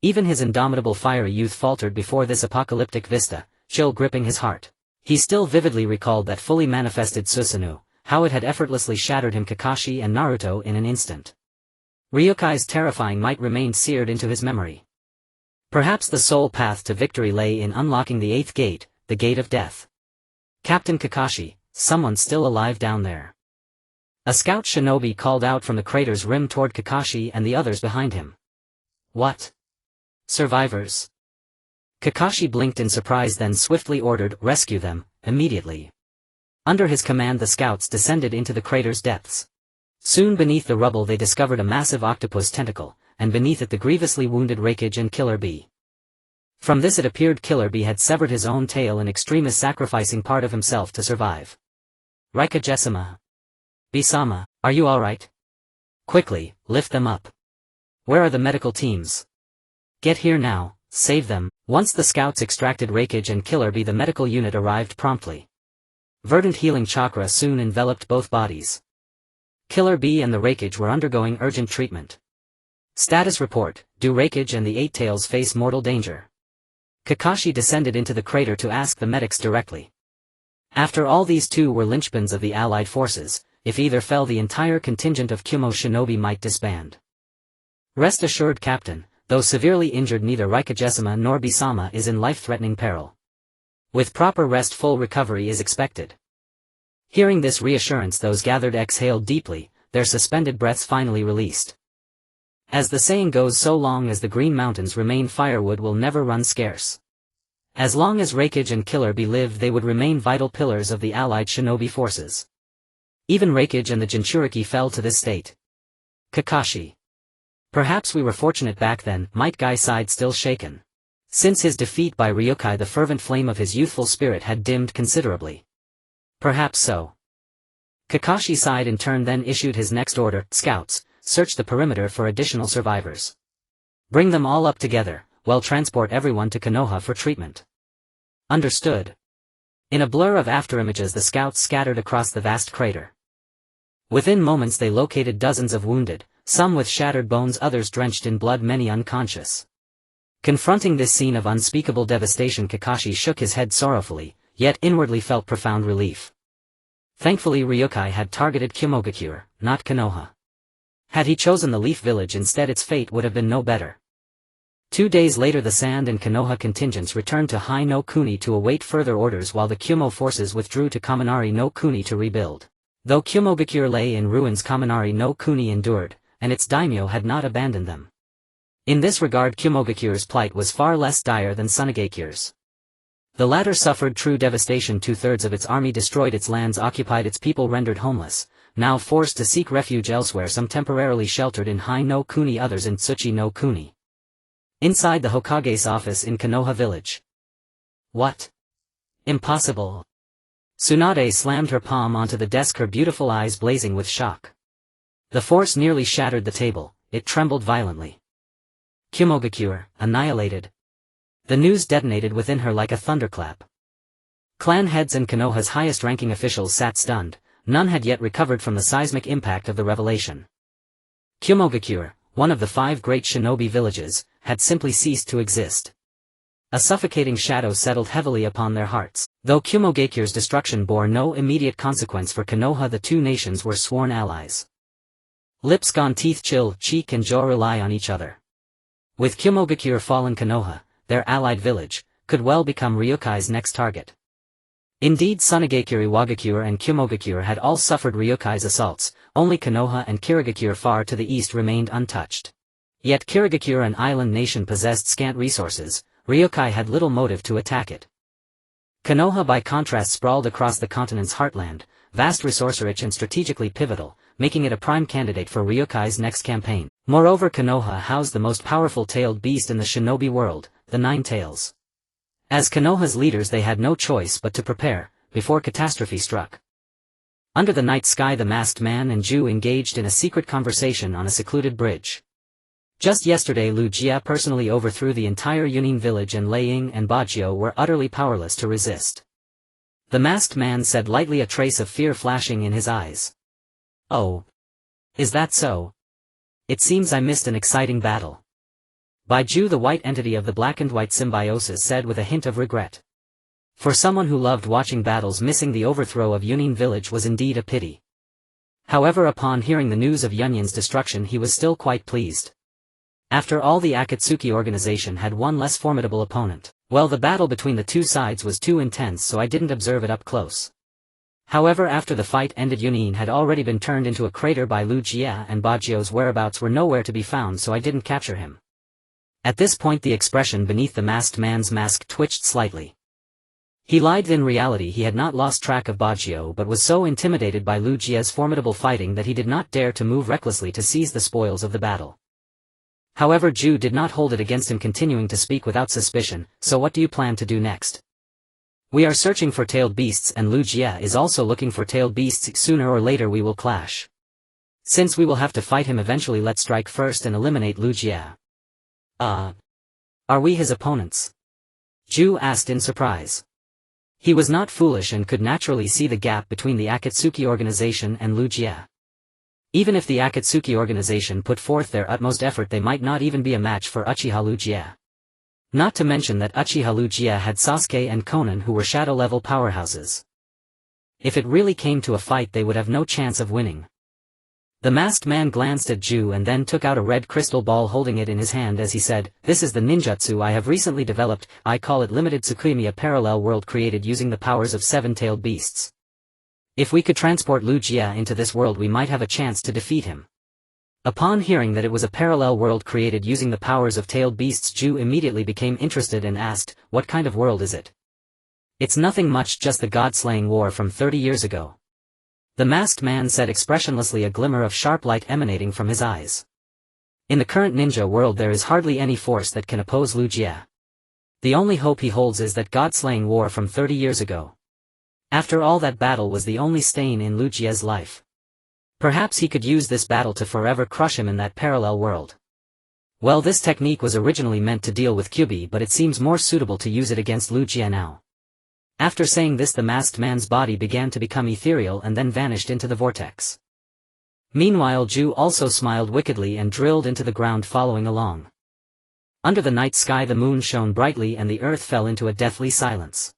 Even his indomitable fiery youth faltered before this apocalyptic vista, chill gripping his heart. He still vividly recalled that fully manifested Susanoo, how it had effortlessly shattered him Kakashi and Naruto in an instant. Ryukai's terrifying might remained seared into his memory. Perhaps the sole path to victory lay in unlocking the 8th gate, the gate of death. Captain Kakashi, someone still alive down there. A scout shinobi called out from the crater's rim toward Kakashi and the others behind him. What? Survivors? Kakashi blinked in surprise, then swiftly ordered, "Rescue them, immediately." Under his command the scouts descended into the crater's depths. Soon beneath the rubble they discovered a massive octopus tentacle, and beneath it the grievously wounded Raikage and Killer Bee. From this it appeared Killer Bee had severed his own tail in extremis, sacrificing part of himself to survive. Raikage-sama. Bee-sama, are you alright? Quickly, lift them up. Where are the medical teams? Get here now, save them. Once the scouts extracted Raikage and Killer Bee, the medical unit arrived promptly. Verdant healing chakra soon enveloped both bodies. Killer Bee and the Raikage were undergoing urgent treatment. Status report, do Raikage and the Eight Tails face mortal danger? Kakashi descended into the crater to ask the medics directly. After all, these two were linchpins of the allied forces. If either fell, the entire contingent of Kumo shinobi might disband. Rest assured, Captain, though severely injured, neither Raikage-sama nor Bee-sama is in life-threatening peril. With proper rest, full recovery is expected. Hearing this reassurance, those gathered exhaled deeply, their suspended breaths finally released. As the saying goes, so long as the Green Mountains remain, firewood will never run scarce. As long as Raikage and Killer Bee lived, they would remain vital pillars of the allied shinobi forces. Even Raikage and the Jinchuriki fell to this state. Kakashi. Perhaps we were fortunate back then, Might Guy sighed, still shaken. Since his defeat by Ryukai, the fervent flame of his youthful spirit had dimmed considerably. Perhaps so. Kakashi sighed in turn, then issued his next order, "Scouts, search the perimeter for additional survivors. Bring them all up together, while transport everyone to Konoha for treatment." Understood. In a blur of afterimages the scouts scattered across the vast crater. Within moments they located dozens of wounded, some with shattered bones, others drenched in blood, many unconscious. Confronting this scene of unspeakable devastation, Kakashi shook his head sorrowfully, yet inwardly felt profound relief. Thankfully Ryukai had targeted Kumogakure, not Konoha. Had he chosen the Leaf Village instead, its fate would have been no better. 2 days later the Sand and Konoha contingents returned to Hai no Kuni to await further orders, while the Kumo forces withdrew to Kaminari no Kuni to rebuild. Though Kumogakure lay in ruins, Kaminari no Kuni endured, and its daimyo had not abandoned them. In this regard Kumogakure's plight was far less dire than Sunegakure's. The latter suffered true devastation. 2/3 of its army destroyed, its lands occupied, its people rendered homeless, now forced to seek refuge elsewhere, some temporarily sheltered in Hai no Kuni, others in Tsuchi no Kuni. Inside the Hokage's office in Konoha village. What? Impossible. Tsunade slammed her palm onto the desk, her beautiful eyes blazing with shock. The force nearly shattered the table, it trembled violently. Kumogakure, annihilated. The news detonated within her like a thunderclap. Clan heads and Konoha's highest-ranking officials sat stunned, none had yet recovered from the seismic impact of the revelation. Kumogakure, one of the 5 great shinobi villages, had simply ceased to exist. A suffocating shadow settled heavily upon their hearts. Though Kumogakure's destruction bore no immediate consequence for Konoha, the two nations were sworn allies. Lips gone, teeth chill, cheek and jaw rely on each other. With Kumogakure fallen, Konoha, their allied village, could well become Ryukai's next target. Indeed, Sunegakure, Wagakure and Kumogakure had all suffered Ryukai's assaults, only Konoha and Kirigakure far to the east remained untouched. Yet Kirigakure, an island nation, possessed scant resources. Ryukai had little motive to attack it. Konoha by contrast sprawled across the continent's heartland, vast, resource-rich and strategically pivotal, making it a prime candidate for Ryukai's next campaign. Moreover, Konoha housed the most powerful tailed beast in the shinobi world, the Nine Tails. As Konoha's leaders they had no choice but to prepare, before catastrophe struck. Under the night sky the masked man and Jew engaged in a secret conversation on a secluded bridge. Just yesterday Lu Jia personally overthrew the entire Yunin village, and Lei Ying and Bajio were utterly powerless to resist. The masked man said lightly, a trace of fear flashing in his eyes. Oh. Is that so? It seems I missed an exciting battle. Baiju, the white entity of the black and white symbiosis, said with a hint of regret. For someone who loved watching battles, missing the overthrow of Yunin village was indeed a pity. However, upon hearing the news of Yunin's destruction, he was still quite pleased. After all, the Akatsuki organization had one less formidable opponent. Well, the battle between the two sides was too intense, so I didn't observe it up close. However, after the fight ended, Yunin had already been turned into a crater by Uchiha, and Baju's whereabouts were nowhere to be found, so I didn't capture him. At this point the expression beneath the masked man's mask twitched slightly. He lied. In reality he had not lost track of Baju, but was so intimidated by Uchiha's formidable fighting that he did not dare to move recklessly to seize the spoils of the battle. However, Ju did not hold it against him, continuing to speak without suspicion. So what do you plan to do next? We are searching for tailed beasts, and Uchiha is also looking for tailed beasts. Sooner or later we will clash. Since we will have to fight him eventually, let's strike first and eliminate Uchiha. Are we his opponents? Ju asked in surprise. He was not foolish and could naturally see the gap between the Akatsuki organization and Uchiha. Even if the Akatsuki organization put forth their utmost effort, they might not even be a match for Uchiha Uchiha. Not to mention that Uchiha Uchiha had Sasuke and Konan, who were shadow-level powerhouses. If it really came to a fight, they would have no chance of winning. The masked man glanced at Ju and then took out a red crystal ball, holding it in his hand as he said, "This is the ninjutsu I have recently developed. I call it limited Tsukimi, a parallel world created using the powers of 7-tailed beasts. If we could transport Uchiha into this world, we might have a chance to defeat him." Upon hearing that it was a parallel world created using the powers of tailed beasts, Ju immediately became interested and asked, "What kind of world is it?" "It's nothing much, just the god-slaying war from 30 years ago." The masked man said expressionlessly, a glimmer of sharp light emanating from his eyes. "In the current ninja world there is hardly any force that can oppose Uchiha. The only hope he holds is that god-slaying war from 30 years ago. After all, that battle was the only stain in Uchiha's life. Perhaps he could use this battle to forever crush him in that parallel world. Well, this technique was originally meant to deal with Kyubi, but it seems more suitable to use it against Uchiha now." After saying this, the masked man's body began to become ethereal and then vanished into the vortex. Meanwhile, Ju also smiled wickedly and drilled into the ground, following along. Under the night sky the moon shone brightly and the earth fell into a deathly silence.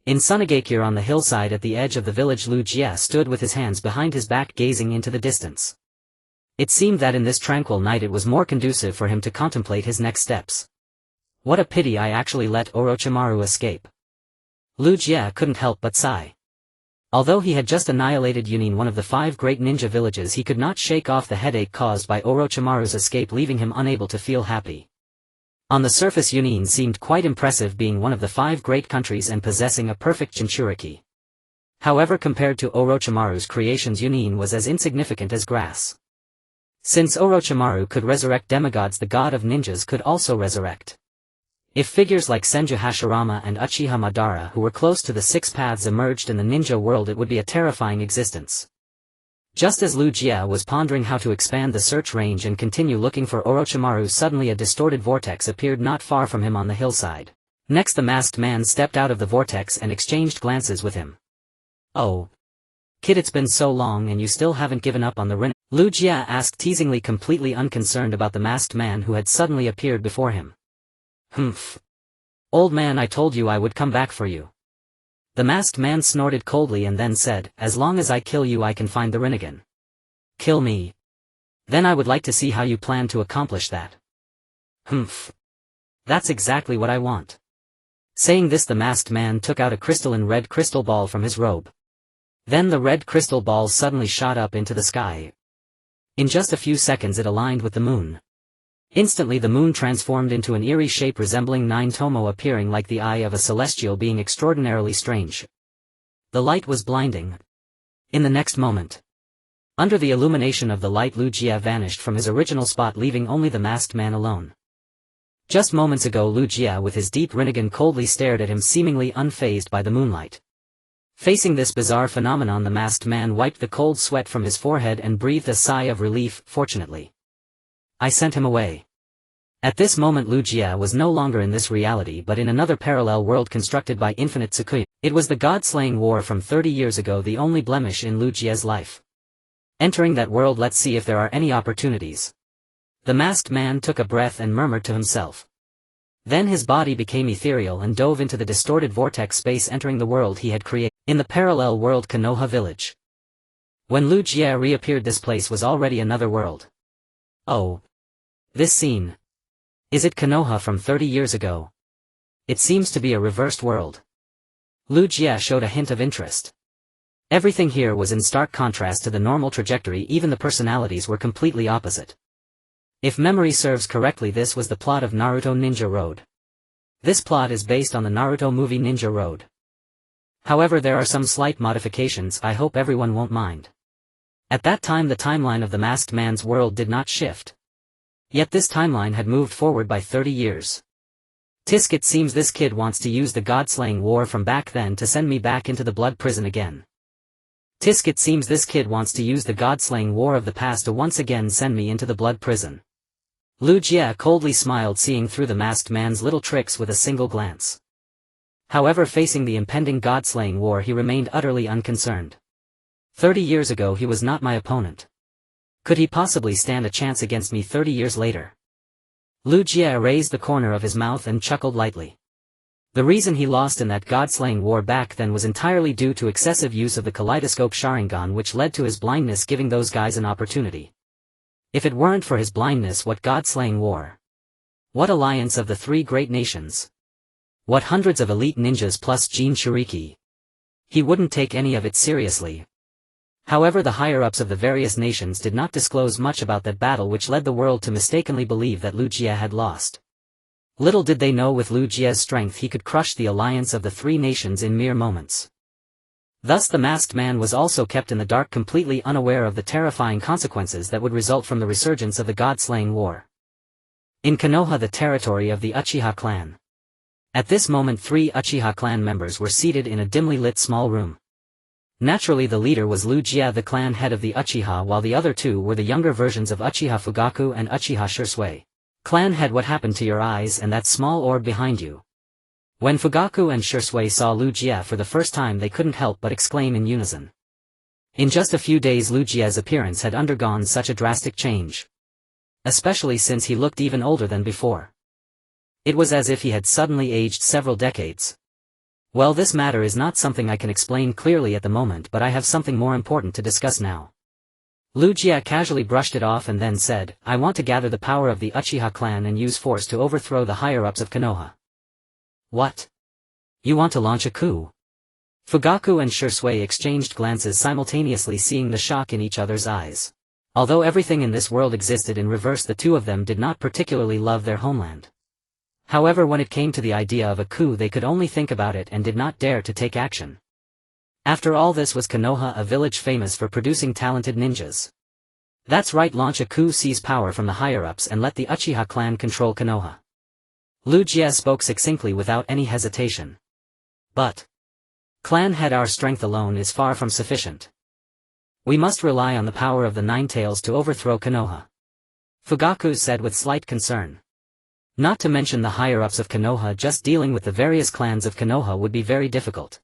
In Sunagakure, on the hillside at the edge of the village, Uchiha stood with his hands behind his back, gazing into the distance. It seemed that in this tranquil night it was more conducive for him to contemplate his next steps. "What a pity I actually let Orochimaru escape." Uchiha couldn't help but sigh. Although he had just annihilated Yunin, one of the 5 great ninja villages, he could not shake off the headache caused by Orochimaru's escape, leaving him unable to feel happy. On the surface, Yunin seemed quite impressive, being one of the 5 great countries and possessing a perfect Jinchuriki. However, compared to Orochimaru's creations, Yunin was as insignificant as grass. Since Orochimaru could resurrect demigods, the god of ninjas could also resurrect. If figures like Senju Hashirama and Uchiha Madara, who were close to the 6 paths, emerged in the ninja world, it would be a terrifying existence. Just as Uchiha was pondering how to expand the search range and continue looking for Orochimaru, suddenly a distorted vortex appeared not far from him on the hillside. Next, the masked man stepped out of the vortex and exchanged glances with him. "Oh, kid, it's been so long and you still haven't given up on the Rin?" Uchiha asked teasingly, completely unconcerned about the masked man who had suddenly appeared before him. "Humph. Old man, I told you I would come back for you." The masked man snorted coldly and then said, "As long as I kill you, I can find the Rinnegan." "Kill me? Then I would like to see how you plan to accomplish that." "Humph. That's exactly what I want." Saying this, the masked man took out a crystalline red crystal ball from his robe. Then the red crystal ball suddenly shot up into the sky. In just a few seconds it aligned with the moon. Instantly the moon transformed into an eerie shape resembling 9 Tomo, appearing like the eye of a celestial being, extraordinarily strange. The light was blinding. In the next moment, under the illumination of the light, Uchiha vanished from his original spot, leaving only the masked man alone. Just moments ago, Uchiha with his deep Rinnegan coldly stared at him, seemingly unfazed by the moonlight. Facing this bizarre phenomenon, the masked man wiped the cold sweat from his forehead and breathed a sigh of relief. "Fortunately, I sent him away." At this moment Uchiha was no longer in this reality but in another parallel world constructed by infinite Tsukuyomi. It was the god-slaying war from 30 years ago, the only blemish in Uchiha's life. Entering that world, let's see if there are any opportunities. The masked man took a breath and murmured to himself. Then his body became ethereal and dove into the distorted vortex space, entering the world he had created. In the parallel world Konoha village. When Lu Jie reappeared, this place was already another world. Oh. This scene. Is it Konoha from 30 years ago? It seems to be a reversed world. Lu Jie showed a hint of interest. Everything here was in stark contrast to the normal trajectory, even the personalities were completely opposite. If memory serves correctly, this was the plot of Naruto Ninja Road. This plot is based on the Naruto movie Ninja Road. However, there are some slight modifications I hope everyone won't mind. At that time the timeline of the masked man's world did not shift. Yet this timeline had moved forward by 30 years. Tisk, it seems this kid wants to use the god-slaying war from back then to send me back into the blood prison again. Tisk, it seems this kid wants to use the god-slaying war of the past to once again send me into the blood prison. Lu Jie coldly smiled, seeing through the masked man's little tricks with a single glance. However, facing the impending god-slaying war, he remained utterly unconcerned. 30 years ago he was not my opponent. Could he possibly stand a chance against me 30 years later? Lu Jie raised the corner of his mouth and chuckled lightly. The reason he lost in that god-slaying war back then was entirely due to excessive use of the kaleidoscope Sharingan, which led to his blindness, giving those guys an opportunity. If it weren't for his blindness, what god-slaying war? What alliance of the three great nations? What hundreds of elite ninjas plus Jin Shiriki? He wouldn't take any of it seriously. However, the higher-ups of the various nations did not disclose much about that battle, which led the world to mistakenly believe that Lu Jie had lost. Little did they know, with Lu Jie's strength he could crush the alliance of the three nations in mere moments. Thus the masked man was also kept in the dark, completely unaware of the terrifying consequences that would result from the resurgence of the god-slaying war. In Konoha, the territory of the Uchiha clan. At this moment 3 Uchiha clan members were seated in a dimly lit small room. Naturally, the leader was Lu Jie, the clan head of the Uchiha, while the other 2 were the younger versions of Uchiha Fugaku and Uchiha Ryūsuke. Clan head, what happened to your eyes and that small orb behind you? When Fugaku and Ryūsuke saw Lu Jie for the first time, they couldn't help but exclaim in unison. In just a few days Lu Jie's appearance had undergone such a drastic change. Especially since he looked even older than before. It was as if he had suddenly aged several decades. Well, this matter is not something I can explain clearly at the moment, but I have something more important to discuss now. Lu Jie casually brushed it off and then said, I want to gather the power of the Uchiha clan and use force to overthrow the higher-ups of Konoha. What? You want to launch a coup? Fugaku and Ryūsuke exchanged glances simultaneously, seeing the shock in each other's eyes. Although everything in this world existed in reverse, the two of them did not particularly love their homeland. However, when it came to the idea of a coup, they could only think about it and did not dare to take action. After all, this was Konoha, a village famous for producing talented ninjas. That's right, launch a coup, seize power from the higher-ups and let the Uchiha clan control Konoha. Lu Jie spoke succinctly without any hesitation. But clan head, our strength alone is far from sufficient. We must rely on the power of the Nine Tails to overthrow Konoha. Fugaku said with slight concern. Not to mention the higher-ups of Konoha, just dealing with the various clans of Konoha would be very difficult.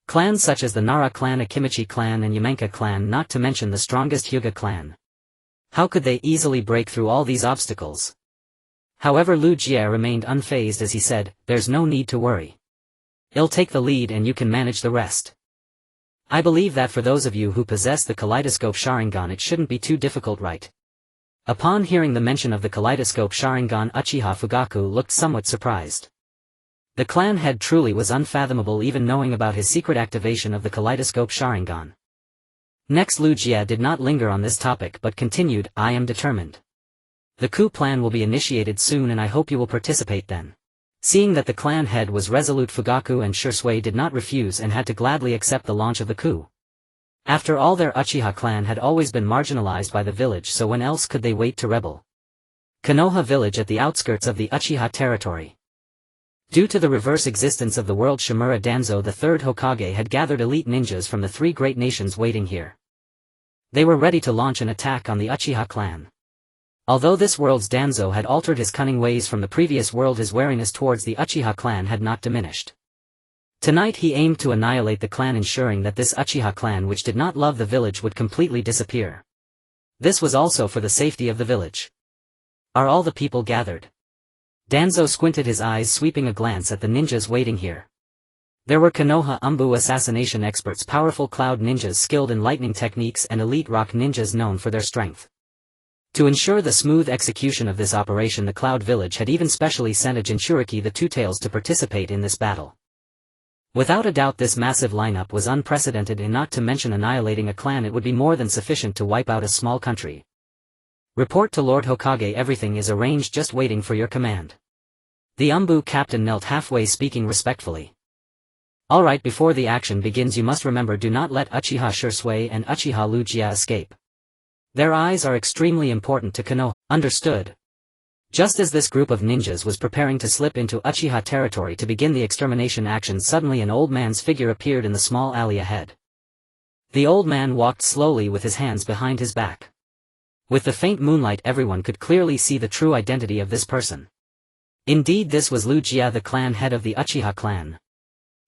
Clans such as the Nara clan, Akimichi clan and Yamenka clan, not to mention the strongest Hyuga clan. How could they easily break through all these obstacles? However, Lu Jie remained unfazed as he said, there's no need to worry. I'll take the lead and you can manage the rest. I believe that for those of you who possess the kaleidoscope Sharingan, it shouldn't be too difficult, right? Upon hearing the mention of the kaleidoscope Sharingan, Uchiha Fugaku looked somewhat surprised. The clan head truly was unfathomable, even knowing about his secret activation of the kaleidoscope Sharingan. Next, Lu Jie did not linger on this topic but continued, I am determined. The coup plan will be initiated soon and I hope you will participate then. Seeing that the clan head was resolute, Fugaku and Ryūsuke did not refuse and had to gladly accept the launch of the coup. After all, their Uchiha clan had always been marginalized by the village, so when else could they wait to rebel? Konoha village, at the outskirts of the Uchiha territory. Due to the reverse existence of the world Shimura, Danzo, the third Hokage, had gathered elite ninjas from the 3 great nations waiting here. They were ready to launch an attack on the Uchiha clan. Although this world's Danzo had altered his cunning ways from the previous world, his wariness towards the Uchiha clan had not diminished. Tonight he aimed to annihilate the clan, ensuring that this Uchiha clan which did not love the village would completely disappear. This was also for the safety of the village. Are all the people gathered? Danzo squinted his eyes, sweeping a glance at the ninjas waiting here. There were Konoha Umbu assassination experts, powerful cloud ninjas skilled in lightning techniques, and elite rock ninjas known for their strength. To ensure the smooth execution of this operation, the Cloud Village had even specially sent a Jinchuriki the Two-Tails to participate in this battle. Without a doubt this massive lineup was unprecedented, and not to mention annihilating a clan, it would be more than sufficient to wipe out a small country. Report to Lord Hokage, everything is arranged, just waiting for your command. The Umbu captain knelt halfway, speaking respectfully. Alright, before the action begins you must remember, do not let Uchiha Ryūsuke and Uchiha Ryūsuke escape. Their eyes are extremely important to Konoha. Understood. Just as this group of ninjas was preparing to slip into Uchiha territory to begin the extermination action, suddenly an old man's figure appeared in the small alley ahead. The old man walked slowly with his hands behind his back. With the faint moonlight everyone could clearly see the true identity of this person. Indeed, this was Ryūsuke, the clan head of the Uchiha clan.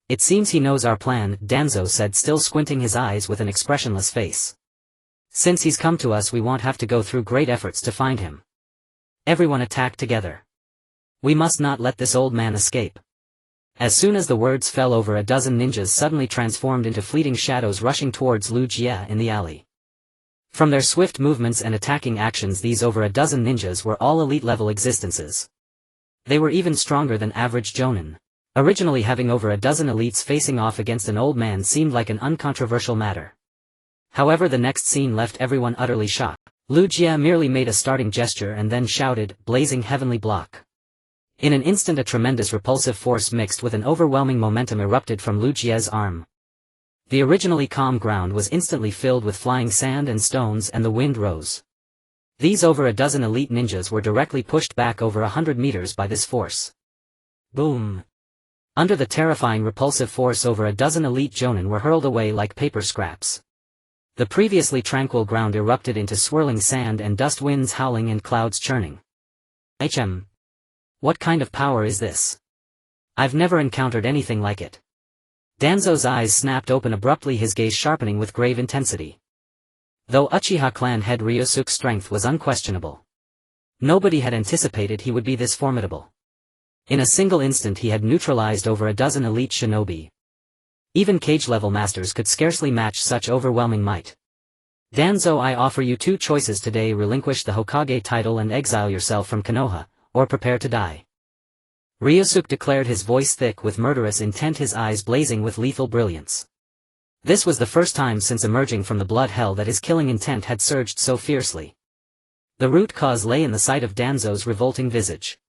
It seems he knows our plan, Danzo said, still squinting his eyes with an expressionless face. Since he's come to us, we won't have to go through great efforts to find him. Everyone attack together. We must not let this old man escape. As soon as the words fell, over a dozen ninjas suddenly transformed into fleeting shadows, rushing towards Ryūsuke in the alley. From their swift movements and attacking actions, these over a dozen ninjas were all elite-level existences. They were even stronger than average jonin. Originally, having over a dozen elites facing off against an old man seemed like an uncontroversial matter. However, the next scene left everyone utterly shocked. Ryūsuke merely made a starting gesture and then shouted, "Blazing heavenly block." In an instant a tremendous repulsive force mixed with an overwhelming momentum erupted from Ryūsuke's arm. The originally calm ground was instantly filled with flying sand and stones, and the wind rose. These over a dozen elite ninjas were directly pushed back over 100 meters by this force. Boom! Under the terrifying repulsive force, over a dozen elite jonin were hurled away like paper scraps. The previously tranquil ground erupted into swirling sand and dust, winds howling and clouds churning. What kind of power is this? I've never encountered anything like it. Danzo's eyes snapped open abruptly, his gaze sharpening with grave intensity. Though Uchiha clan head Ryūsuke's strength was unquestionable, nobody had anticipated he would be this formidable. In a single instant he had neutralized over a dozen elite shinobi. Even cage-level masters could scarcely match such overwhelming might. Danzo, I offer you two choices today: relinquish the Hokage title and exile yourself from Konoha, or prepare to die. Ryūsuke declared, his voice thick with murderous intent, his eyes blazing with lethal brilliance. This was the first time since emerging from the blood hell that his killing intent had surged so fiercely. The root cause lay in the sight of Danzo's revolting visage.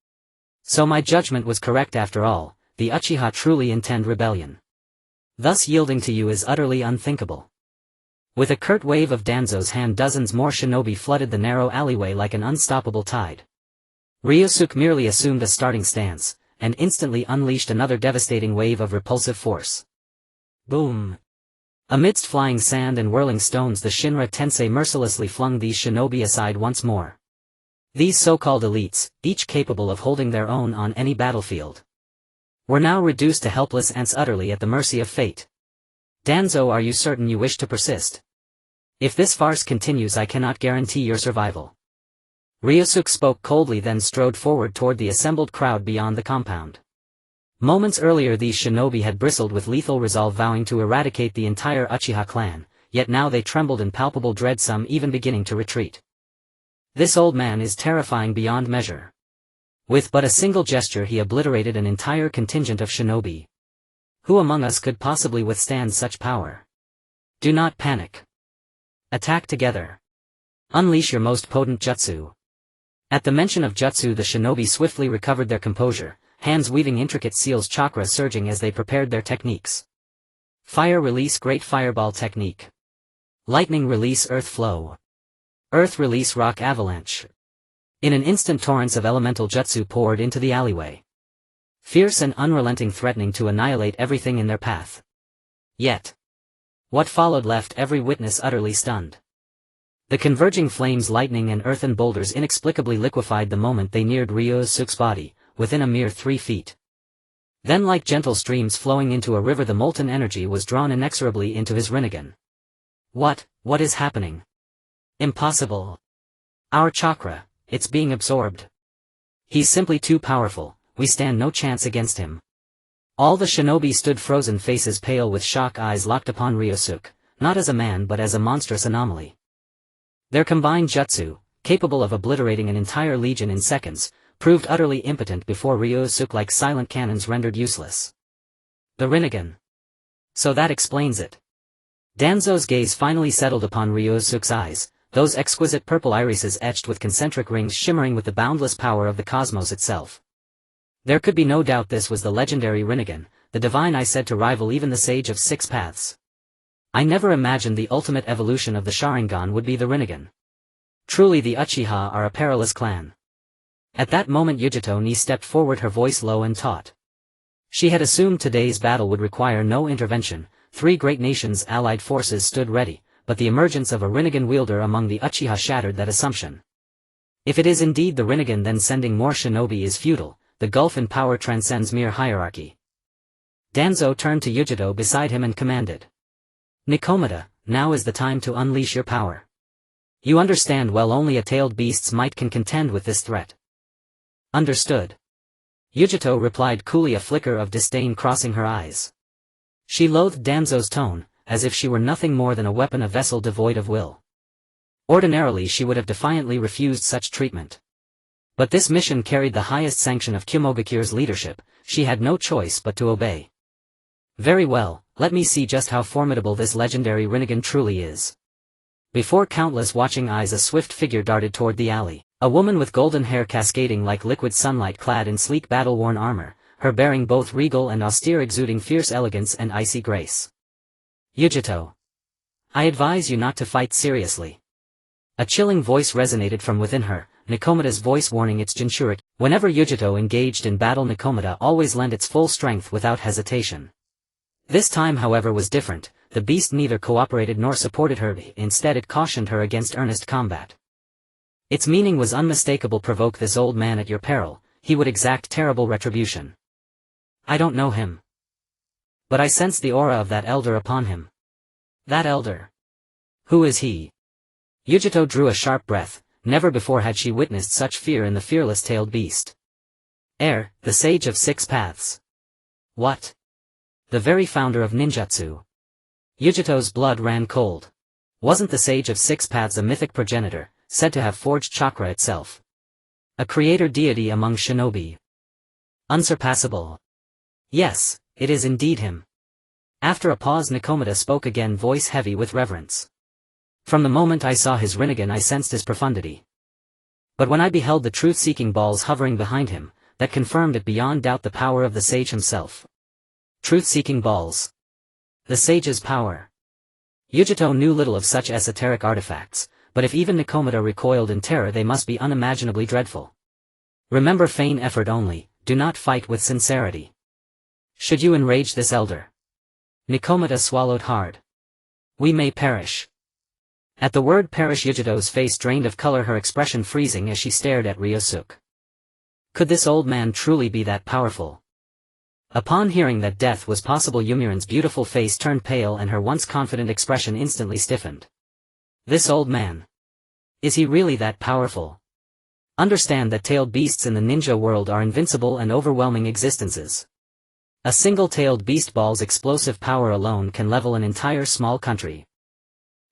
So my judgment was correct after all, the Uchiha truly intend rebellion. Thus yielding to you is utterly unthinkable. With a curt wave of Danzo's hand, dozens more shinobi flooded the narrow alleyway like an unstoppable tide. Ryūsuke merely assumed a starting stance, and instantly unleashed another devastating wave of repulsive force. Boom! Amidst flying sand and whirling stones, the Shinra Tensei mercilessly flung these shinobi aside once more. These so-called elites, each capable of holding their own on any battlefield, were now reduced to helpless ants, utterly at the mercy of fate. Danzo, are you certain you wish to persist? If this farce continues, I cannot guarantee your survival. Ryūsuke spoke coldly, then strode forward toward the assembled crowd beyond the compound. Moments earlier these shinobi had bristled with lethal resolve, vowing to eradicate the entire Uchiha clan, yet now they trembled in palpable dread, some even beginning to retreat. This old man is terrifying beyond measure. With but a single gesture he obliterated an entire contingent of shinobi. Who among us could possibly withstand such power? Do not panic. Attack together. Unleash your most potent jutsu. At the mention of jutsu, the shinobi swiftly recovered their composure, hands weaving intricate seals, chakra surging as they prepared their techniques. Fire release, great fireball technique. Lightning release, earth flow. Earth release, rock avalanche. In an instant torrents of elemental jutsu poured into the alleyway. Fierce and unrelenting, threatening to annihilate everything in their path. Yet, what followed left every witness utterly stunned. The converging flames, lightning and earthen boulders inexplicably liquefied the moment they neared Ryūsuke's body, within a mere 3 feet. Then like gentle streams flowing into a river, the molten energy was drawn inexorably into his Rinnegan. What is happening? Impossible. Our chakra, it's being absorbed. He's simply too powerful, we stand no chance against him. All the shinobi stood frozen, faces pale with shock, eyes locked upon Ryūsuke, not as a man but as a monstrous anomaly. Their combined jutsu, capable of obliterating an entire legion in seconds, proved utterly impotent before Ryūsuke, like silent cannons rendered useless. The Rinnegan. So that explains it. Danzo's gaze finally settled upon Ryūsuke's eyes, those exquisite purple irises etched with concentric rings shimmering with the boundless power of the cosmos itself. There could be no doubt this was the legendary Rinnegan, the divine eye said to rival even the Sage of Six Paths. I never imagined the ultimate evolution of the Sharingan would be the Rinnegan. Truly the Uchiha are a perilous clan. At that moment Uchiha stepped forward, her voice low and taut. She had assumed today's battle would require no intervention. 3 great nations' allied forces stood ready, but the emergence of a Rinnegan wielder among the Uchiha shattered that assumption. If it is indeed the Rinnegan, then sending more shinobi is futile, the gulf in power transcends mere hierarchy. Danzo turned to Uchiha beside him and commanded. Nikomata, now is the time to unleash your power. You understand well, only a tailed beast's might can contend with this threat. Understood. Uchiha replied coolly, a flicker of disdain crossing her eyes. She loathed Danzo's tone, as if she were nothing more than a weapon, a vessel devoid of will. Ordinarily she would have defiantly refused such treatment. But this mission carried the highest sanction of Kumogakure's leadership, she had no choice but to obey. Very well, let me see just how formidable this legendary Rinnegan truly is. Before countless watching eyes a swift figure darted toward the alley. A woman with golden hair cascading like liquid sunlight, clad in sleek battle-worn armor, her bearing both regal and austere, exuding fierce elegance and icy grace. Uchiha. I advise you not to fight seriously. A chilling voice resonated from within her, Nikomata's voice warning its jinchuriki. Whenever Uchiha engaged in battle, Nikomata always lent its full strength without hesitation. This time however was different, the beast neither cooperated nor supported her, instead it cautioned her against earnest combat. Its meaning was unmistakable: provoke this old man at your peril, he would exact terrible retribution. I don't know him. But I sense the aura of that elder upon him. That elder. Who is he? Uchiha drew a sharp breath, never before had she witnessed such fear in the fearless tailed beast. The Sage of Six Paths. What? The very founder of ninjutsu. Uchiha's blood ran cold. Wasn't the Sage of Six Paths a mythic progenitor, said to have forged Chakra itself? A creator deity among shinobi. Unsurpassable. Yes, it is indeed him. After a pause Nikomata spoke again, voice heavy with reverence. From the moment I saw his Rinnegan I sensed his profundity. But when I beheld the truth-seeking balls hovering behind him, that confirmed it beyond doubt, the power of the sage himself. Truth-seeking balls. The sage's power. Uchiha knew little of such esoteric artifacts, but if even Nikomata recoiled in terror they must be unimaginably dreadful. Remember, feign effort only, do not fight with sincerity. Should you enrage this elder? Nikomata swallowed hard. We may perish. At the word perish Uchiha's face drained of color, her expression freezing as she stared at Ryūsuke. Could this old man truly be that powerful? Upon hearing that death was possible, Yumirin's beautiful face turned pale and her once confident expression instantly stiffened. This old man. Is he really that powerful? Understand that tailed beasts in the ninja world are invincible and overwhelming existences. A single tailed beast ball's explosive power alone can level an entire small country.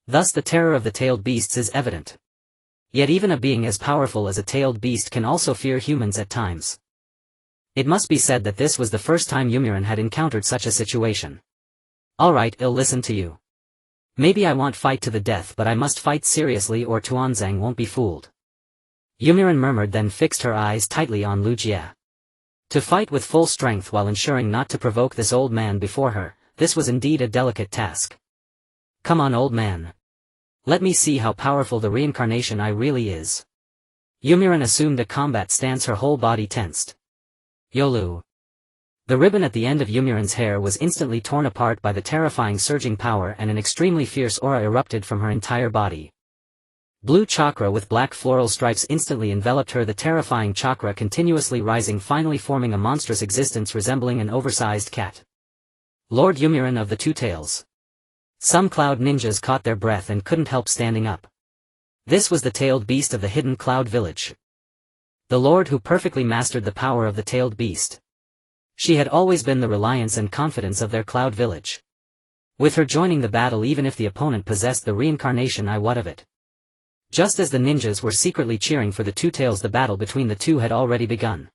Thus the terror of the tailed beasts is evident. Yet even a being as powerful as a tailed beast can also fear humans at times. It must be said that this was the first time Yumirin had encountered such a situation. Alright, I'll listen to you. Maybe I won't fight to the death, but I must fight seriously or Tuanzang won't be fooled. Yumirin murmured, then fixed her eyes tightly on Lu Jie. To fight with full strength while ensuring not to provoke this old man before her, this was indeed a delicate task. Come on, old man. Let me see how powerful the reincarnation eye really is. Yumirin assumed a combat stance, her whole body tensed. Yolu. The ribbon at the end of Yumirin's hair was instantly torn apart by the terrifying surging power, and an extremely fierce aura erupted from her entire body. Blue chakra with black floral stripes instantly enveloped her, the terrifying chakra continuously rising, finally forming a monstrous existence resembling an oversized cat. Lord Yumirin of the Two Tails. Some cloud ninjas caught their breath and couldn't help standing up. This was the tailed beast of the hidden cloud village. The lord who perfectly mastered the power of the tailed beast. She had always been the reliance and confidence of their cloud village. With her joining the battle, even if the opponent possessed the reincarnation, what of it? Just as the ninjas were secretly cheering for the Two Tails, the battle between the two had already begun.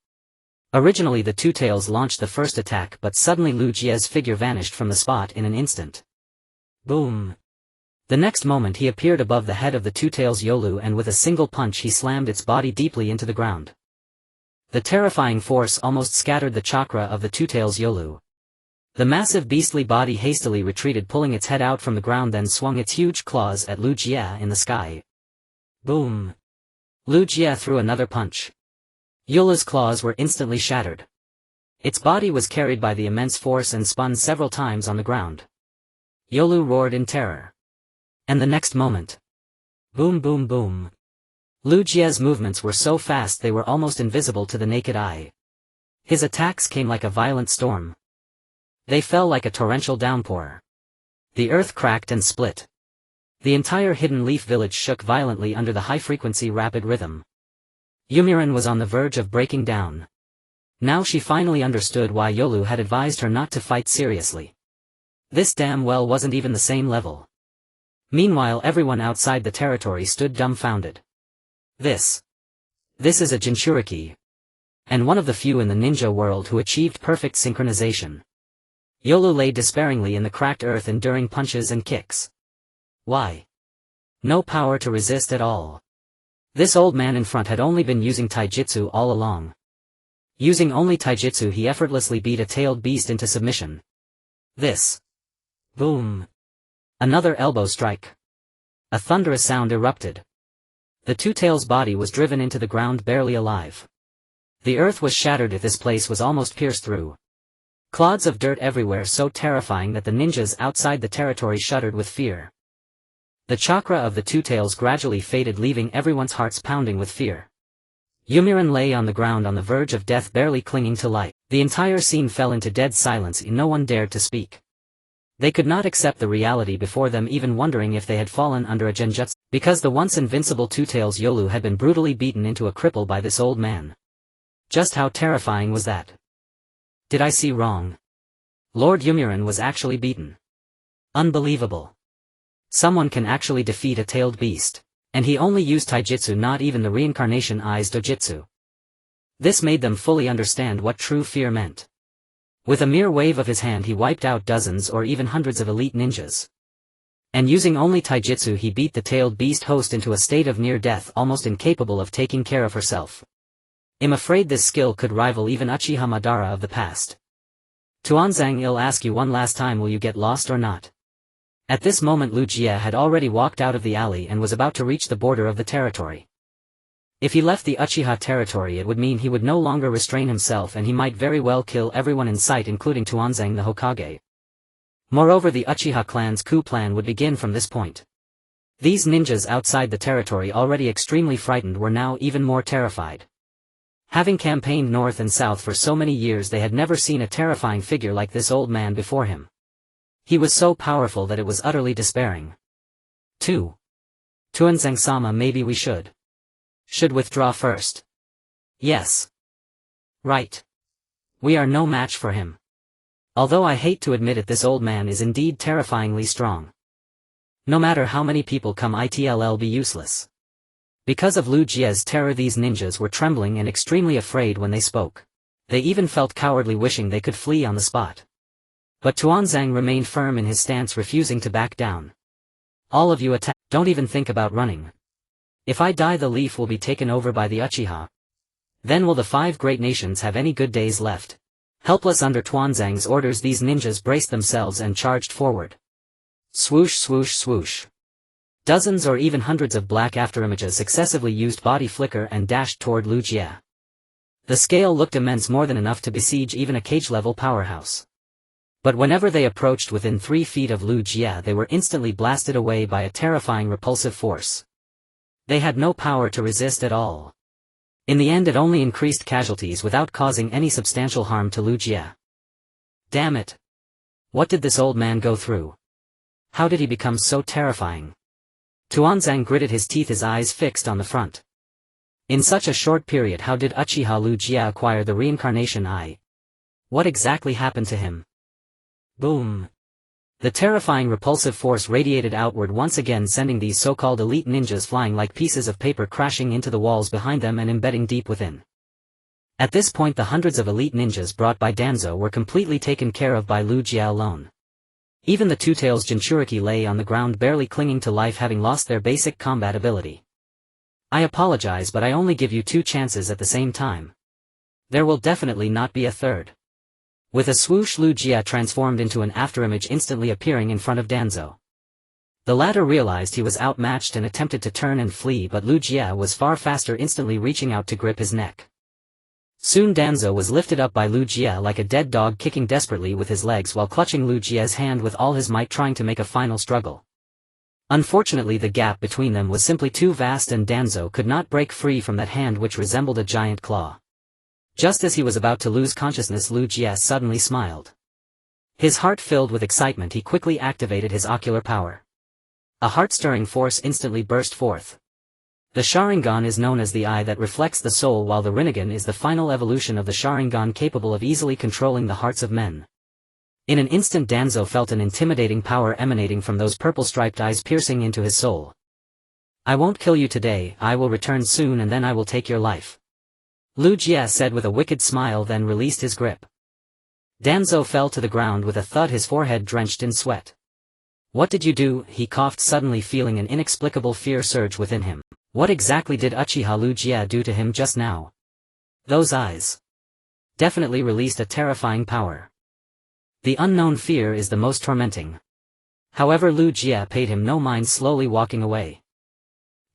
Originally the Two Tails launched the first attack, but suddenly Lu Jie's figure vanished from the spot in an instant. Boom! The next moment he appeared above the head of the Two Tails Yolu, and with a single punch he slammed its body deeply into the ground. The terrifying force almost scattered the chakra of the Two Tails Yolu. The massive beastly body hastily retreated, pulling its head out from the ground, then swung its huge claws at Lu Jie in the sky. Boom! Lu Jie threw another punch. Yolu's claws were instantly shattered. Its body was carried by the immense force and spun several times on the ground. Yolu roared in terror. And the next moment. Boom boom boom. Lu Jie's movements were so fast they were almost invisible to the naked eye. His attacks came like a violent storm. They fell like a torrential downpour. The earth cracked and split. The entire Hidden Leaf village shook violently under the high-frequency rapid rhythm. Yumirin was on the verge of breaking down. Now she finally understood why Yolu had advised her not to fight seriously. This damn well wasn't even the same level. Meanwhile, everyone outside the territory stood dumbfounded. This is a Jinchuriki. And one of the few in the ninja world who achieved perfect synchronization. Yolu lay despairingly in the cracked earth, enduring punches and kicks. Why? No power to resist at all. This old man in front had only been using taijutsu all along. Using only taijutsu, he effortlessly beat a tailed beast into submission. This. Boom. Another elbow strike. A thunderous sound erupted. The Two Tails' body was driven into the ground barely alive. The earth was shattered. This place was almost pierced through. Clods of dirt everywhere, so terrifying that the ninjas outside the territory shuddered with fear. The chakra of the Two Tails gradually faded, leaving everyone's hearts pounding with fear. Yumirin lay on the ground on the verge of death, barely clinging to life. The entire scene fell into dead silence. No one dared to speak. They could not accept the reality before them, even wondering if they had fallen under a genjutsu, because the once invincible Two Tails Yolu had been brutally beaten into a cripple by this old man. Just how terrifying was that? Did I see wrong? Lord Yumirin was actually beaten. Unbelievable. Someone can actually defeat a tailed beast. And he only used taijutsu, not even the reincarnation eyes dojutsu. This made them fully understand what true fear meant. With a mere wave of his hand he wiped out dozens or even hundreds of elite ninjas. And using only taijutsu he beat the tailed beast host into a state of near death, almost incapable of taking care of herself. I'm afraid this skill could rival even Uchiha Madara of the past. Tuanzang, I'll ask you one last time, will you get lost or not? At this moment Lu Jie had already walked out of the alley and was about to reach the border of the territory. If he left the Uchiha territory, it would mean he would no longer restrain himself, and he might very well kill everyone in sight, including Tuanzang the Hokage. Moreover, the Uchiha clan's coup plan would begin from this point. These ninjas outside the territory, already extremely frightened, were now even more terrified. Having campaigned north and south for so many years, they had never seen a terrifying figure like this old man before him. He was so powerful that it was utterly despairing. 2. Tuanzang-sama, maybe we should withdraw first. Yes. Right. We are no match for him. Although I hate to admit it, this old man is indeed terrifyingly strong. No matter how many people come, it'll be useless. Because of Lu Jie's terror, these ninjas were trembling and extremely afraid when they spoke. They even felt cowardly, wishing they could flee on the spot. But Tuanzang remained firm in his stance, refusing to back down. All of you attack. Don't even think about running. If I die, the leaf will be taken over by the Uchiha. Then will the 5 great nations have any good days left? Helpless under Tuanzang's orders, these ninjas braced themselves and charged forward. Swoosh swoosh swoosh. Dozens or even hundreds of black afterimages successively used body flicker and dashed toward Lu Jie. The scale looked immense, more than enough to besiege even a cage-level powerhouse. But whenever they approached within 3 feet of Lu Jie, they were instantly blasted away by a terrifying repulsive force. They had no power to resist at all. In the end it only increased casualties without causing any substantial harm to Uchiha. Damn it! What did this old man go through? How did he become so terrifying? Tuanzang gritted his teeth, his eyes fixed on the front. In such a short period, how did Uchiha Ryūsuke acquire the reincarnation eye? What exactly happened to him? Boom! The terrifying repulsive force radiated outward once again, sending these so-called elite ninjas flying like pieces of paper, crashing into the walls behind them and embedding deep within. At this point the hundreds of elite ninjas brought by Danzo were completely taken care of by Uchiha alone. Even the Two-Tails Jinchuriki lay on the ground barely clinging to life, having lost their basic combat ability. I apologize, but I only give you 2 chances at the same time. There will definitely not be a third. With a swoosh, Uchiha transformed into an afterimage, instantly appearing in front of Danzo. The latter realized he was outmatched and attempted to turn and flee, but Uchiha was far faster, instantly reaching out to grip his neck. Soon Danzo was lifted up by Uchiha like a dead dog, kicking desperately with his legs while clutching Uchiha's hand with all his might, trying to make a final struggle. Unfortunately the gap between them was simply too vast and Danzo could not break free from that hand, which resembled a giant claw. Just as he was about to lose consciousness, Uchiha suddenly smiled. His heart filled with excitement, he quickly activated his ocular power. A heart-stirring force instantly burst forth. The Sharingan is known as the eye that reflects the soul, while the Rinnegan is the final evolution of the Sharingan, capable of easily controlling the hearts of men. In an instant Danzo felt an intimidating power emanating from those purple-striped eyes, piercing into his soul. I won't kill you today, I will return soon and then I will take your life. Uchiha said with a wicked smile, then released his grip. Danzo fell to the ground with a thud, his forehead drenched in sweat. What did you do? He coughed, suddenly feeling an inexplicable fear surge within him. What exactly did Uchiha Ryūsuke do to him just now? Those eyes definitely released a terrifying power. The unknown fear is the most tormenting. However, Uchiha paid him no mind, slowly walking away.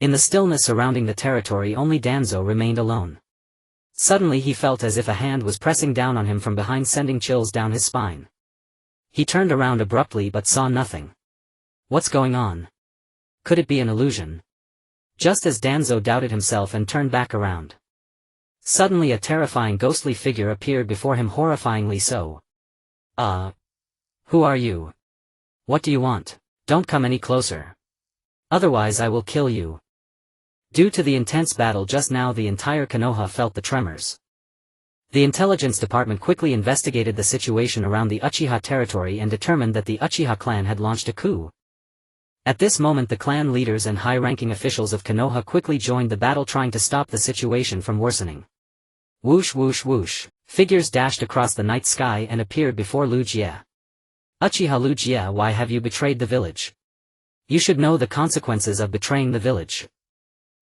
In the stillness surrounding the territory, only Danzo remained alone. Suddenly he felt as if a hand was pressing down on him from behind, sending chills down his spine. He turned around abruptly but saw nothing. What's going on? Could it be an illusion? Just as Danzo doubted himself and turned back around, suddenly a terrifying ghostly figure appeared before him, horrifyingly so. Who are you? What do you want? Don't come any closer. Otherwise I will kill you. Due to the intense battle just now, the entire Konoha felt the tremors. The intelligence department quickly investigated the situation around the Uchiha territory and determined that the Uchiha clan had launched a coup. At this moment the clan leaders and high-ranking officials of Konoha quickly joined the battle, trying to stop the situation from worsening. Whoosh whoosh whoosh, figures dashed across the night sky and appeared before Uchiha. Uchiha Ryūsuke, why have you betrayed the village? You should know the consequences of betraying the village.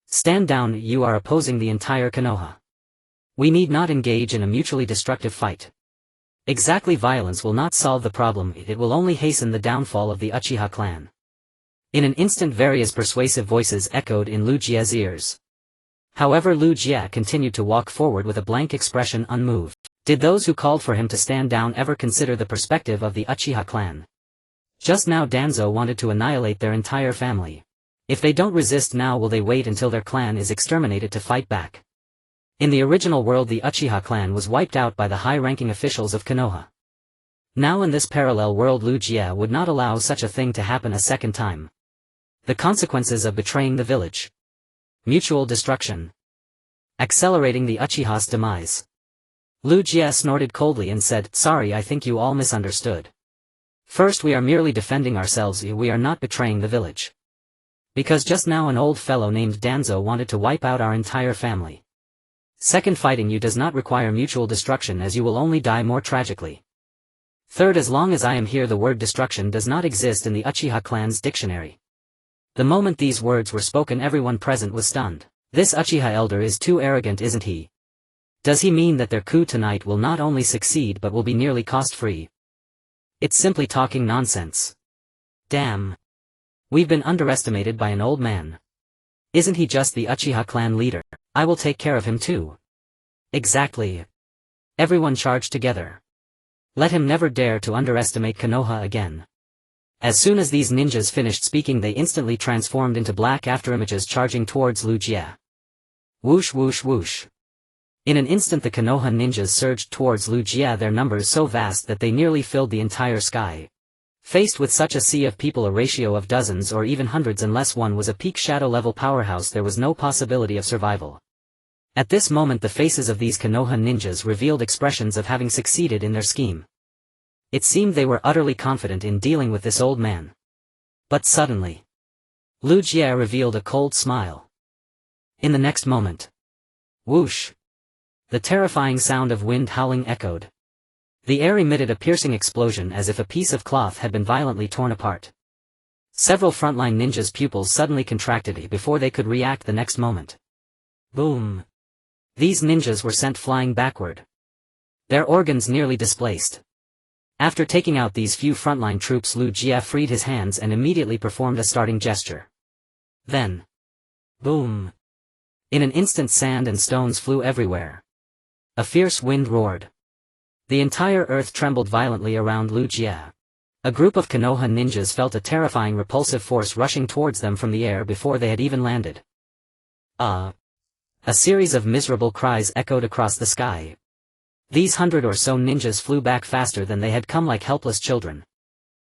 Stand down, you are opposing the entire Konoha. We need not engage in a mutually destructive fight. Exactly, violence will not solve the problem, it will only hasten the downfall of the Uchiha clan. In an instant various persuasive voices echoed in Uchiha's ears. However, Uchiha continued to walk forward with a blank expression, unmoved. Did those who called for him to stand down ever consider the perspective of the Uchiha clan? Just now Danzo wanted to annihilate their entire family. If they don't resist now, will they wait until their clan is exterminated to fight back? In the original world the Uchiha clan was wiped out by the high-ranking officials of Konoha. Now in this parallel world Uchiha would not allow such a thing to happen a second time. The consequences of betraying the village. Mutual destruction. Accelerating the Uchiha's demise. Uchiha snorted coldly and said, sorry, I think you all misunderstood. First, we are merely defending ourselves, we are not betraying the village. Because just now an old fellow named Danzo wanted to wipe out our entire family. Second, fighting you does not require mutual destruction, as you will only die more tragically. Third, as long as I am here the word destruction does not exist in the Uchiha clan's dictionary. The moment these words were spoken everyone present was stunned. This Uchiha elder is too arrogant, isn't he? Does he mean that their coup tonight will not only succeed but will be nearly cost-free? It's simply talking nonsense. Damn. We've been underestimated by an old man. Isn't he just the Uchiha clan leader? I will take care of him too. Exactly. Everyone charge together. Let him never dare to underestimate Konoha again. As soon as these ninjas finished speaking, they instantly transformed into black afterimages charging towards Liu Jie. Whoosh whoosh whoosh. In an instant the Konoha ninjas surged towards Liu Jie, their numbers so vast that they nearly filled the entire sky. Faced with such a sea of people, a ratio of dozens or even hundreds, unless one was a peak shadow-level powerhouse, there was no possibility of survival. At this moment the faces of these Konoha ninjas revealed expressions of having succeeded in their scheme. It seemed they were utterly confident in dealing with this old man. But suddenly, Liu Jie revealed a cold smile. In the next moment, whoosh! The terrifying sound of wind howling echoed. The air emitted a piercing explosion as if a piece of cloth had been violently torn apart. Several frontline ninjas' pupils suddenly contracted before they could react the next moment. Boom! These ninjas were sent flying backward. Their organs nearly displaced. After taking out these few frontline troops, Liu Jie freed his hands and immediately performed a starting gesture. Then, boom! In an instant sand and stones flew everywhere. A fierce wind roared. The entire earth trembled violently around Liu Jie. A group of Konoha ninjas felt a terrifying repulsive force rushing towards them from the air before they had even landed. A series of miserable cries echoed across the sky. These 100 or so ninjas flew back faster than they had come, like helpless children.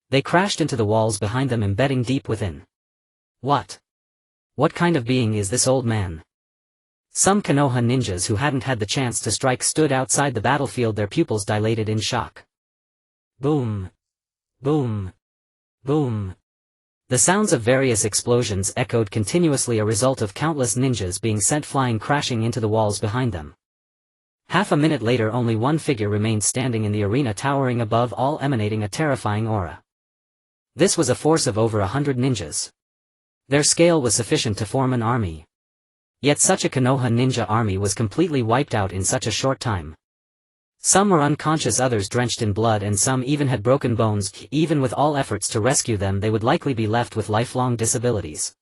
They crashed into the walls behind them, embedding deep within. What kind of being is this old man? Some Konoha ninjas who hadn't had the chance to strike stood outside the battlefield, their pupils dilated in shock. Boom! Boom! Boom! The sounds of various explosions echoed continuously, a result of countless ninjas being sent flying, crashing into the walls behind them. Half a minute later only one figure remained standing in the arena, towering above all, emanating a terrifying aura. This was a force of over 100 ninjas. Their scale was sufficient to form an army. Yet such a Konoha ninja army was completely wiped out in such a short time. Some were unconscious, others drenched in blood, and some even had broken bones. Even with all efforts to rescue them, they would likely be left with lifelong disabilities.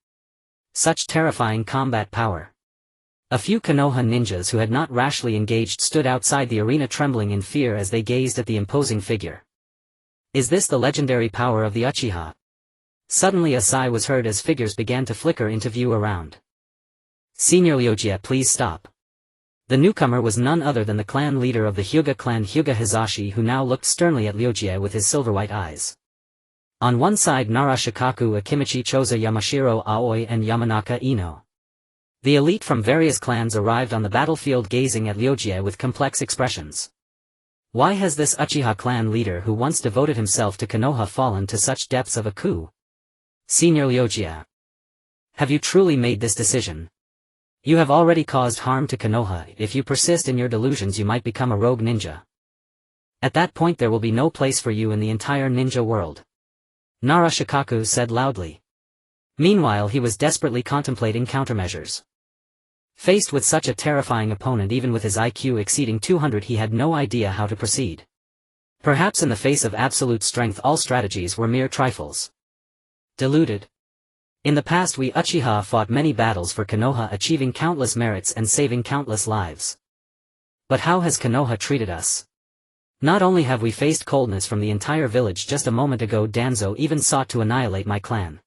Such terrifying combat power. A few Konoha ninjas who had not rashly engaged stood outside the arena, trembling in fear as they gazed at the imposing figure. Is this the legendary power of the Uchiha? Suddenly a sigh was heard as figures began to flicker into view around. Senior Liu Jie, please stop. The newcomer was none other than the clan leader of the Hyuga clan, Hyuga Hizashi, who now looked sternly at Liu Jie with his silver-white eyes. On one side, Nara Shikaku, Akimichi Choza, Yamashiro Aoi, and Yamanaka Ino. The elite from various clans arrived on the battlefield, gazing at Liu Jie with complex expressions. Why has this Uchiha clan leader, who once devoted himself to Konoha, fallen to such depths of a coup? Senior Liu Jie, have you truly made this decision? You have already caused harm to Konoha. If you persist in your delusions, you might become a rogue ninja. At that point there will be no place for you in the entire ninja world. Nara Shikaku said loudly. Meanwhile he was desperately contemplating countermeasures. Faced with such a terrifying opponent, even with his IQ exceeding 200, he had no idea how to proceed. Perhaps in the face of absolute strength all strategies were mere trifles. Deluded. In the past we Uchiha fought many battles for Konoha, achieving countless merits and saving countless lives. But how has Konoha treated us? Not only have we faced coldness from the entire village, just a moment ago Danzo even sought to annihilate my clan.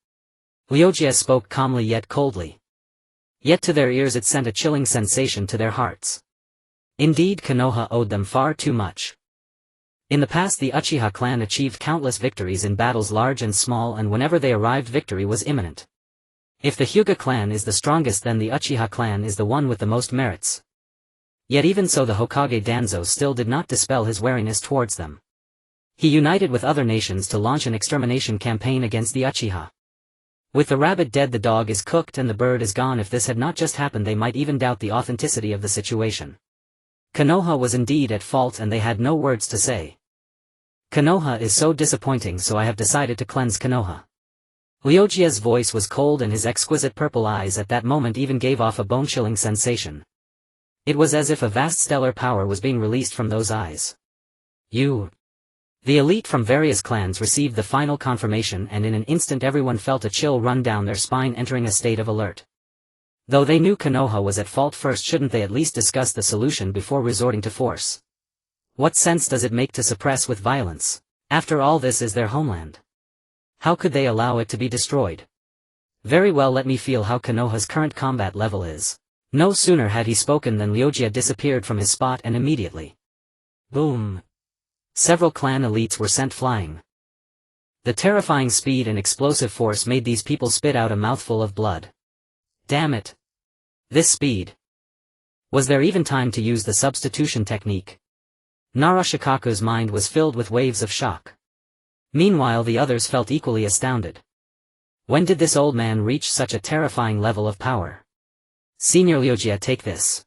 Liu Jie spoke calmly yet coldly. Yet to their ears it sent a chilling sensation to their hearts. Indeed, Konoha owed them far too much. In the past the Uchiha clan achieved countless victories in battles large and small, and whenever they arrived victory was imminent. If the Hyuga clan is the strongest, then the Uchiha clan is the one with the most merits. Yet even so the Hokage Danzo still did not dispel his wariness towards them. He united with other nations to launch an extermination campaign against the Uchiha. With the rabbit dead the dog is cooked and the bird is gone. If this had not just happened, they might even doubt the authenticity of the situation. Konoha was indeed at fault and they had no words to say. Konoha is so disappointing, so I have decided to cleanse Konoha. Liu Jie's voice was cold and his exquisite purple eyes at that moment even gave off a bone-chilling sensation. It was as if a vast stellar power was being released from those eyes. You. The elite from various clans received the final confirmation, and in an instant everyone felt a chill run down their spine, entering a state of alert. Though they knew Konoha was at fault first, shouldn't they at least discuss the solution before resorting to force? What sense does it make to suppress with violence? After all, this is their homeland. How could they allow it to be destroyed? Very well, let me feel how Konoha's current combat level is. No sooner had he spoken than Ryūsuke disappeared from his spot and immediately. Boom! Several clan elites were sent flying. The terrifying speed and explosive force made these people spit out a mouthful of blood. Damn it! This speed! Was there even time to use the substitution technique? Naruto-shikaku's mind was filled with waves of shock. Meanwhile the others felt equally astounded. When did this old man reach such a terrifying level of power? Senior Ryūsuke, take this.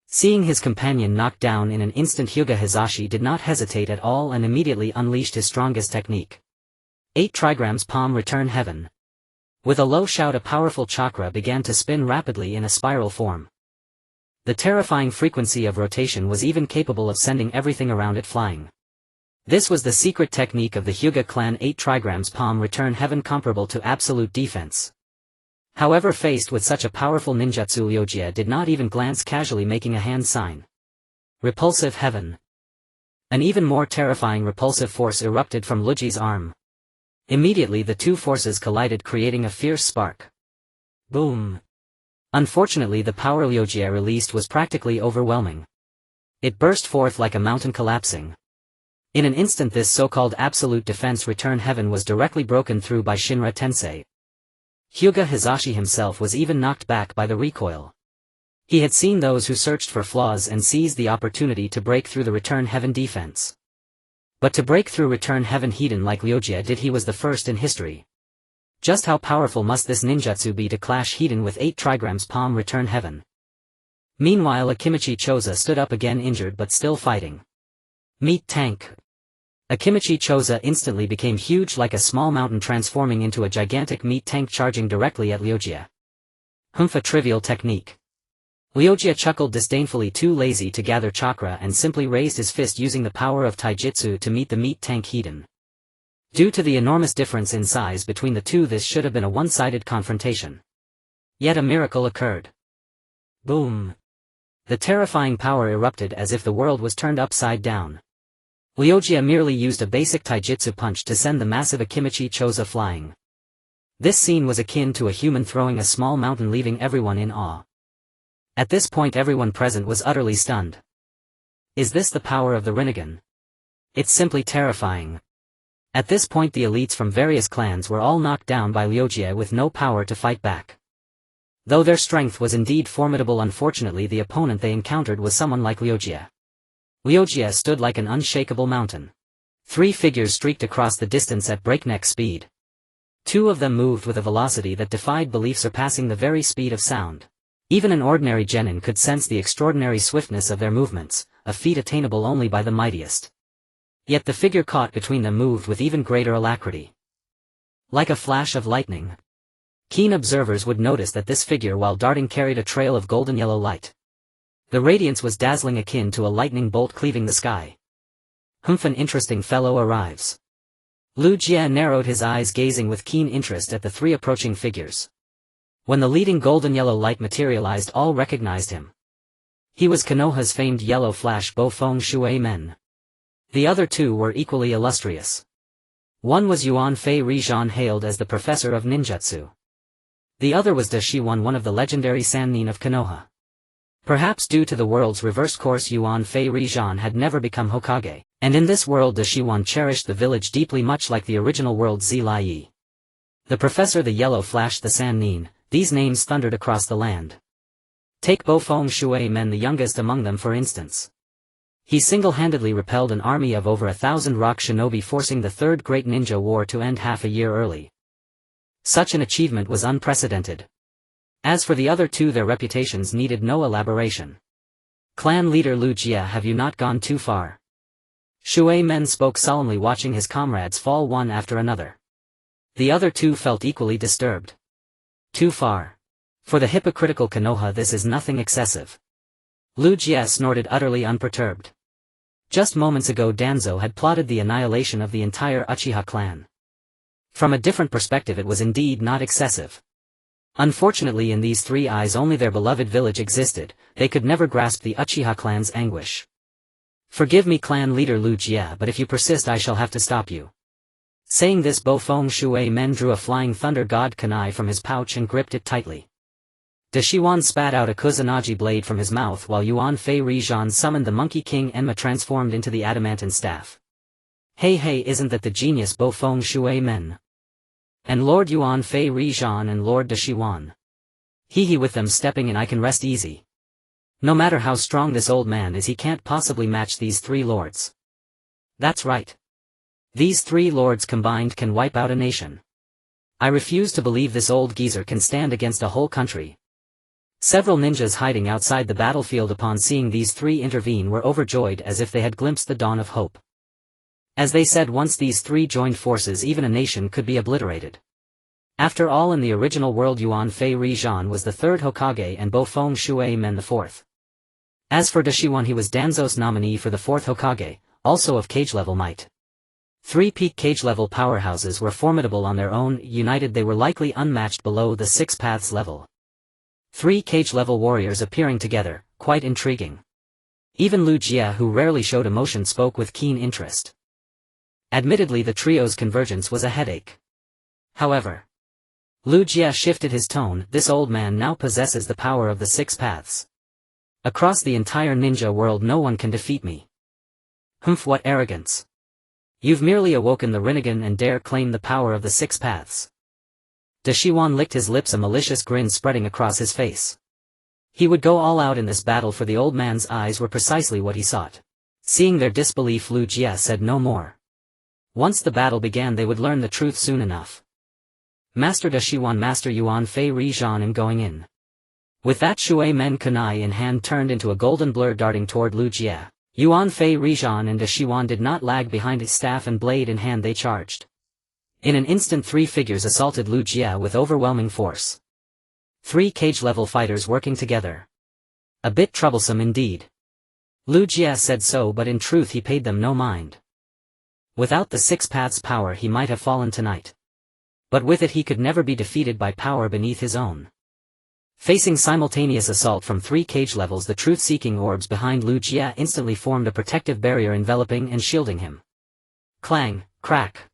Seeing his companion knocked down in an instant, Hyuga Hisashi did not hesitate at all and immediately unleashed his strongest technique. 8 trigrams palm return heaven. With a low shout, a powerful chakra began to spin rapidly in a spiral form. The terrifying frequency of rotation was even capable of sending everything around it flying. This was the secret technique of the Hyuga clan, 8 trigrams palm return heaven, comparable to absolute defense. However, faced with such a powerful ninjutsu, Ryūsuke did not even glance casually, making a hand sign. Repulsive heaven. An even more terrifying repulsive force erupted from Ryūsuke's arm. Immediately the two forces collided, creating a fierce spark. Boom! Unfortunately, the power Ryūsuke released was practically overwhelming. It burst forth like a mountain collapsing. In an instant, this so-called absolute defense return heaven was directly broken through by Shinra Tensei. Hyuga Hisashi himself was even knocked back by the recoil. He had seen those who searched for flaws and seized the opportunity to break through the return heaven defense. But to break through return heaven hidden like Ryūsuke did, he was the first in history. Just how powerful must this ninjutsu be to clash hidden with 8 trigrams palm return heaven? Meanwhile, Akimichi Choza stood up again, injured but still fighting. Meat tank. Akimichi Choza instantly became huge like a small mountain, transforming into a gigantic meat tank, charging directly at Ryūsuke. Humph, a trivial technique. Ryūsuke chuckled disdainfully, too lazy to gather chakra, and simply raised his fist using the power of taijutsu to meet the meat tank hidden. Due to the enormous difference in size between the two, this should have been a one-sided confrontation. Yet a miracle occurred. Boom! The terrifying power erupted as if the world was turned upside down. Ryūsuke merely used a basic taijutsu punch to send the massive Akimichi Choza flying. This scene was akin to a human throwing a small mountain, leaving everyone in awe. At this point, everyone present was utterly stunned. Is this the power of the Rinnegan? It's simply terrifying. At this point, the elites from various clans were all knocked down by Ryūsuke with no power to fight back. Though their strength was indeed formidable, unfortunately the opponent they encountered was someone like Ryūsuke. Ryūsuke stood like an unshakable mountain. 3 figures streaked across the distance at breakneck speed. 2 of them moved with a velocity that defied belief, surpassing the very speed of sound. Even an ordinary genin could sense the extraordinary swiftness of their movements, a feat attainable only by the mightiest. Yet the figure caught between them moved with even greater alacrity. Like a flash of lightning. Keen observers would notice that this figure, while darting, carried a trail of golden yellow light. The radiance was dazzling, akin to a lightning bolt cleaving the sky. Humph, an interesting fellow arrives. Ryūsuke narrowed his eyes, gazing with keen interest at the 3 approaching figures. When the leading golden yellow light materialized, all recognized him. He was Konoha's famed yellow flash Bo-Fong Shui Men. The other 2 were equally illustrious. One was Yuan Fei Rizhan, hailed as the professor of ninjutsu. The other was Da Shiwan, one of the legendary Sannin of Konoha. Perhaps due to the world's reverse course, Yuan Fei Rizhan had never become Hokage, and in this world Da Shiwan cherished the village deeply, much like the original world Zilai. The professor, the yellow flash, the Sannin, these names thundered across the land. Take Bo-Fong Shui Men, the youngest among them, for instance. He single-handedly repelled an army of over 1,000 rock shinobi, forcing the Third Great Ninja War to end half a year early. Such an achievement was unprecedented. As for the other 2, their reputations needed no elaboration. Clan leader Ryūsuke, have you not gone too far? Shui Men spoke solemnly, watching his comrades fall one after another. The other 2 felt equally disturbed. Too far. For the hypocritical Konoha, this is nothing excessive. Ryūsuke snorted, utterly unperturbed. Just moments ago Danzo had plotted the annihilation of the entire Uchiha clan. From a different perspective, it was indeed not excessive. Unfortunately, in these 3 eyes only their beloved village existed. They could never grasp the Uchiha clan's anguish. Forgive me, clan leader Ryūsuke, but if you persist I shall have to stop you. Saying this, Bo-Fong Shui Men drew a flying thunder god kunai from his pouch and gripped it tightly. De Shiwan spat out a Kusanagi blade from his mouth while Yuan Fei Rijan summoned the Monkey King Enma transformed into the adamantine staff. Hey, isn't that the genius Bo-Fong Shui Men? And Lord Yuan Fei Rijan and Lord De Shiwan. He with them stepping in, I can rest easy. No matter how strong this old man is, he can't possibly match these three lords. That's right. These three lords combined can wipe out a nation. I refuse to believe this old geezer can stand against a whole country. Several ninjas hiding outside the battlefield upon seeing these three intervene were overjoyed as if they had glimpsed the dawn of hope. As they said, once these three joined forces, even a nation could be obliterated. After all, in the original world, Yuan Fei Rijan was the third Hokage and Bo-Fong Shui Men the fourth. As for De Shiwan, he was Danzo's nominee for the fourth Hokage, also of cage-level might. Three peak cage-level powerhouses were formidable on their own, united they were likely unmatched below the Six Paths level. Three cage-level warriors appearing together, quite intriguing. Even Lu Jie, who rarely showed emotion, spoke with keen interest. Admittedly, the trio's convergence was a headache. However, Lu Jie shifted his tone. This old man now possesses the power of the Six Paths. Across the entire ninja world no one can defeat me. Humph, what arrogance. You've merely awoken the Rinnegan and dare claim the power of the Six Paths. De Shiwan licked his lips, a malicious grin spreading across his face. He would go all out in this battle, for the old man's eyes were precisely what he sought. Seeing their disbelief, Lu Jie said no more. Once the battle began, they would learn the truth soon enough. Master De Shiwan, Master Yuan Fei Rijan, am going in. With that, Shui Men kunai in hand turned into a golden blur darting toward Lu Jie. Yuan Fei Rijan and De Shiwan did not lag behind. His staff and blade in hand, they charged. In an instant, three figures assaulted Lu Jie with overwhelming force. Three cage-level fighters working together. A bit troublesome indeed. Lu Jie said so, but in truth he paid them no mind. Without the Six Paths power he might have fallen tonight. But with it he could never be defeated by power beneath his own. Facing simultaneous assault from three cage levels, the truth-seeking orbs behind Lu Jie instantly formed a protective barrier enveloping and shielding him. Clang, crack.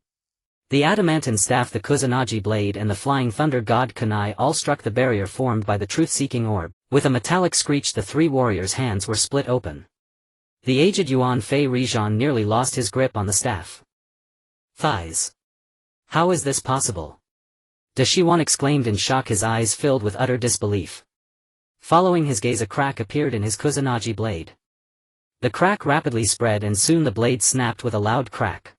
The adamantine staff, the Kusanagi blade and the flying thunder god kunai all struck the barrier formed by the truth-seeking orb. With a metallic screech, the three warriors' hands were split open. The aged Yuan Fei Rijan nearly lost his grip on the staff. Thighs. How is this possible? De Shiwan exclaimed in shock, his eyes filled with utter disbelief. Following his gaze, a crack appeared in his Kusanagi blade. The crack rapidly spread and soon the blade snapped with a loud crack.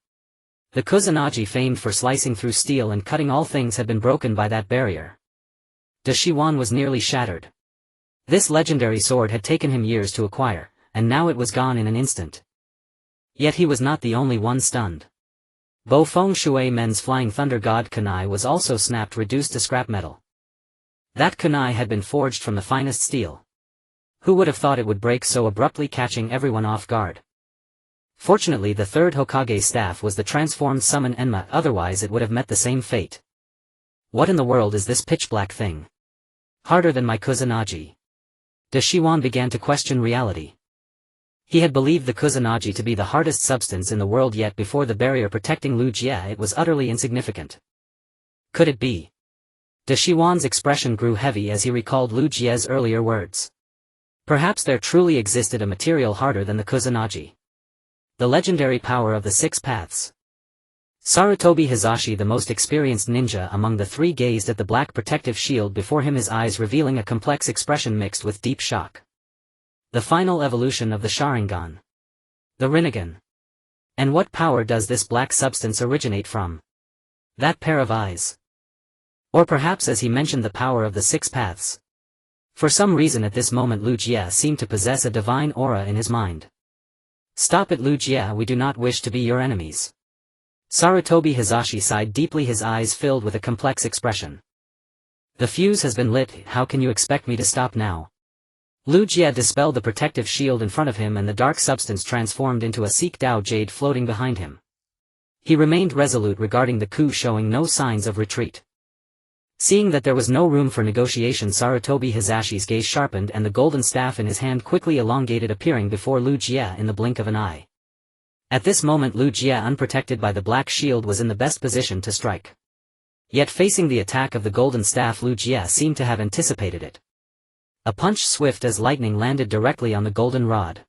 The Kusanagi, famed for slicing through steel and cutting all things, had been broken by that barrier. De Shiwan was nearly shattered. This legendary sword had taken him years to acquire, and now it was gone in an instant. Yet he was not the only one stunned. Bo-Fong Shui Men's flying thunder god kunai was also snapped, reduced to scrap metal. That kunai had been forged from the finest steel. Who would have thought it would break so abruptly, catching everyone off guard? Fortunately, the third Hokage staff was the transformed summon Enma, otherwise it would have met the same fate. What in the world is this pitch-black thing? Harder than my Kusanagi. De Shiwan began to question reality. He had believed the Kusanagi to be the hardest substance in the world, yet before the barrier protecting Lu Jie it was utterly insignificant. Could it be? De Shiwan's expression grew heavy as he recalled Lu Jie's earlier words. Perhaps there truly existed a material harder than the Kusanagi. The legendary power of the Six Paths. Sarutobi Hizashi, the most experienced ninja among the three, gazed at the black protective shield before him, his eyes revealing a complex expression mixed with deep shock. The final evolution of the Sharingan. The Rinnegan. And what power does this black substance originate from? That pair of eyes. Or perhaps, as he mentioned, the power of the Six Paths. For some reason at this moment Lu Jie seemed to possess a divine aura in his mind. Stop it, Lu Jie, we do not wish to be your enemies. Sarutobi Hizashi sighed deeply, his eyes filled with a complex expression. The fuse has been lit, how can you expect me to stop now? Lu Jie dispelled the protective shield in front of him and the dark substance transformed into a Seek Dao jade floating behind him. He remained resolute regarding the coup, showing no signs of retreat. Seeing that there was no room for negotiation, Sarutobi Hizashi's gaze sharpened and the golden staff in his hand quickly elongated, appearing before Lu Jie in the blink of an eye. At this moment Lu Jie, unprotected by the black shield, was in the best position to strike. Yet facing the attack of the golden staff, Lu Jie seemed to have anticipated it. A punch swift as lightning landed directly on the golden rod.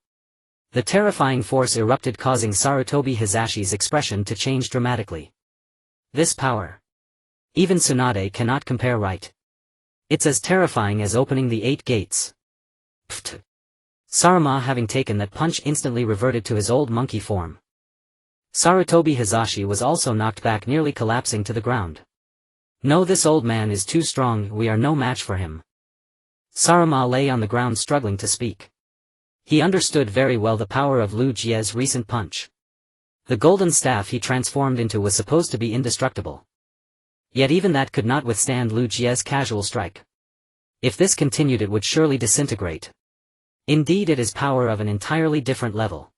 The terrifying force erupted, causing Sarutobi Hizashi's expression to change dramatically. This power. Even Tsunade cannot compare, right? It's as terrifying as opening the 8 gates. Pfft. Saruma, having taken that punch, instantly reverted to his old monkey form. Sarutobi Hizashi was also knocked back, nearly collapsing to the ground. No, this old man is too strong, we are no match for him. Saruma lay on the ground struggling to speak. He understood very well the power of Lu Jie's recent punch. The golden staff he transformed into was supposed to be indestructible. Yet even that could not withstand Lu Jie's casual strike. If this continued, it would surely disintegrate. Indeed, it is power of an entirely different level.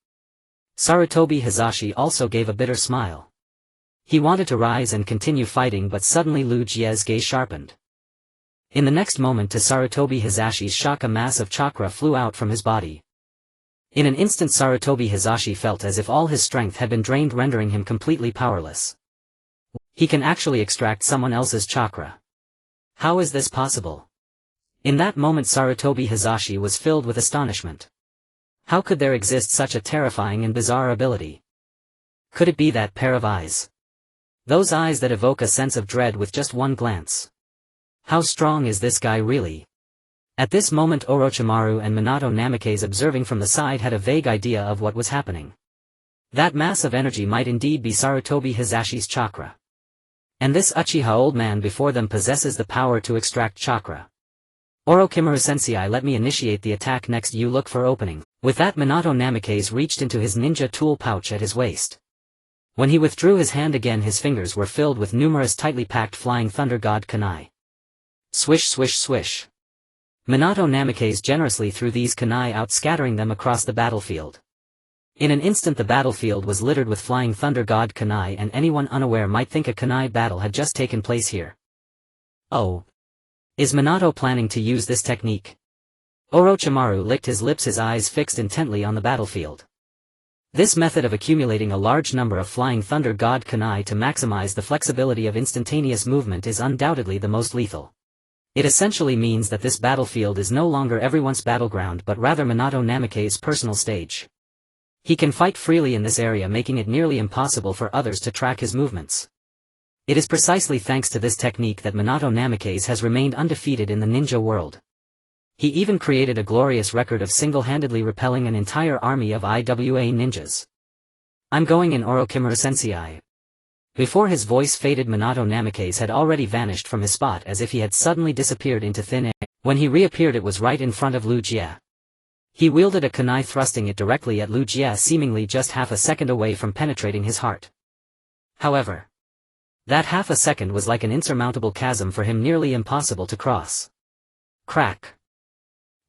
Sarutobi Hizashi also gave a bitter smile. He wanted to rise and continue fighting, but suddenly Lu Jie's gaze sharpened. In the next moment, to Sarutobi Hizashi's shock, a mass of chakra flew out from his body. In an instant, Sarutobi Hizashi felt as if all his strength had been drained, rendering him completely powerless. He can actually extract someone else's chakra. How is this possible? In that moment, Sarutobi Hizashi was filled with astonishment. How could there exist such a terrifying and bizarre ability? Could it be that pair of eyes? Those eyes that evoke a sense of dread with just one glance. How strong is this guy really? At this moment, Orochimaru and Minato Namikaze, observing from the side, had a vague idea of what was happening. That mass of energy might indeed be Sarutobi Hizashi's chakra. And this Uchiha old man before them possesses the power to extract chakra. Orochimaru sensei, let me initiate the attack next, you look for opening. With that, Minato Namikaze reached into his ninja tool pouch at his waist. When he withdrew his hand again, his fingers were filled with numerous tightly packed flying thunder god kunai. Swish swish swish. Minato Namikaze generously threw these kunai out, scattering them across the battlefield. In an instant, the battlefield was littered with flying thunder god kunai, and anyone unaware might think a kunai battle had just taken place here. Oh. Is Minato planning to use this technique? Orochimaru licked his lips, his eyes fixed intently on the battlefield. This method of accumulating a large number of flying thunder god kunai to maximize the flexibility of instantaneous movement is undoubtedly the most lethal. It essentially means that this battlefield is no longer everyone's battleground, but rather Minato Namikaze's personal stage. He can fight freely in this area, making it nearly impossible for others to track his movements. It is precisely thanks to this technique that Minato Namikaze has remained undefeated in the ninja world. He even created a glorious record of single-handedly repelling an entire army of IWA ninjas. I'm going in, Orochimaru sensei. Before his voice faded, Minato Namikaze had already vanished from his spot, as if he had suddenly disappeared into thin air. When he reappeared, it was right in front of Lu Jie. He wielded a kunai, thrusting it directly at Lu Jie, seemingly just half a second away from penetrating his heart. However, that half a second was like an insurmountable chasm for him, nearly impossible to cross. Crack.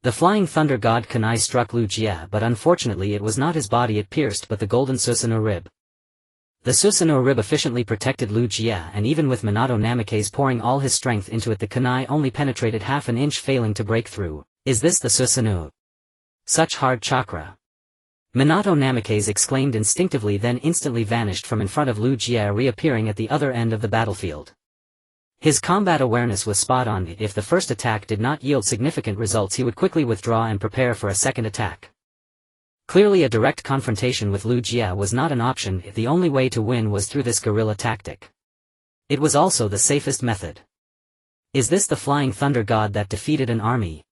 The flying thunder god kunai struck Lu Jie, but unfortunately it was not his body it pierced, but the golden Susanoo rib. The Susanoo rib efficiently protected Lu Jie, and even with Minato Namikaze pouring all his strength into it, the kunai only penetrated half an inch, failing to break through. Is this the Susanoo? Such hard chakra. Minato Namikaze exclaimed instinctively, then instantly vanished from in front of Lu Jie, reappearing at the other end of the battlefield. His combat awareness was spot on. If the first attack did not yield significant results, he would quickly withdraw and prepare for a second attack. Clearly, a direct confrontation with Lu Jie was not an option. The only way to win was through this guerrilla tactic. It was also the safest method. Is this the flying thunder god that defeated an army?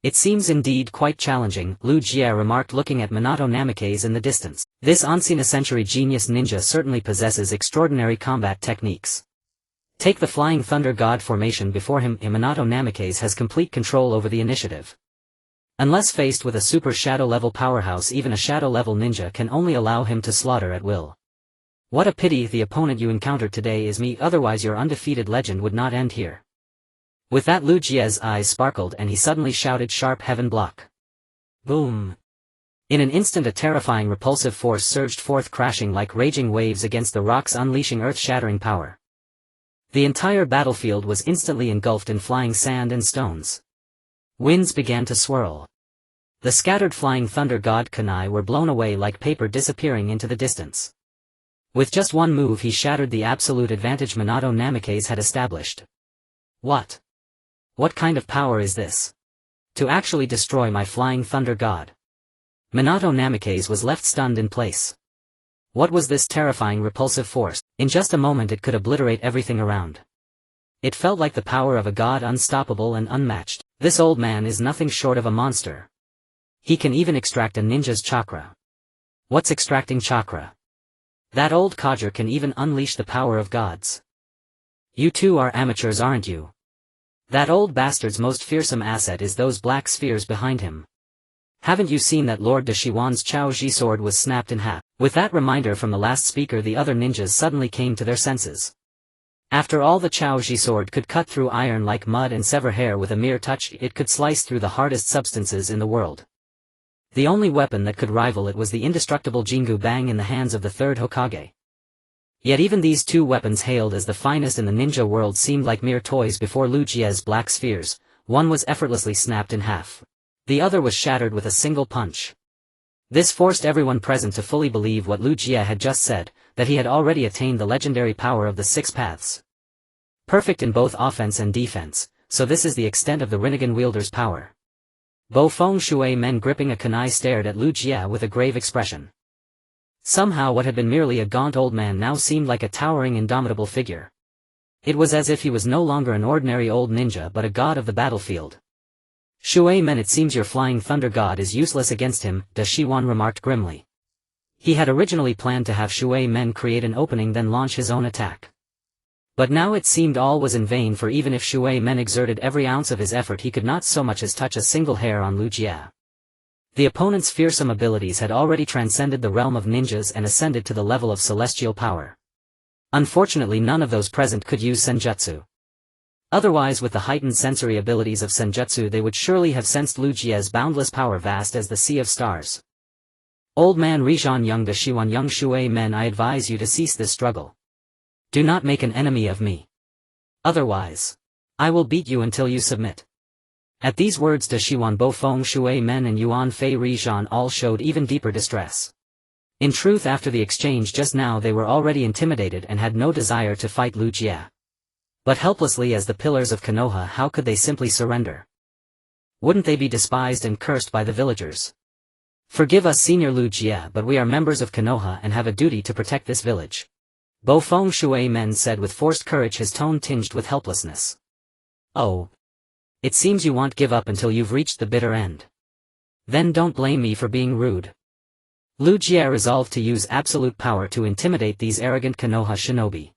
It seems indeed quite challenging, Lu Jie remarked, looking at Minato Namikaze in the distance. This Ancient-century genius ninja certainly possesses extraordinary combat techniques. Take the flying thunder god formation before him. Minato Namikaze has complete control over the initiative. Unless faced with a super shadow-level powerhouse, even a shadow-level ninja can only allow him to slaughter at will. What a pity the opponent you encountered today is me, otherwise your undefeated legend would not end here. With that, Lu Jie's eyes sparkled and he suddenly shouted, sharp heaven block. Boom. In an instant, a terrifying repulsive force surged forth, crashing like raging waves against the rocks, unleashing earth-shattering power. The entire battlefield was instantly engulfed in flying sand and stones. Winds began to swirl. The scattered flying thunder god kunai were blown away like paper disappearing into the distance. With just one move he shattered the absolute advantage Minato Namikaze had established. What? What kind of power is this? To actually destroy my flying thunder god. Minato Namikaze was left stunned in place. What was this terrifying repulsive force? In just a moment it could obliterate everything around. It felt like the power of a god, unstoppable and unmatched. This old man is nothing short of a monster. He can even extract a ninja's chakra. What's extracting chakra? That old codger can even unleash the power of gods. You two are amateurs, aren't you? That old bastard's most fearsome asset is those black spheres behind him. Haven't you seen that Lord Deshiwan's Chao Ji sword was snapped in half? With that reminder from the last speaker, the other ninjas suddenly came to their senses. After all, the Chao Ji sword could cut through iron like mud and sever hair with a mere touch. It could slice through the hardest substances in the world. The only weapon that could rival it was the indestructible Jingu Bang in the hands of the Third Hokage. Yet even these two weapons, hailed as the finest in the ninja world, seemed like mere toys before Lu Jie's black spheres. One was effortlessly snapped in half. The other was shattered with a single punch. This forced everyone present to fully believe what Lu Jie had just said, that he had already attained the legendary power of the Six Paths. Perfect in both offense and defense, so this is the extent of the Rinnegan wielder's power. Bo Feng Shui men gripping a kunai stared at Lu Jie with a grave expression. Somehow what had been merely a gaunt old man now seemed like a towering, indomitable figure. It was as if he was no longer an ordinary old ninja but a god of the battlefield. Shui men, it seems your flying thunder god is useless against him, Da Shiwan remarked grimly. He had originally planned to have Shui men create an opening then launch his own attack. But now it seemed all was in vain, for even if Shui men exerted every ounce of his effort he could not so much as touch a single hair on Lu Jie. The opponent's fearsome abilities had already transcended the realm of ninjas and ascended to the level of celestial power. Unfortunately none of those present could use senjutsu. Otherwise, with the heightened sensory abilities of senjutsu, they would surely have sensed Lu Jie's boundless power, vast as the sea of stars. Old man Rijan Young Da Shiwan Young Shui men, I advise you to cease this struggle. Do not make an enemy of me. Otherwise, I will beat you until you submit. At these words, Da Shiwan, Bo Feng Shui men and Yuan Fei Rijan all showed even deeper distress. In truth, after the exchange just now they were already intimidated and had no desire to fight Lu Jie. But helplessly as the pillars of Konoha, how could they simply surrender? Wouldn't they be despised and cursed by the villagers? Forgive us, Senior Lu Jie, but we are members of Konoha and have a duty to protect this village. Bo Feng Shui men said with forced courage, his tone tinged with helplessness. Oh. It seems you won't give up until you've reached the bitter end. Then don't blame me for being rude. Lu Jie resolved to use absolute power to intimidate these arrogant Konoha shinobi.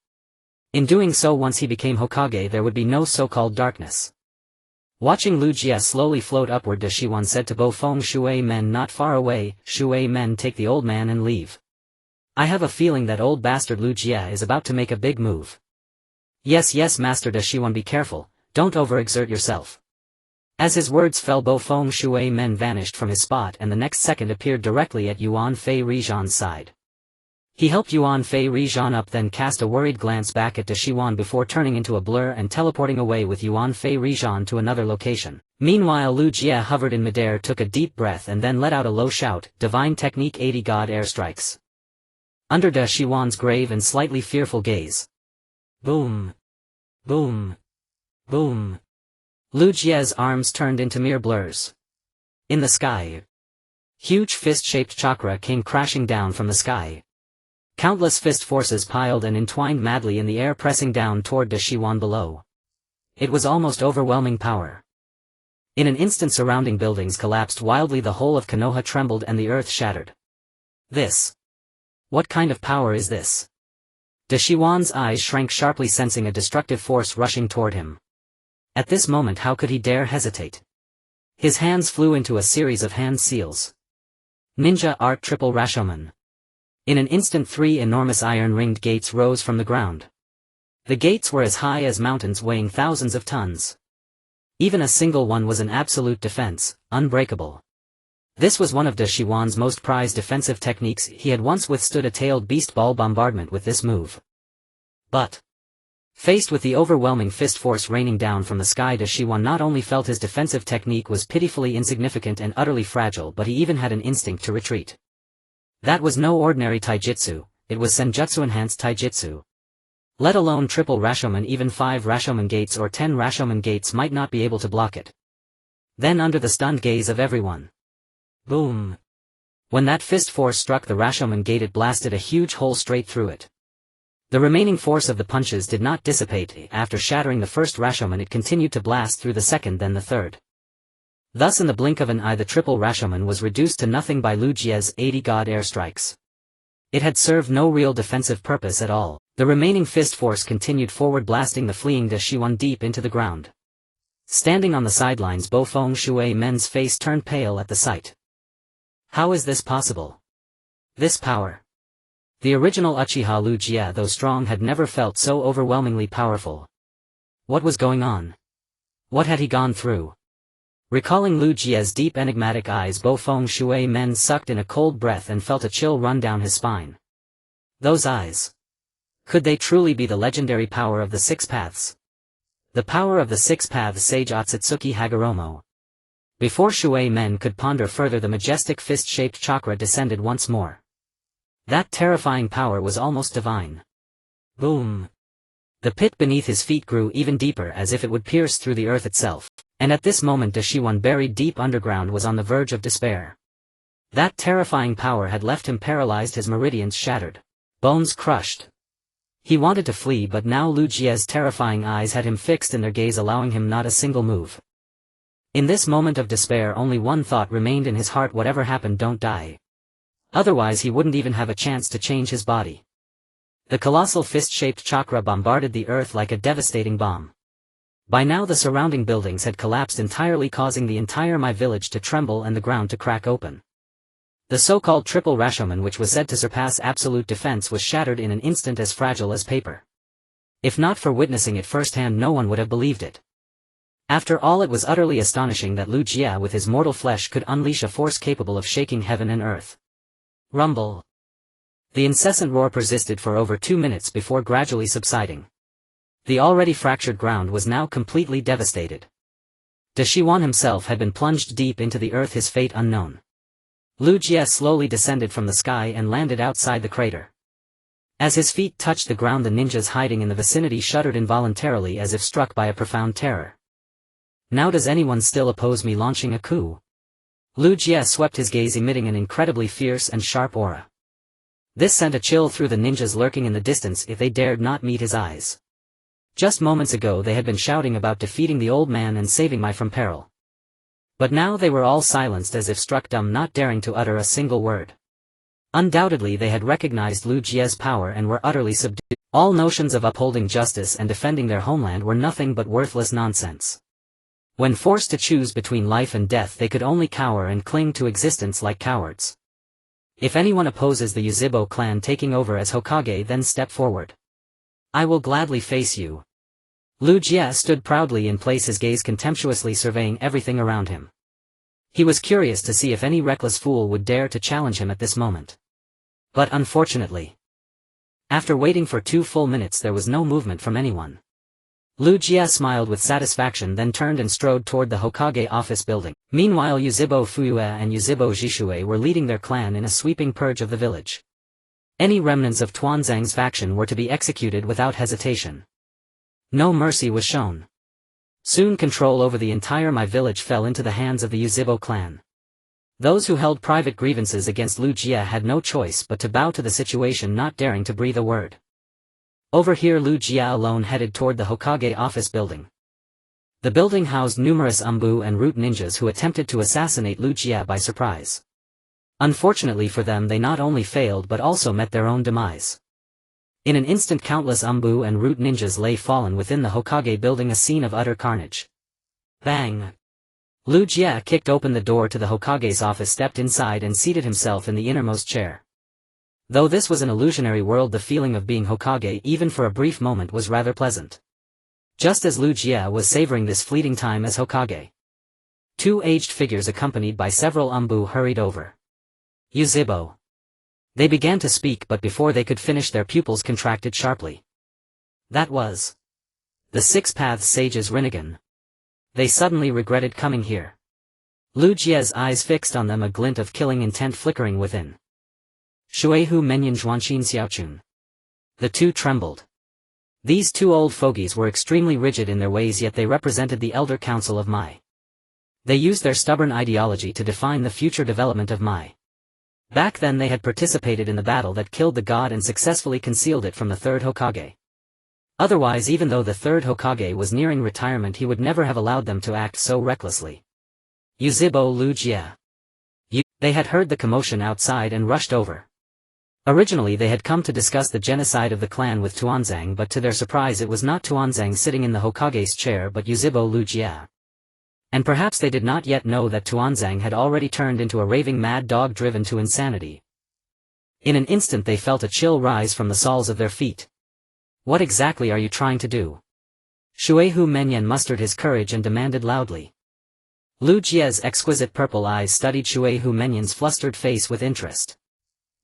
In doing so, once he became Hokage, there would be no so-called darkness. Watching Lu Jie slowly float upward, Da Shiwan said to Bo Feng Shui men not far away, Shui men, take the old man and leave. I have a feeling that old bastard Lu Jie is about to make a big move. Yes, yes, Master Da Shiwan, be careful, don't overexert yourself. As his words fell, Bo Feng Shui men vanished from his spot and the next second appeared directly at Yuan Fei Rijan's side. He helped Yuan Fei Rijan up, then cast a worried glance back at Da Shiwan before turning into a blur and teleporting away with Yuan Fei Rijan to another location. Meanwhile, Lu Jie hovered in midair, took a deep breath and then let out a low shout, Divine Technique 80 God Airstrikes. Under Da Shiwan's grave and slightly fearful gaze. Boom. Boom. Boom. Lu Jie's arms turned into mere blurs. In the sky. Huge fist-shaped chakra came crashing down from the sky. Countless fist forces piled and entwined madly in the air, pressing down toward Da Shiwan below. It was almost overwhelming power. In an instant surrounding buildings collapsed wildly, the whole of Konoha trembled and the earth shattered. This. What kind of power is this? Da Shiwan's eyes shrank sharply, sensing a destructive force rushing toward him. At this moment how could he dare hesitate? His hands flew into a series of hand seals. Ninja Art Triple Rashomon. In an instant 3 enormous iron-ringed gates rose from the ground. The gates were as high as mountains, weighing thousands of tons. Even a single one was an absolute defense, unbreakable. This was one of Da Shiwan's most prized defensive techniques. He had once withstood a tailed beast ball bombardment with this move. But Faced with the overwhelming fist force raining down from the sky, Dashiwan not only felt his defensive technique was pitifully insignificant and utterly fragile, but he even had an instinct to retreat. That was no ordinary taijutsu, it was senjutsu-enhanced taijutsu. Let alone triple Rashomon, even 5 Rashomon gates or 10 Rashomon gates might not be able to block it. Then under the stunned gaze of everyone. Boom! When that fist force struck the Rashomon gate, it blasted a huge hole straight through it. The remaining force of the punches did not dissipate. After shattering the first Rashomon, it continued to blast through the second, then the third. Thus in the blink of an eye the triple Rashomon was reduced to nothing by Lu Jie's 80 god airstrikes. It had served no real defensive purpose at all. The remaining fist force continued forward, blasting the fleeing Dashiwan deep into the ground. Standing on the sidelines, Bofeng Shui Men's face turned pale at the sight. How is this possible? This power. The original Uchiha Lu Jie, though strong, had never felt so overwhelmingly powerful. What was going on? What had he gone through? Recalling Lu Jie's deep enigmatic eyes, Bofeng Shui Men sucked in a cold breath and felt a chill run down his spine. Those eyes. Could they truly be the legendary power of the Six Paths? The power of the Six Paths, sage Akatsuki Hagoromo. Before Shui Men could ponder further, the majestic fist-shaped chakra descended once more. That terrifying power was almost divine. Boom! The pit beneath his feet grew even deeper, as if it would pierce through the earth itself, and at this moment Dashiwan, buried deep underground, was on the verge of despair. That terrifying power had left him paralyzed, his meridians shattered, bones crushed. He wanted to flee, but now Lu Jie's terrifying eyes had him fixed in their gaze, allowing him not a single move. In this moment of despair, only one thought remained in his heart: whatever happened, don't die. Otherwise he wouldn't even have a chance to change his body. The colossal fist-shaped chakra bombarded the earth like a devastating bomb. By now the surrounding buildings had collapsed entirely, causing the entire Mai village to tremble and the ground to crack open. The so-called triple Rashomon, which was said to surpass absolute defense, was shattered in an instant, as fragile as paper. If not for witnessing it firsthand, no one would have believed it. After all, it was utterly astonishing that Lu Jie with his mortal flesh could unleash a force capable of shaking heaven and earth. Rumble. The incessant roar persisted for over 2 minutes before gradually subsiding. The already fractured ground was now completely devastated. Dashiwan himself had been plunged deep into the earth, his fate unknown. Lu Jie slowly descended from the sky and landed outside the crater. As his feet touched the ground, the ninjas hiding in the vicinity shuddered involuntarily, as if struck by a profound terror. Now does anyone still oppose me launching a coup? Lu Jie swept his gaze, emitting an incredibly fierce and sharp aura. This sent a chill through the ninjas lurking in the distance, if they dared not meet his eyes. Just moments ago they had been shouting about defeating the old man and saving Mai from peril. But now they were all silenced, as if struck dumb, not daring to utter a single word. Undoubtedly they had recognized Lu Jie's power and were utterly subdued. All notions of upholding justice and defending their homeland were nothing but worthless nonsense. When forced to choose between life and death, they could only cower and cling to existence like cowards. If anyone opposes the Yuzhibo clan taking over as Hokage, then step forward. I will gladly face you. Lu Jie stood proudly in place, his gaze contemptuously surveying everything around him. He was curious to see if any reckless fool would dare to challenge him at this moment. But unfortunately, after waiting for 2 full minutes, there was no movement from anyone. Lu Jie smiled with satisfaction, then turned and strode toward the Hokage office building. Meanwhile, Yuzhibo Fuyue and Yuzhibo Jishue were leading their clan in a sweeping purge of the village. Any remnants of Tuanzang's faction were to be executed without hesitation. No mercy was shown. Soon control over the entire Mai village fell into the hands of the Yuzhibo clan. Those who held private grievances against Lu Jie had no choice but to bow to the situation, not daring to breathe a word. Over here, Lu Jie alone headed toward the Hokage office building. The building housed numerous Umbu and Root ninjas who attempted to assassinate Lu Jie by surprise. Unfortunately for them, they not only failed but also met their own demise. In an instant, countless Umbu and Root ninjas lay fallen within the Hokage building, a scene of utter carnage. Bang! Lu Jie kicked open the door to the Hokage's office, stepped inside and seated himself in the innermost chair. Though this was an illusionary world, the feeling of being Hokage, even for a brief moment, was rather pleasant. Just as Lu Jie was savoring this fleeting time as Hokage, 2 aged figures accompanied by several Umbu hurried over. Yuzhibo. They began to speak, but before they could finish, their pupils contracted sharply. That was The Six Paths Sage's Rinnegan. They suddenly regretted coming here. Lu Jie's eyes fixed on them, a glint of killing intent flickering within. Shuehu Menyan Zhuanxin Xiaochun. The two trembled. These two old fogies were extremely rigid in their ways, yet they represented the elder council of Mai. They used their stubborn ideology to define the future development of Mai. Back then they had participated in the battle that killed the god and successfully concealed it from the Third Hokage. Otherwise, even though the Third Hokage was nearing retirement, he would never have allowed them to act so recklessly. Yuzibo Lu Jie. They had heard the commotion outside and rushed over. Originally they had come to discuss the genocide of the clan with Tuanzang, but to their surprise it was not Tuanzang sitting in the Hokage's chair but Yuzibo Lu Jie. And perhaps they did not yet know that Tuanzang had already turned into a raving mad dog driven to insanity. In an instant they felt a chill rise from the soles of their feet. What exactly are you trying to do? Shuehu Menyan mustered his courage and demanded loudly. Lu Jie's exquisite purple eyes studied Shuehu Menyan's flustered face with interest.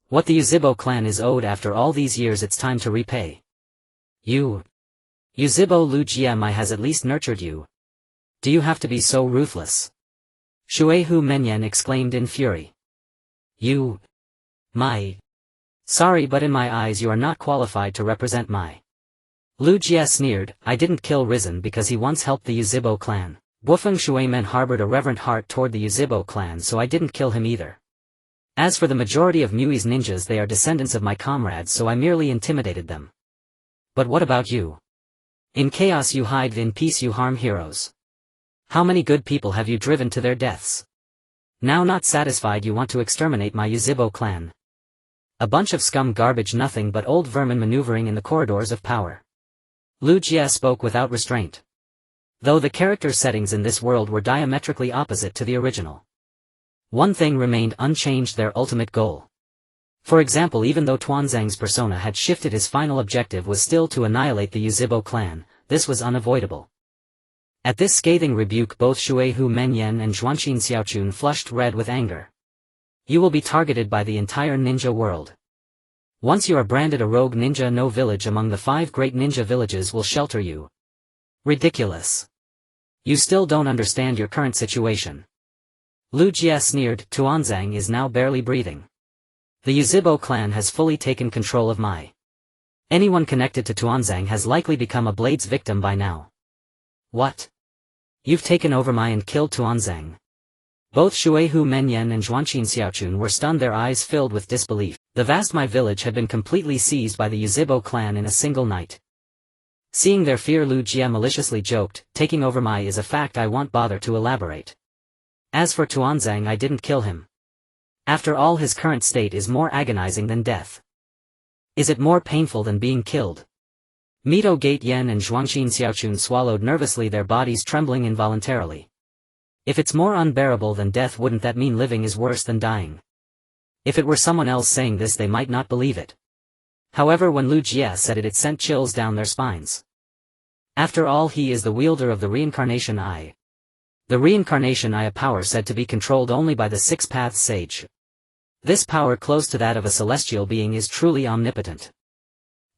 What the Yuzibo clan is owed after all these years, it's time to repay. Yuzibo Lu Jie has at least nurtured you. Do you have to be so ruthless? Shuehu Menyan exclaimed in fury. Sorry, but in my eyes you are not qualified to represent Mai. Lu Jie sneered. I didn't kill Risen because he once helped the Yuzibo clan. Wufeng Shuemen harbored a reverent heart toward the Yuzibo clan, so I didn't kill him either. As for the majority of Mui's ninjas, they are descendants of my comrades, so I merely intimidated them. But what about you? In chaos you hide, in peace you harm heroes. How many good people have you driven to their deaths? Now, not satisfied, you want to exterminate my Yuzibo clan. A bunch of scum garbage, nothing but old vermin maneuvering in the corridors of power. Lu Jie spoke without restraint. Though the character settings in this world were diametrically opposite to the original, one thing remained unchanged: their ultimate goal. For example, even though Tuanzang's persona had shifted, his final objective was still to annihilate the Yuzibo clan. This was unavoidable. At this scathing rebuke, both Shuehu Menyan and Zhuanxin Xiaochun flushed red with anger. You will be targeted by the entire ninja world. Once you are branded a rogue ninja, no village among the 5 great ninja villages will shelter you. Ridiculous. You still don't understand your current situation. Lu Jie sneered. Tuanzang is now barely breathing. The Yuzibo clan has fully taken control of Mai. Anyone connected to Tuanzang has likely become a blade's victim by now. What? You've taken over Mai and killed Tuanzang? Both Shuehu Menyan and Zhuanxin Xiaochun were stunned, their eyes filled with disbelief. The vast Mai village had been completely seized by the Yuzibo clan in a single night. Seeing their fear, Lu Jie maliciously joked, taking over Mai is a fact I won't bother to elaborate. As for Tuanzang, I didn't kill him. After all, his current state is more agonizing than death. Is it more painful than being killed? Mito Gate Yen and Zhuanxin Xiaochun swallowed nervously, their bodies trembling involuntarily. If it's more unbearable than death, wouldn't that mean living is worse than dying? If it were someone else saying this, they might not believe it. However, when Lu Jie said it, it sent chills down their spines. After all, he is the wielder of the Reincarnation Eye. The Reincarnation Eye, a power said to be controlled only by the Six Paths Sage. This power, close to that of a celestial being, is truly omnipotent.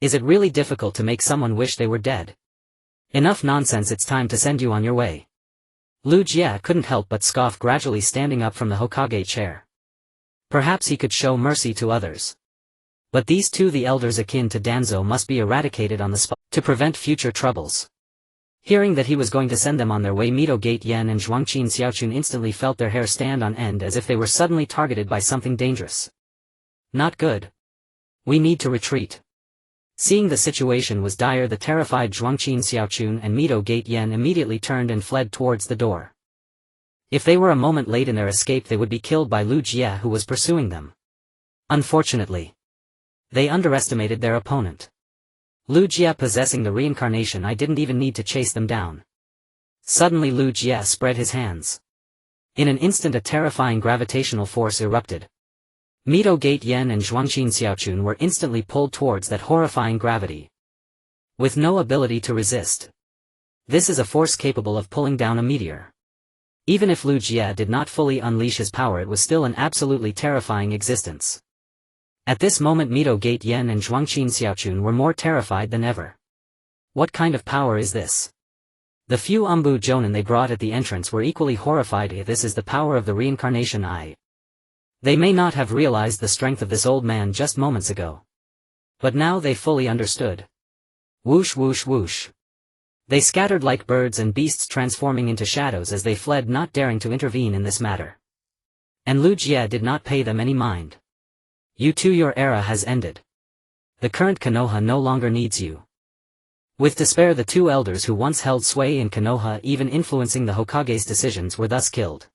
Is it really difficult to make someone wish they were dead? Enough nonsense, it's time to send you on your way. Lu Jie couldn't help but scoff, gradually standing up from the Hokage chair. Perhaps he could show mercy to others. But these two, the elders akin to Danzo, must be eradicated on the spot to prevent future troubles. Hearing that he was going to send them on their way, Mito Gate Yen and Zhuanxin Xiaochun instantly felt their hair stand on end, as if they were suddenly targeted by something dangerous. Not good. We need to retreat. Seeing the situation was dire, the terrified Zhuanxin Xiaochun and Mito Gate Yen immediately turned and fled towards the door. If they were a moment late in their escape, they would be killed by Lu Jie, who was pursuing them. Unfortunately, they underestimated their opponent. Lu Jie possessing the Reincarnation Eye didn't even need to chase them down. Suddenly Lu Jie spread his hands. In an instant, a terrifying gravitational force erupted. Mito Gate Yen and Zhuanxin Xiaochun were instantly pulled towards that horrifying gravity, with no ability to resist. This is a force capable of pulling down a meteor. Even if Lu Jie did not fully unleash his power, it was still an absolutely terrifying existence. At this moment, Mito Gate Yen and Zhuanxin Xiaochun were more terrified than ever. What kind of power is this? The few Umbu Jonin they brought at the entrance were equally horrified. This is the power of the reincarnation eye. They may not have realized the strength of this old man just moments ago. But now they fully understood. Whoosh whoosh whoosh. They scattered like birds and beasts, transforming into shadows as they fled, not daring to intervene in this matter. And Lu Jie did not pay them any mind. You too, your era has ended. The current Konoha no longer needs you. With despair, the two elders who once held sway in Konoha, even influencing the Hokage's decisions, were thus killed.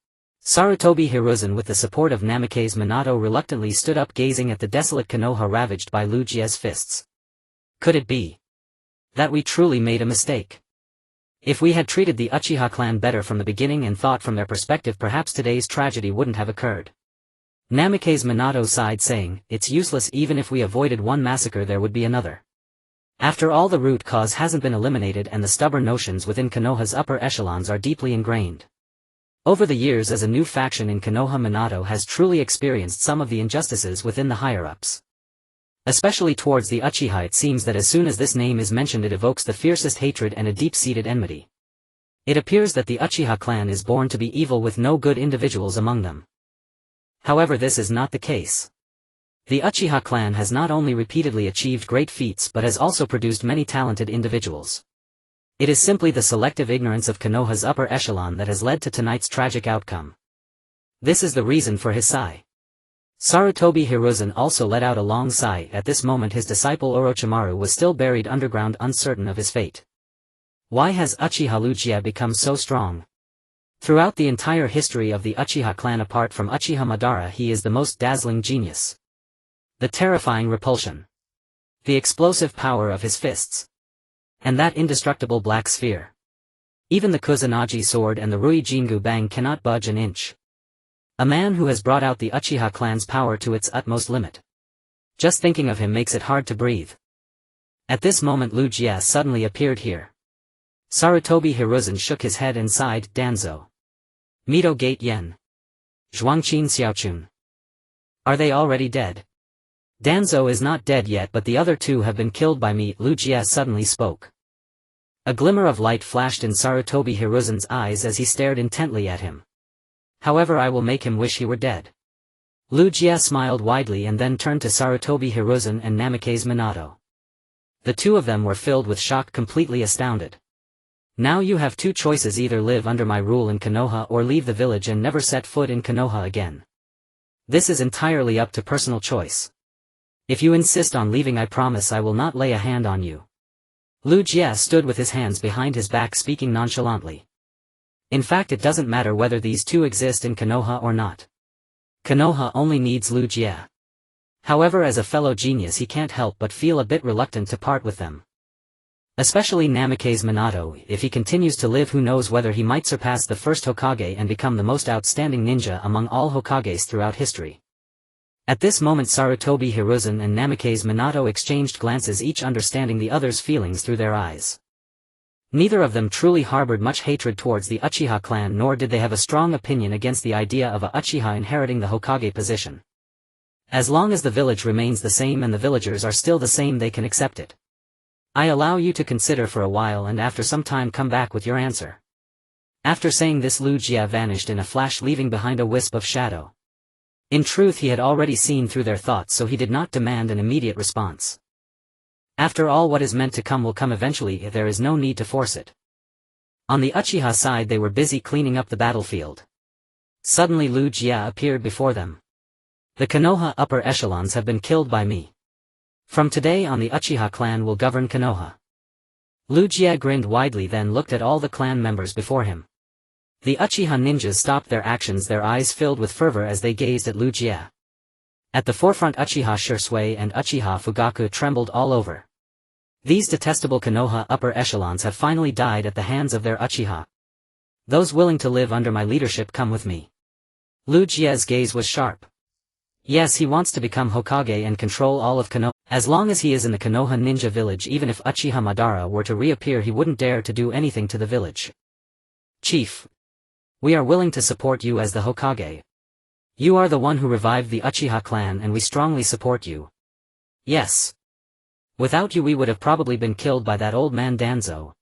Sarutobi Hiruzen, with the support of Namikaze Minato, reluctantly stood up, gazing at the desolate Konoha ravaged by Lu Jie's fists. Could it be that we truly made a mistake? If we had treated the Uchiha clan better from the beginning and thought from their perspective, perhaps today's tragedy wouldn't have occurred. Namikaze Minato sighed, saying, it's useless. Even if we avoided one massacre, there would be another. After all, the root cause hasn't been eliminated, and the stubborn notions within Konoha's upper echelons are deeply ingrained. Over the years, as a new faction in Konoha, Minato has truly experienced some of the injustices within the higher-ups. Especially towards the Uchiha, it seems that as soon as this name is mentioned, it evokes the fiercest hatred and a deep-seated enmity. It appears that the Uchiha clan is born to be evil, with no good individuals among them. However, this is not the case. The Uchiha clan has not only repeatedly achieved great feats but has also produced many talented individuals. It is simply the selective ignorance of Konoha's upper echelon that has led to tonight's tragic outcome. This is the reason for his sigh. Sarutobi Hiruzen also let out a long sigh. At this moment his disciple Orochimaru was still buried underground, uncertain of his fate. Why has Uchiha Lu Jie become so strong? Throughout the entire history of the Uchiha clan, apart from Uchiha Madara, he is the most dazzling genius. The terrifying repulsion. The explosive power of his fists. And that indestructible black sphere. Even the Kusanagi sword and the Rui Jingu Bang cannot budge an inch. A man who has brought out the Uchiha clan's power to its utmost limit. Just thinking of him makes it hard to breathe. At this moment Lu Jie suddenly appeared here. Sarutobi Hiruzen shook his head and sighed. Danzo. Mito Gate Yen. Zhuangqin Xiaochun. Are they already dead? Danzo is not dead yet, but the other two have been killed by me, Lu Jie suddenly spoke. A glimmer of light flashed in Sarutobi Hiruzen's eyes as he stared intently at him. However, I will make him wish he were dead. Lu Jie smiled widely and then turned to Sarutobi Hiruzen and Namikaze Minato. The two of them were filled with shock, completely astounded. Now you have two choices: either live under my rule in Konoha or leave the village and never set foot in Konoha again. This is entirely up to personal choice. If you insist on leaving, I promise I will not lay a hand on you. Lu Jie stood with his hands behind his back, speaking nonchalantly. In fact, it doesn't matter whether these two exist in Konoha or not. Konoha only needs Lu Jie. However, as a fellow genius, he can't help but feel a bit reluctant to part with them. Especially Namikaze Minato. If he continues to live, who knows whether he might surpass the First Hokage and become the most outstanding ninja among all Hokages throughout history. At this moment Sarutobi Hiruzen and Namikaze Minato exchanged glances, each understanding the other's feelings through their eyes. Neither of them truly harbored much hatred towards the Uchiha clan, nor did they have a strong opinion against the idea of a Uchiha inheriting the Hokage position. As long as the village remains the same and the villagers are still the same, they can accept it. I allow you to consider for a while, and after some time come back with your answer. After saying this, Lu Jie vanished in a flash, leaving behind a wisp of shadow. In truth, he had already seen through their thoughts, so he did not demand an immediate response. After all, what is meant to come will come eventually. There is no need to force it. On the Uchiha side, they were busy cleaning up the battlefield. Suddenly Lu Jie appeared before them. The Konoha upper echelons have been killed by me. From today on, the Uchiha clan will govern Konoha. Lu Jie grinned widely, then looked at all the clan members before him. The Uchiha ninjas stopped their actions, their eyes filled with fervor as they gazed at Lu Jie. At the forefront, Uchiha Ryūsuke and Uchiha Fugaku trembled all over. These detestable Konoha upper echelons have finally died at the hands of their Uchiha. Those willing to live under my leadership, come with me. Lu Jie's gaze was sharp. Yes, he wants to become Hokage and control all of Konoha. As long as he is in the Konoha ninja village, even if Uchiha Madara were to reappear, he wouldn't dare to do anything to the village. Chief. We are willing to support you as the Hokage. You are the one who revived the Uchiha clan and we strongly support you. Yes. Without you we would have probably been killed by that old man Danzo.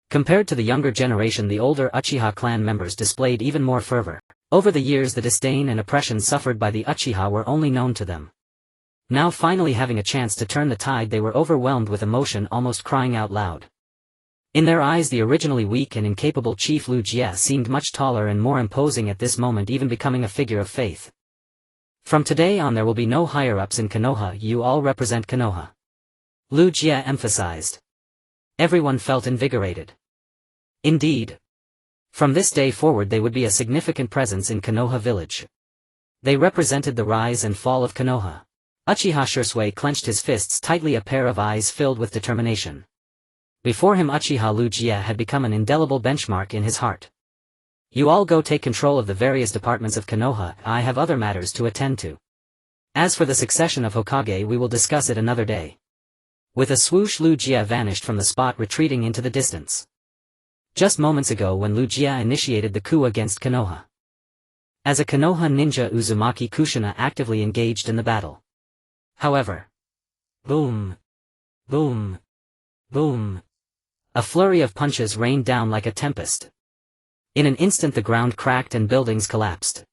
Compared to the younger generation, the older Uchiha clan members displayed even more fervor. Over the years the disdain and oppression suffered by the Uchiha were only known to them. Now finally having a chance to turn the tide, they were overwhelmed with emotion, almost crying out loud. In their eyes the originally weak and incapable chief Lu Jie seemed much taller and more imposing at this moment, even becoming a figure of faith. From today on there will be no higher-ups in Konoha, you all represent Konoha. Lu Jie emphasized. Everyone felt invigorated. Indeed. From this day forward they would be a significant presence in Konoha village. They represented the rise and fall of Konoha. Uchiha Ryūsuke clenched his fists tightly, a pair of eyes filled with determination. Before him Uchiha Lu Jie had become an indelible benchmark in his heart. You all go take control of the various departments of Konoha, I have other matters to attend to. As for the succession of Hokage, we will discuss it another day. With a swoosh Lu Jie vanished from the spot, retreating into the distance. Just moments ago when Lu Jie initiated the coup against Konoha. As a Konoha ninja, Uzumaki Kushina actively engaged in the battle. However, boom, boom, boom. A flurry of punches rained down like a tempest. In an instant the ground cracked and buildings collapsed.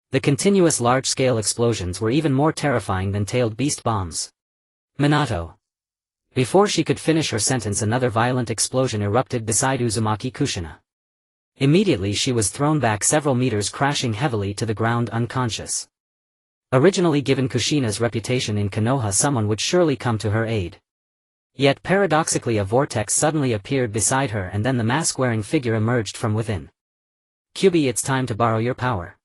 The continuous large-scale explosions were even more terrifying than tailed beast bombs. Minato. Before she could finish her sentence, another violent explosion erupted beside Uzumaki Kushina. Immediately she was thrown back several meters, crashing heavily to the ground unconscious. Originally, given Kushina's reputation in Konoha, someone would surely come to her aid. Yet paradoxically a vortex suddenly appeared beside her, and then the mask-wearing figure emerged from within. Kyubi, it's time to borrow your power.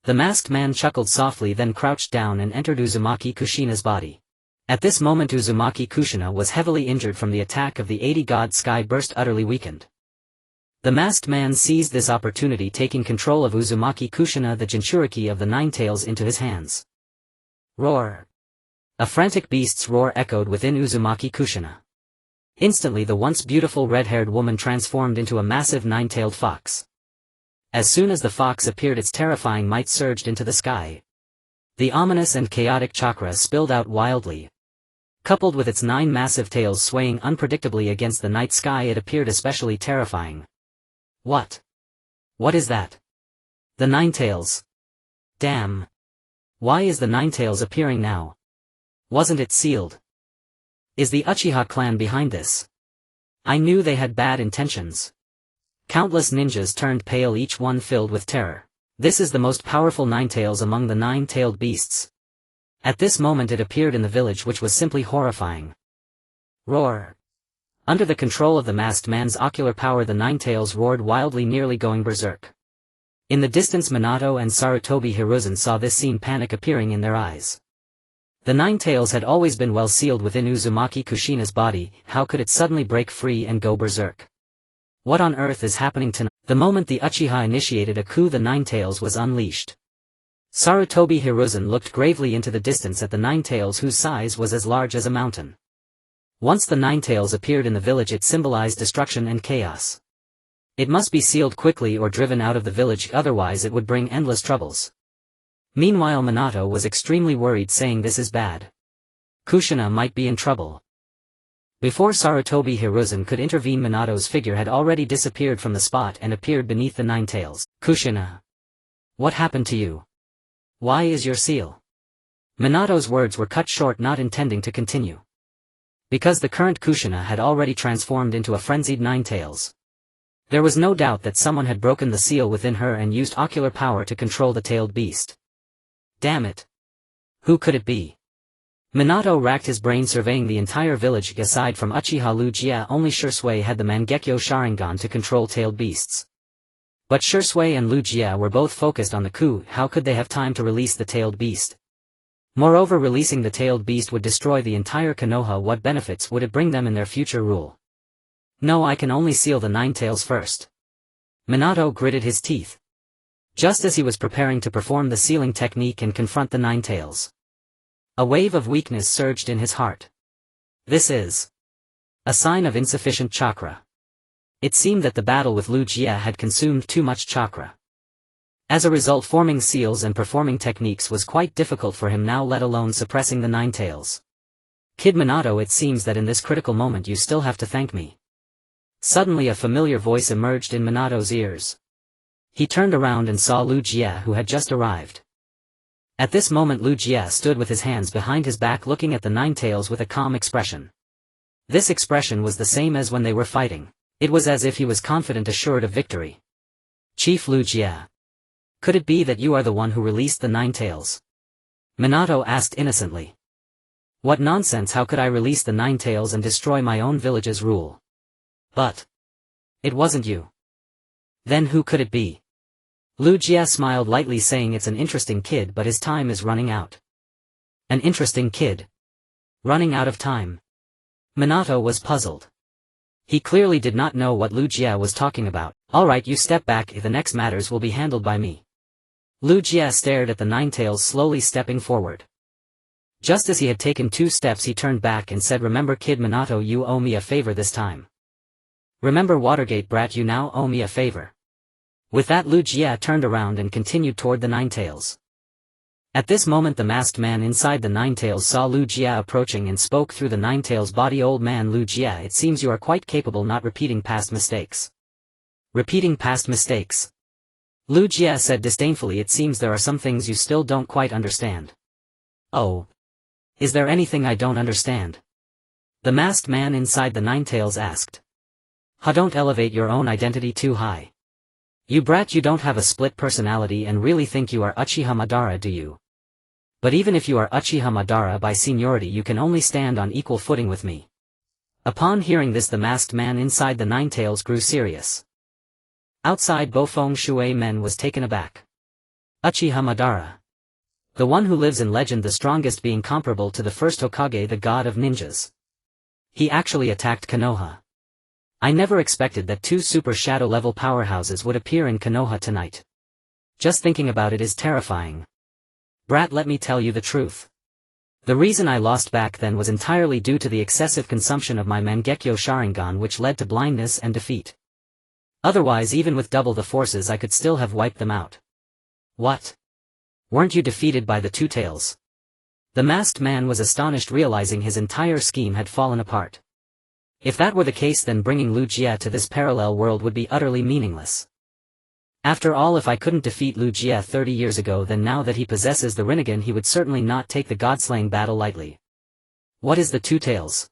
The masked man chuckled softly, then crouched down and entered Uzumaki Kushina's body. At this moment Uzumaki Kushina was heavily injured from the attack of the 80-god sky burst, utterly weakened. The masked man seized this opportunity, taking control of Uzumaki Kushina, the Jinchuriki of the Nine Tails, into his hands. Roar! A frantic beast's roar echoed within Uzumaki Kushina. Instantly the once beautiful red-haired woman transformed into a massive nine-tailed fox. As soon as the fox appeared, its terrifying might surged into the sky. The ominous and chaotic chakra spilled out wildly. Coupled with its 9 massive tails swaying unpredictably against the night sky, it appeared especially terrifying. What? What is that? The Nine Tails. Damn. Why is the Nine Tails appearing now? Wasn't it sealed? Is the Uchiha clan behind this? I knew they had bad intentions. Countless ninjas turned pale, each one filled with terror. This is the most powerful Ninetails among the nine-tailed beasts. At this moment it appeared in the village, which was simply horrifying. Roar! Under the control of the masked man's ocular power, the Ninetails roared wildly, nearly going berserk. In the distance Minato and Sarutobi Hiruzen saw this scene, panic appearing in their eyes. The Nine Tails had always been well sealed within Uzumaki Kushina's body, how could it suddenly break free and go berserk? What on earth is happening tonight? The moment the Uchiha initiated a coup, the Nine Tails was unleashed. Sarutobi Hiruzen looked gravely into the distance at the Nine Tails, whose size was as large as a mountain. Once the Nine Tails appeared in the village, it symbolized destruction and chaos. It must be sealed quickly or driven out of the village, otherwise it would bring endless troubles. Meanwhile Minato was extremely worried, saying this is bad. Kushina might be in trouble. Before Sarutobi Hiruzen could intervene, Minato's figure had already disappeared from the spot and appeared beneath the Nine Tails. Kushina. What happened to you? Why is your seal? Minato's words were cut short, not intending to continue. Because the current Kushina had already transformed into a frenzied Nine Tails. There was no doubt that someone had broken the seal within her and used ocular power to control the tailed beast. Damn it! Who could it be? Minato racked his brain, surveying the entire village. Aside from Uchiha Lu Jie, only Ryūsuke had the Mangekyo Sharingan to control tailed beasts. But Ryūsuke and Lu Jie were both focused on the coup. How could they have time to release the tailed beast? Moreover, releasing the tailed beast would destroy the entire Konoha. What benefits would it bring them in their future rule? No, I can only seal the Nine Tails first. Minato gritted his teeth. Just as he was preparing to perform the sealing technique and confront the Nine Tails, a wave of weakness surged in his heart. This is a sign of insufficient chakra. It seemed that the battle with Lu Jie had consumed too much chakra. As a result, forming seals and performing techniques was quite difficult for him now, let alone suppressing the Nine Tails. Kid Minato, it seems that in this critical moment you still have to thank me. Suddenly a familiar voice emerged in Minato's ears. He turned around and saw Lu Jie, who had just arrived. At this moment Lu Jie stood with his hands behind his back looking at the Nine Tails with a calm expression. This expression was the same as when they were fighting. It was as if he was confident, assured of victory. Chief Lu Jie. Could it be that you are the one who released the Nine Tails? Minato asked innocently. What nonsense, how could I release the Nine Tails and destroy my own village's rule? But it wasn't you. Then who could it be? Lu Jie smiled lightly, saying it's an interesting kid, but his time is running out. An interesting kid? Running out of time? Minato was puzzled. He clearly did not know what Lu Jie was talking about. Alright, you step back, the next matters will be handled by me. Lu Jie stared at the Nine Tails, slowly stepping forward. Just as he had taken 2 steps he turned back and said, remember Kid Minato, you owe me a favor this time. Remember Watergate brat, you now owe me a favor. With that Lu Jie turned around and continued toward the Nine Tails. At this moment the masked man inside the Nine Tails saw Lu Jie approaching and spoke through the Nine Tails' body. Old man Lu Jie, it seems you are quite capable, not repeating past mistakes. Repeating past mistakes? Lu Jie said disdainfully, it seems there are some things you still don't quite understand. Oh. Is there anything I don't understand? The masked man inside the Nine Tails asked. Don't elevate your own identity too high. You brat, you don't have a split personality and really think you are Uchiha Madara, do you? But even if you are Uchiha Madara by seniority, you can only stand on equal footing with me. Upon hearing this the masked man inside the Nine Tails grew serious. Outside Bofeng Shui Men was taken aback. Uchiha Madara. The one who lives in legend, the strongest being comparable to the First Hokage, the god of ninjas. He actually attacked Konoha. I never expected that 2 super shadow level powerhouses would appear in Konoha tonight. Just thinking about it is terrifying. Brat, let me tell you the truth. The reason I lost back then was entirely due to the excessive consumption of my Mangekyo Sharingan, which led to blindness and defeat. Otherwise, even with double the forces, I could still have wiped them out. What? Weren't you defeated by the Two Tails? The masked man was astonished, realizing his entire scheme had fallen apart. If that were the case, then bringing Lu Jie to this parallel world would be utterly meaningless. After all, if I couldn't defeat Lu Jie 30 years ago, then now that he possesses the Rinnegan, he would certainly not take the god-slaying battle lightly. What is the Two Tails?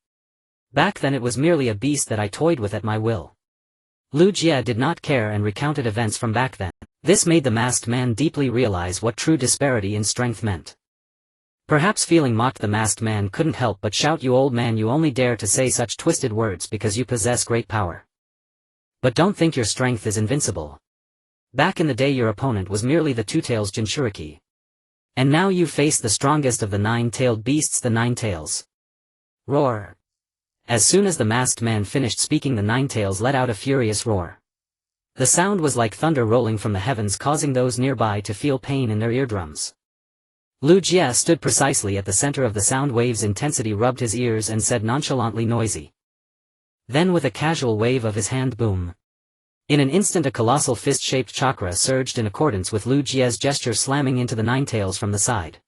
Back then it was merely a beast that I toyed with at my will. Lu Jie did not care and recounted events from back then. This made the masked man deeply realize what true disparity in strength meant. Perhaps feeling mocked, the masked man couldn't help but shout, you old man, you only dare to say such twisted words because you possess great power. But don't think your strength is invincible. Back in the day your opponent was merely the Two Tails Jinchuriki. And now you face the strongest of the 9-tailed beasts, the Nine Tails. Roar. As soon as the masked man finished speaking, the Nine Tails let out a furious roar. The sound was like thunder rolling from the heavens, causing those nearby to feel pain in their eardrums. Lu Jie stood precisely at the center of the sound wave's intensity, rubbed his ears and said nonchalantly, noisy. Then with a casual wave of his hand, boom. In an instant a colossal fist-shaped chakra surged in accordance with Lu Jie's gesture, slamming into the Nine Tails from the side.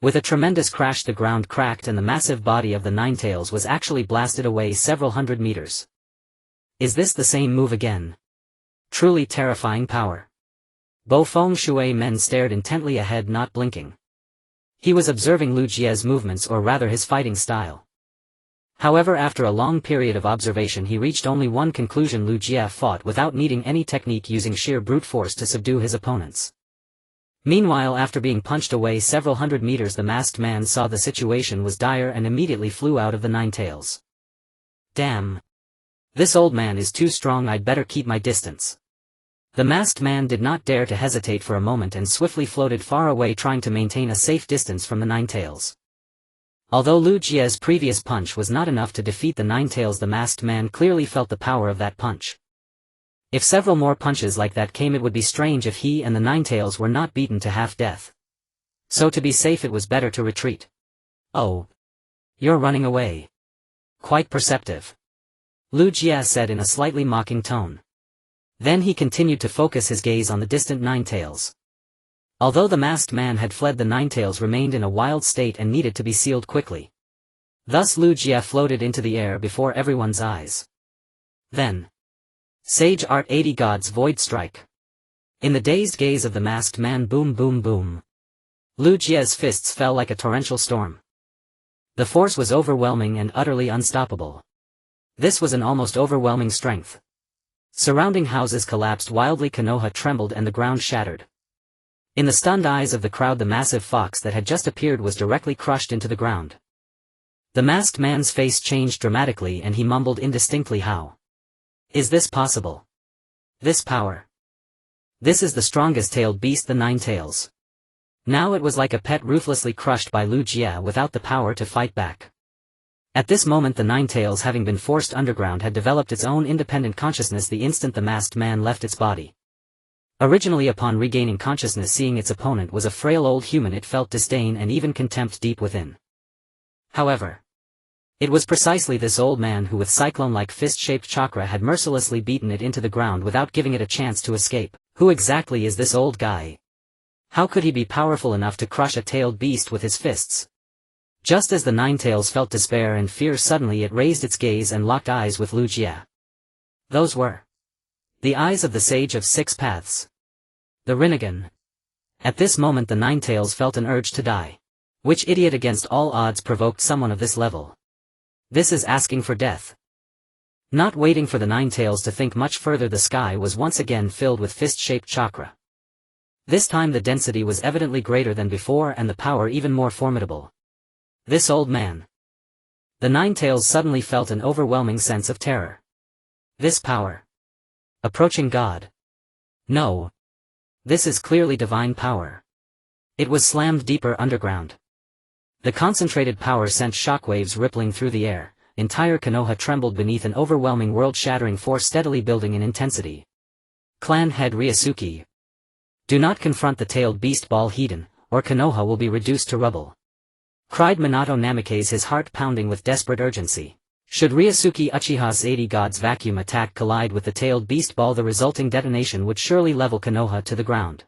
With a tremendous crash the ground cracked and the massive body of the Nine Tails was actually blasted away several hundred meters. Is this the same move again? Truly terrifying power. Bofeng Shui Men stared intently ahead, not blinking. He was observing Lu Jie's movements, or rather his fighting style. However, after a long period of observation he reached only one conclusion: Lu Jie fought without needing any technique, using sheer brute force to subdue his opponents. Meanwhile, after being punched away several hundred meters, the masked man saw the situation was dire and immediately flew out of the Nine Tails. Damn. This old man is too strong, I'd better keep my distance. The masked man did not dare to hesitate for a moment and swiftly floated far away, trying to maintain a safe distance from the Nine Tails. Although Lu Jie's previous punch was not enough to defeat the Nine Tails, the masked man clearly felt the power of that punch. If several more punches like that came, it would be strange if he and the Nine Tails were not beaten to half-death. So to be safe it was better to retreat. Oh. You're running away. Quite perceptive. Lu Jie said in a slightly mocking tone. Then he continued to focus his gaze on the distant Nine Tails. Although the masked man had fled, the Nine Tails remained in a wild state and needed to be sealed quickly. Thus Lu Jie floated into the air before everyone's eyes. Then. Sage Art 80 God's Void Strike. In the dazed gaze of the masked man, boom boom boom. Lu Jie's fists fell like a torrential storm. The force was overwhelming and utterly unstoppable. This was an almost overwhelming strength. Surrounding houses collapsed wildly, Konoha trembled and the ground shattered. In the stunned eyes of the crowd, the massive fox that had just appeared was directly crushed into the ground. The masked man's face changed dramatically and he mumbled indistinctly, "How is this possible? This power. This is the strongest tailed beast, the Nine Tails." Now it was like a pet ruthlessly crushed by Lu Jie without the power to fight back. At this moment, the Nine Tails, having been forced underground, had developed its own independent consciousness the instant the masked man left its body. Originally, upon regaining consciousness, seeing its opponent was a frail old human, it felt disdain and even contempt deep within. However, it was precisely this old man who with cyclone-like fist-shaped chakra had mercilessly beaten it into the ground without giving it a chance to escape. Who exactly is this old guy? How could he be powerful enough to crush a tailed beast with his fists? Just as the Nine Tails felt despair and fear, suddenly it raised its gaze and locked eyes with Lu Jie. Those were the eyes of the Sage of Six Paths, the Rinnegan. At this moment the Nine Tails felt an urge to die. Which idiot against all odds provoked someone of this level? This is asking for death. Not waiting for the Nine Tails to think much further, the sky was once again filled with fist-shaped chakra. This time the density was evidently greater than before and the power even more formidable. This old man. The Nine Tails suddenly felt an overwhelming sense of terror. This power. Approaching God. No. This is clearly divine power. It was slammed deeper underground. The concentrated power sent shockwaves rippling through the air. Entire Konoha trembled beneath an overwhelming world-shattering force steadily building in intensity. Clan head Ryūsuke. Do not confront the tailed beast ball Heiden, or Konoha will be reduced to rubble. Cried Minato Namikaze, his heart pounding with desperate urgency. Should Ryūsuke Uchiha's 80 God's vacuum attack collide with the tailed beast ball, the resulting detonation would surely level Konoha to the ground.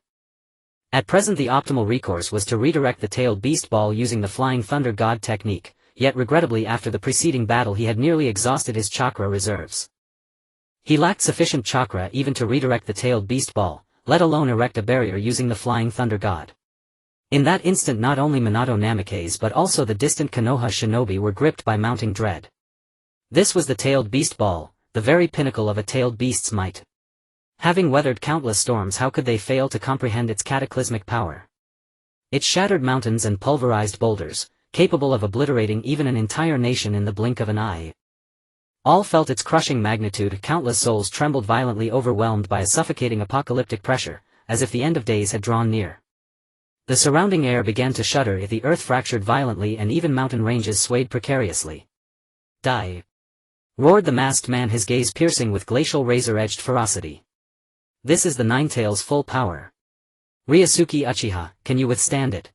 At present the optimal recourse was to redirect the tailed beast ball using the Flying Thunder God technique, yet regrettably after the preceding battle he had nearly exhausted his chakra reserves. He lacked sufficient chakra even to redirect the tailed beast ball, let alone erect a barrier using the Flying Thunder God. In that instant not only Minato Namikaze but also the distant Konoha shinobi were gripped by mounting dread. This was the tailed beast ball, the very pinnacle of a tailed beast's might. Having weathered countless storms, how could they fail to comprehend its cataclysmic power? It shattered mountains and pulverized boulders, capable of obliterating even an entire nation in the blink of an eye. All felt its crushing magnitude. Countless souls trembled violently, overwhelmed by a suffocating apocalyptic pressure, as if the end of days had drawn near. The surrounding air began to shudder, the earth fractured violently and even mountain ranges swayed precariously. Die! Roared the masked man, his gaze piercing with glacial razor-edged ferocity. This is the Nine Tails' full power. Ryūsuke Uchiha, can you withstand it?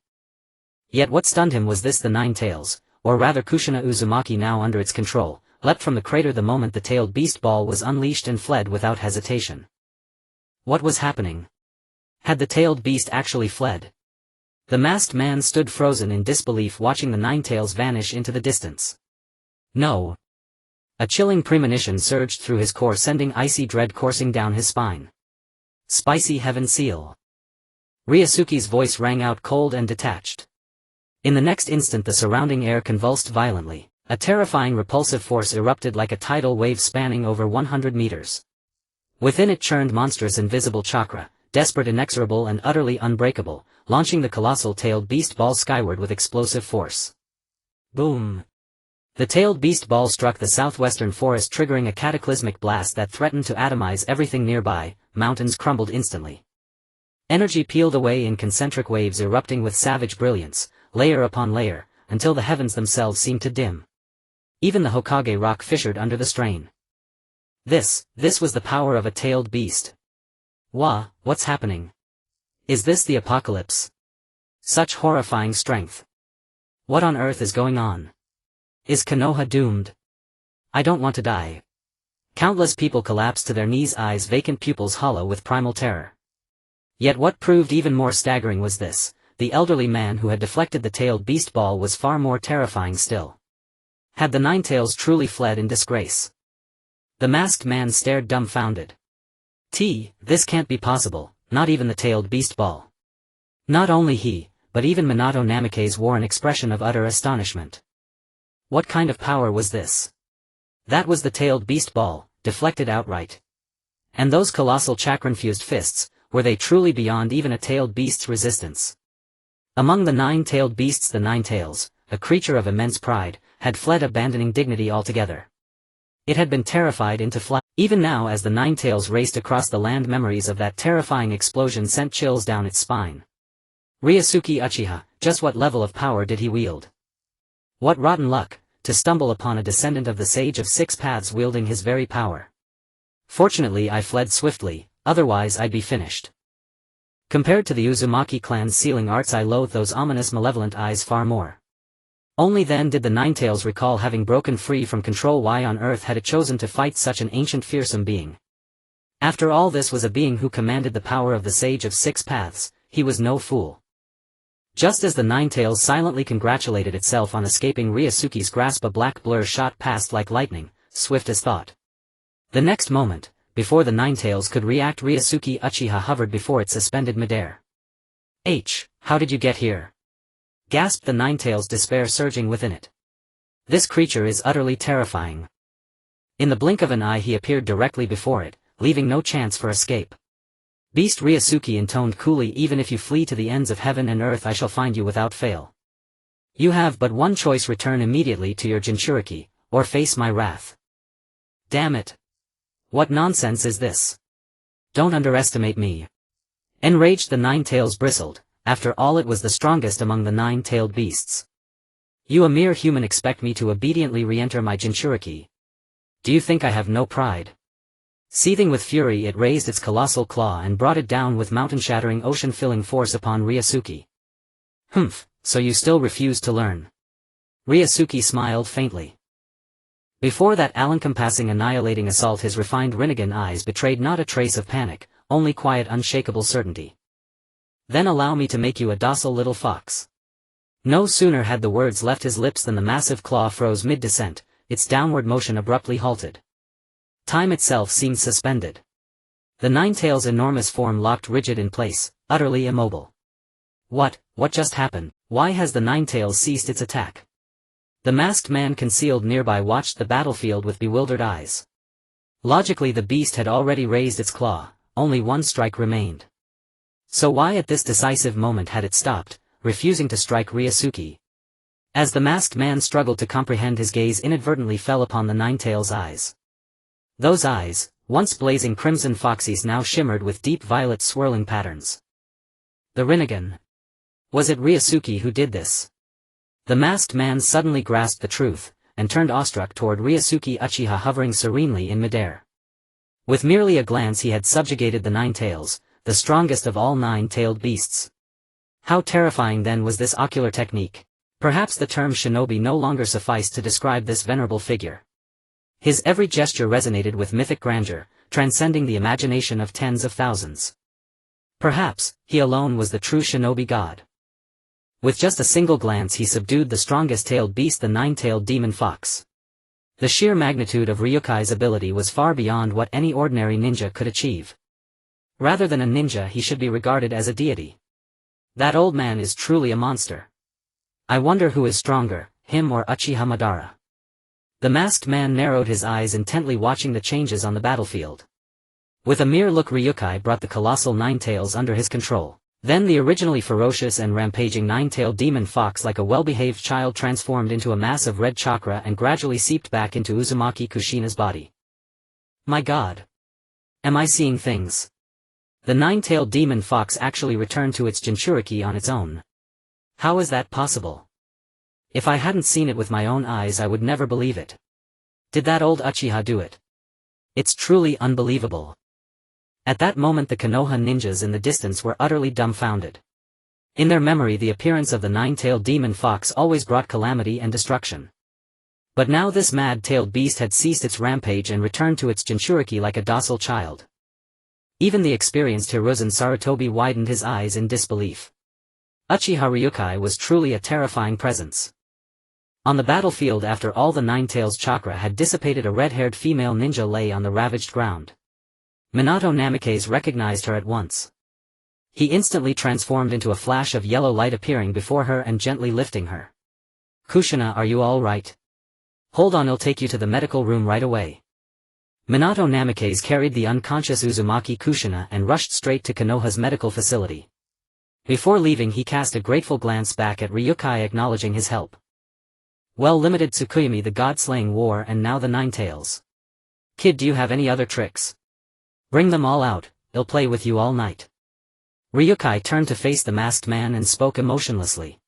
Yet what stunned him was this: the Nine Tails, or rather Kushina Uzumaki, now under its control, leapt from the crater the moment the tailed beast ball was unleashed and fled without hesitation. What was happening? Had the tailed beast actually fled? The masked man stood frozen in disbelief, watching the Nine Tails vanish into the distance. No. A chilling premonition surged through his core, sending icy dread coursing down his spine. Spicy Heaven Seal. Ryūsuke's voice rang out cold and detached. In the next instant the surrounding air convulsed violently. A terrifying repulsive force erupted like a tidal wave spanning over 100 meters. Within it churned monstrous invisible chakra, desperate, inexorable and utterly unbreakable, launching the colossal tailed beast ball skyward with explosive force. Boom! The tailed beast ball struck the southwestern forest, triggering a cataclysmic blast that threatened to atomize everything nearby. Mountains crumbled instantly. Energy peeled away in concentric waves, erupting with savage brilliance, layer upon layer, until the heavens themselves seemed to dim. Even the Hokage rock fissured under the strain. This was the power of a tailed beast. What's happening? Is this the apocalypse? Such horrifying strength. What on earth is going on? Is Konoha doomed? I don't want to die. Countless people collapsed to their knees, eyes vacant, pupils hollow with primal terror. Yet what proved even more staggering was this: the elderly man who had deflected the tailed beast ball was far more terrifying still. Had the Ninetales truly fled in disgrace? The masked man stared dumbfounded. This can't be possible, not even the tailed beast ball. Not only he, but even Minato Namikaze wore an expression of utter astonishment. What kind of power was this? That was the tailed beast ball, deflected outright. And those colossal chakra-infused fists, were they truly beyond even a tailed beast's resistance? Among the 9-tailed beasts, the Ninetales, a creature of immense pride, had fled, abandoning dignity altogether. It had been terrified into flight. Even now, as the Ninetales raced across the land, memories of that terrifying explosion sent chills down its spine. Ryūsuke Uchiha, just what level of power did he wield? What rotten luck, to stumble upon a descendant of the Sage of Six Paths wielding his very power. Fortunately I fled swiftly, otherwise I'd be finished. Compared to the Uzumaki clan's sealing arts, I loathe those ominous malevolent eyes far more. Only then did the Ninetales recall having broken free from control. Why on earth had it chosen to fight such an ancient fearsome being? After all, this was a being who commanded the power of the Sage of Six Paths. He was no fool. Just as the Ninetales silently congratulated itself on escaping Ryūsuke's grasp, a black blur shot past like lightning, swift as thought. The next moment, before the Ninetales could react, Ryūsuke Uchiha hovered before it, suspended midair. How did you get here? Gasped the Ninetales, despair surging within it. This creature is utterly terrifying. In the blink of an eye he appeared directly before it, leaving no chance for escape. Beast, Ryūsuke intoned coolly, even if you flee to the ends of heaven and earth, I shall find you without fail. You have but one choice: return immediately to your Jinchuriki, or face my wrath. Damn it! What nonsense is this? Don't underestimate me. Enraged, the Ninetales bristled. After all, it was the strongest among the 9-tailed beasts. You, a mere human, expect me to obediently re-enter my Jinchuriki? Do you think I have no pride? Seething with fury, it raised its colossal claw and brought it down with mountain-shattering, ocean-filling force upon Ryūsuke. So you still refuse to learn? Ryūsuke smiled faintly. Before that all-encompassing, annihilating assault, his refined Rinnegan eyes betrayed not a trace of panic, only quiet, unshakable certainty. Then allow me to make you a docile little fox. No sooner had the words left his lips than the massive claw froze mid-descent, its downward motion abruptly halted. Time itself seemed suspended. The Ninetales' enormous form locked rigid in place, utterly immobile. What just happened? Why has the Ninetales ceased its attack? The masked man concealed nearby watched the battlefield with bewildered eyes. Logically, the beast had already raised its claw, only one strike remained. So why at this decisive moment had it stopped, refusing to strike Ryūsuke? As the masked man struggled to comprehend, his gaze inadvertently fell upon the Ninetales' eyes. Those eyes, once blazing crimson foxes, now shimmered with deep violet swirling patterns. The Rinnegan. Was it Ryūsuke who did this? The masked man suddenly grasped the truth, and turned awestruck toward Ryūsuke Uchiha, hovering serenely in midair. With merely a glance he had subjugated the Ninetales, the strongest of all 9-tailed beasts. How terrifying then was this ocular technique? Perhaps the term shinobi no longer sufficed to describe this venerable figure. His every gesture resonated with mythic grandeur, transcending the imagination of tens of thousands. Perhaps he alone was the true shinobi god. With just a single glance he subdued the strongest tailed beast, the 9-tailed demon fox. The sheer magnitude of Ryukai's ability was far beyond what any ordinary ninja could achieve. Rather than a ninja, he should be regarded as a deity. That old man is truly a monster. I wonder who is stronger, him or Uchiha Madara. The masked man narrowed his eyes, intently watching the changes on the battlefield. With a mere look, Ryukai brought the colossal Ninetales under his control. Then the originally ferocious and rampaging 9-tailed demon fox, like a well-behaved child, transformed into a mass of red chakra and gradually seeped back into Uzumaki Kushina's body. My god! Am I seeing things? The 9-tailed demon fox actually returned to its Jinchuriki on its own. How is that possible? If I hadn't seen it with my own eyes, I would never believe it. Did that old Uchiha do it? It's truly unbelievable. At that moment the Konoha ninjas in the distance were utterly dumbfounded. In their memory, the appearance of the 9-tailed demon fox always brought calamity and destruction. But now this mad-tailed beast had ceased its rampage and returned to its Jinchuriki like a docile child. Even the experienced Hiruzen Sarutobi widened his eyes in disbelief. Uchiha Ryukai was truly a terrifying presence. On the battlefield after all the Nine-Tails chakra had dissipated, a red-haired female ninja lay on the ravaged ground. Minato Namikaze recognized her at once. He instantly transformed into a flash of yellow light, appearing before her and gently lifting her. "Kushina, are you all right? Hold on, I'll take you to the medical room right away." Minato Namikaze carried the unconscious Uzumaki Kushina and rushed straight to Konoha's medical facility. Before leaving, he cast a grateful glance back at Ryukai, acknowledging his help. "Well, limited Tsukuyomi, the god-slaying war, and now the Nine-Tails. Kid, do you have any other tricks? Bring them all out, I'll play with you all night." Ryukai turned to face the masked man and spoke emotionlessly.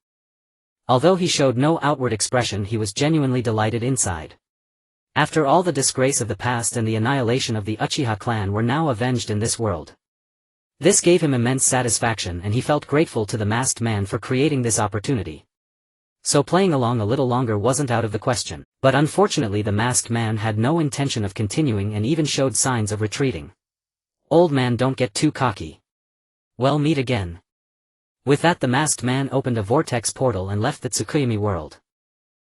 Although he showed no outward expression, he was genuinely delighted inside. After all, the disgrace of the past and the annihilation of the Uchiha clan were now avenged in this world. This gave him immense satisfaction, and he felt grateful to the masked man for creating this opportunity. So playing along a little longer wasn't out of the question, but unfortunately the masked man had no intention of continuing and even showed signs of retreating. "Old man, don't get too cocky. We'll meet again." With that, the masked man opened a vortex portal and left the Tsukuyomi world.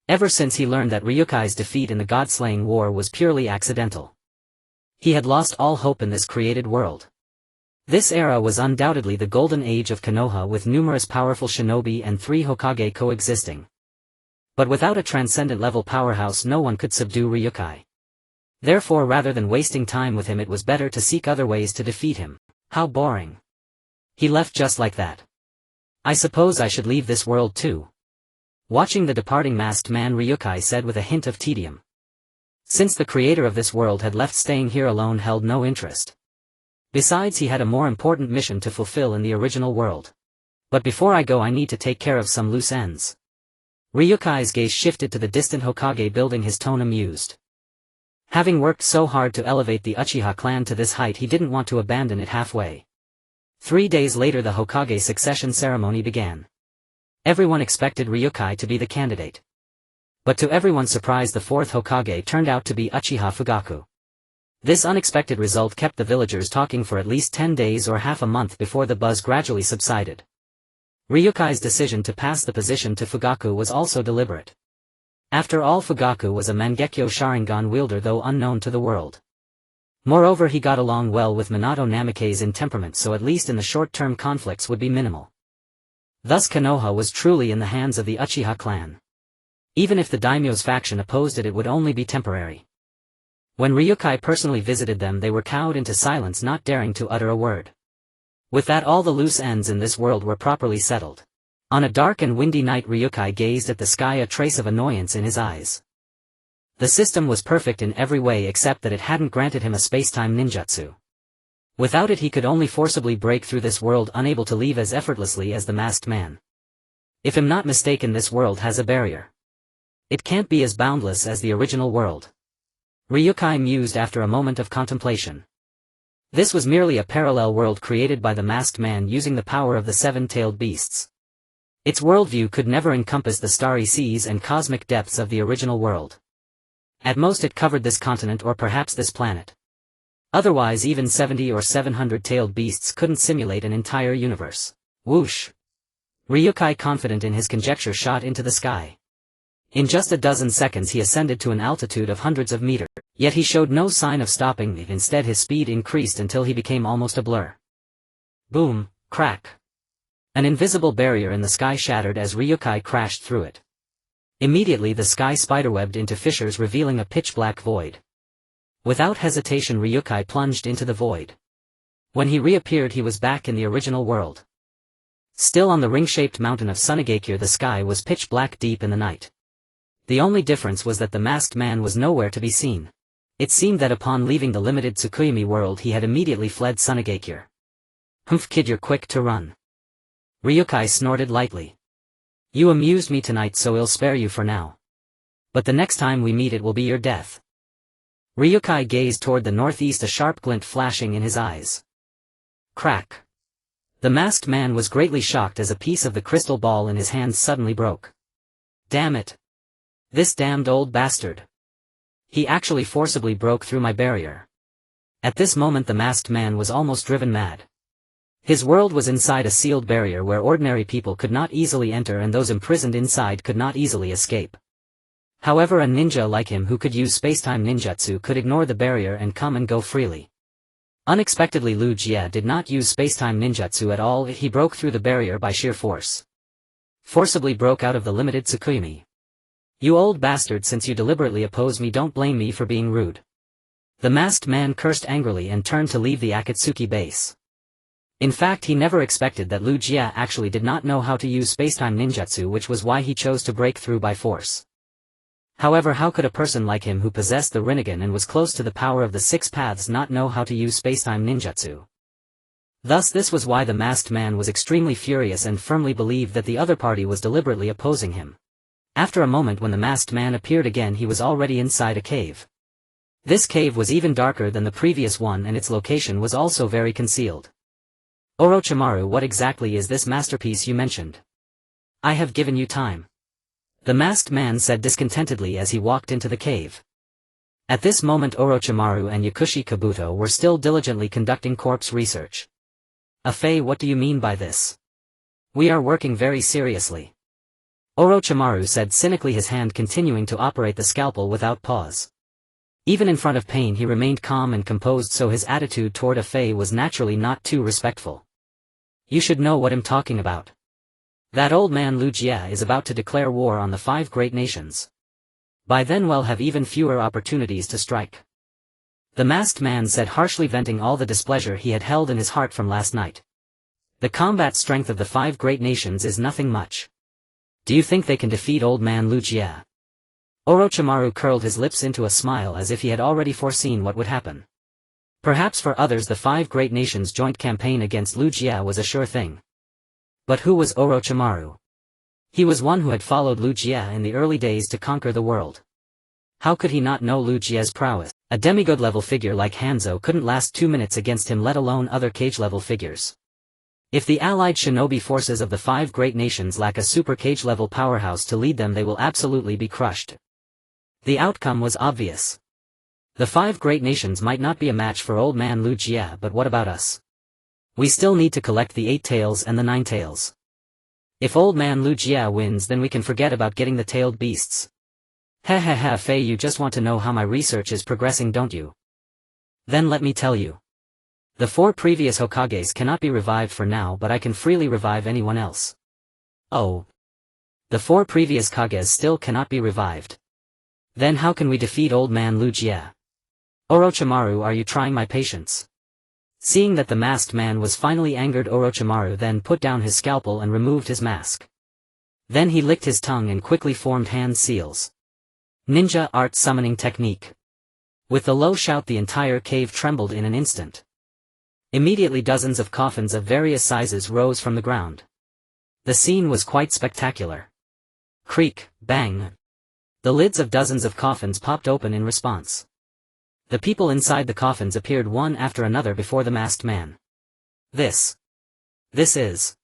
Ever since he learned that Ryukai's defeat in the god-slaying war was purely accidental, he had lost all hope in this created world. This era was undoubtedly the golden age of Konoha, with numerous powerful shinobi and 3 Hokage coexisting. But without a transcendent-level powerhouse, no one could subdue Ryukai. Therefore, rather than wasting time with him, it was better to seek other ways to defeat him. How boring. He left just like that. "I suppose I should leave this world too." Watching the departing masked man, Ryukai said with a hint of tedium. Since the creator of this world had left, staying here alone held no interest. Besides, he had a more important mission to fulfill in the original world. "But before I go, I need to take care of some loose ends." Ryukai's gaze shifted to the distant Hokage building, his tone amused. Having worked so hard to elevate the Uchiha clan to this height, he didn't want to abandon it halfway. 3 days later, the Hokage succession ceremony began. Everyone expected Ryukai to be the candidate. But to everyone's surprise, the fourth Hokage turned out to be Uchiha Fugaku. This unexpected result kept the villagers talking for at least 10 days or half a month before the buzz gradually subsided. Ryukai's decision to pass the position to Fugaku was also deliberate. After all, Fugaku was a Mangekyo Sharingan wielder, though unknown to the world. Moreover, he got along well with Minato Namikaze in temperament, so at least in the short-term conflicts would be minimal. Thus Konoha was truly in the hands of the Uchiha clan. Even if the daimyo's faction opposed it, it would only be temporary. When Ryukai personally visited them, they were cowed into silence, not daring to utter a word. With that, all the loose ends in this world were properly settled. On a dark and windy night, Ryukai gazed at the sky, a trace of annoyance in his eyes. The system was perfect in every way except that it hadn't granted him a space-time ninjutsu. Without it, he could only forcibly break through this world, unable to leave as effortlessly as the masked man. If I'm not mistaken, this world has a barrier. It can't be as boundless as the original world. Ryukai mused after a moment of contemplation. This was merely a parallel world created by the masked man using the power of the seven-tailed beasts. Its worldview could never encompass the starry seas and cosmic depths of the original world. At most, it covered this continent or perhaps this planet. Otherwise, even 70 or 700-tailed beasts couldn't simulate an entire universe. Whoosh! Ryukai, confident in his conjecture, shot into the sky. In just a dozen seconds he ascended to an altitude of hundreds of meters, yet he showed no sign of stopping. Instead, his speed increased until he became almost a blur. Boom, crack. An invisible barrier in the sky shattered as Ryukai crashed through it. Immediately the sky spiderwebbed into fissures, revealing a pitch-black void. Without hesitation, Ryukai plunged into the void. When he reappeared, he was back in the original world. Still on the ring-shaped mountain of Sunagakure, the sky was pitch-black deep in the night. The only difference was that the masked man was nowhere to be seen. It seemed that upon leaving the limited Tsukuyomi world, he had immediately fled Sunagakure. Humph, kid, you're quick to run. Ryukai snorted lightly. You amused me tonight, so I'll spare you for now. But the next time we meet, it will be your death. Ryukai gazed toward the northeast, a sharp glint flashing in his eyes. Crack. The masked man was greatly shocked as a piece of the crystal ball in his hand suddenly broke. Damn it. This damned old bastard. He actually forcibly broke through my barrier. At this moment the masked man was almost driven mad. His world was inside a sealed barrier where ordinary people could not easily enter, and those imprisoned inside could not easily escape. However, a ninja like him who could use spacetime ninjutsu could ignore the barrier and come and go freely. Unexpectedly, Lu Jie did not use spacetime ninjutsu at all. He broke through the barrier by sheer force. Forcibly broke out of the limited Tsukuyomi. You old bastard, since you deliberately oppose me, don't blame me for being rude. The masked man cursed angrily and turned to leave the Akatsuki base. In fact, he never expected that Lu Jie actually did not know how to use spacetime ninjutsu, which was why he chose to break through by force. However, how could a person like him who possessed the Rinnegan and was close to the power of the six paths not know how to use spacetime ninjutsu? Thus this was why the masked man was extremely furious and firmly believed that the other party was deliberately opposing him. After a moment, when the masked man appeared again, he was already inside a cave. This cave was even darker than the previous one, and its location was also very concealed. Orochimaru, what exactly is this masterpiece you mentioned? I have given you time. The masked man said discontentedly as he walked into the cave. At this moment, Orochimaru and Yakushi Kabuto were still diligently conducting corpse research. Afei, what do you mean by this? We are working very seriously. Orochimaru said cynically, his hand continuing to operate the scalpel without pause. Even in front of pain he remained calm and composed, so his attitude toward Afei was naturally not too respectful. You should know what I'm talking about. That old man Lu Jie is about to declare war on the 5 great nations. By then we'll have even fewer opportunities to strike. The masked man said harshly, venting all the displeasure he had held in his heart from last night. The combat strength of the 5 great nations is nothing much. Do you think they can defeat old man Lu Jie? Orochimaru curled his lips into a smile as if he had already foreseen what would happen. Perhaps for others the 5 great nations' joint campaign against Lu Jie was a sure thing. But who was Orochimaru? He was one who had followed Lu Jie in the early days to conquer the world. How could he not know Lu Jie's prowess? A demigod-level figure like Hanzo couldn't last 2 minutes against him, let alone other cage-level figures. If the allied shinobi forces of the 5 great nations lack a super cage-level powerhouse to lead them, they will absolutely be crushed. The outcome was obvious. The 5 great nations might not be a match for old man Lu Jie, but what about us? We still need to collect the 8 tails and the 9 tails. If old man Lu Jie wins, then we can forget about getting the tailed beasts. Heh, Fei, you just want to know how my research is progressing, don't you? Then let me tell you. The 4 previous Hokages cannot be revived for now, but I can freely revive anyone else. Oh. The 4 previous Kages still cannot be revived. Then how can we defeat old man Lu Jie? Orochimaru, are you trying my patience? Seeing that the masked man was finally angered, Orochimaru then put down his scalpel and removed his mask. Then he licked his tongue and quickly formed hand seals. Ninja art summoning technique. With the low shout, the entire cave trembled in an instant. Immediately dozens of coffins of various sizes rose from the ground. The scene was quite spectacular. Creak, bang. The lids of dozens of coffins popped open in response. The people inside the coffins appeared one after another before the masked man. This is...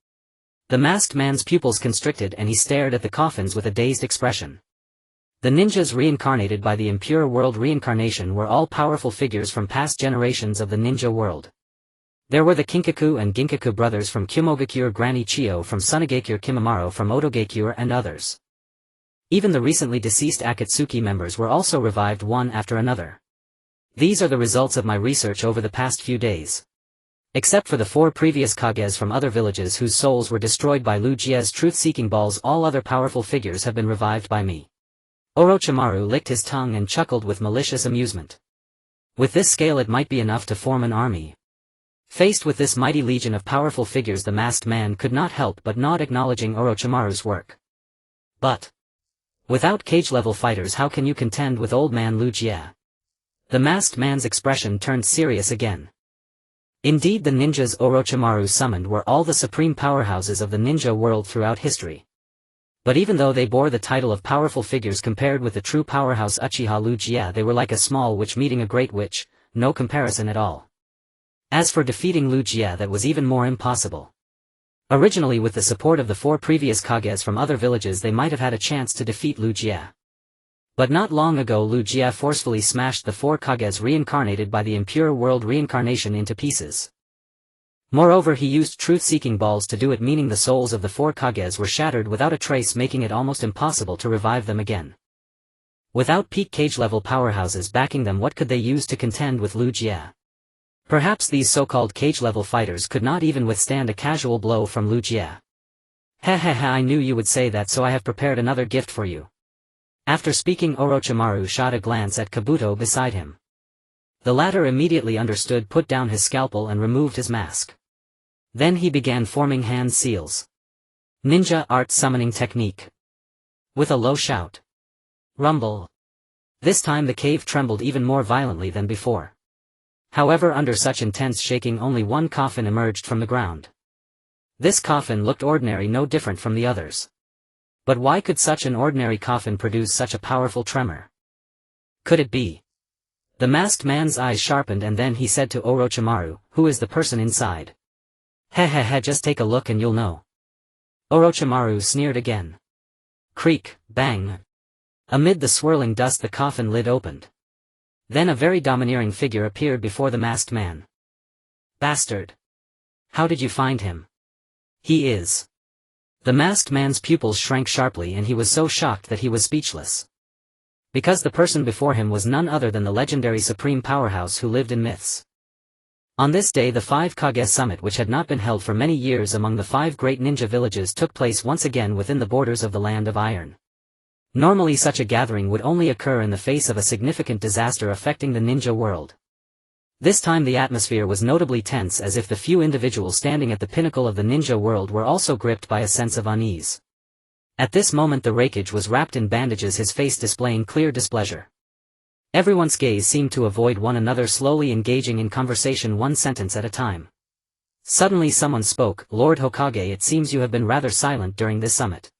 The masked man's pupils constricted and he stared at the coffins with a dazed expression. The ninjas reincarnated by the Impure World Reincarnation were all powerful figures from past generations of the ninja world. There were the Kinkaku and Ginkaku brothers from Kyomogakure, Granny Chio from Sunagakure, Kimimaro from Otogakure, and others. Even the recently deceased Akatsuki members were also revived one after another. These are the results of my research over the past few days. Except for the 4 previous Kages from other villages whose souls were destroyed by Lu Jie's truth-seeking balls, all other powerful figures have been revived by me. Orochimaru licked his tongue and chuckled with malicious amusement. With this scale it might be enough to form an army. Faced with this mighty legion of powerful figures, the masked man could not help but nod, acknowledging Orochimaru's work. But without cage-level fighters, how can you contend with old man Lu Jie? The masked man's expression turned serious again. Indeed, the ninjas Orochimaru summoned were all the supreme powerhouses of the ninja world throughout history. But even though they bore the title of powerful figures, compared with the true powerhouse Uchiha Lu Jie, they were like a small witch meeting a great witch, no comparison at all. As for defeating Lu Jie, that was even more impossible. Originally, with the support of the 4 previous Kages from other villages, they might have had a chance to defeat Lu Jie. But not long ago Lu Jie forcefully smashed the 4 Kages reincarnated by the Impure World Reincarnation into pieces. Moreover, he used truth-seeking balls to do it, meaning the souls of the 4 Kages were shattered without a trace, making it almost impossible to revive them again. Without peak cage-level powerhouses backing them, what could they use to contend with Lu Jie? Perhaps these so-called cage-level fighters could not even withstand a casual blow from Lu Jie. I knew you would say that, so I have prepared another gift for you. After speaking, Orochimaru shot a glance at Kabuto beside him. The latter immediately understood, put down his scalpel and removed his mask. Then he began forming hand seals. Ninja art summoning technique. With a low shout. Rumble. This time the cave trembled even more violently than before. However, under such intense shaking, only one coffin emerged from the ground. This coffin looked ordinary, no different from the others. But why could such an ordinary coffin produce such a powerful tremor? Could it be? The masked man's eyes sharpened, and then he said to Orochimaru, "Who is the person inside?" Just take a look and you'll know." Orochimaru sneered again. Creak, bang. Amid the swirling dust the coffin lid opened. Then a very domineering figure appeared before the masked man. "Bastard! How did you find him?" "He is." The masked man's pupils shrank sharply, and he was so shocked that he was speechless. Because the person before him was none other than the legendary supreme powerhouse who lived in myths. On this day the 5 Kage summit, which had not been held for many years among the 5 great ninja villages, took place once again within the borders of the Land of Iron. Normally such a gathering would only occur in the face of a significant disaster affecting the ninja world. This time the atmosphere was notably tense, as if the few individuals standing at the pinnacle of the ninja world were also gripped by a sense of unease. At this moment the Raikage was wrapped in bandages, his face displaying clear displeasure. Everyone's gaze seemed to avoid one another, slowly engaging in conversation, one sentence at a time. Suddenly someone spoke. "Lord Hokage, it seems you have been rather silent during this summit."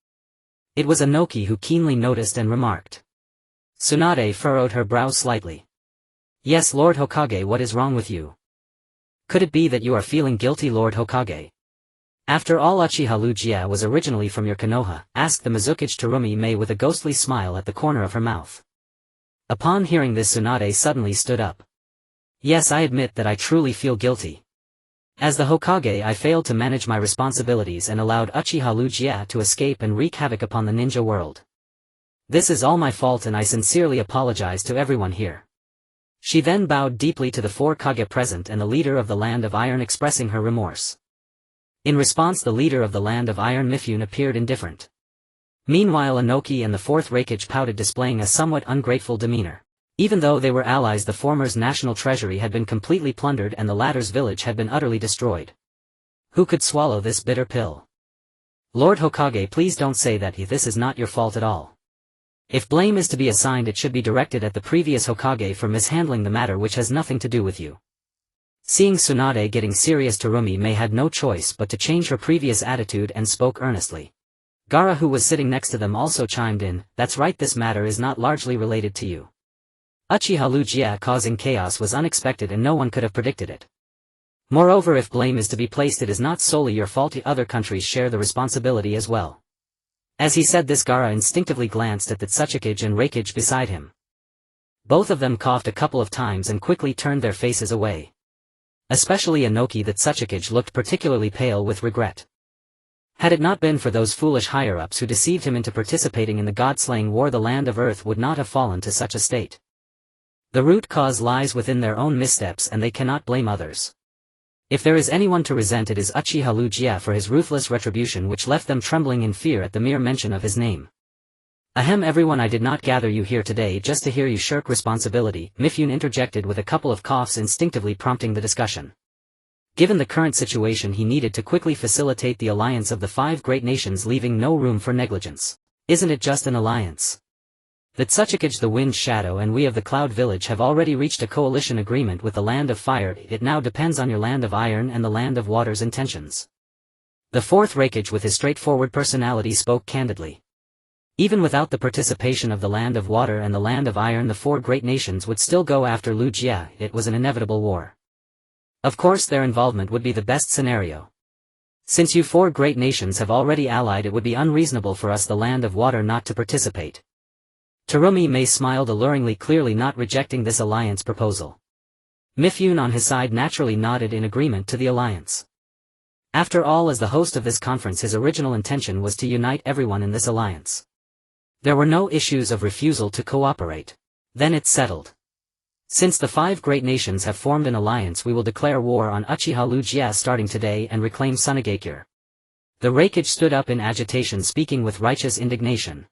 It was Inoki who keenly noticed and remarked. Tsunade furrowed her brow slightly. "Yes, Lord Hokage, what is wrong with you? Could it be that you are feeling guilty, Lord Hokage? After all, Uchiha Ryūsuke was originally from your Konoha," asked the Mizukage Terumi-Mei with a ghostly smile at the corner of her mouth. Upon hearing this, Tsunade suddenly stood up. "Yes, I admit that I truly feel guilty. As the Hokage, I failed to manage my responsibilities and allowed Uchiha Ryūsuke to escape and wreak havoc upon the ninja world. This is all my fault, and I sincerely apologize to everyone here." She then bowed deeply to the 4 Kage present and the leader of the Land of Iron, expressing her remorse. In response, the leader of the Land of Iron, Mifune, appeared indifferent. Meanwhile, Inoki and the 4th Raikage pouted, displaying a somewhat ungrateful demeanor. Even though they were allies, the former's national treasury had been completely plundered and the latter's village had been utterly destroyed. Who could swallow this bitter pill? "Lord Hokage, please don't say that this is not your fault at all. If blame is to be assigned, it should be directed at the previous Hokage for mishandling the matter, which has nothing to do with you." Seeing Tsunade getting serious, Terumi-Mei had no choice but to change her previous attitude and spoke earnestly. Gaara, who was sitting next to them, also chimed in. "That's right, this matter is not largely related to you. Uchiha Ryūsuke causing chaos was unexpected and no one could have predicted it. Moreover, if blame is to be placed, it is not solely your fault, the other countries share the responsibility as well." As he said this, Gaara instinctively glanced at the Tsuchikage and Raikage beside him. Both of them coughed a couple of times and quickly turned their faces away. Especially Inoki, the Tsuchikage, looked particularly pale with regret. Had it not been for those foolish higher-ups who deceived him into participating in the god-slaying war, the land of Earth would not have fallen to such a state. The root cause lies within their own missteps, and they cannot blame others. If there is anyone to resent, it is Uchiha Ryūsuke for his ruthless retribution, which left them trembling in fear at the mere mention of his name. "Ahem, everyone, I did not gather you here today just to hear you shirk responsibility," Mifune interjected with a couple of coughs, instinctively prompting the discussion. Given the current situation, he needed to quickly facilitate the alliance of the 5 great nations, leaving no room for negligence. "Isn't it just an alliance? The Tsuchikage, the Wind Shadow, and we of the Cloud Village have already reached a coalition agreement with the Land of Fire. It now depends on your Land of Iron and the Land of Water's intentions." The 4th Raikage, with his straightforward personality, spoke candidly. Even without the participation of the Land of Water and the Land of Iron, the 4 great nations would still go after Ryūsuke. It was an inevitable war. Of course, their involvement would be the best scenario. Since you 4 great nations have already allied, it would be unreasonable for us, the Land of Water, not to participate. Terumi-Mei smiled alluringly, clearly not rejecting this alliance proposal. Mifune on his side naturally nodded in agreement to the alliance. After all, as the host of this conference, his original intention was to unite everyone in this alliance. There were no issues of refusal to cooperate. Then it's settled. Since the 5 great nations have formed an alliance, we will declare war on Uchiha Ryūsuke starting today and reclaim Sunagakure. The Raikage stood up in agitation, speaking with righteous indignation.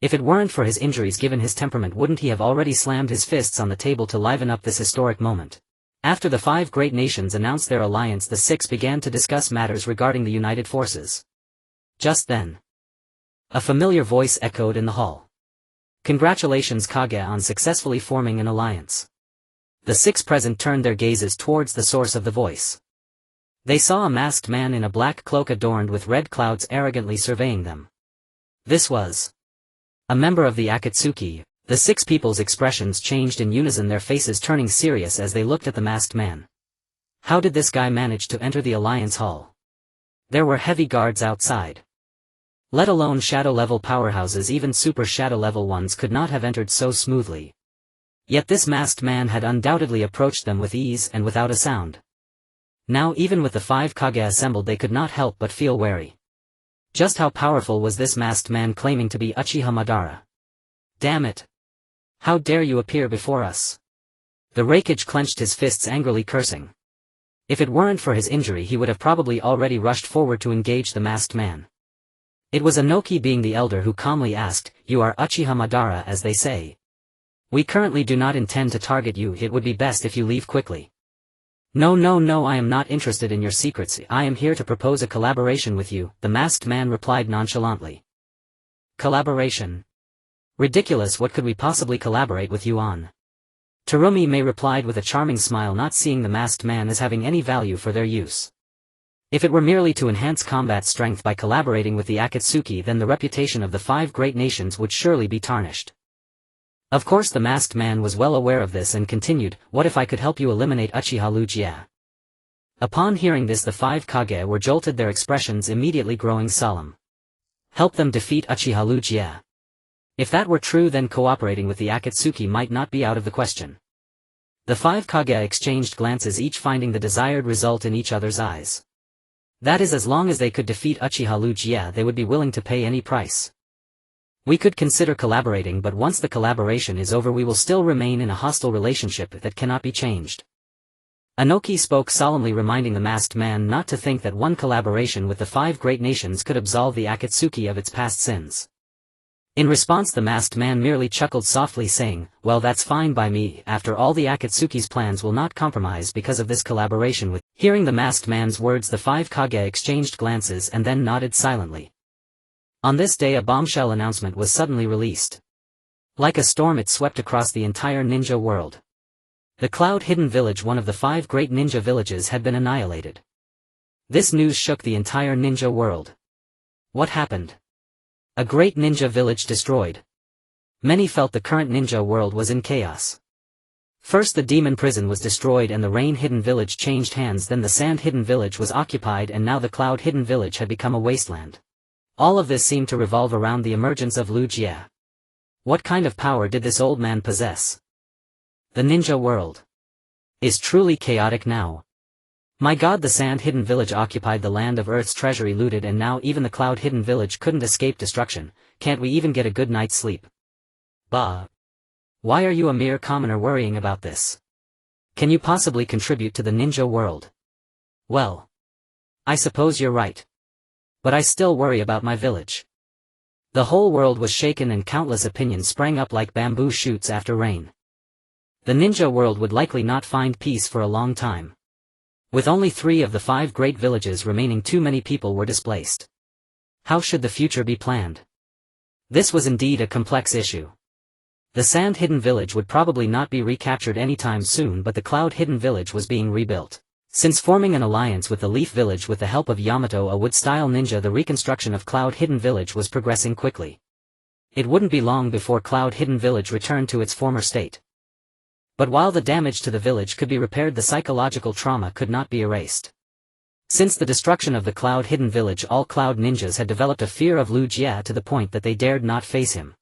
If it weren't for his injuries, given his temperament, wouldn't he have already slammed his fists on the table to liven up this historic moment? After the 5 great nations announced their alliance, the 6 began to discuss matters regarding the united forces. Just then, a familiar voice echoed in the hall. Congratulations Kage on successfully forming an alliance. The 6 present turned their gazes towards the source of the voice. They saw a masked man in a black cloak adorned with red clouds arrogantly surveying them. This was a member of the Akatsuki. The 6 people's expressions changed in unison, their faces turning serious as they looked at the masked man. How did this guy manage to enter the alliance hall? There were heavy guards outside. Let alone shadow-level powerhouses, even super shadow-level ones could not have entered so smoothly. Yet this masked man had undoubtedly approached them with ease and without a sound. Now even with the 5 Kage assembled, they could not help but feel wary. Just how powerful was this masked man claiming to be Uchiha Madara? Damn it! How dare you appear before us? The Raikage clenched his fists, angrily cursing. If it weren't for his injury, he would have probably already rushed forward to engage the masked man. It was Inoki, being the elder, who calmly asked, "You are Uchiha Madara, as they say?" "We currently do not intend to target you. It would be best if you leave quickly." No, I am not interested in your secrets. I am here to propose a collaboration with you," the masked man replied nonchalantly. "Collaboration? Ridiculous, what could we possibly collaborate with you on?" Terumi replied with a charming smile, not seeing the masked man as having any value for their use. If it were merely to enhance combat strength by collaborating with the Akatsuki, then the reputation of the 5 great nations would surely be tarnished. Of course the masked man was well aware of this and continued, "What if I could help you eliminate Uchiha Ryūsuke?" Upon hearing this, the 5 Kage were jolted, their expressions immediately growing solemn. Help them defeat Uchiha Ryūsuke? If that were true, then cooperating with the Akatsuki might not be out of the question. The 5 Kage exchanged glances, each finding the desired result in each other's eyes. That is, as long as they could defeat Uchiha Ryūsuke, they would be willing to pay any price. "We could consider collaborating, but once the collaboration is over, we will still remain in a hostile relationship that cannot be changed." Inoki spoke solemnly, reminding the masked man not to think that one collaboration with the 5 great nations could absolve the Akatsuki of its past sins. In response, the masked man merely chuckled softly, saying, "Well, that's fine by me. After all, the Akatsuki's plans will not compromise because of this collaboration with..." Hearing the masked man's words, the 5 Kage exchanged glances and then nodded silently. On this day, a bombshell announcement was suddenly released. Like a storm, it swept across the entire ninja world. The Cloud Hidden Village, one of the 5 great ninja villages, had been annihilated. This news shook the entire ninja world. What happened? A great ninja village destroyed. Many felt the current ninja world was in chaos. First the demon prison was destroyed and the rain hidden village changed hands, then the sand hidden village was occupied, and now the cloud hidden village had become a wasteland. All of this seemed to revolve around the emergence of Ryūsuke. What kind of power did this old man possess? The ninja world is truly chaotic now. My god, the sand hidden village occupied the land of Earth's treasury, looted, and now even the cloud hidden village couldn't escape destruction. Can't we even get a good night's sleep? Bah. Why are you, a mere commoner, worrying about this? Can you possibly contribute to the ninja world? Well, I suppose you're right. But I still worry about my village. The whole world was shaken and countless opinions sprang up like bamboo shoots after rain. The ninja world would likely not find peace for a long time. With only 3 of the 5 great villages remaining, too many people were displaced. How should the future be planned? This was indeed a complex issue. The sand hidden village would probably not be recaptured anytime soon, but the cloud hidden village was being rebuilt. Since forming an alliance with the Leaf Village with the help of Yamato, a wood-style ninja, the reconstruction of Cloud Hidden Village was progressing quickly. It wouldn't be long before Cloud Hidden Village returned to its former state. But while the damage to the village could be repaired, the psychological trauma could not be erased. Since the destruction of the Cloud Hidden Village, all Cloud ninjas had developed a fear of Ryūsuke to the point that they dared not face him.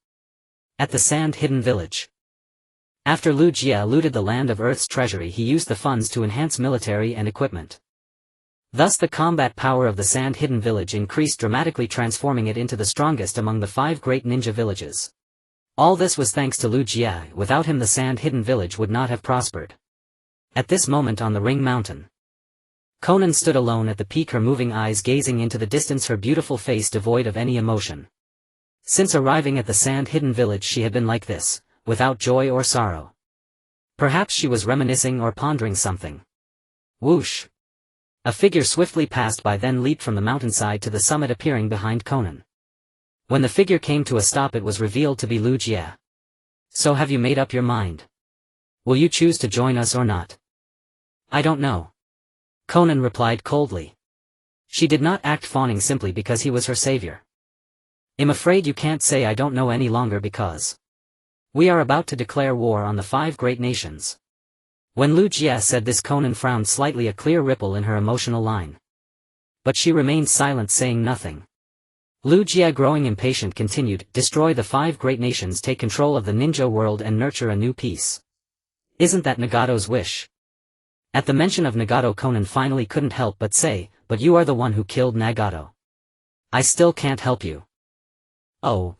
At the Sand Hidden Village. After Ryūsuke looted the land of Earth's treasury, he used the funds to enhance military and equipment. Thus the combat power of the sand-hidden village increased dramatically, transforming it into the strongest among the 5 great ninja villages. All this was thanks to Lu Jie. Without him the sand-hidden village would not have prospered. At this moment on the Ring Mountain, Conan stood alone at the peak, her moving eyes gazing into the distance, her beautiful face devoid of any emotion. Since arriving at the sand-hidden village she had been like this, without joy or sorrow. Perhaps she was reminiscing or pondering something. Whoosh! A figure swiftly passed by, then leaped from the mountainside to the summit, appearing behind Conan. When the figure came to a stop it was revealed to be Lu Jie. So have you made up your mind? Will you choose to join us or not? I don't know. Conan replied coldly. She did not act fawning simply because he was her savior. I'm afraid you can't say I don't know any longer, because we are about to declare war on the 5 great nations. When Lu Jie said this Conan frowned slightly, a clear ripple in her emotional line. But she remained silent, saying nothing. Lu Jie, growing impatient, continued, destroy the 5 great nations, take control of the ninja world and nurture a new peace. Isn't that Nagato's wish? At the mention of Nagato Conan finally couldn't help but say, but you are the one who killed Nagato. I still can't help you. Oh.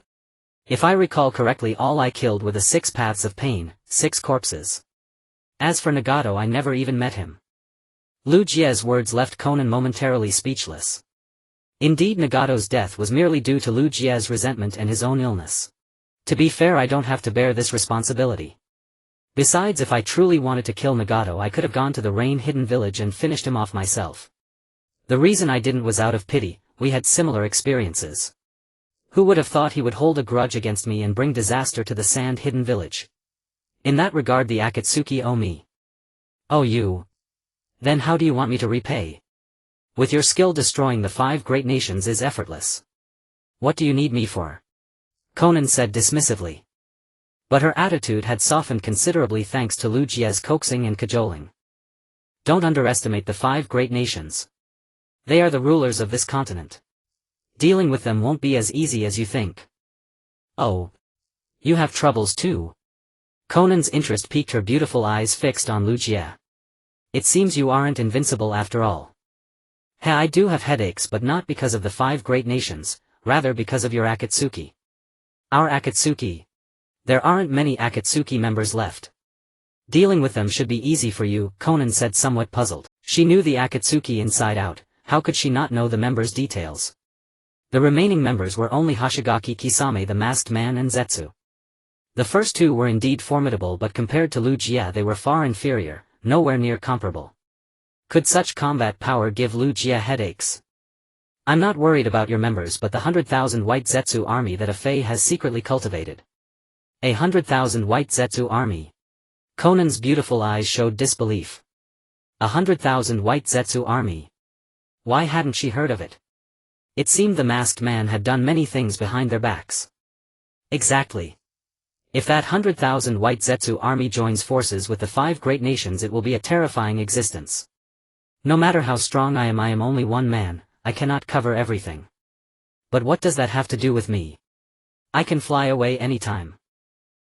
If I recall correctly, all I killed were the 6 paths of pain, 6 corpses. As for Nagato, I never even met him. Lu Jie's words left Conan momentarily speechless. Indeed, Nagato's death was merely due to Lu Jie's resentment and his own illness. To be fair, I don't have to bear this responsibility. Besides, if I truly wanted to kill Nagato I could have gone to the rain-hidden village and finished him off myself. The reason I didn't was out of pity. We had similar experiences. Who would have thought he would hold a grudge against me and bring disaster to the sand-hidden village? In that regard the Akatsuki owe me. Oh, you? Then how do you want me to repay? With your skill, destroying the 5 great nations is effortless. What do you need me for? Conan said dismissively. But her attitude had softened considerably thanks to Lu Jie's coaxing and cajoling. Don't underestimate the 5 great nations. They are the rulers of this continent. Dealing with them won't be as easy as you think. Oh. You have troubles too? Conan's interest piqued, her beautiful eyes fixed on Lu Jie. It seems you aren't invincible after all. I do have headaches, but not because of the 5 great nations, rather because of your Akatsuki. Our Akatsuki? There aren't many Akatsuki members left. Dealing with them should be easy for you, Conan said, somewhat puzzled. She knew the Akatsuki inside out, how could she not know the members' details? The remaining members were only Hoshigaki Kisame, the masked man, and Zetsu. The first 2 were indeed formidable, but compared to Lu Jie they were far inferior, nowhere near comparable. Could such combat power give Lu Jie headaches? I'm not worried about your members, but the 100,000 white Zetsu army that a Fei has secretly cultivated. 100,000 white Zetsu army. Conan's beautiful eyes showed disbelief. 100,000 white Zetsu army. Why hadn't she heard of it? It seemed the masked man had done many things behind their backs. Exactly. If that 100,000 white Zetsu army joins forces with the 5 great nations, it will be a terrifying existence. No matter how strong I am only one man, I cannot cover everything. But what does that have to do with me? I can fly away anytime.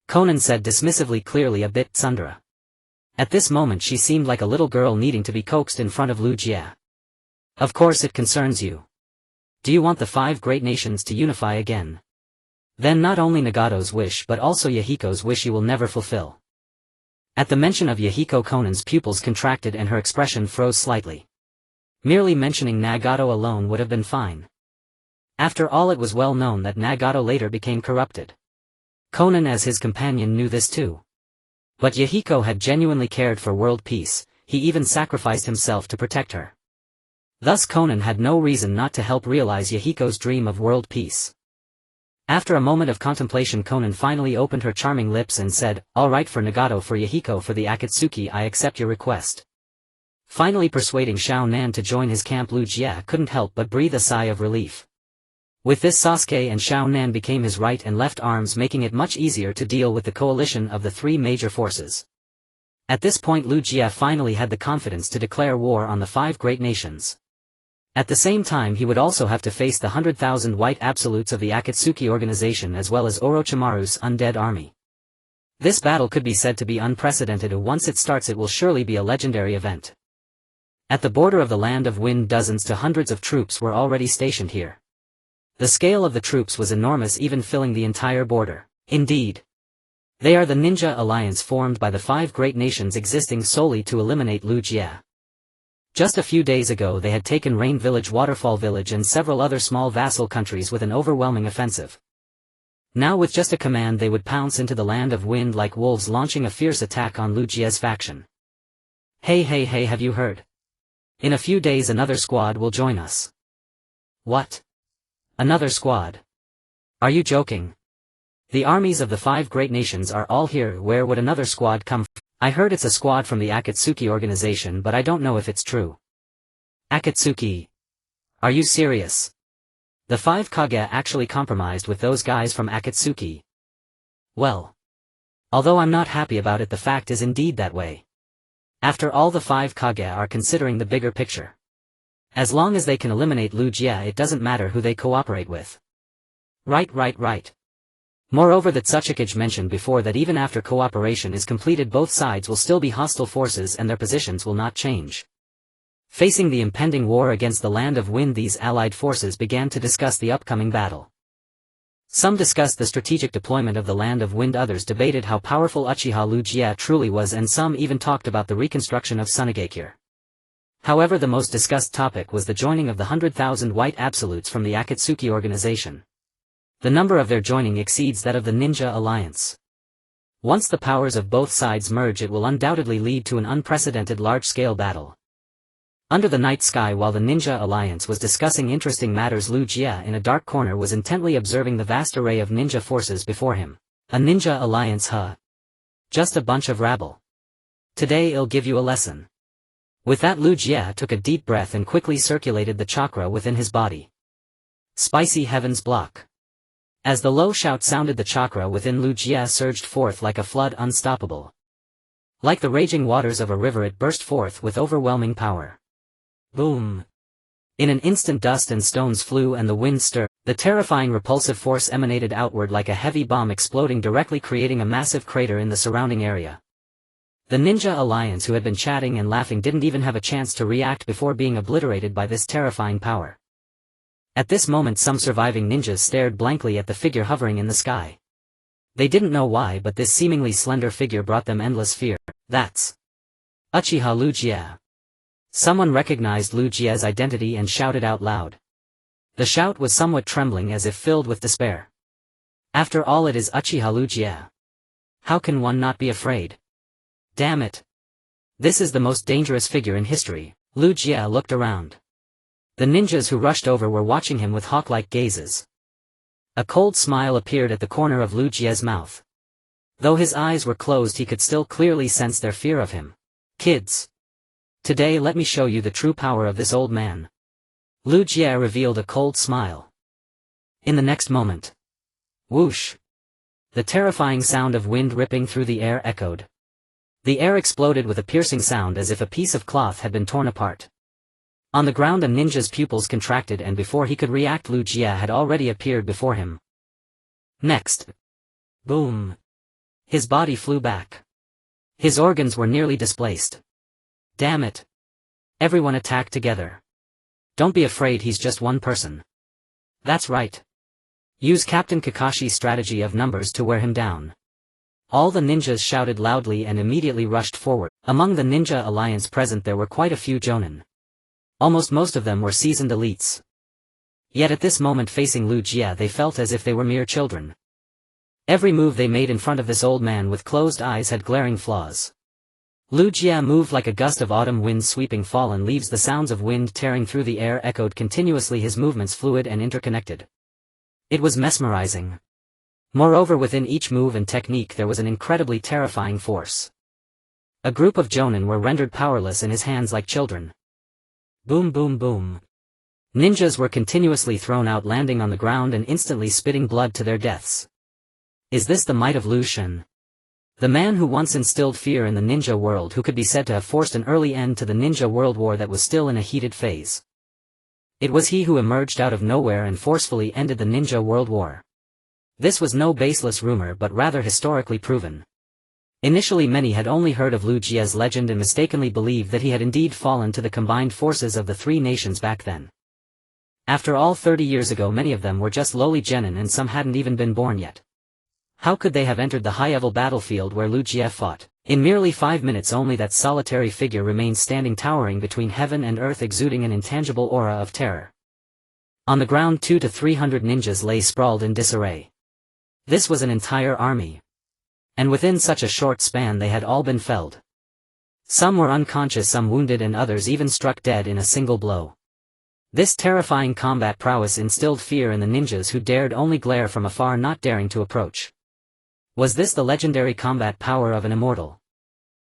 Conan said dismissively, clearly a bit tsundere. At this moment she seemed like a little girl needing to be coaxed in front of Lu Jie. Of course it concerns you. Do you want the 5 great nations to unify again? Then not only Nagato's wish but also Yahiko's wish you will never fulfill. At the mention of Yahiko, Conan's pupils contracted and her expression froze slightly. Merely mentioning Nagato alone would have been fine. After all, it was well known that Nagato later became corrupted. Conan as his companion knew this too. But Yahiko had genuinely cared for world peace, he even sacrificed himself to protect her. Thus Conan had no reason not to help realize Yahiko's dream of world peace. After a moment of contemplation, Conan finally opened her charming lips and said, "All right, for Nagato, for Yahiko, for the Akatsuki, I accept your request." Finally persuading Shao Nan to join his camp, Lu Jie couldn't help but breathe a sigh of relief. With this, Sasuke and Shao Nan became his right and left arms, making it much easier to deal with the coalition of the 3 major forces. At this point Lu Jie finally had the confidence to declare war on the 5 great nations. At the same time he would also have to face the 100,000 white absolutes of the Akatsuki organization as well as Orochimaru's undead army. This battle could be said to be unprecedented, and once it starts it will surely be a legendary event. At the border of the Land of Wind, dozens to hundreds of troops were already stationed here. The scale of the troops was enormous, even filling the entire border. Indeed. They are the ninja alliance formed by the 5 great nations existing solely to eliminate Liu Jie. Just a few days ago they had taken Rain Village, Waterfall Village and several other small vassal countries with an overwhelming offensive. Now with just a command they would pounce into the Land of Wind like wolves, launching a fierce attack on Liu Jie's faction. Hey, have you heard? In a few days another squad will join us. What? Another squad? Are you joking? The armies of the 5 great nations are all here. Where would another squad come from? I heard it's a squad from the Akatsuki organization, but I don't know if it's true. Akatsuki? Are you serious? The 5 Kage actually compromised with those guys from Akatsuki. Well. Although I'm not happy about it, the fact is indeed that way. After all, the 5 Kage are considering the bigger picture. As long as they can eliminate Liu Jie, it doesn't matter who they cooperate with. Right. Moreover, the Third Hokage mentioned before that even after cooperation is completed, both sides will still be hostile forces and their positions will not change. Facing the impending war against the Land of Wind, these allied forces began to discuss the upcoming battle. Some discussed the strategic deployment of the Land of Wind, others debated how powerful Uchiha Liu Jie truly was, and some even talked about the reconstruction of Sunagakure. However, the most discussed topic was the joining of the 100,000 white absolutes from the Akatsuki organization. The number of their joining exceeds that of the Ninja Alliance. Once the powers of both sides merge, it will undoubtedly lead to an unprecedented large-scale battle. Under the night sky, while the Ninja Alliance was discussing interesting matters, Liu Jie in a dark corner was intently observing the vast array of ninja forces before him. A Ninja Alliance, huh? Just a bunch of rabble. Today I'll give you a lesson. With that, Liu Jie took a deep breath and quickly circulated the chakra within his body. Spicy heavens block. As the low shout sounded, the chakra within Liu Jie surged forth like a flood, unstoppable. Like the raging waters of a river, it burst forth with overwhelming power. Boom! In an instant, dust and stones flew and the wind stirred. The terrifying repulsive force emanated outward like a heavy bomb, exploding directly, creating a massive crater in the surrounding area. The Ninja Alliance, who had been chatting and laughing, didn't even have a chance to react before being obliterated by this terrifying power. At this moment, some surviving ninjas stared blankly at the figure hovering in the sky. They didn't know why, but this seemingly slender figure brought them endless fear. That's Uchiha Liu Jie. Someone recognized Liu Jie's identity and shouted out loud. The shout was somewhat trembling, as if filled with despair. After all, it is Uchiha Liu Jie. How can one not be afraid? Damn it! This is the most dangerous figure in history. Liu Jie looked around. The ninjas who rushed over were watching him with hawk-like gazes. A cold smile appeared at the corner of Liu Jie's mouth. Though his eyes were closed, he could still clearly sense their fear of him. Kids! Today let me show you the true power of this old man. Liu Jie revealed a cold smile. In the next moment. Whoosh! The terrifying sound of wind ripping through the air echoed. The air exploded with a piercing sound, as if a piece of cloth had been torn apart. On the ground, a ninja's pupils contracted, and before he could react, Liu Jie had already appeared before him. Next. Boom! His body flew back. His organs were nearly displaced. Damn it! Everyone attack together. Don't be afraid, he's just one person. That's right. Use Captain Kakashi's strategy of numbers to wear him down. All the ninjas shouted loudly and immediately rushed forward. Among the Ninja Alliance present there were quite a few jonin. Almost most of them were seasoned elites. Yet at this moment, facing Liu Jie, they felt as if they were mere children. Every move they made in front of this old man with closed eyes had glaring flaws. Liu Jie moved like a gust of autumn wind sweeping fallen leaves. The sounds of wind tearing through the air echoed continuously, his movements fluid and interconnected. It was mesmerizing. Moreover, within each move and technique there was an incredibly terrifying force. A group of jonin were rendered powerless in his hands like children. Boom boom boom. Ninjas were continuously thrown out, landing on the ground and instantly spitting blood to their deaths. Is this the might of Liu Shen? The man who once instilled fear in the ninja world, who could be said to have forced an early end to the ninja world war that was still in a heated phase. It was he who emerged out of nowhere and forcefully ended the ninja world war. This was no baseless rumor, but rather historically proven. Initially many had only heard of Lu Jia's legend and mistakenly believed that he had indeed fallen to the combined forces of the three nations back then. After all, 30 years ago many of them were just lowly genin and some hadn't even been born yet. How could they have entered the high-level battlefield where Lu Jia fought? In merely 5 minutes only that solitary figure remained standing towering between heaven and earth, exuding an intangible aura of terror. On the ground 200 to 300 ninjas lay sprawled in disarray. This was an entire army. And within such a short span they had all been felled. Some were unconscious, some wounded, and others even struck dead in a single blow. This terrifying combat prowess instilled fear in the ninjas, who dared only glare from afar, not daring to approach. Was this the legendary combat power of an immortal?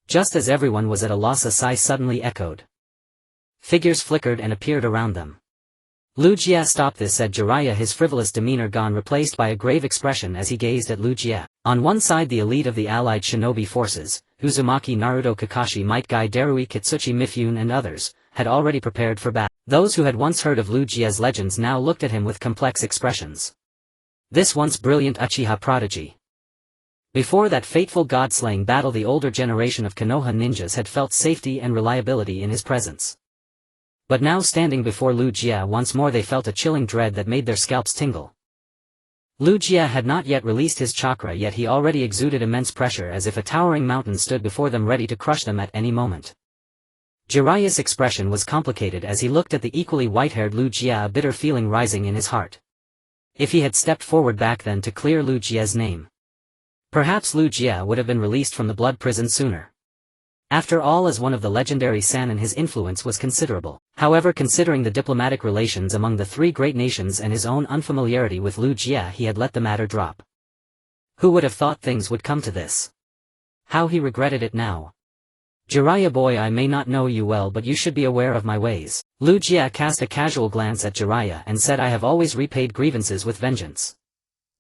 Just as everyone was at a loss, a sigh suddenly echoed. Figures flickered and appeared around them. Lu Jia, stop this, said Jiraiya, his frivolous demeanor gone, replaced by a grave expression as he gazed at Lu Jia. On one side the elite of the allied shinobi forces, Uzumaki, Naruto, Kakashi, Might Guy, Darui, Kitsuchi, Mifune and others, had already prepared for battle. Those who had once heard of Lu Jia's legends now looked at him with complex expressions. This once brilliant Uchiha prodigy. Before that fateful god-slaying battle, the older generation of Konoha ninjas had felt safety and reliability in his presence. But now, standing before Lu Jia once more, they felt a chilling dread that made their scalps tingle. Lu Jia had not yet released his chakra, yet he already exuded immense pressure, as if a towering mountain stood before them ready to crush them at any moment. Jiraiya's expression was complicated as he looked at the equally white-haired Lu Jia, a bitter feeling rising in his heart. If he had stepped forward back then to clear Lu Jia's name, perhaps Lu Jia would have been released from the blood prison sooner. After all, as one of the legendary Sannin, his influence was considerable. However, considering the diplomatic relations among the three great nations and his own unfamiliarity with Lu Jia, he had let the matter drop. Who would have thought things would come to this? How he regretted it now. Jiraiya boy, I may not know you well, but you should be aware of my ways. Lu Jia cast a casual glance at Jiraiya and said, I have always repaid grievances with vengeance.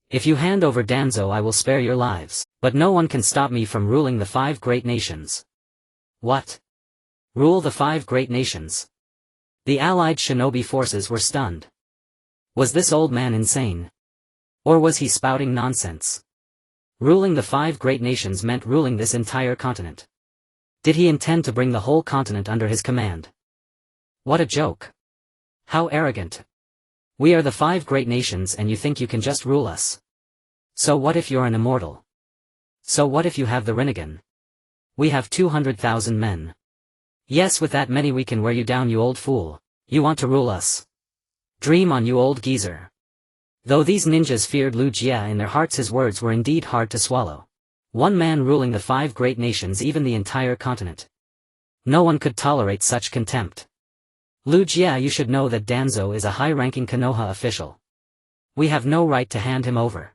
If you hand over Danzo, I will spare your lives, but no one can stop me from ruling the 5 great nations. What? Rule the 5 great nations? The allied shinobi forces were stunned. Was this old man insane? Or was he spouting nonsense? Ruling the 5 great nations meant ruling this entire continent. Did he intend to bring the whole continent under his command? What a joke. How arrogant. We are the 5 great nations and you think you can just rule us? So what if you're an immortal? So what if you have the Rinnegan? We have 200,000 men. Yes, with that many we can wear you down, you old fool. You want to rule us? Dream on, you old geezer. Though these ninjas feared Lu Jia in their hearts, his words were indeed hard to swallow. One man ruling the 5 great nations, even the entire continent. No one could tolerate such contempt. Lu Jia, you should know that Danzo is a high-ranking Konoha official. We have no right to hand him over.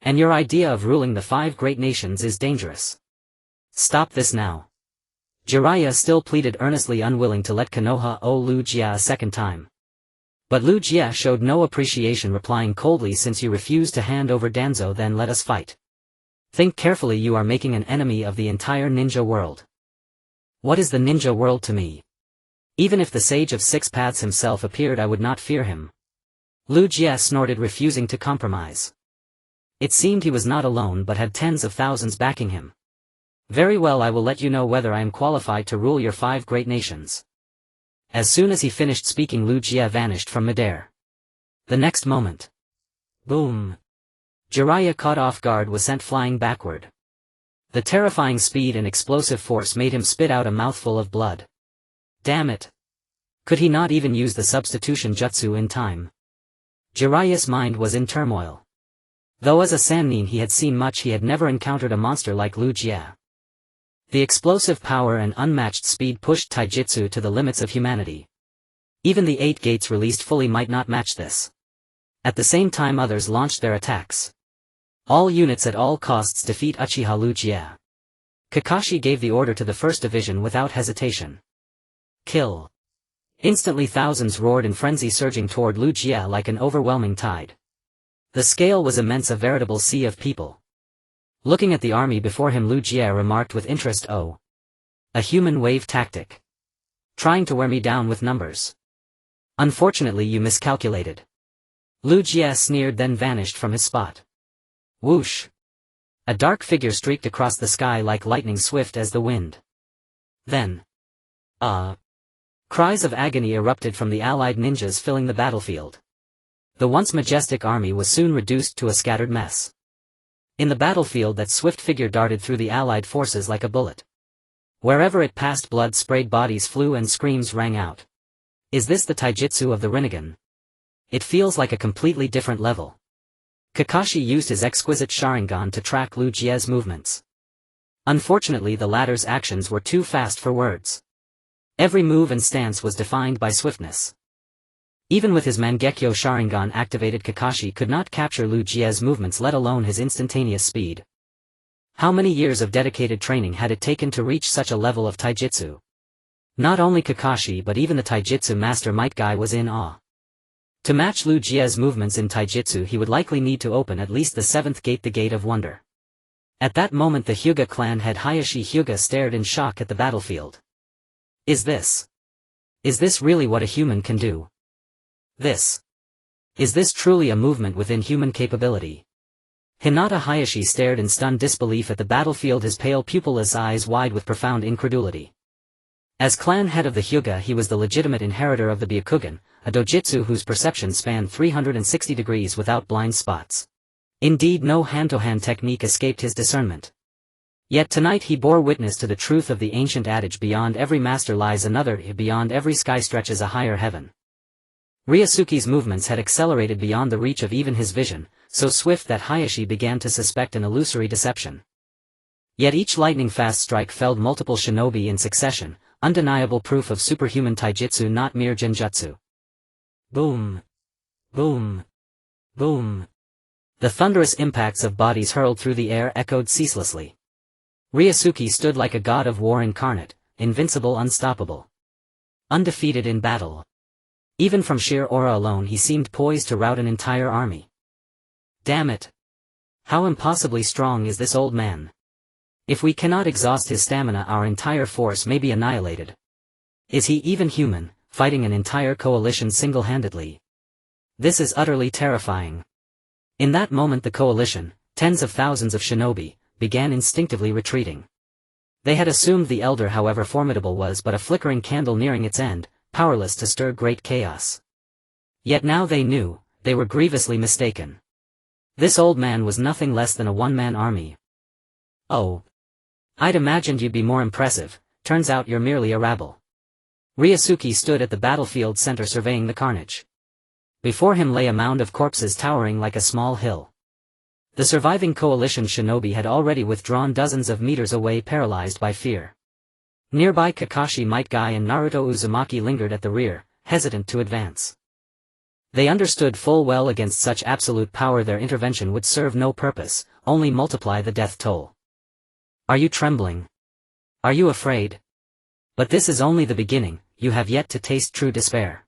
And your idea of ruling the 5 great nations is dangerous. Stop this now. Jiraiya still pleaded earnestly, unwilling to let Konoha owe Lu Jia a second time. But Lu Jia showed no appreciation, replying coldly, since you refuse to hand over Danzo, then let us fight. Think carefully, you are making an enemy of the entire ninja world. What is the ninja world to me? Even if the Sage of 6 Paths himself appeared, I would not fear him. Lu Jia snorted, refusing to compromise. It seemed he was not alone but had tens of thousands backing him. Very well, I will let you know whether I am qualified to rule your 5 great nations. As soon as he finished speaking, Lu Jia vanished from midair. The next moment. Boom. Jiraiya, caught off guard, was sent flying backward. The terrifying speed and explosive force made him spit out a mouthful of blood. Damn it. Could he not even use the substitution jutsu in time? Jiraiya's mind was in turmoil. Though as a Sannin he had seen much, he had never encountered a monster like Lu Jia. The explosive power and unmatched speed pushed taijutsu to the limits of humanity. Even the 8 gates released fully might not match this. At the same time, others launched their attacks. All units at all costs defeat Uchiha Lu Jia. Kakashi gave the order to the first division without hesitation. Kill. Instantly thousands roared in frenzy, surging toward Lu Jia like an overwhelming tide. The scale was immense, a veritable sea of people. Looking at the army before him, Lu Jia remarked with interest, oh. A human wave tactic. Trying to wear me down with numbers. Unfortunately you miscalculated. Lu Jia sneered, then vanished from his spot. Whoosh. A dark figure streaked across the sky like lightning, swift as the wind. Then, cries of agony erupted from the allied ninjas filling the battlefield. The once majestic army was soon reduced to a scattered mess. In the battlefield, that swift figure darted through the allied forces like a bullet. Wherever it passed, blood-sprayed bodies flew and screams rang out. Is this the taijutsu of the Rinnegan? It feels like a completely different level. Kakashi used his exquisite Sharingan to track Lu Jie's movements. Unfortunately, the latter's actions were too fast for words. Every move and stance was defined by swiftness. Even with his Mangekyo Sharingan activated, Kakashi could not capture Lu Jie's movements, let alone his instantaneous speed. How many years of dedicated training had it taken to reach such a level of taijutsu? Not only Kakashi but even the taijutsu master Might Guy was in awe. To match Lu Jie's movements in taijutsu, he would likely need to open at least the seventh gate, the Gate of Wonder. At that moment, the Hyuga clan head Hayashi Hyuga stared in shock at the battlefield. Is this really what a human can do? Is this truly a movement within human capability? Hinata Hayashi stared in stunned disbelief at the battlefield, his pale pupilless eyes wide with profound incredulity. As clan head of the Hyuga, he was the legitimate inheritor of the Byakugan, a dojutsu whose perception spanned 360 degrees without blind spots. Indeed, no hand-to-hand technique escaped his discernment. Yet tonight he bore witness to the truth of the ancient adage, beyond every master lies another, beyond every sky stretches a higher heaven. Ryūsuke's movements had accelerated beyond the reach of even his vision, so swift that Hayashi began to suspect an illusory deception. Yet each lightning-fast strike felled multiple shinobi in succession, undeniable proof of superhuman taijutsu, not mere genjutsu. Boom! Boom! Boom! The thunderous impacts of bodies hurled through the air echoed ceaselessly. Ryūsuke stood like a god of war incarnate, invincible, unstoppable. Undefeated in battle. Even from sheer aura alone, he seemed poised to rout an entire army. Damn it! How impossibly strong is this old man? If we cannot exhaust his stamina, our entire force may be annihilated. Is he even human, fighting an entire coalition single-handedly? This is utterly terrifying. In that moment, the coalition, tens of thousands of shinobi, began instinctively retreating. They had assumed the elder, however formidable, was but a flickering candle nearing its end, powerless to stir great chaos. Yet now they knew, they were grievously mistaken. This old man was nothing less than a one-man army. Oh. I'd imagined you'd be more impressive, turns out you're merely a rabble. Ryūsuke stood at the battlefield center surveying the carnage. Before him lay a mound of corpses towering like a small hill. The surviving coalition shinobi had already withdrawn dozens of meters away, paralyzed by fear. Nearby, Kakashi, Might Guy and Naruto Uzumaki lingered at the rear, hesitant to advance. They understood full well against such absolute power their intervention would serve no purpose, only multiply the death toll. Are you trembling? Are you afraid? But this is only the beginning, you have yet to taste true despair.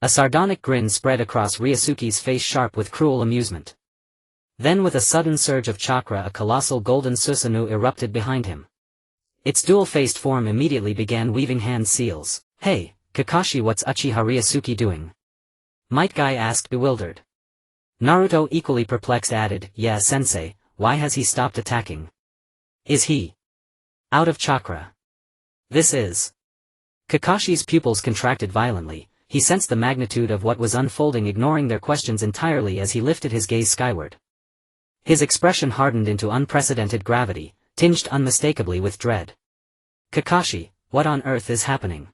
A sardonic grin spread across Ryūsuke's face, sharp with cruel amusement. Then with a sudden surge of chakra, a colossal golden Susanoo erupted behind him. Its dual-faced form immediately began weaving hand seals. Hey, Kakashi, what's Uchiha Ryūsuke doing? Might Guy asked, bewildered. Naruto, equally perplexed, added, yeah, sensei, why has he stopped attacking? Is he out of chakra? This is... Kakashi's pupils contracted violently. He sensed the magnitude of what was unfolding, ignoring their questions entirely as he lifted his gaze skyward. His expression hardened into unprecedented gravity, tinged unmistakably with dread. Kakashi, what on earth is happening?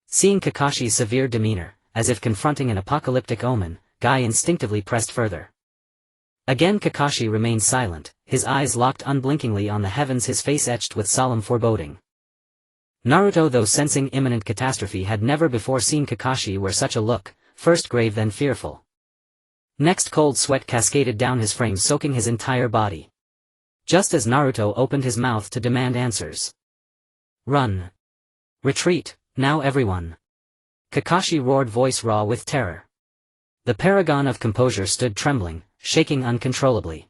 Seeing Kakashi's severe demeanor, as if confronting an apocalyptic omen, Guy instinctively pressed further. Again Kakashi remained silent, his eyes locked unblinkingly on the heavens, his face etched with solemn foreboding. Naruto, though sensing imminent catastrophe, had never before seen Kakashi wear such a look, first grave then fearful. Next cold sweat cascaded down his frame, soaking his entire body. Just as Naruto opened his mouth to demand answers. Run! Retreat, now everyone! Kakashi roared, voice raw with terror. The paragon of composure stood trembling, shaking uncontrollably.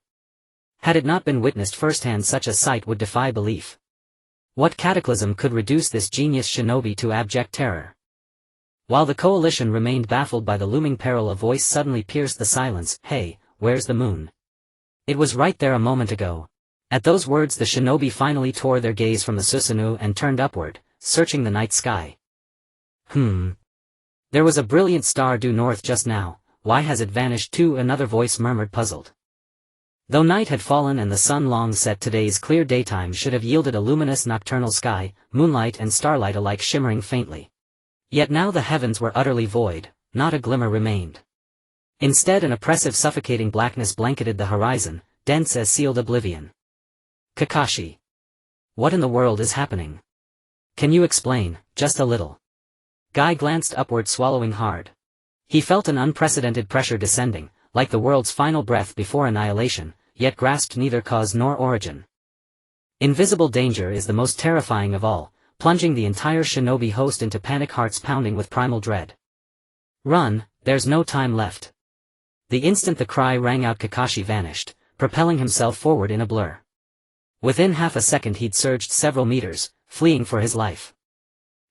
Had it not been witnessed firsthand, such a sight would defy belief. What cataclysm could reduce this genius shinobi to abject terror? While the coalition remained baffled by the looming peril, a voice suddenly pierced the silence. Hey, where's the moon? It was right there a moment ago. At those words the shinobi finally tore their gaze from the Susanoo and turned upward, searching the night sky. There was a brilliant star due north just now, why has it vanished too? Another voice murmured, puzzled. Though night had fallen and the sun long set, today's clear daytime should have yielded a luminous nocturnal sky, moonlight and starlight alike shimmering faintly. Yet now the heavens were utterly void, not a glimmer remained. Instead an oppressive suffocating blackness blanketed the horizon, dense as sealed oblivion. Kakashi. What in the world is happening? Can you explain, just a little? Guy glanced upward, swallowing hard. He felt an unprecedented pressure descending, like the world's final breath before annihilation, yet grasped neither cause nor origin. Invisible danger is the most terrifying of all, plunging the entire shinobi host into panic, hearts pounding with primal dread. Run, there's no time left. The instant the cry rang out, Kakashi vanished, propelling himself forward in a blur. Within half a second he'd surged several meters, fleeing for his life.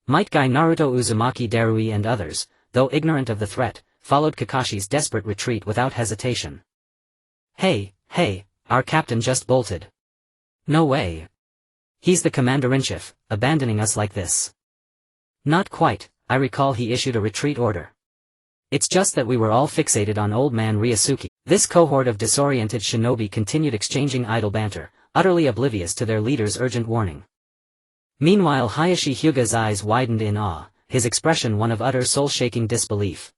Might Guy, Naruto, Uzumaki, Darui and others, though ignorant of the threat, followed Kakashi's desperate retreat without hesitation. Hey, our captain just bolted. No way. He's the commander-in-chief, abandoning us like this. Not quite, I recall he issued a retreat order. It's just that we were all fixated on old man Ryūsuke. This cohort of disoriented shinobi continued exchanging idle banter, utterly oblivious to their leader's urgent warning. Meanwhile Hayashi Hyuga's eyes widened in awe, his expression one of utter soul-shaking disbelief.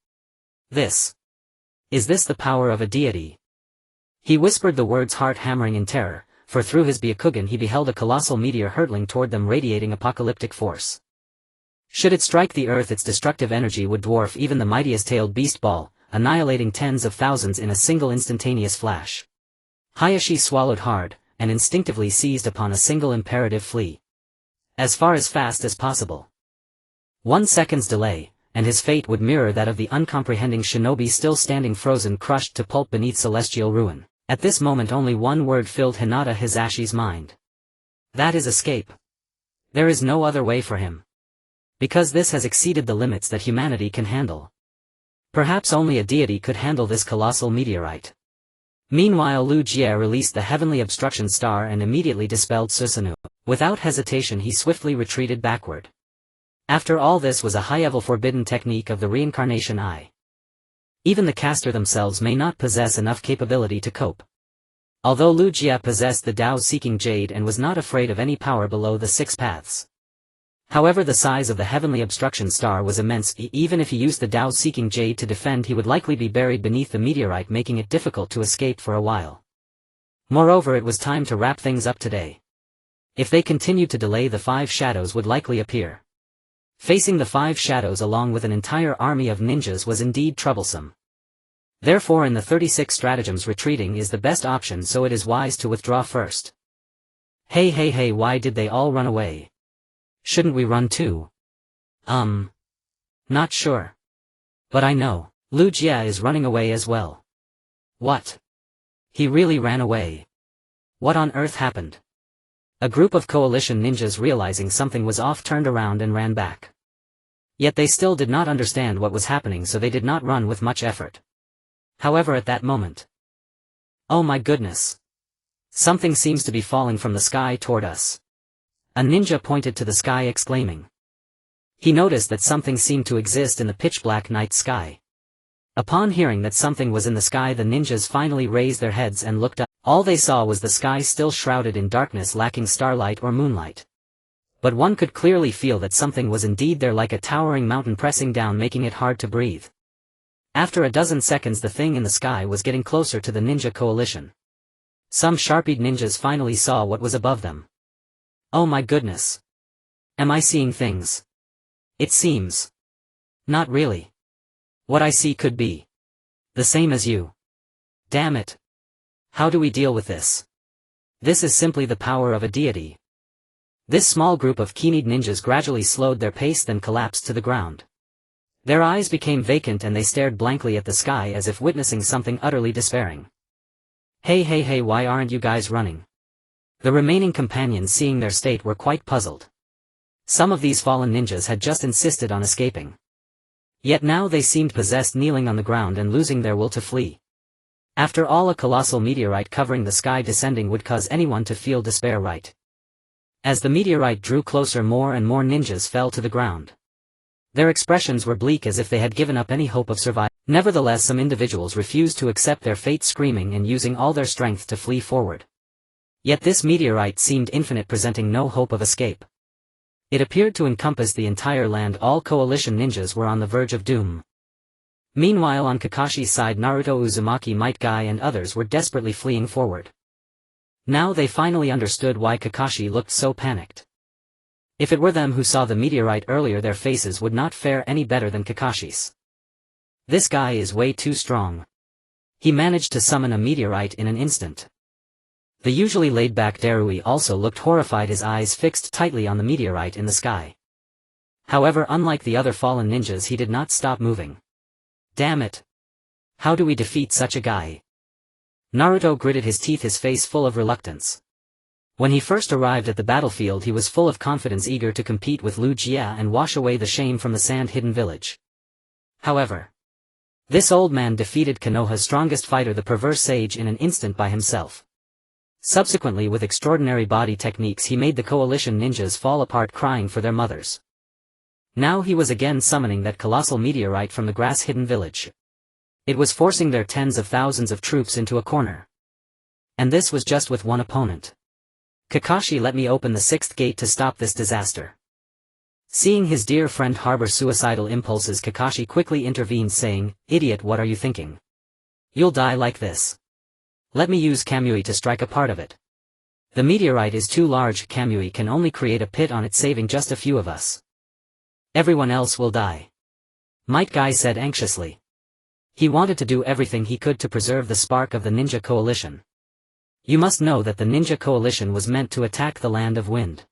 Is this the power of a deity? He whispered the words, heart hammering in terror, for through his Byakugan he beheld a colossal meteor hurtling toward them, radiating apocalyptic force. Should it strike the earth, its destructive energy would dwarf even the mightiest tailed beast ball, annihilating tens of thousands in a single instantaneous flash. Hayashi swallowed hard, and instinctively seized upon a single imperative: flee. As fast as possible. 1 second's delay, and his fate would mirror that of the uncomprehending shinobi still standing frozen, crushed to pulp beneath celestial ruin. At this moment only one word filled Hinata Hisashi's mind. That is escape. There is no other way for him. Because this has exceeded the limits that humanity can handle. Perhaps only a deity could handle this colossal meteorite. Meanwhile Lu Jie released the heavenly obstruction star and immediately dispelled Susanoo. Without hesitation he swiftly retreated backward. After all, this was a high-level forbidden technique of the reincarnation eye. Even the caster themselves may not possess enough capability to cope. Although Lu Jie possessed the Tao-seeking jade and was not afraid of any power below the 6 paths. However, the size of the heavenly obstruction star was immense. Even if he used the Tao-seeking jade to defend, he would likely be buried beneath the meteorite, making it difficult to escape for a while. Moreover, it was time to wrap things up today. If they continued to delay, the 5 shadows would likely appear. Facing the 5 shadows along with an entire army of ninjas was indeed troublesome. Therefore in the 36 stratagems, retreating is the best option, so it is wise to withdraw first. Hey, why did they all run away? Shouldn't we run too? Not sure. But I know, Lu Jie is running away as well. What? He really ran away? What on earth happened? A group of coalition ninjas, realizing something was off, turned around and ran back. Yet they still did not understand what was happening, so they did not run with much effort. However, at that moment... Oh my goodness! Something seems to be falling from the sky toward us. A ninja pointed to the sky, exclaiming. He noticed that something seemed to exist in the pitch-black night sky. Upon hearing that something was in the sky, the ninjas finally raised their heads and looked up. All they saw was the sky still shrouded in darkness, lacking starlight or moonlight. But one could clearly feel that something was indeed there, like a towering mountain pressing down, making it hard to breathe. After a dozen seconds the thing in the sky was getting closer to the ninja coalition. Some sharp-eyed ninjas finally saw what was above them. Oh my goodness! Am I seeing things? It seems. Not really. What I see could be the same as you. Damn it! How do we deal with this? This is simply the power of a deity. This small group of keen-eyed ninjas gradually slowed their pace, then collapsed to the ground. Their eyes became vacant and they stared blankly at the sky as if witnessing something utterly despairing. Hey, why aren't you guys running? The remaining companions, seeing their state, were quite puzzled. Some of these fallen ninjas had just insisted on escaping. Yet now they seemed possessed, kneeling on the ground and losing their will to flee. After all, a colossal meteorite covering the sky descending would cause anyone to feel despair, right? As the meteorite drew closer, more and more ninjas fell to the ground. Their expressions were bleak, as if they had given up any hope of survival. Nevertheless, some individuals refused to accept their fate, screaming and using all their strength to flee forward. Yet this meteorite seemed infinite, presenting no hope of escape. It appeared to encompass the entire land. All coalition ninjas were on the verge of doom. Meanwhile, on Kakashi's side, Naruto, Uzumaki, Might Guy and others were desperately fleeing forward. Now they finally understood why Kakashi looked so panicked. If it were them who saw the meteorite earlier, their faces would not fare any better than Kakashi's. This guy is way too strong. He managed to summon a meteorite in an instant. The usually laid-back Darui also looked horrified, his eyes fixed tightly on the meteorite in the sky. However, unlike the other fallen ninjas, he did not stop moving. Damn it! How do we defeat such a guy? Naruto gritted his teeth, his face full of reluctance. When he first arrived at the battlefield, he was full of confidence, eager to compete with Lu Jia and wash away the shame from the sand-hidden village. However, this old man defeated Konoha's strongest fighter, the perverse sage, in an instant by himself. Subsequently, with extraordinary body techniques, he made the coalition ninjas fall apart, crying for their mothers. Now he was again summoning that colossal meteorite from the grass-hidden village. It was forcing their tens of thousands of troops into a corner. And this was just with one opponent. Kakashi, let me open the sixth gate to stop this disaster. Seeing his dear friend harbor suicidal impulses, Kakashi quickly intervened, saying, "Idiot, what are you thinking? You'll die like this. Let me use Kamui to strike a part of it. The meteorite is too large. Kamui can only create a pit on it, saving just a few of us. Everyone else will die." Might Guy said anxiously. He wanted to do everything he could to preserve the spark of the ninja coalition. You must know that the ninja coalition was meant to attack the land of wind.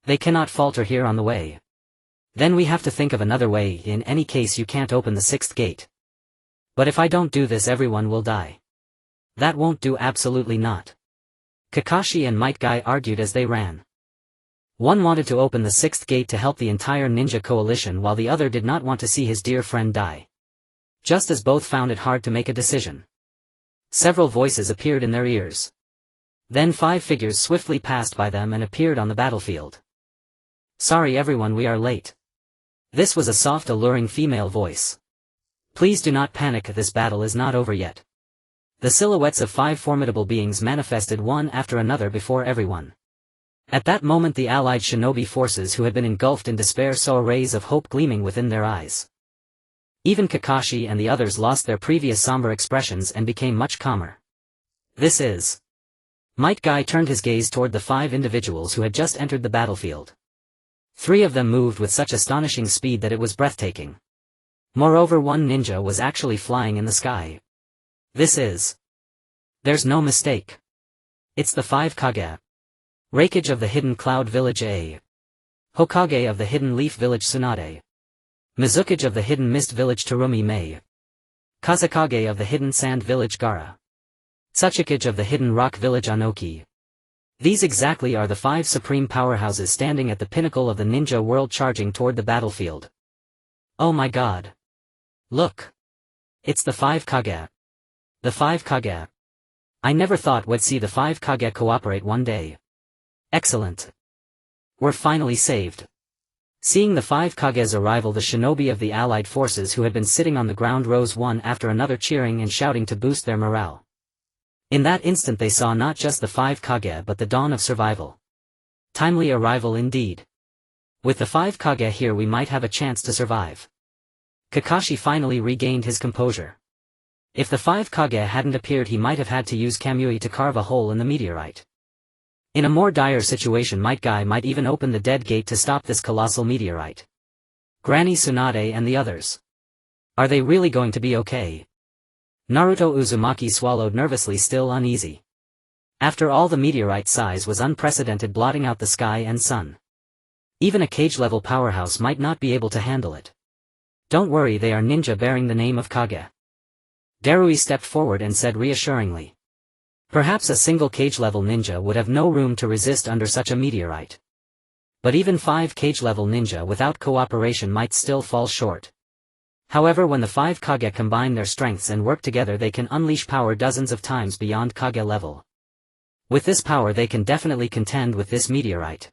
They cannot falter here on the way. Then we have to think of another way. In any case, you can't open the sixth gate. But if I don't do this, everyone will die. That won't do. Absolutely not. Kakashi and Might Guy argued as they ran. One wanted to open the sixth gate to help the entire ninja coalition, while the other did not want to see his dear friend die. Just as both found it hard to make a decision, several voices appeared in their ears. Then 5 figures swiftly passed by them and appeared on the battlefield. "Sorry everyone, we are late." This was a soft, alluring female voice. "Please do not panic, this battle is not over yet." The silhouettes of 5 formidable beings manifested one after another before everyone. At that moment, the allied shinobi forces, who had been engulfed in despair, saw rays of hope gleaming within their eyes. Even Kakashi and the others lost their previous somber expressions and became much calmer. "This is..." Might Guy turned his gaze toward the 5 individuals who had just entered the battlefield. 3 of them moved with such astonishing speed that it was breathtaking. Moreover, one ninja was actually flying in the sky. "This is..." There's no mistake. It's the 5 Kage. Reikage of the hidden cloud village A. Hokage of the hidden leaf village Tsunade. Mizukage of the hidden mist village Terumi Mei. Kazakage of the hidden sand village Gara. Tsuchikage of the hidden rock village Anoki. These exactly are the 5 supreme powerhouses standing at the pinnacle of the ninja world, charging toward the battlefield. Oh my god. Look. It's the 5 Kage. The 5 Kage. I never thought we'd see the 5 Kage cooperate one day. Excellent. We're finally saved. Seeing the 5 Kage's arrival, the shinobi of the allied forces who had been sitting on the ground rose one after another, cheering and shouting to boost their morale. In that instant they saw not just the 5 Kage but the dawn of survival. Timely arrival indeed. With the 5 Kage here, we might have a chance to survive. Kakashi finally regained his composure. If the 5 Kage hadn't appeared, he might have had to use Kamui to carve a hole in the meteorite. In a more dire situation, Might Guy might even open the dead gate to stop this colossal meteorite. Granny Tsunade and the others. Are they really going to be okay? Naruto Uzumaki swallowed nervously, still uneasy. After all, the meteorite size was unprecedented, blotting out the sky and sun. Even a cage-level powerhouse might not be able to handle it. Don't worry, they are ninja bearing the name of Kage. Darui stepped forward and said reassuringly. Perhaps a single cage-level ninja would have no room to resist under such a meteorite. But even 5 cage-level ninja without cooperation might still fall short. However, when the 5 Kage combine their strengths and work together, they can unleash power dozens of times beyond Kage level. With this power they can definitely contend with this meteorite.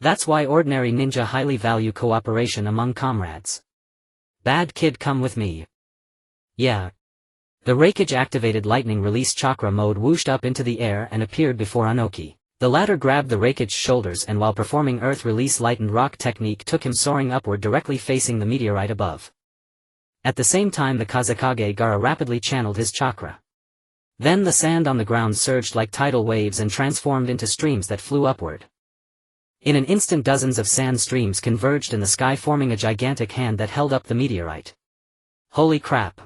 That's why ordinary ninja highly value cooperation among comrades. Bad kid, come with me. Yeah. The Raikage activated lightning release chakra mode whooshed up into the air and appeared before Anoki. The latter grabbed the Raikage's shoulders and while performing earth release lightened rock technique took him soaring upward directly facing the meteorite above. At the same time the Kazekage Gaara rapidly channeled his chakra. Then the sand on the ground surged like tidal waves and transformed into streams that flew upward. In an instant dozens of sand streams converged in the sky forming a gigantic hand that held up the meteorite. Holy crap!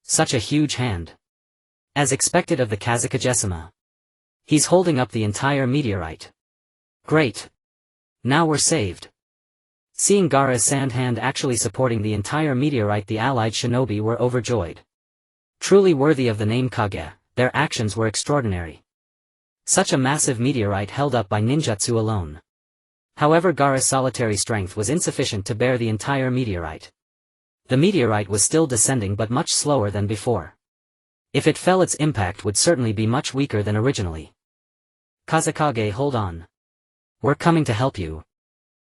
Such a huge hand. As expected of the Kazekage-sama. He's holding up the entire meteorite. Great! Now we're saved. Seeing Gaara's sand hand actually supporting the entire meteorite, the allied shinobi were overjoyed. Truly worthy of the name Kage, their actions were extraordinary. Such a massive meteorite held up by ninjutsu alone. However, Gaara's solitary strength was insufficient to bear the entire meteorite. The meteorite was still descending but much slower than before. If it fell, its impact would certainly be much weaker than originally. Kazekage, hold on. We're coming to help you.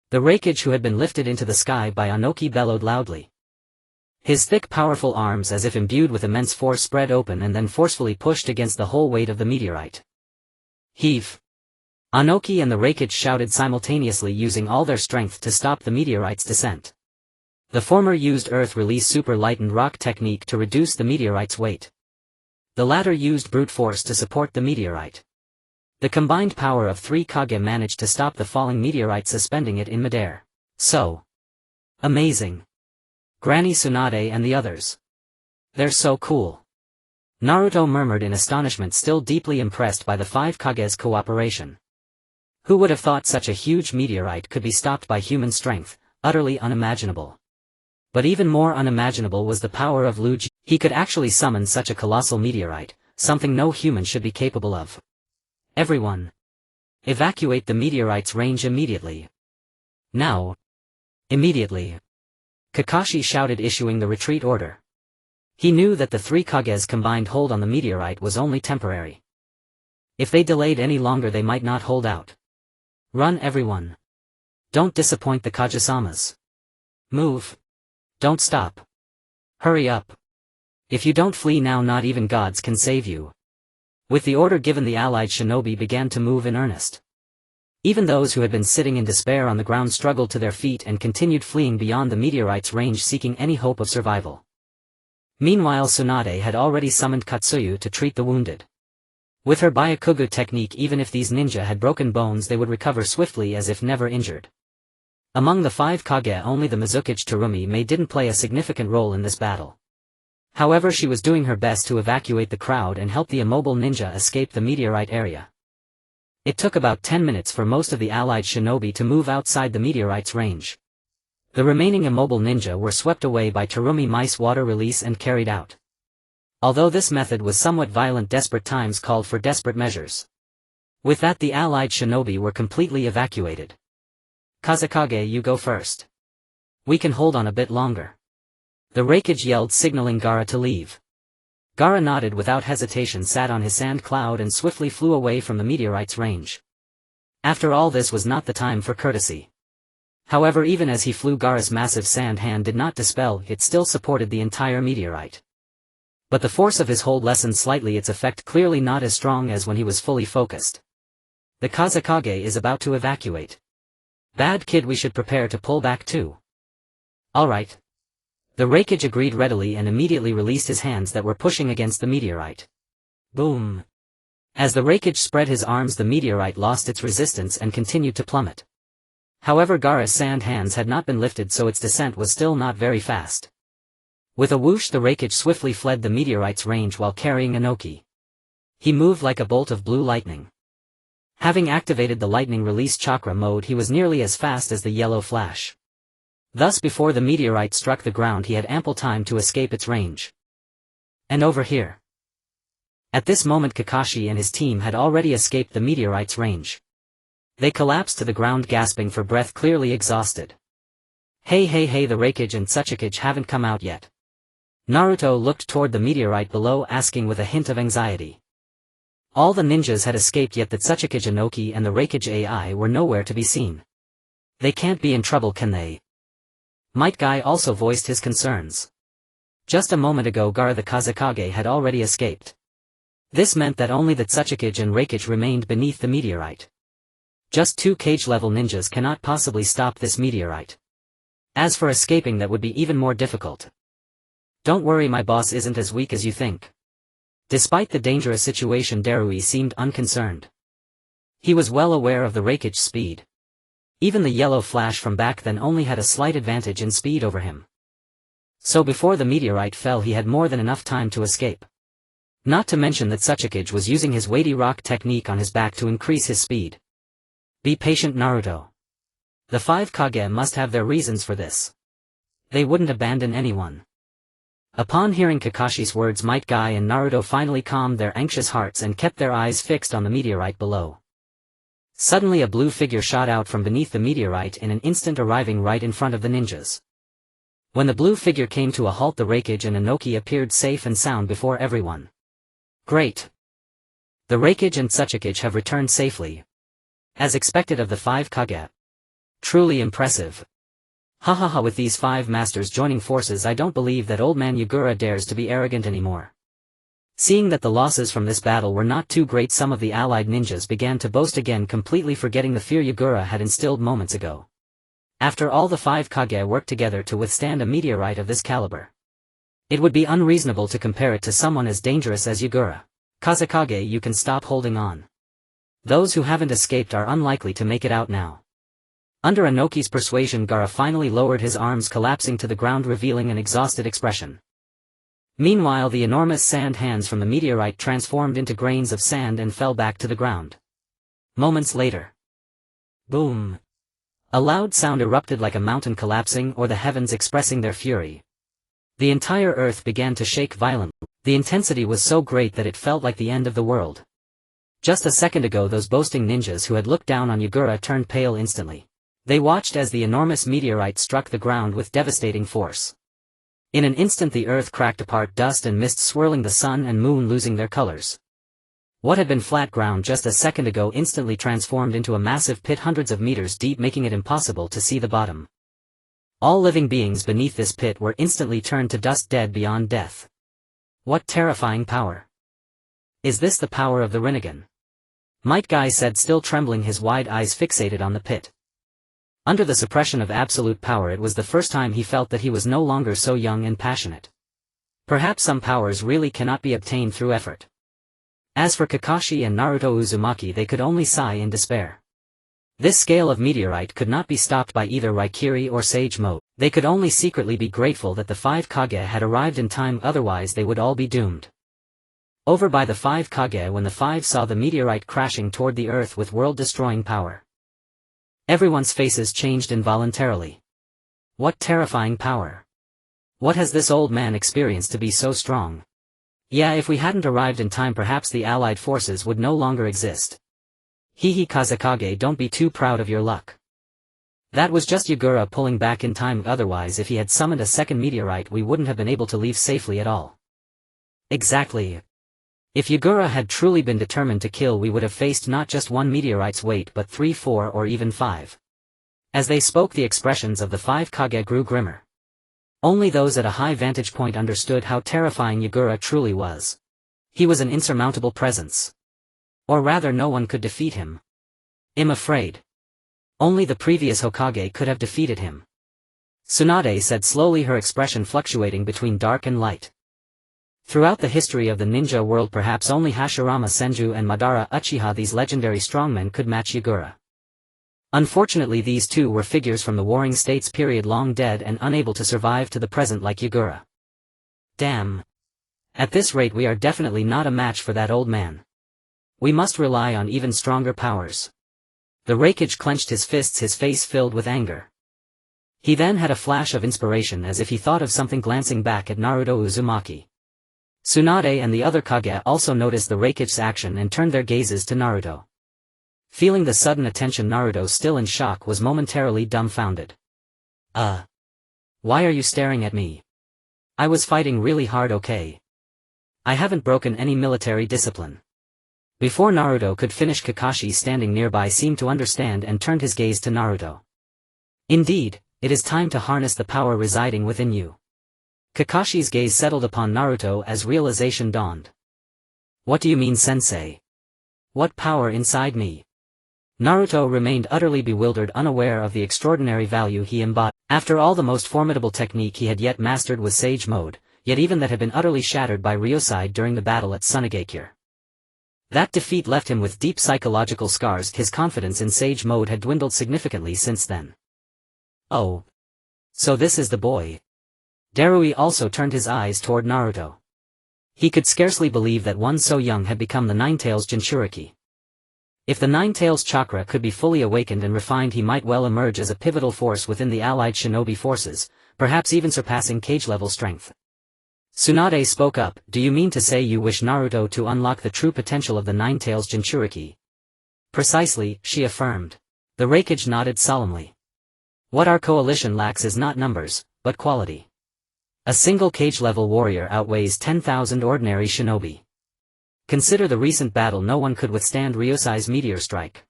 The Raikage, who had been lifted into the sky by Anoki, bellowed loudly. His thick powerful arms, as if imbued with immense force, spread open and then forcefully pushed against the whole weight of the meteorite. Heave! Anoki and the Raikage shouted simultaneously, using all their strength to stop the meteorite's descent. The former used earth release super lightened rock technique to reduce the meteorite's weight. The latter used brute force to support the meteorite. The combined power of 3 Kage managed to stop the falling meteorite, suspending it in midair. So amazing! Granny Tsunade and the others. They're so cool. Naruto murmured in astonishment, still deeply impressed by the 5 Kage's cooperation. Who would have thought such a huge meteorite could be stopped by human strength? Utterly unimaginable. But even more unimaginable was the power of Luji. He could actually summon such a colossal meteorite, something no human should be capable of. Everyone! Evacuate the meteorite's range immediately. Now! Immediately! Kakashi shouted, issuing the retreat order. He knew that the 3 Kage's combined hold on the meteorite was only temporary. If they delayed any longer they might not hold out. Run, everyone! Don't disappoint the Kage-samas. Move! Don't stop! Hurry up! If you don't flee now, not even gods can save you. With the order given, the allied shinobi began to move in earnest. Even those who had been sitting in despair on the ground struggled to their feet and continued fleeing beyond the meteorite's range, seeking any hope of survival. Meanwhile, Tsunade had already summoned Katsuyu to treat the wounded. With her Byakugan technique, even if these ninja had broken bones, they would recover swiftly as if never injured. Among the 5 Kage, only the Mizukage Terumi didn't play a significant role in this battle. However, she was doing her best to evacuate the crowd and help the immobile ninja escape the meteorite area. It took about 10 minutes for most of the allied shinobi to move outside the meteorite's range. The remaining immobile ninja were swept away by Terumi Mice water release and carried out. Although this method was somewhat violent, desperate times called for desperate measures. With that, the allied shinobi were completely evacuated. Kazekage, you go first. We can hold on a bit longer. The Raikage yelled, signaling Gaara to leave. Gaara nodded without hesitation, sat on his sand cloud and swiftly flew away from the meteorite's range. After all, this was not the time for courtesy. However, even as he flew, Gaara's massive sand hand did not dispel, it still supported the entire meteorite. But the force of his hold lessened slightly, its effect clearly not as strong as when he was fully focused. The Kazekage is about to evacuate. Bad kid, we should prepare to pull back too. Alright. The Raikage agreed readily and immediately released his hands that were pushing against the meteorite. Boom! As the Raikage spread his arms, the meteorite lost its resistance and continued to plummet. However, Gaara's sand hands had not been lifted, so its descent was still not very fast. With a whoosh, the Raikage swiftly fled the meteorite's range while carrying Anoki. He moved like a bolt of blue lightning. Having activated the lightning release chakra mode, he was nearly as fast as the yellow flash. Thus, before the meteorite struck the ground, he had ample time to escape its range. And over here. At this moment, Kakashi and his team had already escaped the meteorite's range. They collapsed to the ground, gasping for breath, clearly exhausted. Hey, the Raikage and Tsuchikage haven't come out yet. Naruto looked toward the meteorite below, asking with a hint of anxiety. All the ninjas had escaped, yet the Tsuchikage Inoki and the Raikage AI were nowhere to be seen. They can't be in trouble, can they? Might Guy also voiced his concerns. Just a moment ago Gaara the Kazekage had already escaped. This meant that only the Tsuchikage and Raikage remained beneath the meteorite. Just 2 cage-level ninjas cannot possibly stop this meteorite. As for escaping, that would be even more difficult. Don't worry, my boss isn't as weak as you think. Despite the dangerous situation, Darui seemed unconcerned. He was well aware of the Raikage's speed. Even the yellow flash from back then only had a slight advantage in speed over him. So before the meteorite fell he had more than enough time to escape. Not to mention that Tsuchikage was using his weighty rock technique on his back to increase his speed. Be patient, Naruto. The 5 Kage must have their reasons for this. They wouldn't abandon anyone. Upon hearing Kakashi's words, Might Guy and Naruto finally calmed their anxious hearts and kept their eyes fixed on the meteorite below. Suddenly a blue figure shot out from beneath the meteorite in an instant, arriving right in front of the ninjas. When the blue figure came to a halt, the Raikage and Inoki appeared safe and sound before everyone. Great! The Raikage and Tsuchikage have returned safely. As expected of the 5 Kage. Truly impressive. Hahaha, with these 5 masters joining forces, I don't believe that old man Yagura dares to be arrogant anymore. Seeing that the losses from this battle were not too great, some of the allied ninjas began to boast again, completely forgetting the fear Yagura had instilled moments ago. After all, the 5 Kage worked together to withstand a meteorite of this caliber. It would be unreasonable to compare it to someone as dangerous as Yagura. Kazekage, you can stop holding on. Those who haven't escaped are unlikely to make it out now. Under Inoki's persuasion, Gaara finally lowered his arms, collapsing to the ground, revealing an exhausted expression. Meanwhile, the enormous sand hands from the meteorite transformed into grains of sand and fell back to the ground. Moments later. Boom! A loud sound erupted, like a mountain collapsing or the heavens expressing their fury. The entire earth began to shake violently. The intensity was so great that it felt like the end of the world. Just a second ago, those boasting ninjas who had looked down on Yagura turned pale instantly. They watched as the enormous meteorite struck the ground with devastating force. In an instant the earth cracked apart, dust and mist swirling, the sun and moon losing their colors. What had been flat ground just a second ago instantly transformed into a massive pit hundreds of meters deep, making it impossible to see the bottom. All living beings beneath this pit were instantly turned to dust, dead beyond death. What terrifying power! Is this the power of the Rinnegan? Might Guy said, still trembling, his wide eyes fixated on the pit. Under the suppression of absolute power, it was the first time he felt that he was no longer so young and passionate. Perhaps some powers really cannot be obtained through effort. As for Kakashi and Naruto Uzumaki, they could only sigh in despair. This scale of meteorite could not be stopped by either Raikiri or Sage Mode. They could only secretly be grateful that the 5 Kage had arrived in time, otherwise they would all be doomed. Over by the 5 Kage, when the 5 saw the meteorite crashing toward the earth with world-destroying power. Everyone's faces changed involuntarily. What terrifying power! What has this old man experienced to be so strong? Yeah, if we hadn't arrived in time, perhaps the allied forces would no longer exist. Hihi, Kazekage, don't be too proud of your luck. That was just Yagura pulling back in time, otherwise if he had summoned a second meteorite we wouldn't have been able to leave safely at all. Exactly. If Yagura had truly been determined to kill, we would have faced not just 1 meteorite's weight but 3, 4 or even 5. As they spoke, the expressions of the 5 Kage grew grimmer. Only those at a high vantage point understood how terrifying Yagura truly was. He was an insurmountable presence. Or rather, no one could defeat him. I'm afraid. Only the previous Hokage could have defeated him. Tsunade said slowly, her expression fluctuating between dark and light. Throughout the history of the ninja world, perhaps only Hashirama Senju and Madara Uchiha, these legendary strongmen, could match Yagura. Unfortunately, these two were figures from the Warring States period, long dead and unable to survive to the present like Yagura. Damn. At this rate we are definitely not a match for that old man. We must rely on even stronger powers. The Raikage clenched his fists, his face filled with anger. He then had a flash of inspiration, as if he thought of something, glancing back at Naruto Uzumaki. Tsunade and the other Kage also noticed the Raikage's action and turned their gazes to Naruto. Feeling the sudden attention, Naruto, still in shock, was momentarily dumbfounded. Why are you staring at me? I was fighting really hard, okay? I haven't broken any military discipline. Before Naruto could finish, Kakashi standing nearby seemed to understand and turned his gaze to Naruto. Indeed, it is time to harness the power residing within you. Kakashi's gaze settled upon Naruto as realization dawned. What do you mean, sensei? What power inside me? Naruto remained utterly bewildered, unaware of the extraordinary value he embodied. After all, the most formidable technique he had yet mastered was Sage Mode, yet even that had been utterly shattered by Ryūsuke during the battle at Sunagakure. That defeat left him with deep psychological scars. His confidence in Sage Mode had dwindled significantly since then. Oh. So this is the boy. Darui also turned his eyes toward Naruto. He could scarcely believe that one so young had become the Nine-Tails Jinchuriki. If the Nine-Tails Chakra could be fully awakened and refined, he might well emerge as a pivotal force within the allied shinobi forces, perhaps even surpassing Kage-level strength. Tsunade spoke up. Do you mean to say you wish Naruto to unlock the true potential of the Nine-Tails Jinchuriki? Precisely, she affirmed. The Raikage nodded solemnly. What our coalition lacks is not numbers, but quality. A single Kage-level warrior outweighs 10,000 ordinary shinobi. Consider the recent battle. No one could withstand Ryūsuke's meteor strike.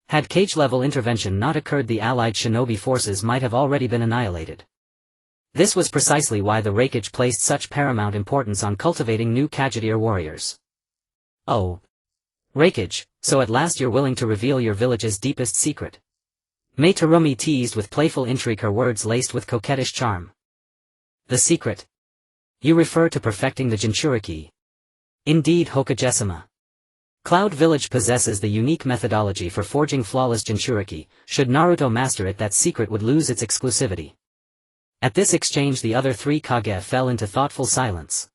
Had Kage-level intervention not occurred, the allied shinobi forces might have already been annihilated. This was precisely why the Raikage placed such paramount importance on cultivating new Kagedeer warriors. Oh. Raikage, so at last you're willing to reveal your village's deepest secret. Mei Terumi teased with playful intrigue, her words laced with coquettish charm. The secret? You refer to perfecting the Jinchuriki. Indeed, Hokage-sama. Cloud Village possesses the unique methodology for forging flawless Jinchuriki. Should Naruto master it, that secret would lose its exclusivity. At this exchange, the other three Kage fell into thoughtful silence.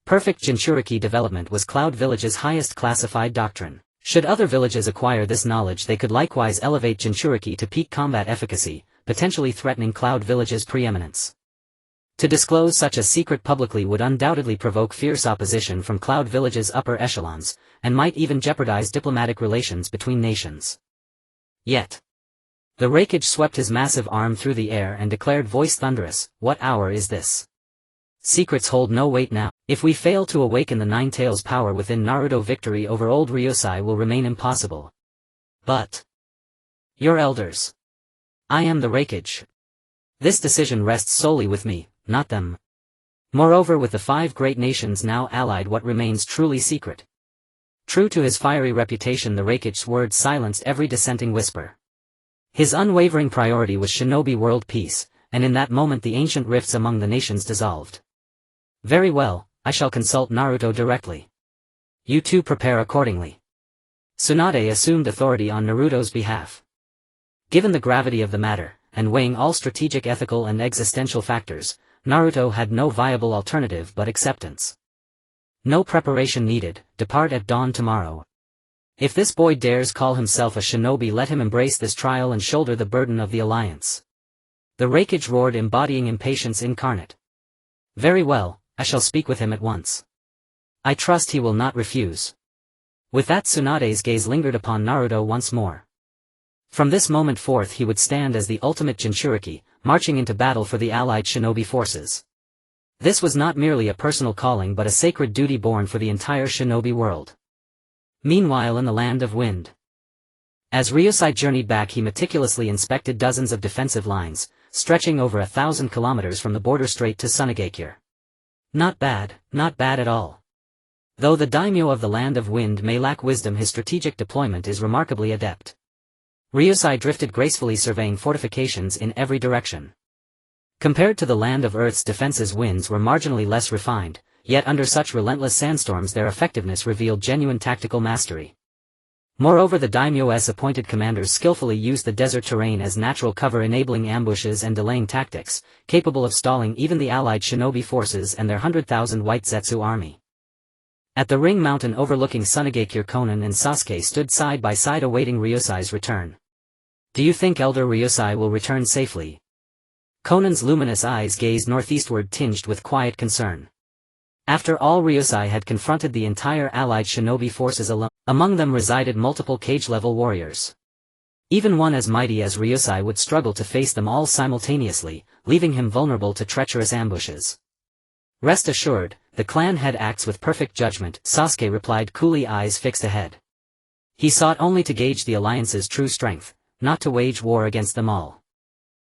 Perfect Jinchuriki development was Cloud Village's highest classified doctrine. Should other villages acquire this knowledge, they could likewise elevate Jinchuriki to peak combat efficacy, potentially threatening Cloud Village's preeminence. To disclose such a secret publicly would undoubtedly provoke fierce opposition from Cloud Village's upper echelons, and might even jeopardize diplomatic relations between nations. Yet. The Raikage swept his massive arm through the air and declared, voice thunderous, what hour is this? Secrets hold no weight now. If we fail to awaken the Nine-Tails power within Naruto, victory over old Ryūsuke will remain impossible. But your elders. I am the Raikage. This decision rests solely with me, not them. Moreover, with the 5 great nations now allied, what remains truly secret? True to his fiery reputation, the Raikage's words silenced every dissenting whisper. His unwavering priority was shinobi world peace, and in that moment the ancient rifts among the nations dissolved. Very well, I shall consult Naruto directly. You two prepare accordingly. Tsunade assumed authority on Naruto's behalf. Given the gravity of the matter, and weighing all strategic, ethical and existential factors, Naruto had no viable alternative but acceptance. No preparation needed, depart at dawn tomorrow. If this boy dares call himself a shinobi, let him embrace this trial and shoulder the burden of the alliance. The Raikage roared, embodying impatience incarnate. Very well, I shall speak with him at once. I trust he will not refuse. With that, Tsunade's gaze lingered upon Naruto once more. From this moment forth he would stand as the ultimate Jinchuriki, marching into battle for the allied shinobi forces. This was not merely a personal calling but a sacred duty born for the entire shinobi world. Meanwhile, in the Land of Wind. As Ryūsuke journeyed back, he meticulously inspected dozens of defensive lines, stretching over 1,000 kilometers from the border strait to Sunagakure. Not bad at all. Though the daimyo of the Land of Wind may lack wisdom, his strategic deployment is remarkably adept. Ryūsuke drifted gracefully, surveying fortifications in every direction. Compared to the Land of Earth's defenses, winds were marginally less refined, yet under such relentless sandstorms their effectiveness revealed genuine tactical mastery. Moreover, the daimyo's appointed commanders skillfully used the desert terrain as natural cover, enabling ambushes and delaying tactics, capable of stalling even the allied shinobi forces and their 100,000 white Zetsu army. At the Ring Mountain overlooking Sunagakure, Konan and Sasuke stood side by side awaiting Ryūsuke's return. Do you think Elder Ryūsuke will return safely? Konan's luminous eyes gazed northeastward, tinged with quiet concern. After all, Ryūsuke had confronted the entire allied shinobi forces alone. Among them resided multiple Kage-level warriors. Even one as mighty as Ryūsai would struggle to face them all simultaneously, leaving him vulnerable to treacherous ambushes. Rest assured, the clan head acts with perfect judgment, Sasuke replied coolly, eyes fixed ahead. He sought only to gauge the alliance's true strength, not to wage war against them all.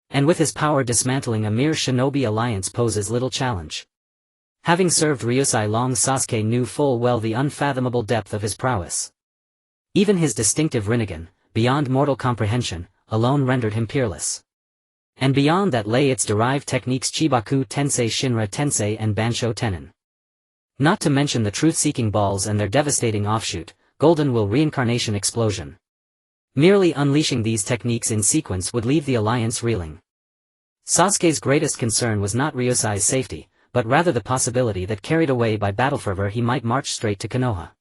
And with his power, dismantling a mere shinobi alliance poses little challenge. Having served Ryūsai long, Sasuke knew full well the unfathomable depth of his prowess. Even his distinctive Rinnegan, beyond mortal comprehension, alone rendered him peerless. And beyond that lay its derived techniques Chibaku Tensei, Shinra Tensei and Bansho Tenin. Not to mention the truth-seeking balls and their devastating offshoot, Golden Will Reincarnation Explosion. Merely unleashing these techniques in sequence would leave the alliance reeling. Sasuke's greatest concern was not Ryūsai's safety, but rather the possibility that carried away by battle fervor he might march straight to Konoha.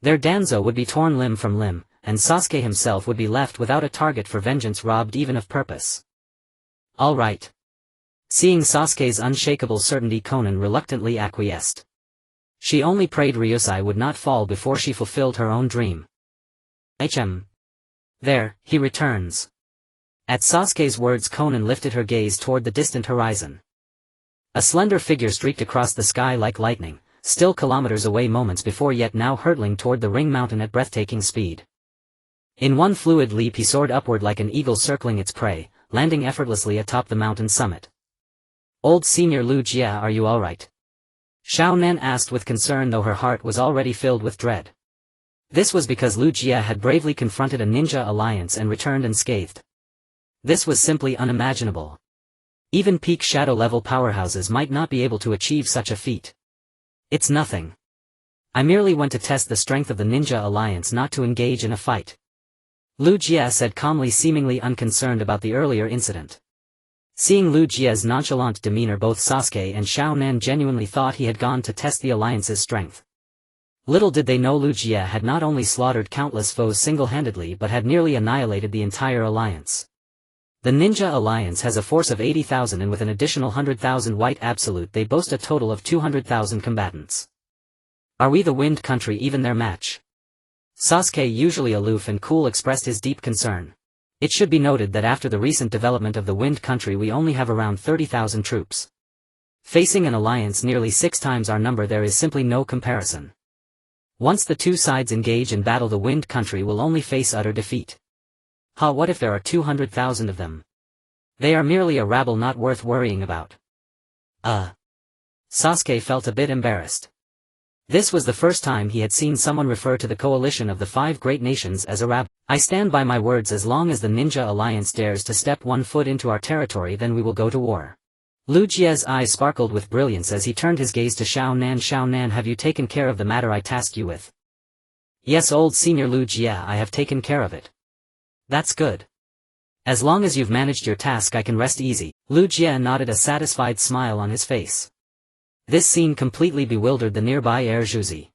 Their Danzo would be torn limb from limb, and Sasuke himself would be left without a target for vengeance, robbed even of purpose. All right. Seeing Sasuke's unshakable certainty, Konan reluctantly acquiesced. She only prayed Ryūsai would not fall before she fulfilled her own dream. There, he returns. At Sasuke's words, Konan lifted her gaze toward the distant horizon. A slender figure streaked across the sky like lightning, still kilometers away moments before, yet now hurtling toward the Ring Mountain at breathtaking speed. In one fluid leap he soared upward like an eagle circling its prey, landing effortlessly atop the mountain summit. Old Senior Lu Jia, are you alright? Xiao Nan asked with concern, though her heart was already filled with dread. This was because Lu Jia had bravely confronted a ninja alliance and returned unscathed. This was simply unimaginable. Even peak shadow level powerhouses might not be able to achieve such a feat. It's nothing. I merely went to test the strength of the ninja alliance, not to engage in a fight. Lu Jia said calmly, seemingly unconcerned about the earlier incident. Seeing Lu Jia's nonchalant demeanor, both Sasuke and Xiao Nan genuinely thought he had gone to test the alliance's strength. Little did they know Lu Jia had not only slaughtered countless foes single-handedly but had nearly annihilated the entire alliance. The Ninja Alliance has a force of 80,000, and with an additional 100,000 white absolute they boast a total of 200,000 combatants. Are we, the Wind Country, even their match? Sasuke, usually aloof and cool, expressed his deep concern. It should be noted that after the recent development of the Wind Country we only have around 30,000 troops. Facing an alliance nearly 6 times our number, there is simply no comparison. Once the two sides engage in battle, the Wind Country will only face utter defeat. What if there are 200,000 of them? They are merely a rabble not worth worrying about. Sasuke felt a bit embarrassed. This was the first time he had seen someone refer to the coalition of the 5 great nations as a rabble. I stand by my words, as long as the Ninja Alliance dares to step one foot into our territory, then we will go to war. Lu Jia's eyes sparkled with brilliance as he turned his gaze to Xiao Nan. Xiao Nan, have you taken care of the matter I tasked you with? Yes, old Senior Lu Jia, I have taken care of it. That's good. As long as you've managed your task, I can rest easy. Lu Jia nodded, a satisfied smile on his face. This scene completely bewildered the nearby Air Juzi.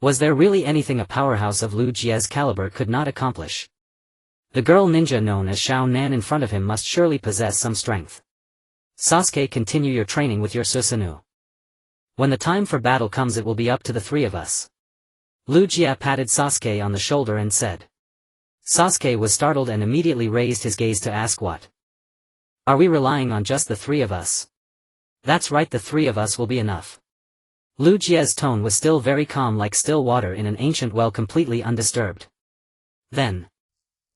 Was there really anything a powerhouse of Lu Jia's caliber could not accomplish? The girl ninja known as Xiao Nan in front of him must surely possess some strength. Sasuke, continue your training with your Susanoo. When the time for battle comes, it will be up to the 3 of us. Lu Jia patted Sasuke on the shoulder and said. Sasuke was startled and immediately raised his gaze to ask, what? Are we relying on just the 3 of us? That's right, the 3 of us will be enough. Lu Jia's tone was still very calm, like still water in an ancient well, completely undisturbed. Then,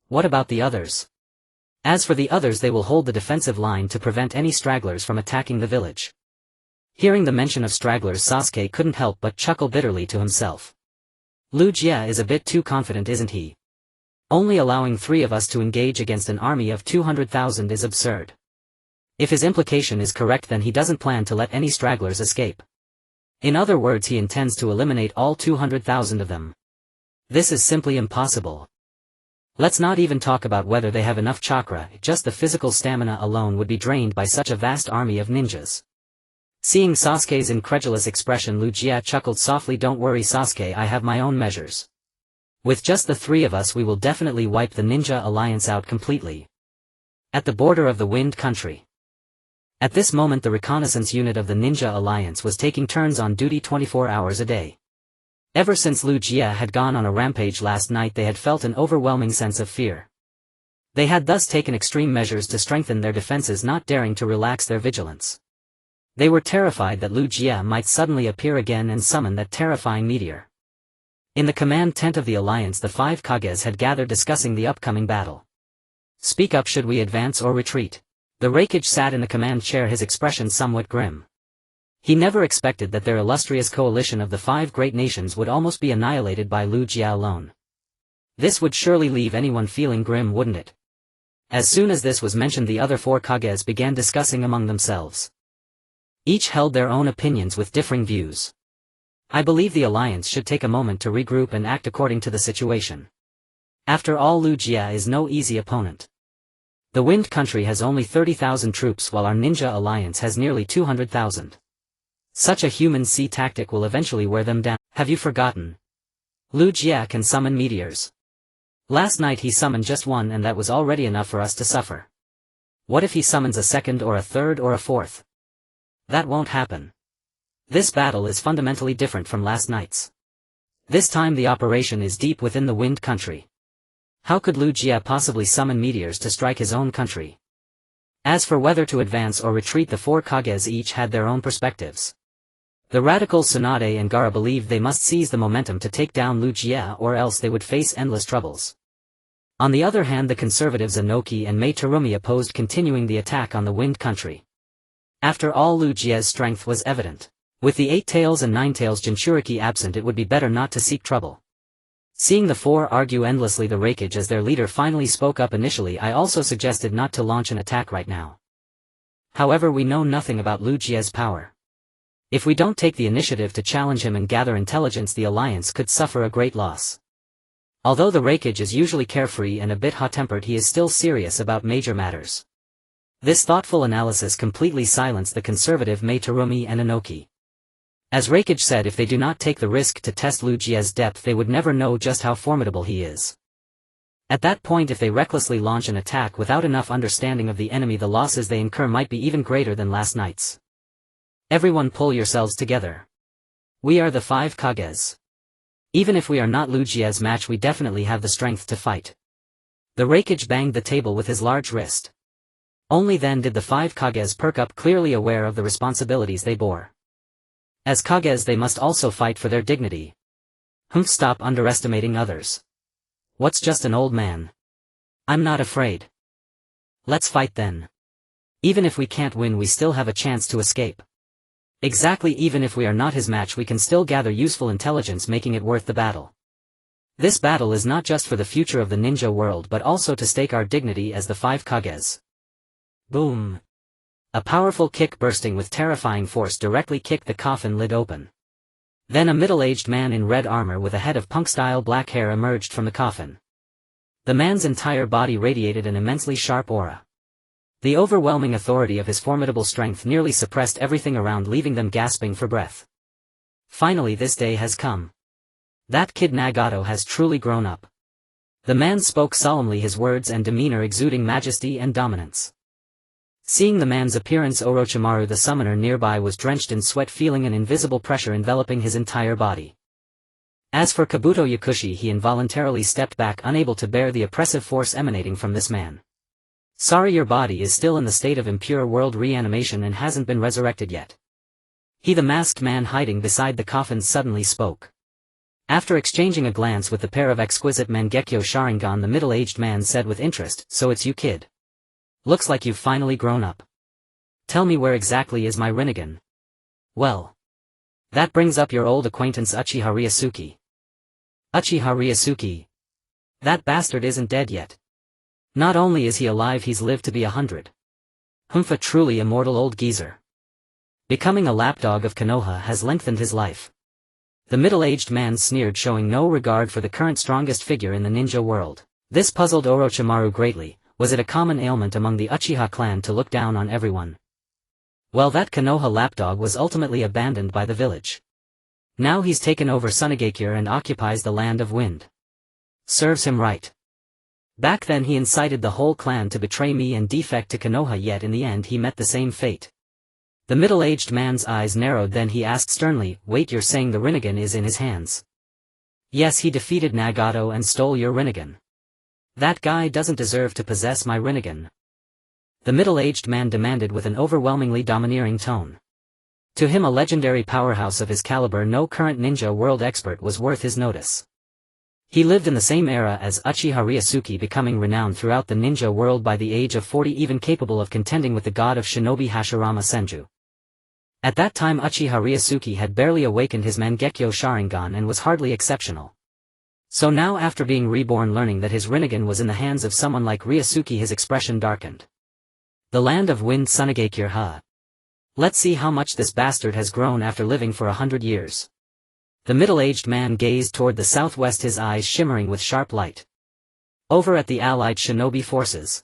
what about the others? As for the others, they will hold the defensive line to prevent any stragglers from attacking the village. Hearing the mention of stragglers, Sasuke couldn't help but chuckle bitterly to himself. Lu Jia is a bit too confident, isn't he? Only allowing 3 of us to engage against an army of 200,000 is absurd. If his implication is correct, then he doesn't plan to let any stragglers escape. In other words, he intends to eliminate all 200,000 of them. This is simply impossible. Let's not even talk about whether they have enough chakra, just the physical stamina alone would be drained by such a vast army of ninjas. Seeing Sasuke's incredulous expression, Lu Jia chuckled softly. Don't worry, Sasuke, I have my own measures. With just the 3 of us, we will definitely wipe the Ninja Alliance out completely. At the border of the Wind Country. At this moment, the reconnaissance unit of the Ninja Alliance was taking turns on duty 24 hours a day. Ever since Lu Jia had gone on a rampage last night, they had felt an overwhelming sense of fear. They had thus taken extreme measures to strengthen their defenses, not daring to relax their vigilance. They were terrified that Lu Jie might suddenly appear again and summon that terrifying meteor. In the command tent of the Alliance, the 5 Kages had gathered discussing the upcoming battle. Speak up, should we advance or retreat? The Raikage sat in the command chair, his expression somewhat grim. He never expected that their illustrious coalition of the 5 great nations would almost be annihilated by Lu Jie alone. This would surely leave anyone feeling grim, wouldn't it? As soon as this was mentioned, the other 4 Kages began discussing among themselves. Each held their own opinions with differing views. I believe the Alliance should take a moment to regroup and act according to the situation. After all, Lu Jie is no easy opponent. The Wind Country has only 30,000 troops while our Ninja Alliance has nearly 200,000. Such a human sea tactic will eventually wear them down. Have you forgotten? Lu Jie can summon meteors. Last night he summoned just one, and that was already enough for us to suffer. What if he summons a second or a third or a fourth? That won't happen. This battle is fundamentally different from last night's. This time the operation is deep within the Wind Country. How could Lu Jie possibly summon meteors to strike his own country? As for whether to advance or retreat, the 4 Kages each had their own perspectives. The radicals Tsunade and Gaara believed they must seize the momentum to take down Lu Jie, or else they would face endless troubles. On the other hand, the conservatives Inoki and Mei Terumi opposed continuing the attack on the Wind Country. After all, Lu Jie's strength was evident. With the 8 Tails and 9 Tails Jinchuriki absent, it would be better not to seek trouble. Seeing the 4 argue endlessly, the Raikage as their leader finally spoke up. Initially I also suggested not to launch an attack right now. However, we know nothing about Lu Jie's power. If we don't take the initiative to challenge him and gather intelligence, the Alliance could suffer a great loss. Although the Raikage is usually carefree and a bit hot-tempered, he is still serious about major matters. This thoughtful analysis completely silenced the conservative Mei Terumi and Inoki. As Raikage said, if they do not take the risk to test Lu Jie's depth, they would never know just how formidable he is. At that point, if they recklessly launch an attack without enough understanding of the enemy, the losses they incur might be even greater than last night's. Everyone pull yourselves together. We are the 5 Kages. Even if we are not Lu Jie's match, we definitely have the strength to fight. The Raikage banged the table with his large wrist. Only then did the 5 Kages perk up, clearly aware of the responsibilities they bore. As Kages, they must also fight for their dignity. Stop underestimating others. What's just an old man? I'm not afraid. Let's fight then. Even if we can't win, we still have a chance to escape. Exactly, even if we are not his match, we can still gather useful intelligence, making it worth the battle. This battle is not just for the future of the ninja world, but also to stake our dignity as the 5 Kages. Boom. A powerful kick bursting with terrifying force directly kicked the coffin lid open. Then a middle-aged man in red armor with a head of punk-style black hair emerged from the coffin. The man's entire body radiated an immensely sharp aura. The overwhelming authority of his formidable strength nearly suppressed everything around, leaving them gasping for breath. Finally, this day has come. That kid Nagato has truly grown up. The man spoke solemnly, his words and demeanor exuding majesty and dominance. Seeing the man's appearance, Orochimaru, the summoner nearby, was drenched in sweat, feeling an invisible pressure enveloping his entire body. As for Kabuto Yakushi, he involuntarily stepped back, unable to bear the oppressive force emanating from this man. Sorry, your body is still in the state of Impure World Reanimation and hasn't been resurrected yet. He, the masked man hiding beside the coffin, suddenly spoke. After exchanging a glance with the pair of exquisite Mangekyo Sharingan, the middle-aged man said with interest, "So it's you, kid. Looks like you've finally grown up. Tell me, where exactly is my Rinnegan?" "Well, that brings up your old acquaintance Uchiha Ryūsuke." "Uchiha Ryūsuke? That bastard isn't dead yet. Not only is he alive, he's lived to be 100. A truly immortal old geezer. Becoming a lapdog of Konoha has lengthened his life." The middle-aged man sneered, showing no regard for the current strongest figure in the ninja world. This puzzled Orochimaru greatly. Was it a common ailment among the Uchiha clan to look down on everyone? Well, that Konoha lapdog was ultimately abandoned by the village. Now he's taken over Sunagakure and occupies the land of wind. Serves him right. Back then he incited the whole clan to betray me and defect to Konoha, yet in the end he met the same fate. The middle-aged man's eyes narrowed, then he asked sternly, "Wait, you're saying the Rinnegan is in his hands?" "Yes, he defeated Nagato and stole your Rinnegan." That guy doesn't deserve to possess my Rinnegan. The middle-aged man demanded with an overwhelmingly domineering tone. To him, a legendary powerhouse of his caliber, no current ninja world expert was worth his notice. He lived in the same era as Uchiha Ryūsuke, becoming renowned throughout the ninja world by the age of 40, even capable of contending with the god of shinobi Hashirama Senju. At that time Uchiha Ryūsuke had barely awakened his Mangekyo Sharingan and was hardly exceptional. So now, after being reborn, learning that his Rinnegan was in the hands of someone like Ryūsuke, his expression darkened. The land of wind, Sunagakure, huh? Let's see how much this bastard has grown after living for 100 years. The middle-aged man gazed toward the southwest, his eyes shimmering with sharp light. Over at the allied shinobi forces,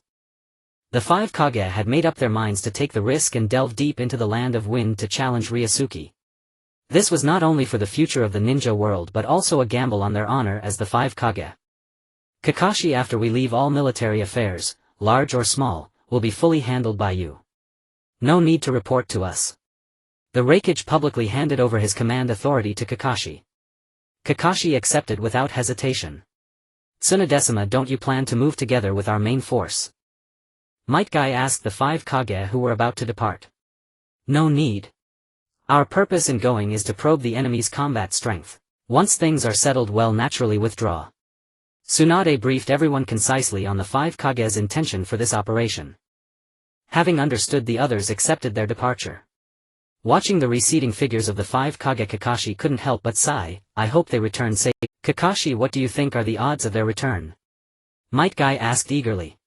the 5 Kage had made up their minds to take the risk and delve deep into the land of wind to challenge Ryūsuke. This was not only for the future of the ninja world but also a gamble on their honor as the 5 Kage. Kakashi, after we leave, all military affairs, large or small, will be fully handled by you. No need to report to us. The Raikage publicly handed over his command authority to Kakashi. Kakashi accepted without hesitation. Tsunadesima, don't you plan to move together with our main force? Might Guy asked the 5 Kage who were about to depart. No need. Our purpose in going is to probe the enemy's combat strength. Once things are settled, we'll naturally withdraw. Tsunade briefed everyone concisely on the 5 Kage's intention for this operation. Having understood, the others accepted their departure. Watching the receding figures of the 5 Kage, Kakashi couldn't help but sigh. I hope they return safe. Kakashi, what do you think are the odds of their return? Might Guy asked eagerly.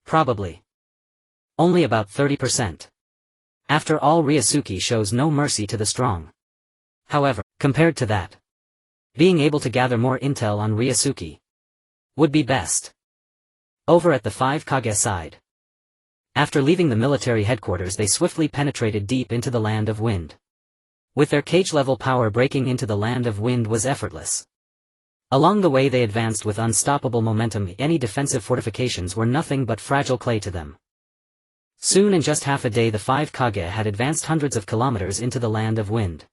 Probably only about 30%. After all, Ryūsuke shows no mercy to the strong. However, compared to that, being able to gather more intel on Ryūsuke would be best. Over at the 5 Kage side, after leaving the military headquarters, they swiftly penetrated deep into the land of wind. With their cage-level power, breaking into the land of wind was effortless. Along the way they advanced with unstoppable momentum. Any defensive fortifications were nothing but fragile clay to them. Soon, in just half a day, the 5 Kage had advanced hundreds of kilometers into the land of wind.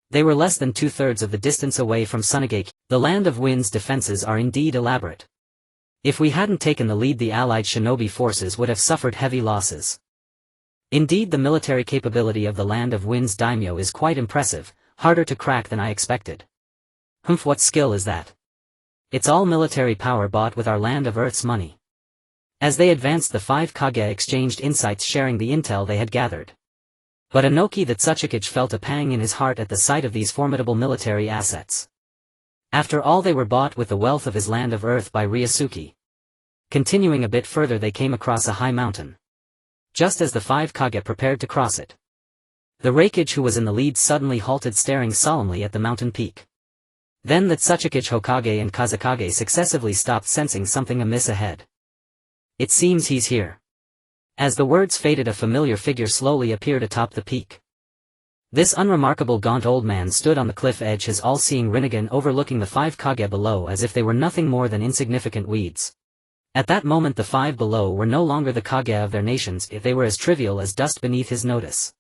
They were less than 2/3 of the distance away from Sunagakure. The land of wind's defenses are indeed elaborate. If we hadn't taken the lead, the allied shinobi forces would have suffered heavy losses. Indeed, the military capability of the land of wind's daimyo is quite impressive, harder to crack than I expected. Humph, what skill is that? It's all military power bought with our land of earth's money. As they advanced, the 5 Kage exchanged insights, sharing the intel they had gathered. But Inoki the Tsuchikage felt a pang in his heart at the sight of these formidable military assets. After all, they were bought with the wealth of his land of earth by Ryūsuke. Continuing a bit further, they came across a high mountain. Just as the 5 Kage prepared to cross it, the Raikage, who was in the lead, suddenly halted, staring solemnly at the mountain peak. Then the Tsuchikage Hokage and Kazekage successively stopped, sensing something amiss ahead. It seems he's here. As the words faded, a familiar figure slowly appeared atop the peak. This unremarkable gaunt old man stood on the cliff edge, his all-seeing Rinnegan overlooking the 5 Kage below as if they were nothing more than insignificant weeds. At that moment the 5 below were no longer the Kage of their nations, if they were as trivial as dust beneath his notice.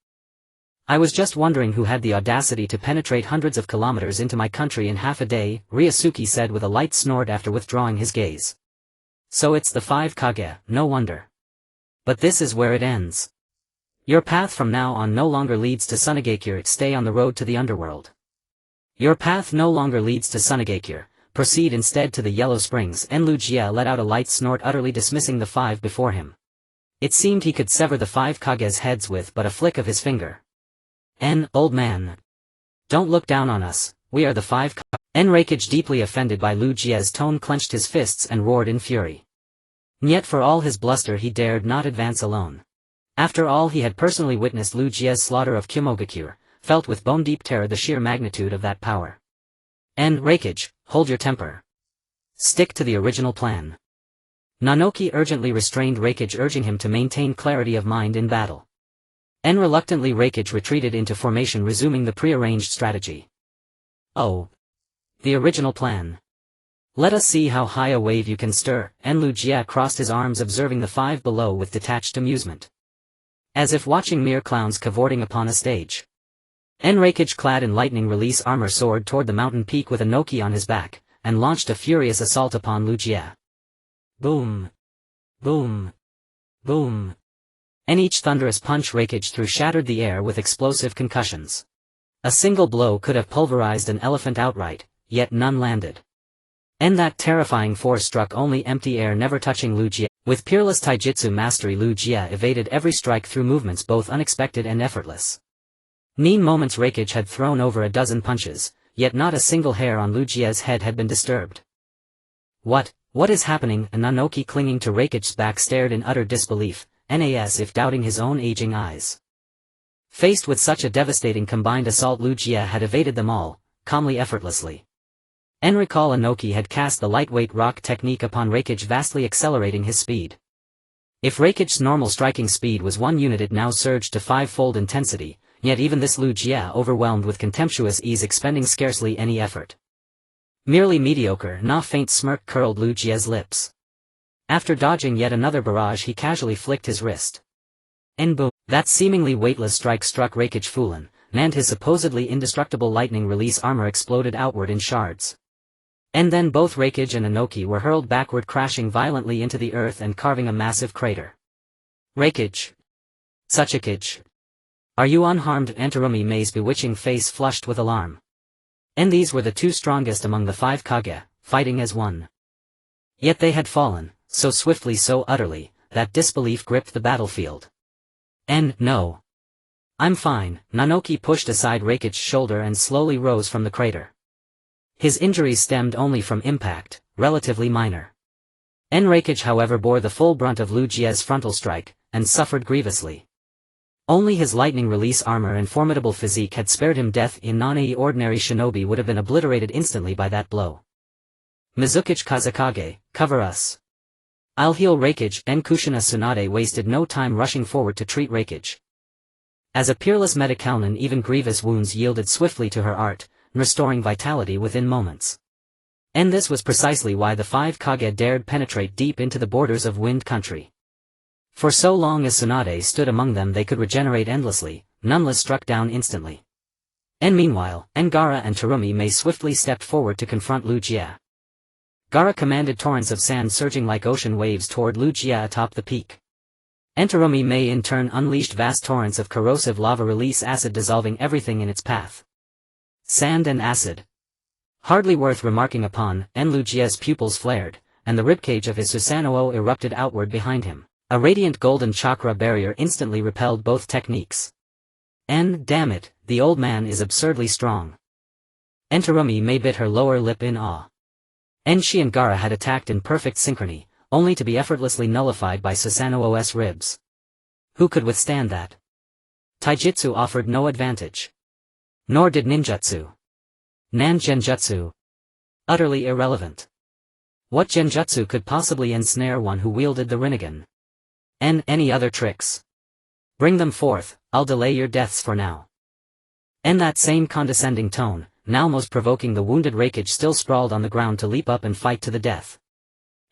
I was just wondering who had the audacity to penetrate hundreds of kilometers into my country in half a day, Ryūsuke said with a light snort after withdrawing his gaze. So it's the 5 Kage, no wonder. But this is where it ends. Your path from now on no longer leads to Sunagakure, stay on the road to the underworld. Your path no longer leads to Sunagakure, proceed instead to the Yellow Springs. Enlujia let out a light snort, utterly dismissing the 5 before him. It seemed he could sever the 5 Kage's heads with but a flick of his finger. Old man. Don't look down on us, we are the 5 Kage. Raikage, deeply offended by Lu Jie's tone, clenched his fists and roared in fury. Yet for all his bluster he dared not advance alone. After all, he had personally witnessed Lu Jie's slaughter of Kumogakure, felt with bone-deep terror the sheer magnitude of that power. Raikage, hold your temper. Stick to the original plan. Nanoki urgently restrained Raikage, urging him to maintain clarity of mind in battle. Reluctantly Raikage retreated into formation, resuming the prearranged strategy. Oh. The original plan. Let us see how high a wave you can stir. Lu Jie crossed his arms, observing the 5 below with detached amusement. As if watching mere clowns cavorting upon a stage. Raikage, clad in lightning release armor, soared toward the mountain peak with Inoki on his back, and launched a furious assault upon Lu Jie. Boom. Boom. Boom. And each thunderous punch Raikage threw shattered the air with explosive concussions. A single blow could have pulverized an elephant outright, yet none landed. And that terrifying force struck only empty air, never touching Lu Jie. With peerless taijutsu mastery, Lu Jie evaded every strike through movements both unexpected and effortless. Moments Raikage had thrown over a dozen punches, yet not a single hair on Lu Jie's head had been disturbed. What is happening? Nanoki, clinging to Raikage's back, stared in utter disbelief, as if doubting his own aging eyes. Faced with such a devastating combined assault, Lu Jie had evaded them all, calmly, effortlessly. Recall Anoki had cast the lightweight rock technique upon Raikage, vastly accelerating his speed. If Raikage's normal striking speed was 1 unit, it now surged to 5-fold intensity, yet even this Lu Jie overwhelmed with contemptuous ease, expending scarcely any effort. Merely mediocre. A faint smirk curled Lu Jie's lips. After dodging yet another barrage, he casually flicked his wrist. And boom! That seemingly weightless strike struck Raikage Fulan, and his supposedly indestructible lightning release armor exploded outward in shards. And then both Raikage and Anoki were hurled backward, crashing violently into the earth and carving a massive crater. Raikage. Suchikage. Are you unharmed? Terumi Mei's bewitching face flushed with alarm. And these were the two strongest among the 5 Kage, fighting as one. Yet they had fallen, so swiftly, so utterly, that disbelief gripped the battlefield. And no. I'm fine. Nanoki pushed aside Raikage's shoulder and slowly rose from the crater. His injuries stemmed only from impact, relatively minor. Raikage, however, bore the full brunt of Lu Jie's frontal strike, and suffered grievously. Only his lightning release armor and formidable physique had spared him death. Any ordinary shinobi would have been obliterated instantly by that blow. Mizukage Kazakage, cover us. I'll heal Raikage. Kushina Tsunade wasted no time rushing forward to treat Raikage. As a peerless medicalnon, even grievous wounds yielded swiftly to her art, restoring vitality within moments. And this was precisely why the 5 Kage dared penetrate deep into the borders of Wind Country. For so long as Tsunade stood among them, they could regenerate endlessly, nonetheless struck down instantly. Meanwhile, Gaara and Terumi Mei swiftly stepped forward to confront Lu Jie. Gaara commanded torrents of sand surging like ocean waves toward Lu Jie atop the peak. Terumi Mei in turn unleashed vast torrents of corrosive lava release acid, dissolving everything in its path. Sand and acid. Hardly worth remarking upon. Lu Jie's pupils flared, and the ribcage of his Susanoo erupted outward behind him. A radiant golden chakra barrier instantly repelled both techniques. Damn it, the old man is absurdly strong. Terumi Mei bit her lower lip in awe. She and Gaara had attacked in perfect synchrony, only to be effortlessly nullified by Susanoo's ribs. Who could withstand that? Taijutsu offered no advantage. Nor did ninjutsu. Genjutsu. Utterly irrelevant. What genjutsu could possibly ensnare one who wielded the Rinnegan? Any other tricks? Bring them forth, I'll delay your deaths for now. That same condescending tone, now most provoking the wounded Raikage, still sprawled on the ground to leap up and fight to the death.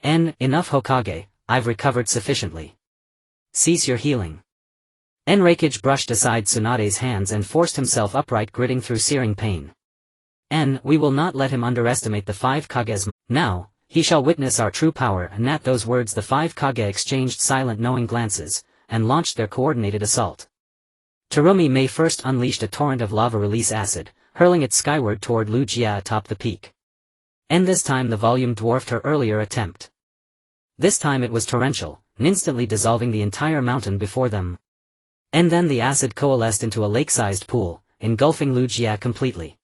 Enough Hokage, I've recovered sufficiently. Cease your healing. Raikage brushed aside Tsunade's hands and forced himself upright, gritting through searing pain. We will not let him underestimate the 5 Kages. Now, he shall witness our true power. At those words the 5 Kage exchanged silent knowing glances, and launched their coordinated assault. Terumi Mei first unleashed a torrent of lava release acid, hurling it skyward toward Lu Jie atop the peak. This time the volume dwarfed her earlier attempt. This time it was torrential, instantly dissolving the entire mountain before them. Then the acid coalesced into a lake-sized pool, engulfing Lu Jie completely.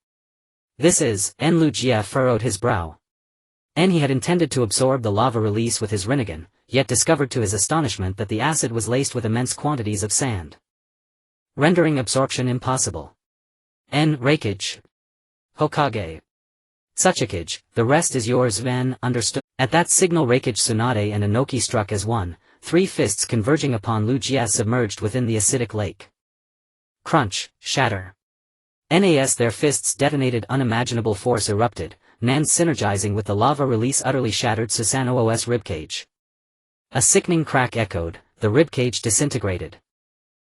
This is, Lu Jie furrowed his brow. He had intended to absorb the lava release with his Rinnegan, yet discovered to his astonishment that the acid was laced with immense quantities of sand, rendering absorption impossible. Raikage. Hokage. Suchikage, the rest is yours. Understood. At that signal Raikage, Tsunade and Anoki struck as one, 3 fists converging upon Lu Jie submerged within the acidic lake. Crunch, shatter. Their fists detonated, unimaginable force erupted, synergizing with the lava release utterly shattered Susanoo's ribcage. A sickening crack echoed, the ribcage disintegrated.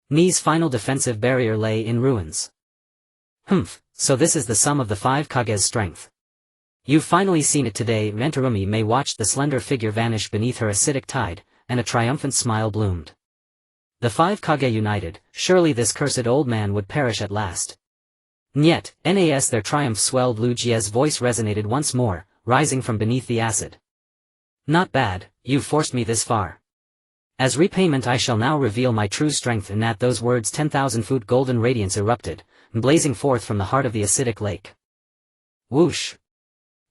Ni's final defensive barrier lay in ruins. So this is the sum of the 5 Kage's strength. You've finally seen it today. Mentorumi May watched the slender figure vanish beneath her acidic tide, and a triumphant smile bloomed. The 5 Kage united, surely this cursed old man would perish at last. Nyet, nas their triumph swelled. Lu Jie's voice resonated once more, rising from beneath the acid. Not bad, you've forced me this far. As repayment I shall now reveal my true strength. And at those words 10,000-foot golden radiance erupted, blazing forth from the heart of the acidic lake. Whoosh!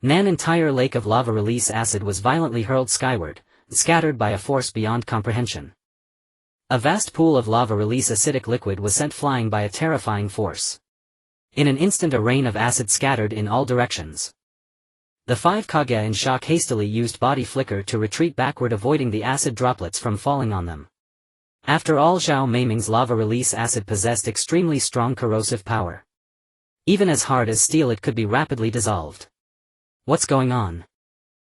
An entire lake of lava release acid was violently hurled skyward, scattered by a force beyond comprehension. A vast pool of lava release acidic liquid was sent flying by a terrifying force. In an instant a rain of acid scattered in all directions. The 5 Kage in shock hastily used body flicker to retreat backward, avoiding the acid droplets from falling on them. After all, Zhao Meiming's lava release acid possessed extremely strong corrosive power. Even as hard as steel it could be rapidly dissolved. What's going on?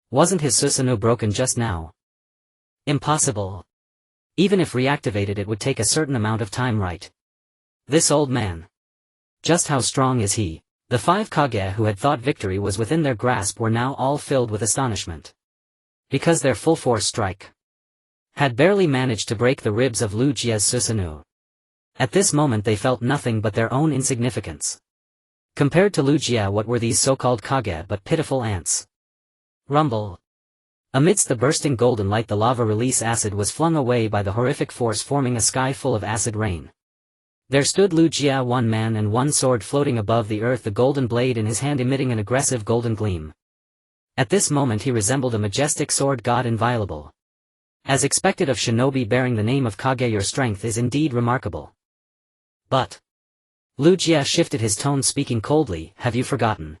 Wasn't his Susanoo broken just now? Impossible. Even if reactivated it would take a certain amount of time, right? This old man. Just how strong is he? The 5 Kage who had thought victory was within their grasp were now all filled with astonishment. Because their full force strike had barely managed to break the ribs of Lu Jie's Susanoo. At this moment they felt nothing but their own insignificance. Compared to Lu Jie, what were these so-called Kage but pitiful ants? Rumble. Amidst the bursting golden light the lava release acid was flung away by the horrific force, forming a sky full of acid rain. There stood Lu Jie, one man and one sword floating above the earth, the golden blade in his hand emitting an aggressive golden gleam. At this moment he resembled a majestic sword god, inviolable. As expected of shinobi bearing the name of Kage, your strength is indeed remarkable. But Lu Jie shifted his tone, speaking coldly, have you forgotten?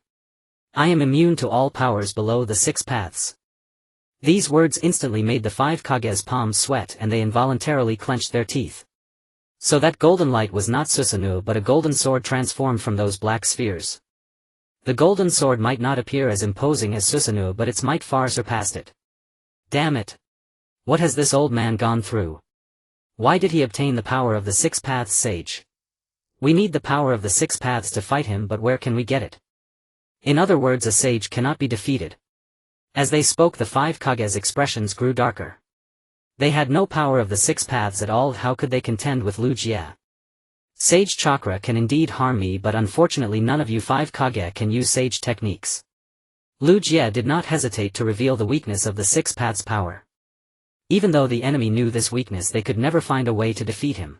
I am immune to all powers below the 6 paths. These words instantly made the 5 Kage's palms sweat and they involuntarily clenched their teeth. So that golden light was not Susanoo but a golden sword transformed from those black spheres. The golden sword might not appear as imposing as Susanoo, but its might far surpassed it. Damn it! What has this old man gone through? Why did he obtain the power of the 6 paths, sage? We need the power of the 6 paths to fight him, but where can we get it? In other words, a sage cannot be defeated. As they spoke the 5 Kage's expressions grew darker. They had no power of the 6 paths at all. How could they contend with Lu Jie? Sage Chakra can indeed harm me, but unfortunately none of you 5 Kage can use sage techniques. Lu Jie did not hesitate to reveal the weakness of the 6 paths power. Even though the enemy knew this weakness, they could never find a way to defeat him.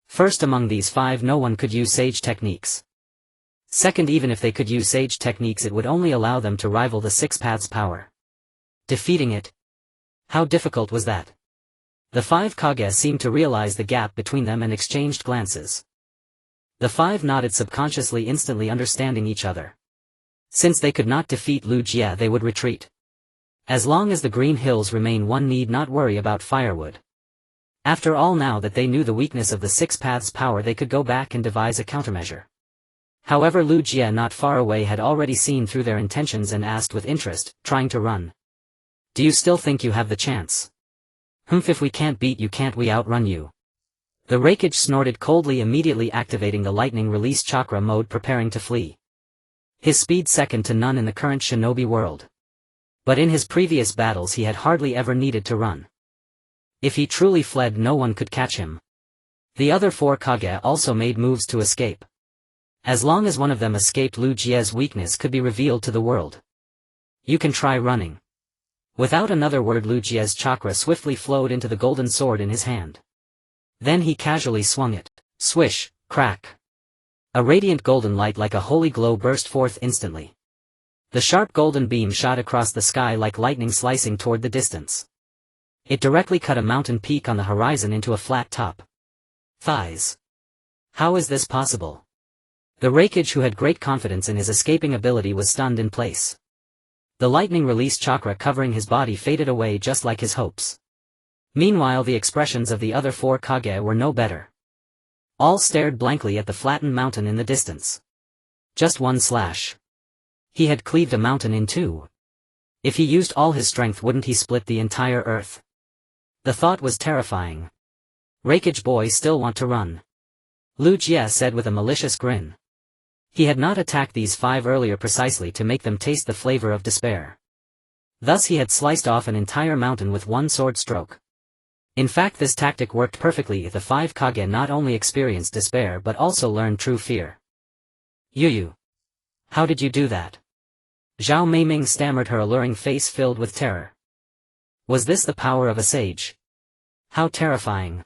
First, among these 5 no one could use sage techniques. Second, even if they could use sage techniques it would only allow them to rival the 6 paths power. Defeating it? How difficult was that? The 5 Kage seemed to realize the gap between them and exchanged glances. The 5 nodded subconsciously, instantly understanding each other. Since they could not defeat Lu Jie, they would retreat. As long as the green hills remain, one need not worry about firewood. After all, now that they knew the weakness of the 6 paths power, they could go back and devise a countermeasure. However, Lu Jie, not far away, had already seen through their intentions and asked with interest, trying to run. Do you still think you have the chance? If we can't beat you, can't we outrun you? The Raikage snorted coldly, immediately activating the lightning release chakra mode, preparing to flee. His speed second to none in the current shinobi world. But in his previous battles he had hardly ever needed to run. If he truly fled, no one could catch him. The other 4 Kage also made moves to escape. As long as one of them escaped, Lu Jie's weakness could be revealed to the world. You can try running. Without another word, Lu Jie's chakra swiftly flowed into the golden sword in his hand. Then he casually swung it. Swish, crack. A radiant golden light like a holy glow burst forth instantly. The sharp golden beam shot across the sky like lightning, slicing toward the distance. It directly cut a mountain peak on the horizon into a flat top. Thighs. How is this possible? The Raikage, who had great confidence in his escaping ability, was stunned in place. The lightning release chakra covering his body faded away just like his hopes. Meanwhile, the expressions of the other 4 Kage were no better. All stared blankly at the flattened mountain in the distance. Just one slash. He had cleaved a mountain in 2. If he used all his strength, wouldn't he split the entire earth? The thought was terrifying. Raikage boy still want to run? Lu Jie said with a malicious grin. He had not attacked these 5 earlier precisely to make them taste the flavor of despair. Thus he had sliced off an entire mountain with one sword stroke. In fact, this tactic worked perfectly if the 5 Kage not only experienced despair but also learned true fear. "Yu, how did you do that?" Zhao Meiming stammered, her alluring face filled with terror. Was this the power of a sage? How terrifying.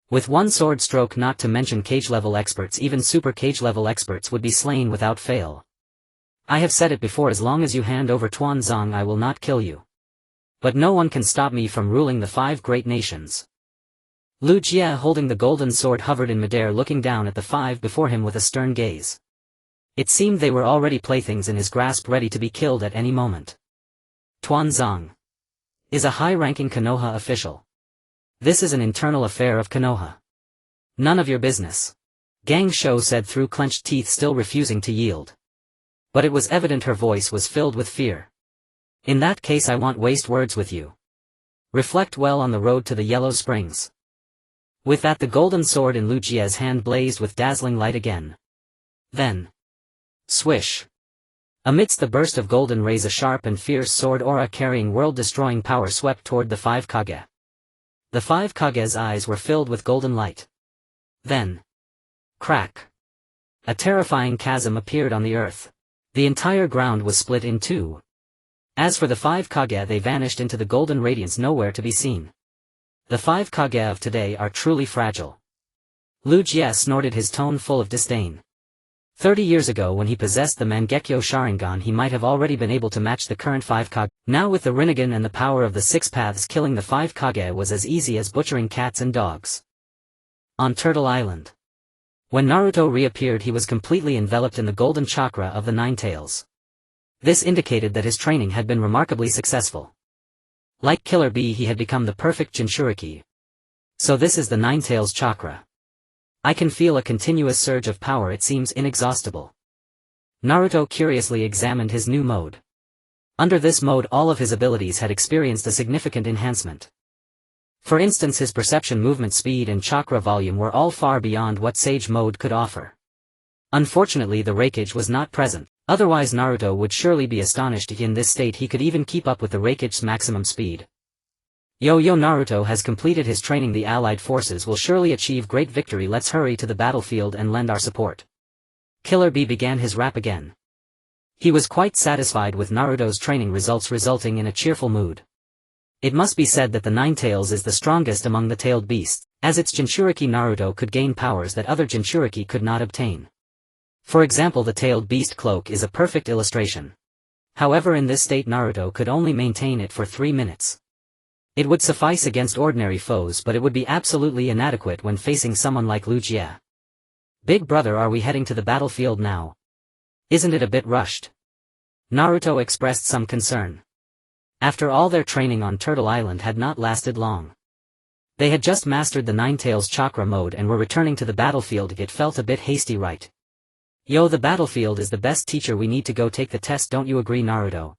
With one sword stroke, not to mention cage-level experts, even super cage-level experts would be slain without fail. I have said it before, as long as you hand over Tuanzang I will not kill you. But no one can stop me from ruling the 5 great nations. Lu Jie, holding the golden sword, hovered in midair, looking down at the 5 before him with a stern gaze. It seemed they were already playthings in his grasp, ready to be killed at any moment. Tuanzang is a high-ranking Konoha official. This is an internal affair of Konoha. None of your business, Gang Shou said through clenched teeth, still refusing to yield. But it was evident her voice was filled with fear. In that case I won't waste words with you. Reflect well on the road to the Yellow Springs. With that, the golden sword in Lu Jie's hand blazed with dazzling light again. Then, swish. Amidst the burst of golden rays, a sharp and fierce sword aura carrying world-destroying power swept toward the 5 Kage. The 5 Kage's eyes were filled with golden light. Then, crack. A terrifying chasm appeared on the earth. The entire ground was split in 2. As for the 5 Kage, they vanished into the golden radiance, nowhere to be seen. The 5 Kage of today are truly fragile. Lu Jie snorted, his tone full of disdain. 30 years ago, when he possessed the Mangekyo Sharingan, he might have already been able to match the current 5 Kage. Now with the Rinnegan and the power of the 6 paths, killing the 5 Kage was as easy as butchering cats and dogs. On Turtle Island, when Naruto reappeared, he was completely enveloped in the golden chakra of the 9 tails. This indicated that his training had been remarkably successful. Like Killer Bee, he had become the perfect Jinchuriki. So this is the 9 tails chakra. I can feel a continuous surge of power, it seems inexhaustible. Naruto curiously examined his new mode. Under this mode, all of his abilities had experienced a significant enhancement. For instance, his perception, movement speed and chakra volume were all far beyond what Sage mode could offer. Unfortunately, the Reikage was not present, otherwise Naruto would surely be astonished if in this state he could even keep up with the Reikage's maximum speed. Yo Naruto has completed his training. The allied forces will surely achieve great victory. Let's hurry to the battlefield and lend our support. Killer Bee began his rap again. He was quite satisfied with Naruto's training results, resulting in a cheerful mood. It must be said that the 9 tails is the strongest among the tailed beasts, as its Jinchuriki. Naruto could gain powers that other Jinchuriki could not obtain. For example, the tailed beast cloak is a perfect illustration. However, in this state Naruto could only maintain it for 3 minutes. It would suffice against ordinary foes, but it would be absolutely inadequate when facing someone like Lu Jie. Big brother, are we heading to the battlefield now? Isn't it a bit rushed? Naruto expressed some concern. After all, their training on Turtle Island had not lasted long. They had just mastered the 9 tails chakra mode and were returning to the battlefield. It felt a bit hasty, right? Yo, the battlefield is the best teacher. We need to go take the test, don't you agree, Naruto?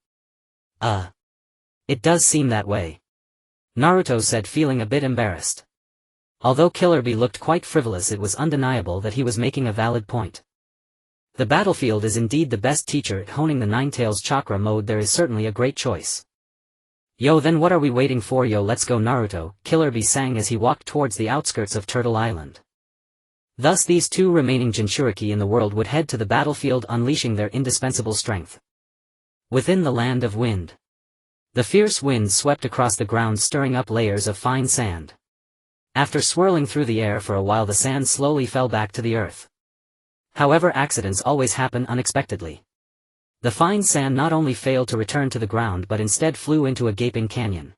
It does seem that way, Naruto said, feeling a bit embarrassed. Although Killer Bee looked quite frivolous, it was undeniable that he was making a valid point. The battlefield is indeed the best teacher at honing the 9 tails chakra mode. There is certainly a great choice. Yo, then what are we waiting for? Yo, let's go, Naruto, Killer Bee sang as he walked towards the outskirts of Turtle Island. Thus these 2 remaining Jinchuriki in the world would head to the battlefield, unleashing their indispensable strength. Within the land of wind, the fierce winds swept across the ground, stirring up layers of fine sand. After swirling through the air for a while, the sand slowly fell back to the earth. However, accidents always happen unexpectedly. The fine sand not only failed to return to the ground but instead flew into a gaping canyon.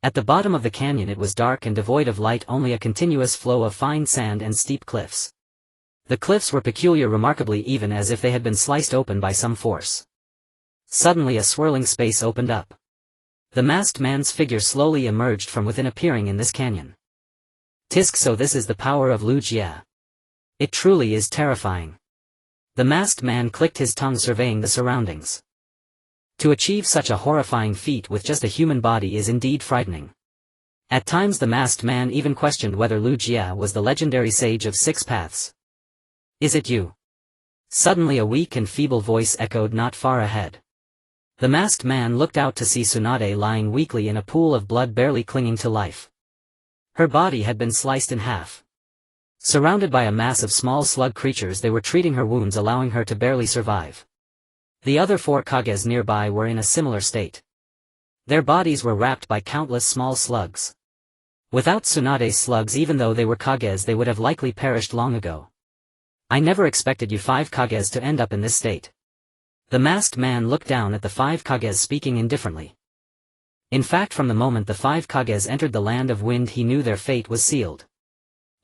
At the bottom of the canyon it was dark and devoid of light, only a continuous flow of fine sand and steep cliffs. The cliffs were peculiar, remarkably even, as if they had been sliced open by some force. Suddenly a swirling space opened up. The masked man's figure slowly emerged from within, appearing in this canyon. Tisk, so this is the power of Lu Jie. It truly is terrifying. The masked man clicked his tongue, surveying the surroundings. To achieve such a horrifying feat with just a human body is indeed frightening. At times the masked man even questioned whether Lu Jie was the legendary sage of 6 paths. Is it you? Suddenly a weak and feeble voice echoed not far ahead. The masked man looked out to see Tsunade lying weakly in a pool of blood barely clinging to life. Her body had been sliced in half. Surrounded by a mass of small slug creatures, they were treating her wounds, allowing her to barely survive. The other 4 Kages nearby were in a similar state. Their bodies were wrapped by countless small slugs. Without Tsunade's slugs, even though they were Kages, they would have likely perished long ago. I never expected you 5 Kages to end up in this state. The masked man looked down at the 5 Kages, speaking indifferently. In fact, from the moment the 5 Kages entered the land of wind, he knew their fate was sealed.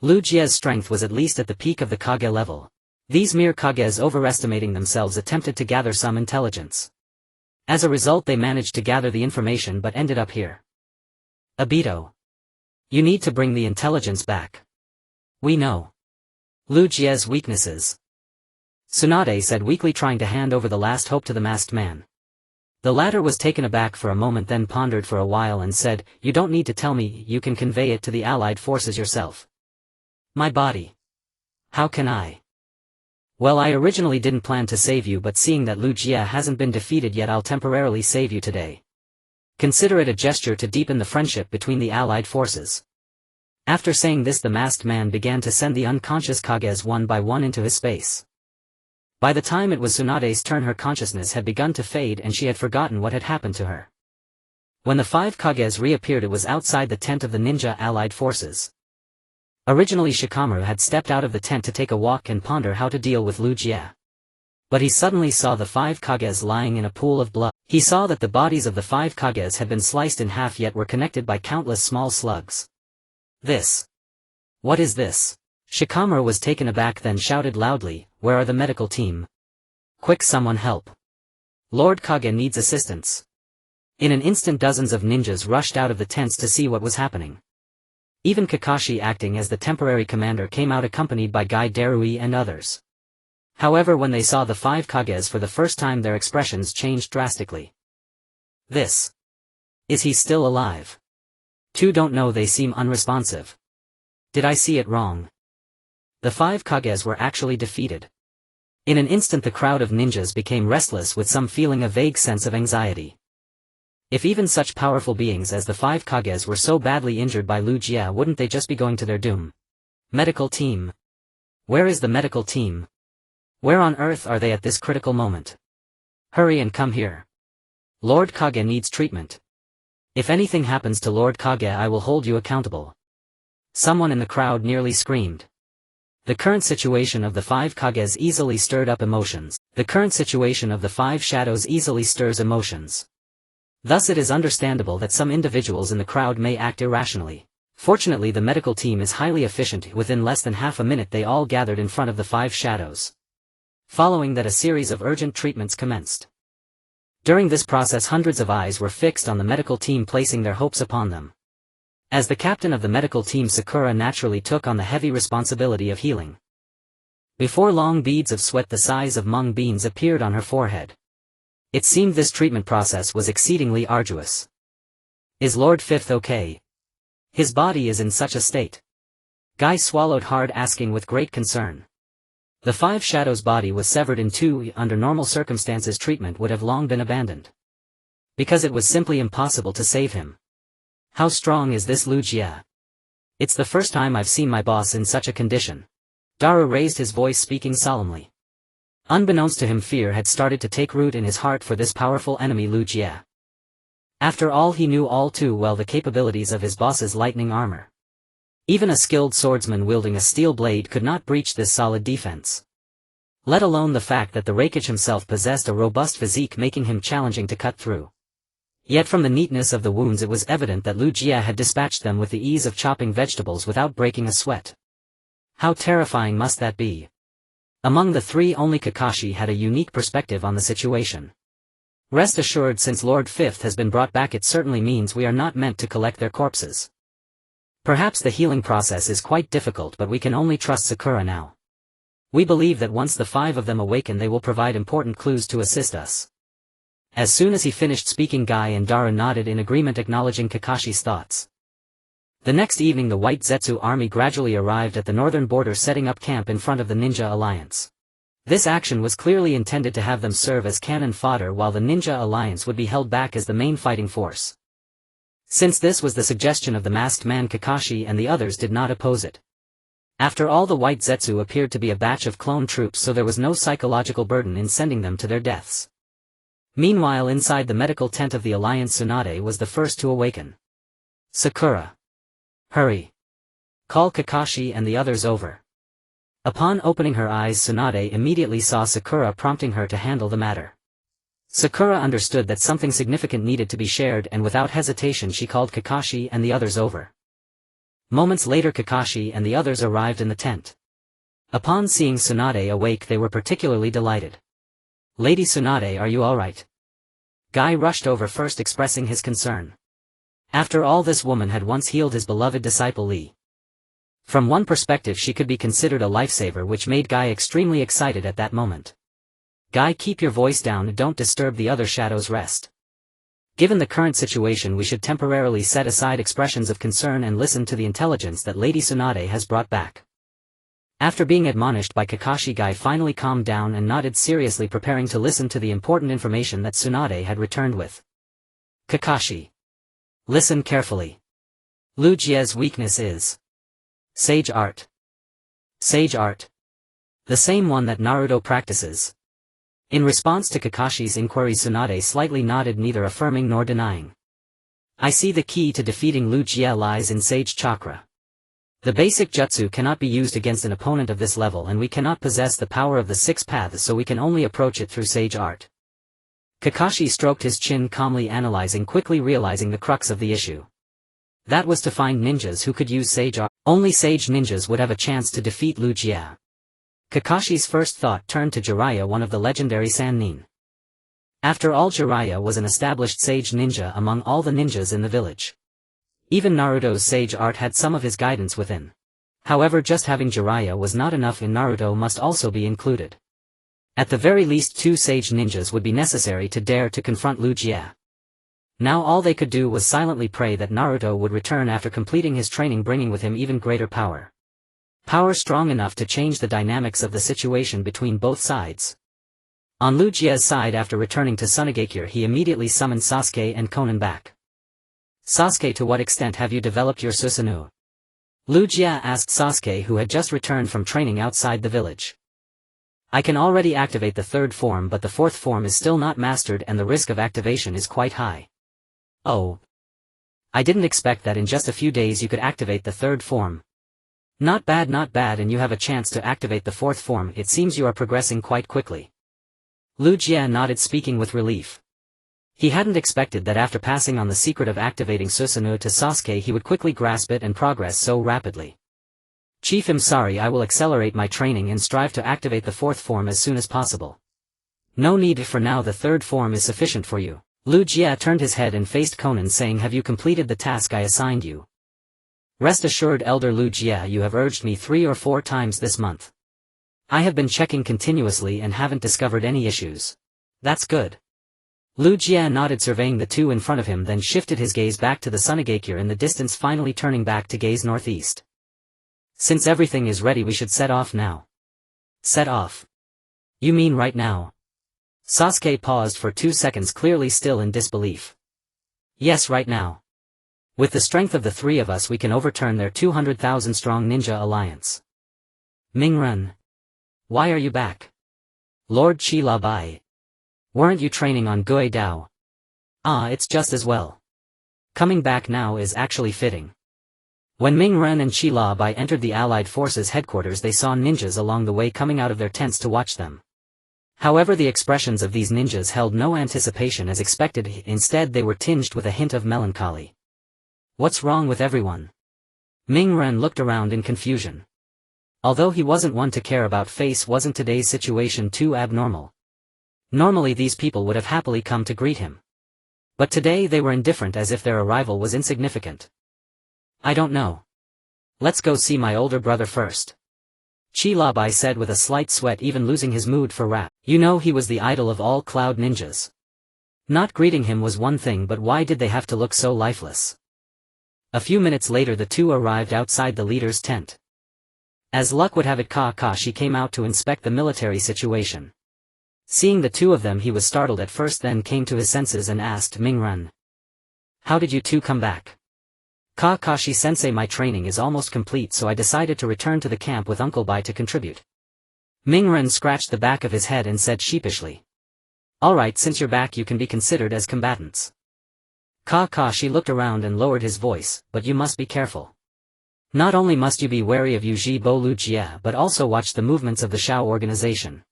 Lu Jie's strength was at least at the peak of the Kage level. These mere Kages, overestimating themselves, attempted to gather some intelligence. As a result, they managed to gather the information but ended up here. Obito. You need to bring the intelligence back. We know Lu Jie's weaknesses, Tsunade said weakly, trying to hand over the last hope to the masked man. The latter was taken aback for a moment, then pondered for a while and said, "You don't need to tell me, you can convey it to the allied forces yourself." My body. How can I? Well, I originally didn't plan to save you, but seeing that Lu Jie hasn't been defeated yet, I'll temporarily save you today. Consider it a gesture to deepen the friendship between the allied forces. After saying this, the masked man began to send the unconscious Kages one by one into his space. By the time it was Tsunade's turn, her consciousness had begun to fade and she had forgotten what had happened to her. When the 5 Kages reappeared, it was outside the tent of the ninja allied forces. Originally, Shikamaru had stepped out of the tent to take a walk and ponder how to deal with Lu Jie. But he suddenly saw the 5 Kages lying in a pool of blood. He saw that the bodies of the 5 Kages had been sliced in half, yet were connected by countless small slugs. This. What is this? Shikamaru was taken aback, then shouted loudly, "Where are the medical team? Quick, someone help. Lord Kage needs assistance." In an instant, dozens of ninjas rushed out of the tents to see what was happening. Even Kakashi, acting as the temporary commander, came out accompanied by Guy Darui and others. However, when they saw the 5 Kages for the first time, their expressions changed drastically. This. Is he still alive? Two don't know, they seem unresponsive. Did I see it wrong? The 5 Kages were actually defeated. In an instant, the crowd of ninjas became restless, with some feeling a vague sense of anxiety. If even such powerful beings as the 5 Kages were so badly injured by Lu Jie, wouldn't they just be going to their doom? Medical team. Where is the medical team? Where on earth are they at this critical moment? Hurry and come here. Lord Kage needs treatment. If anything happens to Lord Kage, I will hold you accountable. Someone in the crowd nearly screamed. The current situation of the 5 Kages easily stirred up emotions. The current situation of the 5 shadows easily stirs emotions. Thus it is understandable that some individuals in the crowd may act irrationally. Fortunately, the medical team is highly efficient. Within less than half a minute, they all gathered in front of the 5 shadows. Following that, a series of urgent treatments commenced. During this process, hundreds of eyes were fixed on the medical team, placing their hopes upon them. As the captain of the medical team, Sakura naturally took on the heavy responsibility of healing. Before long, beads of sweat the size of mung beans appeared on her forehead. It seemed this treatment process was exceedingly arduous. Is Lord Fifth okay? His body is in such a state. Guy swallowed hard, asking with great concern. The 5 shadows' body was severed in 2. Under normal circumstances, treatment would have long been abandoned, because it was simply impossible to save him. How strong is this Lu Jie? It's the first time I've seen my boss in such a condition. Daru raised his voice, speaking solemnly. Unbeknownst to him, fear had started to take root in his heart for this powerful enemy Lu Jie. After all, he knew all too well the capabilities of his boss's lightning armor. Even a skilled swordsman wielding a steel blade could not breach this solid defense. Let alone the fact that the Raikage himself possessed a robust physique, making him challenging to cut through. Yet from the neatness of the wounds, it was evident that Lu Jie had dispatched them with the ease of chopping vegetables without breaking a sweat. How terrifying must that be? Among the 3, only Kakashi had a unique perspective on the situation. Rest assured, since Lord Fifth has been brought back, it certainly means we are not meant to collect their corpses. Perhaps the healing process is quite difficult, but we can only trust Sakura now. We believe that once the 5 of them awaken, they will provide important clues to assist us. As soon as he finished speaking, Guy and Dara nodded in agreement, acknowledging Kakashi's thoughts. The next evening, the White Zetsu army gradually arrived at the northern border, setting up camp in front of the Ninja Alliance. This action was clearly intended to have them serve as cannon fodder while the Ninja Alliance would be held back as the main fighting force. Since this was the suggestion of the masked man Kakashi and the others did not oppose it. After all, the White Zetsu appeared to be a batch of clone troops, so there was no psychological burden in sending them to their deaths. Meanwhile, inside the medical tent of the Alliance, Tsunade was the first to awaken. "Sakura. Hurry. Call Kakashi and the others over." Upon opening her eyes, Tsunade immediately saw Sakura, prompting her to handle the matter. Sakura understood that something significant needed to be shared, and without hesitation she called Kakashi and the others over. Moments later, Kakashi and the others arrived in the tent. Upon seeing Tsunade awake, they were particularly delighted. "Lady Tsunade, are you alright?" Guy rushed over first, expressing his concern. After all, this woman had once healed his beloved disciple Lee. From one perspective she could be considered a lifesaver, which made Guy extremely excited at that moment. "Guy, keep your voice down and don't disturb the other shadows' rest. Given the current situation, we should temporarily set aside expressions of concern and listen to the intelligence that Lady Tsunade has brought back." After being admonished by Kakashi, Guy finally calmed down and nodded seriously, preparing to listen to the important information that Tsunade had returned with. "Kakashi. Listen carefully. Lu Jie's weakness is Sage Art." "Sage Art? The same one that Naruto practices?" In response to Kakashi's inquiry, Tsunade slightly nodded, neither affirming nor denying. "I see the key to defeating Lu Jie lies in Sage Chakra. The basic jutsu cannot be used against an opponent of this level, and we cannot possess the power of the six paths, so we can only approach it through Sage Art." Kakashi stroked his chin, calmly analyzing, quickly realizing the crux of the issue. That was to find ninjas who could use Sage Art. Only Sage ninjas would have a chance to defeat Lu Jie. Kakashi's first thought turned to Jiraiya, one of the legendary Sannin. After all, Jiraiya was an established Sage ninja among all the ninjas in the village. Even Naruto's Sage Art had some of his guidance within. However, just having Jiraiya was not enough, and Naruto must also be included. At the very least, 2 Sage ninjas would be necessary to dare to confront Lu Jie. Now all they could do was silently pray that Naruto would return after completing his training, bringing with him even greater power. Power strong enough to change the dynamics of the situation between both sides. On Lu Jie's side, after returning to Sunagakure, he immediately summoned Sasuke and Konan back. "Sasuke, to what extent have you developed your Susanoo?" Lu Jie asked Sasuke, who had just returned from training outside the village. "I can already activate the third form, but the fourth form is still not mastered and the risk of activation is quite high." "Oh. I didn't expect that in just a few days you could activate the third form." Not bad, and you have a chance to activate the fourth form. It seems you are progressing quite quickly." Lu Jie nodded, speaking with relief. He hadn't expected that after passing on the secret of activating Susanoo to Sasuke, he would quickly grasp it and progress so rapidly. "Chief, I'm sorry, I will accelerate my training and strive to activate the fourth form as soon as possible." "No need for now, the third form is sufficient for you." Lu Jie turned his head and faced Konan, saying, "Have you completed the task I assigned you?" "Rest assured, Elder Lu Jie, you have urged me 3 or 4 times this month. I have been checking continuously and haven't discovered any issues." "That's good." Lu Jie nodded, surveying the 2 in front of him, then shifted his gaze back to the Sunagakure in the distance, finally turning back to gaze northeast. "Since everything is ready, we should set off now." "Set off? You mean right now?" Sasuke paused for 2 seconds, clearly still in disbelief. "Yes, right now. With the strength of the 3 of us, we can overturn their 200,000-strong ninja alliance." "Mingren. Why are you back?" "Lord Chi Bai. Weren't you training on Gui Dao?" "Ah, it's just as well. Coming back now is actually fitting." When Ming Ren and Chi Bai entered the Allied Forces headquarters, they saw ninjas along the way coming out of their tents to watch them. However, the expressions of these ninjas held no anticipation as expected, instead they were tinged with a hint of melancholy. "What's wrong with everyone?" Ming Ren looked around in confusion. Although he wasn't one to care about face, wasn't today's situation too abnormal? Normally these people would have happily come to greet him. But today they were indifferent, as if their arrival was insignificant. "I don't know. Let's go see my older brother first," Chi Bai said with a slight sweat, even losing his mood for rap. You know, he was the idol of all cloud ninjas. Not greeting him was one thing, but why did they have to look so lifeless? A few minutes later the 2 arrived outside the leader's tent. As luck would have it, Kakashi came out to inspect the military situation. Seeing the two of them, he was startled at first, then came to his senses and asked Mingren. How did you two come back? Kakashi-sensei, my training is almost complete, so I decided to return to the camp with Uncle Bai to contribute. Mingren scratched the back of his head and said sheepishly. Alright, since you're back you can be considered as combatants. Kakashi looked around and lowered his voice, but you must be careful. Not only must you be wary of Uchiha Ryūsuke but also watch the movements of the Shao organization.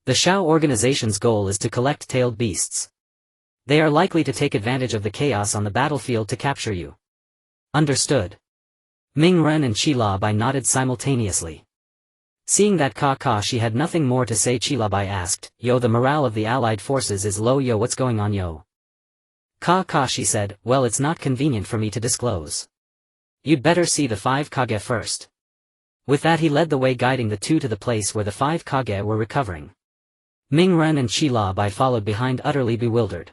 The Shao organization's goal is to collect tailed beasts. They are likely to take advantage of the chaos on the battlefield to capture you. Understood. Mingren and Chilabai nodded simultaneously. Seeing that Kakashi had nothing more to say, Chilabai asked, Yo, the morale of the allied forces is low. Yo, what's going on, yo? Kakashi said, well, it's not convenient for me to disclose. You'd better see the 5 Kage first. With that he led the way, guiding the two to the place where the 5 Kage were recovering. Mingren and Chilabai followed behind, utterly bewildered.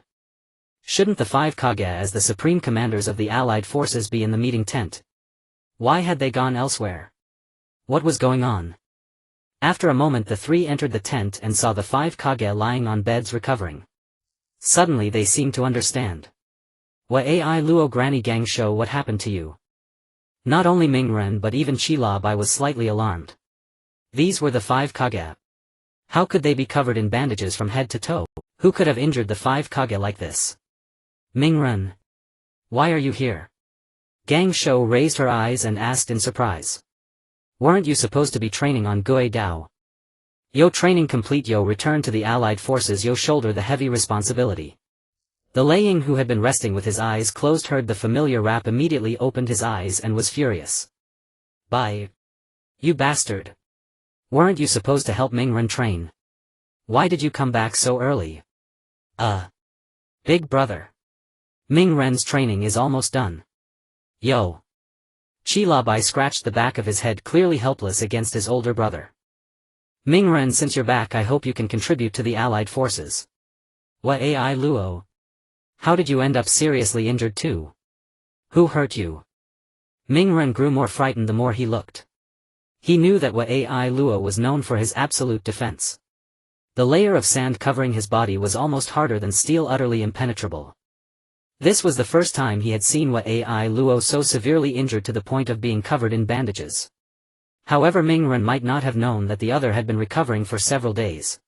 Shouldn't the 5 Kage as the supreme commanders of the allied forces be in the meeting tent? Why had they gone elsewhere? What was going on? After a moment the three entered the tent and saw the 5 Kage lying on beds recovering. Suddenly they seemed to understand. Wa ai luo granny gang show, what happened to you? Not only Mingren but even Chilabai was slightly alarmed. These were the 5 Kage. How could they be covered in bandages from head to toe? Who could have injured the 5 Kage like this? Mingren. Why are you here? Gang Shou raised her eyes and asked in surprise. Weren't you supposed to be training on Guo Dao? Yo, training complete. Yo, return to the allied forces. Yo, shoulder the heavy responsibility. The Liang, who had been resting with his eyes closed, heard the familiar rap, immediately opened his eyes and was furious. Bye. You bastard. Weren't you supposed to help Mingren train? Why did you come back so early? Big brother. Mingren's training is almost done. Yo. Chilabai scratched the back of his head, clearly helpless against his older brother. Mingren, since you're back I hope you can contribute to the allied forces. Wa ai luo. How did you end up seriously injured too? Who hurt you? Mingren grew more frightened the more he looked. He knew that Wa ai luo was known for his absolute defense. The layer of sand covering his body was almost harder than steel, utterly impenetrable. This was the first time he had seen Wa ai luo so severely injured to the point of being covered in bandages. However, Mingren might not have known that the other had been recovering for several days.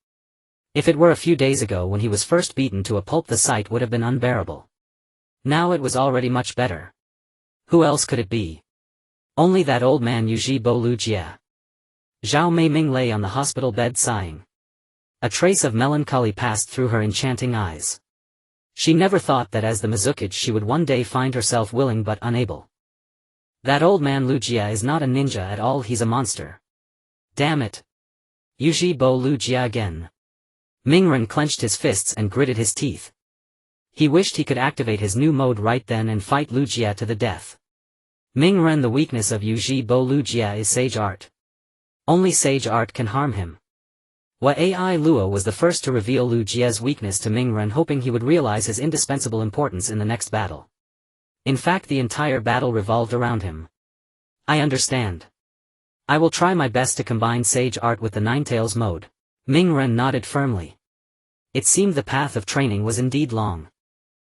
If it were a few days ago when he was first beaten to a pulp, the sight would have been unbearable. Now it was already much better. Who else could it be? Only that old man Uchiha Ryūsuke. Zhao Meiming lay on the hospital bed sighing. A trace of melancholy passed through her enchanting eyes. She never thought that as the Mizukage she would one day find herself willing but unable. That old man Ryūsuke is not a ninja at all, he's a monster. Damn it. Uchiha Ryūsuke again. Mingren clenched his fists and gritted his teeth. He wished he could activate his new mode right then and fight Ryūsuke to the death. Mingren, the weakness of Uchiha Ryūsuke is sage art. Only sage art can harm him. Wa ai luo was the first to reveal Ryūsuke's weakness to Mingren, hoping he would realize his indispensable importance in the next battle. In fact, the entire battle revolved around him. I understand. I will try my best to combine sage art with the Ninetales mode. Mingren nodded firmly. It seemed the path of training was indeed long.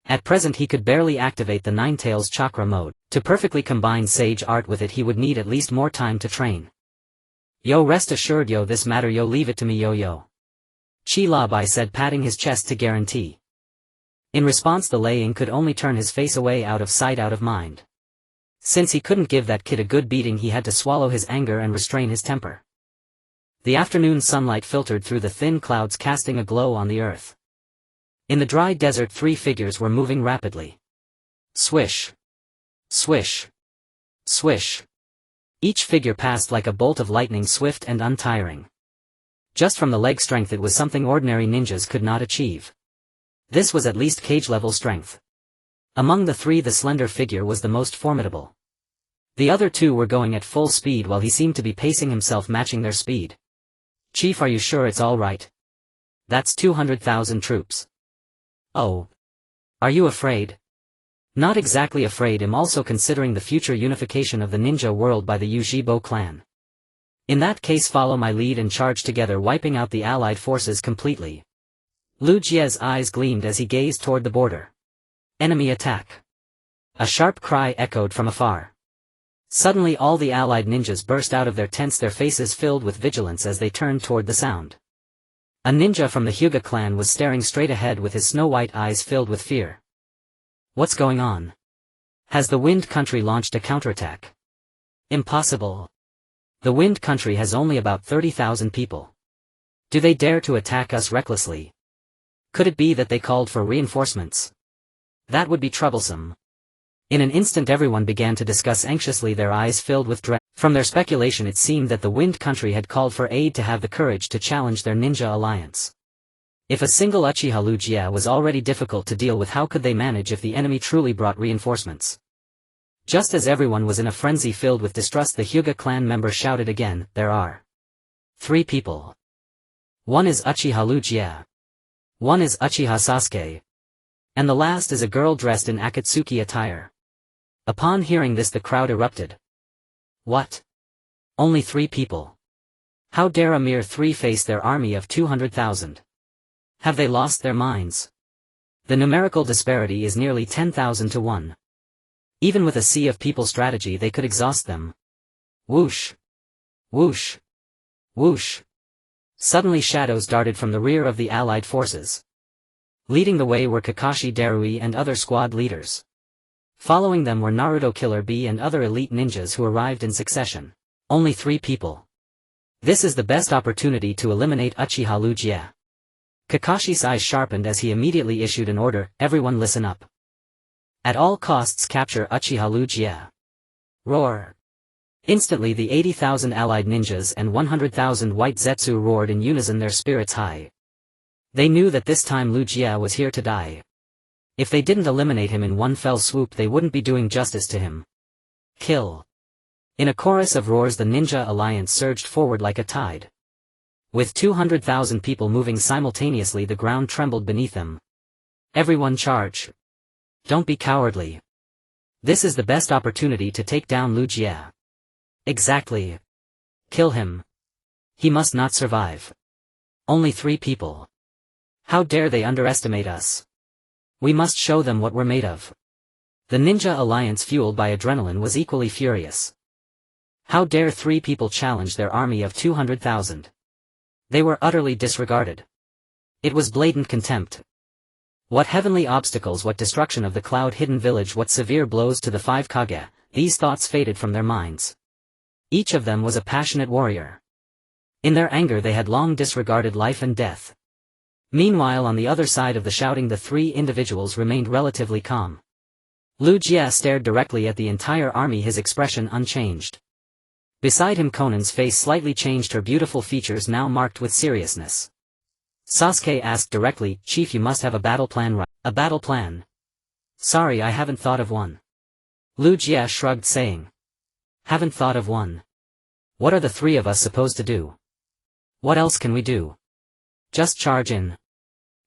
At present he could barely activate the Ninetales Chakra mode. To perfectly combine sage art with it he would need at least more time to train. Yo, rest assured, yo, this matter, yo, leave it to me, yo. Chilabai said, patting his chest to guarantee. In response the Liang could only turn his face away, out of sight out of mind. Since he couldn't give that kid a good beating he had to swallow his anger and restrain his temper. The afternoon sunlight filtered through the thin clouds, casting a glow on the earth. In the dry desert 3 figures were moving rapidly. Swish. Swish. Swish. Each figure passed like a bolt of lightning, swift and untiring. Just from the leg strength it was something ordinary ninjas could not achieve. This was at least cage-level strength. Among the 3 the slender figure was the most formidable. The other 2 were going at full speed while he seemed to be pacing himself, matching their speed. Chief, are you sure it's all right? That's 200,000 troops. Oh. Are you afraid? Not exactly afraid. I'm also considering the future unification of the ninja world by the Uchiha clan. In that case follow my lead and charge together, wiping out the allied forces completely. Lu Jie's eyes gleamed as he gazed toward the border. Enemy attack. A sharp cry echoed from afar. Suddenly all the allied ninjas burst out of their tents, their faces filled with vigilance as they turned toward the sound. A ninja from the Hyuga clan was staring straight ahead with his snow-white eyes filled with fear. What's going on? Has the Wind Country launched a counterattack? Impossible. The Wind Country has only about 30,000 people. Do they dare to attack us recklessly? Could it be that they called for reinforcements? That would be troublesome. In an instant everyone began to discuss anxiously, their eyes filled with dread. From their speculation it seemed that the Wind Country had called for aid to have the courage to challenge their ninja alliance. If a single Uchiha Ryūsuke was already difficult to deal with, how could they manage if the enemy truly brought reinforcements? Just as everyone was in a frenzy filled with distrust, the Hyuga clan member shouted again, "There are 3 people. One is Uchiha Ryūsuke. One is Uchiha Sasuke. And the last is a girl dressed in Akatsuki attire." Upon hearing this the crowd erupted. What? Only 3 people? How dare a mere 3 face their army of 200,000? Have they lost their minds? The numerical disparity is nearly 10,000 to 1. Even with a sea of people strategy they could exhaust them. Whoosh! Whoosh! Whoosh! Suddenly shadows darted from the rear of the allied forces. Leading the way were Kakashi Darui and other squad leaders. Following them were Naruto Killer Bee and other elite ninjas who arrived in succession. Only 3 people. This is the best opportunity to eliminate Uchiha Ryūsuke. Kakashi's eyes sharpened as he immediately issued an order, "Everyone listen up. At all costs capture Uchiha Ryūsuke." Roar! Instantly the 80,000 allied ninjas and 100,000 white Zetsu roared in unison, their spirits high. They knew that this time Ryūsuke was here to die. If they didn't eliminate him in one fell swoop they wouldn't be doing justice to him. Kill! In a chorus of roars the ninja alliance surged forward like a tide. With 200,000 people moving simultaneously the ground trembled beneath them. Everyone charge! Don't be cowardly. This is the best opportunity to take down Ryūsuke. Exactly. Kill him. He must not survive. Only 3 people. How dare they underestimate us? We must show them what we're made of. The ninja alliance, fueled by adrenaline, was equally furious. How dare 3 people challenge their army of 200,000? They were utterly disregarded. It was blatant contempt. What heavenly obstacles, what destruction of the cloud-hidden village, what severe blows to the 5 Kage, these thoughts faded from their minds. Each of them was a passionate warrior. In their anger they had long disregarded life and death. Meanwhile on the other side of the shouting the 3 individuals remained relatively calm. Ryūsuke stared directly at the entire army, his expression unchanged. Beside him Konan's face slightly changed, her beautiful features now marked with seriousness. Sasuke asked directly, "Chief, you must have a battle plan, right?" "A battle plan? Sorry, I haven't thought of one." Ryūsuke shrugged, saying, "Haven't thought of one? What are the 3 of us supposed to do? What else can we do? Just charge in."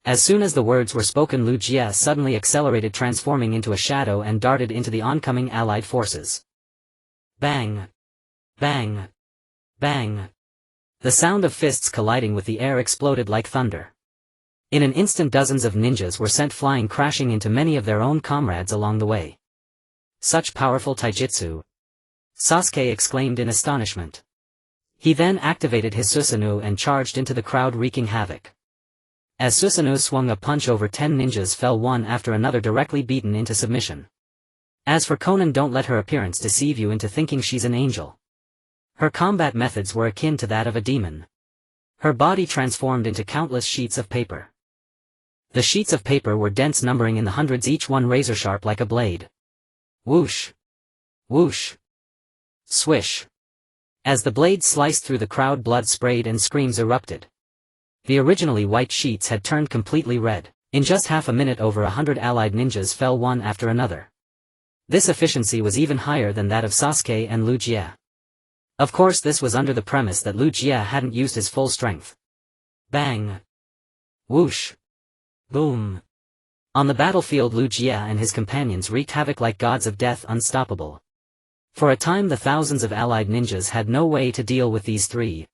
As soon as the words were spoken Ryūsuke suddenly accelerated, transforming into a shadow, and darted into the oncoming allied forces. Bang! Bang! Bang! The sound of fists colliding with the air exploded like thunder. In an instant dozens of ninjas were sent flying, crashing into many of their own comrades along the way. Such powerful taijutsu! Sasuke exclaimed in astonishment. He then activated his Susanoo and charged into the crowd, wreaking havoc. As Susanoo swung a punch, over 10 ninjas fell one after another, directly beaten into submission. As for Konan, don't let her appearance deceive you into thinking she's an angel. Her combat methods were akin to that of a demon. Her body transformed into countless sheets of paper. The sheets of paper were dense, numbering in the hundreds, each one razor-sharp like a blade. Whoosh! Whoosh! Swish! As the blade sliced through the crowd, blood sprayed and screams erupted. The originally white sheets had turned completely red. In just half a minute over 100 allied ninjas fell one after another. This efficiency was even higher than that of Sasuke and Ryūsuke. Of course this was under the premise that Ryūsuke hadn't used his full strength. Bang! Whoosh! Boom! On the battlefield Ryūsuke and his companions wreaked havoc like gods of death, unstoppable. For a time the thousands of allied ninjas had no way to deal with these three.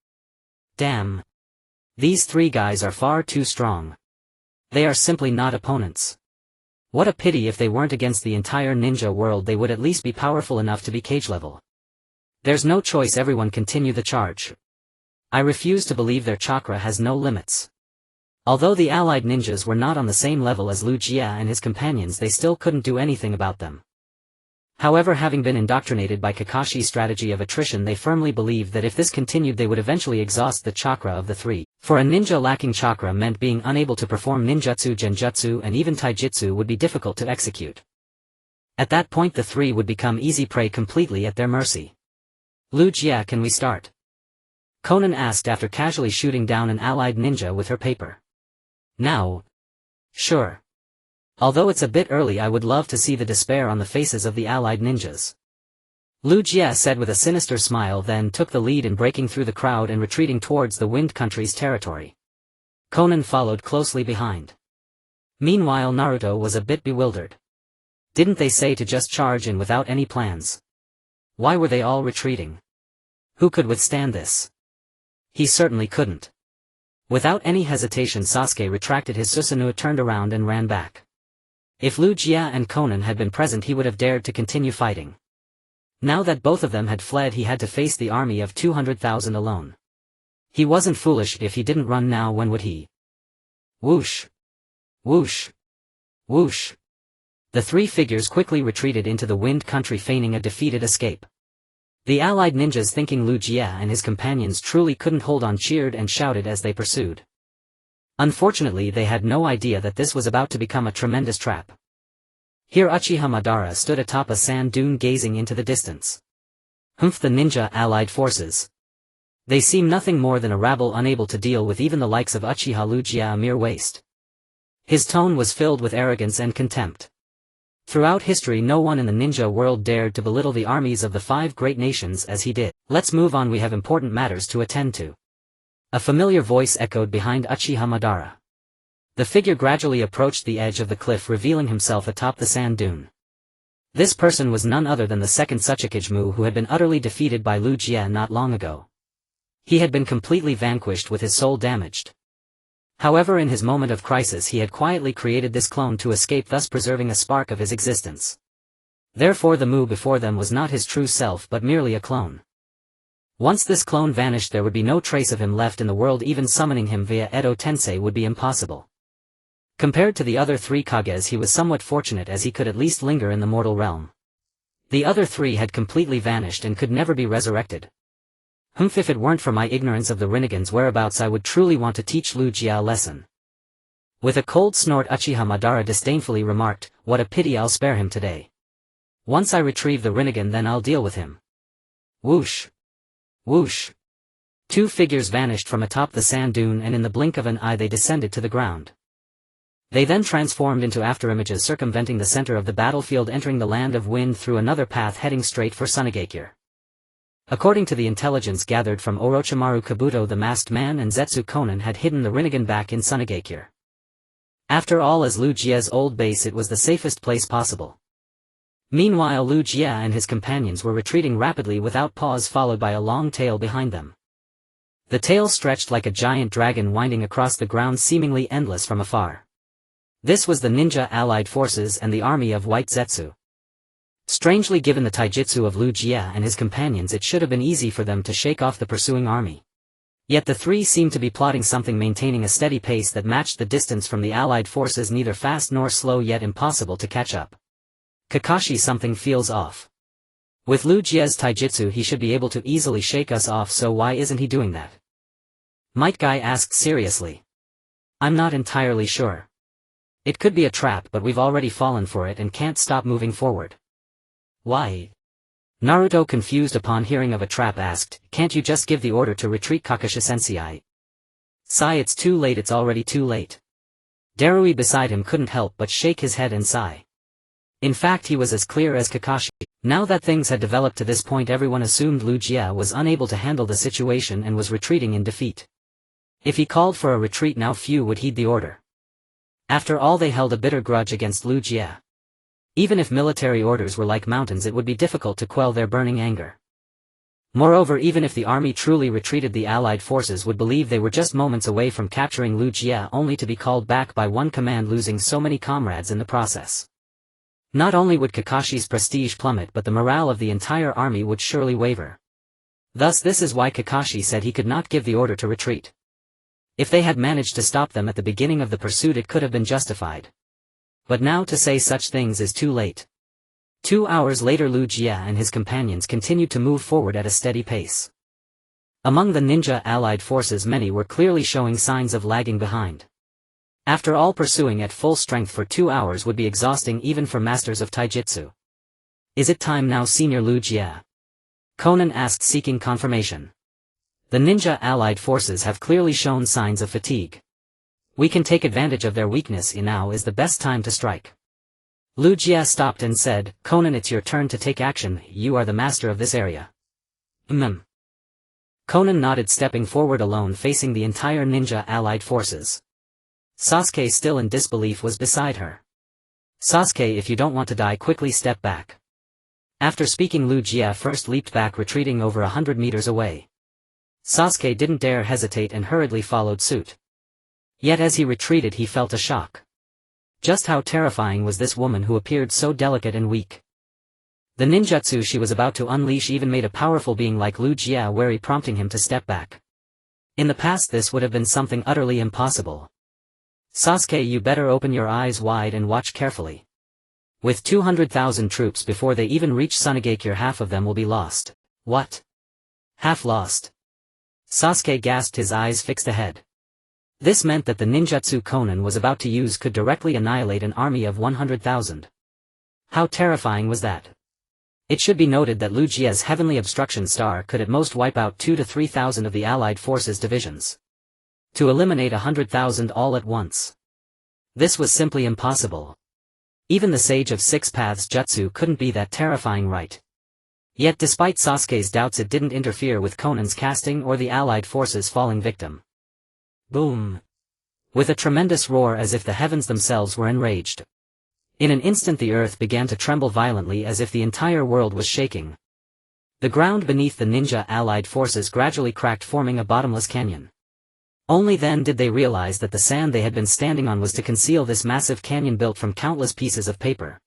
Damn. These three guys are far too strong. They are simply not opponents. What a pity if they weren't against the entire ninja world, they would at least be powerful enough to be cage level. There's no choice, everyone continue the charge. I refuse to believe their chakra has no limits. Although the allied ninjas were not on the same level as Uchiha and his companions, they still couldn't do anything about them. However, having been indoctrinated by Kakashi's strategy of attrition, they firmly believed that if this continued they would eventually exhaust the chakra of the three. For a ninja, lacking chakra meant being unable to perform ninjutsu, genjutsu and even taijutsu would be difficult to execute. At that point the three would become easy prey, completely at their mercy. Uchiha, can we start? Konan asked after casually shooting down an allied ninja with her paper. Now? Sure. Although it's a bit early, I would love to see the despair on the faces of the allied ninjas. Uchiha said with a sinister smile, then took the lead in breaking through the crowd and retreating towards the Wind Country's territory. Konan followed closely behind. Meanwhile Naruto was a bit bewildered. Didn't they say to just charge in without any plans? Why were they all retreating? Who could withstand this? He certainly couldn't. Without any hesitation Sasuke retracted his Susanoo, turned around and ran back. If Uchiha and Konan had been present he would have dared to continue fighting. Now that both of them had fled he had to face the army of 200,000 alone. He wasn't foolish. If he didn't run now, when would he? Whoosh! Whoosh! Whoosh! The three figures quickly retreated into the Wind Country, feigning a defeated escape. The allied ninjas, thinking Uchiha and his companions truly couldn't hold on, cheered and shouted as they pursued. Unfortunately they had no idea that this was about to become a tremendous trap. Here Uchiha Madara stood atop a sand dune gazing into the distance. Humph, the ninja allied forces. They seem nothing more than a rabble unable to deal with even the likes of Uchiha Uchiha, a mere waste. His tone was filled with arrogance and contempt. Throughout history no one in the ninja world dared to belittle the armies of the 5 great nations as he did. Let's move on, we have important matters to attend to. A familiar voice echoed behind Uchiha Madara. The figure gradually approached the edge of the cliff, revealing himself atop the sand dune. This person was none other than the second Hokage, who had been utterly defeated by Uchiha not long ago. He had been completely vanquished with his soul damaged. However, in his moment of crisis he had quietly created this clone to escape, thus preserving a spark of his existence. Therefore the Mu before them was not his true self but merely a clone. Once this clone vanished there would be no trace of him left in the world, even summoning him via Edo Tensei would be impossible. Compared to the other 3 Kages he was somewhat fortunate, as he could at least linger in the mortal realm. The other 3 had completely vanished and could never be resurrected. Humph, if it weren't for my ignorance of the Rinnegan's whereabouts I would truly want to teach Uchiha a lesson. With a cold snort Uchiha Madara disdainfully remarked, what a pity, I'll spare him today. Once I retrieve the Rinnegan then I'll deal with him. Whoosh! Whoosh! 2 figures vanished from atop the sand dune and in the blink of an eye they descended to the ground. They then transformed into afterimages, circumventing the center of the battlefield, entering the land of wind through another path, heading straight for Sunagakure. According to the intelligence gathered from Orochimaru, Kabuto the Masked Man and Zetsu Konan had hidden the Rinnegan back in Sunagakure. After all, as Uchiha's old base, it was the safest place possible. Meanwhile Uchiha and his companions were retreating rapidly without pause, followed by a long tail behind them. The tail stretched like a giant dragon, winding across the ground, seemingly endless from afar. This was the ninja allied forces and the army of White Zetsu. Strangely, given the taijutsu of Uchiha and his companions, it should have been easy for them to shake off the pursuing army. Yet the 3 seemed to be plotting something, maintaining a steady pace that matched the distance from the allied forces, neither fast nor slow, yet impossible to catch up. Kakashi, something feels off. With Uchiha's taijutsu he should be able to easily shake us off, so why isn't he doing that? Might Guy asked seriously. I'm not entirely sure. It could be a trap, but we've already fallen for it and can't stop moving forward. Why? Naruto, confused upon hearing of a trap, asked, can't you just give the order to retreat, Kakashi-sensei? Sigh, it's too late, it's already too late. Darui beside him couldn't help but shake his head and sigh. In fact he was as clear as Kakashi. Now that things had developed to this point, everyone assumed Uchiha was unable to handle the situation and was retreating in defeat. If he called for a retreat now, few would heed the order. After all, they held a bitter grudge against Uchiha. Even if military orders were like mountains, it would be difficult to quell their burning anger. Moreover, even if the army truly retreated, the allied forces would believe they were just moments away from capturing Uchiha, only to be called back by one command, losing so many comrades in the process. Not only would Kakashi's prestige plummet, but the morale of the entire army would surely waver. Thus this is why Kakashi said he could not give the order to retreat. If they had managed to stop them at the beginning of the pursuit, it could have been justified. But now to say such things is too late. 2 hours later, Uchiha and his companions continued to move forward at a steady pace. Among the ninja allied forces, many were clearly showing signs of lagging behind. After all, pursuing at full strength for 2 hours would be exhausting even for masters of taijutsu. Is it time now, Senior Uchiha? Conan asked, seeking confirmation. The ninja allied forces have clearly shown signs of fatigue. We can take advantage of their weakness. Now is the best time to strike. Uchiha stopped and said, Conan, it's your turn to take action, you are the master of this area. Conan nodded, stepping forward alone, facing the entire ninja allied forces. Sasuke, still in disbelief, was beside her. Sasuke, if you don't want to die, quickly step back. After speaking, Uchiha first leaped back, retreating over 100 meters away. Sasuke didn't dare hesitate and hurriedly followed suit. Yet as he retreated, he felt a shock. Just how terrifying was this woman who appeared so delicate and weak? The ninjutsu she was about to unleash even made a powerful being like Uchiha wary, prompting him to step back. In the past this would have been something utterly impossible. Sasuke, you better open your eyes wide and watch carefully. With 200,000 troops, before they even reach Sunagakure, half of them will be lost. What? Half lost? Sasuke gasped, his eyes fixed ahead. This meant that the ninjutsu Conan was about to use could directly annihilate an army of 100,000. How terrifying was that? It should be noted that Uchiha's heavenly obstruction star could at most wipe out 2,000 to 3,000 of the allied forces' divisions. To eliminate 100,000 all at once. This was simply impossible. Even the Sage of Six Paths jutsu couldn't be that terrifying, right? Yet despite Sasuke's doubts, it didn't interfere with Conan's casting or the allied forces falling victim. Boom! With a tremendous roar, as if the heavens themselves were enraged. In an instant the earth began to tremble violently, as if the entire world was shaking. The ground beneath the ninja allied forces gradually cracked, forming a bottomless canyon. Only then did they realize that the sand they had been standing on was to conceal this massive canyon built from countless pieces of paper.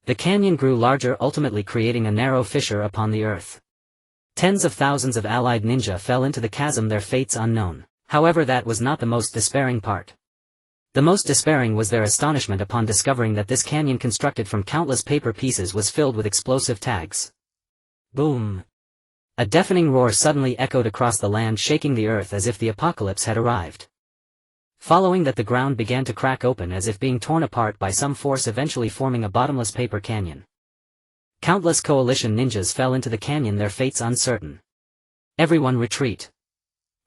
The canyon grew larger, ultimately creating a narrow fissure upon the earth. Tens of thousands of allied ninja fell into the chasm, their fates unknown. However, that was not the most despairing part. The most despairing was their astonishment upon discovering that this canyon, constructed from countless paper pieces, was filled with explosive tags. Boom! A deafening roar suddenly echoed across the land, shaking the earth as if the apocalypse had arrived. Following that, the ground began to crack open as if being torn apart by some force, eventually forming a bottomless paper canyon. Countless coalition ninjas fell into the canyon, their fates uncertain. Everyone retreat.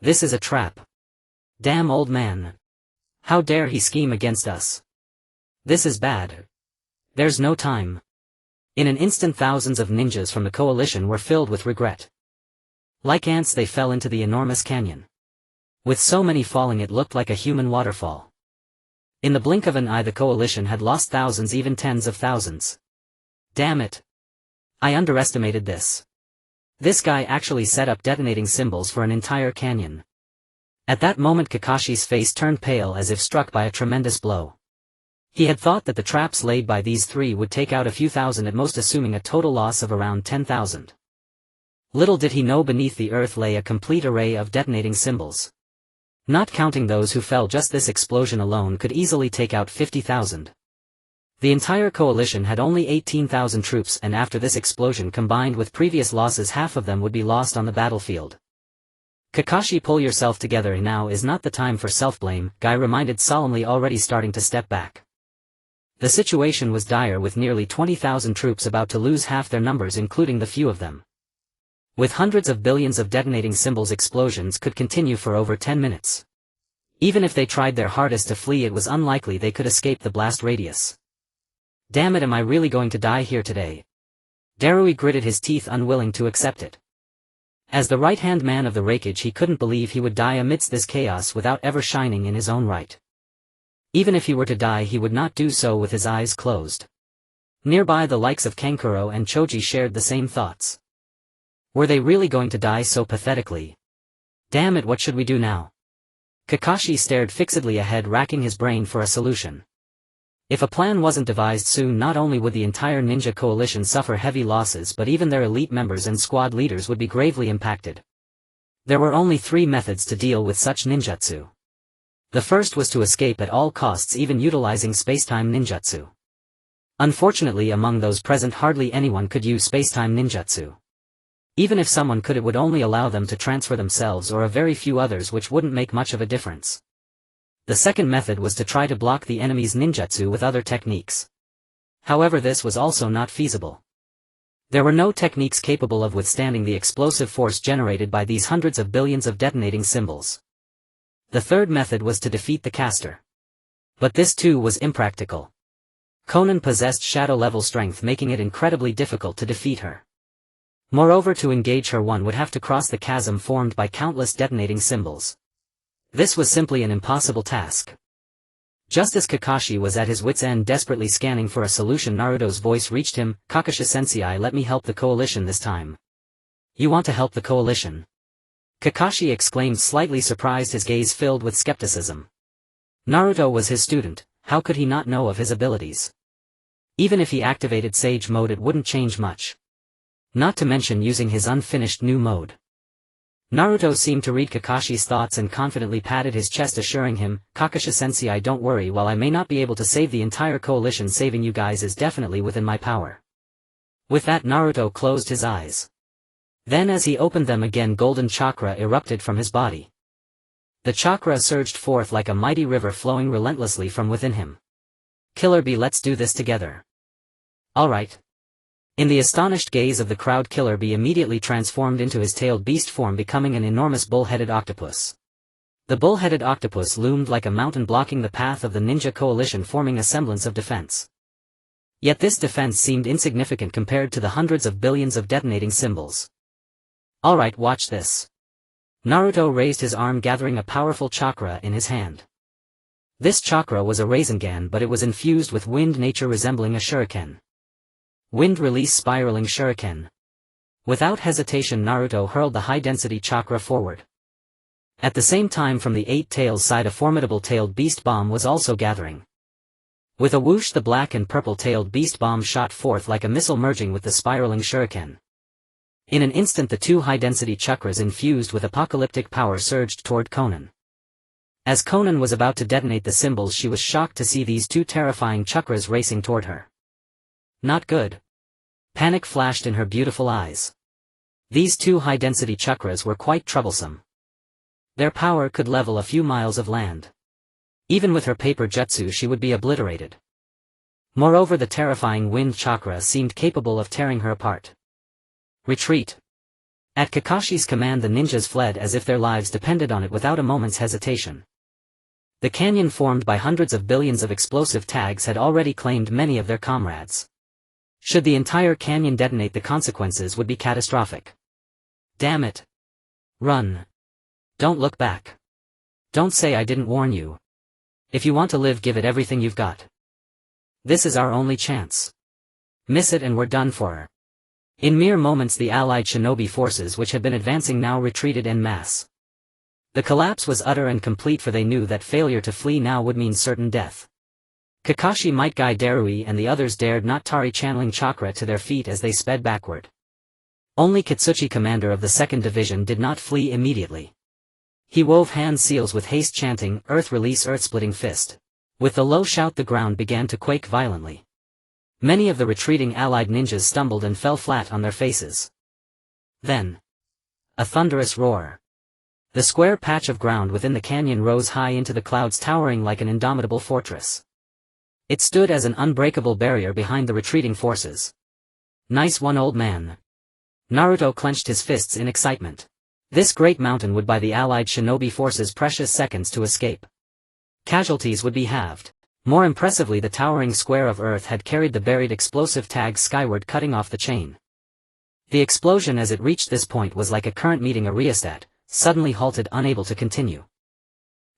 This is a trap. Damn old man. How dare he scheme against us? This is bad. There's no time. In an instant, thousands of ninjas from the coalition were filled with regret. Like ants, they fell into the enormous canyon. With so many falling, it looked like a human waterfall. In the blink of an eye, the coalition had lost thousands, even tens of thousands. Damn it. I underestimated this. This guy actually set up detonating symbols for an entire canyon. At that moment, Kakashi's face turned pale, as if struck by a tremendous blow. He had thought that the traps laid by these three would take out a few thousand at most, assuming a total loss of around 10,000. Little did he know, beneath the earth lay a complete array of detonating symbols. Not counting those who fell, just this explosion alone could easily take out 50,000. The entire coalition had only 18,000 troops, and after this explosion, combined with previous losses, half of them would be lost on the battlefield. Kakashi, pull yourself together, now is not the time for self-blame, Guy reminded solemnly, already starting to step back. The situation was dire, with nearly 20,000 troops about to lose half their numbers, including the few of them. With hundreds of billions of detonating symbols, explosions could continue for over 10 minutes. Even if they tried their hardest to flee, it was unlikely they could escape the blast radius. Damn it, am I really going to die here today? Darui gritted his teeth, unwilling to accept it. As the right-hand man of the Raikage, he couldn't believe he would die amidst this chaos without ever shining in his own right. Even if he were to die, he would not do so with his eyes closed. Nearby the likes of Kankuro and Choji shared the same thoughts. Were they really going to die so pathetically? Damn it, what should we do now? Kakashi stared fixedly ahead, racking his brain for a solution. If a plan wasn't devised soon, not only would the entire ninja coalition suffer heavy losses, but even their elite members and squad leaders would be gravely impacted. There were only 3 methods to deal with such ninjutsu. The first was to escape at all costs, even utilizing spacetime ninjutsu. Unfortunately, among those present hardly anyone could use spacetime ninjutsu. Even if someone could, it would only allow them to transfer themselves or a very few others, which wouldn't make much of a difference. The second method was to try to block the enemy's ninjutsu with other techniques. However, this was also not feasible. There were no techniques capable of withstanding the explosive force generated by these hundreds of billions of detonating symbols. The third method was to defeat the caster. But this too was impractical. Konan possessed shadow-level strength, making it incredibly difficult to defeat her. Moreover, to engage her, one would have to cross the chasm formed by countless detonating symbols. This was simply an impossible task. Just as Kakashi was at his wit's end, desperately scanning for a solution, Naruto's voice reached him. "Kakashi-sensei, let me help the coalition this time." "You want to help the coalition?" Kakashi exclaimed, slightly surprised, his gaze filled with skepticism. Naruto was his student, how could he not know of his abilities? Even if he activated Sage Mode, it wouldn't change much. Not to mention using his unfinished new mode. Naruto seemed to read Kakashi's thoughts and confidently patted his chest, assuring him, "Kakashi-sensei, don't worry, while I may not be able to save the entire coalition, saving you guys is definitely within my power." With that, Naruto closed his eyes. Then as he opened them again, golden chakra erupted from his body. The chakra surged forth like a mighty river, flowing relentlessly from within him. "Killer Bee, let's do this together." "Alright." In the astonished gaze of the crowd, Killer Bee immediately transformed into his tailed beast form, becoming an enormous bull-headed octopus. The bull-headed octopus loomed like a mountain, blocking the path of the ninja coalition, forming a semblance of defense. Yet this defense seemed insignificant compared to the hundreds of billions of detonating symbols. "Alright, watch this." Naruto raised his arm, gathering a powerful chakra in his hand. This chakra was a Rasengan, but it was infused with wind nature, resembling a shuriken. Wind release spiraling shuriken. Without hesitation, Naruto hurled the high-density chakra forward. At the same time, from the 8 tails side, a formidable tailed beast bomb was also gathering. With a whoosh, the black and purple tailed beast bomb shot forth like a missile, merging with the spiraling shuriken. In an instant, the 2 high-density chakras infused with apocalyptic power surged toward Konan. As Konan was about to detonate the symbols, she was shocked to see these 2 terrifying chakras racing toward her. Not good. Panic flashed in her beautiful eyes. These 2 high-density chakras were quite troublesome. Their power could level a few miles of land. Even with her paper jutsu, she would be obliterated. Moreover, the terrifying wind chakra seemed capable of tearing her apart. Retreat. At Kakashi's command, the ninjas fled as if their lives depended on it, without a moment's hesitation. The canyon formed by hundreds of billions of explosive tags had already claimed many of their comrades. Should the entire canyon detonate, the consequences would be catastrophic. Damn it. Run. Don't look back. Don't say I didn't warn you. If you want to live, give it everything you've got. This is our only chance. Miss it and we're done for her. In mere moments, the allied shinobi forces, which had been advancing, now retreated en masse. The collapse was utter and complete, for they knew that failure to flee now would mean certain death. Kakashi, Might Guy, Darui and the others dared not tarry, channeling chakra to their feet as they sped backward. Only Katsuchi, commander of the 2nd Division, did not flee immediately. He wove hand seals with haste, chanting, "Earth release, earth-splitting fist." With the low shout, the ground began to quake violently. Many of the retreating allied ninjas stumbled and fell flat on their faces. Then, a thunderous roar. The square patch of ground within the canyon rose high into the clouds, towering like an indomitable fortress. It stood as an unbreakable barrier behind the retreating forces. Nice one, old man. Naruto clenched his fists in excitement. This great mountain would buy the allied shinobi forces precious seconds to escape. Casualties would be halved. More impressively, the towering square of earth had carried the buried explosive tags skyward, cutting off the chain. The explosion as it reached this point was like a current meeting a rheostat, suddenly halted, unable to continue.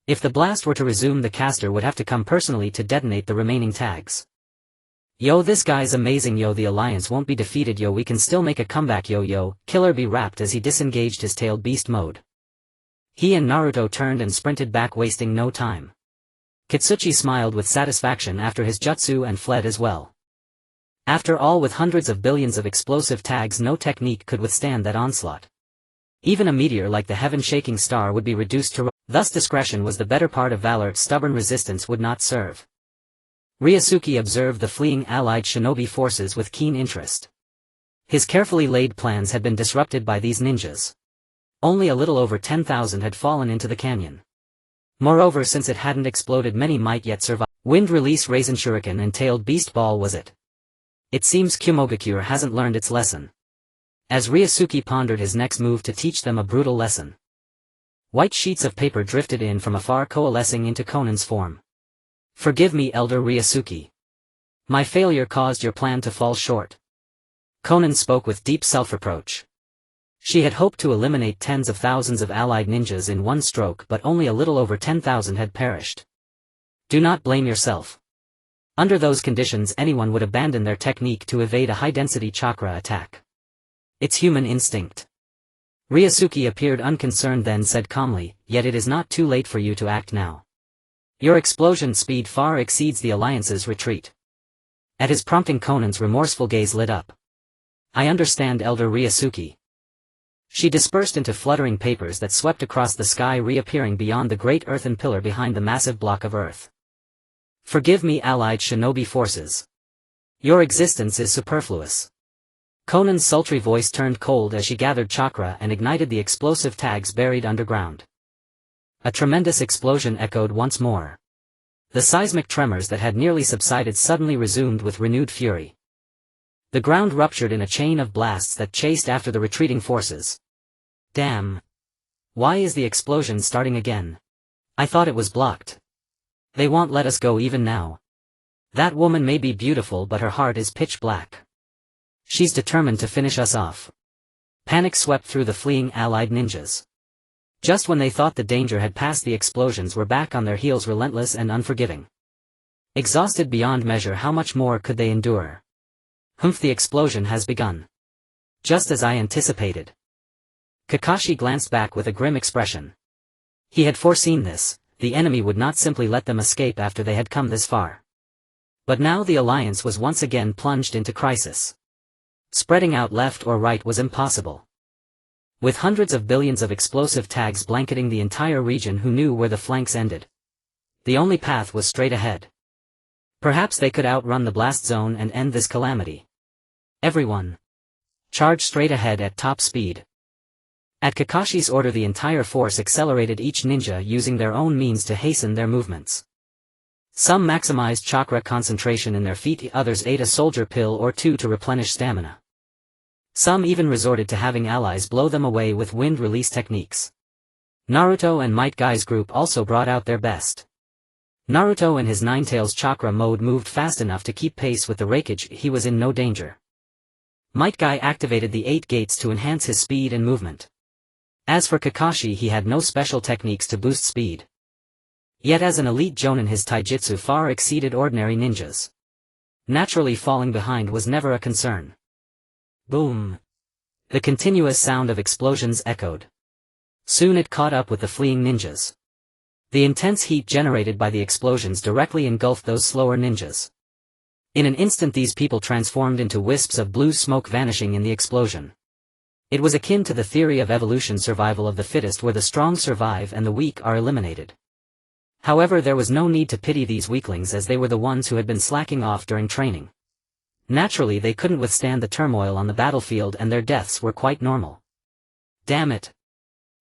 If the blast were to resume, the caster would have to come personally to detonate the remaining tags. Yo, this guy's amazing. Yo, the alliance won't be defeated. Yo, we can still make a comeback. Yo, Killer Bee rapped as he disengaged his tailed beast mode. He and Naruto turned and sprinted back, wasting no time. Katsuchi smiled with satisfaction after his jutsu and fled as well. After all, with hundreds of billions of explosive tags, no technique could withstand that onslaught. Even a meteor like the heaven-shaking star would be reduced to thus discretion was the better part of valor. Stubborn resistance would not serve. Ryūsuke observed the fleeing allied shinobi forces with keen interest. His carefully laid plans had been disrupted by these ninjas. Only a little over 10,000 had fallen into the canyon. Moreover, since it hadn't exploded, many might yet survive. Wind release Raisin Shuriken and tailed beast ball was it. It seems Kumogakure hasn't learned its lesson. As Ryūsuke pondered his next move to teach them a brutal lesson. White sheets of paper drifted in from afar, coalescing into Konan's form. Forgive me, Elder Ryūsuke. My failure caused your plan to fall short. Konan spoke with deep self-reproach. She had hoped to eliminate tens of thousands of allied ninjas in one stroke, but only a little over 10,000 had perished. Do not blame yourself. Under those conditions, anyone would abandon their technique to evade a high-density chakra attack. It's human instinct. Ryūsuke appeared unconcerned, then said calmly, yet it is not too late for you to act now. Your explosion speed far exceeds the Alliance's retreat. At his prompting, Konan's remorseful gaze lit up. I understand, Elder Ryūsuke. She dispersed into fluttering papers that swept across the sky, reappearing beyond the great earthen pillar behind the massive block of earth. Forgive me, allied shinobi forces. Your existence is superfluous. Konan's sultry voice turned cold as she gathered chakra and ignited the explosive tags buried underground. A tremendous explosion echoed once more. The seismic tremors that had nearly subsided suddenly resumed with renewed fury. The ground ruptured in a chain of blasts that chased after the retreating forces. Damn. Why is the explosion starting again? I thought it was blocked. They won't let us go even now. That woman may be beautiful, but her heart is pitch black. She's determined to finish us off. Panic swept through the fleeing allied ninjas. Just when they thought the danger had passed, the explosions were back on their heels, relentless and unforgiving. Exhausted beyond measure, how much more could they endure? Humph, the explosion has begun. Just as I anticipated. Kakashi glanced back with a grim expression. He had foreseen this, the enemy would not simply let them escape after they had come this far. But now the alliance was once again plunged into crisis. Spreading out left or right was impossible. With hundreds of billions of explosive tags blanketing the entire region, who knew where the flanks ended? The only path was straight ahead. Perhaps they could outrun the blast zone and end this calamity. Everyone. Charge straight ahead at top speed. At Kakashi's order, the entire force accelerated, each ninja using their own means to hasten their movements. Some maximized chakra concentration in their feet, others ate a soldier pill or two to replenish stamina. Some even resorted to having allies blow them away with wind release techniques. Naruto and Might Guy's group also brought out their best. Naruto in his Ninetales chakra mode moved fast enough to keep pace with the wreckage. He was in no danger. Might Guy activated the 8 gates to enhance his speed and movement. As for Kakashi, he had no special techniques to boost speed. Yet as an elite jonin, his taijutsu far exceeded ordinary ninjas. Naturally, falling behind was never a concern. Boom. The continuous sound of explosions echoed. Soon it caught up with the fleeing ninjas. The intense heat generated by the explosions directly engulfed those slower ninjas. In an instant, these people transformed into wisps of blue smoke, vanishing in the explosion. It was akin to the theory of evolution, survival of the fittest, where the strong survive and the weak are eliminated. However, there was no need to pity these weaklings, as they were the ones who had been slacking off during training. Naturally, they couldn't withstand the turmoil on the battlefield, and their deaths were quite normal. Damn it.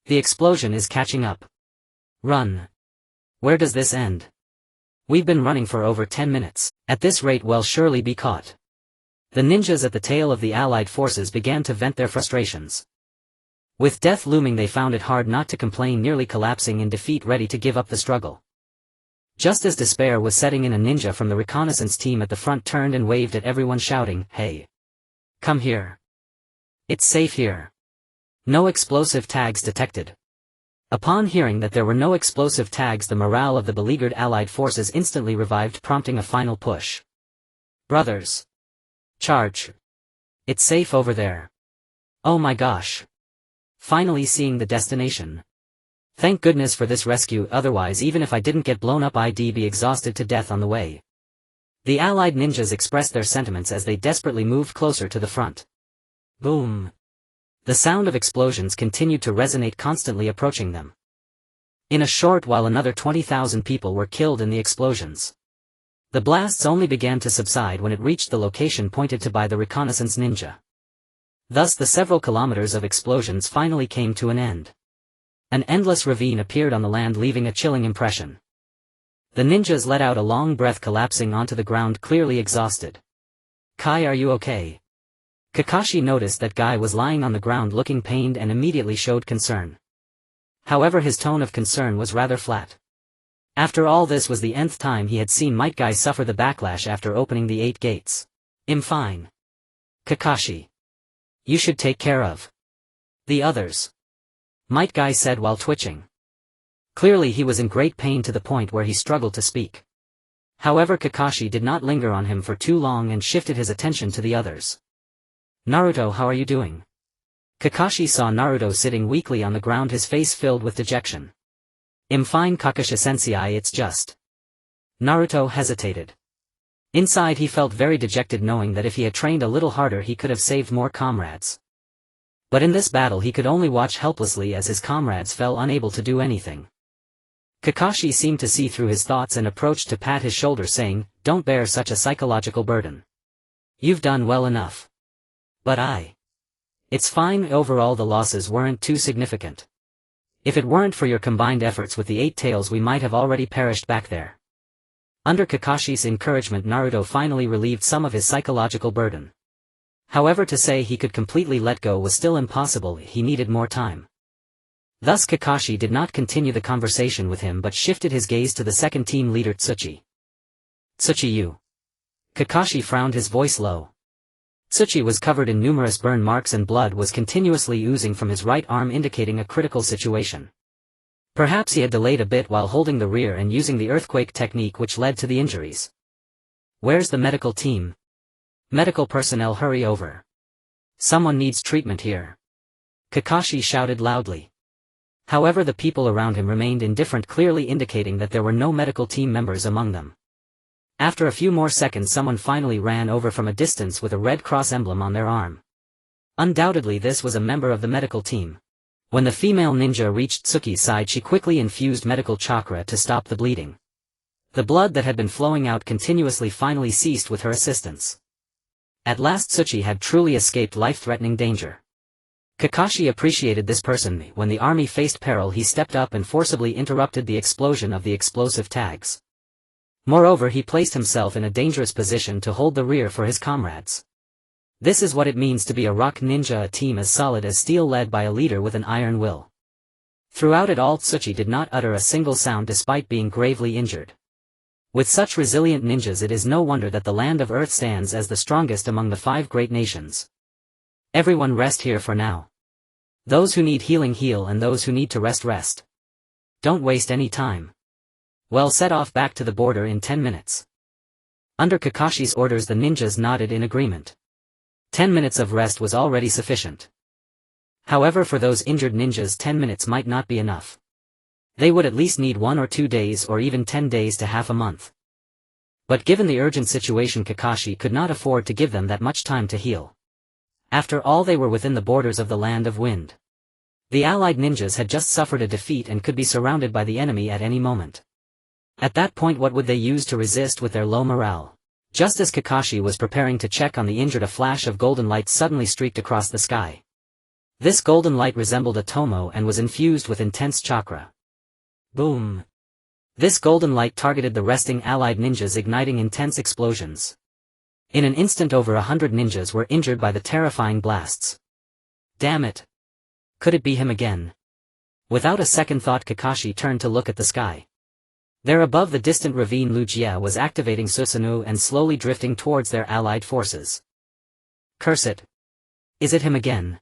The explosion is catching up. Run. Where does this end? We've been running for over 10 minutes. At this rate, we'll surely be caught. The ninjas at the tail of the allied forces began to vent their frustrations. With death looming, they found it hard not to complain, nearly collapsing in defeat, ready to give up the struggle. Just as despair was setting in, a ninja from the reconnaissance team at the front turned and waved at everyone, shouting, "Hey! Come here. It's safe here. No explosive tags detected." Upon hearing that there were no explosive tags, the morale of the beleaguered allied forces instantly revived, prompting a final push. Brothers. Charge. It's safe over there. Oh my gosh. Finally seeing the destination. Thank goodness for this rescue, otherwise even if I didn't get blown up I'd be exhausted to death on the way. The allied ninjas expressed their sentiments as they desperately moved closer to the front. Boom. The sound of explosions continued to resonate constantly approaching them. In a short while another 20,000 people were killed in the explosions. The blasts only began to subside when it reached the location pointed to by the reconnaissance ninja. Thus the several kilometers of explosions finally came to an end. An endless ravine appeared on the land leaving a chilling impression. The ninjas let out a long breath collapsing onto the ground clearly exhausted. Kai, are you okay? Kakashi noticed that Guy was lying on the ground looking pained and immediately showed concern. However, his tone of concern was rather flat. After all, this was the nth time he had seen Might Guy suffer the backlash after opening the 8 gates. I'm fine. Kakashi. You should take care of the others, Might Guy said while twitching. Clearly he was in great pain to the point where he struggled to speak. However, Kakashi did not linger on him for too long and shifted his attention to the others. Naruto, how are you doing? Kakashi saw Naruto sitting weakly on the ground, his face filled with dejection. I'm fine, Kakashi-sensei, it's just. Naruto hesitated. Inside he felt very dejected, knowing that if he had trained a little harder he could have saved more comrades. But in this battle he could only watch helplessly as his comrades fell unable to do anything. Kakashi seemed to see through his thoughts and approached to pat his shoulder, saying, "Don't bear such a psychological burden. You've done well enough. But It's fine, overall the losses weren't too significant. If it weren't for your combined efforts with the 8 tails we might have already perished back there." Under Kakashi's encouragement, Naruto finally relieved some of his psychological burden. However, to say he could completely let go was still impossible, he needed more time. Thus Kakashi did not continue the conversation with him but shifted his gaze to the second team leader Tsuchi. "Tsuchi, you." Kakashi frowned, his voice low. Tsuchi was covered in numerous burn marks and blood was continuously oozing from his right arm, indicating a critical situation. Perhaps he had delayed a bit while holding the rear and using the earthquake technique, which led to the injuries. "Where's the medical team? Medical personnel, hurry over. Someone needs treatment here." Kakashi shouted loudly. However, the people around him remained indifferent, clearly indicating that there were no medical team members among them. After a few more seconds, someone finally ran over from a distance with a Red Cross emblem on their arm. Undoubtedly this was a member of the medical team. When the female ninja reached Tsuki's side, she quickly infused medical chakra to stop the bleeding. The blood that had been flowing out continuously finally ceased with her assistance. At last Tsuchi had truly escaped life-threatening danger. Kakashi appreciated this person. When the army faced peril, he stepped up and forcibly interrupted the explosion of the explosive tags. Moreover, he placed himself in a dangerous position to hold the rear for his comrades. This is what it means to be a rock ninja, a team as solid as steel led by a leader with an iron will. Throughout it all, Tsuchi did not utter a single sound despite being gravely injured. With such resilient ninjas, it is no wonder that the land of Earth stands as the strongest among the 5 great nations. Everyone rest here for now. Those who need healing heal, and those who need to rest. Don't waste any time. Well, set off back to the border in 10 minutes. Under Kakashi's orders, the ninjas nodded in agreement. 10 minutes of rest was already sufficient. However, for those injured ninjas, 10 minutes might not be enough. They would at least need 1 or 2 days or even 10 days to half a month. But given the urgent situation, Kakashi could not afford to give them that much time to heal. After all, they were within the borders of the Land of Wind. The allied ninjas had just suffered a defeat and could be surrounded by the enemy at any moment. At that point, what would they use to resist with their low morale? Just as Kakashi was preparing to check on the injured, a flash of golden light suddenly streaked across the sky. This golden light resembled a tomo and was infused with intense chakra. Boom! This golden light targeted the resting allied ninjas, igniting intense explosions. In an instant, over 100 ninjas were injured by the terrifying blasts. Damn it! Could it be him again? Without a second thought, Kakashi turned to look at the sky. There above the distant ravine, Uchiha was activating Susanoo and slowly drifting towards their allied forces. Curse it! Is it him again?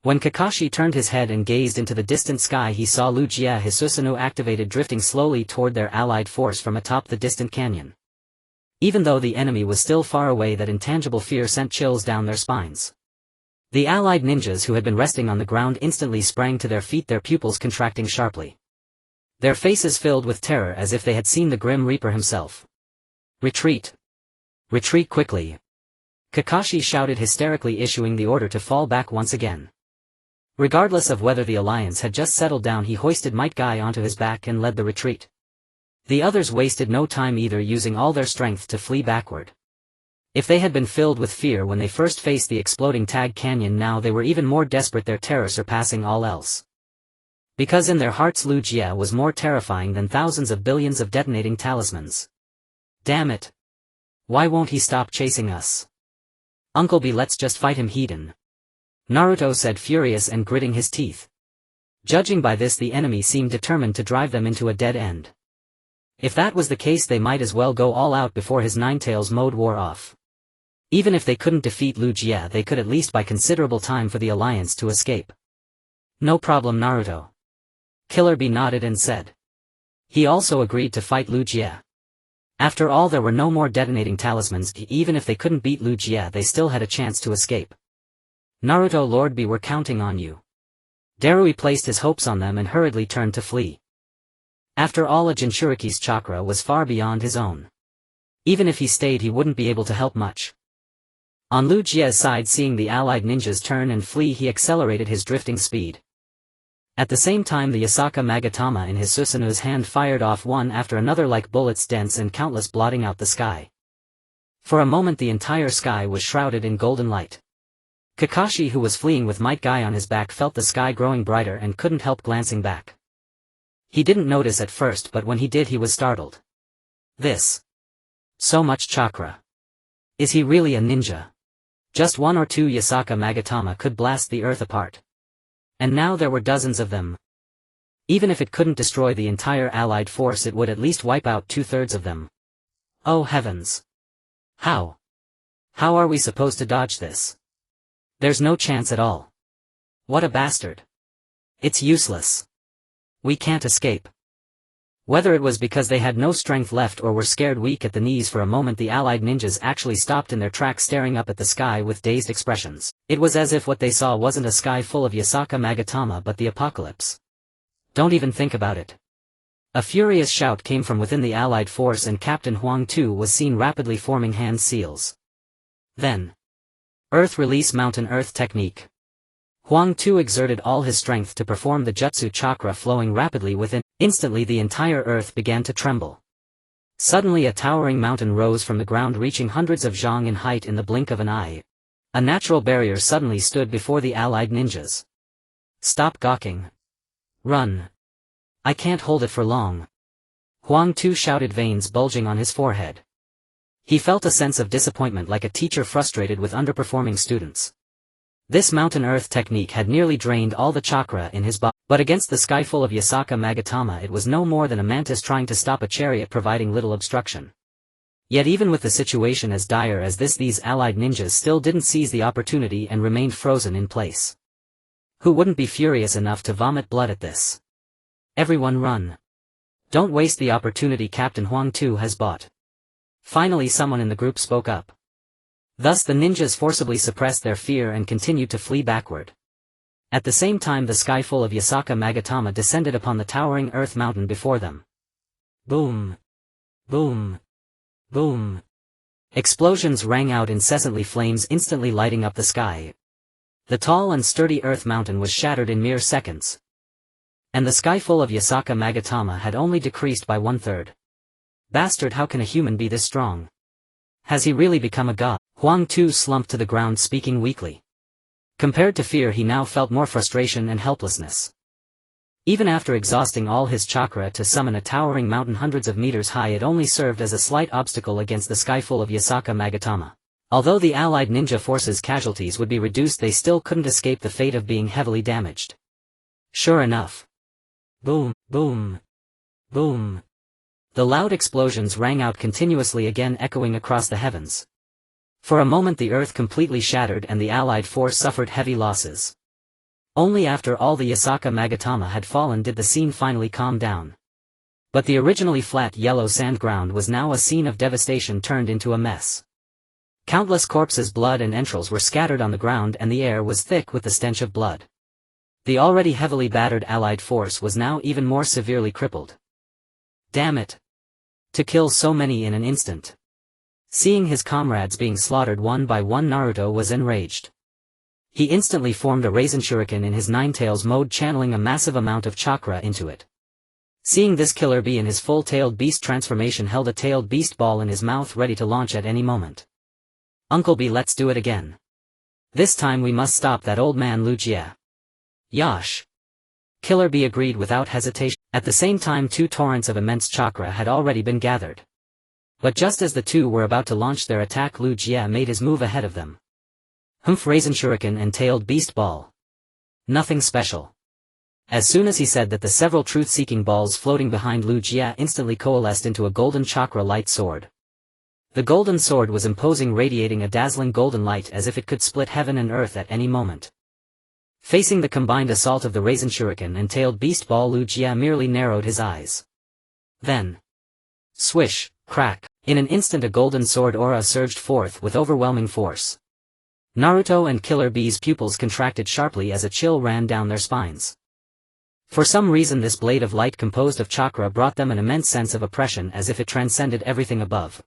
When Kakashi turned his head and gazed into the distant sky, he saw Uchiha, his Susanoo activated, drifting slowly toward their allied force from atop the distant canyon. Even though the enemy was still far away, that intangible fear sent chills down their spines. The allied ninjas who had been resting on the ground instantly sprang to their feet, their pupils contracting sharply. Their faces filled with terror as if they had seen the Grim Reaper himself. Retreat! Retreat quickly! Kakashi shouted hysterically, issuing the order to fall back once again. Regardless of whether the alliance had just settled down, he hoisted Might Guy onto his back and led the retreat. The others wasted no time either, using all their strength to flee backward. If they had been filled with fear when they first faced the exploding Tag Canyon, now they were even more desperate, their terror surpassing all else. Because in their hearts Lu Jie was more terrifying than thousands of billions of detonating talismans. Damn it! Why won't he stop chasing us? Uncle B, let's just fight him, Hedon. Naruto said, furious and gritting his teeth. Judging by this, the enemy seemed determined to drive them into a dead end. If that was the case, they might as well go all out before his Ninetales mode wore off. Even if they couldn't defeat Lu Jie, they could at least buy considerable time for the alliance to escape. No problem, Naruto. Killer Bee nodded and said. He also agreed to fight Lu Jie. After all, there were no more detonating talismans. Even if they couldn't beat Lu Jie, they still had a chance to escape. Naruto, Lord B, we're counting on you. Darui placed his hopes on them and hurriedly turned to flee. After all, a Jinchuriki's chakra was far beyond his own. Even if he stayed, he wouldn't be able to help much. On Lu Jie's side, seeing the allied ninjas turn and flee, he accelerated his drifting speed. At the same time, the Yasaka Magatama in his Susanoo's hand fired off one after another like bullets, dense and countless, blotting out the sky. For a moment the entire sky was shrouded in golden light. Kakashi, who was fleeing with Might Guy on his back, felt the sky growing brighter and couldn't help glancing back. He didn't notice at first, but when he did, he was startled. This. So much chakra. Is he really a ninja? Just one or two Yasaka Magatama could blast the earth apart. And now there were dozens of them. Even if it couldn't destroy the entire allied force, it would at least wipe out 2/3 of them. Oh heavens! How? How are we supposed to dodge this? There's no chance at all. What a bastard! It's useless. We can't escape. Whether it was because they had no strength left or were scared weak at the knees, for a moment the allied ninjas actually stopped in their tracks, staring up at the sky with dazed expressions. It was as if what they saw wasn't a sky full of Yasaka Magatama but the apocalypse. Don't even think about it. A furious shout came from within the allied force, and Captain Huang Tu was seen rapidly forming hand seals. Then. Earth Release Mountain Earth Technique. Huang Tu exerted all his strength to perform the jutsu, chakra flowing rapidly within. Instantly the entire earth began to tremble. Suddenly a towering mountain rose from the ground, reaching hundreds of zhang in height in the blink of an eye. A natural barrier suddenly stood before the allied ninjas. Stop gawking. Run. I can't hold it for long. Huang Tu shouted, veins bulging on his forehead. He felt a sense of disappointment, like a teacher frustrated with underperforming students. This mountain earth technique had nearly drained all the chakra in his body, but against the sky full of Yasaka Magatama it was no more than a mantis trying to stop a chariot, providing little obstruction. Yet even with the situation as dire as this, these allied ninjas still didn't seize the opportunity and remained frozen in place. Who wouldn't be furious enough to vomit blood at this? Everyone run. Don't waste the opportunity Captain Huang Tu has bought. Finally someone in the group spoke up. Thus the ninjas forcibly suppressed their fear and continued to flee backward. At the same time the sky full of Yasaka Magatama descended upon the towering earth mountain before them. Boom! Boom! Boom! Explosions rang out incessantly, flames instantly lighting up the sky. The tall and sturdy earth mountain was shattered in mere seconds. And the sky full of Yasaka Magatama had only decreased by 1/3. Bastard, how can a human be this strong? Has he really become a god? Huang Tu slumped to the ground, speaking weakly. Compared to fear, he now felt more frustration and helplessness. Even after exhausting all his chakra to summon a towering mountain hundreds of meters high, it only served as a slight obstacle against the sky full of Yasaka Magatama. Although the allied ninja forces' casualties would be reduced, they still couldn't escape the fate of being heavily damaged. Sure enough. Boom, boom, boom. The loud explosions rang out continuously, again echoing across the heavens. For a moment the earth completely shattered and the allied force suffered heavy losses. Only after all the Yasaka Magatama had fallen did the scene finally calm down. But the originally flat yellow sand ground was now a scene of devastation turned into a mess. Countless corpses, blood and entrails were scattered on the ground, and the air was thick with the stench of blood. The already heavily battered Allied force was now even more severely crippled. Damn it! To kill so many in an instant. Seeing his comrades being slaughtered one by one, Naruto was enraged. He instantly formed a Raisin Shuriken in his Nine-Tails mode, channeling a massive amount of chakra into it. Seeing this killer bee in his full-tailed beast transformation held a tailed beast ball in his mouth ready to launch at any moment. Uncle B, let's do it again. This time we must stop that old man Uchiha. Yosh! Killer Bee agreed without hesitation. At the same time, two torrents of immense chakra had already been gathered. But just as the two were about to launch their attack, Uchiha made his move ahead of them. Humph! Raisin Shuriken and tailed beast ball. Nothing special. As soon as he said that, the several truth-seeking balls floating behind Uchiha instantly coalesced into a golden chakra light sword. The golden sword was imposing, radiating a dazzling golden light as if it could split heaven and earth at any moment. Facing the combined assault of the Raisin Shuriken and tailed beast ball, Uchiha merely narrowed his eyes. Then, swish, crack, in an instant a golden sword aura surged forth with overwhelming force. Naruto and Killer Bee's pupils contracted sharply as a chill ran down their spines. For some reason, this blade of light composed of chakra brought them an immense sense of oppression, as if it transcended everything above.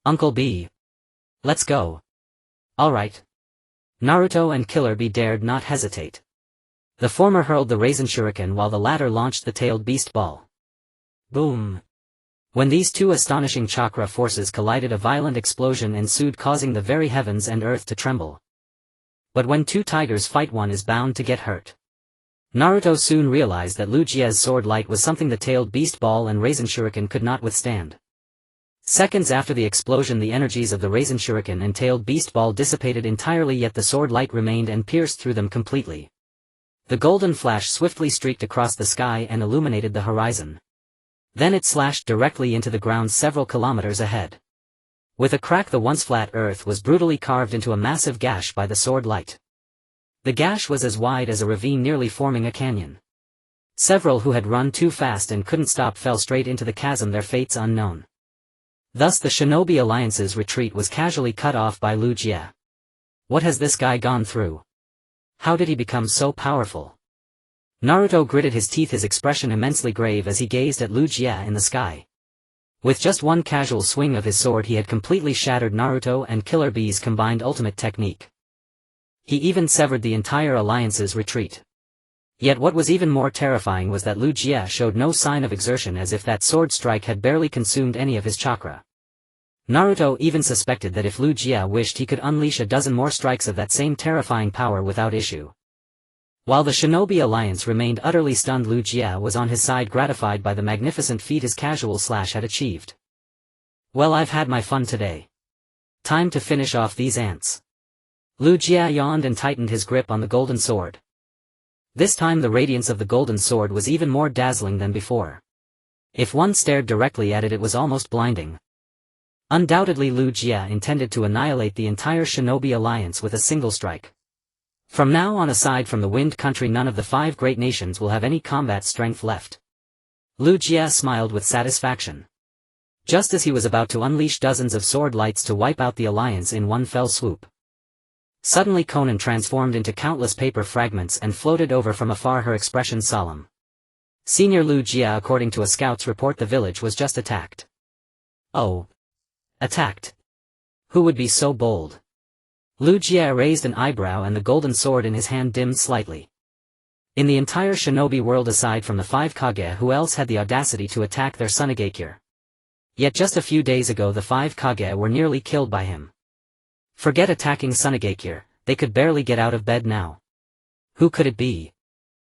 Uncle B. Let's go. Alright. Naruto and Killer Bee dared not hesitate. The former hurled the Raisin Shuriken while the latter launched the tailed beast ball. Boom. When these two astonishing chakra forces collided, a violent explosion ensued, causing the very heavens and earth to tremble. But when two tigers fight, one is bound to get hurt. Naruto soon realized that Uchiha's sword light was something the tailed beast ball and Raisin Shuriken could not withstand. Seconds after the explosion, the energies of the Raisin Shuriken and tailed beast ball dissipated entirely, yet the sword light remained and pierced through them completely. The golden flash swiftly streaked across the sky and illuminated the horizon. Then it slashed directly into the ground several kilometers ahead. With a crack, the once flat earth was brutally carved into a massive gash by the sword light. The gash was as wide as a ravine, nearly forming a canyon. Several who had run too fast and couldn't stop fell straight into the chasm, their fates unknown. Thus the Shinobi Alliance's retreat was casually cut off by Uchiha. What has this guy gone through? How did he become so powerful? Naruto gritted his teeth, his expression immensely grave as he gazed at Uchiha in the sky. With just one casual swing of his sword, he had completely shattered Naruto and Killer Bee's combined ultimate technique. He even severed the entire Alliance's retreat. Yet what was even more terrifying was that Uchiha showed no sign of exertion, as if that sword strike had barely consumed any of his chakra. Naruto even suspected that if Uchiha wished, he could unleash a dozen more strikes of that same terrifying power without issue. While the Shinobi Alliance remained utterly stunned, Uchiha was on his side, gratified by the magnificent feat his casual slash had achieved. Well, I've had my fun today. Time to finish off these ants. Uchiha yawned and tightened his grip on the golden sword. This time the radiance of the golden sword was even more dazzling than before. If one stared directly at it, it was almost blinding. Undoubtedly Uchiha intended to annihilate the entire Shinobi Alliance with a single strike. From now on, aside from the Wind Country, none of the 5 great nations will have any combat strength left. Uchiha smiled with satisfaction. Just as he was about to unleash dozens of sword lights to wipe out the Alliance in one fell swoop, suddenly Konan transformed into countless paper fragments and floated over from afar, her expression solemn. Senior Uchiha, according to a scout's report, the village was just attacked. Oh. Attacked? Who would be so bold? Uchiha raised an eyebrow and the golden sword in his hand dimmed slightly. In the entire shinobi world, aside from the 5 Kage, who else had the audacity to attack their Sunigakure? Yet just a few days ago the 5 Kage were nearly killed by him. Forget attacking Sunigakure, they could barely get out of bed now. Who could it be?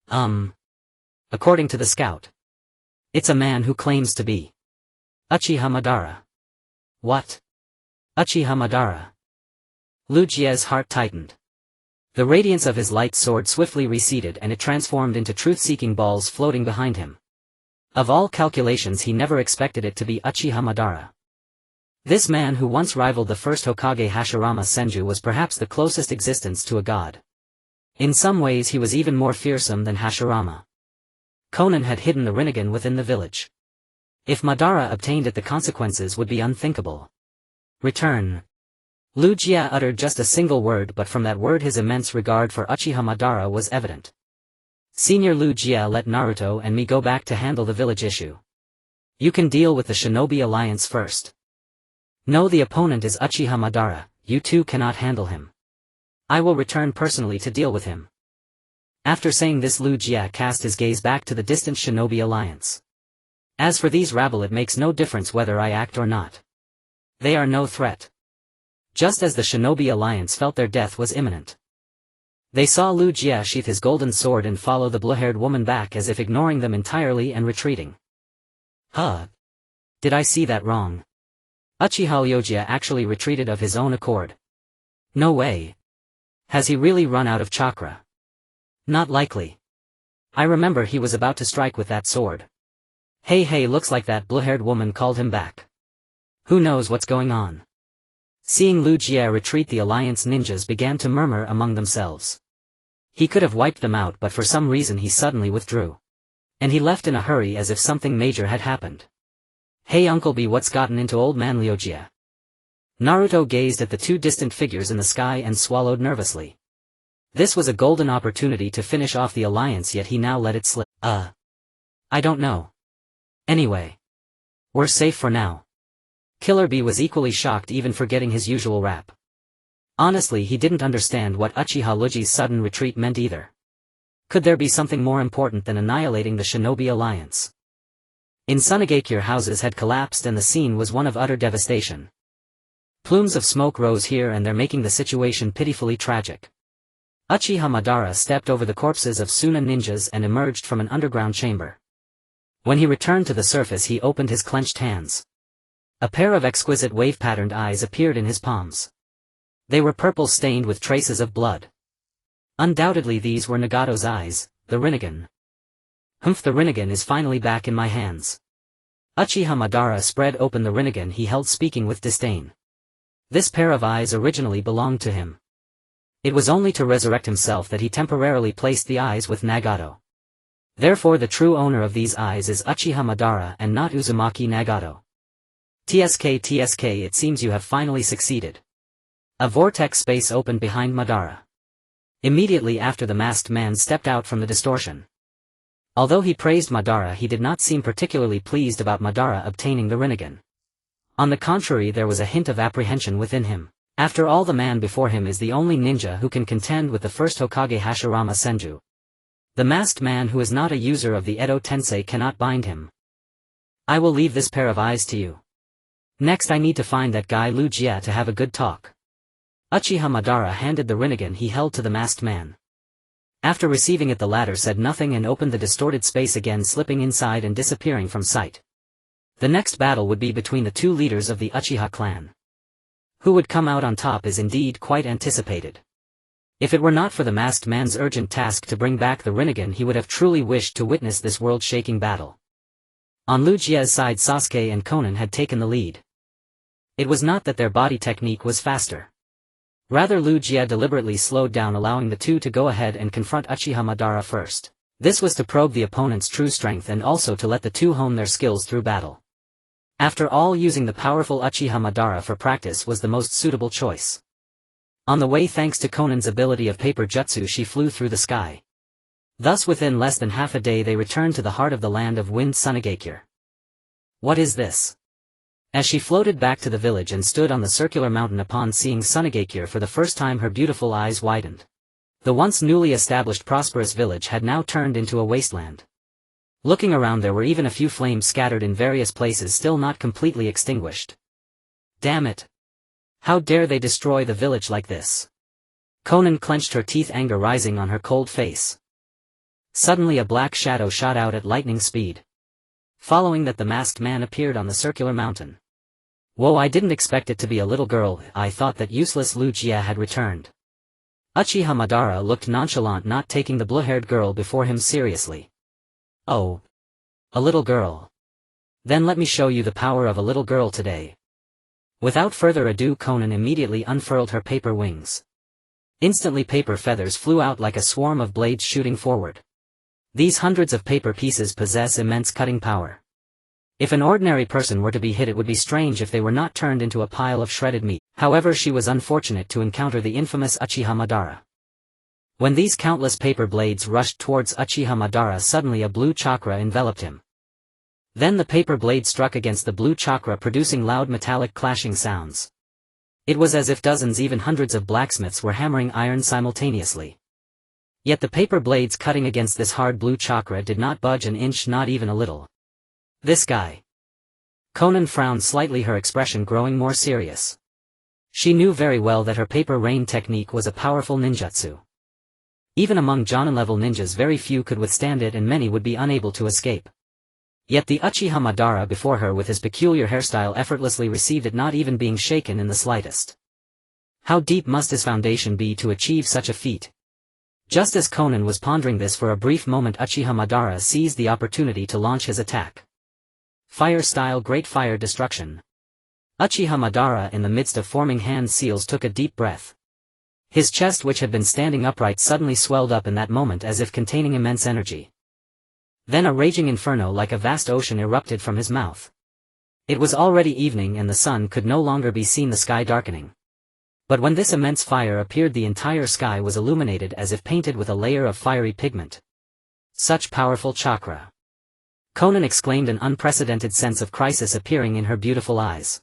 According to the scout, it's a man who claims to be Uchiha Madara. What? Uchiha Madara? Uchiha's heart tightened. The radiance of his light sword swiftly receded and it transformed into truth-seeking balls floating behind him. Of all calculations, he never expected it to be Uchiha Madara. This man, who once rivaled the First Hokage Hashirama Senju, was perhaps the closest existence to a god. In some ways he was even more fearsome than Hashirama. Konan had hidden the Rinnegan within the village. If Madara obtained it, the consequences would be unthinkable. Return. Lu Jia uttered just a single word, but from that word his immense regard for Uchiha Madara was evident. Senior Lu Jia, let Naruto and me go back to handle the village issue. You can deal with the Shinobi Alliance first. No, the opponent is Uchiha Madara, you two cannot handle him. I will return personally to deal with him. After saying this, Lu Jia cast his gaze back to the distant Shinobi Alliance. As for these rabble, it makes no difference whether I act or not. They are no threat. Just as the Shinobi Alliance felt their death was imminent. They saw Lu Jia sheath his golden sword and follow the blue-haired woman back as if ignoring them entirely and retreating. Huh? Did I see that wrong? Uchiha Ryūsuke actually retreated of his own accord. No way. Has he really run out of chakra? Not likely. I remember he was about to strike with that sword. Hey, looks like that blue-haired woman called him back. Who knows what's going on? Seeing Lu Jia retreat, the Alliance ninjas began to murmur among themselves. He could have wiped them out, but for some reason he suddenly withdrew. And he left in a hurry as if something major had happened. Hey Uncle B, what's gotten into old man Lu Jia? Naruto gazed at the two distant figures in the sky and swallowed nervously. This was a golden opportunity to finish off the Alliance, yet he now let it slip. I don't know. Anyway. We're safe for now. Killer B was equally shocked, even forgetting his usual rap. Honestly, he didn't understand what Uchiha Ryūsuke's sudden retreat meant either. Could there be something more important than annihilating the Shinobi Alliance? In Sunagakure, houses had collapsed and the scene was one of utter devastation. Plumes of smoke rose here and there, making the situation pitifully tragic. Uchiha Madara stepped over the corpses of Suna ninjas and emerged from an underground chamber. When he returned to the surface, he opened his clenched hands. A pair of exquisite wave-patterned eyes appeared in his palms. They were purple, stained with traces of blood. Undoubtedly these were Nagato's eyes, the Rinnegan. Humph, the Rinnegan is finally back in my hands. Uchiha Madara spread open the Rinnegan he held, speaking with disdain. This pair of eyes originally belonged to him. It was only to resurrect himself that he temporarily placed the eyes with Nagato. Therefore the true owner of these eyes is Uchiha Madara and not Uzumaki Nagato. TSK, it seems you have finally succeeded. A vortex space opened behind Madara. Immediately after, the masked man stepped out from the distortion. Although he praised Madara, he did not seem particularly pleased about Madara obtaining the Rinnegan. On the contrary, there was a hint of apprehension within him. After all, the man before him is the only ninja who can contend with the First Hokage Hashirama Senju. The masked man who is not a user of the Edo Tensei cannot bind him. I will leave this pair of eyes to you. Next I need to find that guy Lu Jia to have a good talk. Uchiha Madara handed the Rinnegan he held to the masked man. After receiving it, the latter said nothing and opened the distorted space again, slipping inside and disappearing from sight. The next battle would be between the two leaders of the Uchiha clan. Who would come out on top is indeed quite anticipated. If it were not for the masked man's urgent task to bring back the Rinnegan, he would have truly wished to witness this world-shaking battle. On Lu Jia's side, Sasuke and Konan had taken the lead. It was not that their body technique was faster. Rather, Lu Jia deliberately slowed down, allowing the two to go ahead and confront Uchiha Madara first. This was to probe the opponent's true strength and also to let the two hone their skills through battle. After all, using the powerful Uchiha Madara for practice was the most suitable choice. On the way, thanks to Konan's ability of paper jutsu, she flew through the sky. Thus within less than half a day they returned to the heart of the land of wind, Sunagakure. What is this? As she floated back to the village and stood on the circular mountain, upon seeing Sunagakure for the first time, her beautiful eyes widened. The once newly established prosperous village had now turned into a wasteland. Looking around, there were even a few flames scattered in various places, still not completely extinguished. Damn it! How dare they destroy the village like this? Konan clenched her teeth, anger rising on her cold face. Suddenly a black shadow shot out at lightning speed. Following that, the masked man appeared on the circular mountain. Whoa, I didn't expect it to be a little girl. I thought that useless Lu Jia had returned. Uchiha Madara looked nonchalant, not taking the blue-haired girl before him seriously. Oh. A little girl. Then let me show you the power of a little girl today. Without further ado, Konan immediately unfurled her paper wings. Instantly paper feathers flew out like a swarm of blades shooting forward. These hundreds of paper pieces possess immense cutting power. If an ordinary person were to be hit, it would be strange if they were not turned into a pile of shredded meat. However, she was unfortunate to encounter the infamous Uchiha Madara. When these countless paper blades rushed towards Uchiha Madara, suddenly a blue chakra enveloped him. Then the paper blade struck against the blue chakra, producing loud metallic clashing sounds. It was as if dozens, even hundreds of blacksmiths were hammering iron simultaneously. Yet the paper blades cutting against this hard blue chakra did not budge an inch, not even a little. This guy. Konan frowned slightly, her expression growing more serious. She knew very well that her paper rain technique was a powerful ninjutsu. Even among Jonin-level ninjas, very few could withstand it, and many would be unable to escape. Yet the Uchiha Madara before her, with his peculiar hairstyle, effortlessly received it, not even being shaken in the slightest. How deep must his foundation be to achieve such a feat? Just as Konan was pondering this for a brief moment, Uchiha Madara seized the opportunity to launch his attack. Fire style Great Fire Destruction. Uchiha Madara, in the midst of forming hand seals, took a deep breath. His chest, which had been standing upright, suddenly swelled up in that moment as if containing immense energy. Then a raging inferno like a vast ocean erupted from his mouth. It was already evening and the sun could no longer be seen, the sky darkening. But when this immense fire appeared, the entire sky was illuminated as if painted with a layer of fiery pigment. Such powerful chakra! Konan exclaimed, an unprecedented sense of crisis appearing in her beautiful eyes.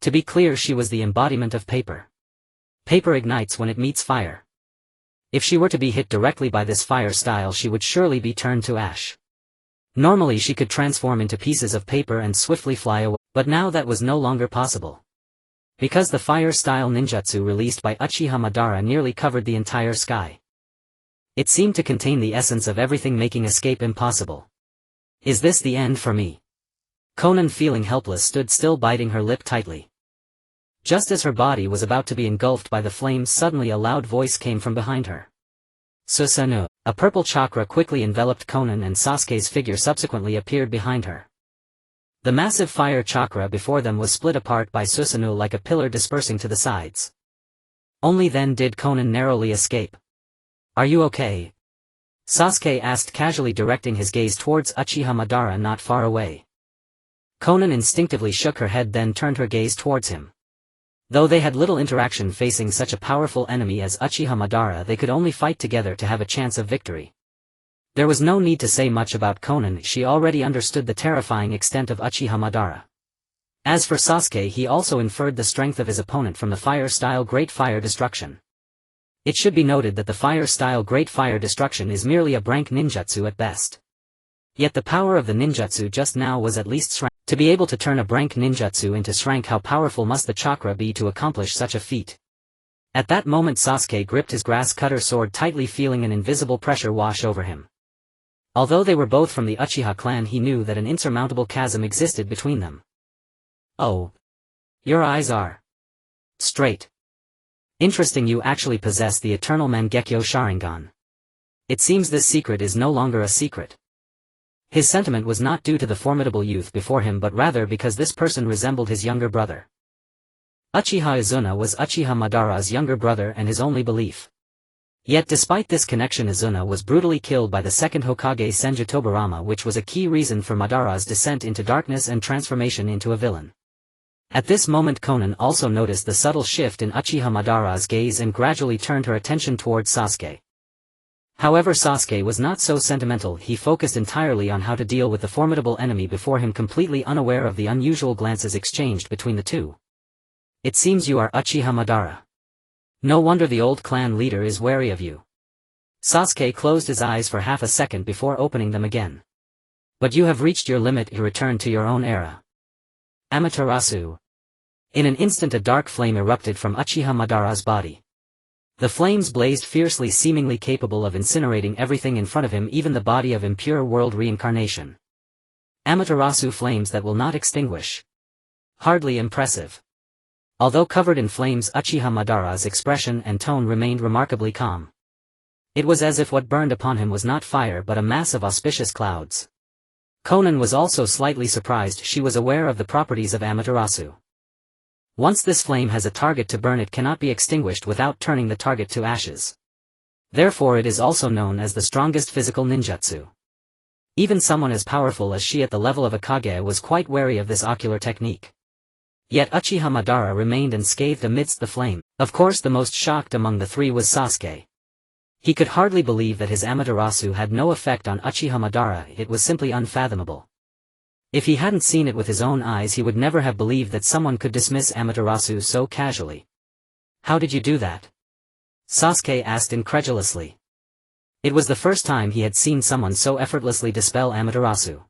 To be clear, she was the embodiment of paper. Paper ignites when it meets fire. If she were to be hit directly by this fire style, she would surely be turned to ash. Normally she could transform into pieces of paper and swiftly fly away, but now that was no longer possible. Because the fire style ninjutsu released by Uchiha Madara nearly covered the entire sky. It seemed to contain the essence of everything, making escape impossible. Is this the end for me? Konan, feeling helpless, stood still, biting her lip tightly. Just as her body was about to be engulfed by the flames, suddenly a loud voice came from behind her. Susanoo. A purple chakra quickly enveloped Konan, and Sasuke's figure subsequently appeared behind her. The massive fire chakra before them was split apart by Susanoo like a pillar, dispersing to the sides. Only then did Konan narrowly escape. Are you okay? Sasuke asked casually, directing his gaze towards Uchiha Madara not far away. Konan instinctively shook her head, then turned her gaze towards him. Though they had little interaction facing such a powerful enemy as Uchiha Madara, they could only fight together to have a chance of victory. There was no need to say much about Konan, she already understood the terrifying extent of Uchiha Madara. As for Sasuke, he also inferred the strength of his opponent from the fire-style Great Fire Destruction. It should be noted that the fire-style Great Fire Destruction is merely a brank ninjutsu at best. Yet the power of the ninjutsu just now was at least shrank. To be able to turn a brank ninjutsu into shrank, how powerful must the chakra be to accomplish such a feat? At that moment Sasuke gripped his grass cutter sword tightly, feeling an invisible pressure wash over him. Although they were both from the Uchiha clan, he knew that an insurmountable chasm existed between them. Oh. Your eyes are straight. Interesting, you actually possess the eternal Mangekyo Sharingan. It seems this secret is no longer a secret. His sentiment was not due to the formidable youth before him, but rather because this person resembled his younger brother. Uchiha Izuna was Uchiha Madara's younger brother and his only belief. Yet despite this connection, Izuna was brutally killed by the second Hokage Senju Tobirama, which was a key reason for Madara's descent into darkness and transformation into a villain. At this moment Konan also noticed the subtle shift in Uchiha Madara's gaze and gradually turned her attention towards Sasuke. However, Sasuke was not so sentimental, he focused entirely on how to deal with the formidable enemy before him, completely unaware of the unusual glances exchanged between the two. It seems you are Uchiha Madara. No wonder the old clan leader is wary of you. Sasuke closed his eyes for half a second before opening them again. But you have reached your limit, you return to your own era. Amaterasu. In an instant a dark flame erupted from Uchiha Madara's body. The flames blazed fiercely, seemingly capable of incinerating everything in front of him, even the body of Impure World Reincarnation. Amaterasu, flames that will not extinguish. Hardly impressive. Although covered in flames, Uchiha Madara's expression and tone remained remarkably calm. It was as if what burned upon him was not fire but a mass of auspicious clouds. Konan was also slightly surprised. She was aware of the properties of Amaterasu. Once this flame has a target to burn, it cannot be extinguished without turning the target to ashes. Therefore it is also known as the strongest physical ninjutsu. Even someone as powerful as she at the level of a Kage was quite wary of this ocular technique. Yet Uchiha Madara remained unscathed amidst the flame. Of course the most shocked among the three was Sasuke. He could hardly believe that his Amaterasu had no effect on Uchiha Madara. It was simply unfathomable. If he hadn't seen it with his own eyes he would never have believed that someone could dismiss Amaterasu so casually. "How did you do that?" Sasuke asked incredulously. It was the first time he had seen someone so effortlessly dispel Amaterasu.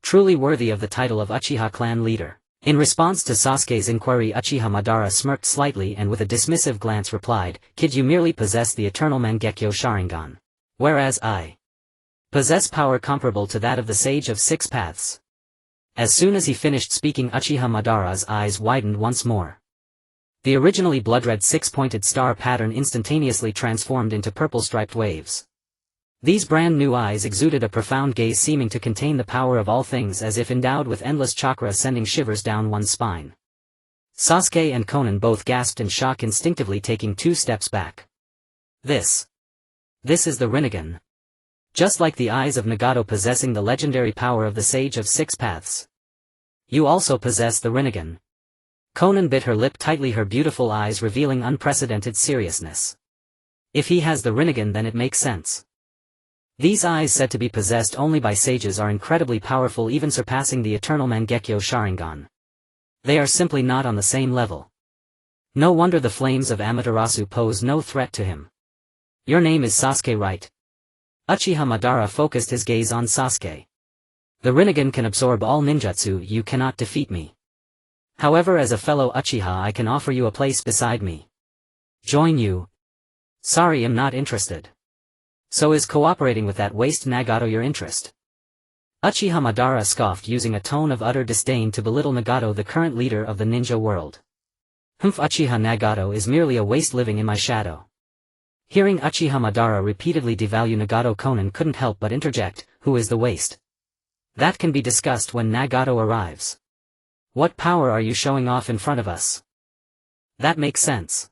Truly worthy of the title of Uchiha clan leader. In response to Sasuke's inquiry, Uchiha Madara smirked slightly and with a dismissive glance replied, "Kid, you merely possess the eternal Mangekyo Sharingan. Whereas I possess power comparable to that of the Sage of Six Paths." As soon as he finished speaking, Uchiha Madara's eyes widened once more. The originally blood-red six-pointed star pattern instantaneously transformed into purple-striped waves. These brand-new eyes exuded a profound gaze seeming to contain the power of all things, as if endowed with endless chakra sending shivers down one's spine. Sasuke and Konan both gasped in shock, instinctively taking 2 steps back. This is the Rinnegan. Just like the eyes of Nagato possessing the legendary power of the Sage of Six Paths. You also possess the Rinnegan. Konan bit her lip tightly, her beautiful eyes revealing unprecedented seriousness. If he has the Rinnegan, then it makes sense. These eyes, said to be possessed only by sages, are incredibly powerful, even surpassing the eternal Mangekyo Sharingan. They are simply not on the same level. No wonder the flames of Amaterasu pose no threat to him. Your name is Sasuke, right? Uchiha Madara focused his gaze on Sasuke. The Rinnegan can absorb all ninjutsu. You cannot defeat me. However, as a fellow Uchiha, I can offer you a place beside me. Join you? Sorry, I'm not interested. So is cooperating with that waste Nagato your interest? Uchiha Madara scoffed, using a tone of utter disdain to belittle Nagato, the current leader of the ninja world. Uchiha Nagato is merely a waste living in my shadow. Hearing Uchiha Madara repeatedly devalue Nagato, Konan couldn't help but interject, who is the waste? That can be discussed when Nagato arrives. What power are you showing off in front of us? That makes sense.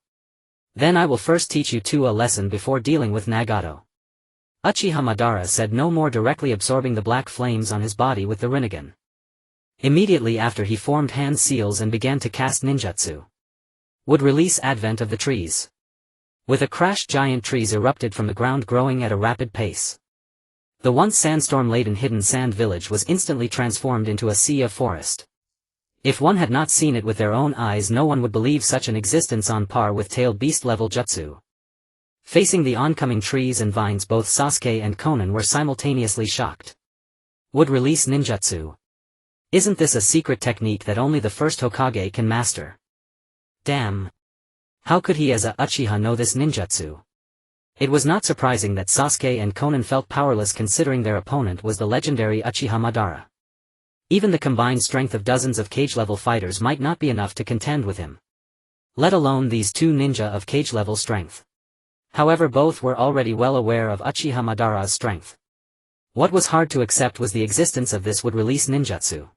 Then I will first teach you two a lesson before dealing with Nagato. Uchiha Madara said no more, directly absorbing the black flames on his body with the Rinnegan. Immediately after, he formed hand seals and began to cast ninjutsu. Would release advent of the trees. With a crash, giant trees erupted from the ground, growing at a rapid pace. The once sandstorm-laden hidden sand village was instantly transformed into a sea of forest. If one had not seen it with their own eyes, no one would believe such an existence on par with tailed beast-level jutsu. Facing the oncoming trees and vines, both Sasuke and Konan were simultaneously shocked. Would release ninjutsu. Isn't this a secret technique that only the First Hokage can master? Damn. How could he as a Uchiha know this ninjutsu? It was not surprising that Sasuke and Konan felt powerless, considering their opponent was the legendary Uchiha Madara. Even the combined strength of dozens of cage-level fighters might not be enough to contend with him. Let alone these two ninja of cage-level strength. However, both were already well aware of Uchiha Madara's strength. What was hard to accept was the existence of this would-release ninjutsu.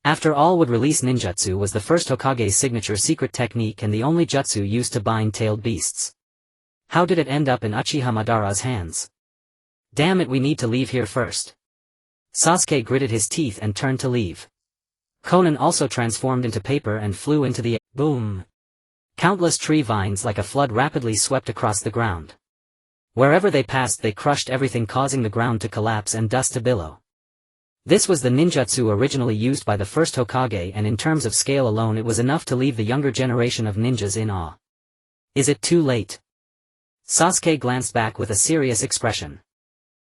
After all, would-release ninjutsu was the First Hokage's signature secret technique and the only jutsu used to bind tailed beasts. How did it end up in Uchiha Madara's hands? Damn it, we need to leave here first. Sasuke gritted his teeth and turned to leave. Konan also transformed into paper and flew into the air. Boom! Countless tree vines like a flood rapidly swept across the ground. Wherever they passed, they crushed everything, causing the ground to collapse and dust to billow. This was the ninjutsu originally used by the First Hokage, and in terms of scale alone it was enough to leave the younger generation of ninjas in awe. Is it too late? Sasuke glanced back with a serious expression.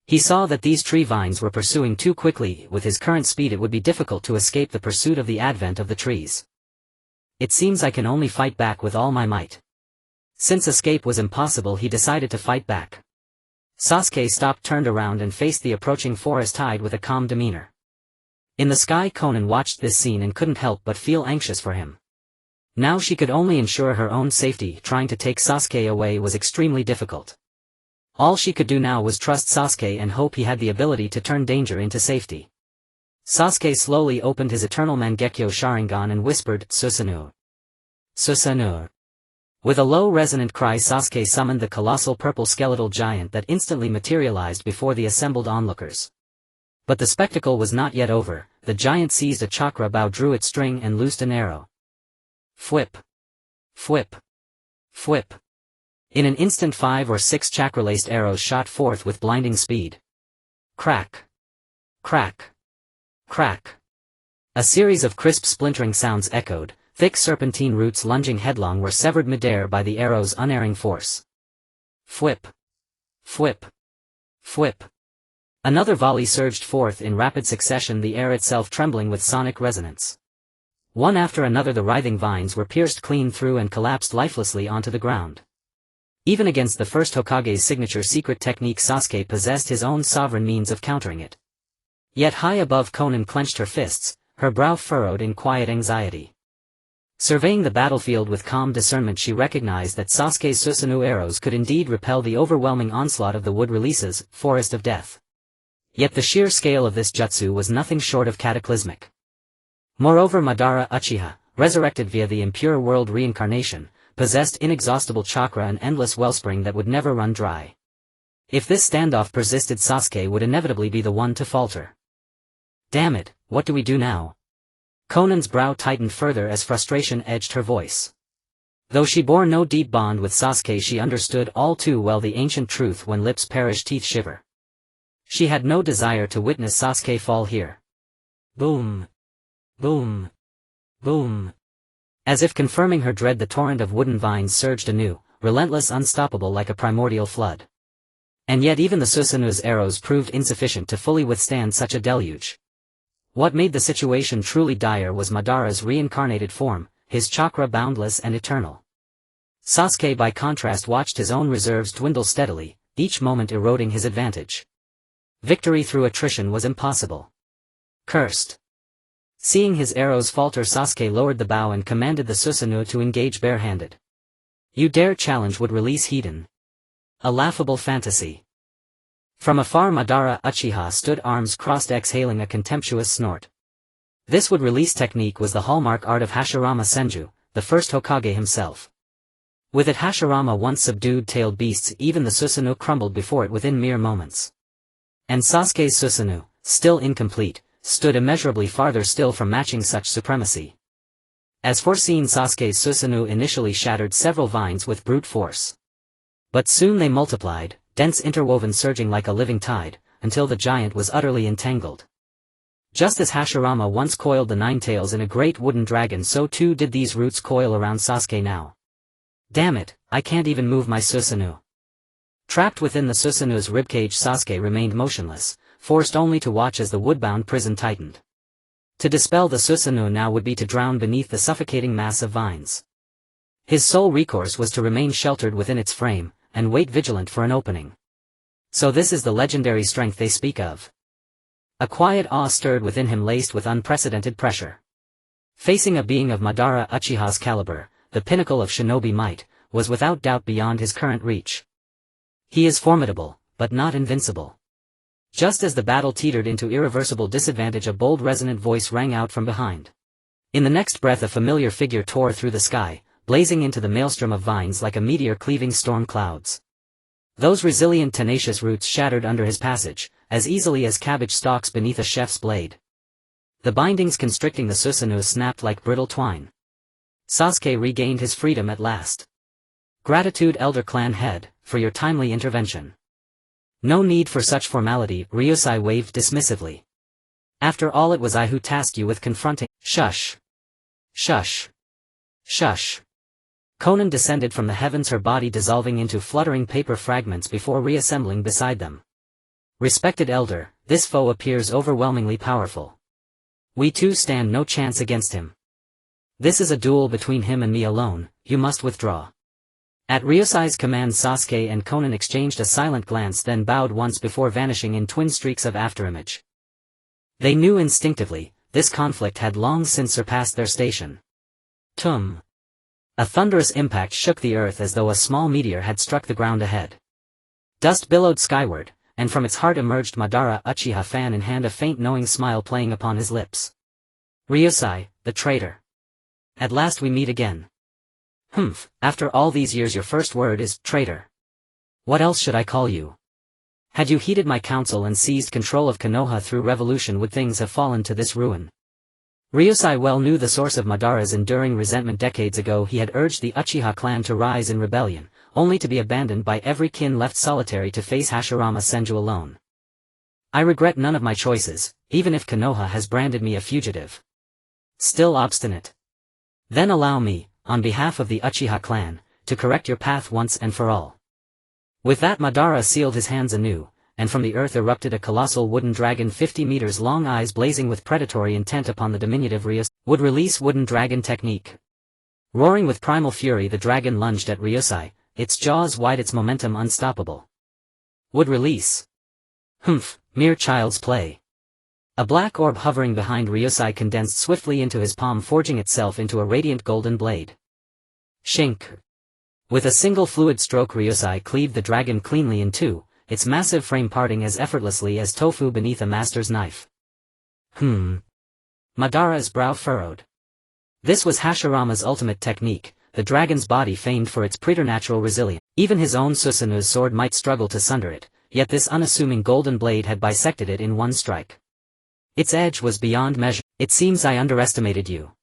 He saw that these tree vines were pursuing too quickly. With his current speed, it would be difficult to escape the pursuit of the advent of the trees. It seems I can only fight back with all my might. Since escape was impossible, he decided to fight back. Sasuke stopped, turned around and faced the approaching forest tide with a calm demeanor. In the sky, Konan watched this scene and couldn't help but feel anxious for him. Now she could only ensure her own safety. Trying to take Sasuke away was extremely difficult. All she could do now was trust Sasuke and hope he had the ability to turn danger into safety. Sasuke slowly opened his eternal Mangekyo Sharingan and whispered, Susanoo. Susanoo. With a low resonant cry, Sasuke summoned the colossal purple skeletal giant that instantly materialized before the assembled onlookers. But the spectacle was not yet over. The giant seized a chakra bow, drew its string and loosed an arrow. Fwip. Fwip. Fwip. In an instant 5 or 6 chakra-laced arrows shot forth with blinding speed. Crack. Crack. Crack. A series of crisp splintering sounds echoed. Thick serpentine roots lunging headlong were severed midair by the arrow's unerring force. Fwip. Fwip. Fwip. Another volley surged forth in rapid succession, the air itself trembling with sonic resonance. One after another the writhing vines were pierced clean through and collapsed lifelessly onto the ground. Even against the First Hokage's signature secret technique, Sasuke possessed his own sovereign means of countering it. Yet high above, Konan clenched her fists, her brow furrowed in quiet anxiety. Surveying the battlefield with calm discernment, she recognized that Sasuke's Susanoo arrows could indeed repel the overwhelming onslaught of the wood releases, Forest of Death. Yet the sheer scale of this jutsu was nothing short of cataclysmic. Moreover, Madara Uchiha, resurrected via the Impure World Reincarnation, possessed inexhaustible chakra, an endless wellspring that would never run dry. If this standoff persisted, Sasuke would inevitably be the one to falter. Damn it, what do we do now? Konan's brow tightened further as frustration edged her voice. Though she bore no deep bond with Sasuke, she understood all too well the ancient truth: when lips perish, teeth shiver. She had no desire to witness Sasuke fall here. Boom. Boom. Boom. As if confirming her dread, the torrent of wooden vines surged anew, relentless, unstoppable, like a primordial flood. And yet even the Susanoo's arrows proved insufficient to fully withstand such a deluge. What made the situation truly dire was Madara's reincarnated form, his chakra boundless and eternal. Sasuke, by contrast, watched his own reserves dwindle steadily, each moment eroding his advantage. Victory through attrition was impossible. Cursed. Seeing his arrows falter, Sasuke lowered the bow and commanded the Susanoo to engage barehanded. You dare challenge would release Hiden. A laughable fantasy. From afar, Madara Uchiha stood, arms crossed, exhaling a contemptuous snort. This would release technique was the hallmark art of Hashirama Senju, the first Hokage himself. With it, Hashirama once subdued tailed beasts; even the Susanoo crumbled before it within mere moments. And Sasuke's Susanoo, still incomplete, stood immeasurably farther still from matching such supremacy. As foreseen, Sasuke's Susanoo initially shattered several vines with brute force. But soon they multiplied, dense interwoven, surging like a living tide, until the giant was utterly entangled. Just as Hashirama once coiled the nine tails in a great wooden dragon, so too did these roots coil around Sasuke now. Damn it, I can't even move my Susanoo. Trapped within the Susanoo's ribcage, Sasuke remained motionless, forced only to watch as the wood-bound prison tightened. To dispel the Susanoo now would be to drown beneath the suffocating mass of vines. His sole recourse was to remain sheltered within its frame, and wait vigilant for an opening. So this is the legendary strength they speak of. A quiet awe stirred within him, laced with unprecedented pressure. Facing a being of Madara Uchiha's caliber, the pinnacle of shinobi might, was without doubt beyond his current reach. He is formidable, but not invincible. Just as the battle teetered into irreversible disadvantage, a bold, resonant voice rang out from behind. In the next breath, a familiar figure tore through the sky, blazing into the maelstrom of vines like a meteor cleaving storm clouds. Those resilient, tenacious roots shattered under his passage, as easily as cabbage stalks beneath a chef's blade. The bindings constricting the Susanoo snapped like brittle twine. Sasuke regained his freedom at last. Gratitude, Elder Clan Head, for your timely intervention. No need for such formality, Ryūsuke waved dismissively. After all, it was I who tasked you with confronting— Shush. Shush. Shush. Konan descended from the heavens, her body dissolving into fluttering paper fragments before reassembling beside them. Respected Elder, this foe appears overwhelmingly powerful. We too stand no chance against him. This is a duel between him and me alone, you must withdraw. At Ryūsuke's command, Sasuke and Konan exchanged a silent glance, then bowed once before vanishing in twin streaks of afterimage. They knew instinctively, this conflict had long since surpassed their station. Tum. A thunderous impact shook the earth as though a small meteor had struck the ground ahead. Dust billowed skyward, and from its heart emerged Madara Uchiha, fan in hand, a faint knowing smile playing upon his lips. Ryūsuke, the traitor. At last we meet again. Humph, after all these years your first word is traitor. What else should I call you? Had you heeded my counsel and seized control of Konoha through revolution, would things have fallen to this ruin? Ryūsai well knew the source of Madara's enduring resentment. Decades ago he had urged the Uchiha clan to rise in rebellion, only to be abandoned by every kin, left solitary to face Hashirama Senju alone. I regret none of my choices, even if Konoha has branded me a fugitive. Still obstinate? Then allow me, on behalf of the Uchiha clan, to correct your path once and for all. With that Madara sealed his hands anew, and from the earth erupted a colossal wooden dragon 50 meters long, eyes blazing with predatory intent upon the diminutive Ryūsai. Would release wooden dragon technique. Roaring with primal fury, the dragon lunged at Ryūsai, its jaws wide, its momentum unstoppable. Would release. Humph, mere child's play. A black orb hovering behind Ryūsai condensed swiftly into his palm, forging itself into a radiant golden blade. Shink. With a single fluid stroke Ryūsai cleaved the dragon cleanly in two, its massive frame parting as effortlessly as tofu beneath a master's knife. Madara's brow furrowed. This was Hashirama's ultimate technique, the dragon's body famed for its preternatural resilience. Even his own Susanoo's sword might struggle to sunder it, yet this unassuming golden blade had bisected it in one strike. Its edge was beyond measure. It seems I underestimated you.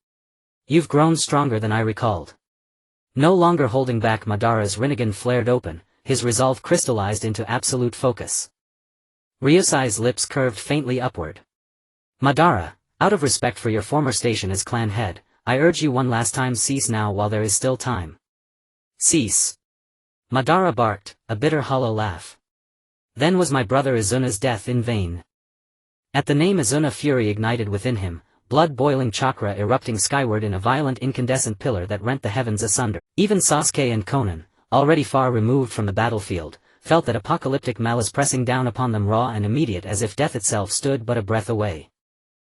You've grown stronger than I recalled. No longer holding back, Madara's Rinnegan flared open, his resolve crystallized into absolute focus. Ryūsai's lips curved faintly upward. Madara, out of respect for your former station as clan head, I urge you one last time, cease now while there is still time. Cease. Madara barked, a bitter hollow laugh. Then was my brother Izuna's death in vain? At the name Izuna, fury ignited within him, blood-boiling chakra erupting skyward in a violent incandescent pillar that rent the heavens asunder. Even Sasuke and Konan, already far removed from the battlefield, felt that apocalyptic malice pressing down upon them, raw and immediate, as if death itself stood but a breath away.